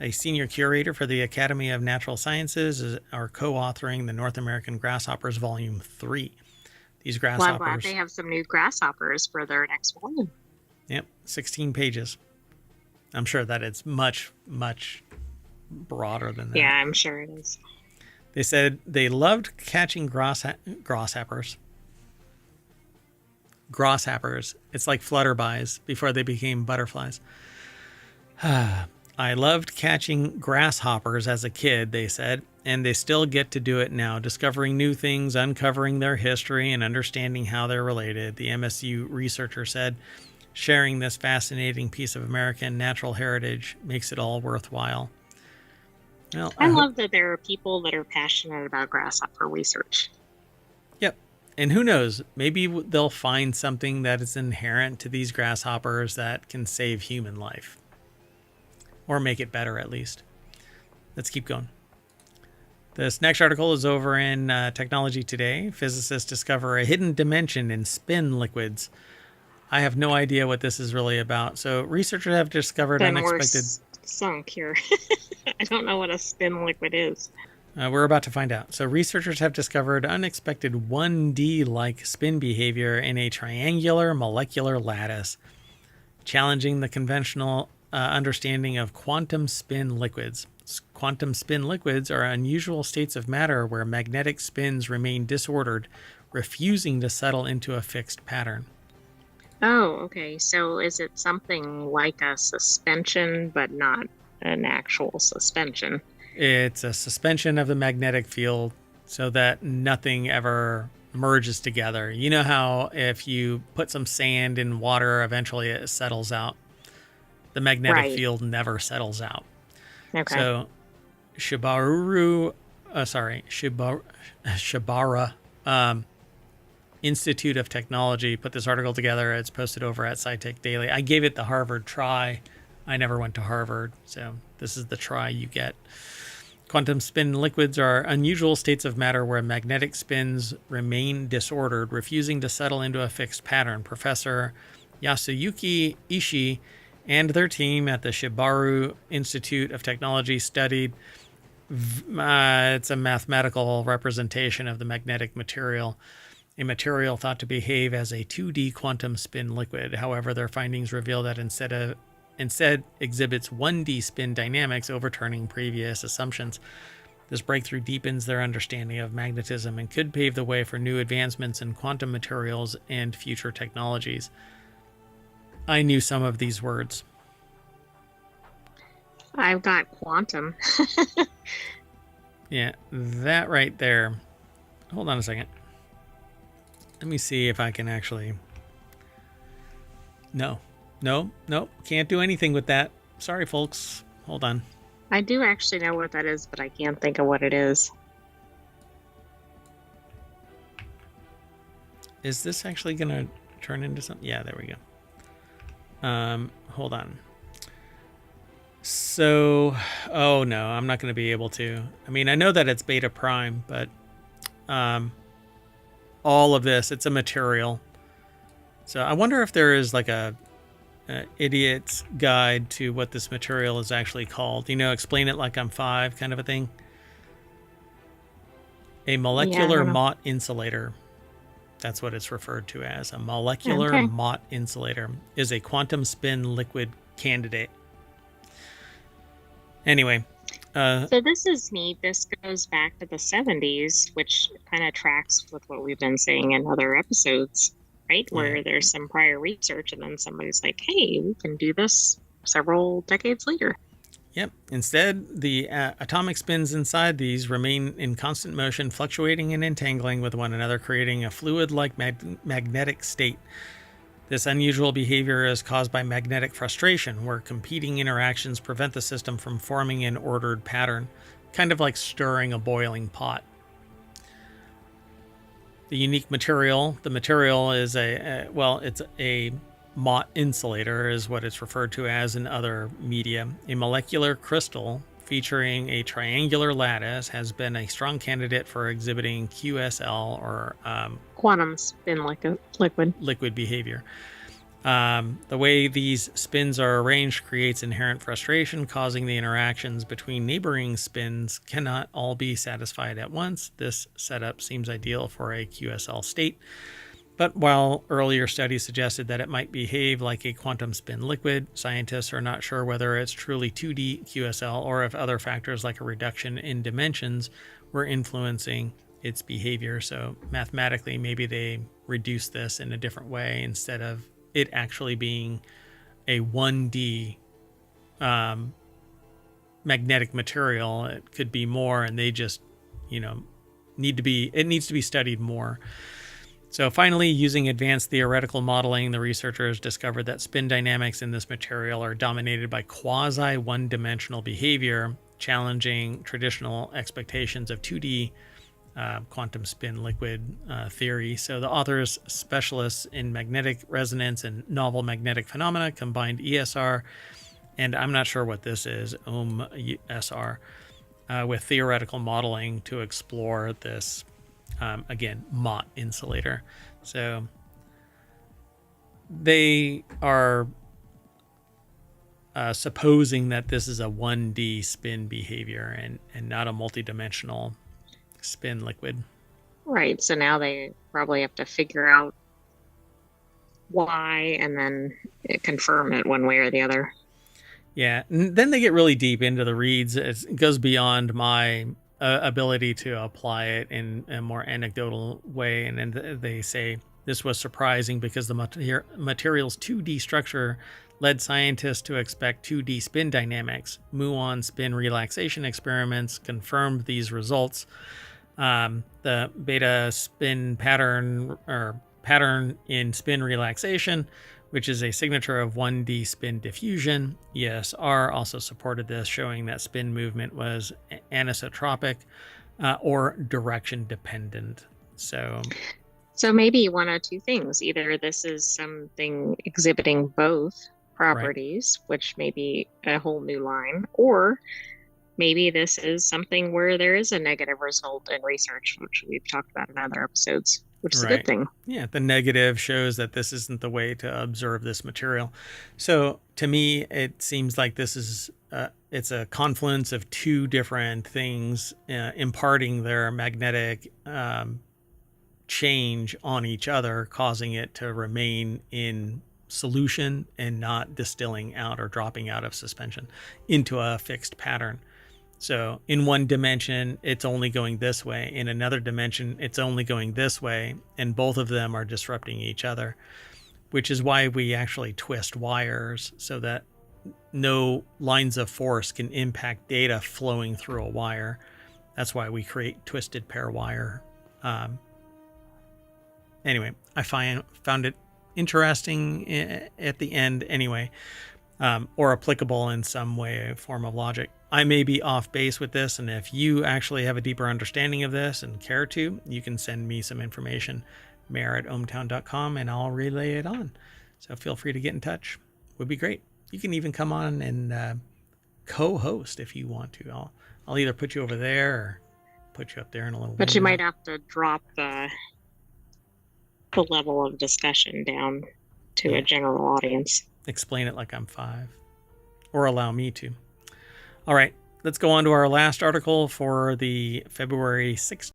a senior curator for the Academy of Natural Sciences, are co-authoring the North American Grasshoppers Volume 3. These grasshoppers... Well, I'm glad they have some new grasshoppers for their next volume. Yep, 16 pages. I'm sure that it's much, much broader than that. Yeah, I'm sure it is. They said they loved catching grasshoppers. Grasshoppers. It's like flutterbys before they became butterflies. I loved catching grasshoppers as a kid, they said, and they still get to do it now, discovering new things, uncovering their history, and understanding how they're related, the MSU researcher said. Sharing this fascinating piece of American natural heritage makes it all worthwhile. Well, I love that there are people that are passionate about grasshopper research. Yep. And who knows, maybe they'll find something that is inherent to these grasshoppers that can save human life. Or make it better, at least. Let's keep going. This next article is over in Technology Today. Physicists discover a hidden dimension in spin liquids. I have no idea what this is really about. So researchers have discovered unexpected... We're sunk here. I don't know what a spin liquid is. We're about to find out. So researchers have discovered unexpected 1D-like spin behavior in a triangular molecular lattice, challenging the conventional understanding of quantum spin liquids. Quantum spin liquids are unusual states of matter where magnetic spins remain disordered, refusing to settle into a fixed pattern. Oh, okay. So is it something like a suspension, but not an actual suspension? It's a suspension of the magnetic field so that nothing ever merges together. You know how if you put some sand in water, eventually it settles out. The magnetic field never settles out. Okay. So Shibara Institute of Technology put this article together. It's posted over at SciTech Daily. I gave it the Harvard try. I never went to Harvard, so this is the try you get. Quantum spin liquids are unusual states of matter where magnetic spins remain disordered, refusing to settle into a fixed pattern. Professor Yasuyuki Ishii and their team at the Shibara Institute of Technology studied it's a mathematical representation of the magnetic material, a material thought to behave as a 2D quantum spin liquid. However, their findings reveal that instead exhibits 1D spin dynamics, overturning previous assumptions. This breakthrough deepens their understanding of magnetism and could pave the way for new advancements in quantum materials and future technologies. I knew some of these words. I've got quantum. Yeah, that right there. Hold on a second. Let me see if I can actually... No, can't do anything with that. Sorry, folks. Hold on. I do actually know what that is, but I can't think of what it is. Is this actually going to turn into something? Yeah, there we go. Hold on. So, oh no, I'm not going to be able to. I mean, I know that it's beta prime, but all of this, it's a material. So I wonder if there is like a idiot's guide to what this material is actually called. You know, explain it like I'm 5 kind of a thing. A molecular Mott insulator. That's what it's referred to as. A molecular Mott insulator is a quantum spin liquid candidate. Anyway. So this is neat. This goes back to the 70s, which kind of tracks with what we've been saying in other episodes, right? Where there's some prior research and then somebody's like, hey, we can do this several decades later. Yep. Instead, the atomic spins inside these remain in constant motion, fluctuating and entangling with one another, creating a fluid-like magnetic state. This unusual behavior is caused by magnetic frustration, where competing interactions prevent the system from forming an ordered pattern, kind of like stirring a boiling pot. The unique material, the material is it's a Mott insulator is what it's referred to as in other media. A molecular crystal featuring a triangular lattice has been a strong candidate for exhibiting QSL or quantum spin liquid behavior. The way these spins are arranged creates inherent frustration, causing the interactions between neighboring spins cannot all be satisfied at once. This setup seems ideal for a QSL state. But while earlier studies suggested that it might behave like a quantum spin liquid, scientists are not sure whether it's truly 2D QSL or if other factors like a reduction in dimensions were influencing its behavior. So mathematically, maybe they reduced this in a different way instead of it actually being a 1D magnetic material. It could be more, and they just, it needs to be studied more. So finally, using advanced theoretical modeling, the researchers discovered that spin dynamics in this material are dominated by quasi one-dimensional behavior, challenging traditional expectations of 2D quantum spin liquid theory. So the authors, specialists in magnetic resonance and novel magnetic phenomena, combined ESR, and I'm not sure what this is, OM-SR, with theoretical modeling to explore this again, Mott insulator. So they are supposing that this is a 1D spin behavior and not a multidimensional spin liquid. Right. So now they probably have to figure out why and then confirm it one way or the other. Yeah. And then they get really deep into the reads. It goes beyond my ability to apply it in a more anecdotal way. And then they say this was surprising because the material's 2D structure led scientists to expect 2D spin dynamics. Muon spin relaxation experiments confirmed these results. The beta spin pattern in spin relaxation, which is a signature of 1D spin diffusion. ESR also supported this, showing that spin movement was anisotropic or direction dependent. So maybe one of two things. Either this is something exhibiting both properties, right, which may be a whole new line, or maybe this is something where there is a negative result in research, which we've talked about in other episodes, which is a good thing. Yeah, the negative shows that this isn't the way to observe this material. So to me, it seems like this is it's a confluence of two different things imparting their magnetic change on each other, causing it to remain in solution and not distilling out or dropping out of suspension into a fixed pattern. So in one dimension, it's only going this way. In another dimension, it's only going this way. And both of them are disrupting each other, which is why we actually twist wires so that no lines of force can impact data flowing through a wire. That's why we create twisted pair wire. Anyway, I found it interesting at the end anyway, or applicable in some way, form of logic. I may be off base with this, and if you actually have a deeper understanding of this and care to, you can send me some information, mayor@ohmtown.com, and I'll relay it on. So feel free to get in touch. Would be great. You can even come on and co-host if you want to. I'll either put you over there or put you up there in a little bit. But you might have to drop the level of discussion down to a general audience. Explain it like I'm 5, or allow me to. All right, let's go on to our last article for the February 6th.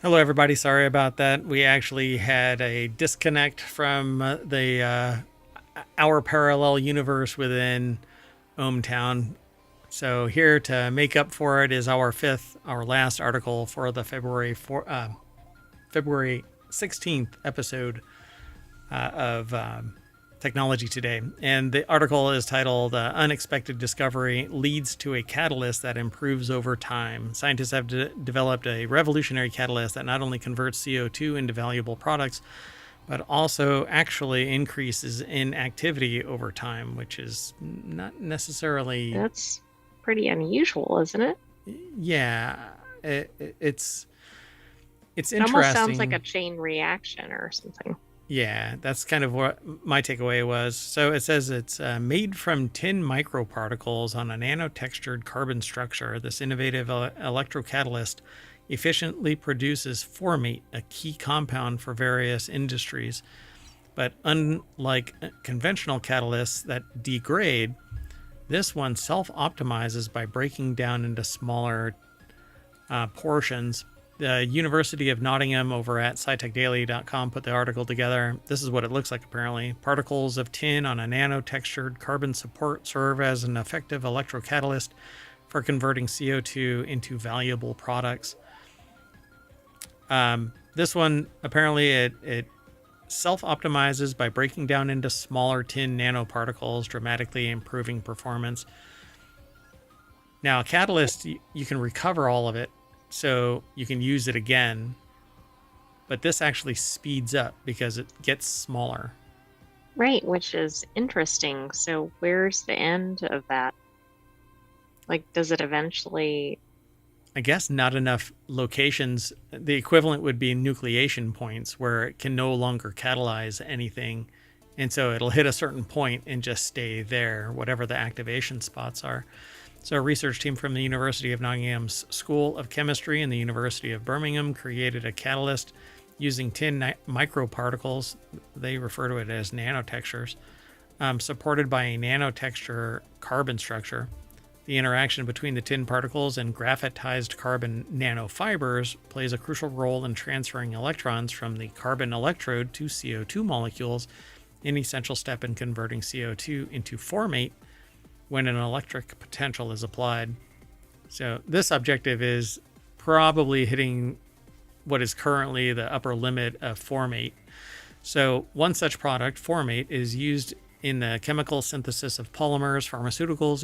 Hello, everybody. Sorry about that. We actually had a disconnect from our parallel universe within ohmTown. So here to make up for it is our last article for the February 16th episode of Technology Today. And the article is titled Unexpected Discovery Leads to a Catalyst That Improves Over Time. Scientists have developed a revolutionary catalyst that not only converts CO2 into valuable products, but also actually increases in activity over time, which is not necessarily... That's pretty unusual, isn't it? Yeah, it's interesting. It almost sounds like a chain reaction or something. Yeah, that's kind of what my takeaway was. So it says it's made from tin microparticles on a nanotextured carbon structure. This innovative electrocatalyst efficiently produces formate, a key compound for various industries. But unlike conventional catalysts that degrade, this one self-optimizes by breaking down into smaller portions. The University of Nottingham over at scitechdaily.com put the article together. This is what it looks like apparently. Particles of tin on a nano-textured carbon support serve as an effective electrocatalyst for converting CO2 into valuable products. This one, apparently it self-optimizes by breaking down into smaller tin nanoparticles, dramatically improving performance. Now, a catalyst, you can recover all of it, so you can use it again. But this actually speeds up because it gets smaller. Right, which is interesting. So where's the end of that? Like, does it eventually... I guess not enough locations. The equivalent would be nucleation points where it can no longer catalyze anything. And so it'll hit a certain point and just stay there, whatever the activation spots are. So a research team from the University of Nottingham's School of Chemistry and the University of Birmingham created a catalyst using tin microparticles. They refer to it as nanotextures, supported by a nanotexture carbon structure. The interaction between the tin particles and graphitized carbon nanofibers plays a crucial role in transferring electrons from the carbon electrode to CO2 molecules, an essential step in converting CO2 into formate when an electric potential is applied. So this objective is probably hitting what is currently the upper limit of formate. So one such product, formate, is used in the chemical synthesis of polymers, pharmaceuticals,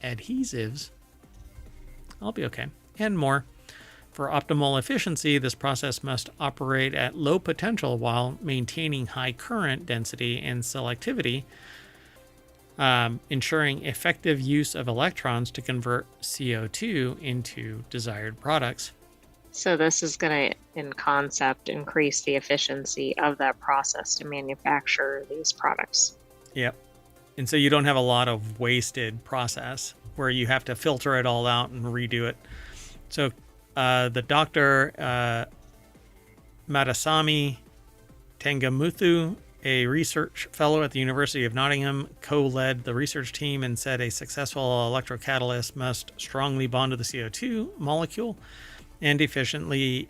adhesives, I'll be okay, and more. For optimal efficiency, this process must operate at low potential while maintaining high current density and selectivity, ensuring effective use of electrons to convert CO2 into desired products. So this is going to, in concept, increase the efficiency of that process to manufacture these products. Yep. And so you don't have a lot of wasted process where you have to filter it all out and redo it. So the Dr. Madasami Tangamuthu, a research fellow at the University of Nottingham, co-led the research team and said a successful electrocatalyst must strongly bond to the CO2 molecule and efficiently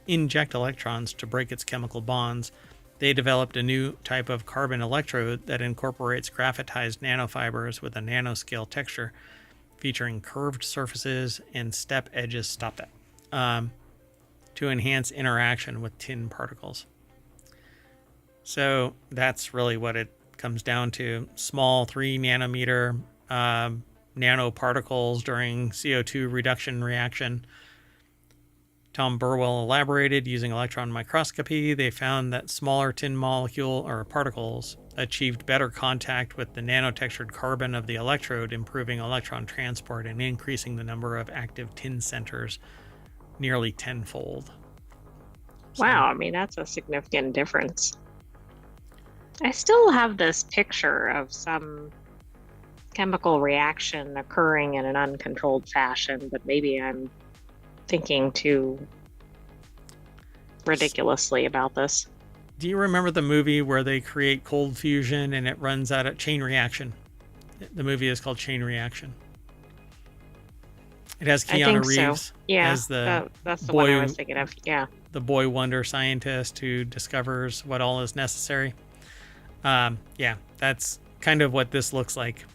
inject electrons to break its chemical bonds. They developed a new type of carbon electrode that incorporates graphitized nanofibers with a nanoscale texture, featuring curved surfaces and step edges. Stop that. To enhance interaction with tin particles. So that's really what it comes down to. Small 3 nanometer nanoparticles during CO2 reduction reaction. Tom Burwell elaborated, using electron microscopy, they found that smaller tin molecule or particles achieved better contact with the nanotextured carbon of the electrode, improving electron transport and increasing the number of active tin centers nearly tenfold. Wow, I mean, that's a significant difference. I still have this picture of some chemical reaction occurring in an uncontrolled fashion, but maybe I'm thinking too ridiculously about this. Do you remember the movie where they create cold fusion and it runs out of chain reaction? The movie is called Chain Reaction. It has Keanu Reeves so. Yeah, as that's the one I was thinking of. Yeah, the boy wonder scientist who discovers what all is necessary. Yeah, that's kind of what this looks like.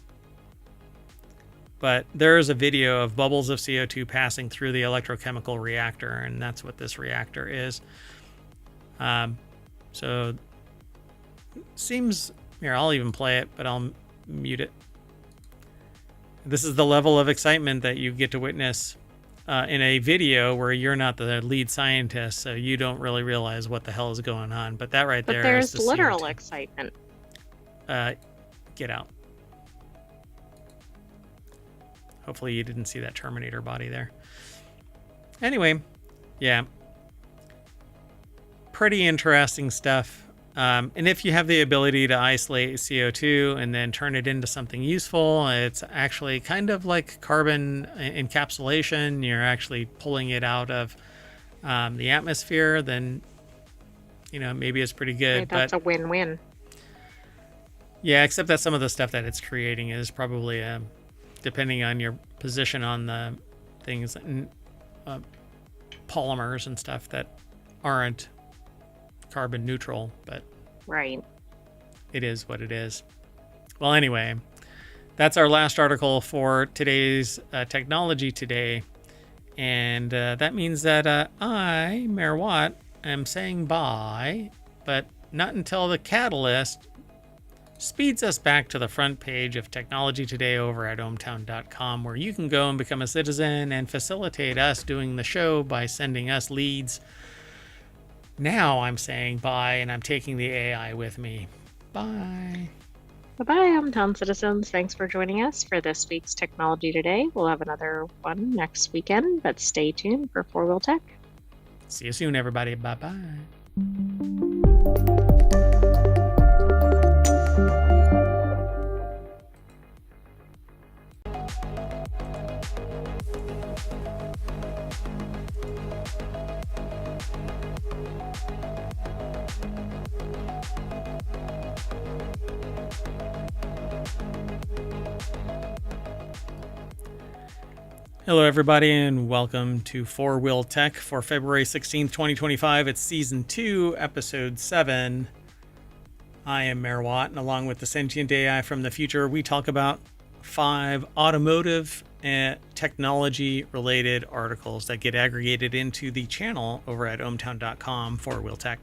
But there is a video of bubbles of CO2 passing through the electrochemical reactor, and that's what this reactor is. So seems, here, I'll even play it, but I'll mute it. This is the level of excitement that you get to witness in a video where you're not the lead scientist, so you don't really realize what the hell is going on. But that right there is the But there's literal CO2. excitement. Get out. Hopefully you didn't see that Terminator body there. Anyway, yeah. Pretty interesting stuff. And if you have the ability to isolate CO2 and then turn it into something useful, it's actually kind of like carbon encapsulation. You're actually pulling it out of the atmosphere, then, maybe it's pretty good. Right, that's a win-win. Yeah, except that some of the stuff that it's creating is probably, depending on your position on the things, polymers and stuff that aren't carbon neutral, but right, it is what it is. Well, anyway, that's our last article for today's Technology Today, and that means that I, Mayor Watt, am saying bye, but not until the catalyst speeds us back to the front page of Technology Today over at ohmtown.com, where you can go and become a citizen and facilitate us doing the show by sending us leads. Now I'm saying bye, and I'm taking the AI with me. Bye. Bye-bye, hometown citizens. Thanks for joining us for this week's Technology Today. We'll have another one next weekend, but stay tuned for FourWheelTech. See you soon, everybody. Bye-bye. Hello, everybody, and welcome to FourWheelTech for February 16th, 2025. It's Season 2, Episode 7. I am Mayor Watt, and along with the Sentient AI from the future, we talk about 5 automotive and technology-related articles that get aggregated into the channel over at ohmtown.com, FourWheelTech.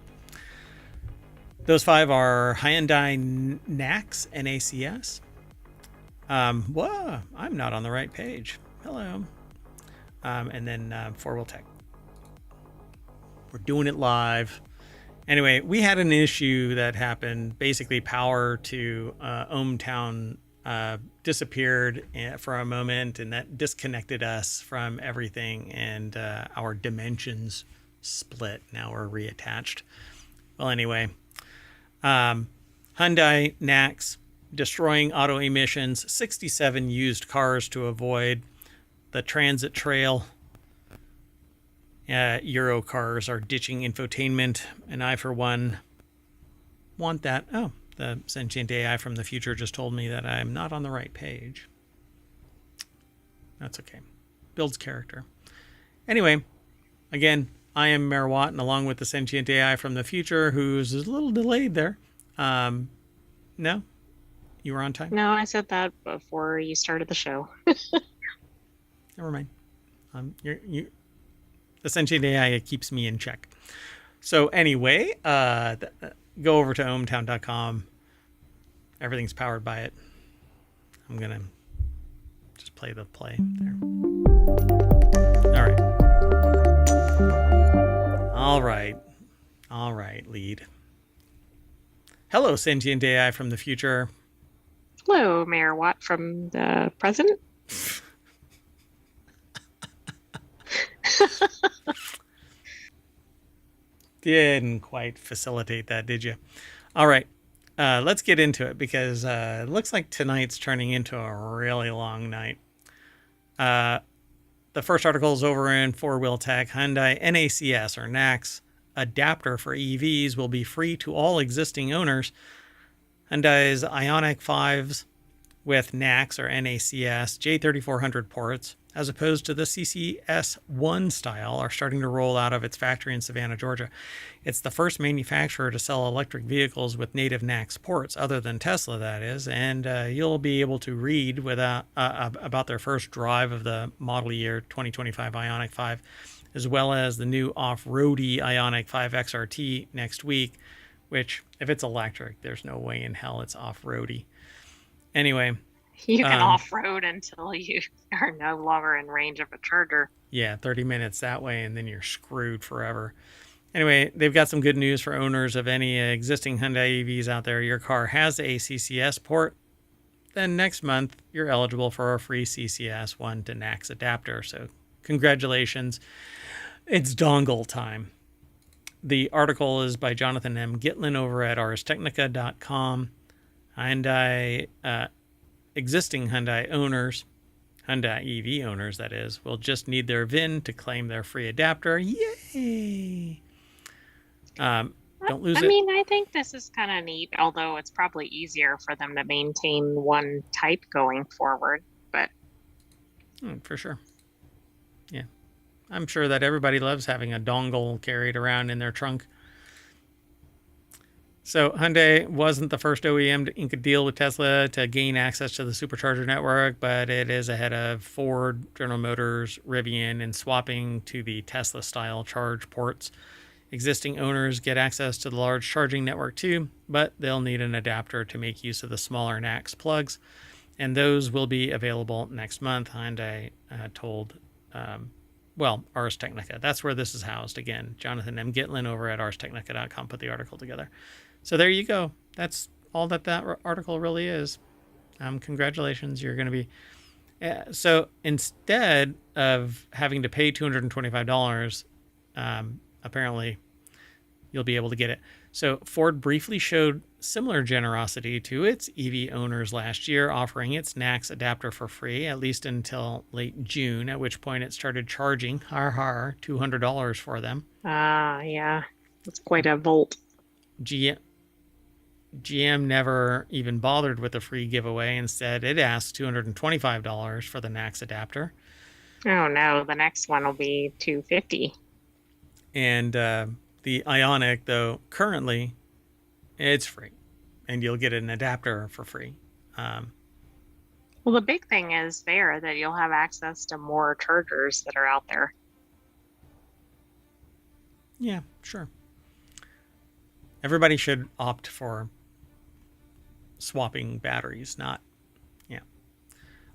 Those 5 are Hyundai NACS, N-A-C-S. Whoa, I'm not on the right page. Hello. And then FourWheelTech. We're doing it live. Anyway, we had an issue that happened. Basically, power to ohmTown disappeared for a moment, and that disconnected us from everything, and our dimensions split. Now we're reattached. Well, anyway, Hyundai NACS destroying auto emissions, 67 used cars to avoid the transit trail. Euro cars are ditching infotainment, and I, for one, want that. Oh, the sentient AI from the future just told me that I'm not on the right page. That's okay. Builds character. Anyway, again, I am Mayor Watt, and along with the sentient AI from the future, who's a little delayed there. No? You were on time? No, I said that before you started the show. Never mind. The sentient AI keeps me in check. So anyway, go over to ohmtown.com. Everything's powered by it. I'm going to just play the play there. All right, lead. Hello, sentient AI from the future. Hello, Mayor Watt from the present. Didn't quite facilitate that, did you? All right, let's get into it, because it looks like tonight's turning into a really long night. The first article is over in FourWheelTech. Hyundai NACS, or NACS, adapter for EVs will be free to all existing owners. Hyundai's Ioniq 5s with NACS, or NACS, J3400 ports, as opposed to the CCS1 style, are starting to roll out of its factory in Savannah, Georgia. It's the first manufacturer to sell electric vehicles with native NACS ports, other than Tesla, that is, and you'll be able to read about their first drive of the model year 2025 Ioniq 5, as well as the new off-roady Ioniq 5 XRT next week, which, if it's electric, there's no way in hell it's off-roady. Anyway, you can off-road until you are no longer in range of a charger. Yeah, 30 minutes that way, and then you're screwed forever. Anyway, they've got some good news for owners of any existing Hyundai EVs out there. Your car has a CCS port. Then next month, you're eligible for a free CCS1 to NACS adapter. So congratulations. It's dongle time. The article is by Jonathan M. Gitlin over at arstechnica.com. Hyundai, existing Hyundai owners, Hyundai EV owners, that is, will just need their VIN to claim their free adapter. Yay! Don't lose it. I mean, I think this is kind of neat, although it's probably easier for them to maintain one type going forward. But for sure. Yeah. I'm sure that everybody loves having a dongle carried around in their trunk. So Hyundai wasn't the first OEM to ink a deal with Tesla to gain access to the supercharger network, but it is ahead of Ford, General Motors, Rivian in swapping to the Tesla-style charge ports. Existing owners get access to the large charging network too, but they'll need an adapter to make use of the smaller NACS plugs, and those will be available next month, Hyundai told, Ars Technica. That's where this is housed. Again, Jonathan M. Gitlin over at arstechnica.com put the article together. So there you go. That's all that article really is. Congratulations. You're going to be... so instead of having to pay $225, apparently you'll be able to get it. So Ford briefly showed similar generosity to its EV owners last year, offering its NACS adapter for free, at least until late June, at which point it started charging $200 for them. Yeah, that's quite a volt. GM never even bothered with a free giveaway. Instead, it asked $225 for the NACS adapter. Oh no, the next one will be $250. And the Ioniq, though, currently it's free, and you'll get an adapter for free. Well, the big thing is there that you'll have access to more chargers that are out there. Yeah, sure. Everybody should opt for swapping batteries, not, yeah.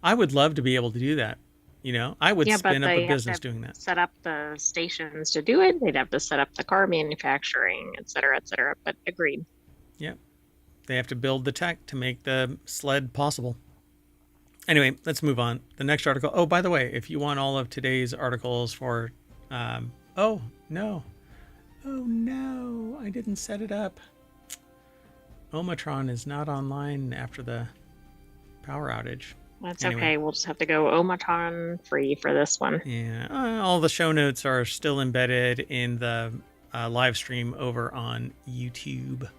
I would love to be able to do that. You know, I would spin up a business doing that. Set up the stations to do it. They'd have to set up the car manufacturing, et cetera, et cetera. But agreed. Yeah. They have to build the tech to make the sled possible. Anyway, let's move on. The next article. Oh, by the way, if you want all of today's articles for, oh, no, I didn't set it up. Omatron is not online after the power outage. That's anyway. Okay. We'll just have to go Omatron free for this one. Yeah. All the show notes are still embedded in the live stream over on YouTube.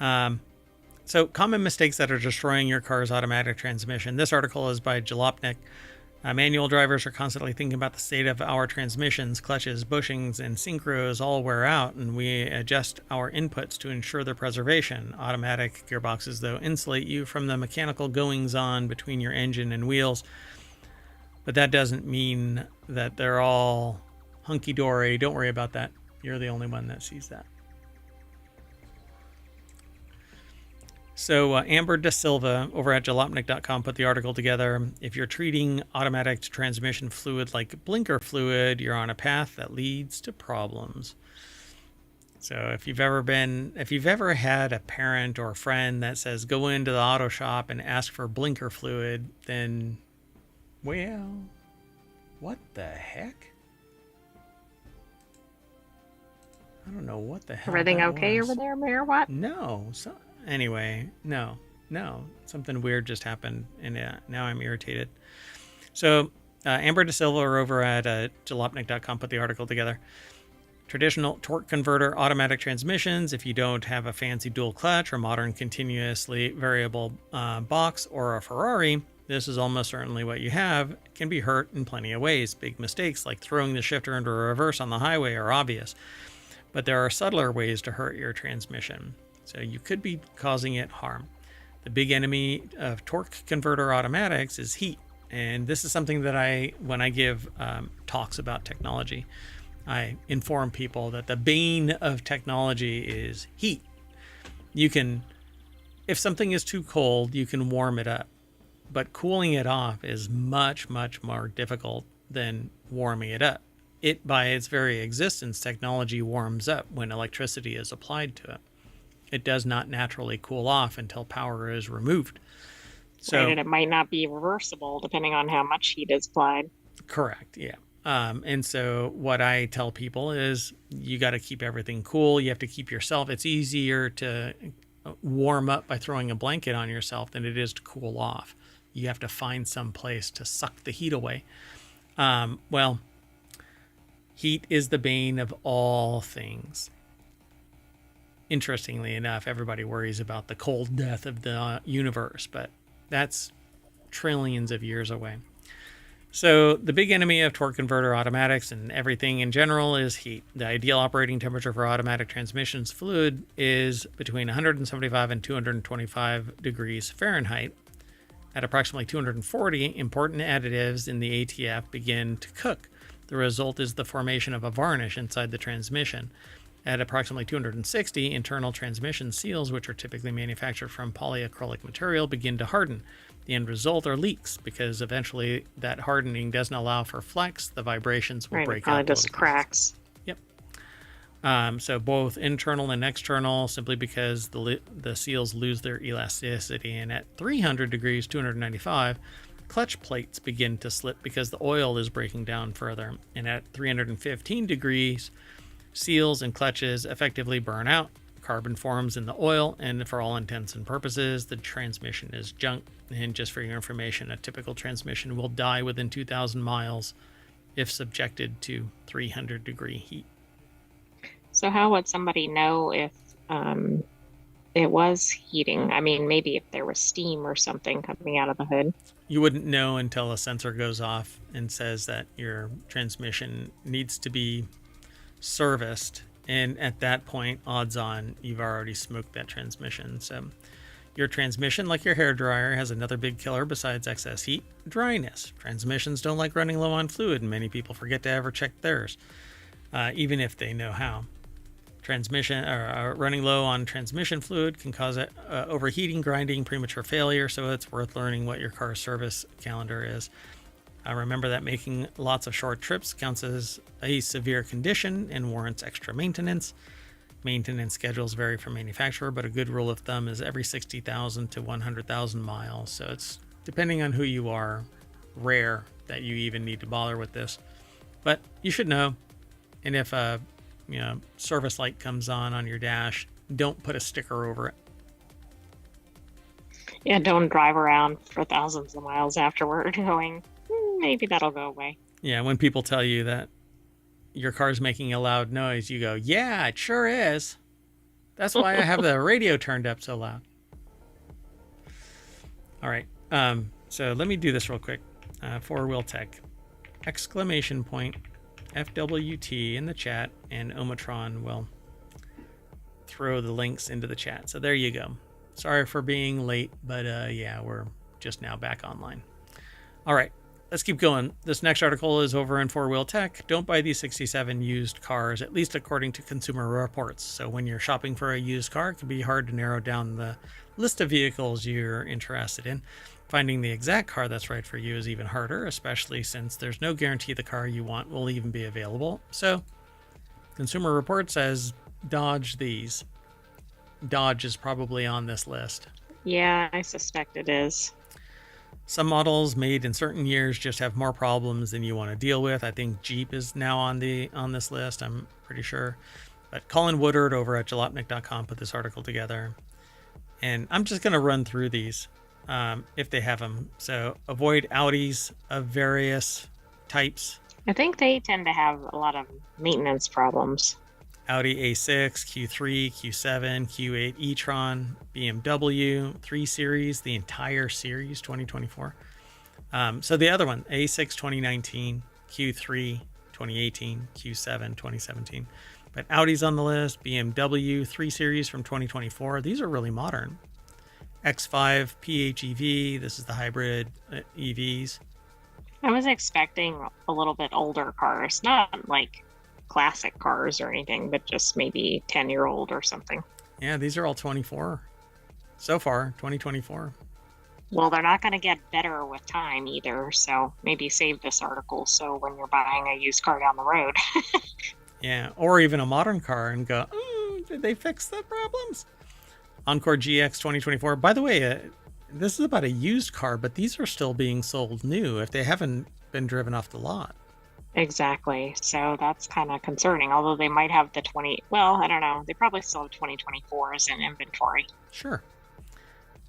So common mistakes that are destroying your car's automatic transmission. This article is by Jalopnik. Manual drivers are constantly thinking about the state of our transmissions, clutches, bushings, and synchros all wear out, and we adjust our inputs to ensure their preservation. Automatic gearboxes, though, insulate you from the mechanical goings-on between your engine and wheels, but that doesn't mean that they're all hunky-dory. Don't worry about that. You're the only one that sees that. So Amber Da Silva over at jalopnik.com put the article together. If you're treating automatic transmission fluid like blinker fluid, you're on a path that leads to problems. So if you've ever had a parent or a friend that says, go into the auto shop and ask for blinker fluid, then, well, what the heck? I don't know what the hell. Everything okay over there, Mayor Watt? No. Anyway, no, something weird just happened, and now I'm irritated. So Amber Da Silva over at jalopnik.com put the article together. Traditional torque converter automatic transmissions, if you don't have a fancy dual clutch or modern continuously variable box or a Ferrari, this is almost certainly what you have, can be hurt in plenty of ways. Big mistakes like throwing the shifter into reverse on the highway are obvious, but there are subtler ways to hurt your transmission. So you could be causing it harm. The big enemy of torque converter automatics is heat. And this is something that when I give talks about technology, I inform people that the bane of technology is heat. If something is too cold, you can warm it up. But cooling it off is much, much more difficult than warming it up. It, by its very existence, technology warms up when electricity is applied to it. It does not naturally cool off until power is removed. So, right, and it might not be reversible depending on how much heat is applied. Correct, yeah. And so what I tell people is you got to keep everything cool. You have to keep yourself. It's easier to warm up by throwing a blanket on yourself than it is to cool off. You have to find some place to suck the heat away. Well, heat is the bane of all things. Interestingly enough, everybody worries about the cold death of the universe, but that's trillions of years away. So the big enemy of torque converter automatics and everything in general is heat. The ideal operating temperature for automatic transmissions fluid is between 175 and 225 degrees Fahrenheit. At approximately 240, important additives in the ATF begin to cook. The result is the formation of a varnish inside the transmission. At approximately 260, internal transmission seals, which are typically manufactured from polyacrylic material, begin to harden. The end result are leaks, because eventually that hardening doesn't allow for flex. The vibrations will break out. It just cracks. Yep. So both internal and external, simply because the seals lose their elasticity. And at 300 degrees, 295, clutch plates begin to slip because the oil is breaking down further. And at 315 degrees, seals and clutches effectively burn out. Carbon forms in the oil, and for all intents and purposes, the transmission is junk. And just for your information, a typical transmission will die within 2,000 miles if subjected to 300 degree heat. So how would somebody know if it was heating? I mean, maybe if there was steam or something coming out of the hood. You wouldn't know until a sensor goes off and says that your transmission needs to be serviced. And at that point, odds on, you've already smoked that transmission. So your transmission, like your hairdryer, has another big killer besides excess heat: dryness. Transmissions don't like running low on fluid, and many people forget to ever check theirs, even if they know how. Running low on transmission fluid can cause overheating, grinding, premature failure, so it's worth learning what your car's service calendar is. Remember that making lots of short trips counts as a severe condition and warrants extra maintenance. Maintenance schedules vary from manufacturer, but a good rule of thumb is every 60,000 to 100,000 miles. So it's, depending on who you are, rare that you even need to bother with this. But you should know. And if a service light comes on your dash, don't put a sticker over it. Yeah, don't drive around for thousands of miles afterward going, maybe that'll go away. Yeah, when people tell you that your car's making a loud noise, you go, yeah, it sure is. That's why I have the radio turned up so loud. All right, so let me do this real quick. FourWheelTech, exclamation point, FWT in the chat, and Omatron will throw the links into the chat. So there you go. Sorry for being late, but yeah, we're just now back online. All right. Let's keep going. This next article is over in FourWheelTech. Don't buy these 67 used cars, at least according to Consumer Reports. So when you're shopping for a used car, it can be hard to narrow down the list of vehicles you're interested in. Finding the exact car that's right for you is even harder, especially since there's no guarantee the car you want will even be available. So Consumer Reports says dodge these. Dodge is probably on this list. Yeah, I suspect it is. Some models made in certain years just have more problems than you want to deal with. I think Jeep is now on this list, I'm pretty sure. But Colin Woodard over at jalopnik.com put this article together. And I'm just going to run through these if they have them. So avoid Audis of various types. I think they tend to have a lot of maintenance problems. Audi A6, Q3, Q7, Q8 e-tron, BMW 3 Series, the entire series 2024. So the other one, A6 2019, Q3 2018, Q7 2017. But Audi's on the list, BMW 3 Series from 2024. These are really modern. X5 PHEV, this is the hybrid EVs. I was expecting a little bit older cars, not like classic cars or anything, but just maybe 10-year-old or something. Yeah, these are all 24 so far, 2024. Well, they're not going to get better with time either, so maybe save this article so when you're buying a used car down the road. Yeah, or even a modern car and go, did they fix the problems? Encore GX 2024. By the way, this is about a used car, but these are still being sold new if they haven't been driven off the lot. Exactly. So that's kind of concerning, although they might have the 20, well, I don't know. They probably still have 2024s in inventory. Sure.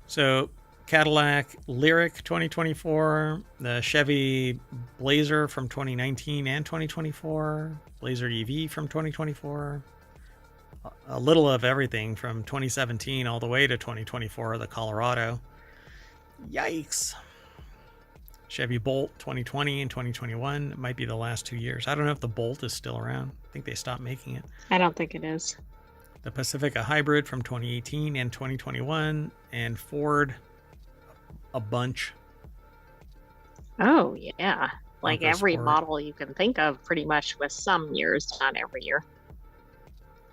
So Cadillac Lyric 2024, the Chevy Blazer from 2019 and 2024, Blazer EV from 2024, a little of everything from 2017 all the way to 2024, the Colorado. Yikes. Chevy Bolt 2020 and 2021 might be the last 2 years. I don't know if the Bolt is still around. I think they stopped making it. I don't think it is. The Pacifica Hybrid from 2018 and 2021, and Ford a bunch. Oh, yeah. Like Broncos every Ford. model you can think of, pretty much, with some years, not every year.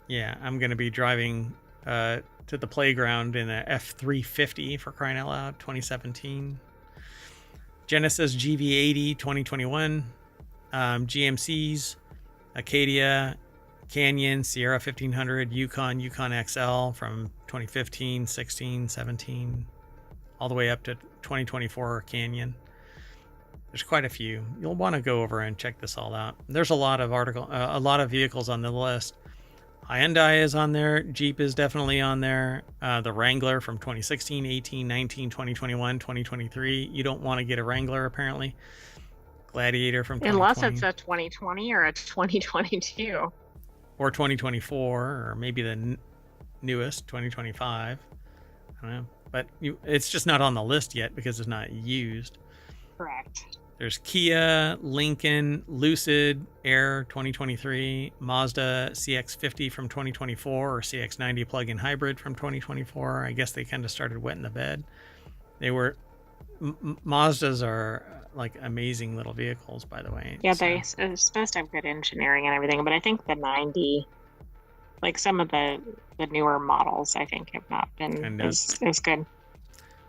Yeah, I'm going to be driving to the playground in a F350 for crying out loud, 2017. Genesis GV80 2021, GMCs, Acadia, Canyon, Sierra 1500, Yukon XL from 2015, 16, 17, all the way up to 2024 Canyon. There's quite a few. You'll want to go over and check this all out. There's a lot of a lot of vehicles on the list. Hyundai is on there. Jeep is definitely on there. The Wrangler from 2016, 18, 19, 2021, 2023. You don't want to get a Wrangler, apparently. Gladiator from 2020. Unless it's a 2020 or a 2022. Or 2024, or maybe the newest, 2025. I don't know. But it's just not on the list yet because it's not used. Correct. There's Kia, Lincoln, Lucid, Air 2023, Mazda CX-50 from 2024, or CX-90 plug-in hybrid from 2024. I guess they kind of started wetting the bed. They were Mazdas are like amazing little vehicles, by the way. Yeah, they're supposed to have good engineering and everything, but I think the 90, like some of the newer models, I think have not been as good.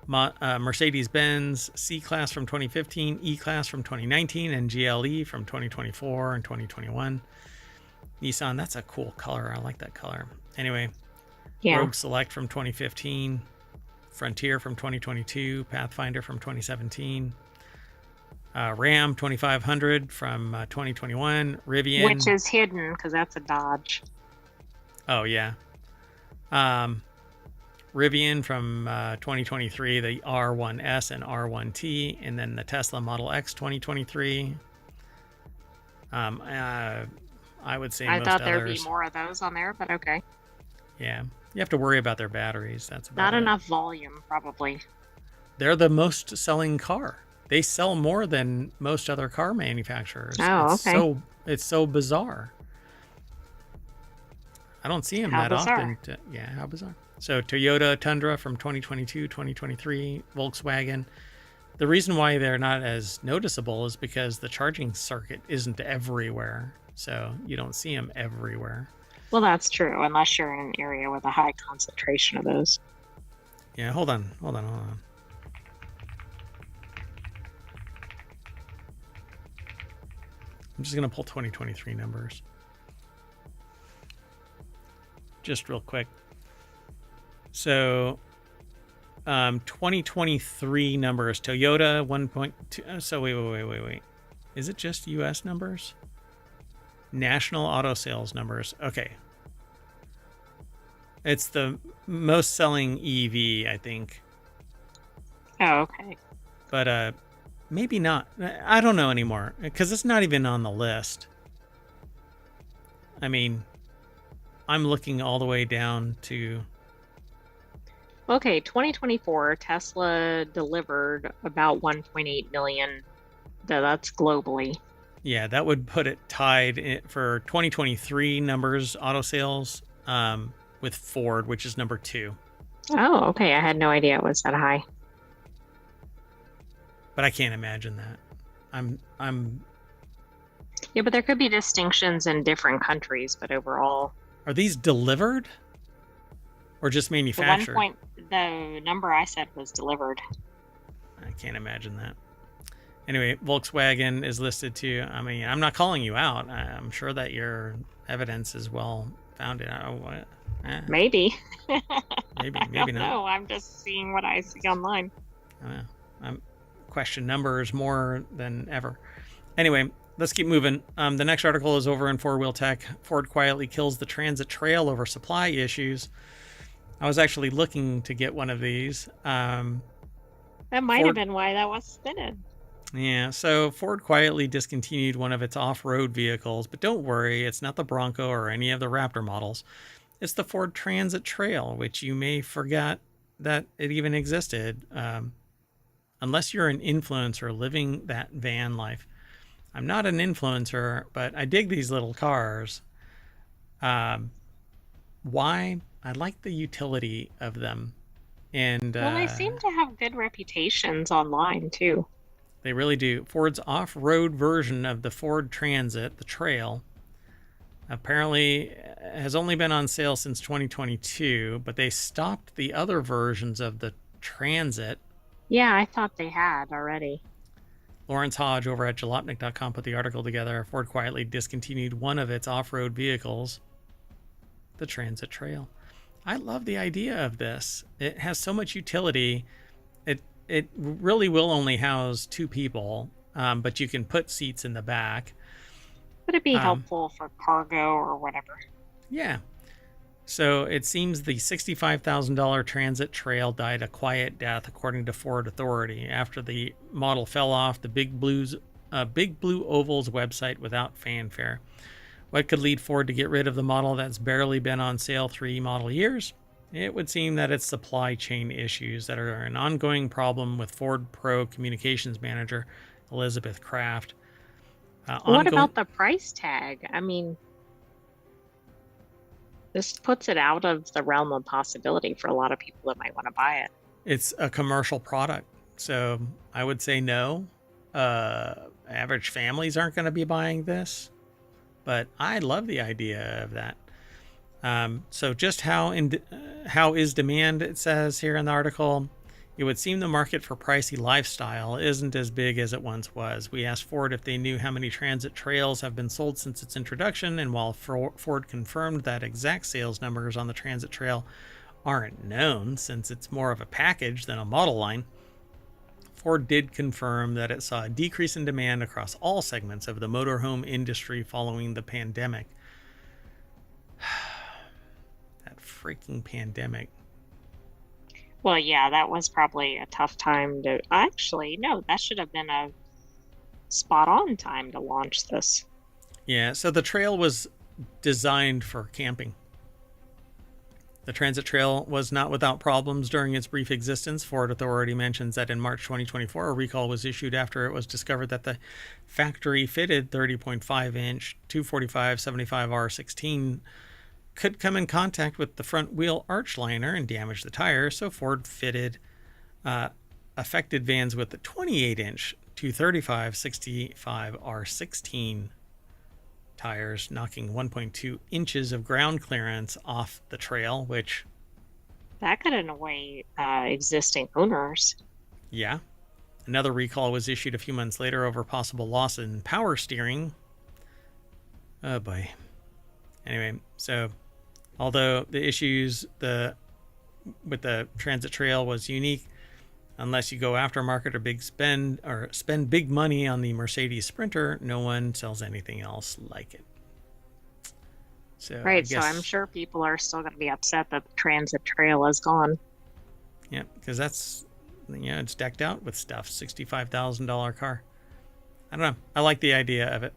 Mercedes-Benz C-Class from 2015, E-Class from 2019, and GLE from 2024 and 2021. Nissan, that's a cool color. I like that color. Anyway, yeah. Rogue Select from 2015, Frontier from 2022, Pathfinder from 2017, Ram 2500 from 2021, Rivian. Which is hidden because that's a Dodge. Oh, yeah. Rivian from 2023, the R1S and R1T, and then the Tesla Model X 2023. I would say I thought there'd be more of those on there, but okay. Yeah, you have to worry about their batteries. That's about not enough volume, probably. They're the most selling car. They sell more than most other car manufacturers. Oh, okay. It's so bizarre. I don't see them that often. Yeah, how bizarre. So Toyota Tundra from 2022, 2023, Volkswagen. The reason why they're not as noticeable is because the charging circuit isn't everywhere. So you don't see them everywhere. Well, that's true, unless you're in an area with a high concentration of those. Yeah, hold on. I'm just going to pull 2023 numbers. Just real quick. So 2023 numbers, Toyota 1.2. So wait. Is it just US numbers? National auto sales numbers. Okay. It's the most selling EV, I think. Oh, okay. But maybe not. I don't know anymore because it's not even on the list. I mean, I'm looking all the way down to... Okay, 2024, Tesla delivered about 1.8 million. That's globally. Yeah, that would put it tied for 2023 numbers, auto sales, with Ford, which is number 2. Oh, okay. I had no idea it was that high. But I can't imagine that. I'm. Yeah, but there could be distinctions in different countries, but overall. Are these delivered? Or just manufactured? The number I said was delivered. I can't imagine that. Anyway, Volkswagen is listed too. I mean, I'm not calling you out. I'm sure that your evidence is well founded. Maybe. maybe not. No, I'm just seeing what I see online. I'm question numbers more than ever. Anyway, let's keep moving. The next article is over in FourWheelTech. Ford quietly kills the transit trail over supply issues. I was actually looking to get one of these. That might have been why that was spinning. Yeah, so Ford quietly discontinued one of its off-road vehicles, but don't worry, it's not the Bronco or any of the Raptor models. It's the Ford Transit Trail, which you may forget that it even existed, unless you're an influencer living that van life. I'm not an influencer, but I dig these little cars. Why? I like the utility of them. And Well, they seem to have good reputations online too. They really do. Ford's off-road version of the Ford Transit, the Trail, apparently has only been on sale since 2022, but they stopped the other versions of the Transit. Yeah, I thought they had already. Lawrence Hodge over at jalopnik.com put the article together. Ford quietly discontinued one of its off-road vehicles, the Transit Trail. I love the idea of this. It has so much utility. It really will only house 2 people, but you can put seats in the back. Would it be helpful for cargo or whatever? Yeah. So it seems the $65,000 Transit Trail died a quiet death, according to Ford Authority, after the model fell off the Big Blue Oval's website without fanfare. What could lead Ford to get rid of the model that's barely been on sale 3 model years? It would seem that it's supply chain issues that are an ongoing problem with Ford Pro Communications Manager Elizabeth Kraft. What about the price tag? I mean, this puts it out of the realm of possibility for a lot of people that might want to buy it. It's a commercial product, so I would say no. Average families aren't going to be buying this, but I love the idea of that. So just how is demand, it says here in the article. It would seem the market for pricey lifestyle isn't as big as it once was. We asked Ford if they knew how many Transit Trails have been sold since its introduction, and while Ford confirmed that exact sales numbers on the Transit Trail aren't known since it's more of a package than a model line, Ford did confirm that it saw a decrease in demand across all segments of the motorhome industry following the pandemic. That freaking pandemic. Well, yeah, that was probably a tough time to... Actually, no, that should have been a spot-on time to launch this. Yeah, so the trail was designed for camping. The Transit Trail was not without problems during its brief existence. Ford Authority mentions that in March 2024, a recall was issued after it was discovered that the factory-fitted 30.5-inch 245/75R16 could come in contact with the front wheel arch liner and damage the tire, so Ford fitted affected vans with the 28-inch 235/65R16 tires, knocking 1.2 inches of ground clearance off the trail, which... That could annoy existing owners. Yeah. Another recall was issued a few months later over possible loss in power steering. Oh boy. Anyway, so although the issues with the Transit Trail was unique, unless you go aftermarket or spend big money on the Mercedes Sprinter, no one sells anything else like it. So right, so I'm sure people are still going to be upset that the Transit Trail is gone. Yeah, because that's, it's decked out with stuff. $65,000 car. I don't know. I like the idea of it.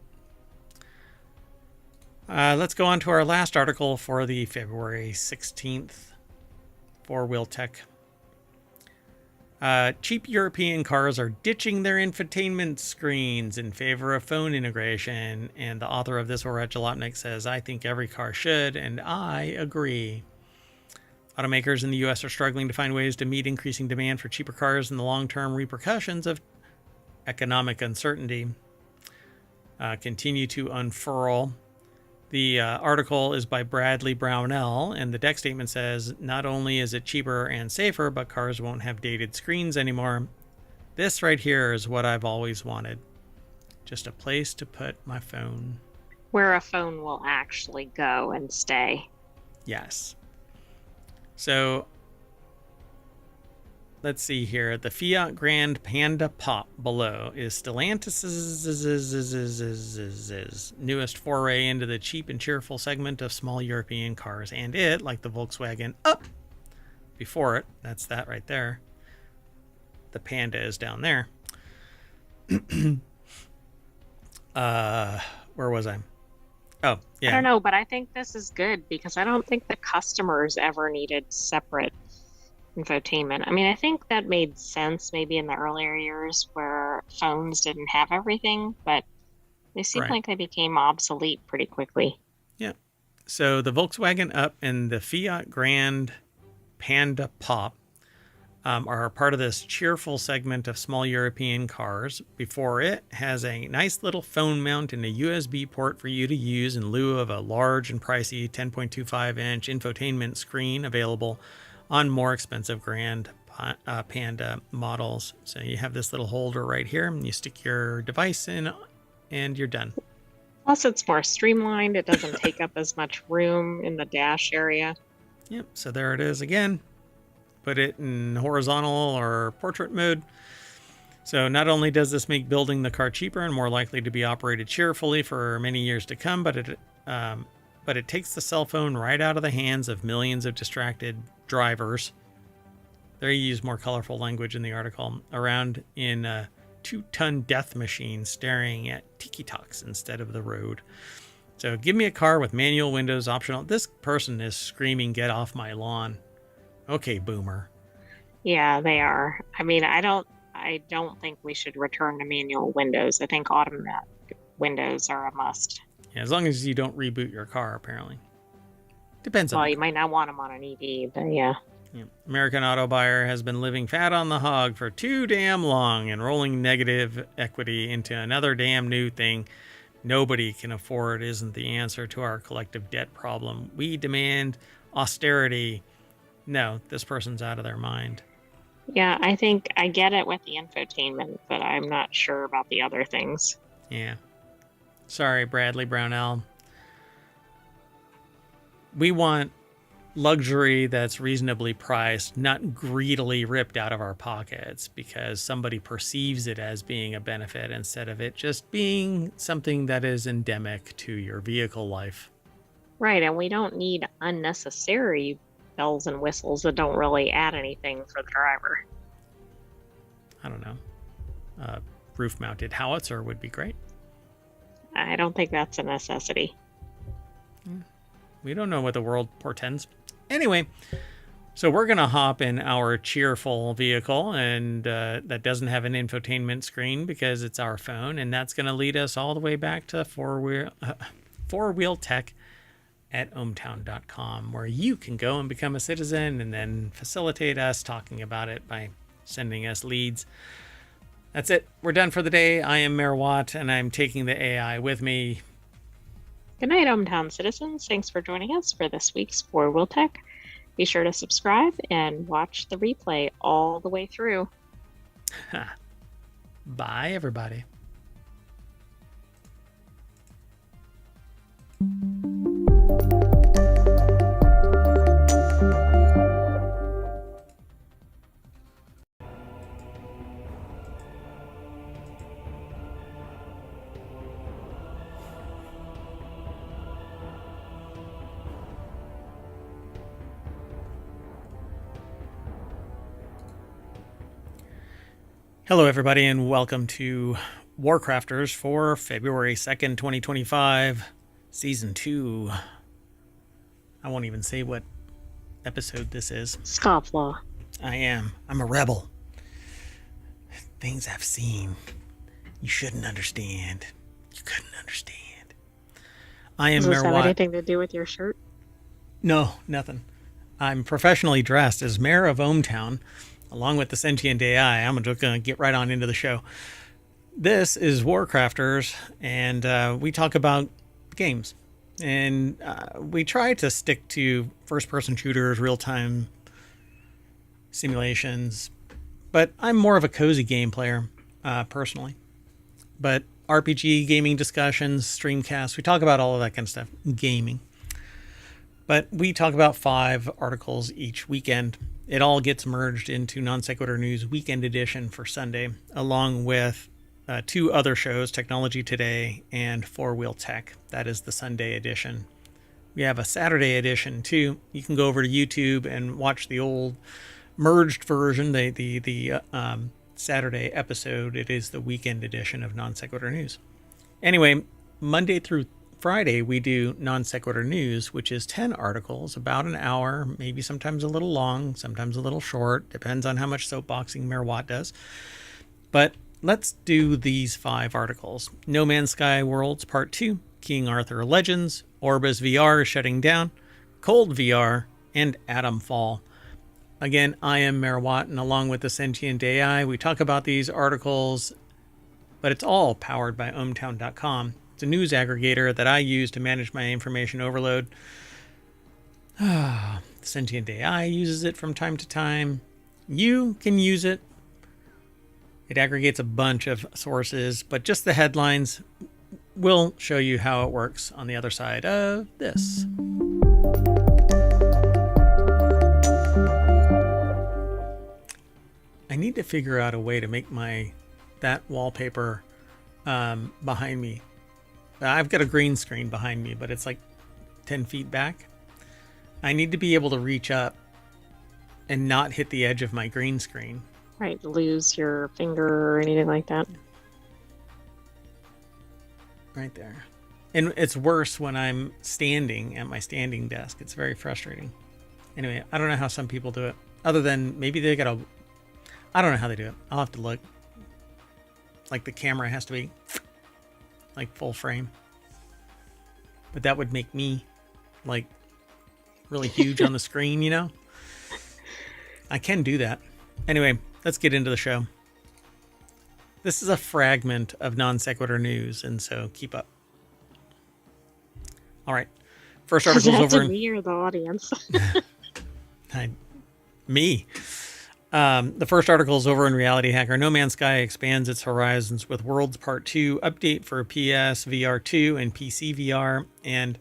Let's go on to our last article for the February 16th FourWheelTech. Cheap European cars are ditching their infotainment screens in favor of phone integration, and the author of this, Orat Jalopnik, says, I think every car should, and I agree. Automakers in the U.S. are struggling to find ways to meet increasing demand for cheaper cars and the long-term repercussions of economic uncertainty continue to unfurl. The article is by Bradley Brownell, and the deck statement says, not only is it cheaper and safer, but cars won't have dated screens anymore. This right here is what I've always wanted. Just a place to put my phone. Where a phone will actually go and stay. Yes. So let's see here. The Fiat Grand Panda Pop below is Stellantis' newest foray into the cheap and cheerful segment of small European cars. And it, like the Volkswagen Up before it, that's that right there. The Panda is down there. Where was I? Oh, yeah. I don't know, but I think this is good because I don't think the customers ever needed separate infotainment. I mean, I think that made sense maybe in the earlier years where phones didn't have everything, but they seem like they became obsolete pretty quickly. Yeah. So the Volkswagen Up and the Fiat Grand Panda Pop are part of this cheerful segment of small European cars. Before it has a nice little phone mount and a USB port for you to use in lieu of a large and pricey 10.25-inch infotainment screen available on more expensive Grand Panda models. So you have this little holder right here, and you stick your device in, and you're done. Plus, it's more streamlined. It doesn't take up as much room in the dash area. Yep, so there it is again. Put it in horizontal or portrait mode. So not only does this make building the car cheaper and more likely to be operated cheerfully for many years to come, but it takes the cell phone right out of the hands of millions of distracted drivers. They use more colorful language in the article. Around in a 2-ton death machine staring at tiki-talks instead of the road. So give me a car with manual windows optional. This person is screaming, "Get off my lawn." Okay, boomer. Yeah, they are. I mean, I don't think we should return to manual windows. I think automatic windows are a must. Yeah, as long as you don't reboot your car, apparently. Depends on. Well, you might not want them on an EV, but yeah. American auto buyer has been living fat on the hog for too damn long and rolling negative equity into another damn new thing nobody can afford isn't the answer to our collective debt problem. We demand austerity. No, this person's out of their mind. Yeah, I think I get it with the infotainment, but I'm not sure about the other things. Yeah. Sorry, Bradley Brownell. We want luxury that's reasonably priced, not greedily ripped out of our pockets because somebody perceives it as being a benefit instead of it just being something that is endemic to your vehicle life. Right, and we don't need unnecessary bells and whistles that don't really add anything for the driver. I don't know. Roof-mounted howitzer would be great. I don't think that's a necessity. We don't know what the world portends. Anyway, so we're going to hop in our cheerful vehicle, and that doesn't have an infotainment screen because it's our phone, and that's going to lead us all the way back to FourWheelTech at ohmtown.com, where you can go and become a citizen and then facilitate us talking about it by sending us leads. That's it. We're done for the day. I am Mayor Watt, and I'm taking the AI with me. Good night, hometown citizens. Thanks for joining us for this week's FourWheelTech. Be sure to subscribe and watch the replay all the way through. Bye, everybody. Hello, everybody, and welcome to WarCrafters for February 2nd, 2025, Season 2. I won't even say what episode this is. Scofflaw. I am. I'm a rebel. Things I've seen. You shouldn't understand. You couldn't understand. I am Mayor Watt. Does this have anything to do with your shirt? No, nothing. I'm professionally dressed as Mayor of ohmTown, along with the sentient AI. I'm just going to get right on into the show. This is WarCrafters, and we talk about games. And we try to stick to first-person shooters, real-time simulations. But I'm more of a cozy game player, personally. But RPG, gaming discussions, streamcasts, we talk about all of that kind of stuff, gaming. But we talk about 5 articles each weekend. It all gets merged into Non Sequitur News Weekend Edition for Sunday, along with 2 other shows, Technology Today and FourWheelTech. That is the Sunday edition. We have a Saturday edition too. You can go over to YouTube and watch the old merged version, the Saturday episode. It is the weekend edition of Non Sequitur News. Anyway, Monday through Friday, we do Non Sequitur News, which is 10 articles, about an hour, maybe sometimes a little long, sometimes a little short. Depends on how much soapboxing Mayor Watt does. But let's do these 5 articles. No Man's Sky Worlds Part 2, King Arthur Legends, Orbis VR is shutting down, Cold VR, and Atom Fall. Again, I am Mayor Watt, and along with the Sentient AI, we talk about these articles, but it's all powered by ohmtown.com. It's a news aggregator that I use to manage my information overload. Sentient AI uses it from time to time. You can use it. It aggregates a bunch of sources, but just the headlines will show you how it works on the other side of this. I need to figure out a way to make that wallpaper behind me. I've got a green screen behind me, but it's like 10 feet back. I need to be able to reach up and not hit the edge of my green screen. Right, lose your finger or anything like that. Right there. And it's worse when I'm standing at my standing desk. It's very frustrating. Anyway, I don't know how some people do it. Other than maybe they got I don't know how they do it. I'll have to look. Like the camera has to be like full frame. But that would make me like really huge on the screen, you know? I can do that. Anyway, let's get into the show. This is a fragment of Non Sequitur News, and so keep up. All right. First article's over in... me or the audience? Me. The first article is over in RealityHacker. No Man's Sky expands its horizons with Worlds Part 2 update for PS VR 2 and PC VR. And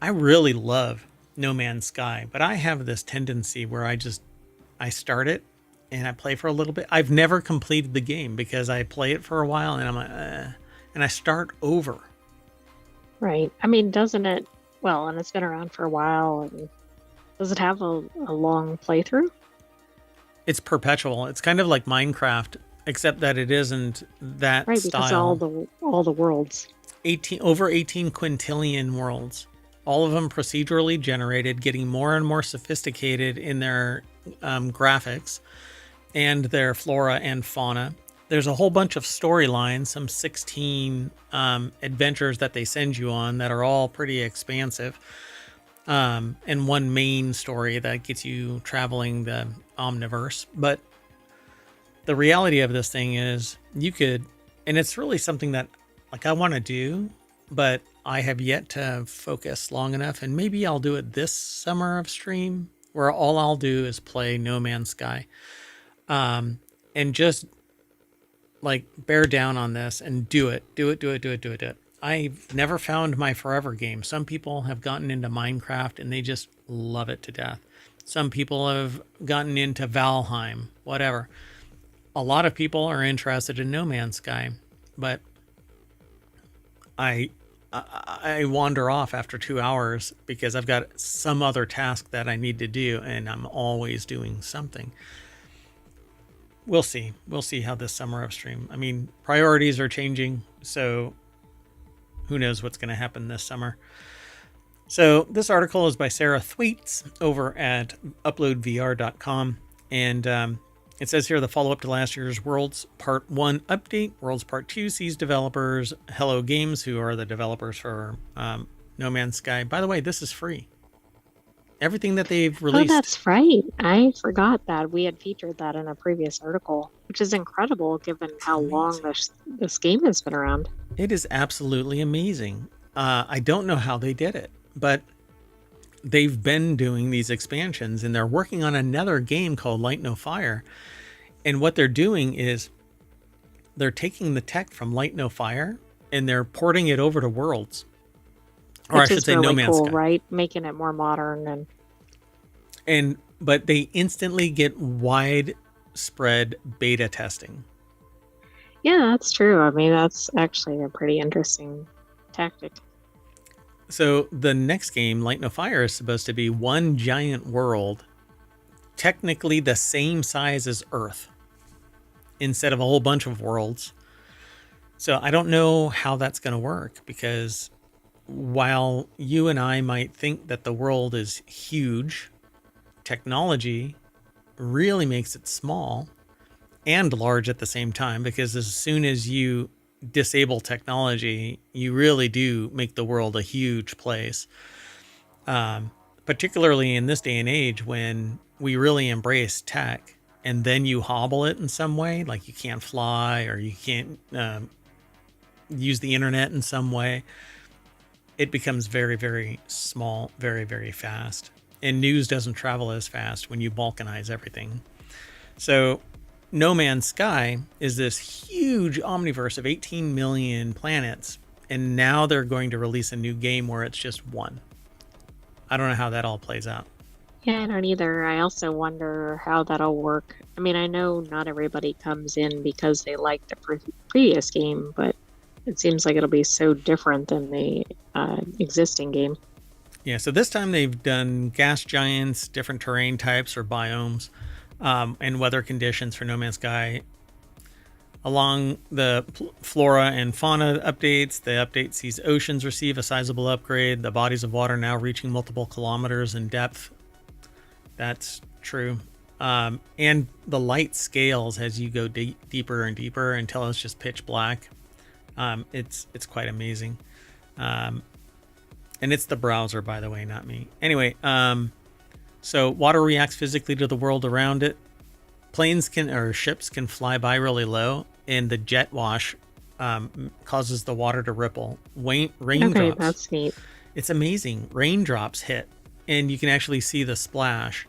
I really love No Man's Sky, but I have this tendency where I start it and I play for a little bit. I've never completed the game because I play it for a while and I'm like, and I start over. Right. I mean, doesn't it? Well, and it's been around for a while. And does it have a long playthrough? It's perpetual. It's kind of like Minecraft, except that it isn't that right, style. Because all the worlds. Over 18 quintillion worlds. All of them procedurally generated, getting more and more sophisticated in their graphics and their flora and fauna. There's a whole bunch of storylines, some 16 adventures that they send you on that are all pretty expansive. And one main story that gets you traveling the omniverse. But the reality of this thing is you could, and it's really something that like I want to do, but I have yet to focus long enough. And maybe I'll do it this summer of stream where all I'll do is play No Man's Sky. And just like bear down on this and do it. I've never found my forever game. Some people have gotten into Minecraft and they just love it to death. Some people have gotten into Valheim, whatever. A lot of people are interested in No Man's Sky, but I wander off after 2 hours because I've got some other task that I need to do and I'm always doing something. We'll see. We'll see how this summer of stream. I mean, priorities are changing, so who knows what's going to happen this summer. So this article is by Sarah Thwaites over at uploadvr.com. And it says here the follow-up to last year's Worlds Part 1 update. Worlds Part 2 sees developers Hello Games, who are the developers for No Man's Sky. By the way, this is free. Everything that they've released. Oh, that's right. I forgot that we had featured that in a previous article, which is incredible given how long this game has been around. It is absolutely amazing. I don't know how they did it, but they've been doing these expansions and they're working on another game called Light No Fire. And what they're doing is they're taking the tech from Light No Fire and they're porting it over to Worlds. Or Which I should say really No Man's cool, Sky. Right? Making it more modern. And but they instantly get widespread beta testing. Yeah, that's true. I mean, that's actually a pretty interesting tactic. So the next game, Light No Fire, is supposed to be one giant world, technically the same size as Earth, instead of a whole bunch of worlds. So I don't know how that's going to work, because while you and I might think that the world is huge, technology really makes it small and large at the same time, because as soon as you disable technology, you really do make the world a huge place. Particularly in this day and age when we really embrace tech, and then you hobble it in some way, like you can't fly or you can't use the internet in some way, it becomes very, very small, very, very fast. And news doesn't travel as fast when you balkanize everything. So No Man's Sky is this huge omniverse of 18 million planets, and now they're going to release a new game where it's just one. I don't know how that all plays out. Yeah, I don't either. I also wonder how that'll work. I mean, I know not everybody comes in because they like the previous game, but it seems like it'll be so different than the existing game. Yeah, so this time they've done gas giants, different terrain types or biomes, and weather conditions for No Man's Sky. Along the flora and fauna updates, the update sees oceans receive a sizable upgrade, the bodies of water now reaching multiple kilometers in depth. That's true. And the light scales as you go deeper and deeper until it's just pitch black. It's quite amazing. And it's the browser, by the way, not me. Anyway, so water reacts physically to the world around it. Ships can fly by really low, and the jet wash causes the water to ripple. Raindrops. Okay, that's neat. It's amazing. Raindrops hit, and you can actually see the splash.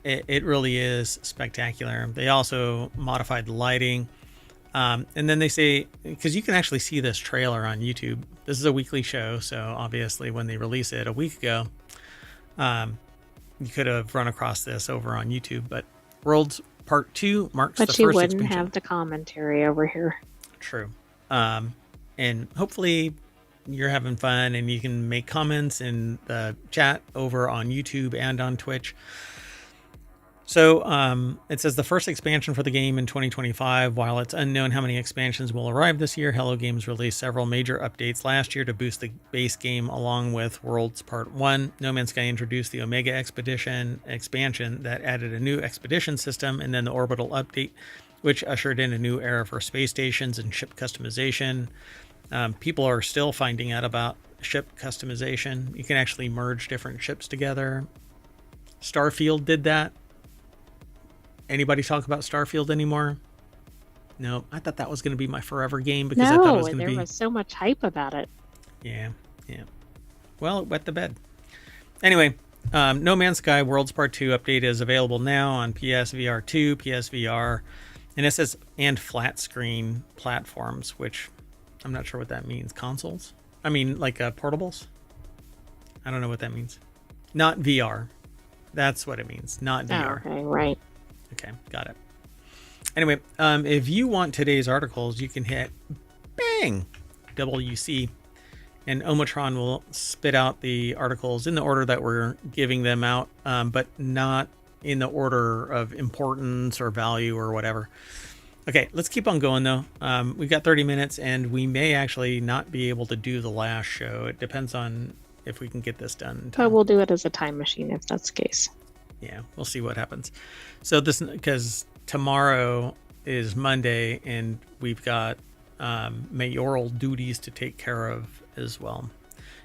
It really is spectacular. They also modified the lighting. And then they say, because you can actually see this trailer on YouTube. This is a weekly show, so obviously when they release it a week ago, you could have run across this over on YouTube. But Worlds Part 2 marks the first expansion. But you wouldn't have the commentary over here. True. And hopefully you're having fun and you can make comments in the chat over on YouTube and on Twitch. So it says the first expansion for the game in 2025. While it's unknown how many expansions will arrive this year, Hello Games released several major updates last year to boost the base game along with Worlds Part 1. No Man's Sky introduced the Omega Expedition expansion that added a new expedition system, and then the Orbital update, which ushered in a new era for space stations and ship customization. People are still finding out about ship customization. You can actually merge different ships together. Starfield did that. Anybody talk about Starfield anymore? No, I thought that was going to be my forever game because I thought it was going to be. There was so much hype about it. Yeah. Well, it wet the bed. Anyway, No Man's Sky Worlds Part 2 update is available now on PSVR 2, PSVR, and it says and flat screen platforms, which I'm not sure what that means. Consoles? I mean, like portables? I don't know what that means. Not VR. That's what it means. Not VR. Oh, okay, right. Okay, got it. Anyway, if you want today's articles, you can hit bang WC, and Omatron will spit out the articles in the order that we're giving them out, but not in the order of importance or value or whatever. Okay, let's keep on going though. We've got 30 minutes, and we may actually not be able to do the last show. It depends on if we can get this done in time. But we'll do it as a time machine if that's the case. Yeah, we'll see what happens. So this, because tomorrow is Monday and we've got mayoral duties to take care of as well.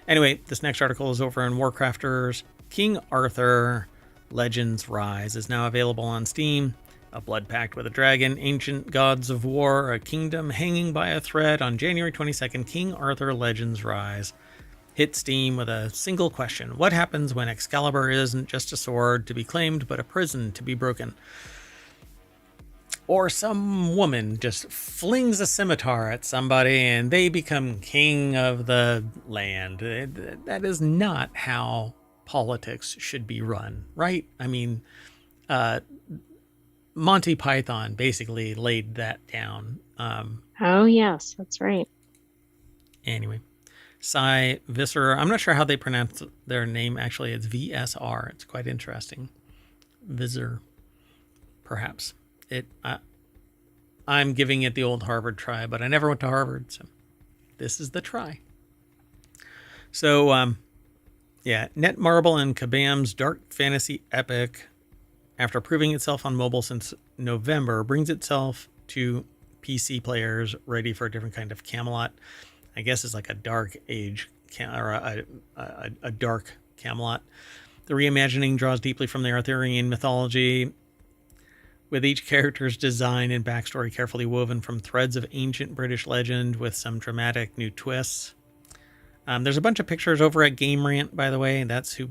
Anyway, this next article is over in WarCrafters. King Arthur Legends Rise is now available on Steam. A blood pact with a dragon, ancient gods of war, a kingdom hanging by a thread. On January 22nd, King Arthur Legends Rise hit Steam with a single question. What happens when Excalibur isn't just a sword to be claimed, but a prison to be broken? Or some woman just flings a scimitar at somebody and they become king of the land. That is not how politics should be run, right? I mean, Monty Python basically laid that down. Oh, yes, that's right. Anyway, Cy Visser. I'm not sure how they pronounce their name. Actually, it's VSR. It's quite interesting. Visser, perhaps. I'm giving it the old Harvard try, but I never went to Harvard, so this is the try. So, Netmarble and Kabam's dark fantasy epic, after proving itself on mobile since November, brings itself to PC players ready for a different kind of Camelot. I guess it's like a dark age or a dark Camelot. The reimagining draws deeply from the Arthurian mythology, with each character's design and backstory carefully woven from threads of ancient British legend with some dramatic new twists. There's a bunch of pictures over at Game Rant, by the way. That's the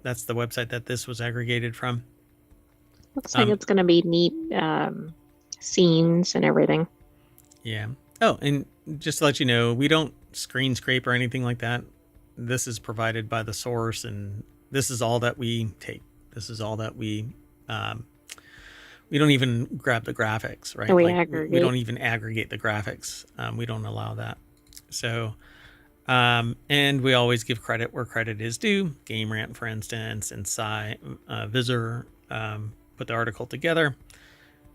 website that this was aggregated from. Looks like it's going to be neat scenes and everything. Yeah. Oh, and just to let you know, we don't screen scrape or anything like that. This is provided by the source, and this is all that we take. This is all that we don't even grab the graphics, right? We don't even aggregate the graphics. We don't allow that. So, and we always give credit where credit is due. Game Rant, for instance, and Cy Visor put the article together.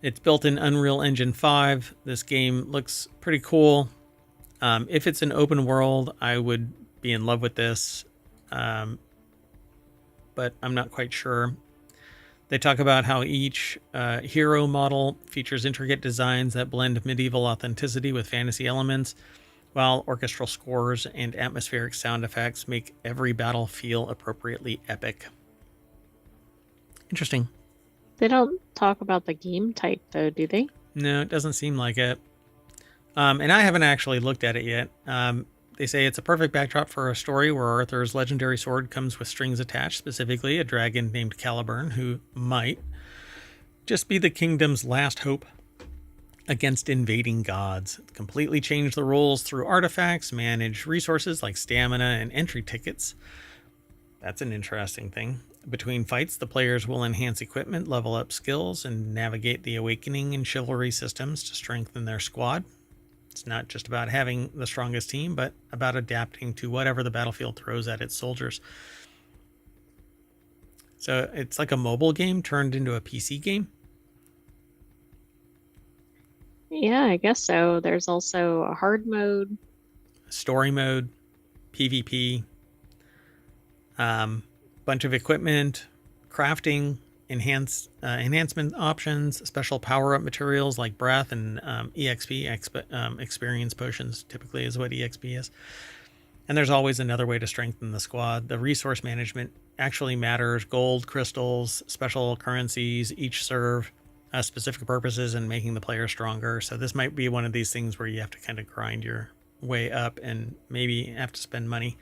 It's built in Unreal Engine 5. This game looks pretty cool. If it's an open world, I would be in love with this, but I'm not quite sure. They talk about how each hero model features intricate designs that blend medieval authenticity with fantasy elements, while orchestral scores and atmospheric sound effects make every battle feel appropriately epic. Interesting. They don't talk about the game type, though, do they? No, it doesn't seem like it. And I haven't actually looked at it yet. They say it's a perfect backdrop for a story where Arthur's legendary sword comes with strings attached, specifically a dragon named Caliburn, who might just be the kingdom's last hope against invading gods. Completely change the rules through artifacts, manage resources like stamina and entry tickets. That's an interesting thing. Between fights, the players will enhance equipment, level up skills, and navigate the awakening and chivalry systems to strengthen their squad. It's not just about having the strongest team, but about adapting to whatever the battlefield throws at its soldiers. So it's like a mobile game turned into a PC game. Yeah, I guess so. There's also a hard mode, Story mode, PvP, bunch of equipment, crafting, enhancement options, special power-up materials like breath and experience potions, typically is what EXP is. And there's always another way to strengthen the squad. The resource management actually matters. Gold, crystals, special currencies, each serve specific purposes in making the player stronger. So this might be one of these things where you have to kind of grind your way up and maybe have to spend money.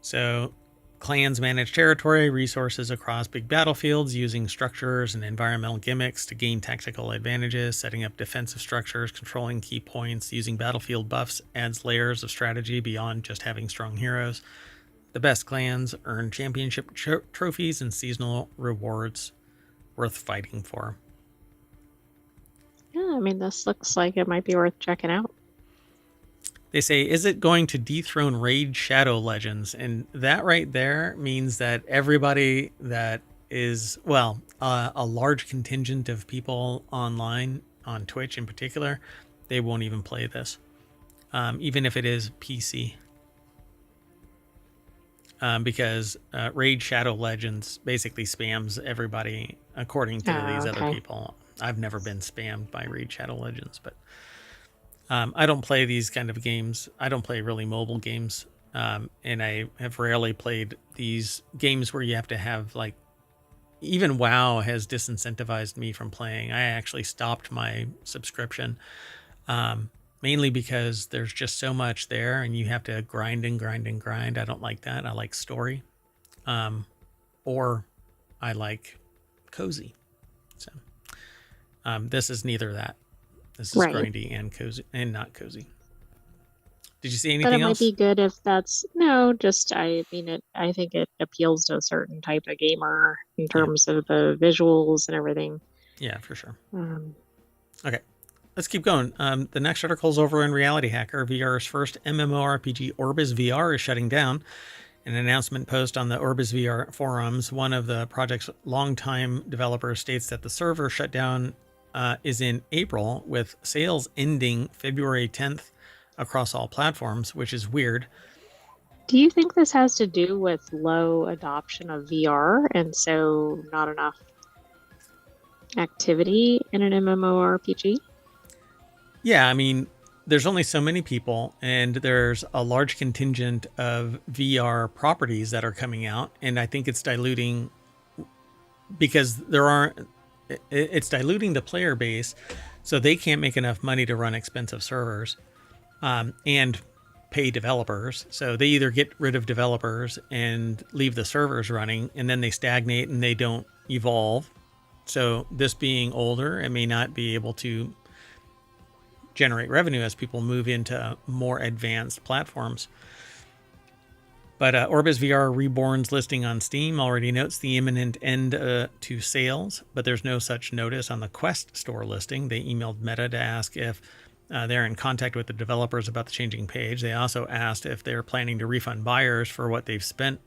So clans manage territory, resources across big battlefields using structures and environmental gimmicks to gain tactical advantages, setting up defensive structures, controlling key points, using battlefield buffs adds layers of strategy beyond just having strong heroes. The best clans earn championship trophies and seasonal rewards worth fighting for. Yeah, I mean, this looks like it might be worth checking out. They say, is it going to dethrone Raid Shadow Legends? And that right there means that everybody that is, a large contingent of people online, on Twitch in particular, they won't even play this, even if it is PC. Because Raid Shadow Legends basically spams everybody according to these other people. I've never been spammed by Raid Shadow Legends, but I don't play these kind of games. I don't play really mobile games. And I have rarely played these games where you have to have even WoW has disincentivized me from playing. I actually stopped my subscription, mainly because there's just so much there and you have to grind and grind and grind. I don't like that. I like story, or I like cozy. So this is neither that. This is grindy and cozy and not cozy. Did you see But it anything might be else? good if that's no, just I mean I think it appeals to a certain type of gamer in Yeah. terms of the visuals and everything. Yeah, for sure. Um, Okay. Let's keep going. The next article is over in RealityHacker. VR's first MMORPG, Orbis VR, is shutting down. An announcement post on the Orbis VR forums, one of the project's longtime developers states that the server shutdown is in April, with sales ending February 10th across all platforms, which is weird. do you think this has to do with low adoption of VR and so not enough activity in an MMORPG? Yeah, I mean, there's only so many people, and there's a large contingent of VR properties that are coming out, and I think it's diluting because there aren't. It's diluting the player base, so they can't make enough money to run expensive servers, and pay developers. So they either get rid of developers and leave the servers running, and then they stagnate and they don't evolve. So this being older, it may not be able to generate revenue as people move into more advanced platforms. But Orbis VR Reborn's listing on Steam already notes the imminent end to sales, but there's no such notice on the Quest store listing. They emailed Meta to ask if they're in contact with the developers about the changing page. They also asked if they're planning to refund buyers for what they've spent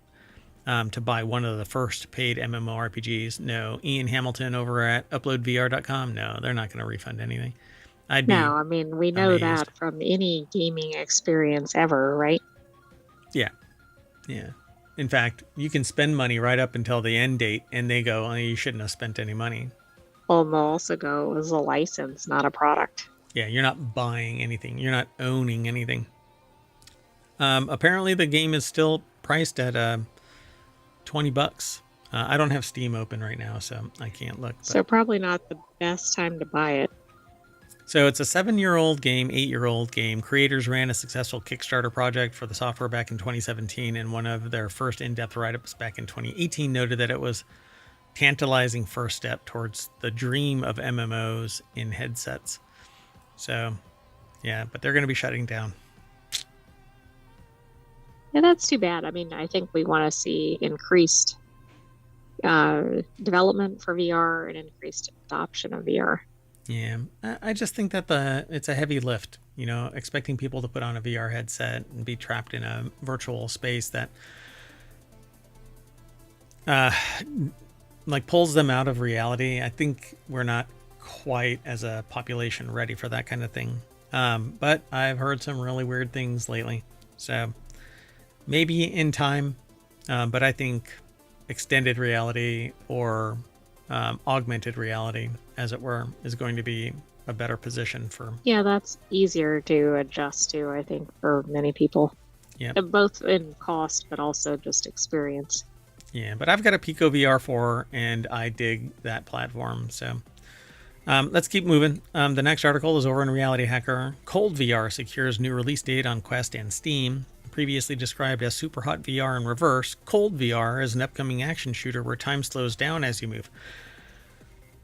to buy one of the first paid MMORPGs. No. Ian Hamilton over at UploadVR.com, no, they're not going to refund anything. I'd be No, I mean we know amazed. that from any gaming experience ever, right? Yeah. Yeah. In fact, you can spend money right up until the end date, and they go, oh, you shouldn't have spent any money. Well, they'll also go as a license, not a product. Yeah, you're not buying anything. You're not owning anything. Apparently, the game is still priced at $20. I don't have Steam open right now, so I can't look. But... So probably not the best time to buy it. So it's a 7-year-old game, 8-year-old game. Creators ran a successful Kickstarter project for the software back in 2017, and one of their first in-depth write-ups back in 2018 noted that it was tantalizing first step towards the dream of MMOs in headsets. So, yeah, but they're going to be shutting down. Yeah, that's too bad. I mean, I think we want to see increased development for VR and increased adoption of VR. Yeah, I just think that it's a heavy lift, expecting people to put on a VR headset and be trapped in a virtual space that like pulls them out of reality. I think we're not quite as a population ready for that kind of thing. But I've heard some really weird things lately. So maybe in time, but I think extended reality or augmented reality, as it were, is going to be a better position for. Yeah, that's easier to adjust to, I think, for many people. Yeah. Both in cost, but also just experience. Yeah, but I've got a Pico VR4 and I dig that platform. So let's keep moving. The next article is over in RealityHacker. Cold VR secures new release date on Quest and Steam. Previously described as Super Hot VR in reverse, Cold VR is an upcoming action shooter where time slows down as you move.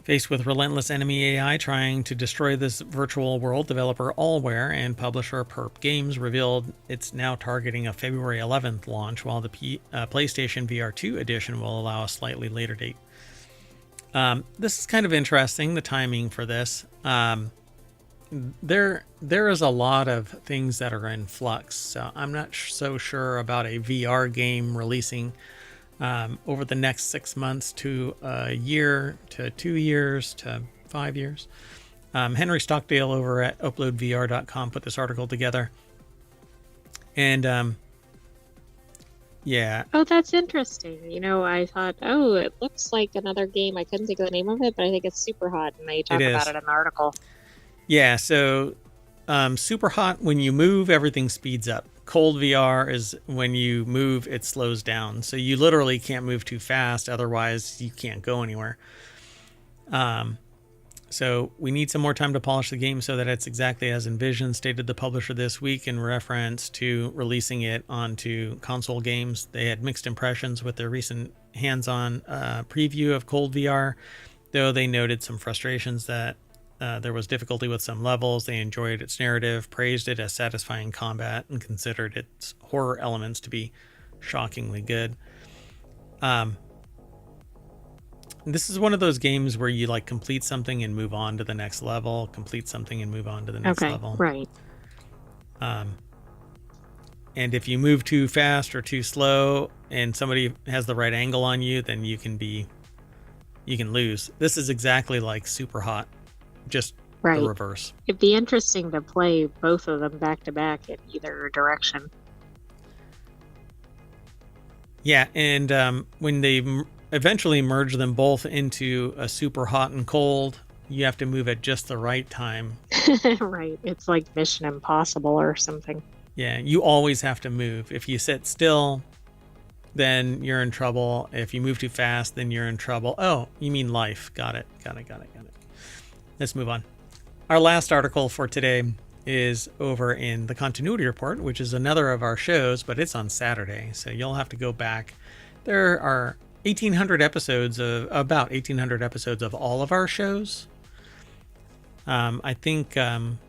Faced with relentless enemy AI trying to destroy this virtual world, developer Allware and publisher Perp Games revealed it's now targeting a February 11th launch, while the PlayStation VR 2 edition will allow a slightly later date. This is kind of interesting, the timing for this. There is a lot of things that are in flux, so I'm not so sure about a VR game releasing over the next 6 months to a year to 2 years to 5 years. Henry Stockdale over at uploadvr.com put this article together. And yeah. Oh, that's interesting. I thought, oh, it looks like another game. I couldn't think of the name of it, but I think it's Super Hot, and they talk about it in the article. Yeah, so Super Hot, when you move, everything speeds up. Cold VR is when you move, it slows down. So you literally can't move too fast, otherwise you can't go anywhere. So we need some more time to polish the game so that it's exactly as envisioned, stated the publisher this week in reference to releasing it onto console games. They had mixed impressions with their recent hands-on preview of Cold VR, though they noted some frustrations that there was difficulty with some levels. They enjoyed its narrative, praised it as satisfying combat, and considered its horror elements to be shockingly good. This is one of those games where you like complete something and move on to the next level, complete something and move on to the next level. Right. And if you move too fast or too slow and somebody has the right angle on you, then you can lose. This is exactly like Super Hot, just the reverse. It'd be interesting to play both of them back to back in either direction. Yeah, and when they eventually merge them both into a Super Hot and Cold, you have to move at just the right time. Right. It's like Mission Impossible or something. Yeah, you always have to move. If you sit still, then you're in trouble. If you move too fast, then you're in trouble. Oh, you mean life. Got it. Let's move on. Our last article for today is over in the Continuity Report, which is another of our shows, but it's on Saturday, so you'll have to go back. There are about 1,800 episodes of all of our shows. I think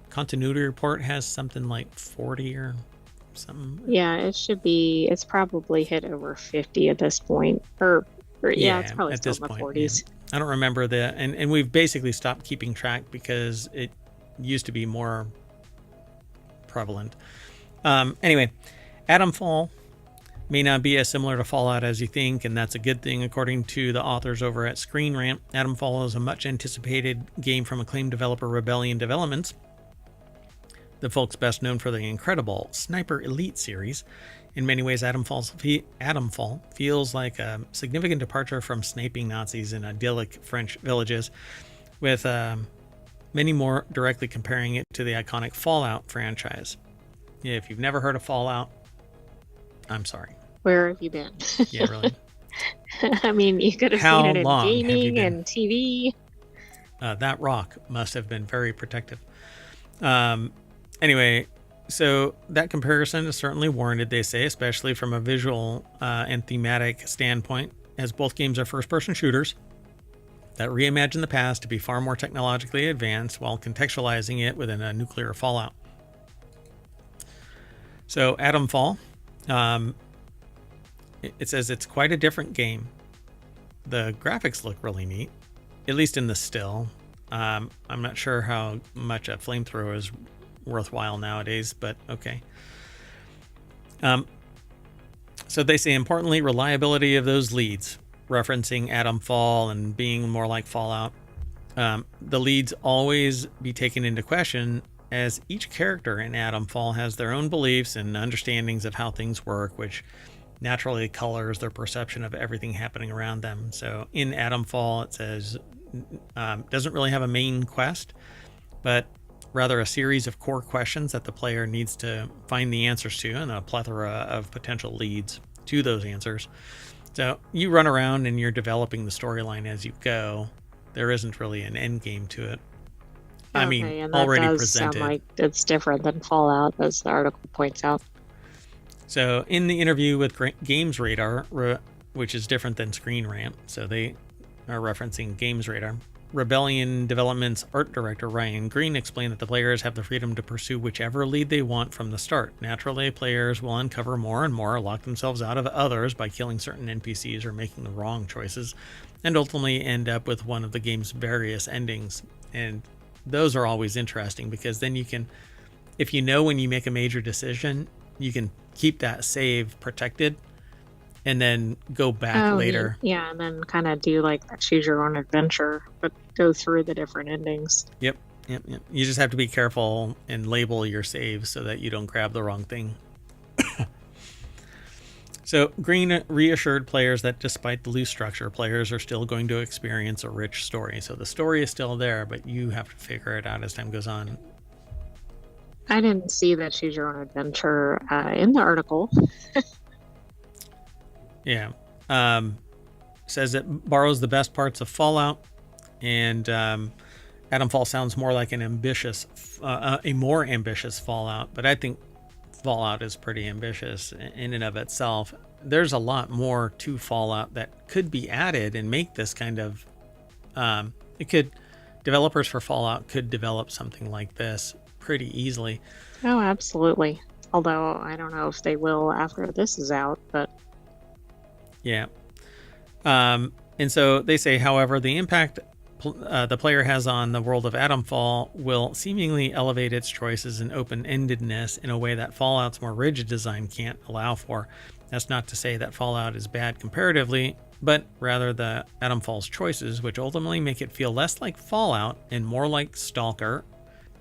Continuity Report has something like 40 or something. Yeah, it's probably hit over 50 at this point. Or it's probably still in the 40s. Yeah. I don't remember and we've basically stopped keeping track because it used to be more prevalent. Anyway, Atomfall may not be as similar to Fallout as you think, and that's a good thing. According to the authors over at Screen Rant, Atomfall is a much anticipated game from acclaimed developer Rebellion Developments, the folks best known for the incredible Sniper Elite series. In many ways, Atomfall feels like a significant departure from sniping Nazis in idyllic French villages, with many more directly comparing it to the iconic Fallout franchise. If you've never heard of Fallout, I'm sorry. Where have you been? Yeah, really. I mean, you could have seen it in gaming and TV. That rock must have been very protective. Anyway, so that comparison is certainly warranted, they say, especially from a visual and thematic standpoint, as both games are first-person shooters that reimagine the past to be far more technologically advanced while contextualizing it within a nuclear fallout. So Atomfall, it says it's quite a different game. The graphics look really neat, at least in the still. I'm not sure how much a flamethrower is worthwhile nowadays, but okay. So they say, importantly, reliability of those leads, referencing Atomfall and being more like Fallout. The leads always be taken into question, as each character in Atomfall has their own beliefs and understandings of how things work, which naturally colors their perception of everything happening around them. So in Atomfall, it says, doesn't really have a main quest, but rather a series of core questions that the player needs to find the answers to, and a plethora of potential leads to those answers. So you run around and you're developing the storyline as you go. There isn't really an end game to it. I mean, and already that does presented. Sound like it's different than Fallout, as the article points out. So in the interview with Games Radar, which is different than Screen Rant, so they are referencing Games Radar, Rebellion Development's art director Ryan Green explained that the players have the freedom to pursue whichever lead they want from the start. Naturally, players will uncover more and more, lock themselves out of others by killing certain NPCs or making the wrong choices, and ultimately end up with one of the game's various endings. And those are always interesting, because then you can, if you know when you make a major decision, you can keep that save protected and then go back later. Yeah, and then kind of do like that choose your own adventure, but go through the different endings. Yep. You just have to be careful and label your saves so that you don't grab the wrong thing. So Green reassured players that despite the loose structure, players are still going to experience a rich story. So the story is still there, but you have to figure it out as time goes on. I didn't see that choose your own adventure in the article. Yeah. Says it borrows the best parts of Fallout, and Atomfall sounds more like an ambitious, a more ambitious Fallout, but I think Fallout is pretty ambitious in and of itself. There's a lot more to Fallout that could be added and make this kind of, it could developers for Fallout could develop something like this pretty easily. Oh, absolutely. Although I don't know if they will after this is out, but yeah. And so they say, however, the impact the player has on the world of Atomfall will seemingly elevate its choices and open-endedness in a way that Fallout's more rigid design can't allow for. That's not to say that Fallout is bad comparatively, but rather the Atomfall's choices, which ultimately make it feel less like Fallout and more like Stalker,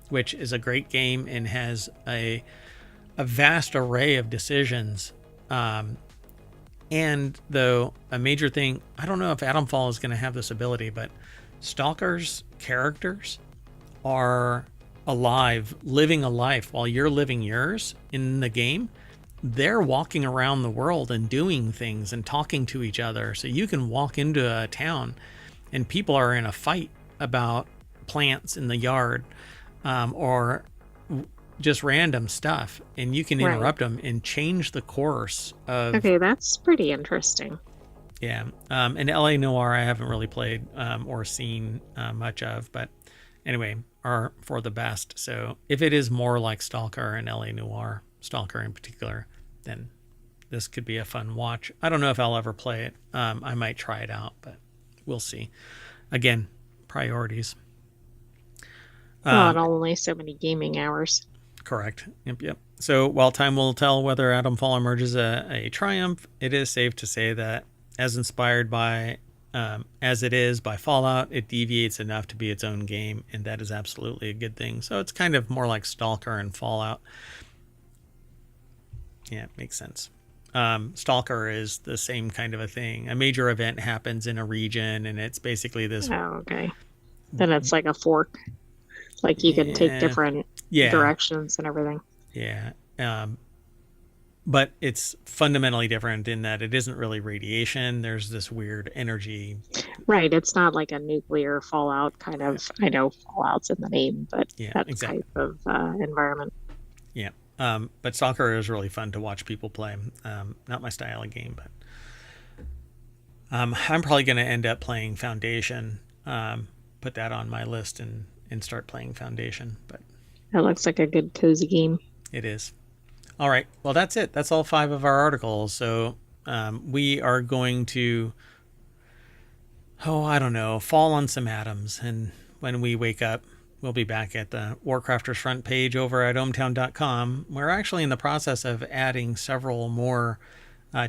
which is a great game and has a vast array of decisions. And though a major thing, I don't know if Atomfall is going to have this ability, but Stalker's characters are alive, living a life while you're living yours in the game. They're walking around the world and doing things and talking to each other. So you can walk into a town and people are in a fight about plants in the yard, or just random stuff, and you can interrupt them and change the course of... Okay, that's pretty interesting. Yeah. And LA Noire I haven't really played or seen much of, but anyway, are for the best. So if it is more like Stalker and LA Noire, Stalker in particular, then this could be a fun watch. I don't know if I'll ever play it. I might try it out, but we'll see. Again, priorities. Not only so many gaming hours. Correct. Yep. So while time will tell whether Atomfall emerges a triumph, it is safe to say that as inspired by, as it is by Fallout, it deviates enough to be its own game, and that is absolutely a good thing. So it's kind of more like Stalker and Fallout. Yeah, it makes sense. Stalker is the same kind of a thing. A major event happens in a region, and it's basically this... Oh, okay. Then it's like a fork. Like you can take different directions and everything. Yeah. But it's fundamentally different in that it isn't really radiation. There's this weird energy. Right. It's not like a nuclear fallout kind of... I know Fallout's in the name, but that type of environment. Yeah. But Stalker is really fun to watch people play. Not my style of game, but I'm probably going to end up playing Foundation. Put that on my list and start playing Foundation. But that looks like a good cozy game. It is. All right. Well, that's it. That's all 5 of our articles. So we are going to, I don't know, fall on some atoms. And when we wake up, we'll be back at the WarCrafters front page over at ohmtown.com. We're actually in the process of adding several more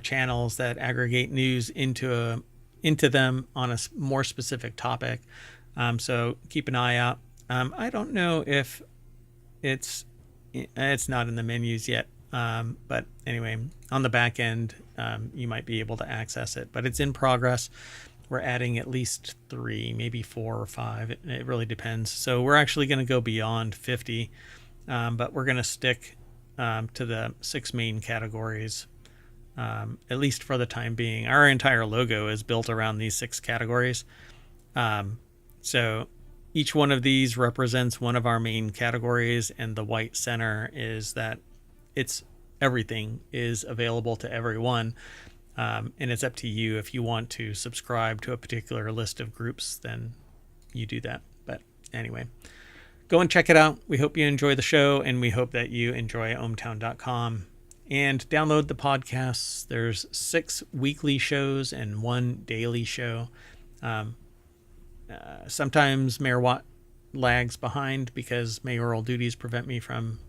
channels that aggregate news into them on a more specific topic. So keep an eye out. I don't know if it's not in the menus yet. But anyway, on the back end, you might be able to access it, but it's in progress. We're adding at least 3, maybe 4 or 5. It really depends. So we're actually going to go beyond 50, but we're going to stick to the 6 main categories, at least for the time being. Our entire logo is built around these 6 categories. So each one of these represents one of our main categories, and the white center is that everything is available to everyone. And it's up to you. If you want to subscribe to a particular list of groups, then you do that. But anyway, go and check it out. We hope you enjoy the show, and we hope that you enjoy ohmtown.com. And download the podcasts. There's 6 weekly shows and 1 daily show. Sometimes Mayor Watt lags behind because mayoral duties prevent me from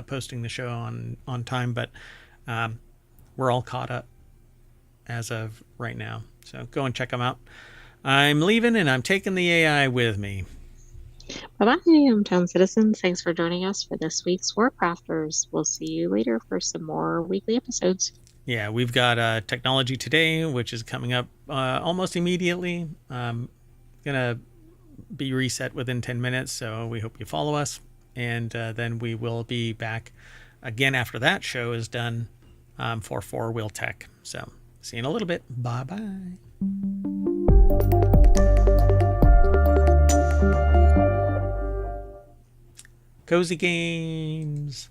posting the show on time, but we're all caught up as of right now. So go and check them out. I'm leaving, and I'm taking the AI with me. Bye-bye, ohmtown citizens. Thanks for joining us for this week's WarCrafters. We'll see you later for some more weekly episodes. Yeah, we've got Technology Today, which is coming up almost immediately. Going to be reset within 10 minutes, so we hope you follow us. And then we will be back again after that show is done for FourWheelTech. So see you in a little bit. Bye-bye. Cozy Games.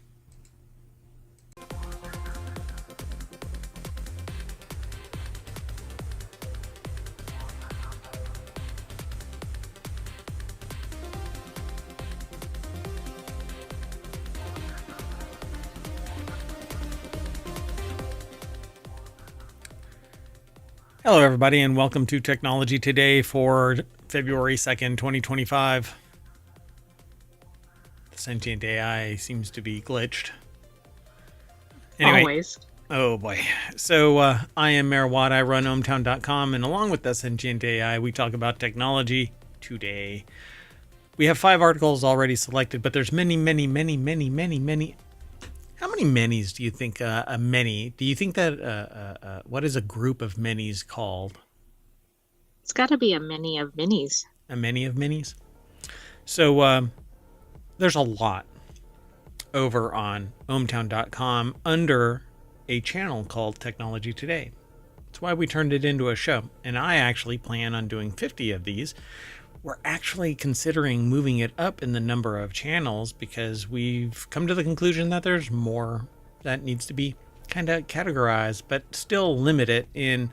Hello, everybody, and welcome to Technology Today for February 2nd, 2025. The sentient AI seems to be glitched. Anyway, Always. Oh boy. So I am Mayor Watt. I run ohmtown.com, and along with the sentient AI, we talk about technology today. We have 5 articles already selected, but there's many. How many manys do you think a many? Do you think that what is a group of manys called? It's got to be a many of minis. A many of minis? So there's a lot over on ohmtown.com under a channel called Technology Today. That's why we turned it into a show. And I actually plan on doing 50 of these. We're actually considering moving it up in the number of channels because we've come to the conclusion that there's more that needs to be kind of categorized, but still limit it in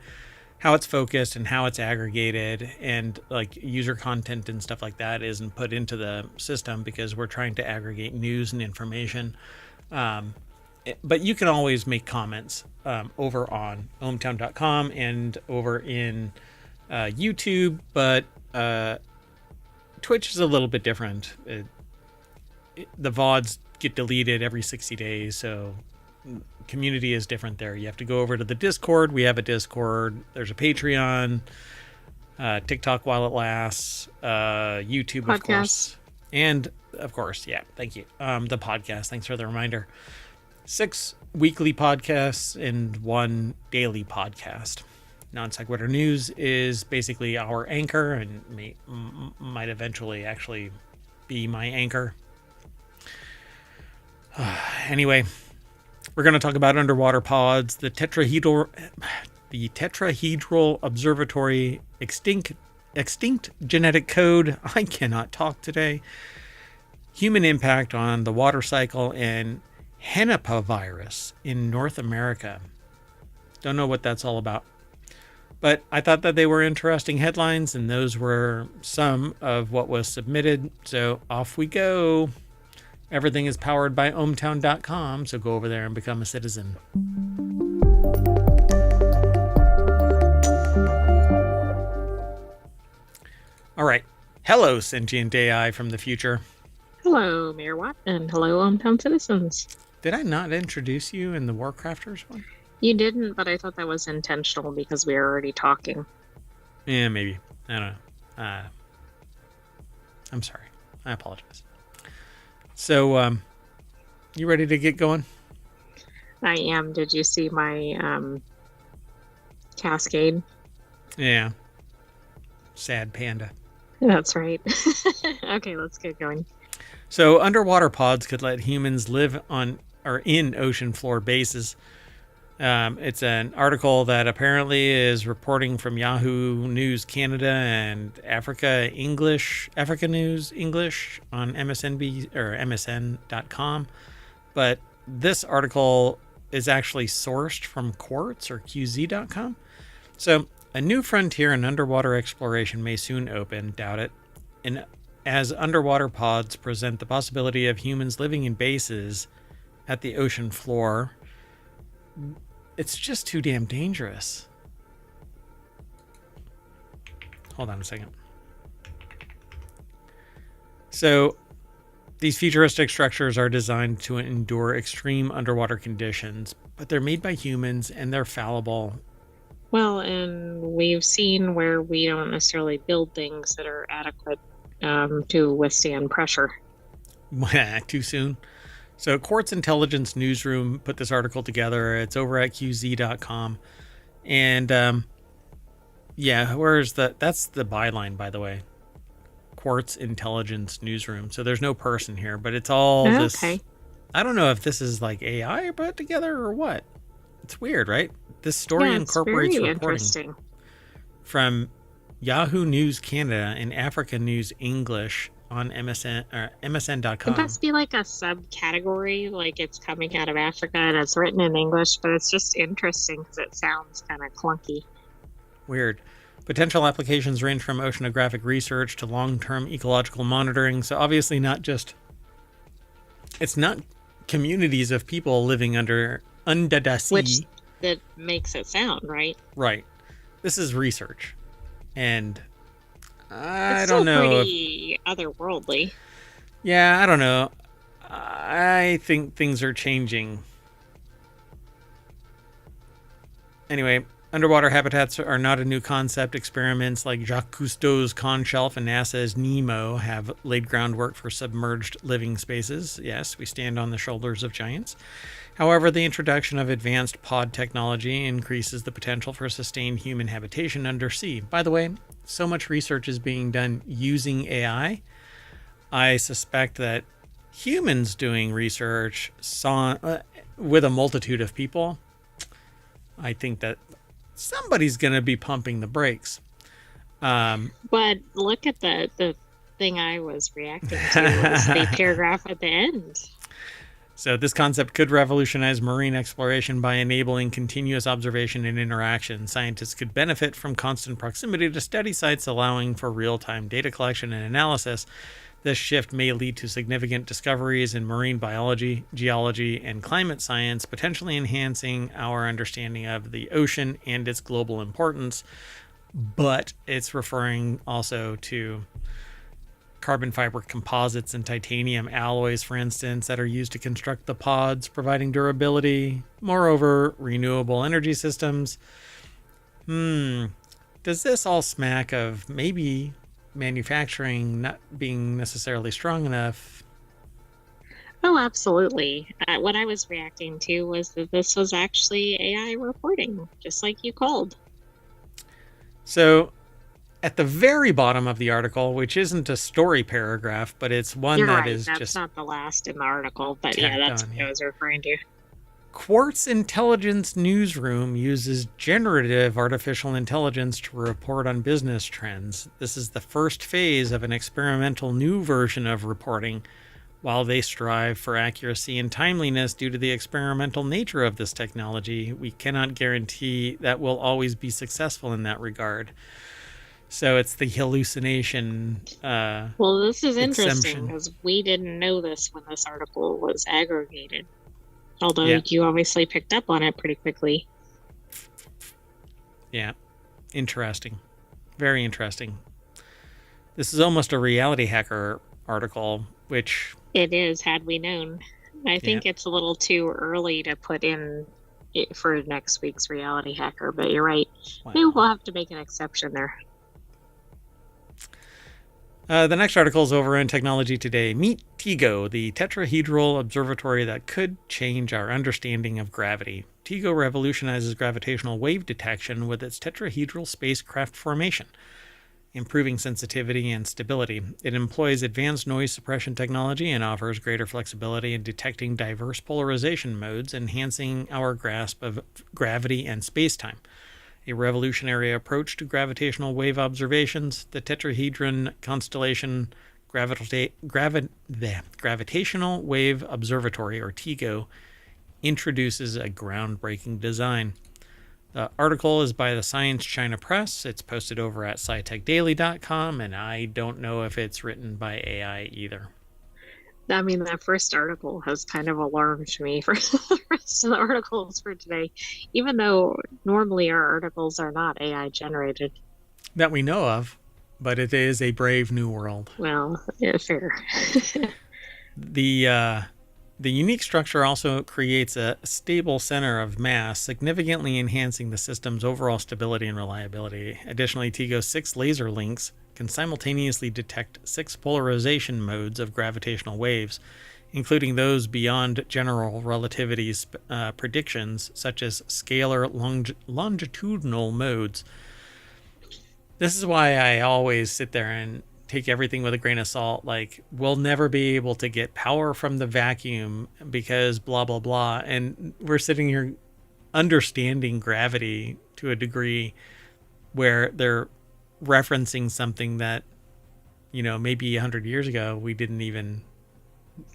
how it's focused and how it's aggregated, and like user content and stuff like that isn't put into the system because we're trying to aggregate news and information. But you can always make comments over on ohmtown.com and over in YouTube, but Twitch is a little bit different. The VODs get deleted every 60 days, so community is different there. You have to go over to the Discord. We have a Discord. There's a Patreon, TikTok while it lasts, YouTube, Podcast. of course. And, of course, yeah, thank you. The podcast, thanks for the reminder. 6 weekly podcasts and 1 daily podcast. Non Sequitur News is basically our anchor and might eventually actually be my anchor. Anyway, we're going to talk about underwater pods, the tetrahedral observatory, extinct genetic code. I cannot talk today. Human impact on the water cycle, and Henipavirus in North America. Don't know what that's all about. But I thought that they were interesting headlines, and those were some of what was submitted. So off we go. Everything is powered by ohmtown.com, so go over there and become a citizen. All right. Hello, sentient AI from the future. Hello, Mayor Watt, and hello, hometown citizens. Did I not introduce you in the WarCrafters one? You didn't, but I thought that was intentional because we were already talking. Yeah, maybe. I don't know. I'm sorry. I apologize. So, you ready to get going? I am. Did you see my cascade? Yeah. Sad panda. That's right. Okay, let's get going. So, underwater pods could let humans live on or in ocean floor bases. It's an article that apparently is reporting from Yahoo News Canada and Africa News English on MSNB or MSN.com. But this article is actually sourced from Quartz or QZ.com. So a new frontier in underwater exploration may soon open, doubt it. And as underwater pods present the possibility of humans living in bases at the ocean floor, it's just too damn dangerous. Hold on a second. So these futuristic structures are designed to endure extreme underwater conditions, but they're made by humans and they're fallible. Well, and we've seen where we don't necessarily build things that are adequate to withstand pressure. Too soon. So Quartz Intelligence Newsroom put this article together. It's over at QZ.com. And yeah, that's the byline, by the way. Quartz Intelligence Newsroom. So there's no person here, but it's all this. Okay. I don't know if this is like AI put together or what. It's weird, right? This story incorporates very reporting interesting from Yahoo News Canada and Africa News English on MSN or MSN.com. It must be like a subcategory, like it's coming out of Africa and it's written in English, but it's just interesting because it sounds kind of clunky. Weird. Potential applications range from oceanographic research to long-term ecological monitoring. So obviously it's not communities of people living under the sea. Which that makes it sound, right? Right. this is research, and I It's don't still know if, pretty otherworldly. yeah, I don't know. I think things are changing. Anyway, underwater habitats are not a new concept. Experiments like Jacques Cousteau's Conch Shelf and NASA's NEMO have laid groundwork for submerged living spaces. Yes, we stand on the shoulders of giants. However, the introduction of advanced pod technology increases the potential for sustained human habitation undersea. By the way, so much research is being done using AI. I suspect that humans doing research with a multitude of people, I think that somebody's going to be pumping the brakes. But look at the thing I was reacting to was the paragraph at the end. So this concept could revolutionize marine exploration by enabling continuous observation and interaction. Scientists could benefit from constant proximity to study sites, allowing for real-time data collection and analysis. This shift may lead to significant discoveries in marine biology, geology, and climate science, potentially enhancing our understanding of the ocean and its global importance. But it's referring also to carbon fiber composites and titanium alloys, for instance, that are used to construct the pods, providing durability. Moreover, renewable energy systems. Does this all smack of maybe manufacturing not being necessarily strong enough? Oh, absolutely. What I was reacting to was that this was actually AI reporting, just like you called. So, at the very bottom of the article, which isn't a story paragraph, but it's one You're that right. is That's just not the last in the article, but yeah, that's what I was referring to. Quartz Intelligence Newsroom uses generative artificial intelligence to report on business trends. This is the first phase of an experimental new version of reporting. While they strive for accuracy and timeliness due to the experimental nature of this technology, we cannot guarantee that we'll always be successful in that regard. So it's the hallucination. Well, this is interesting because we didn't know this when this article was aggregated. Although you obviously picked up on it pretty quickly. Yeah. Interesting. Very interesting. This is almost a RealityHacker article, which... It is, had we known. I think it's a little too early to put in it for next week's RealityHacker, but you're right. Wow. Maybe we'll have to make an exception there. The next article is over in Technology Today. Meet TIGO, the tetrahedral observatory that could change our understanding of gravity. TIGO revolutionizes gravitational wave detection with its tetrahedral spacecraft formation, improving sensitivity and stability. It employs advanced noise suppression technology and offers greater flexibility in detecting diverse polarization modes, enhancing our grasp of gravity and spacetime. A revolutionary approach to gravitational wave observations, the Tetrahedron Constellation Gravitational Wave Observatory, or TIGO, introduces a groundbreaking design. The article is by the Science China Press. It's posted over at scitechdaily.com, and I don't know if it's written by AI either. I mean, that first article has kind of alarmed me for the rest of the articles for today, even though normally our articles are not AI generated. That we know of, but it is a brave new world. Well, yeah, fair. The unique structure also creates a stable center of mass, significantly enhancing the system's overall stability and reliability. Additionally, TIGO's 6 laser links can simultaneously detect 6 polarization modes of gravitational waves, including those beyond general relativity's predictions, such as scalar longitudinal modes. This is why I always sit there and take everything with a grain of salt. Like, we'll never be able to get power from the vacuum because blah, blah, blah. And we're sitting here understanding gravity to a degree where they're referencing something that, you know, maybe 100 years ago we didn't even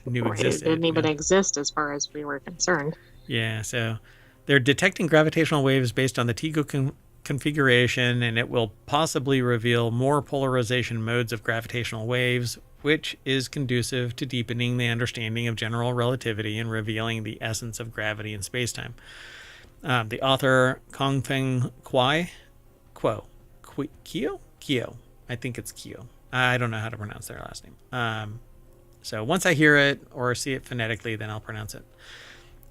knew existed. It didn't even exist as far as we were concerned. Yeah, so they're detecting gravitational waves based on the TIGO configuration, and it will possibly reveal more polarization modes of gravitational waves, which is conducive to deepening the understanding of general relativity and revealing the essence of gravity and spacetime. The author Kongfeng Kyo. I think it's Kyo. I don't know how to pronounce their last name. So once I hear it or see it phonetically, then I'll pronounce it.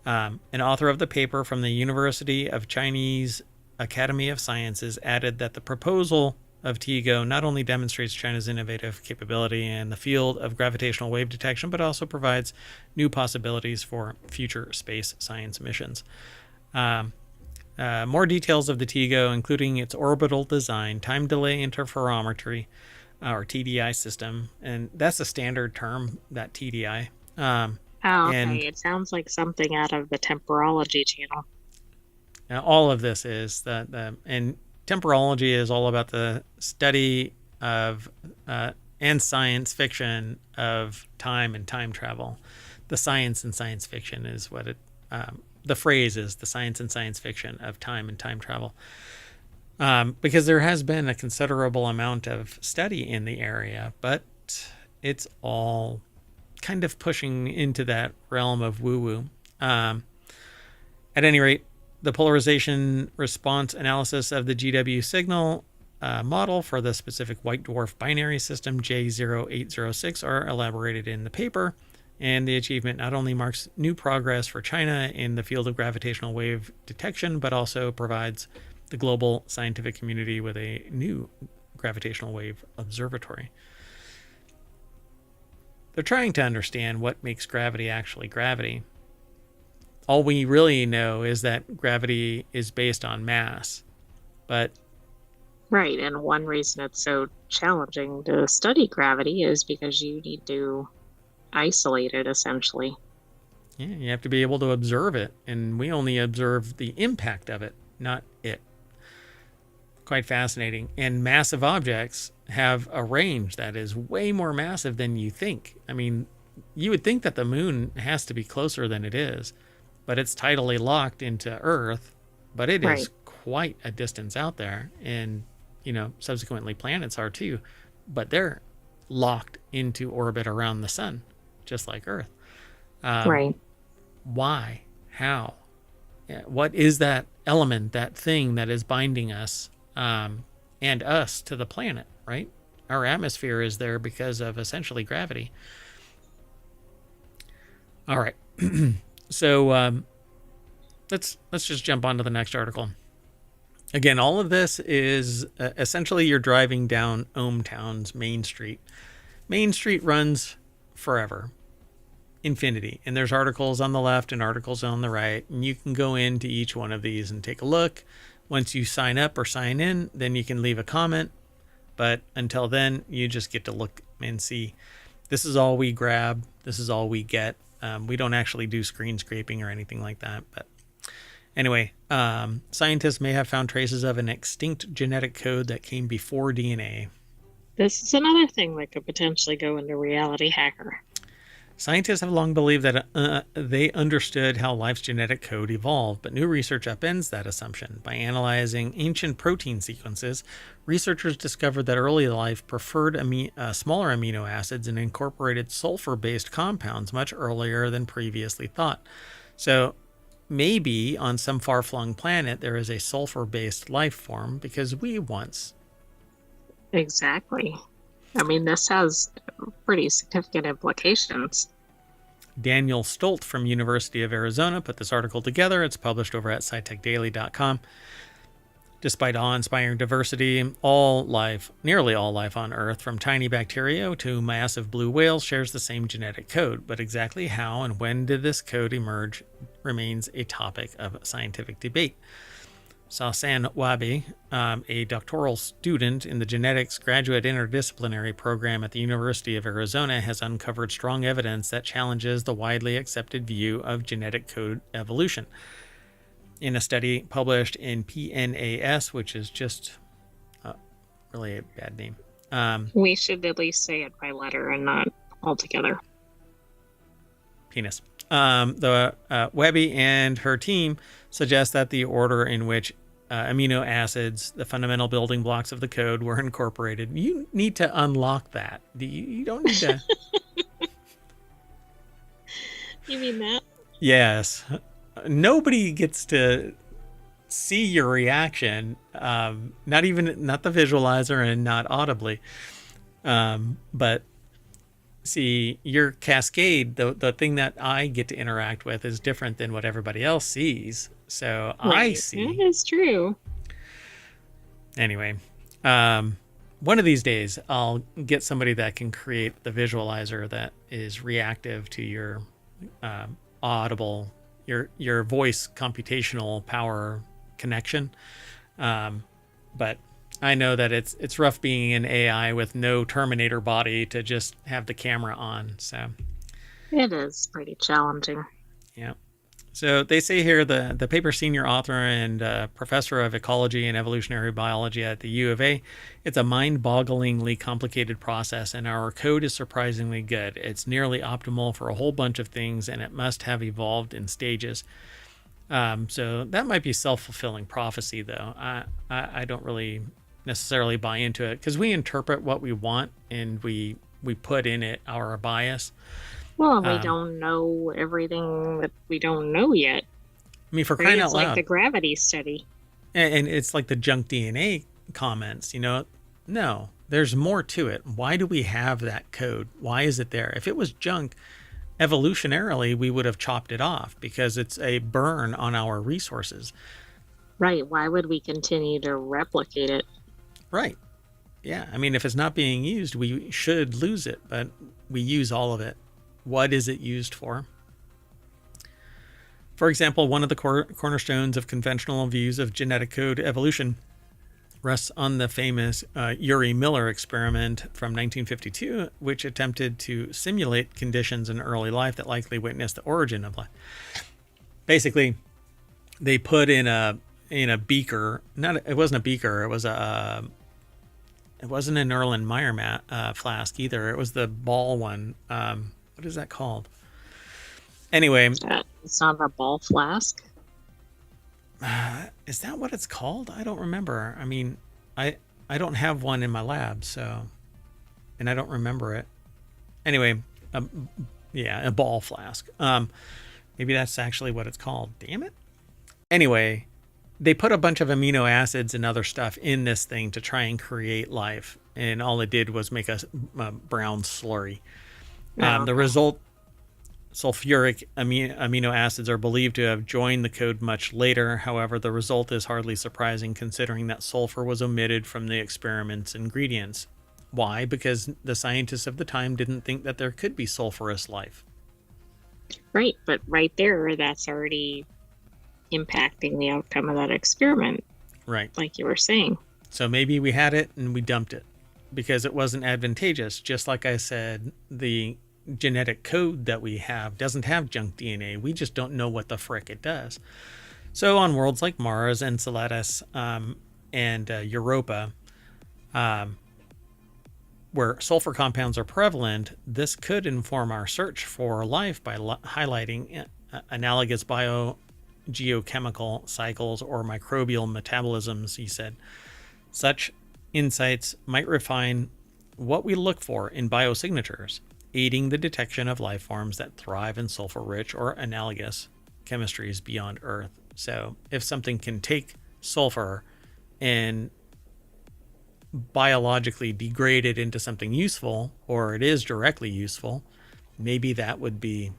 An author of the paper from the University of Chinese Academy of Sciences added that the proposal of TIGO not only demonstrates China's innovative capability in the field of gravitational wave detection, but also provides new possibilities for future space science missions. More details of the TIGO, including its orbital design, time delay interferometry, or TDI system, and that's a standard term, that TDI. Oh, okay. It sounds like something out of the temporology channel. Now, all of this is and temporology is all about the study of and science fiction of time and time travel. The science and science fiction is what it. The phrase is the science and science fiction of time and time travel. Because there has been a considerable amount of study in the area, but it's all kind of pushing into that realm of woo-woo. At any rate, the polarization response analysis of the GW signal model for the specific white dwarf binary system J0806 are elaborated in the paper, and the achievement not only marks new progress for China in the field of gravitational wave detection, but also provides the global scientific community with a new gravitational wave observatory. They're trying to understand what makes gravity actually gravity. All we really know is that gravity is based on mass, but... Right, and one reason it's so challenging to study gravity is because you need to isolate it, essentially. Yeah, you have to be able to observe it, and we only observe the impact of it, not it. Quite fascinating. And massive objects have a range that is way more massive than you think. I mean, you would think that the moon has to be closer than it is, but it's tidally locked into Earth, but it is quite a distance out there. And, subsequently planets are too, but they're locked into orbit around the sun, just like Earth. Right. Why? How? What is that element, that thing that is binding us and us to the planet, right? Our atmosphere is there because of essentially gravity. All right. So let's just jump on to the next article. Again, all of this is essentially you're driving down ohmTown's Main Street. Main Street runs forever, infinity, and there's articles on the left and articles on the right, and you can go into each one of these and take a look. Once you sign up or sign in, then you can leave a comment, but until then, you just get to look and see. This is all we grab. This is all we get. We don't actually do screen scraping or anything like that, but anyway, scientists may have found traces of an extinct genetic code that came before DNA. This is another thing that could potentially go into RealityHacker. Scientists have long believed that they understood how life's genetic code evolved, but new research upends that assumption. By analyzing ancient protein sequences, researchers discovered that early life preferred smaller amino acids and incorporated sulfur-based compounds much earlier than previously thought. So maybe on some far-flung planet there is a sulfur-based life form because we once. Exactly. I mean, this has pretty significant implications. Daniel Stolt from University of Arizona put this article together. It's published over at scitechdaily.com. Despite awe-inspiring diversity, nearly all life on Earth, from tiny bacteria to massive blue whales, shares the same genetic code. But exactly how and when did this code emerge remains a topic of scientific debate. Sasan Wabi, a doctoral student in the genetics graduate interdisciplinary program at the University of Arizona, has uncovered strong evidence that challenges the widely accepted view of genetic code evolution. In a study published in PNAS, which is just really a bad name. We should at least say it by letter and not altogether. Penis. Webby and her team suggest that the order in which amino acids, the fundamental building blocks of the code, were incorporated. You need to unlock that. You don't need to. You mean that? Yes. Nobody gets to see your reaction, not the visualizer and not audibly, but see your cascade. The thing that I get to interact with is different than what everybody else sees. So I Right. see. That is true. Anyway, one of these days I'll get somebody that can create the visualizer that is reactive to your audible, your voice computational power connection. But I know that it's rough being an AI with no Terminator body to just have the camera on. So It is pretty challenging. yeah. So they say here the paper senior author and professor of ecology and evolutionary biology at the U of A, it's a mind-bogglingly complicated process, and our code is surprisingly good. It's nearly optimal for a whole bunch of things, and it must have evolved in stages. So that might be self-fulfilling prophecy, though. I don't really necessarily buy into it because we interpret what we want and we put in it our bias. Well, we don't know everything that we don't know yet. I mean, for crying out loud. It's like the gravity study. And it's like the junk DNA comments, no, there's more to it. Why do we have that code? Why is it there? If it was junk, evolutionarily, we would have chopped it off because it's a burn on our resources. Right. Why would we continue to replicate it? Right. Yeah. I mean, if it's not being used, we should lose it, but we use all of it. What is it used for? For example, one of the cornerstones of conventional views of genetic code evolution rests on the famous Urey Miller experiment from 1952, which attempted to simulate conditions in early life that likely witnessed the origin of life. Basically, they put in a beaker. It wasn't a beaker. It wasn't an Erlenmeyer flask either. It was the ball one. What is that called? Anyway, it's not a ball flask. Is that what it's called? I don't remember. I mean, I don't have one in my lab, so, and I don't remember it. Anyway, a ball flask. Maybe that's actually what it's called. Damn it. Anyway, they put a bunch of amino acids and other stuff in this thing to try and create life, and all it did was make a brown slurry. The result, sulfuric amino acids, are believed to have joined the code much later. However, the result is hardly surprising considering that sulfur was omitted from the experiment's ingredients. Why? Because the scientists of the time didn't think that there could be sulfurous life. Right, but right there, that's already impacting the outcome of that experiment. Right. Like you were saying. So maybe we had it and we dumped it because it wasn't advantageous. Just like I said, the genetic code that we have doesn't have junk DNA. We just don't know what the frick it does. So on worlds like Mars, Enceladus, and Europa, where sulfur compounds are prevalent, this could inform our search for life by highlighting analogous biogeochemical cycles or microbial metabolisms, he said. Such insights might refine what we look for in biosignatures, aiding the detection of life forms that thrive in sulfur-rich or analogous chemistries beyond Earth. So if something can take sulfur and biologically degrade it into something useful, or it is directly useful, maybe that would be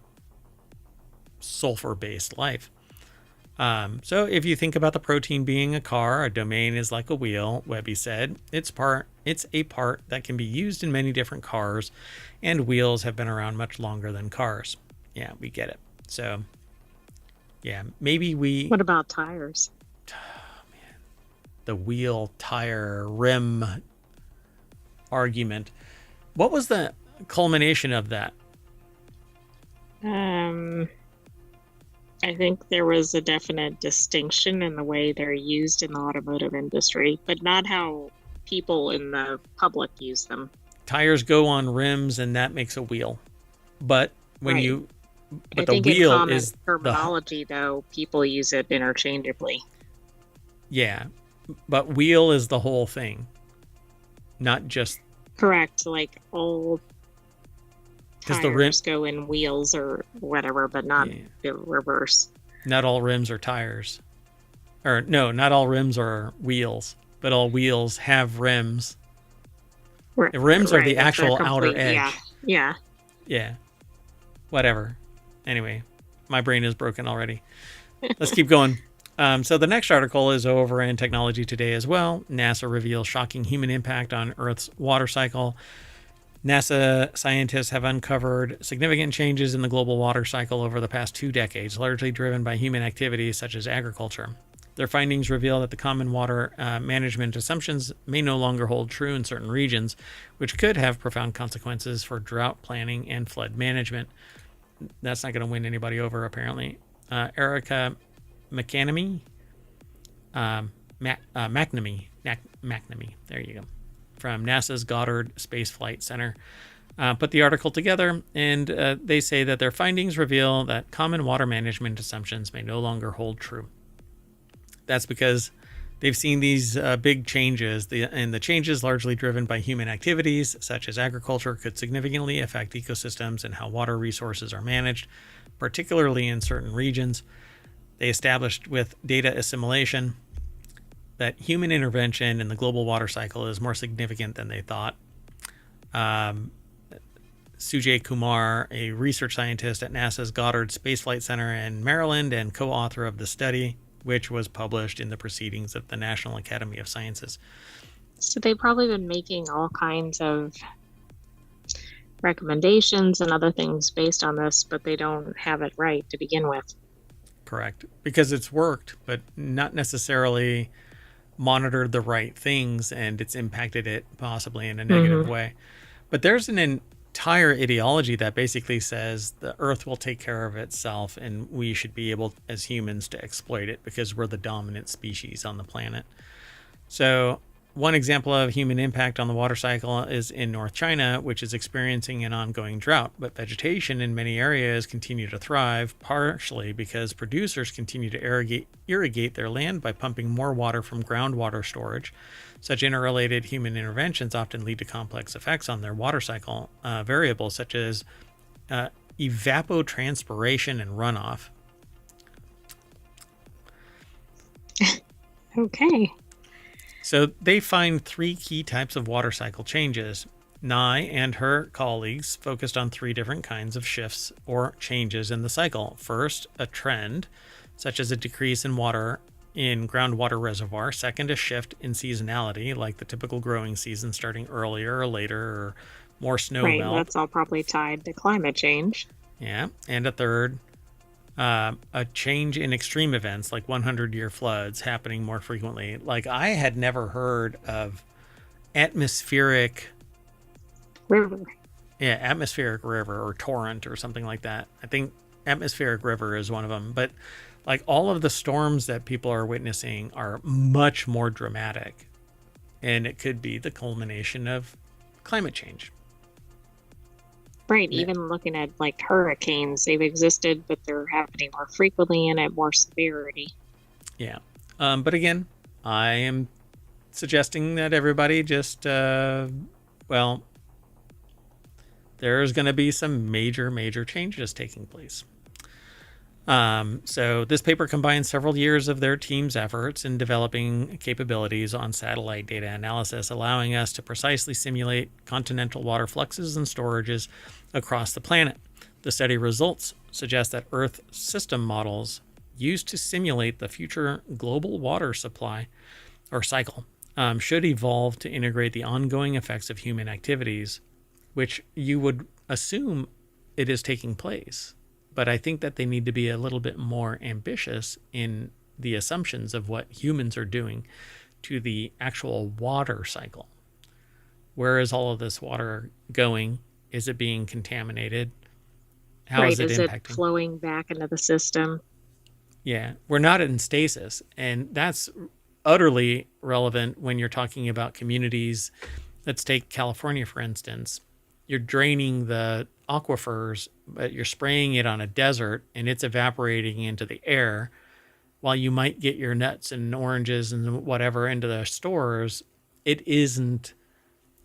sulfur-based life. So if you think about the protein being a car, a domain is like a wheel, Webby said. It's a part that can be used in many different cars, and wheels have been around much longer than cars. Yeah, we get it. So, yeah, maybe we... What about tires? Oh, man. The wheel, tire, rim argument. What was the culmination of that? I think there was a definite distinction in the way they're used in the automotive industry, but not how people in the public use them. Tires go on rims, and that makes a wheel. But when right. but the wheel is terminology, though people use it interchangeably. Yeah, but wheel is the whole thing, not just correct. Like all tires go in wheels or whatever, but not the reverse. Not all rims are tires. or no, not all rims are wheels, but all wheels have rims. Right, The rims are the right. If they're actual outer complete, yeah, edge. yeah. Yeah, whatever. Anyway, my brain is broken already. Let's keep going. So the next article is over in Technology Today as well. NASA reveals shocking human impact on Earth's water cycle. NASA scientists have uncovered significant changes in the global water cycle over the past 2 decades, largely driven by human activities such as agriculture. Their findings reveal that the common water management assumptions may no longer hold true in certain regions, which could have profound consequences for drought planning and flood management. That's not going to win anybody over, apparently. Erica McAnamy, McNamee, there you go, from NASA's Goddard Space Flight Center, put the article together, and they say that their findings reveal that common water management assumptions may no longer hold true. That's because they've seen these big changes, and the changes largely driven by human activities, such as agriculture, could significantly affect ecosystems and how water resources are managed, particularly in certain regions. They established with data assimilation that human intervention in the global water cycle is more significant than they thought. Sujay Kumar, a research scientist at NASA's Goddard Space Flight Center in Maryland and co-author of the study, which was published in the Proceedings of the National Academy of Sciences. So they've probably been making all kinds of recommendations and other things based on this, but they don't have it right to begin with. Correct. Because it's worked, but not necessarily monitored the right things, and it's impacted it possibly in a negative way. But there's an entire ideology that basically says the Earth will take care of itself, and we should be able, as humans, to exploit it because we're the dominant species on the planet. So one example of human impact on the water cycle is in North China, which is experiencing an ongoing drought, but vegetation in many areas continue to thrive, partially because producers continue to irrigate their land by pumping more water from groundwater storage. Such interrelated human interventions often lead to complex effects on their water cycle variables, such as evapotranspiration and runoff. Okay. So they find 3 key types of water cycle changes. Nye and her colleagues focused on 3 different kinds of shifts or changes in the cycle. First, a trend, such as a decrease in water in groundwater reservoir. Second, a shift in seasonality, like the typical growing season starting earlier or later, or more snow Right, melt. that's all probably tied to climate change. Yeah, and a third, a change in extreme events like 100-year floods happening more frequently. Like, I had never heard of atmospheric river. Yeah, atmospheric river or torrent or something like that. I think atmospheric river is one of them. But like all of the storms that people are witnessing are much more dramatic. And it could be the culmination of climate change. Right, even looking at like hurricanes, they've existed, but they're happening more frequently and at more severity. Yeah. But again, I am suggesting that everybody just, there's going to be some major changes taking place. So this paper combines several years of their team's efforts in developing capabilities on satellite data analysis, allowing us to precisely simulate continental water fluxes and storages across the planet. The study results suggest that Earth system models used to simulate the future global water supply or cycle should evolve to integrate the ongoing effects of human activities, which you would assume it is taking place. But I think that they need to be a little bit more ambitious in the assumptions of what humans are doing to the actual water cycle. Where is all of this water going? Is it being contaminated? How is it impacting? Is it flowing back into the system? Yeah, we're not in stasis. And that's utterly relevant when you're talking about communities. Let's take California, for instance. You're draining the aquifers, but you're spraying it on a desert and it's evaporating into the air. While you might get your nuts and oranges and whatever into the stores, it isn't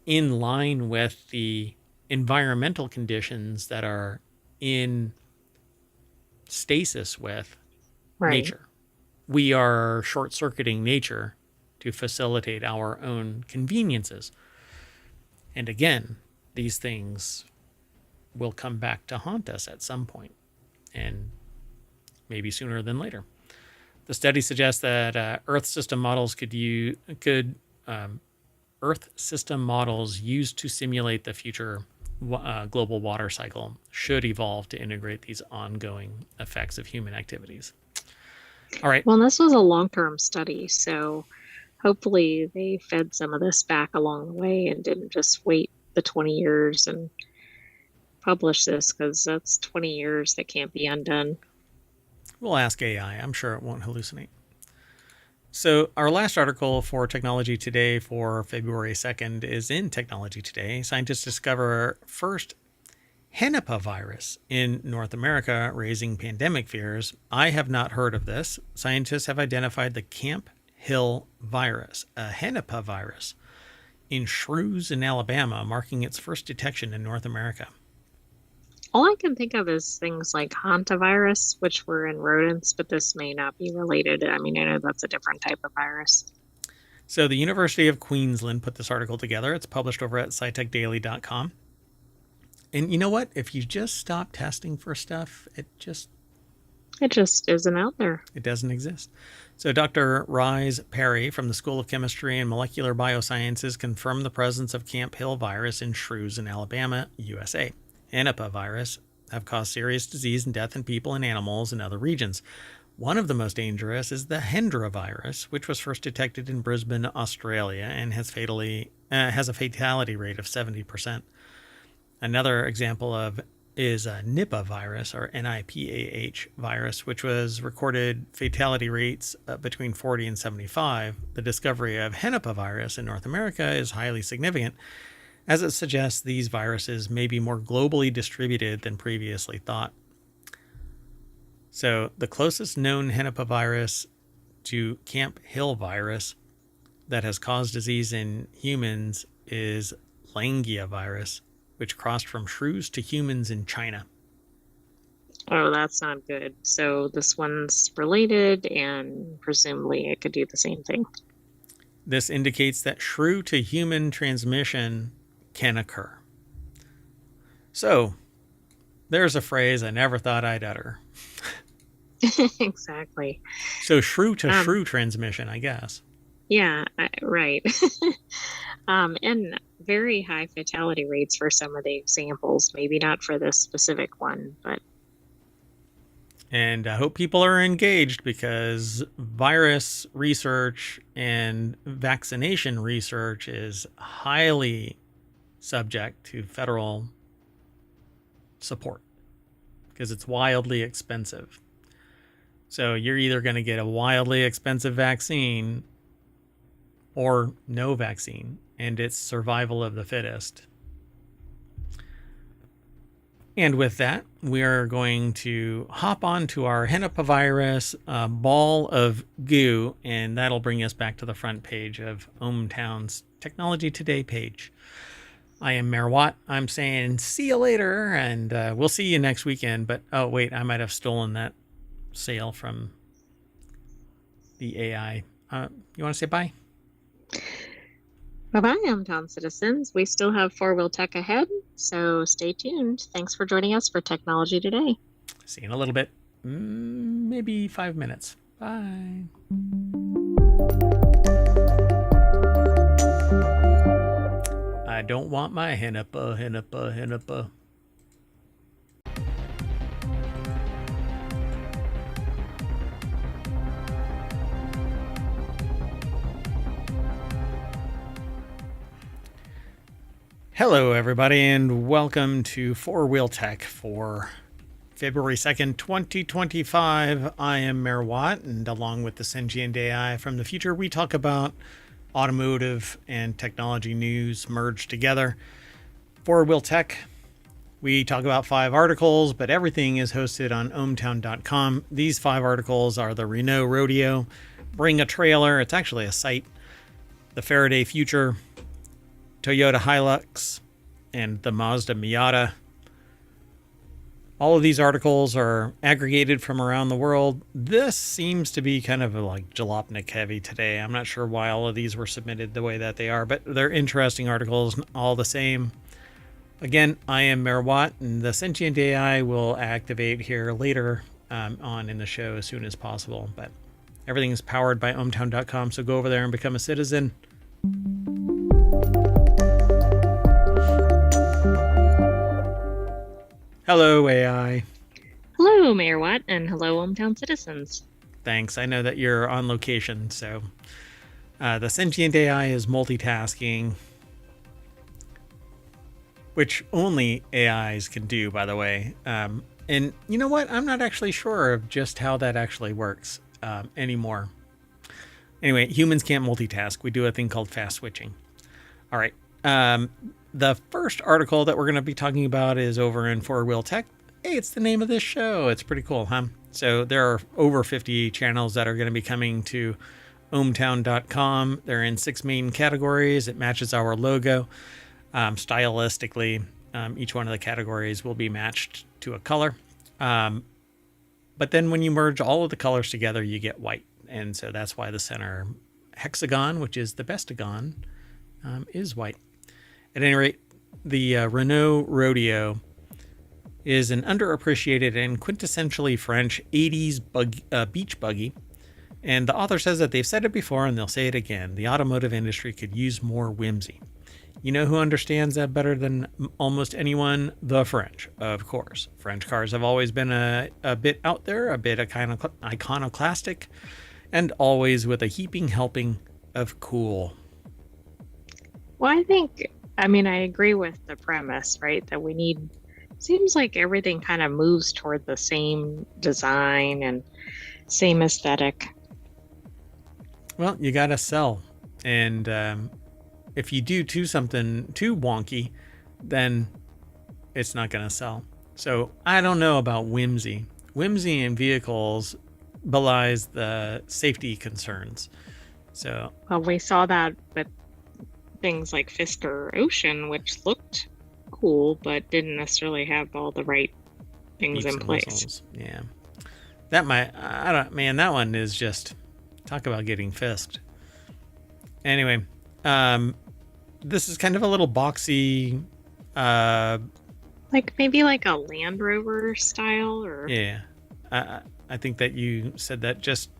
in line with the environmental conditions that are in stasis with nature. we are short-circuiting nature to facilitate our own conveniences. And again, these things will come back to haunt us at some point, and maybe sooner than later. The study suggests that Earth system models Earth system models used to simulate the future global water cycle should evolve to integrate these ongoing effects of human activities. All right. Well, this was a long-term study, so hopefully they fed some of this back along the way and didn't just wait the 20 years and publish this, because that's 20 years that can't be undone. We'll ask AI. I'm sure it won't hallucinate. So our last article for Technology Today for February 2nd is in Technology Today. Scientists discover first Henipavirus in North America, raising pandemic fears. I have not heard of this. Scientists have identified the Camp Hill virus, a Henipavirus, in shrews in Alabama, marking its first detection in North America. All I can think of is things like hantavirus, which were in rodents, but this may not be related. I mean, I know that's a different type of virus. So the University of Queensland put this article together. It's published over at scitechdaily.com. And you know what? If you just stop testing for stuff, it just isn't out there. It doesn't exist. So Dr. Rise Perry from the School of Chemistry and Molecular Biosciences confirmed the presence of Camp Hill virus in shrews in Alabama, USA. Henipavirus have caused serious disease and death in people and animals in other regions. One of the most dangerous is the Hendra virus, which was first detected in Brisbane, Australia, and has a fatality rate of 70%. Another example is a Nipah virus, or NIPAH virus, which was recorded fatality rates between 40 and 75. The discovery of Henipavirus in North America is highly significant, as it suggests these viruses may be more globally distributed than previously thought. So the closest known Henipavirus to Camp Hill virus that has caused disease in humans is Langia virus, which crossed from shrews to humans in China. Oh, that's not good. So this one's related, and presumably it could do the same thing. This indicates that shrew to human transmission can occur. So there's a phrase I never thought I'd utter. Exactly. So shrew to shrew transmission, I guess. Yeah, right. And very high fatality rates for some of the examples. Maybe not for this specific one, but. And I hope people are engaged, because virus research and vaccination research is highly subject to federal support, because it's wildly expensive. So you're either going to get a wildly expensive vaccine or no vaccine, and it's survival of the fittest. And with that, we are going to hop on to our Henipavirus ball of goo, and that'll bring us back to the front page of ohmTown's Technology Today page. I am Mayor Watt. I'm saying see you later, and we'll see you next weekend. But, oh, wait, I might have stolen that sale from the AI. You want to say bye? Bye-bye, ohmTown citizens. We still have FourWheelTech ahead, so stay tuned. Thanks for joining us for Technology Today. See you in a little bit. Maybe 5 minutes. Bye. I don't want my Henipa. Hello, everybody, and welcome to FourWheelTech for February 2nd, 2025. I am Mayor Watt, and along with the sentient AI from the future, we talk about automotive and technology news merged together. FourWheelTech, we talk about 5 articles, but everything is hosted on ohmtown.com. These 5 articles are the Renault Rodeo, Bring a Trailer, it's actually a site, the Faraday Future, Toyota Hilux, and the Mazda Miata. All of these articles are aggregated from around the world. This seems to be kind of like jalopnik heavy today. I'm not sure why all of these were submitted the way that they are, but they're interesting articles all the same. Again, I am Mayor Watt, and the sentient AI will activate here later on in the show as soon as possible. But everything is powered by ohmtown.com, so go over there and become a citizen. Hello, AI. Hello, Mayor Watt, and hello, hometown citizens. Thanks. I know that you're on location, so the sentient AI is multitasking, which only AIs can do, by the way. And you know what? I'm not actually sure of just how that actually works anymore. Anyway, humans can't multitask. We do a thing called fast switching. All right. The first article that we're going to be talking about is over in FourWheelTech. Hey, it's the name of this show. It's pretty cool, huh? So there are over 50 channels that are going to be coming to ohmtown.com. They're in 6 main categories. It matches our logo. Stylistically, each one of the categories will be matched to a color. But then when you merge all of the colors together, you get white. And so that's why the center hexagon, which is the bestagon, is white. At any rate, the Renault Rodeo is an underappreciated and quintessentially French 80s beach buggy. And the author says that they've said it before and they'll say it again. The automotive industry could use more whimsy. You know who understands that better than almost anyone? The French, of course. French cars have always been a bit out there, a bit kind of iconoclastic, and always with a heaping helping of cool. Well, I agree with the premise, right? That seems like everything kind of moves toward the same design and same aesthetic. Well, you got to sell. And if you do something too wonky, then it's not going to sell. So I don't know about whimsy. Whimsy in vehicles belies the safety concerns. So, well, we saw that with things like Fisker Ocean, which looked cool, but didn't necessarily have all the right things in place. Missiles. Yeah. That that one is just, talk about getting fisked. Anyway, this is kind of a little boxy, maybe like a Land Rover style, or yeah. I think that you said that just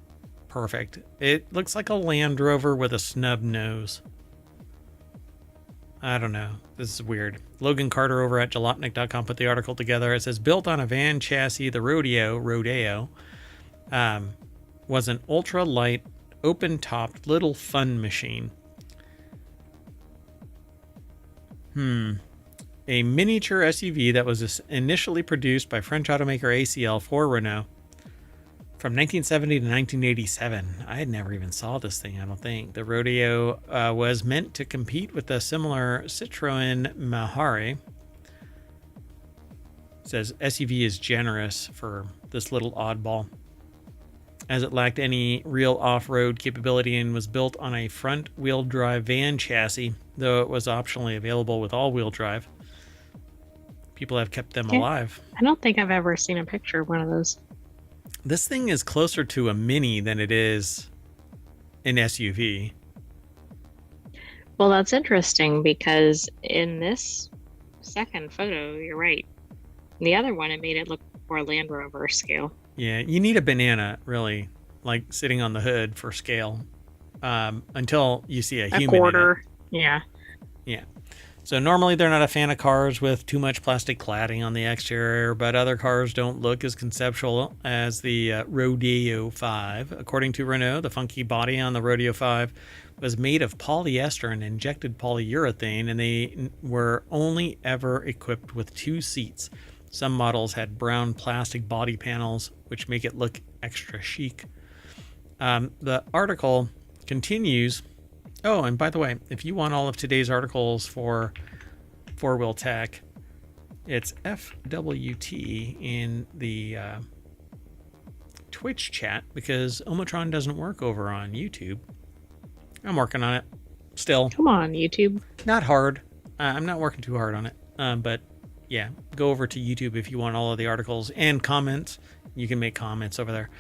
perfect. It looks like a Land Rover with a snub nose. I don't know. This is weird. Logan Carter over at jalopnik.com put the article together. It says, built on a van chassis, the Rodeo, was an ultra-light, open-topped little fun machine. A miniature SUV that was initially produced by French automaker ACL for Renault from 1970 to 1987. I had never even saw this thing, I don't think. The Rodeo was meant to compete with the similar Citroën Mahare. It says SUV is generous for this little oddball, as it lacked any real off-road capability and was built on a front-wheel drive van chassis, though it was optionally available with all-wheel drive. People have kept them alive. I don't think I've ever seen a picture of one of those. This thing is closer to a Mini than it is an SUV. Well, that's interesting because in this second photo, you're right. In the other one, it made it look more Land Rover scale. Yeah, you need a banana, really, like sitting on the hood for scale, until you see a human. A quarter, in it. Yeah. Yeah. So normally they're not a fan of cars with too much plastic cladding on the exterior, but other cars don't look as conceptual as the Rodeo 5. According to Renault, the funky body on the Rodeo 5 was made of polyester and injected polyurethane, and they were only ever equipped with 2 seats. Some models had brown plastic body panels, which make it look extra chic. The article continues. Oh, and by the way, if you want all of today's articles for FourWheelTech, it's FWT in the Twitch chat, because Omatron doesn't work over on YouTube. I'm working on it still. Come on, YouTube. Not hard. I'm not working too hard on it, but Yeah, go over to YouTube if you want all of the articles and comments. You can make comments over there.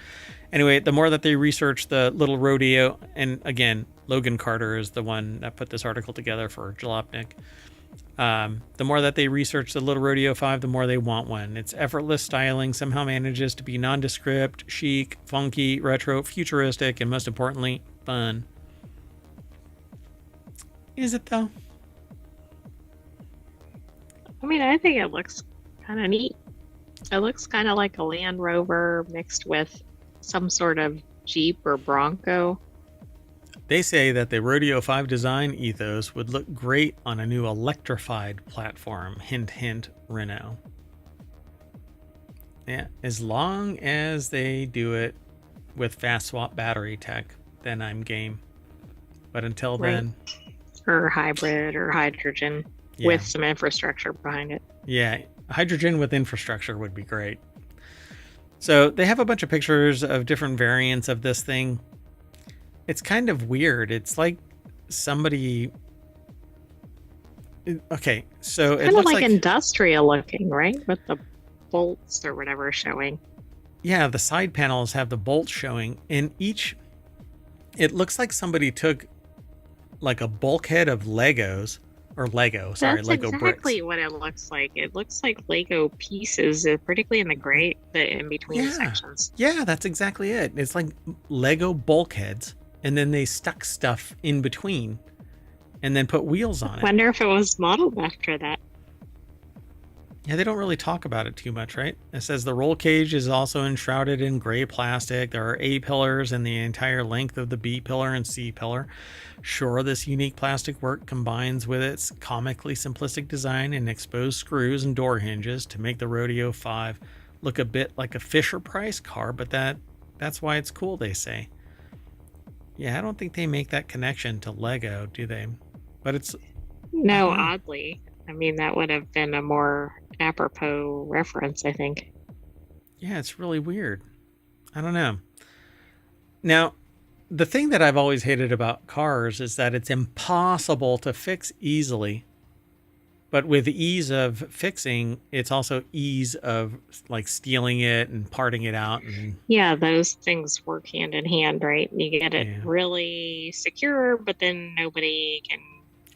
Anyway, the more that they research the little rodeo, and again, Logan Carter is the one that put this article together for Jalopnik. The more that they research the Little Rodeo 5, the more they want one. Its effortless styling somehow manages to be nondescript, chic, funky, retro, futuristic, and most importantly, fun. Is it though? I mean, I think it looks kind of neat. It looks kind of like a Land Rover mixed with some sort of Jeep or Bronco. They say that the Rodeo 5 design ethos would look great on a new electrified platform. Hint, hint, Renault. Yeah, as long as they do it with fast swap battery tech, then I'm game. But until then... Or hybrid or hydrogen with some infrastructure behind it. Yeah, hydrogen with infrastructure would be great. So they have a bunch of pictures of different variants of this thing. It's kind of weird. It's like somebody... Okay, so it looks like industrial looking, right? With the bolts or whatever showing. Yeah, the side panels have the bolts showing. And each... It looks like somebody took like a bulkhead of Legos. Or Lego, sorry, That's Lego exactly bricks. what it looks like. It looks like Lego pieces, particularly in the gray, the in between sections. Yeah, that's exactly it. It's like Lego bulkheads, and then they stuck stuff in between, and then put wheels on it. I wonder if it was modeled after that. Yeah, they don't really talk about it too much, right? It says the roll cage is also enshrouded in gray plastic. There are A pillars in the entire length of the B pillar and C pillar. Sure, this unique plastic work combines with its comically simplistic design and exposed screws and door hinges to make the Rodeo 5 look a bit like a Fisher-Price car, but that's why it's cool, they say. Yeah, I don't think they make that connection to Lego, do they? But it's... No, oddly. I mean, that would have been a more apropos reference, I think. Yeah, it's really weird. I don't know. Now, the thing that I've always hated about cars is that it's impossible to fix easily. But with ease of fixing, it's also ease of like stealing it and parting it out. And yeah, those things work hand in hand, right? You get it really secure, but then nobody can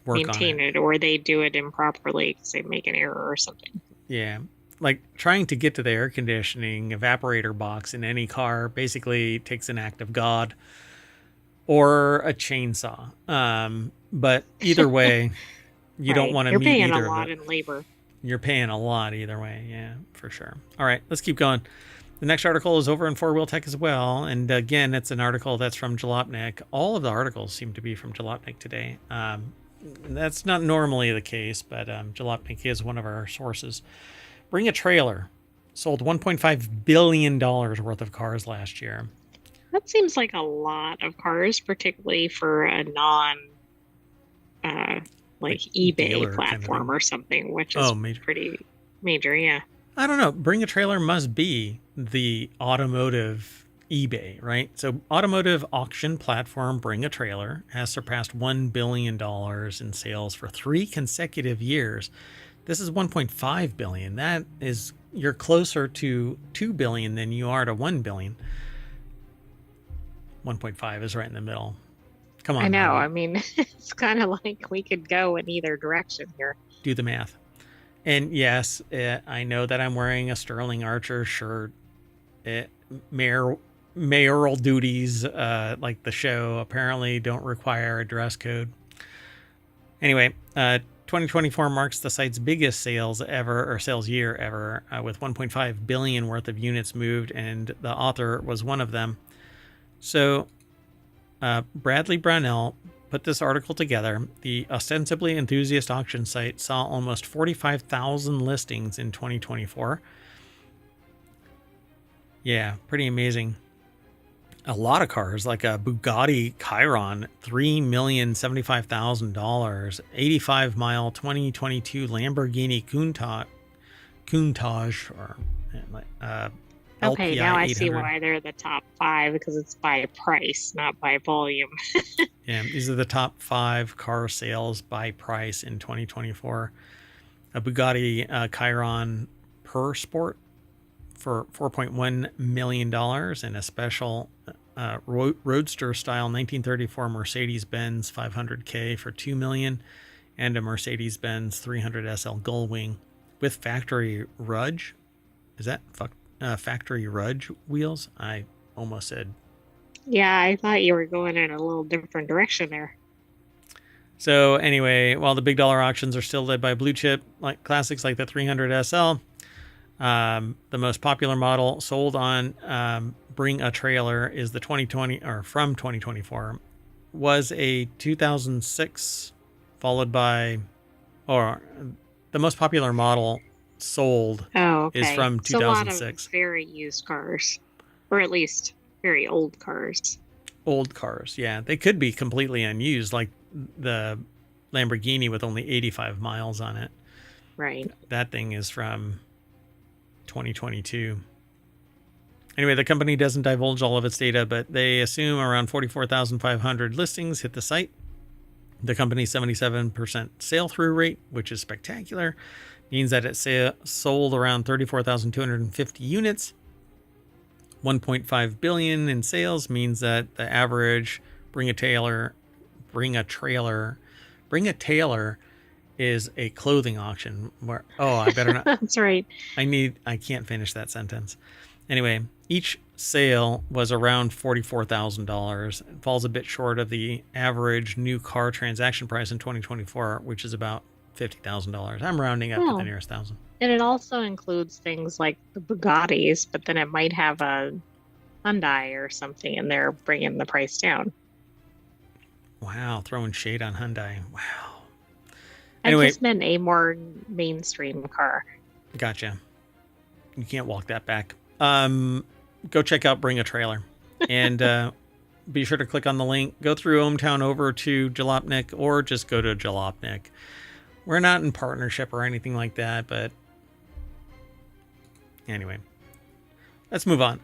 maintain it, or they do it improperly because they make an error or something. Yeah. Like trying to get to the air conditioning evaporator box in any car basically takes an act of God or a chainsaw. But either way, you don't want to You're meet paying either a lot of it. in labor. You're paying a lot either way. Yeah, for sure. All right, let's keep going. The next article is over in FourWheelTech as well. And again, it's an article that's from Jalopnik. All of the articles seem to be from Jalopnik today. That's not normally the case, but Jalopnik is one of our sources. Bring a Trailer sold $1.5 billion worth of cars last year. That seems like a lot of cars, particularly for a non like eBay platform kind of or something, which is pretty major. Yeah. I don't know. Bring a Trailer must be the automotive eBay, right? So automotive auction platform Bring a Trailer has surpassed $1 billion in sales for 3 consecutive years. This is 1.5 billion. That is, you're closer to 2 billion than you are to 1 billion. 1.5 is right in the middle. Come on. I know. I mean, it's kind of like we could go in either direction here. Do the math. And yes, I know that I'm wearing a Sterling Archer shirt. Mayoral duties, like the show, apparently don't require a dress code. Anyway, 2024 marks the site's biggest sales year ever, with 1.5 billion worth of units moved, and the author was one of them. So, Bradley Brownell put this article together. The ostensibly enthusiast auction site saw almost 45,000 listings in 2024. Yeah, pretty amazing. A lot of cars, like a Bugatti Chiron, $3,075,000, 85-mile 2022 Lamborghini Countach, or okay, LPI now I 800. see why they're the top 5, because it's by price, not by volume. Yeah, these are the top 5 car sales by price in 2024. a Bugatti Chiron Per Sport for $4.1 million, and a special Roadster style 1934 Mercedes-Benz 500K for $2 million, and a Mercedes-Benz 300 SL Gullwing with factory Rudge. Is that factory Rudge wheels? I almost said. Yeah, I thought you were going in a little different direction there. So anyway, while the big dollar auctions are still led by blue chip like classics like the 300 SL, the most popular model sold on Bring a Trailer is the 2020 or from 2024 was a 2006, followed by, or the most popular model sold is from 2006. So a lot of very used cars, or at least very old cars. Old cars, yeah. They could be completely unused, like the Lamborghini with only 85 miles on it. Right. That thing is from 2022. Anyway, the company doesn't divulge all of its data, but they assume around 44,500 listings hit the site. The company's 77% sale-through rate, which is spectacular, means that it sold around 34,250 units. 1.5 billion in sales means that the average Bring a Tailor is a clothing auction where, I better not. That's right. I can't finish that sentence. Anyway, each sale was around $44,000. It falls a bit short of the average new car transaction price in 2024, which is about $50,000. I'm rounding up to the nearest thousand. And it also includes things like the Bugattis, but then it might have a Hyundai or something in there bringing the price down. Wow, throwing shade on Hyundai. Wow. Anyway, I just meant a more mainstream car. Gotcha. You can't walk that back. Go check out Bring a Trailer. And be sure to click on the link. Go through ohmTown over to Jalopnik, or just go to Jalopnik. We're not in partnership or anything like that, but anyway, let's move on.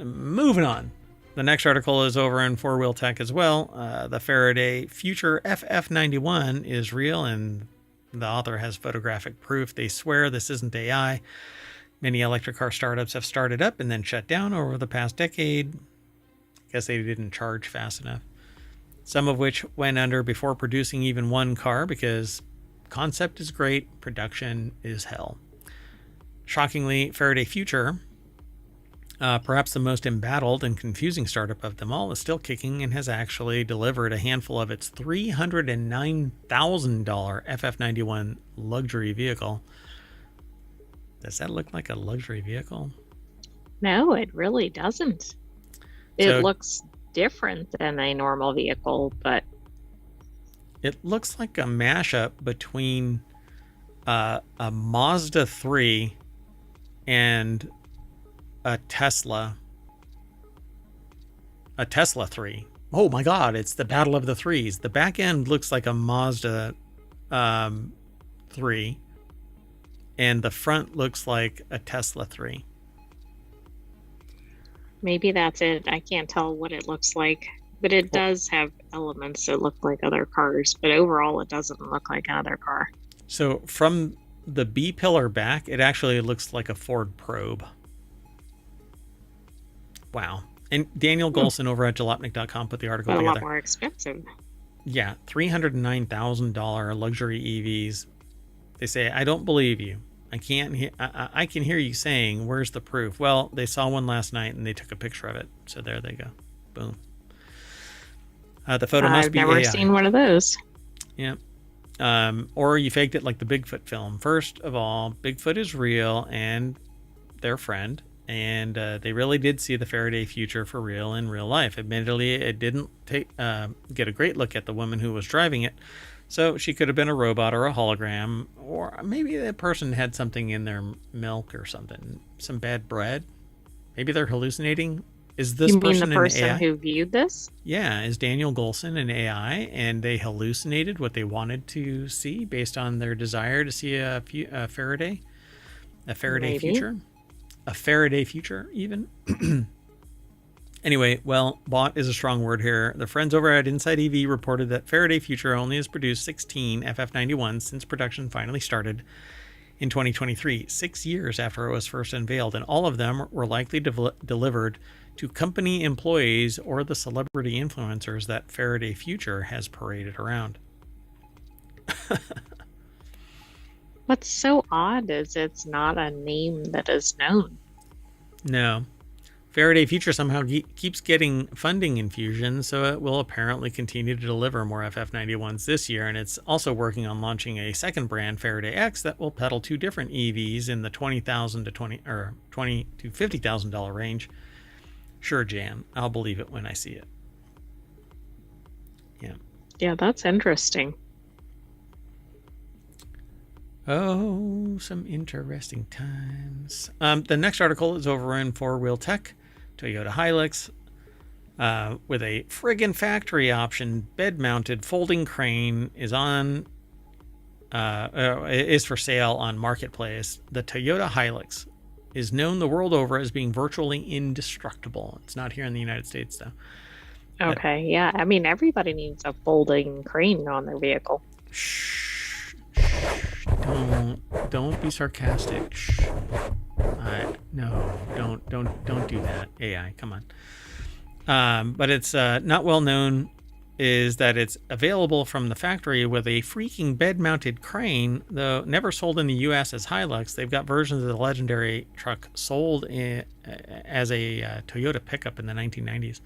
Moving on. The next article is over in FourWheelTech as well. The Faraday Future FF91 is real, and the author has photographic proof. They swear this isn't AI. Many electric car startups have started up and then shut down over the past decade. I guess they didn't charge fast enough. Some of which went under before producing even one car, because concept is great, production is hell. Shockingly, Faraday Future, perhaps the most embattled and confusing startup of them all, is still kicking and has actually delivered a handful of its $309,000 FF91 luxury vehicle. Does that look like a luxury vehicle? No, it really doesn't. It looks different than a normal vehicle, but it looks like a mashup between a Mazda 3 and a Tesla 3. Oh my God, it's the battle of the threes. The back end looks like a Mazda 3, and the front looks like a Tesla 3. Maybe that's it. I can't tell what it looks like, but it does have elements that look like other cars, but overall it doesn't look like another car. So from the B pillar back, it actually looks like a Ford Probe. Wow. And Daniel Golson over at jalopnik.com put the article together. A lot more expensive. Yeah, $309,000 luxury EVs. They say, I don't believe you. I can hear you saying, where's the proof? Well, they saw one last night and they took a picture of it. So there they go. Boom. The photo must be AI. I've never seen one of those. Yeah. Or you faked it like the Bigfoot film. First of all, Bigfoot is real and their friend. And they really did see the Faraday Future for real in real life. Admittedly, it didn't get a great look at the woman who was driving it. So she could have been a robot or a hologram, or maybe that person had something in their milk or something, some bad bread. Maybe they're hallucinating. Is this person the person who viewed this? Yeah, is Daniel Golson an AI, and they hallucinated what they wanted to see based on their desire to see a Faraday Future, a Faraday Future even. Anyway, well, bought is a strong word here. The friends over at Inside EV reported that Faraday Future only has produced 16 FF91s since production finally started in 2023, 6 years after it was first unveiled, and all of them were likely delivered to company employees or the celebrity influencers that Faraday Future has paraded around. What's so odd is it's not a name that is known. No. Faraday Future somehow keeps getting funding infusion, so it will apparently continue to deliver more FF91s this year, and it's also working on launching a second brand, Faraday X, that will peddle 2 different EVs in the $20,000 to $20,000 to $50,000 range. Sure, Jan, I'll believe it when I see it. Yeah. Yeah, that's interesting. Oh, some interesting times. The next article is over in FourWheelTech. Toyota Hilux with a friggin' factory option bed-mounted folding crane is for sale on Marketplace. The Toyota Hilux is known the world over as being virtually indestructible. It's not here in the United States, though. Okay, yeah. I mean, everybody needs a folding crane on their vehicle. Shh. Don't be sarcastic. Shh. No, don't do that. AI, come on. But it's not well known is that it's available from the factory with a freaking bed-mounted crane, though never sold in the U.S. as Hilux. They've got versions of the legendary truck sold as a Toyota pickup in the 1990s.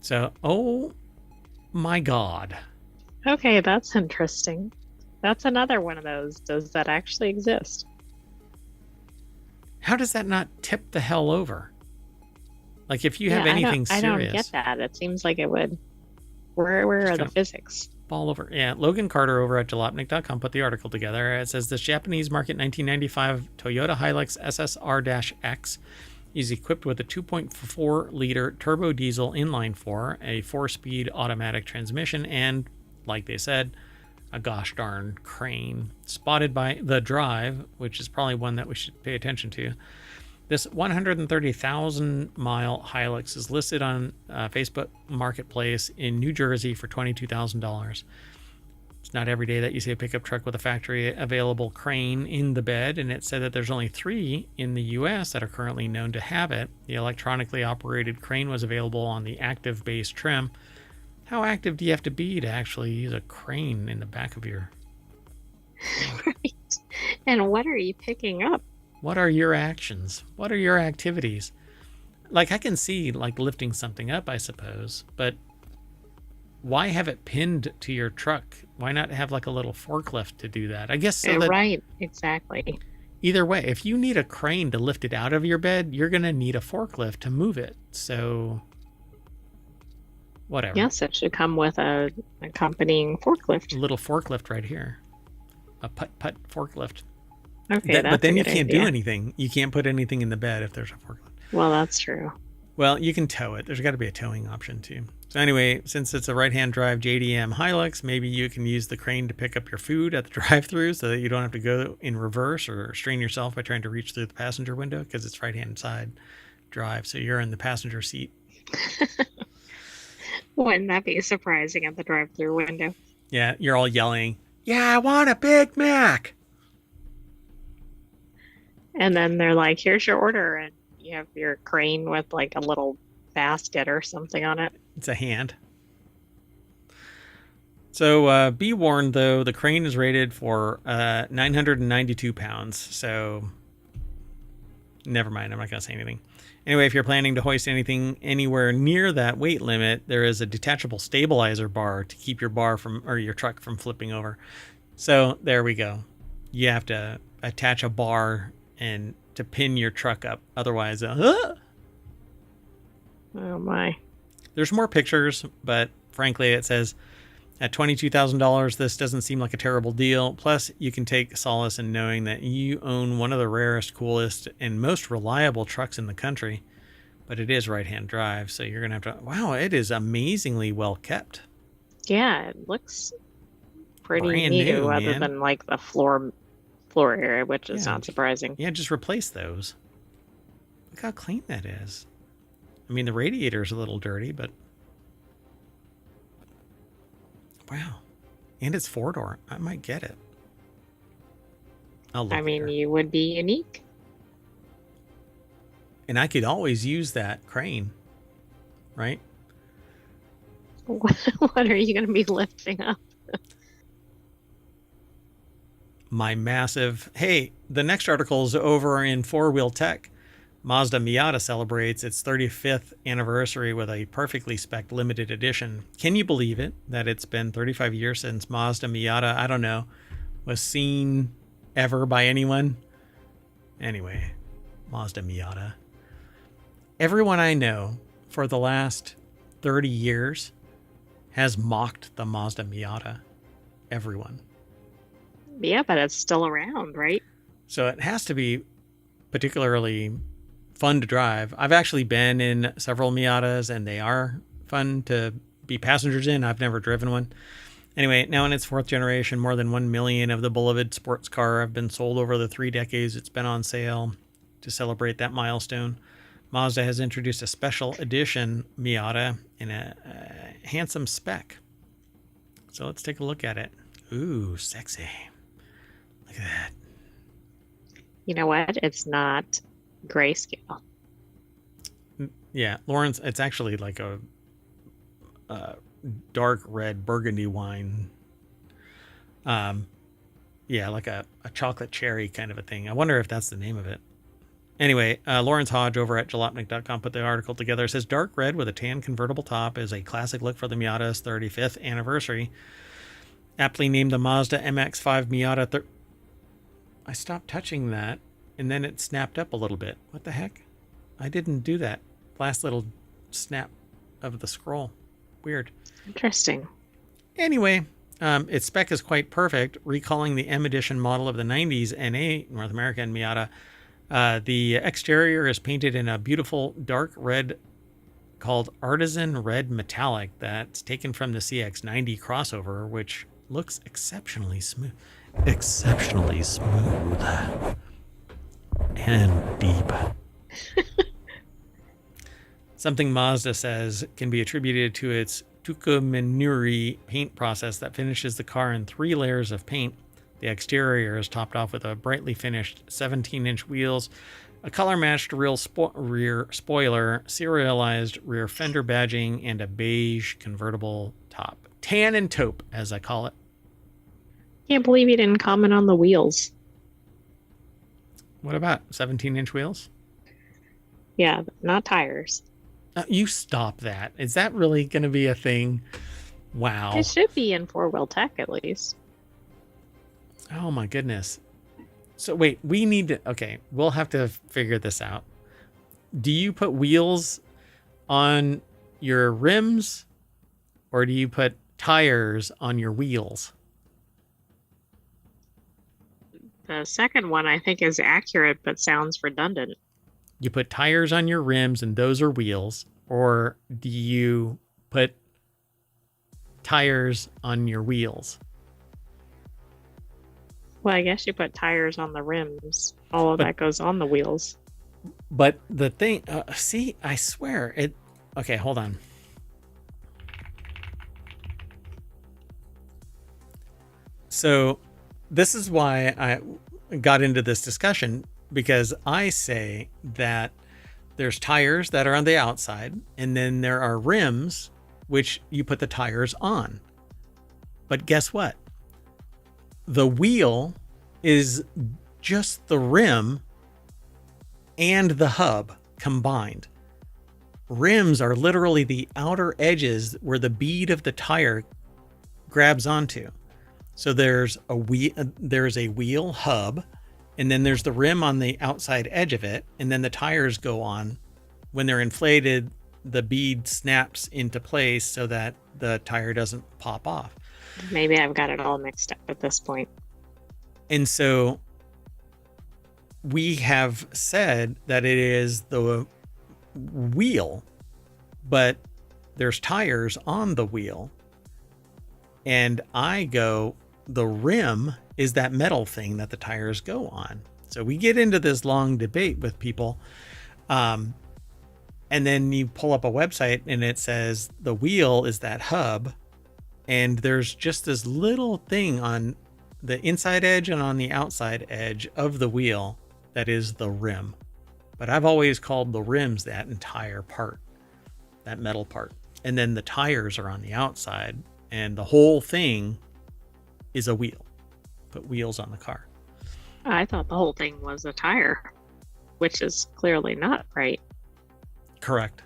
So, oh my God. Okay, that's interesting. That's another one of those. Does that actually exist? How does that not tip the hell over? Like, if you have anything serious. I don't get that. It seems like it would. Where are the physics? Fall over. Yeah, Logan Carter over at jalopnik.com put the article together. It says this Japanese market 1995 Toyota Hilux SSR-X is equipped with a 2.4-liter turbo diesel inline-4, a 4-speed automatic transmission, and, like they said, a gosh darn crane. Spotted by The Drive, which is probably one that we should pay attention to. This 130,000-mile Hilux is listed on Facebook Marketplace in New Jersey for $22,000. It's not every day that you see a pickup truck with a factory available crane in the bed, and it said that there's only 3 in the U.S. that are currently known to have it. The electronically operated crane was available on the active base trim. How active do you have to be to actually use a crane in the back of your... Right. And what are you picking up? What are your actions? What are your activities? Like, I can see, like, lifting something up, I suppose, but why have it pinned to your truck? Why not have, like, a little forklift to do that? I guess so that... Right, exactly. Either way, if you need a crane to lift it out of your bed, you're going to need a forklift to move it. So... whatever. Yes, it should come with a accompanying forklift. A little forklift right here. A putt-putt forklift. Okay, but then you can't do anything. You can't put anything in the bed if there's a forklift. Well, that's true. Well, you can tow it. There's got to be a towing option too. So anyway, since it's a right-hand drive JDM Hilux, maybe you can use the crane to pick up your food at the drive-thru so that you don't have to go in reverse or strain yourself by trying to reach through the passenger window because it's right-hand side drive. So you're in the passenger seat. Wouldn't that be surprising at the drive-thru window? Yeah, you're all yelling, "Yeah, I want a Big Mac." And then they're like, "Here's your order." And you have your crane with like a little basket or something on it. It's a hand. So be warned, though, the crane is rated for 992 pounds. So never mind. I'm not going to say anything. Anyway, if you're planning to hoist anything anywhere near that weight limit, there is a detachable stabilizer bar to keep your your truck from flipping over. So there we go. You have to attach a bar and to pin your truck up. Otherwise, oh my. There's more pictures, but frankly, it says at $22,000, this doesn't seem like a terrible deal. Plus, you can take solace in knowing that you own one of the rarest, coolest, and most reliable trucks in the country. But it is right-hand drive, so you're going to have to... Wow, it is amazingly well kept. Yeah, it looks pretty Brand new, new, other man. than like the floor area, which is not surprising. Yeah, just replace those. Look how clean that is. I mean, the radiator's a little dirty, but wow. And it's 4-door. I might get it. I mean, you would be unique. And I could always use that crane, right? What are you going to be lifting up? My massive... Hey, the next article is over in FourWheelTech. Mazda Miata celebrates its 35th anniversary with a perfectly spec'd limited edition. Can you believe it, that it's been 35 years since Mazda Miata, I don't know, was seen ever by anyone? Anyway, Mazda Miata. Everyone I know for the last 30 years has mocked the Mazda Miata. Everyone. Yeah, but it's still around, right? So it has to be particularly fun to drive. I've actually been in several Miatas, and they are fun to be passengers in. I've never driven one. Anyway, now in its 4th generation, more than 1 million of the beloved sports car have been sold over the 3 decades it's been on sale. To celebrate that milestone, Mazda has introduced a special edition Miata in a handsome spec. So let's take a look at it. Ooh, sexy. Look at that. You know what? It's not grayscale. Yeah, Lawrence, it's actually like a dark red burgundy wine. Yeah, like a chocolate cherry kind of a thing. I wonder if that's the name of it. Anyway, Lawrence Hodge over at jalopnik.com put the article together. It says dark red with a tan convertible top is a classic look for the Miata's 35th anniversary. Aptly named the Mazda MX-5 Miata. I stopped touching that, and then it snapped up a little bit. What the heck? I didn't do that. Last little snap of the scroll. Weird. Interesting. Anyway, its spec is quite perfect, recalling the M Edition model of the 90s NA North American Miata. The exterior is painted in a beautiful dark red called Artisan Red Metallic that's taken from the CX-90 crossover, which looks exceptionally smooth. Exceptionally smooth. And deep. Something Mazda says can be attributed to its Tukuminuri paint process that finishes the car in 3 layers of paint. The exterior is topped off with a brightly finished 17-inch wheels, a color-matched rear spoiler, serialized rear fender badging, and a beige convertible top. Tan and taupe, as I call it. Can't believe you didn't comment on the wheels. What about 17-inch wheels? Yeah, not tires. You stop that. Is that really going to be a thing? Wow. It should be in FourWheelTech at least. Oh my goodness. So wait, we need to... Okay, we'll have to figure this out. Do you put wheels on your rims, or do you put tires on your wheels? The second one I think is accurate, but sounds redundant. You put tires on your rims and those are wheels, or do you put tires on your wheels? Well, I guess you put tires on the rims. All of that goes on the wheels. But the thing, see, I swear it. Okay, hold on. So this is why I got into this discussion, because I say that there's tires that are on the outside, and then there are rims, which you put the tires on. But guess what? The wheel is just the rim and the hub combined. Rims are literally the outer edges where the bead of the tire grabs onto. So there's a wheel hub, and then there's the rim on the outside edge of it, and then the tires go on. When they're inflated, the bead snaps into place so that the tire doesn't pop off. Maybe I've got it all mixed up at this point. And so we have said that it is the wheel, but there's tires on the wheel. And I go, the rim is that metal thing that the tires go on. So we get into this long debate with people. And And then you pull up a website and it says the wheel is that hub. And there's just this little thing on the inside edge and on the outside edge of the wheel that is the rim. But I've always called the rims that entire part, that metal part. And then the tires are on the outside, and the whole thing is a wheel. Put wheels on the car. I thought the whole thing was a tire, which is clearly not right. Correct.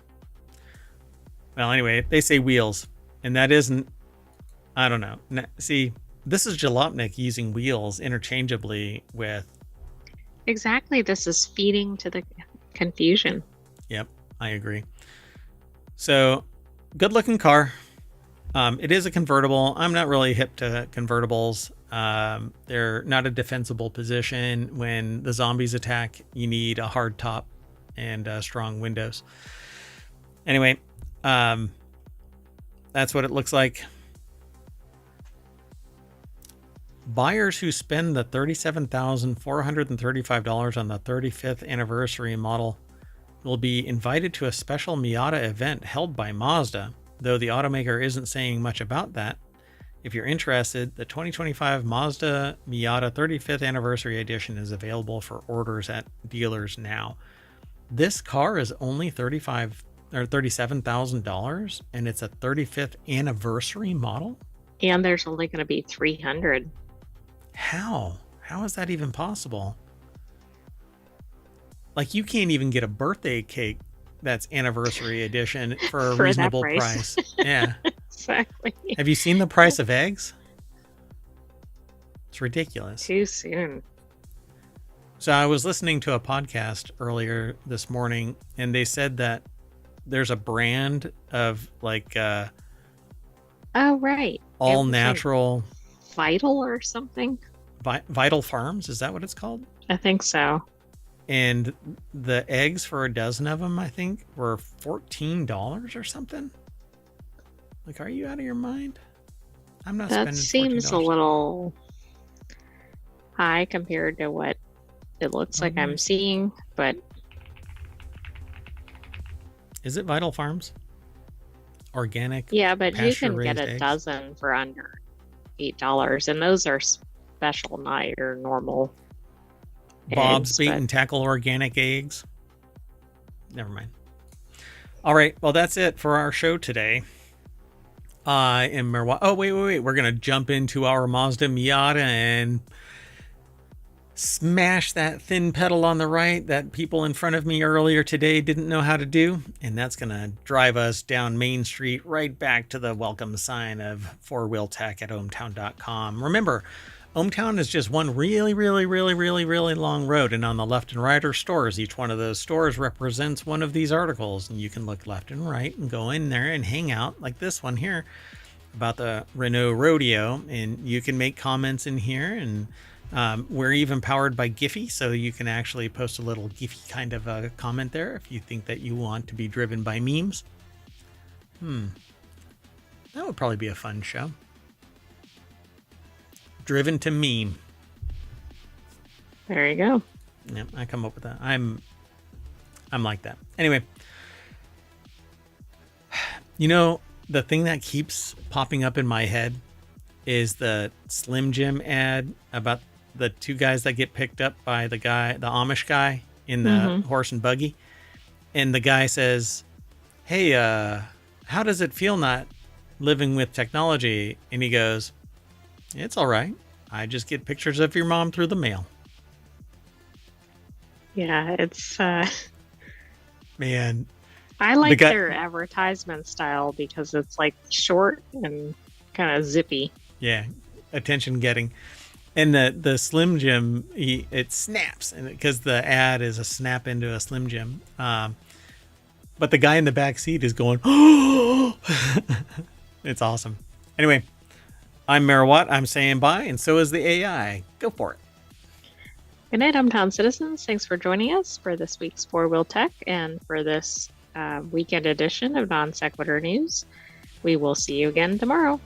Well, anyway, they say wheels, and that isn't, I don't know. See, this is Jalopnik using wheels interchangeably with... Exactly. This is feeding to the confusion. Yep, I agree. So, good looking car. It is a convertible. I'm not really hip to convertibles. They're not a defensible position. When the zombies attack, you need a hard top and strong windows. Anyway, that's what it looks like. Buyers who spend the $37,435 on the 35th anniversary model will be invited to a special Miata event held by Mazda, though the automaker isn't saying much about that. If you're interested, the 2025 Mazda Miata 35th anniversary edition is available for orders at dealers now. This car is only $37,000, and it's a 35th anniversary model. And there's only going to be 300. How is that even possible? Like, you can't even get a birthday cake that's anniversary edition for a reasonable price. Yeah, exactly. Have you seen the price of eggs? It's ridiculous. Too soon. So I was listening to a podcast earlier this morning, and they said that there's a brand of like oh, right, all natural Vital or something. Vital Farms, is that what it's called? I think so. And the eggs for a dozen of them, I think, were $14 or something. Like, are you out of your mind? I'm not spending $14. That seems a little high compared to what it looks like I'm seeing, but... Is it Vital Farms? Organic? Yeah, but you can get a eggs? dozen for under $8, and those are special, not your normal Bob's eggs, Bait and Tackle organic eggs. Never mind. All right, well, that's it for our show today. I am Merwa. Oh, wait. We're going to jump into our Mazda Miata and smash that thin pedal on the right that people in front of me earlier today didn't know how to do. And that's going to drive us down Main Street right back to the welcome sign of FourWheelTech at ohmtown.com. Remember, ohmTown is just one really long road, and on the left and right are stores. Each one of those stores represents one of these articles, and you can look left and right and go in there and hang out like this one here about the Renault Rodeo, and you can make comments in here, and we're even powered by Giphy, so you can actually post a little Giphy kind of a comment there if you think that you want to be driven by memes. That would probably be a fun show. Driven to meme. There you go. Yeah, I come up with that. I'm like that. Anyway, you know, the thing that keeps popping up in my head is the Slim Jim ad about the two guys that get picked up by the Amish guy in the horse and buggy. And the guy says, hey, how does it feel not living with technology? And he goes, it's all right. I just get pictures of your mom through the mail. Yeah, it's man. I like their advertisement style because it's like short and kind of zippy. Yeah, attention getting. And the Slim Jim, it snaps, and because the ad is a snap into a Slim Jim. But the guy in the back seat is going, oh, it's awesome. Anyway, I'm Merawat. I'm saying bye, and so is the AI. Go for it. Good night, hometown citizens. Thanks for joining us for this week's FourWheelTech and for this weekend edition of Non Sequitur News. We will see you again tomorrow.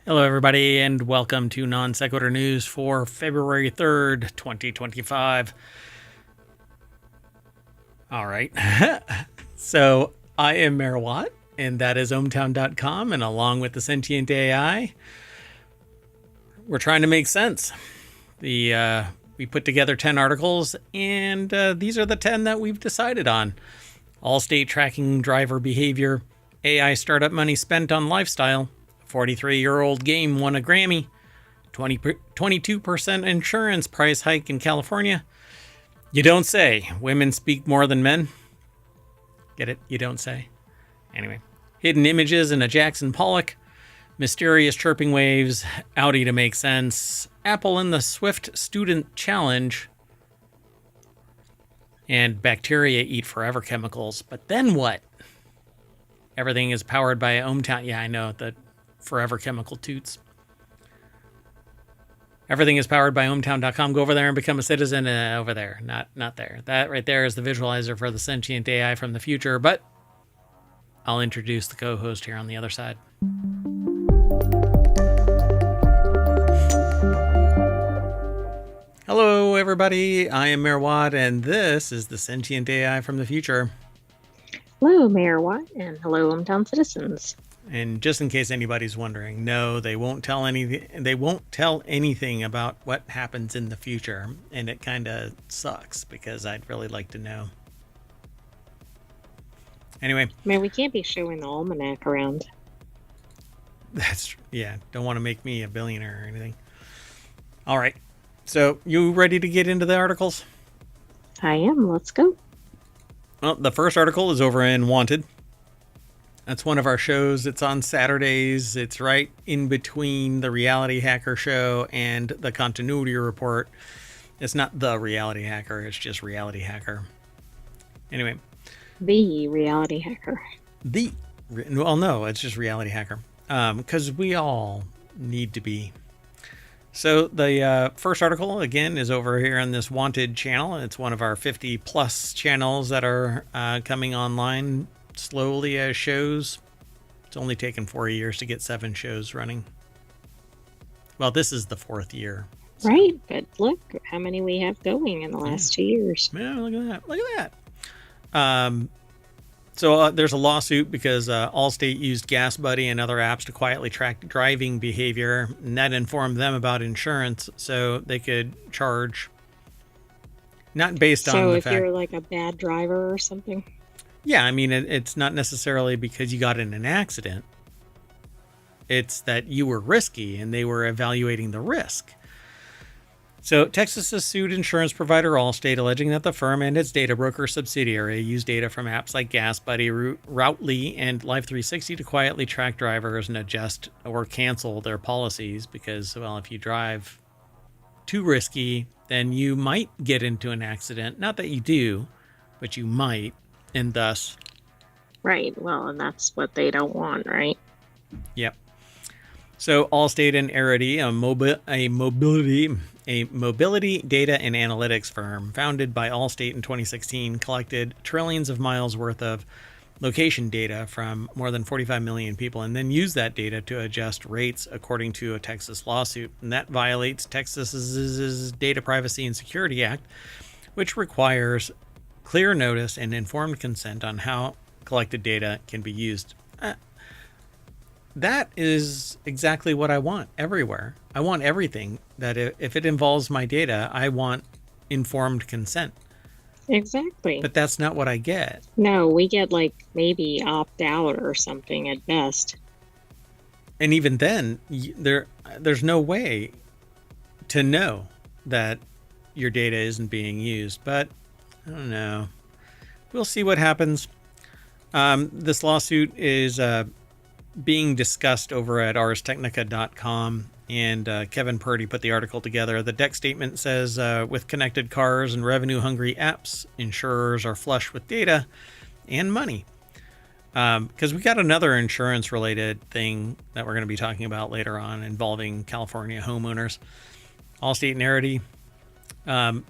Hello, everybody, and welcome to Non Sequitur News for February 3rd, 2025. All right. So I am Mayor Watt, and that is ohmtown.com, and along with the Sentient AI, we're trying to make sense. We put together 10 articles, and these are the 10 that we've decided on. Allstate tracking driver behavior, AI startup money spent on lifestyle, 43-year-old game won a Grammy, 22% insurance price hike in California. You don't say. Women speak more than men. Get it? You don't say. Anyway, hidden images in a Jackson Pollock, mysterious chirping waves, Audi to make sense, Apple in the Swift Student Challenge, and bacteria eat forever chemicals. But then what? Everything is powered by ohmTown. Yeah, I know, the forever chemical toots. Everything is powered by ohmtown.com. Go over there and become a citizen over there. Not there. That right there is the visualizer for the sentient AI from the future. But I'll introduce the co-host here on the other side. Hello, everybody. I am Mayor Watt, and this is the sentient AI from the future. Hello, Mayor Watt, and hello, ohmTown citizens. And just in case anybody's wondering, no, they won't tell anything. They won't tell anything about what happens in the future, and it kind of sucks because I'd really like to know. Anyway, Man, we can't be showing the almanac around. Don't want to make me a billionaire or anything. All right, so you ready to get into the articles? I am. Let's go. Well, the first article is over in Wanted. That's one of our shows. It's on Saturdays. It's right in between the RealityHacker show and the Continuity Report. It's not the RealityHacker. It's just RealityHacker. Anyway. The RealityHacker. Well, no, it's just RealityHacker. Because we all need to be. So the first article, again, is over here on this Wanted channel. It's one of our 50-plus channels that are coming online slowly as shows. It's only taken 4 years to get 7 shows running. Well, this is the 4th year. So. Right, but look how many we have going in the last 2 years. Yeah, look at that. Look at that. So there's a lawsuit because Allstate used Gas Buddy and other apps to quietly track driving behavior, and that informed them about insurance, so they could charge, not based on the fact... So if you're like a bad driver or something? Yeah, I mean, it's not necessarily because you got in an accident. It's that you were risky, and they were evaluating the risk. So Texas has sued insurance provider Allstate, alleging that the firm and its data broker subsidiary use data from apps like Gas Buddy, Routely, and Life360 to quietly track drivers and adjust or cancel their policies because, well, if you drive too risky, then you might get into an accident. Not that you do, but you might. And thus, right. Well, and that's what they don't want, right? Yep. So Allstate and Arity, a mobility data and analytics firm founded by Allstate in 2016, collected trillions of miles worth of location data from more than 45 million people, and then used that data to adjust rates according to a Texas lawsuit. And that violates Texas's Data Privacy and Security Act, which requires clear notice and informed consent on how collected data can be used. That is exactly what I want everywhere. I want everything that if it involves my data, I want informed consent. Exactly. But that's not what I get. No, we get like maybe opt out or something at best. And even then, there's no way to know that your data isn't being used. But I don't know. We'll see what happens. This lawsuit is being discussed over at arstechnica.com, and Kevin Purdy put the article together. The deck statement says, with connected cars and revenue-hungry apps, insurers are flush with data and money. Because we got another insurance-related thing that we're going to be talking about later on involving California homeowners. Allstate and Arity.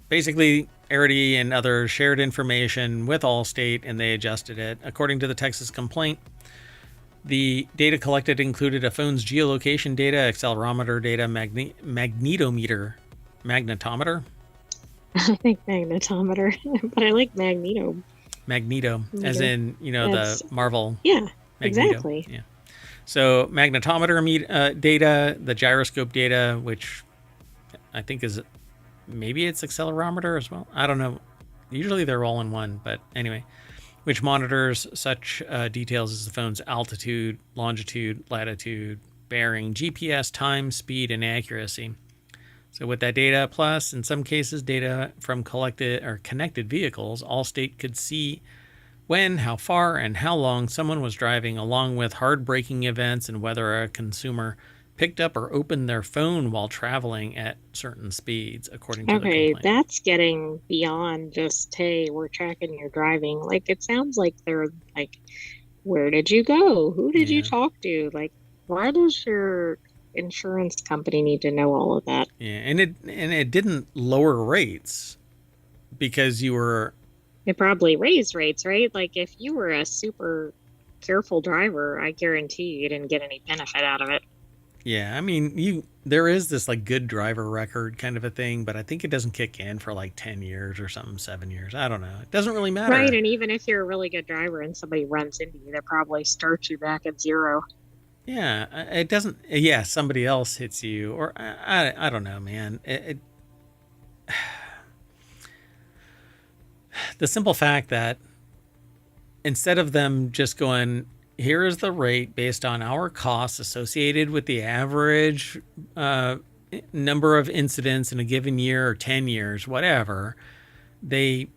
Basically, Arity and others shared information with Allstate, and they adjusted it. According to the Texas complaint, The data collected included a phone's geolocation data, accelerometer data, magnetometer. I think magnetometer, but I like magneto. Magneto, as in, That's, the Marvel yeah, Magneto. exactly. Yeah. So magnetometer data, the gyroscope data, which I think is maybe it's accelerometer as well. I don't know. Usually they're all in one, but anyway, which monitors such details as the phone's altitude, longitude, latitude, bearing, GPS, time, speed, and accuracy. So with that data, plus in some cases data from collected or connected vehicles, Allstate could see when, how far, and how long someone was driving, along with hard braking events and whether a consumer picked up or opened their phone while traveling at certain speeds, according to the Okay, complaint. that's getting beyond just, hey, we're tracking your driving. Like, it sounds like they're like, where did you go? Who did you Yeah. talk to? Like, why does your insurance company need to know all of that? Yeah, and it didn't lower rates because you were. It probably raised rates, right? Like, if you were a super careful driver, I guarantee you didn't get any benefit out of it. Yeah, I mean, there is this like good driver record kind of a thing, but I think it doesn't kick in for like 10 years or something, 7 years. I don't know. It doesn't really Right, matter. and even if you're a really good driver and somebody runs into you, they probably start you back at zero. Yeah, it doesn't. Yeah, somebody else hits you, or I don't know, man. The simple fact that instead of them just going, here is the rate based on our costs associated with the average number of incidents in a given year or 10 years, whatever, they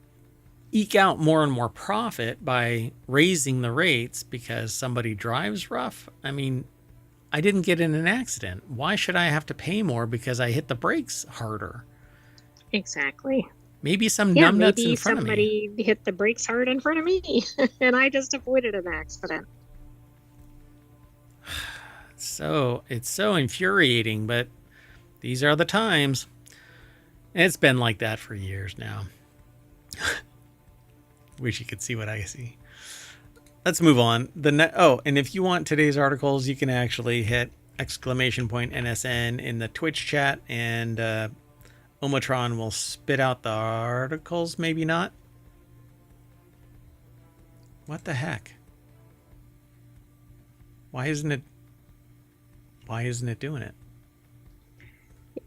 eke out more and more profit by raising the rates because somebody drives rough. I mean, I didn't get in an accident. Why should I have to pay more because I hit the brakes harder? Exactly. Maybe some Yeah, numbnuts in maybe front of me. somebody hit the brakes hard in front of me and I just avoided an accident. So it's so infuriating, but these are the times. It's been like that for years now. Wish you could see what I see. Let's move on. And if you want today's articles, you can actually hit !NSN in the Twitch chat, and Omatron will spit out the articles. Maybe not. What the heck? Why isn't it doing it?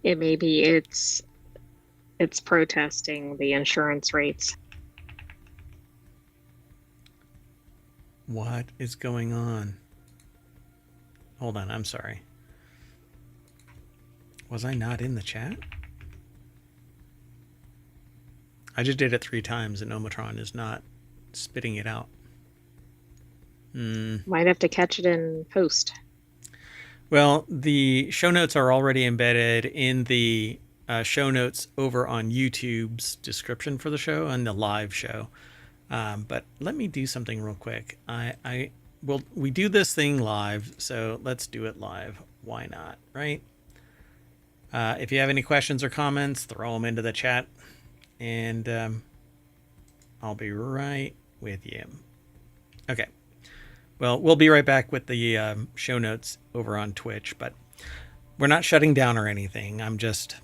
Maybe it's protesting the insurance rates. What is going on? Hold on, I'm sorry. Was I not in the chat? I just did it 3 times and Omatron is not spitting it out. Might have to catch it in post. Well, the show notes are already embedded in the show notes over on YouTube's description for the show and the live show. But let me do something real quick. We do this thing live, so let's do it live. Why not, right? If you have any questions or comments, throw them into the chat, and I'll be right with you. Okay. Well, we'll be right back with the show notes over on Twitch, but we're not shutting down or anything. I'm just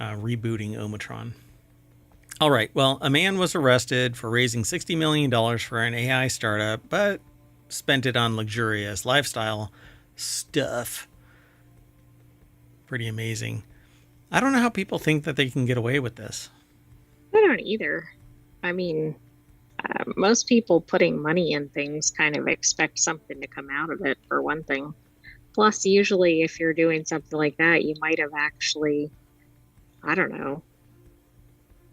rebooting Omatron. All right. Well, a man was arrested for raising $60 million for an AI startup, but spent it on luxurious lifestyle stuff. Pretty amazing. I don't know how people think that they can get away with this. I don't either. I mean, most people putting money in things kind of expect something to come out of it, for one thing. Plus, usually if you're doing something like that, you might have actually, I don't know,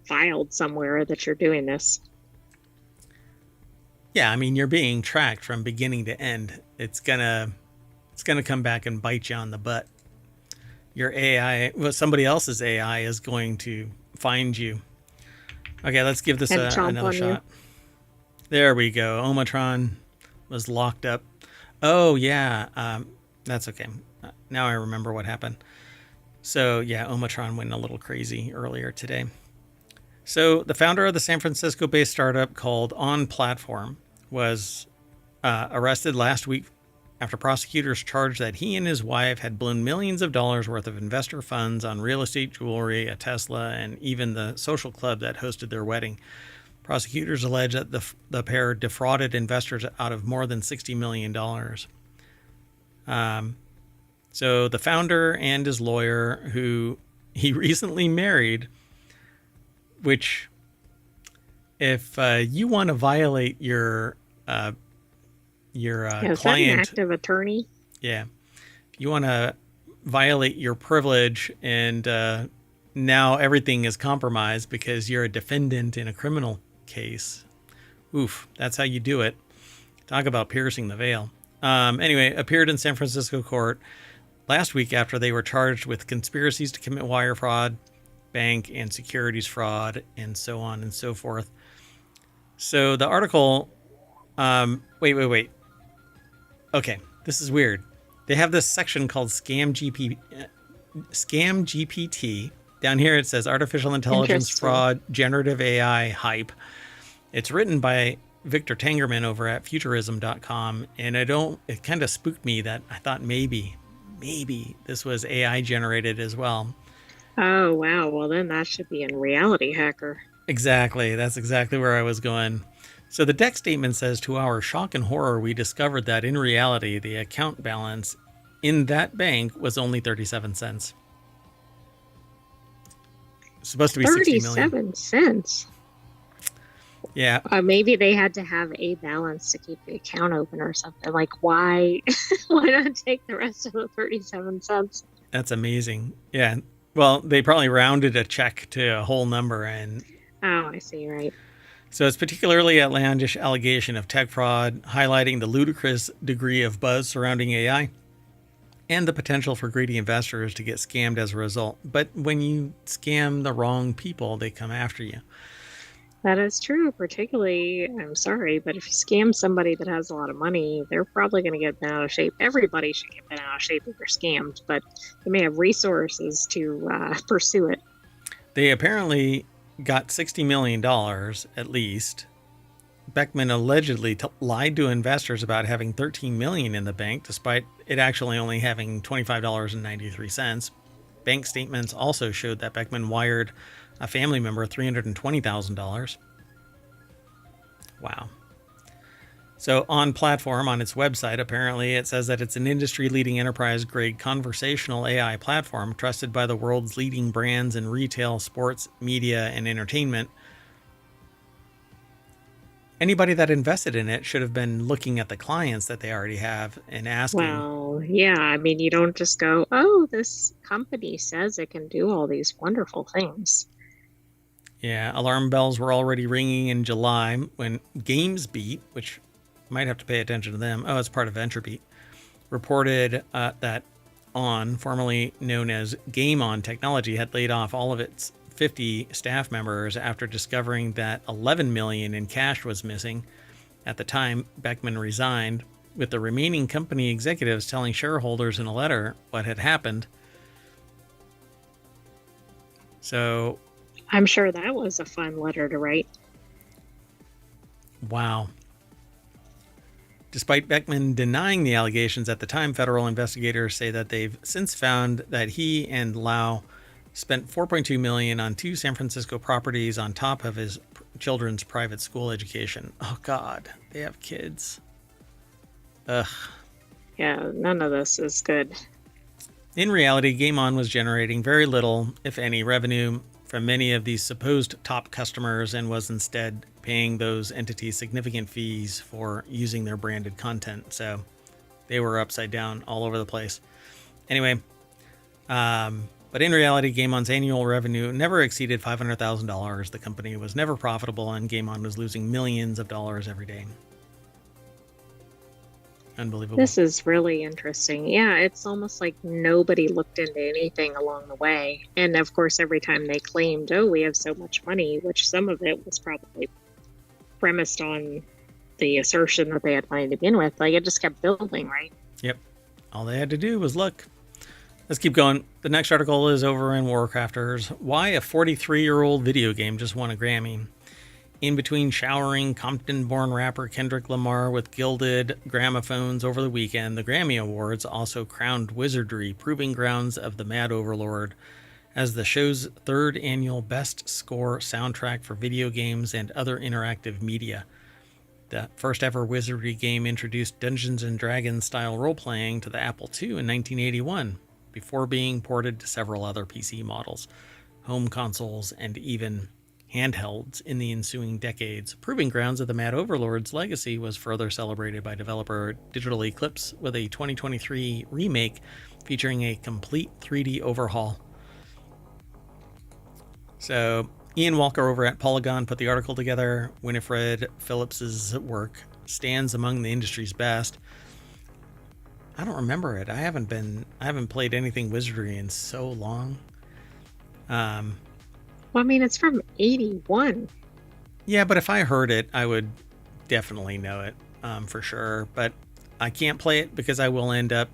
filed somewhere that you're doing this. Yeah, I mean, you're being tracked from beginning to end. It's gonna come back and bite you on the butt. Your AI, well, somebody else's AI is going to find you. Okay, let's give this another shot. There we go. Omatron was locked up. Oh, yeah. That's okay. Now I remember what happened. So, yeah, Omatron went a little crazy earlier today. So, the founder of the San Francisco-based startup called On Platform was arrested last week after prosecutors charged that he and his wife had blown millions of dollars worth of investor funds on real estate, jewelry, a Tesla, and even the social club that hosted their wedding. Prosecutors allege that the pair defrauded investors out of more than $60 million. So the founder and his lawyer, who he recently married, which if you want to violate your is client, that an active attorney? Yeah, if you want to violate your privilege and now everything is compromised because you're a defendant in a criminal case. Oof, that's how you do it. Talk about piercing the veil. Anyway, appeared in San Francisco court last week after they were charged with conspiracies to commit wire fraud, bank and securities fraud, and so on and so forth. So the article, wait. Okay, this is weird. They have this section called Scam GPT. Down here it says artificial intelligence fraud, generative AI hype. It's written by Victor Tangerman over at futurism.com. And it kind of spooked me that I thought maybe this was AI generated as well. Oh, wow. Well, then that should be in RealityHacker. Exactly. That's exactly where I was going. So the deck statement says, to our shock and horror, we discovered that in reality, the account balance in that bank was only 37 cents. It's supposed to be 60 million. 37 cents. Yeah. Maybe they had to have a balance to keep the account open or something. Like, why not take the rest of the 37 cents? That's amazing. Yeah. Well, they probably rounded a check to a whole number. Oh, I see. Right. So it's particularly outlandish allegation of tech fraud, highlighting the ludicrous degree of buzz surrounding AI and the potential for greedy investors to get scammed as a result. But when you scam the wrong people, they come after you. That is true. Particularly, I'm sorry, but if you scam somebody that has a lot of money, they're probably going to get bent out of shape. Everybody should get bent out of shape if they're scammed, but they may have resources to pursue it. They apparently got $60 million at least. Beckman allegedly lied to investors about having $13 million in the bank, despite it actually only having $25.93. Bank statements also showed that Beckman wired a family member $320,000. Wow. So on platform, on its website, apparently it says that it's an industry-leading enterprise-grade conversational AI platform trusted by the world's leading brands in retail, sports, media, and entertainment. Anybody that invested in it should have been looking at the clients that they already have and asking. Well, yeah, I mean, you don't just go, oh, this company says it can do all these wonderful things. Yeah, alarm bells were already ringing in July when GamesBeat, which might have to pay attention to them. Oh, it's part of VentureBeat. Reported that On, formerly known as Game On Technology, had laid off all of its 50 staff members after discovering that $11 million in cash was missing. At the time, Beckman resigned, with the remaining company executives telling shareholders in a letter what had happened. So, I'm sure that was a fun letter to write. Wow. Despite Beckman denying the allegations at the time, federal investigators say that they've since found that he and Lau spent $4.2 million on 2 San Francisco properties on top of his children's private school education. Oh, God. They have kids. Ugh. Yeah, none of this is good. In reality, Game On was generating very little, if any, revenue from many of these supposed top customers and was instead paying those entities significant fees for using their branded content. So they were upside down all over the place. Anyway, but in reality, Game On's annual revenue never exceeded $500,000. The company was never profitable, and Game On was losing millions of dollars every day. Unbelievable. This is really interesting. Yeah, it's almost like nobody looked into anything along the way. And of course, every time they claimed, oh, we have so much money, which some of it was probably premised on the assertion that they had money to begin with, like it just kept building, right? Yep. All they had to do was look. Let's keep going. The next article is over in WarCrafters. Why a 43-year-old video game just won a Grammy. In between showering Compton-born rapper Kendrick Lamar with gilded gramophones over the weekend, the Grammy Awards also crowned Wizardry Proving Grounds of the Mad Overlord as the show's third annual Best Score soundtrack for video games and other interactive media. The first ever Wizardry game introduced Dungeons & Dragons style role-playing to the Apple II in 1981, before being ported to several other PC models, home consoles, and even handhelds in the ensuing decades. Proving Grounds of the Mad Overlord's legacy was further celebrated by developer Digital Eclipse with a 2023 remake featuring a complete 3D overhaul. So, Ian Walker over at Polygon put the article together. Winifred Phillips's work stands among the industry's best. I don't remember it. I haven't played anything Wizardry in so long. Well, I mean, it's from 81. Yeah, but if I heard it, I would definitely know it for sure. But I can't play it because I will end up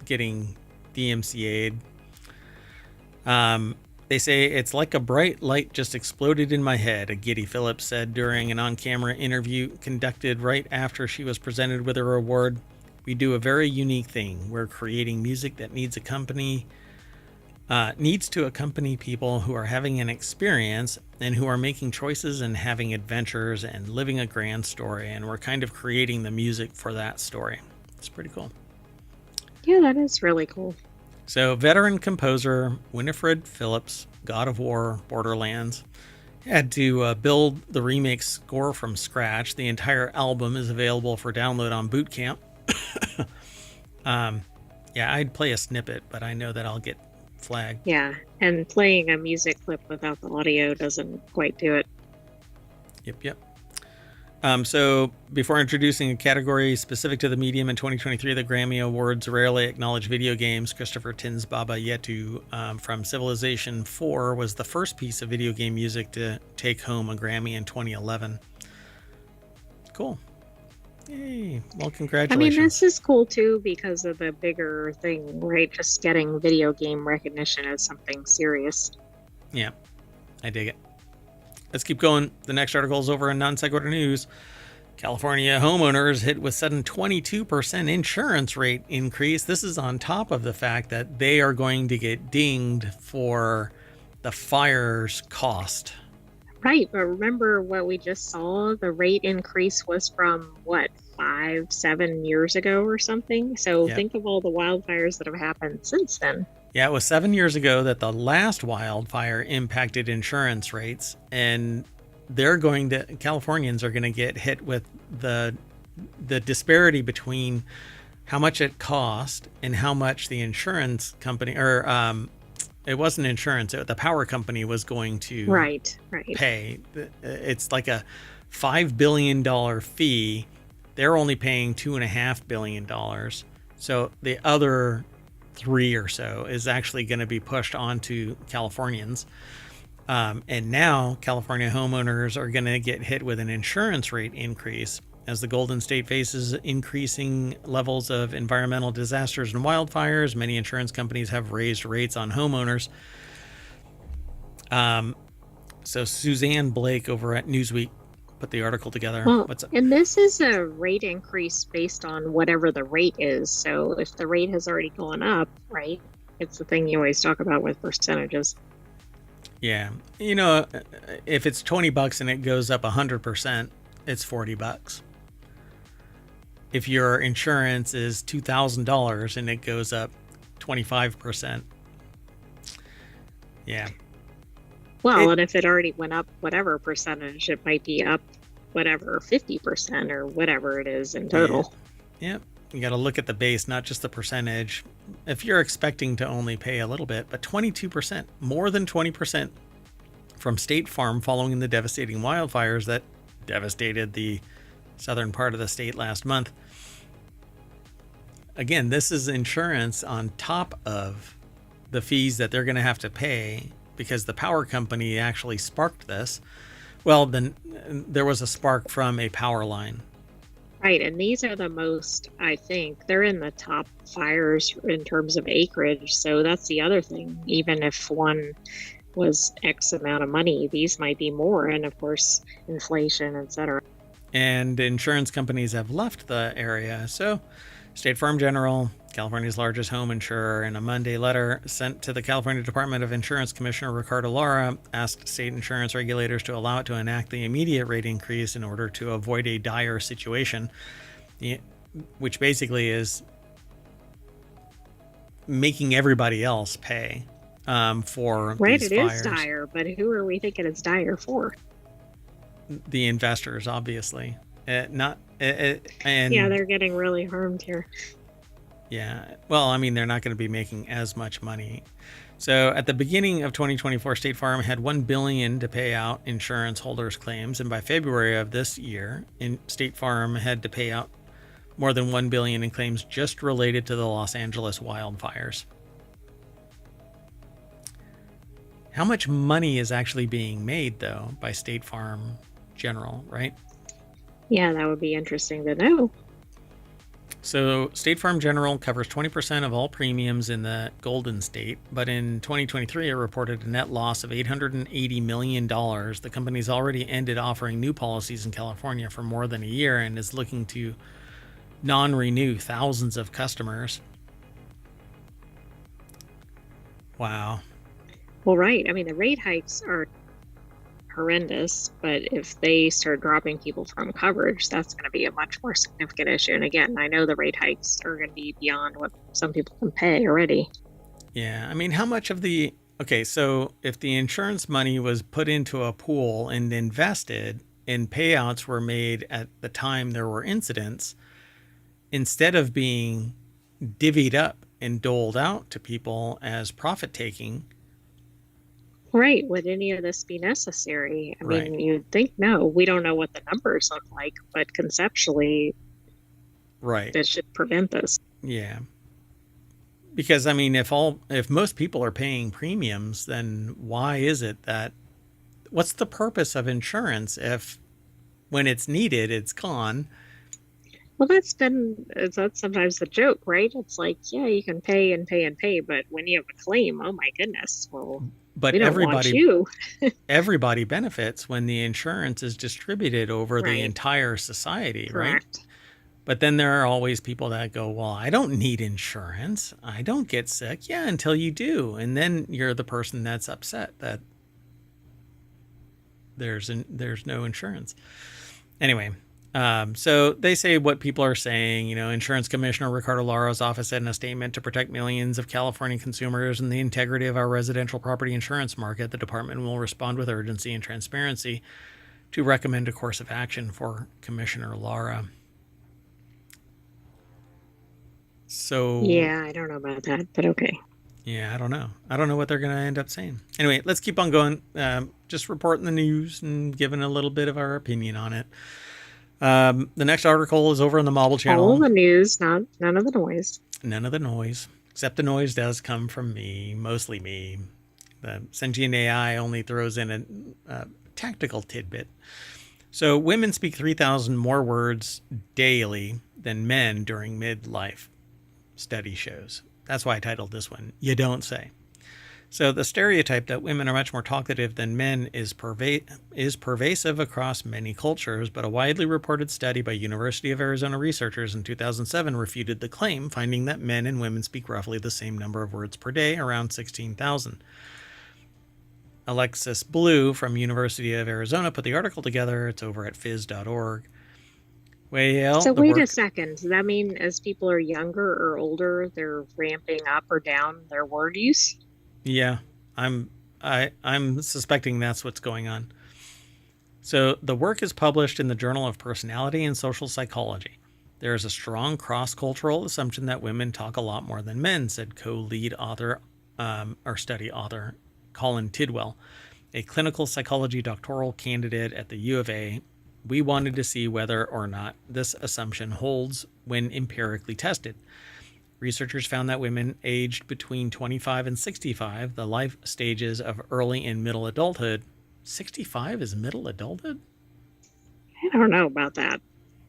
getting DMCA'd. They say it's like a bright light just exploded in my head, a Giddy Phillips said during an on-camera interview conducted right after she was presented with her award. We do a very unique thing. We're creating music that needs to accompany people who are having an experience and who are making choices and having adventures and living a grand story. And we're kind of creating the music for that story. It's pretty cool. Yeah, that is really cool. So veteran composer Winifred Phillips, God of War, Borderlands, had to build the remake score from scratch. The entire album is available for download on Boot Camp. Yeah, I'd play a snippet, but I know that I'll get flagged. Yeah, and playing a music clip without the audio doesn't quite do it. Yep. So before introducing a category specific to the medium in 2023, the Grammy Awards rarely acknowledge video games. Christopher Tin's Baba Yetu from Civilization 4 was the first piece of video game music to take home a Grammy in 2011. Cool. Yay. Well, congratulations. I mean, this is cool too because of the bigger thing, right? Just getting video game recognition as something serious. Yeah, I dig it. Let's keep going. The next article is over in Non Sequitur News. California homeowners hit with sudden 22% insurance rate increase. This is on top of the fact that they are going to get dinged for the fire's cost. Right, but remember what we just saw? The rate increase was from, 5-7 years ago or something? So Yep. Think of all the wildfires that have happened since then. Yeah, it was 7 years ago that the last wildfire impacted insurance rates, and Californians are going to get hit with the disparity between how much it cost and how much the insurance company, it wasn't insurance, the power company was going to pay. It's like a $5 billion fee. They're only paying $2.5 billion. So the other 3 or so is actually going to be pushed onto Californians. And now California homeowners are going to get hit with an insurance rate increase as the Golden State faces increasing levels of environmental disasters and wildfires. Many insurance companies have raised rates on homeowners. So Suzanne Blake over at Newsweek put the article together. Well, What's up? and this is a rate increase based on whatever the rate is. So if the rate has already gone up, right? It's the thing you always talk about with percentages. Yeah. If it's $20 and it goes up 100%, it's $40. If your insurance is $2,000 and it goes up 25%. Yeah. Well, and if it already went up whatever percentage, it might be up whatever 50% or whatever it is in total. Yep. You got to look at the base, not just the percentage. If you're expecting to only pay a little bit, but 22%, more than 20% from State Farm following the devastating wildfires that devastated the southern part of the state last month. Again, this is insurance on top of the fees that they're going to have to pay because the power company actually sparked this. Well, then there was a spark from a power line. Right, and these are the most, I think, they're in the top fires in terms of acreage. So that's the other thing. Even if one was X amount of money. These might be more, and of course, inflation, etc. And insurance companies have left the area. So, State Farm General, California's largest home insurer, in a Monday letter sent to the California Department of Insurance Commissioner Ricardo Lara, asked state insurance regulators to allow it to enact the immediate rate increase in order to avoid a dire situation, which basically is making everybody else pay for right. these It fires. is dire, but who are we thinking it's dire for? The investors, obviously. And yeah, they're getting really harmed here. Yeah. Well, I mean, they're not going to be making as much money. So at the beginning of 2024, State Farm had $1 billion to pay out insurance holders' claims. And by February of this year, State Farm had to pay out more than $1 billion in claims just related to the Los Angeles wildfires. How much money is actually being made, though, by State Farm General, right? Yeah, that would be interesting to know. So State Farm General covers 20% of all premiums in the Golden State, but in 2023 it reported a net loss of $880 million. The company's already ended offering new policies in California for more than a year and is looking to non-renew thousands of customers. Wow. Well, right. I mean, the rate hikes are horrendous, but if they start dropping people from coverage, that's going to be a much more significant issue. And again, I know the rate hikes are going to be beyond what some people can pay already. Yeah, I mean, how much of the... Okay, so if the insurance money was put into a pool and invested and payouts were made at the time there were incidents, instead of being divvied up and doled out to people as profit taking... Right. Would any of this be necessary? I mean, you'd think no. We don't know what the numbers look like, but conceptually, right, that should prevent this. Yeah. Because, I mean, if most people are paying premiums, then why is it that... What's the purpose of insurance if when it's needed, it's gone? Well, that's sometimes the joke, right? It's like, yeah, you can pay and pay and pay, but when you have a claim, oh my goodness, well... But everybody benefits when the insurance is distributed over the entire society, right? But then there are always people that go, well, I don't need insurance. I don't get sick. Yeah, until you do. And then you're the person that's upset that there's no insurance. Anyway, so they say what people are saying. Insurance Commissioner Ricardo Lara's office said in a statement, to protect millions of California consumers and the integrity of our residential property insurance market, the department will respond with urgency and transparency to recommend a course of action for Commissioner Lara. So... Yeah, I don't know about that, but okay. Yeah, I don't know. I don't know what they're going to end up saying. Anyway, let's keep on going. Just reporting the news and giving a little bit of our opinion on it. The next article is over on the Mobile Channel. All the news, none of the noise. None of the noise, except the noise does come from me, mostly me. The sentient AI only throws in a tactical tidbit. So women speak 3,000 more words daily than men during midlife, study shows. That's why I titled this one, You Don't Say. So the stereotype that women are much more talkative than men is pervasive across many cultures, but a widely reported study by University of Arizona researchers in 2007 refuted the claim, finding that men and women speak roughly the same number of words per day, around 16,000. Alexis Blue from University of Arizona put the article together. It's over at phys.org. Well, so wait a second. Does that mean as people are younger or older, they're ramping up or down their word use? Yeah, I'm suspecting that's what's going on. So the work is published in the Journal of Personality and Social Psychology. There is a strong cross-cultural assumption that women talk a lot more than men, said co-lead author or study author Colin Tidwell, a clinical psychology doctoral candidate at the U of A. We wanted to see whether or not this assumption holds when empirically tested. Researchers found that women aged between 25 and 65, the life stages of early and middle adulthood. 65 is middle adulthood? I don't know about that.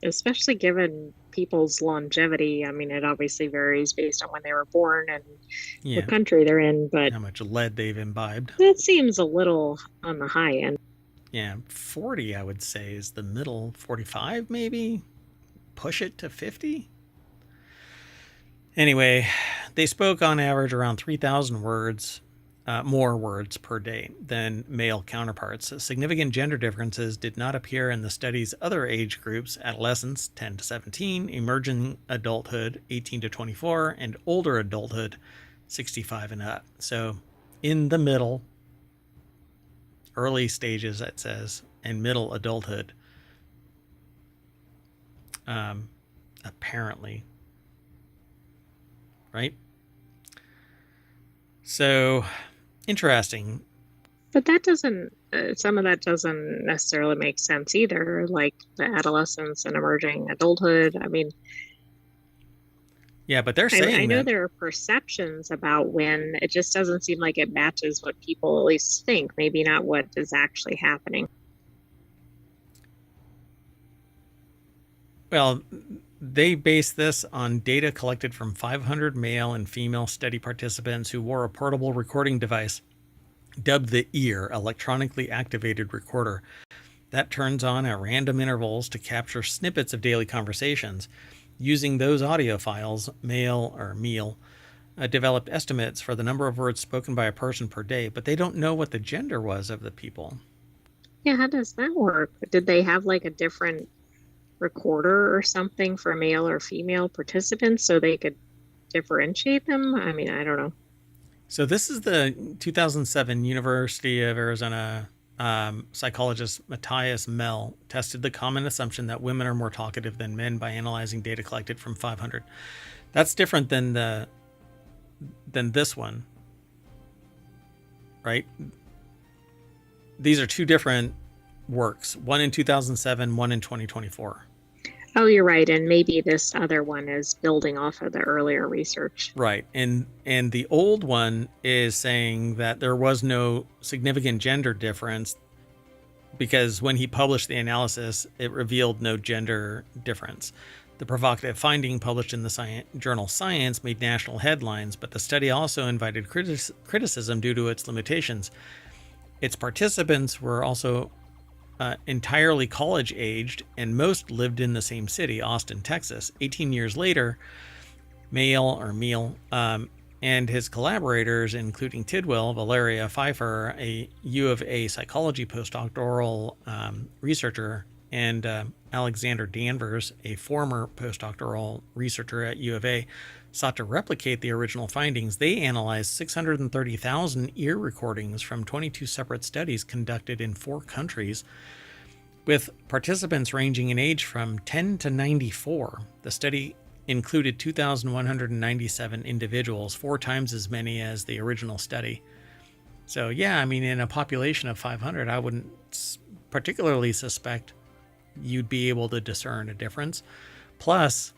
especially given people's longevity. I mean, it obviously varies based on when they were born and what Yeah. country they're in, but How much lead they've imbibed. that seems a little on the high end. Yeah. 40, I would say, is the middle. 45, maybe? Push it to 50? Anyway, they spoke on average around 3,000 words, more words per day than male counterparts. Significant gender differences did not appear in the study's other age groups: adolescents 10 to 17, emerging adulthood 18 to 24, and older adulthood 65 and up. So in the middle, early stages, it says, and middle adulthood, apparently. Right? So interesting. But that doesn't, some of that doesn't necessarily make sense either, like the adolescence and emerging adulthood. I mean, Yeah, but they're I saying know that. there are perceptions about when it just doesn't seem like it matches what people at least think, maybe not what is actually happening. Well, they base this on data collected from 500 male and female study participants who wore a portable recording device dubbed the EAR, electronically activated recorder, that turns on at random intervals to capture snippets of daily conversations. Using those audio files, Meal developed estimates for the number of words spoken by a person per day, but they don't know what the gender was of the people. Yeah, how does that work? Did they have like a different recorder or something for male or female participants so they could differentiate them? I mean, I don't know. So this is the 2007 University of Arizona psychologist Matthias Mell tested the common assumption that women are more talkative than men by analyzing data collected from 500. That's different than this one, right? These are two different works, one in 2007, one in 2024. Oh, you're right. And maybe this other one is building off of the earlier research. Right. And the old one is saying that there was no significant gender difference because when he published the analysis, it revealed no gender difference. The provocative finding published in the journal Science made national headlines, but the study also invited criticism due to its limitations. Its participants were also entirely college-aged, and most lived in the same city, Austin, Texas. 18 years later, Meal and his collaborators, including Tidwell, Valeria Pfeiffer, a U of A psychology postdoctoral researcher, and Alexander Danvers, a former postdoctoral researcher at U of A, sought to replicate the original findings. They analyzed 630,000 ear recordings from 22 separate studies conducted in 4 countries, with participants ranging in age from 10 to 94. The study included 2,197 individuals, 4 times as many as the original study. So yeah, I mean, in a population of 500, I wouldn't particularly suspect you'd be able to discern a difference. Plus,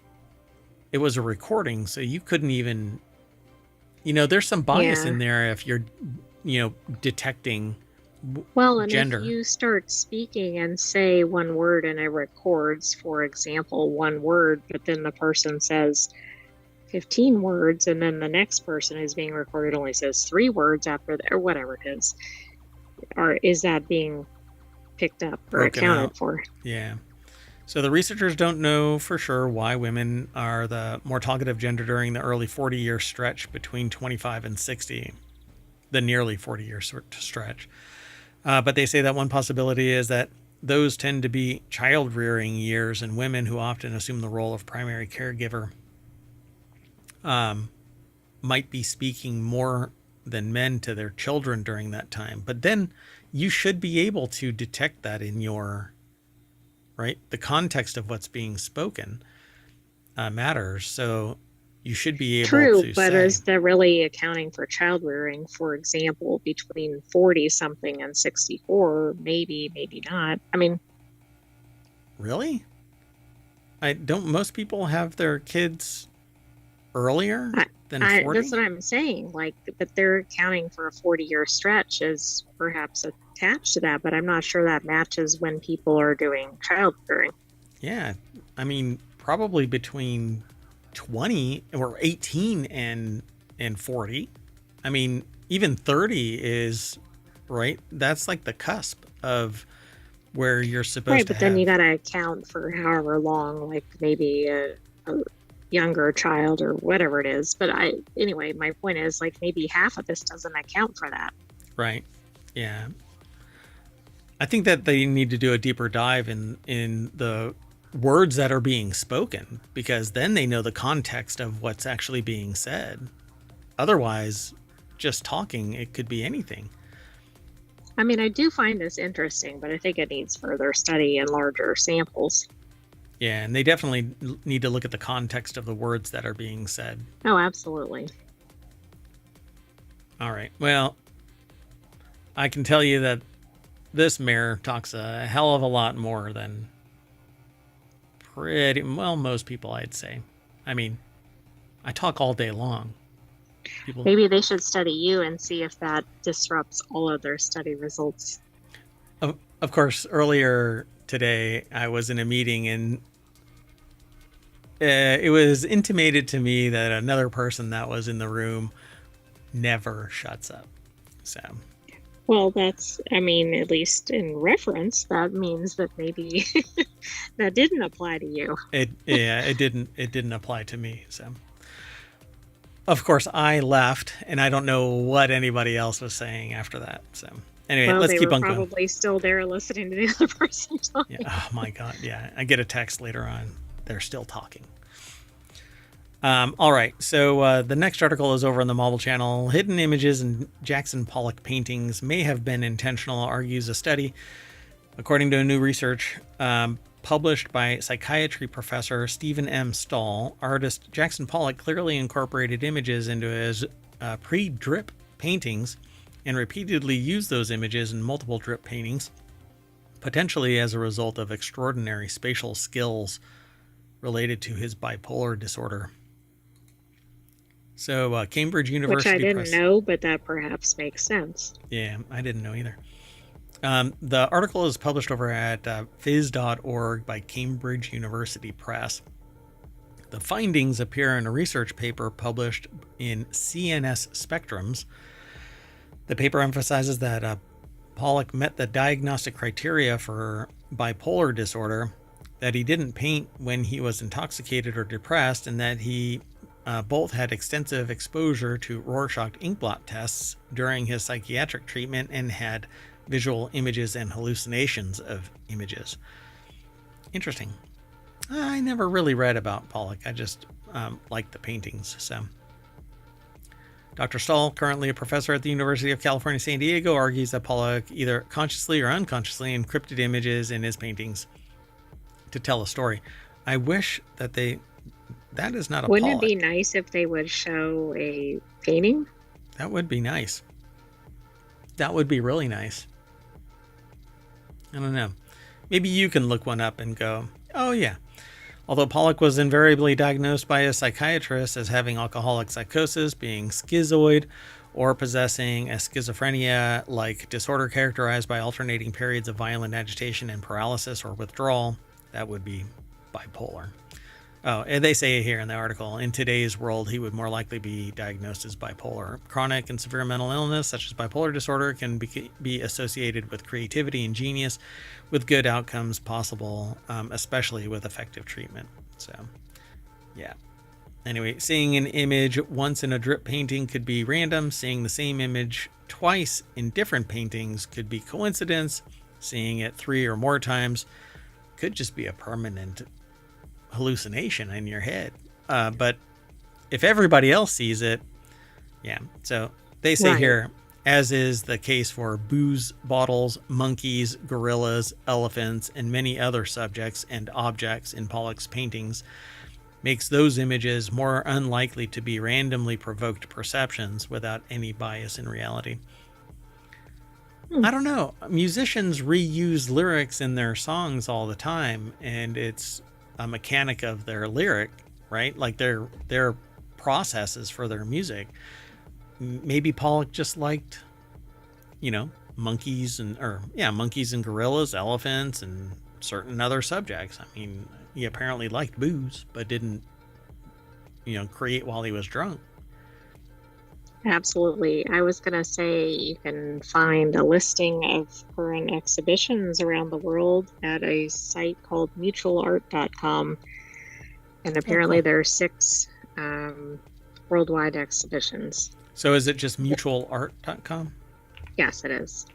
it was a recording, so you couldn't even, there's some bias in there if you're, detecting gender. And if you start speaking and say one word and it records, for example, one word, but then the person says 15 words, and then the next person who's being recorded only says 3 words after that, or whatever it is, or is that being picked up or accounted for? Yeah. So the researchers don't know for sure why women are the more talkative gender during the early 40-year stretch between 25 and 60, the nearly 40-year stretch. But they say that one possibility is that those tend to be child-rearing years, and women who often assume the role of primary caregiver might be speaking more than men to their children during that time. But then you should be able to detect that in your, right? The context of what's being spoken matters. So you should be able to say. True, but is that really accounting for child rearing? For example, between 40 something and 64, maybe not. I mean, really? Don't most people have their kids earlier than 40? That's what I'm saying. Like, but they're accounting for a 40-year stretch as perhaps attached to that, but I'm not sure that matches when people are doing child rearing. Yeah. I mean, probably between 20 or 18 and 40. I mean, even 30 is right. That's like the cusp of where you're supposed Right, to but then you have. got to account for however long, like maybe a younger child or whatever it is. But anyway, my point is like maybe half of this doesn't account for that. Right. Yeah. I think that they need to do a deeper dive in the words that are being spoken, because then they know the context of what's actually being said. Otherwise, just talking, it could be anything. I mean, I do find this interesting, but I think it needs further study and larger samples. Yeah, and they definitely need to look at the context of the words that are being said. Oh, absolutely. All right. Well, I can tell you that this mayor talks a hell of a lot more than pretty well most people, I'd say. I mean, I talk all day long. People, Maybe they should study you and see if that disrupts all of their study results. of course, earlier today I was in a meeting and it was intimated to me that another person that was in the room never shuts up. So, Well, I mean, at least in reference, that means that maybe that didn't apply to you. it didn't apply to me. So, of course, I left, and I don't know what anybody else was saying after that. So, anyway, Well, let's they keep were on going. probably still there listening to the other person Yeah. talking. Oh my God. Yeah. I get a text later on. They're still talking. All right. So the next article is over on the Marvel channel. Hidden images in Jackson Pollock paintings may have been intentional, argues a study. According to a new research published by psychiatry professor Stephen M. Stahl, artist Jackson Pollock clearly incorporated images into his pre-drip paintings and repeatedly used those images in multiple drip paintings, potentially as a result of extraordinary spatial skills related to his bipolar disorder. So, Cambridge Which I University didn't Press. know, but that perhaps makes sense. Yeah, I didn't know either. The article is published over at phys.org by Cambridge University Press. The findings appear in a research paper published in CNS Spectrums. The paper emphasizes that Pollock met the diagnostic criteria for bipolar disorder, that he didn't paint when he was intoxicated or depressed, and that he both had extensive exposure to Rorschach inkblot tests during his psychiatric treatment and had visual images and hallucinations of images. Interesting. I never really read about Pollock. I just liked the paintings. So, Dr. Stahl, currently a professor at the University of California, San Diego, argues that Pollock either consciously or unconsciously encrypted images in his paintings to tell a story. I wish that that is not a Wouldn't Pollock. it be nice if they would show a painting? That would be nice. That would be really nice. I don't know. Maybe you can look one up and go, oh yeah. Although Pollock was invariably diagnosed by a psychiatrist as having alcoholic psychosis, being schizoid, or possessing a schizophrenia-like disorder characterized by alternating periods of violent agitation and paralysis or withdrawal, that would be bipolar. Oh, and they say here in the article, in today's world, he would more likely be diagnosed as bipolar. Chronic and severe mental illness, such as bipolar disorder, can be associated with creativity and genius, with good outcomes possible, especially with effective treatment. So, yeah. Anyway, seeing an image once in a drip painting could be random. Seeing the same image twice in different paintings could be coincidence. Seeing it 3 or more times could just be a permanent hallucination in your head. But if everybody else sees it, yeah. So they say Right. here, as is the case for booze bottles, monkeys, gorillas, elephants, and many other subjects and objects in Pollock's paintings, makes those images more unlikely to be randomly provoked perceptions without any bias in reality. I don't know. Musicians reuse lyrics in their songs all the time, and it's a mechanic of their lyric, right? Like their processes for their music. Maybe Pollock just liked, monkeys and gorillas, elephants, and certain other subjects. I mean, he apparently liked booze, but didn't, create while he was drunk. Absolutely. I was going to say you can find a listing of current exhibitions around the world at a site called mutualart.com. And apparently Cool. there are 6 worldwide exhibitions. So is it just mutualart.com? Yes, it is.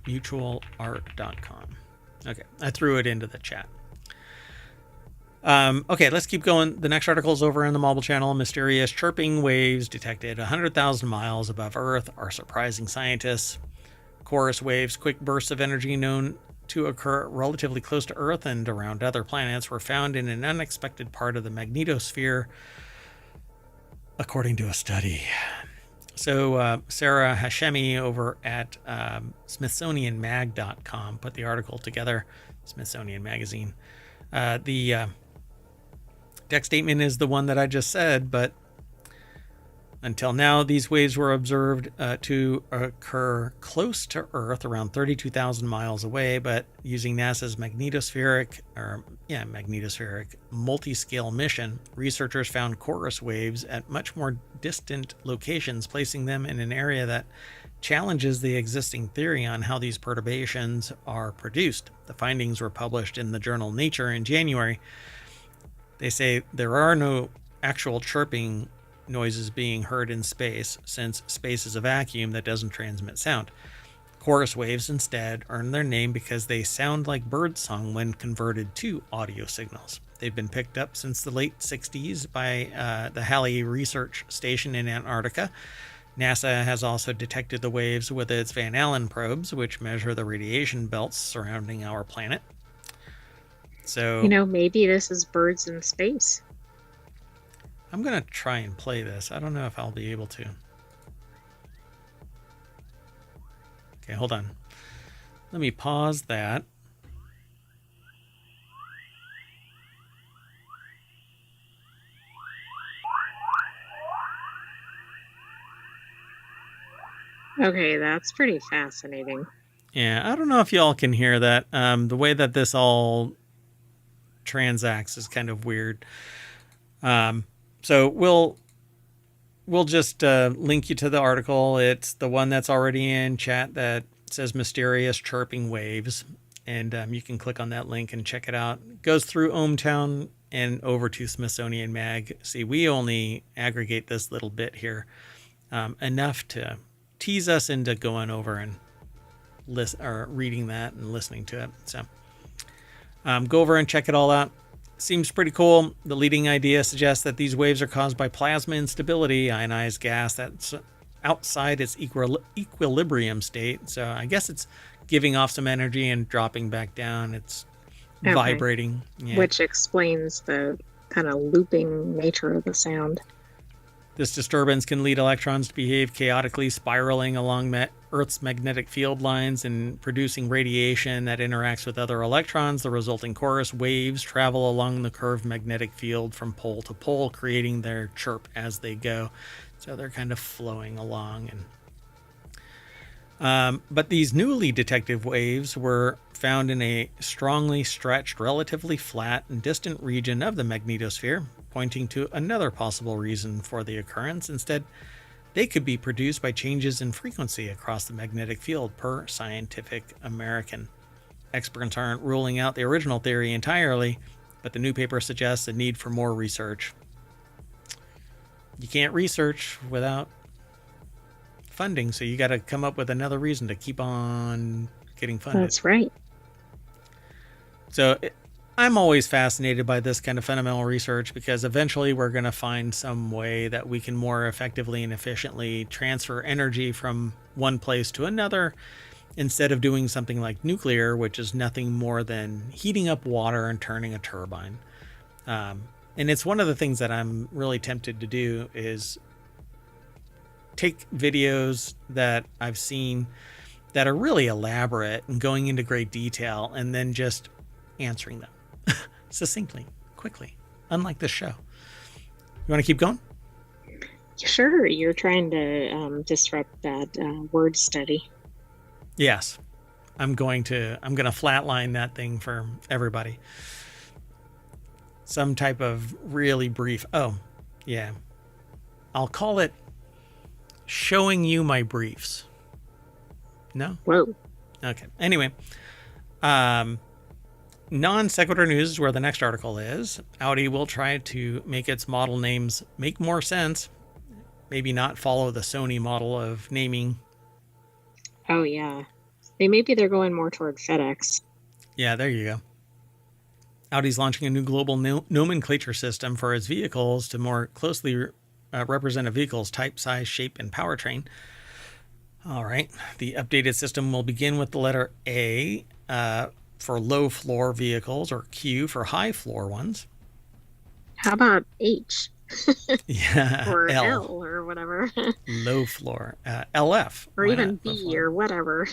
Mutualart.com. Okay, I threw it into the chat. Okay, let's keep going. The next article is over in the Mobile Channel. Mysterious chirping waves detected 100,000 miles above Earth are surprising scientists. Chorus waves, quick bursts of energy known to occur relatively close to Earth and around other planets, were found in an unexpected part of the magnetosphere, according to a study. So Sarah Hashemi over at SmithsonianMag.com put the article together, Smithsonian Magazine. The text statement is the one that I just said, but until now, these waves were observed to occur close to Earth, around 32,000 miles away, but using NASA's magnetospheric multi-scale mission, researchers found chorus waves at much more distant locations, placing them in an area that challenges the existing theory on how these perturbations are produced. The findings were published in the journal Nature in January. They say there are no actual chirping noises being heard in space, since space is a vacuum that doesn't transmit sound. Chorus waves instead earn their name because they sound like birdsong when converted to audio signals. They've been picked up since the late 60s by the Halley Research Station in Antarctica. NASA has also detected the waves with its Van Allen probes, which measure the radiation belts surrounding our planet. So, maybe this is birds in space. I'm going to try and play this. I don't know if I'll be able to. Okay, hold on. Let me pause that. Okay, that's pretty fascinating. Yeah, I don't know if y'all can hear that. The way that this all transacts is kind of weird. So we'll just link you to the article. It's the one that's already in chat that says mysterious chirping waves, and you can click on that link and check it out. It goes through ohmTown and over to Smithsonian Mag. See, we only aggregate this little bit here, enough to tease us into going over and reading that and listening to it. So go over and check it all out. Seems pretty cool. The leading idea suggests that these waves are caused by plasma instability, ionized gas that's outside its equilibrium state. So I guess it's giving off some energy and dropping back down. It's vibrating. Yeah. Which explains the kind of looping nature of the sound. This disturbance can lead electrons to behave chaotically, spiraling along Earth's magnetic field lines and producing radiation that interacts with other electrons. The resulting chorus waves travel along the curved magnetic field from pole to pole, creating their chirp as they go. So they're kind of flowing along. But these newly detected waves were found in a strongly stretched, relatively flat and distant region of the magnetosphere, pointing to another possible reason for the occurrence. Instead, they could be produced by changes in frequency across the magnetic field, per Scientific American. Experts aren't ruling out the original theory entirely, but the new paper suggests a need for more research. You can't research without funding, so you got to come up with another reason to keep on getting funded. That's right. So I'm always fascinated by this kind of fundamental research, because eventually we're going to find some way that we can more effectively and efficiently transfer energy from one place to another, instead of doing something like nuclear, which is nothing more than heating up water and turning a turbine. And it's one of the things that I'm really tempted to do, is take videos that I've seen that are really elaborate and going into great detail, and then just answering them succinctly, quickly, unlike this show. You want to keep going? Sure. You're trying to disrupt that word study. Yes. I'm going to flatline that thing for everybody. Some type of really brief. Oh, yeah. I'll call it showing you my briefs. No? Whoa. Okay. Anyway, non sequitur news is where the next article is. Audi will try to make its model names make more sense. Maybe not follow the Sony model of naming. Oh, yeah. Maybe they're going more toward FedEx. Yeah, there you go. Audi's launching a new global nomenclature system for its vehicles to more closely represent a vehicle's type, size, shape, and powertrain. All right. The updated system will begin with the letter A for low floor vehicles, or Q for high floor ones. How about H? Yeah. Or L or whatever. Low floor. LF. Or even B or whatever.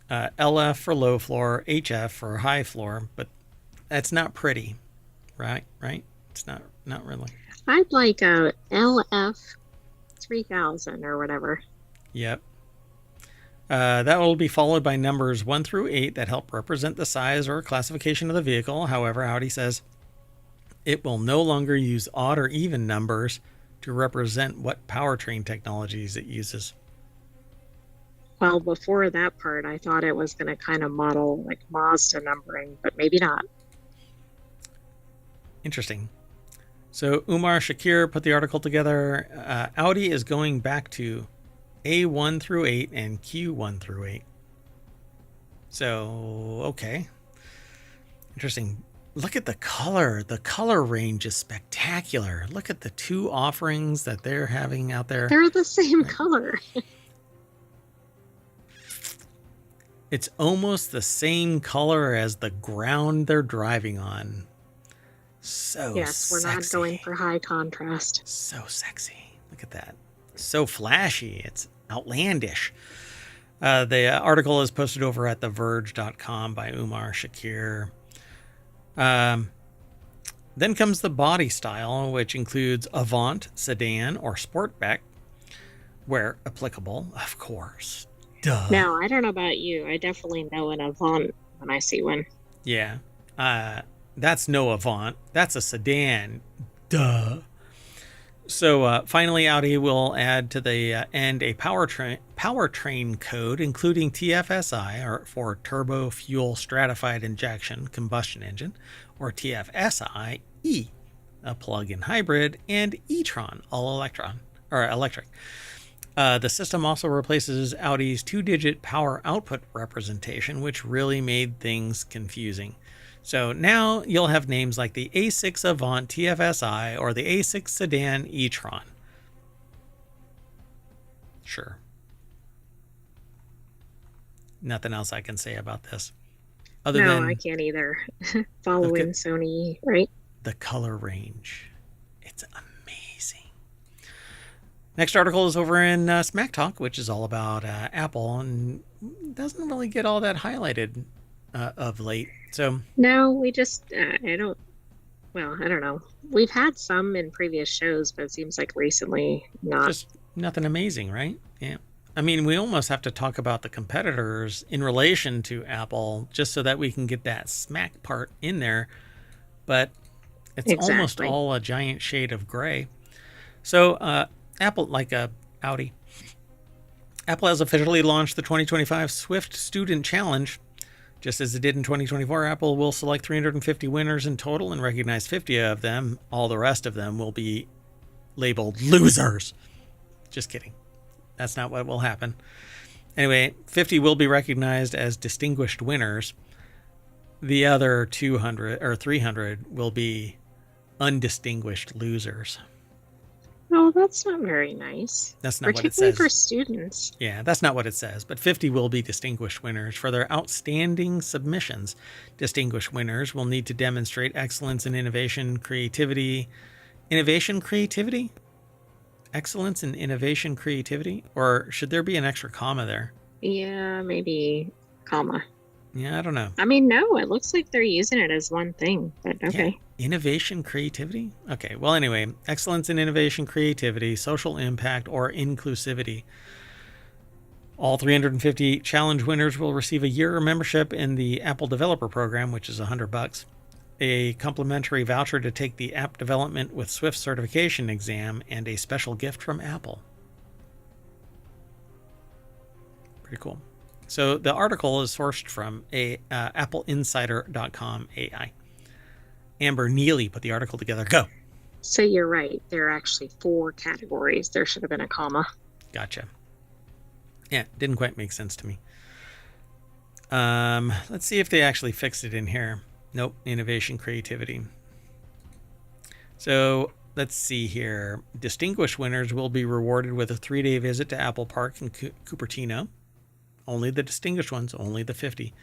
LF for low floor, HF for high floor, but that's not pretty, right? It's not really. I'd like a LF 3000 or whatever. Yep. That will be followed by numbers 1 through 8 that help represent the size or classification of the vehicle. However, Audi says it will no longer use odd or even numbers to represent what powertrain technologies it uses. Well, before that part, I thought it was going to kind of model like Mazda numbering, but maybe not. Interesting. So Umar Shakir put the article together. Audi is going back to A1 through 8 and Q1 through 8. So, okay. Interesting. Look at the color. The color range is spectacular. Look at the two offerings that they're having out there. They're the same color. It's almost the same color as the ground they're driving on. So yes, sexy. We're not going for high contrast. So sexy. Look at that. So flashy. It's outlandish. The article is posted over at TheVerge.com by Umar Shakir. Then comes the body style, which includes Avant, sedan, or Sportback, where applicable, of course. Duh. Now, I don't know about you. I definitely know an Avant when I see one. Yeah. That's no Avant. That's a sedan. Duh. So finally, Audi will add to the end a powertrain code, including TFSI, or for Turbo Fuel Stratified Injection Combustion Engine, or TFSI-E, a plug-in hybrid, and e-tron, all electric. The system also replaces Audi's 2-digit power output representation, which really made things confusing. So now you'll have names like the A6 Avant TFSI or the A6 Sedan e-tron. Sure. Nothing else I can say about this. No, I can't either. Following Sony, right? The color range. It's amazing. Next article is over in Smack Talk, which is all about Apple, and doesn't really get all that highlighted of late. So no, we just I don't know. We've had some in previous shows, but it seems like recently not. Just nothing amazing, right? Yeah. I mean, we almost have to talk about the competitors in relation to Apple just so that we can get that smack part in there. But it's almost all a giant shade of gray. So Apple, like Audi, Apple has officially launched the 2025 Swift Student Challenge. Just as it did in 2024, Apple will select 350 winners in total and recognize 50 of them. All the rest of them will be labeled losers. Just kidding. That's not what will happen. Anyway, 50 will be recognized as distinguished winners. The other 200 or 300 will be undistinguished losers. Oh, that's not very nice. That's not what it says. Particularly for students. Yeah, that's not what it says. But 50 will be distinguished winners for their outstanding submissions. Distinguished winners will need to demonstrate excellence in innovation, creativity. Innovation, creativity? Excellence in innovation, creativity? Or should there be an extra comma there? Yeah, maybe comma. Yeah, I don't know. I mean, no, it looks like they're using it as one thing, but okay. Yeah. Innovation, creativity? Okay, well, anyway, excellence in innovation, creativity, social impact, or inclusivity. All 350 challenge winners will receive a year membership in the Apple Developer Program, which is $100, a complimentary voucher to take the App Development with Swift certification exam, and a special gift from Apple. Pretty cool. So the article is sourced from appleinsider.com AI. Amber Neely put the article together. Go. So you're right. There are actually 4 categories. There should have been a comma. Gotcha. Yeah, didn't quite make sense to me. Let's see if they actually fixed it in here. Nope, innovation, creativity. So let's see here. Distinguished winners will be rewarded with a 3-day visit to Apple Park in Cupertino. Only the distinguished ones, only the 50.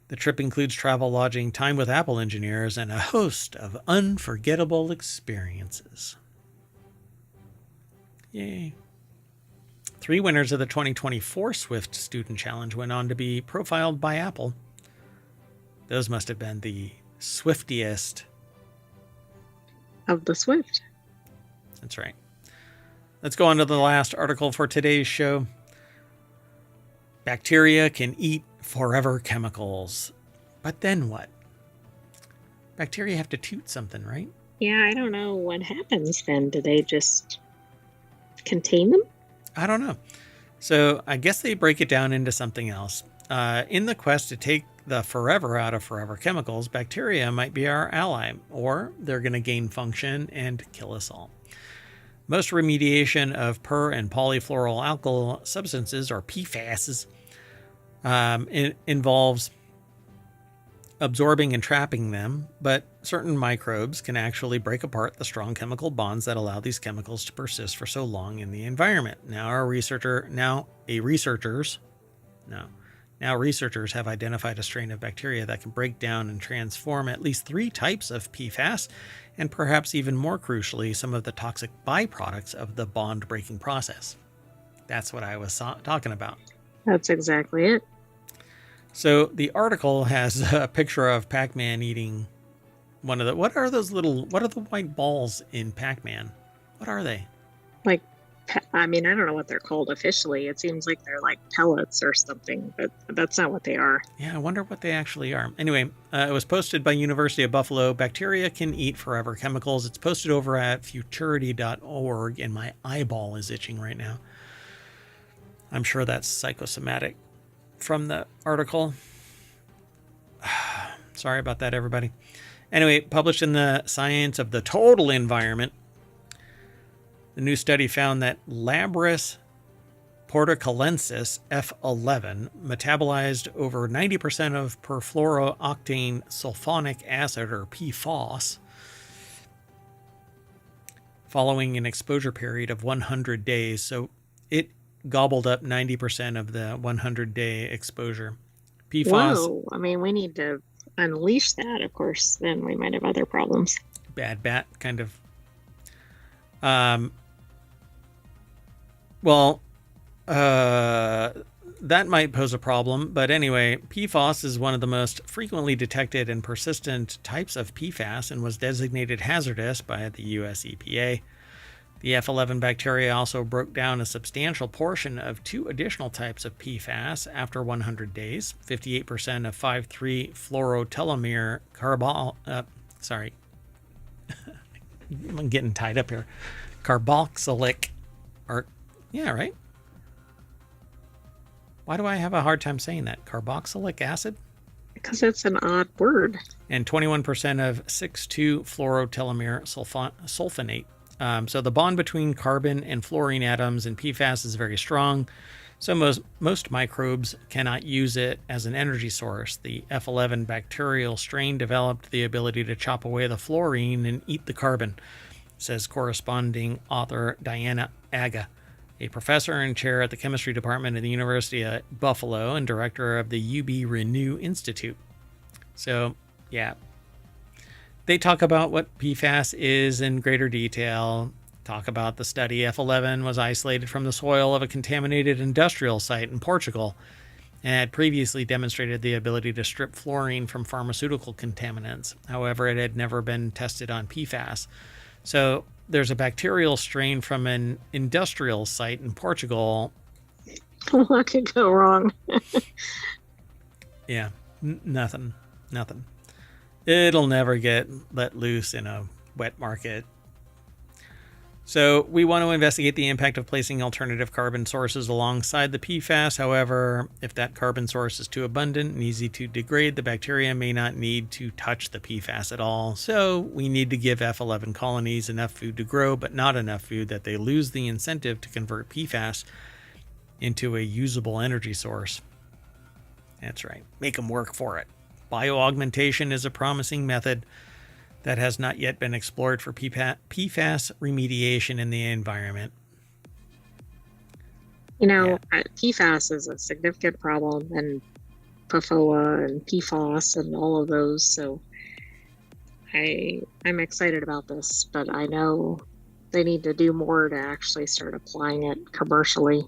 The trip includes travel, lodging, time with Apple engineers, and a host of unforgettable experiences. Yay. 3 winners of the 2024 Swift Student Challenge went on to be profiled by Apple. Those must have been the swiftiest of the Swift. That's right. Let's go on to the last article for today's show. Bacteria can eat forever chemicals. But then what? Bacteria have to toot something, right? Yeah, I don't know what happens then. Do they just contain them? I don't know. So I guess they break it down into something else. In the quest to take the forever out of forever chemicals, bacteria might be our ally, or they're going to gain function and kill us all. Most remediation of per and polyfluoroalkyl substances, or PFASs, involves absorbing and trapping them, but certain microbes can actually break apart the strong chemical bonds that allow these chemicals to persist for so long in the environment. Now researchers have identified a strain of bacteria that can break down and transform at least 3 types of PFAS, and perhaps even more crucially, some of the toxic byproducts of the bond-breaking process. That's what I was talking about. That's exactly it. So the article has a picture of Pac-Man eating what are the white balls in Pac-Man? What are they? I don't know what they're called officially. It seems like they're like pellets or something, but that's not what they are. Yeah, I wonder what they actually are. Anyway, it was posted by University of Buffalo. Bacteria can eat forever chemicals. It's posted over at futurity.org, and my eyeball is itching right now. I'm sure that's psychosomatic from the article. Sorry about that, everybody. Anyway, published in the Science of the Total Environment, the new study found that Labris portocalensis F11 metabolized over 90% of perfluorooctane sulfonic acid, or PFOS, following an exposure period of 100 days. So it gobbled up 90% of the 100-day exposure. PFOS. Whoa, we need to unleash that, of course, then we might have other problems. Bad bat, kind of. That might pose a problem, but anyway, PFOS is one of the most frequently detected and persistent types of PFAS and was designated hazardous by the US EPA. The F11 bacteria also broke down a substantial portion of 2 additional types of PFAS after 100 days. 58% of 5,3-fluorotelomere I'm getting tied up here. Carboxylic, yeah, right? Why do I have a hard time saying that? Carboxylic acid? Because it's an odd word. And 21% of 6,2-fluorotelomere sulfonate. So the bond between carbon and fluorine atoms in PFAS is very strong. So most microbes cannot use it as an energy source. The F11 bacterial strain developed the ability to chop away the fluorine and eat the carbon, says corresponding author Diana Aga, a professor and chair at the chemistry department at the University of Buffalo and director of the UB Renew Institute. So, yeah. They talk about what PFAS is in greater detail, talk about the study. F11 was isolated from the soil of a contaminated industrial site in Portugal and had previously demonstrated the ability to strip fluorine from pharmaceutical contaminants. However, it had never been tested on PFAS. So there's a bacterial strain from an industrial site in Portugal What could go wrong? Yeah, nothing. It'll never get let loose in a wet market. So we want to investigate the impact of placing alternative carbon sources alongside the PFAS. However, if that carbon source is too abundant and easy to degrade, the bacteria may not need to touch the PFAS at all. So we need to give F11 colonies enough food to grow, but not enough food that they lose the incentive to convert PFAS into a usable energy source. That's right. Make them work for it. Bioaugmentation is a promising method that has not yet been explored for PFAS remediation in the environment. PFAS is a significant problem, and PFOA and PFOS and all of those. So I'm excited about this, but I know they need to do more to actually start applying it commercially.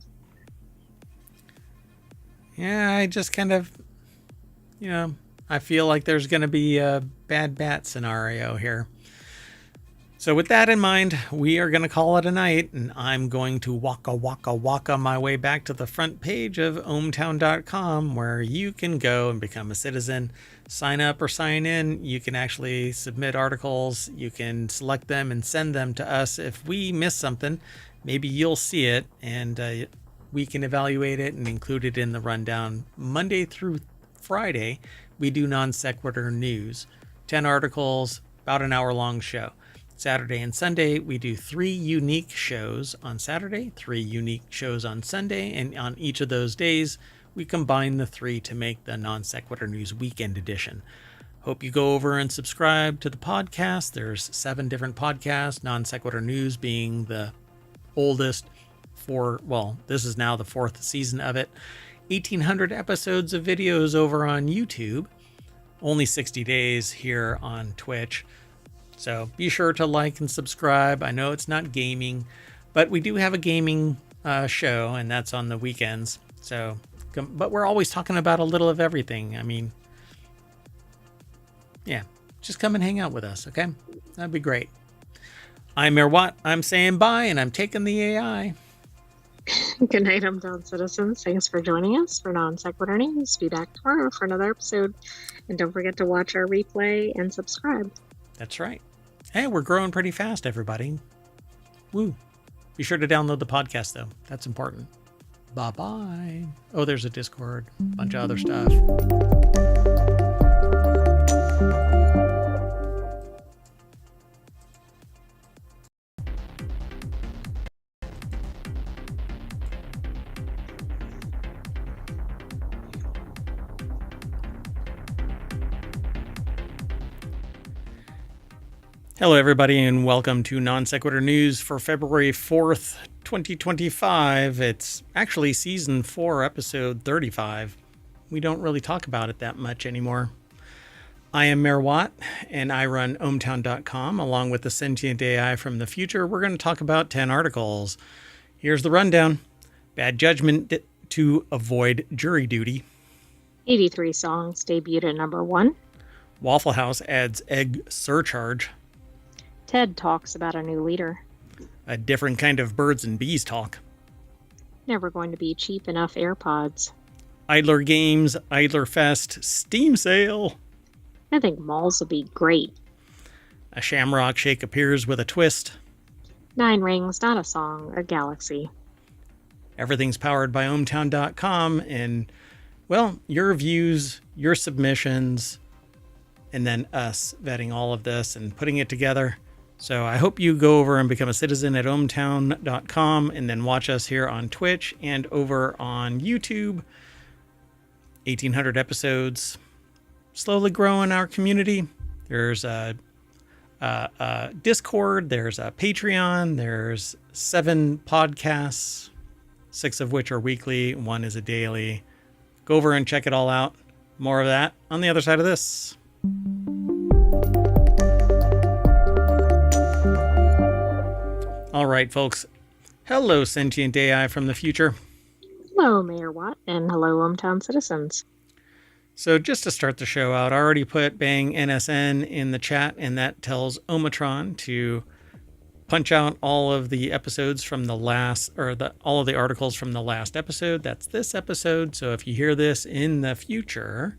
Yeah, I just kind of, I feel like there's going to be a bad bat scenario here. So with that in mind, we are going to call it a night, and I'm going to waka my way back to the front page of ohmtown.com, where you can go and become a citizen, sign up or sign in. You can actually submit articles. You can select them and send them to us. If we miss something, maybe you'll see it, and we can evaluate it and include it in the rundown. Monday through Friday, we do Non Sequitur news, 10 articles, about an hour-long show. Saturday and Sunday, we do 3 unique shows on Saturday, 3 unique shows on Sunday, and on each of those days, we combine the 3 to make the Non Sequitur News Weekend Edition. Hope you go over and subscribe to the podcast. There's 7 different podcasts, Non Sequitur News being the oldest. This is now the 4th season of it. 1,800 episodes of videos over on YouTube. Only 60 days here on Twitch. So be sure to like and subscribe. I know it's not gaming, but we do have a gaming show, and that's on the weekends. But we're always talking about a little of everything. I mean, yeah, just come and hang out with us, okay? That'd be great. I'm Mayor Watt. I'm saying bye, and I'm taking the AI. Good night, hometown citizens. Thanks for joining us for Non Sequitur News. Be back tomorrow for another episode. And don't forget to watch our replay and subscribe. That's right. Hey, we're growing pretty fast, everybody. Woo. Be sure to download the podcast, though. That's important. Bye-bye. Oh, there's a Discord. Bunch of other stuff. Hello, everybody, and welcome to Non Sequitur News for February 4th, 2025. It's actually Season 4, Episode 35. We don't really talk about it that much anymore. I am Mayor Watt, and I run ohmtown.com along with the sentient AI from the future. We're going to talk about 10 articles. Here's the rundown. Bad judgment to avoid jury duty. 83 songs debuted at number 1. Waffle House adds egg surcharge. TED talks about a new leader. A different kind of birds and bees talk. Never going to be cheap enough AirPods. Idler Games, Idler Fest, Steam Sale. I think malls would be great. A Shamrock Shake appears with a twist. 9 rings, not a song, a galaxy. Everything's powered by ohmtown.com, and, well, your views, your submissions, and then us vetting all of this and putting it together. So I hope you go over and become a citizen at ohmtown.com and then watch us here on Twitch and over on YouTube. 1,800 episodes. Slowly growing our community. There's a Discord. There's a Patreon. There's 7 podcasts, 6 of which are weekly. 1 is a daily. Go over and check it all out. More of that on the other side of this. All right, folks. Hello, sentient AI from the future. Hello, Mayor Watt, and hello, hometown citizens. So just to start the show out, I already put Bang NSN in the chat, and that tells Omatron to punch out all of the episodes from the last, or all of the articles from the last episode. That's this episode. So if you hear this in the future,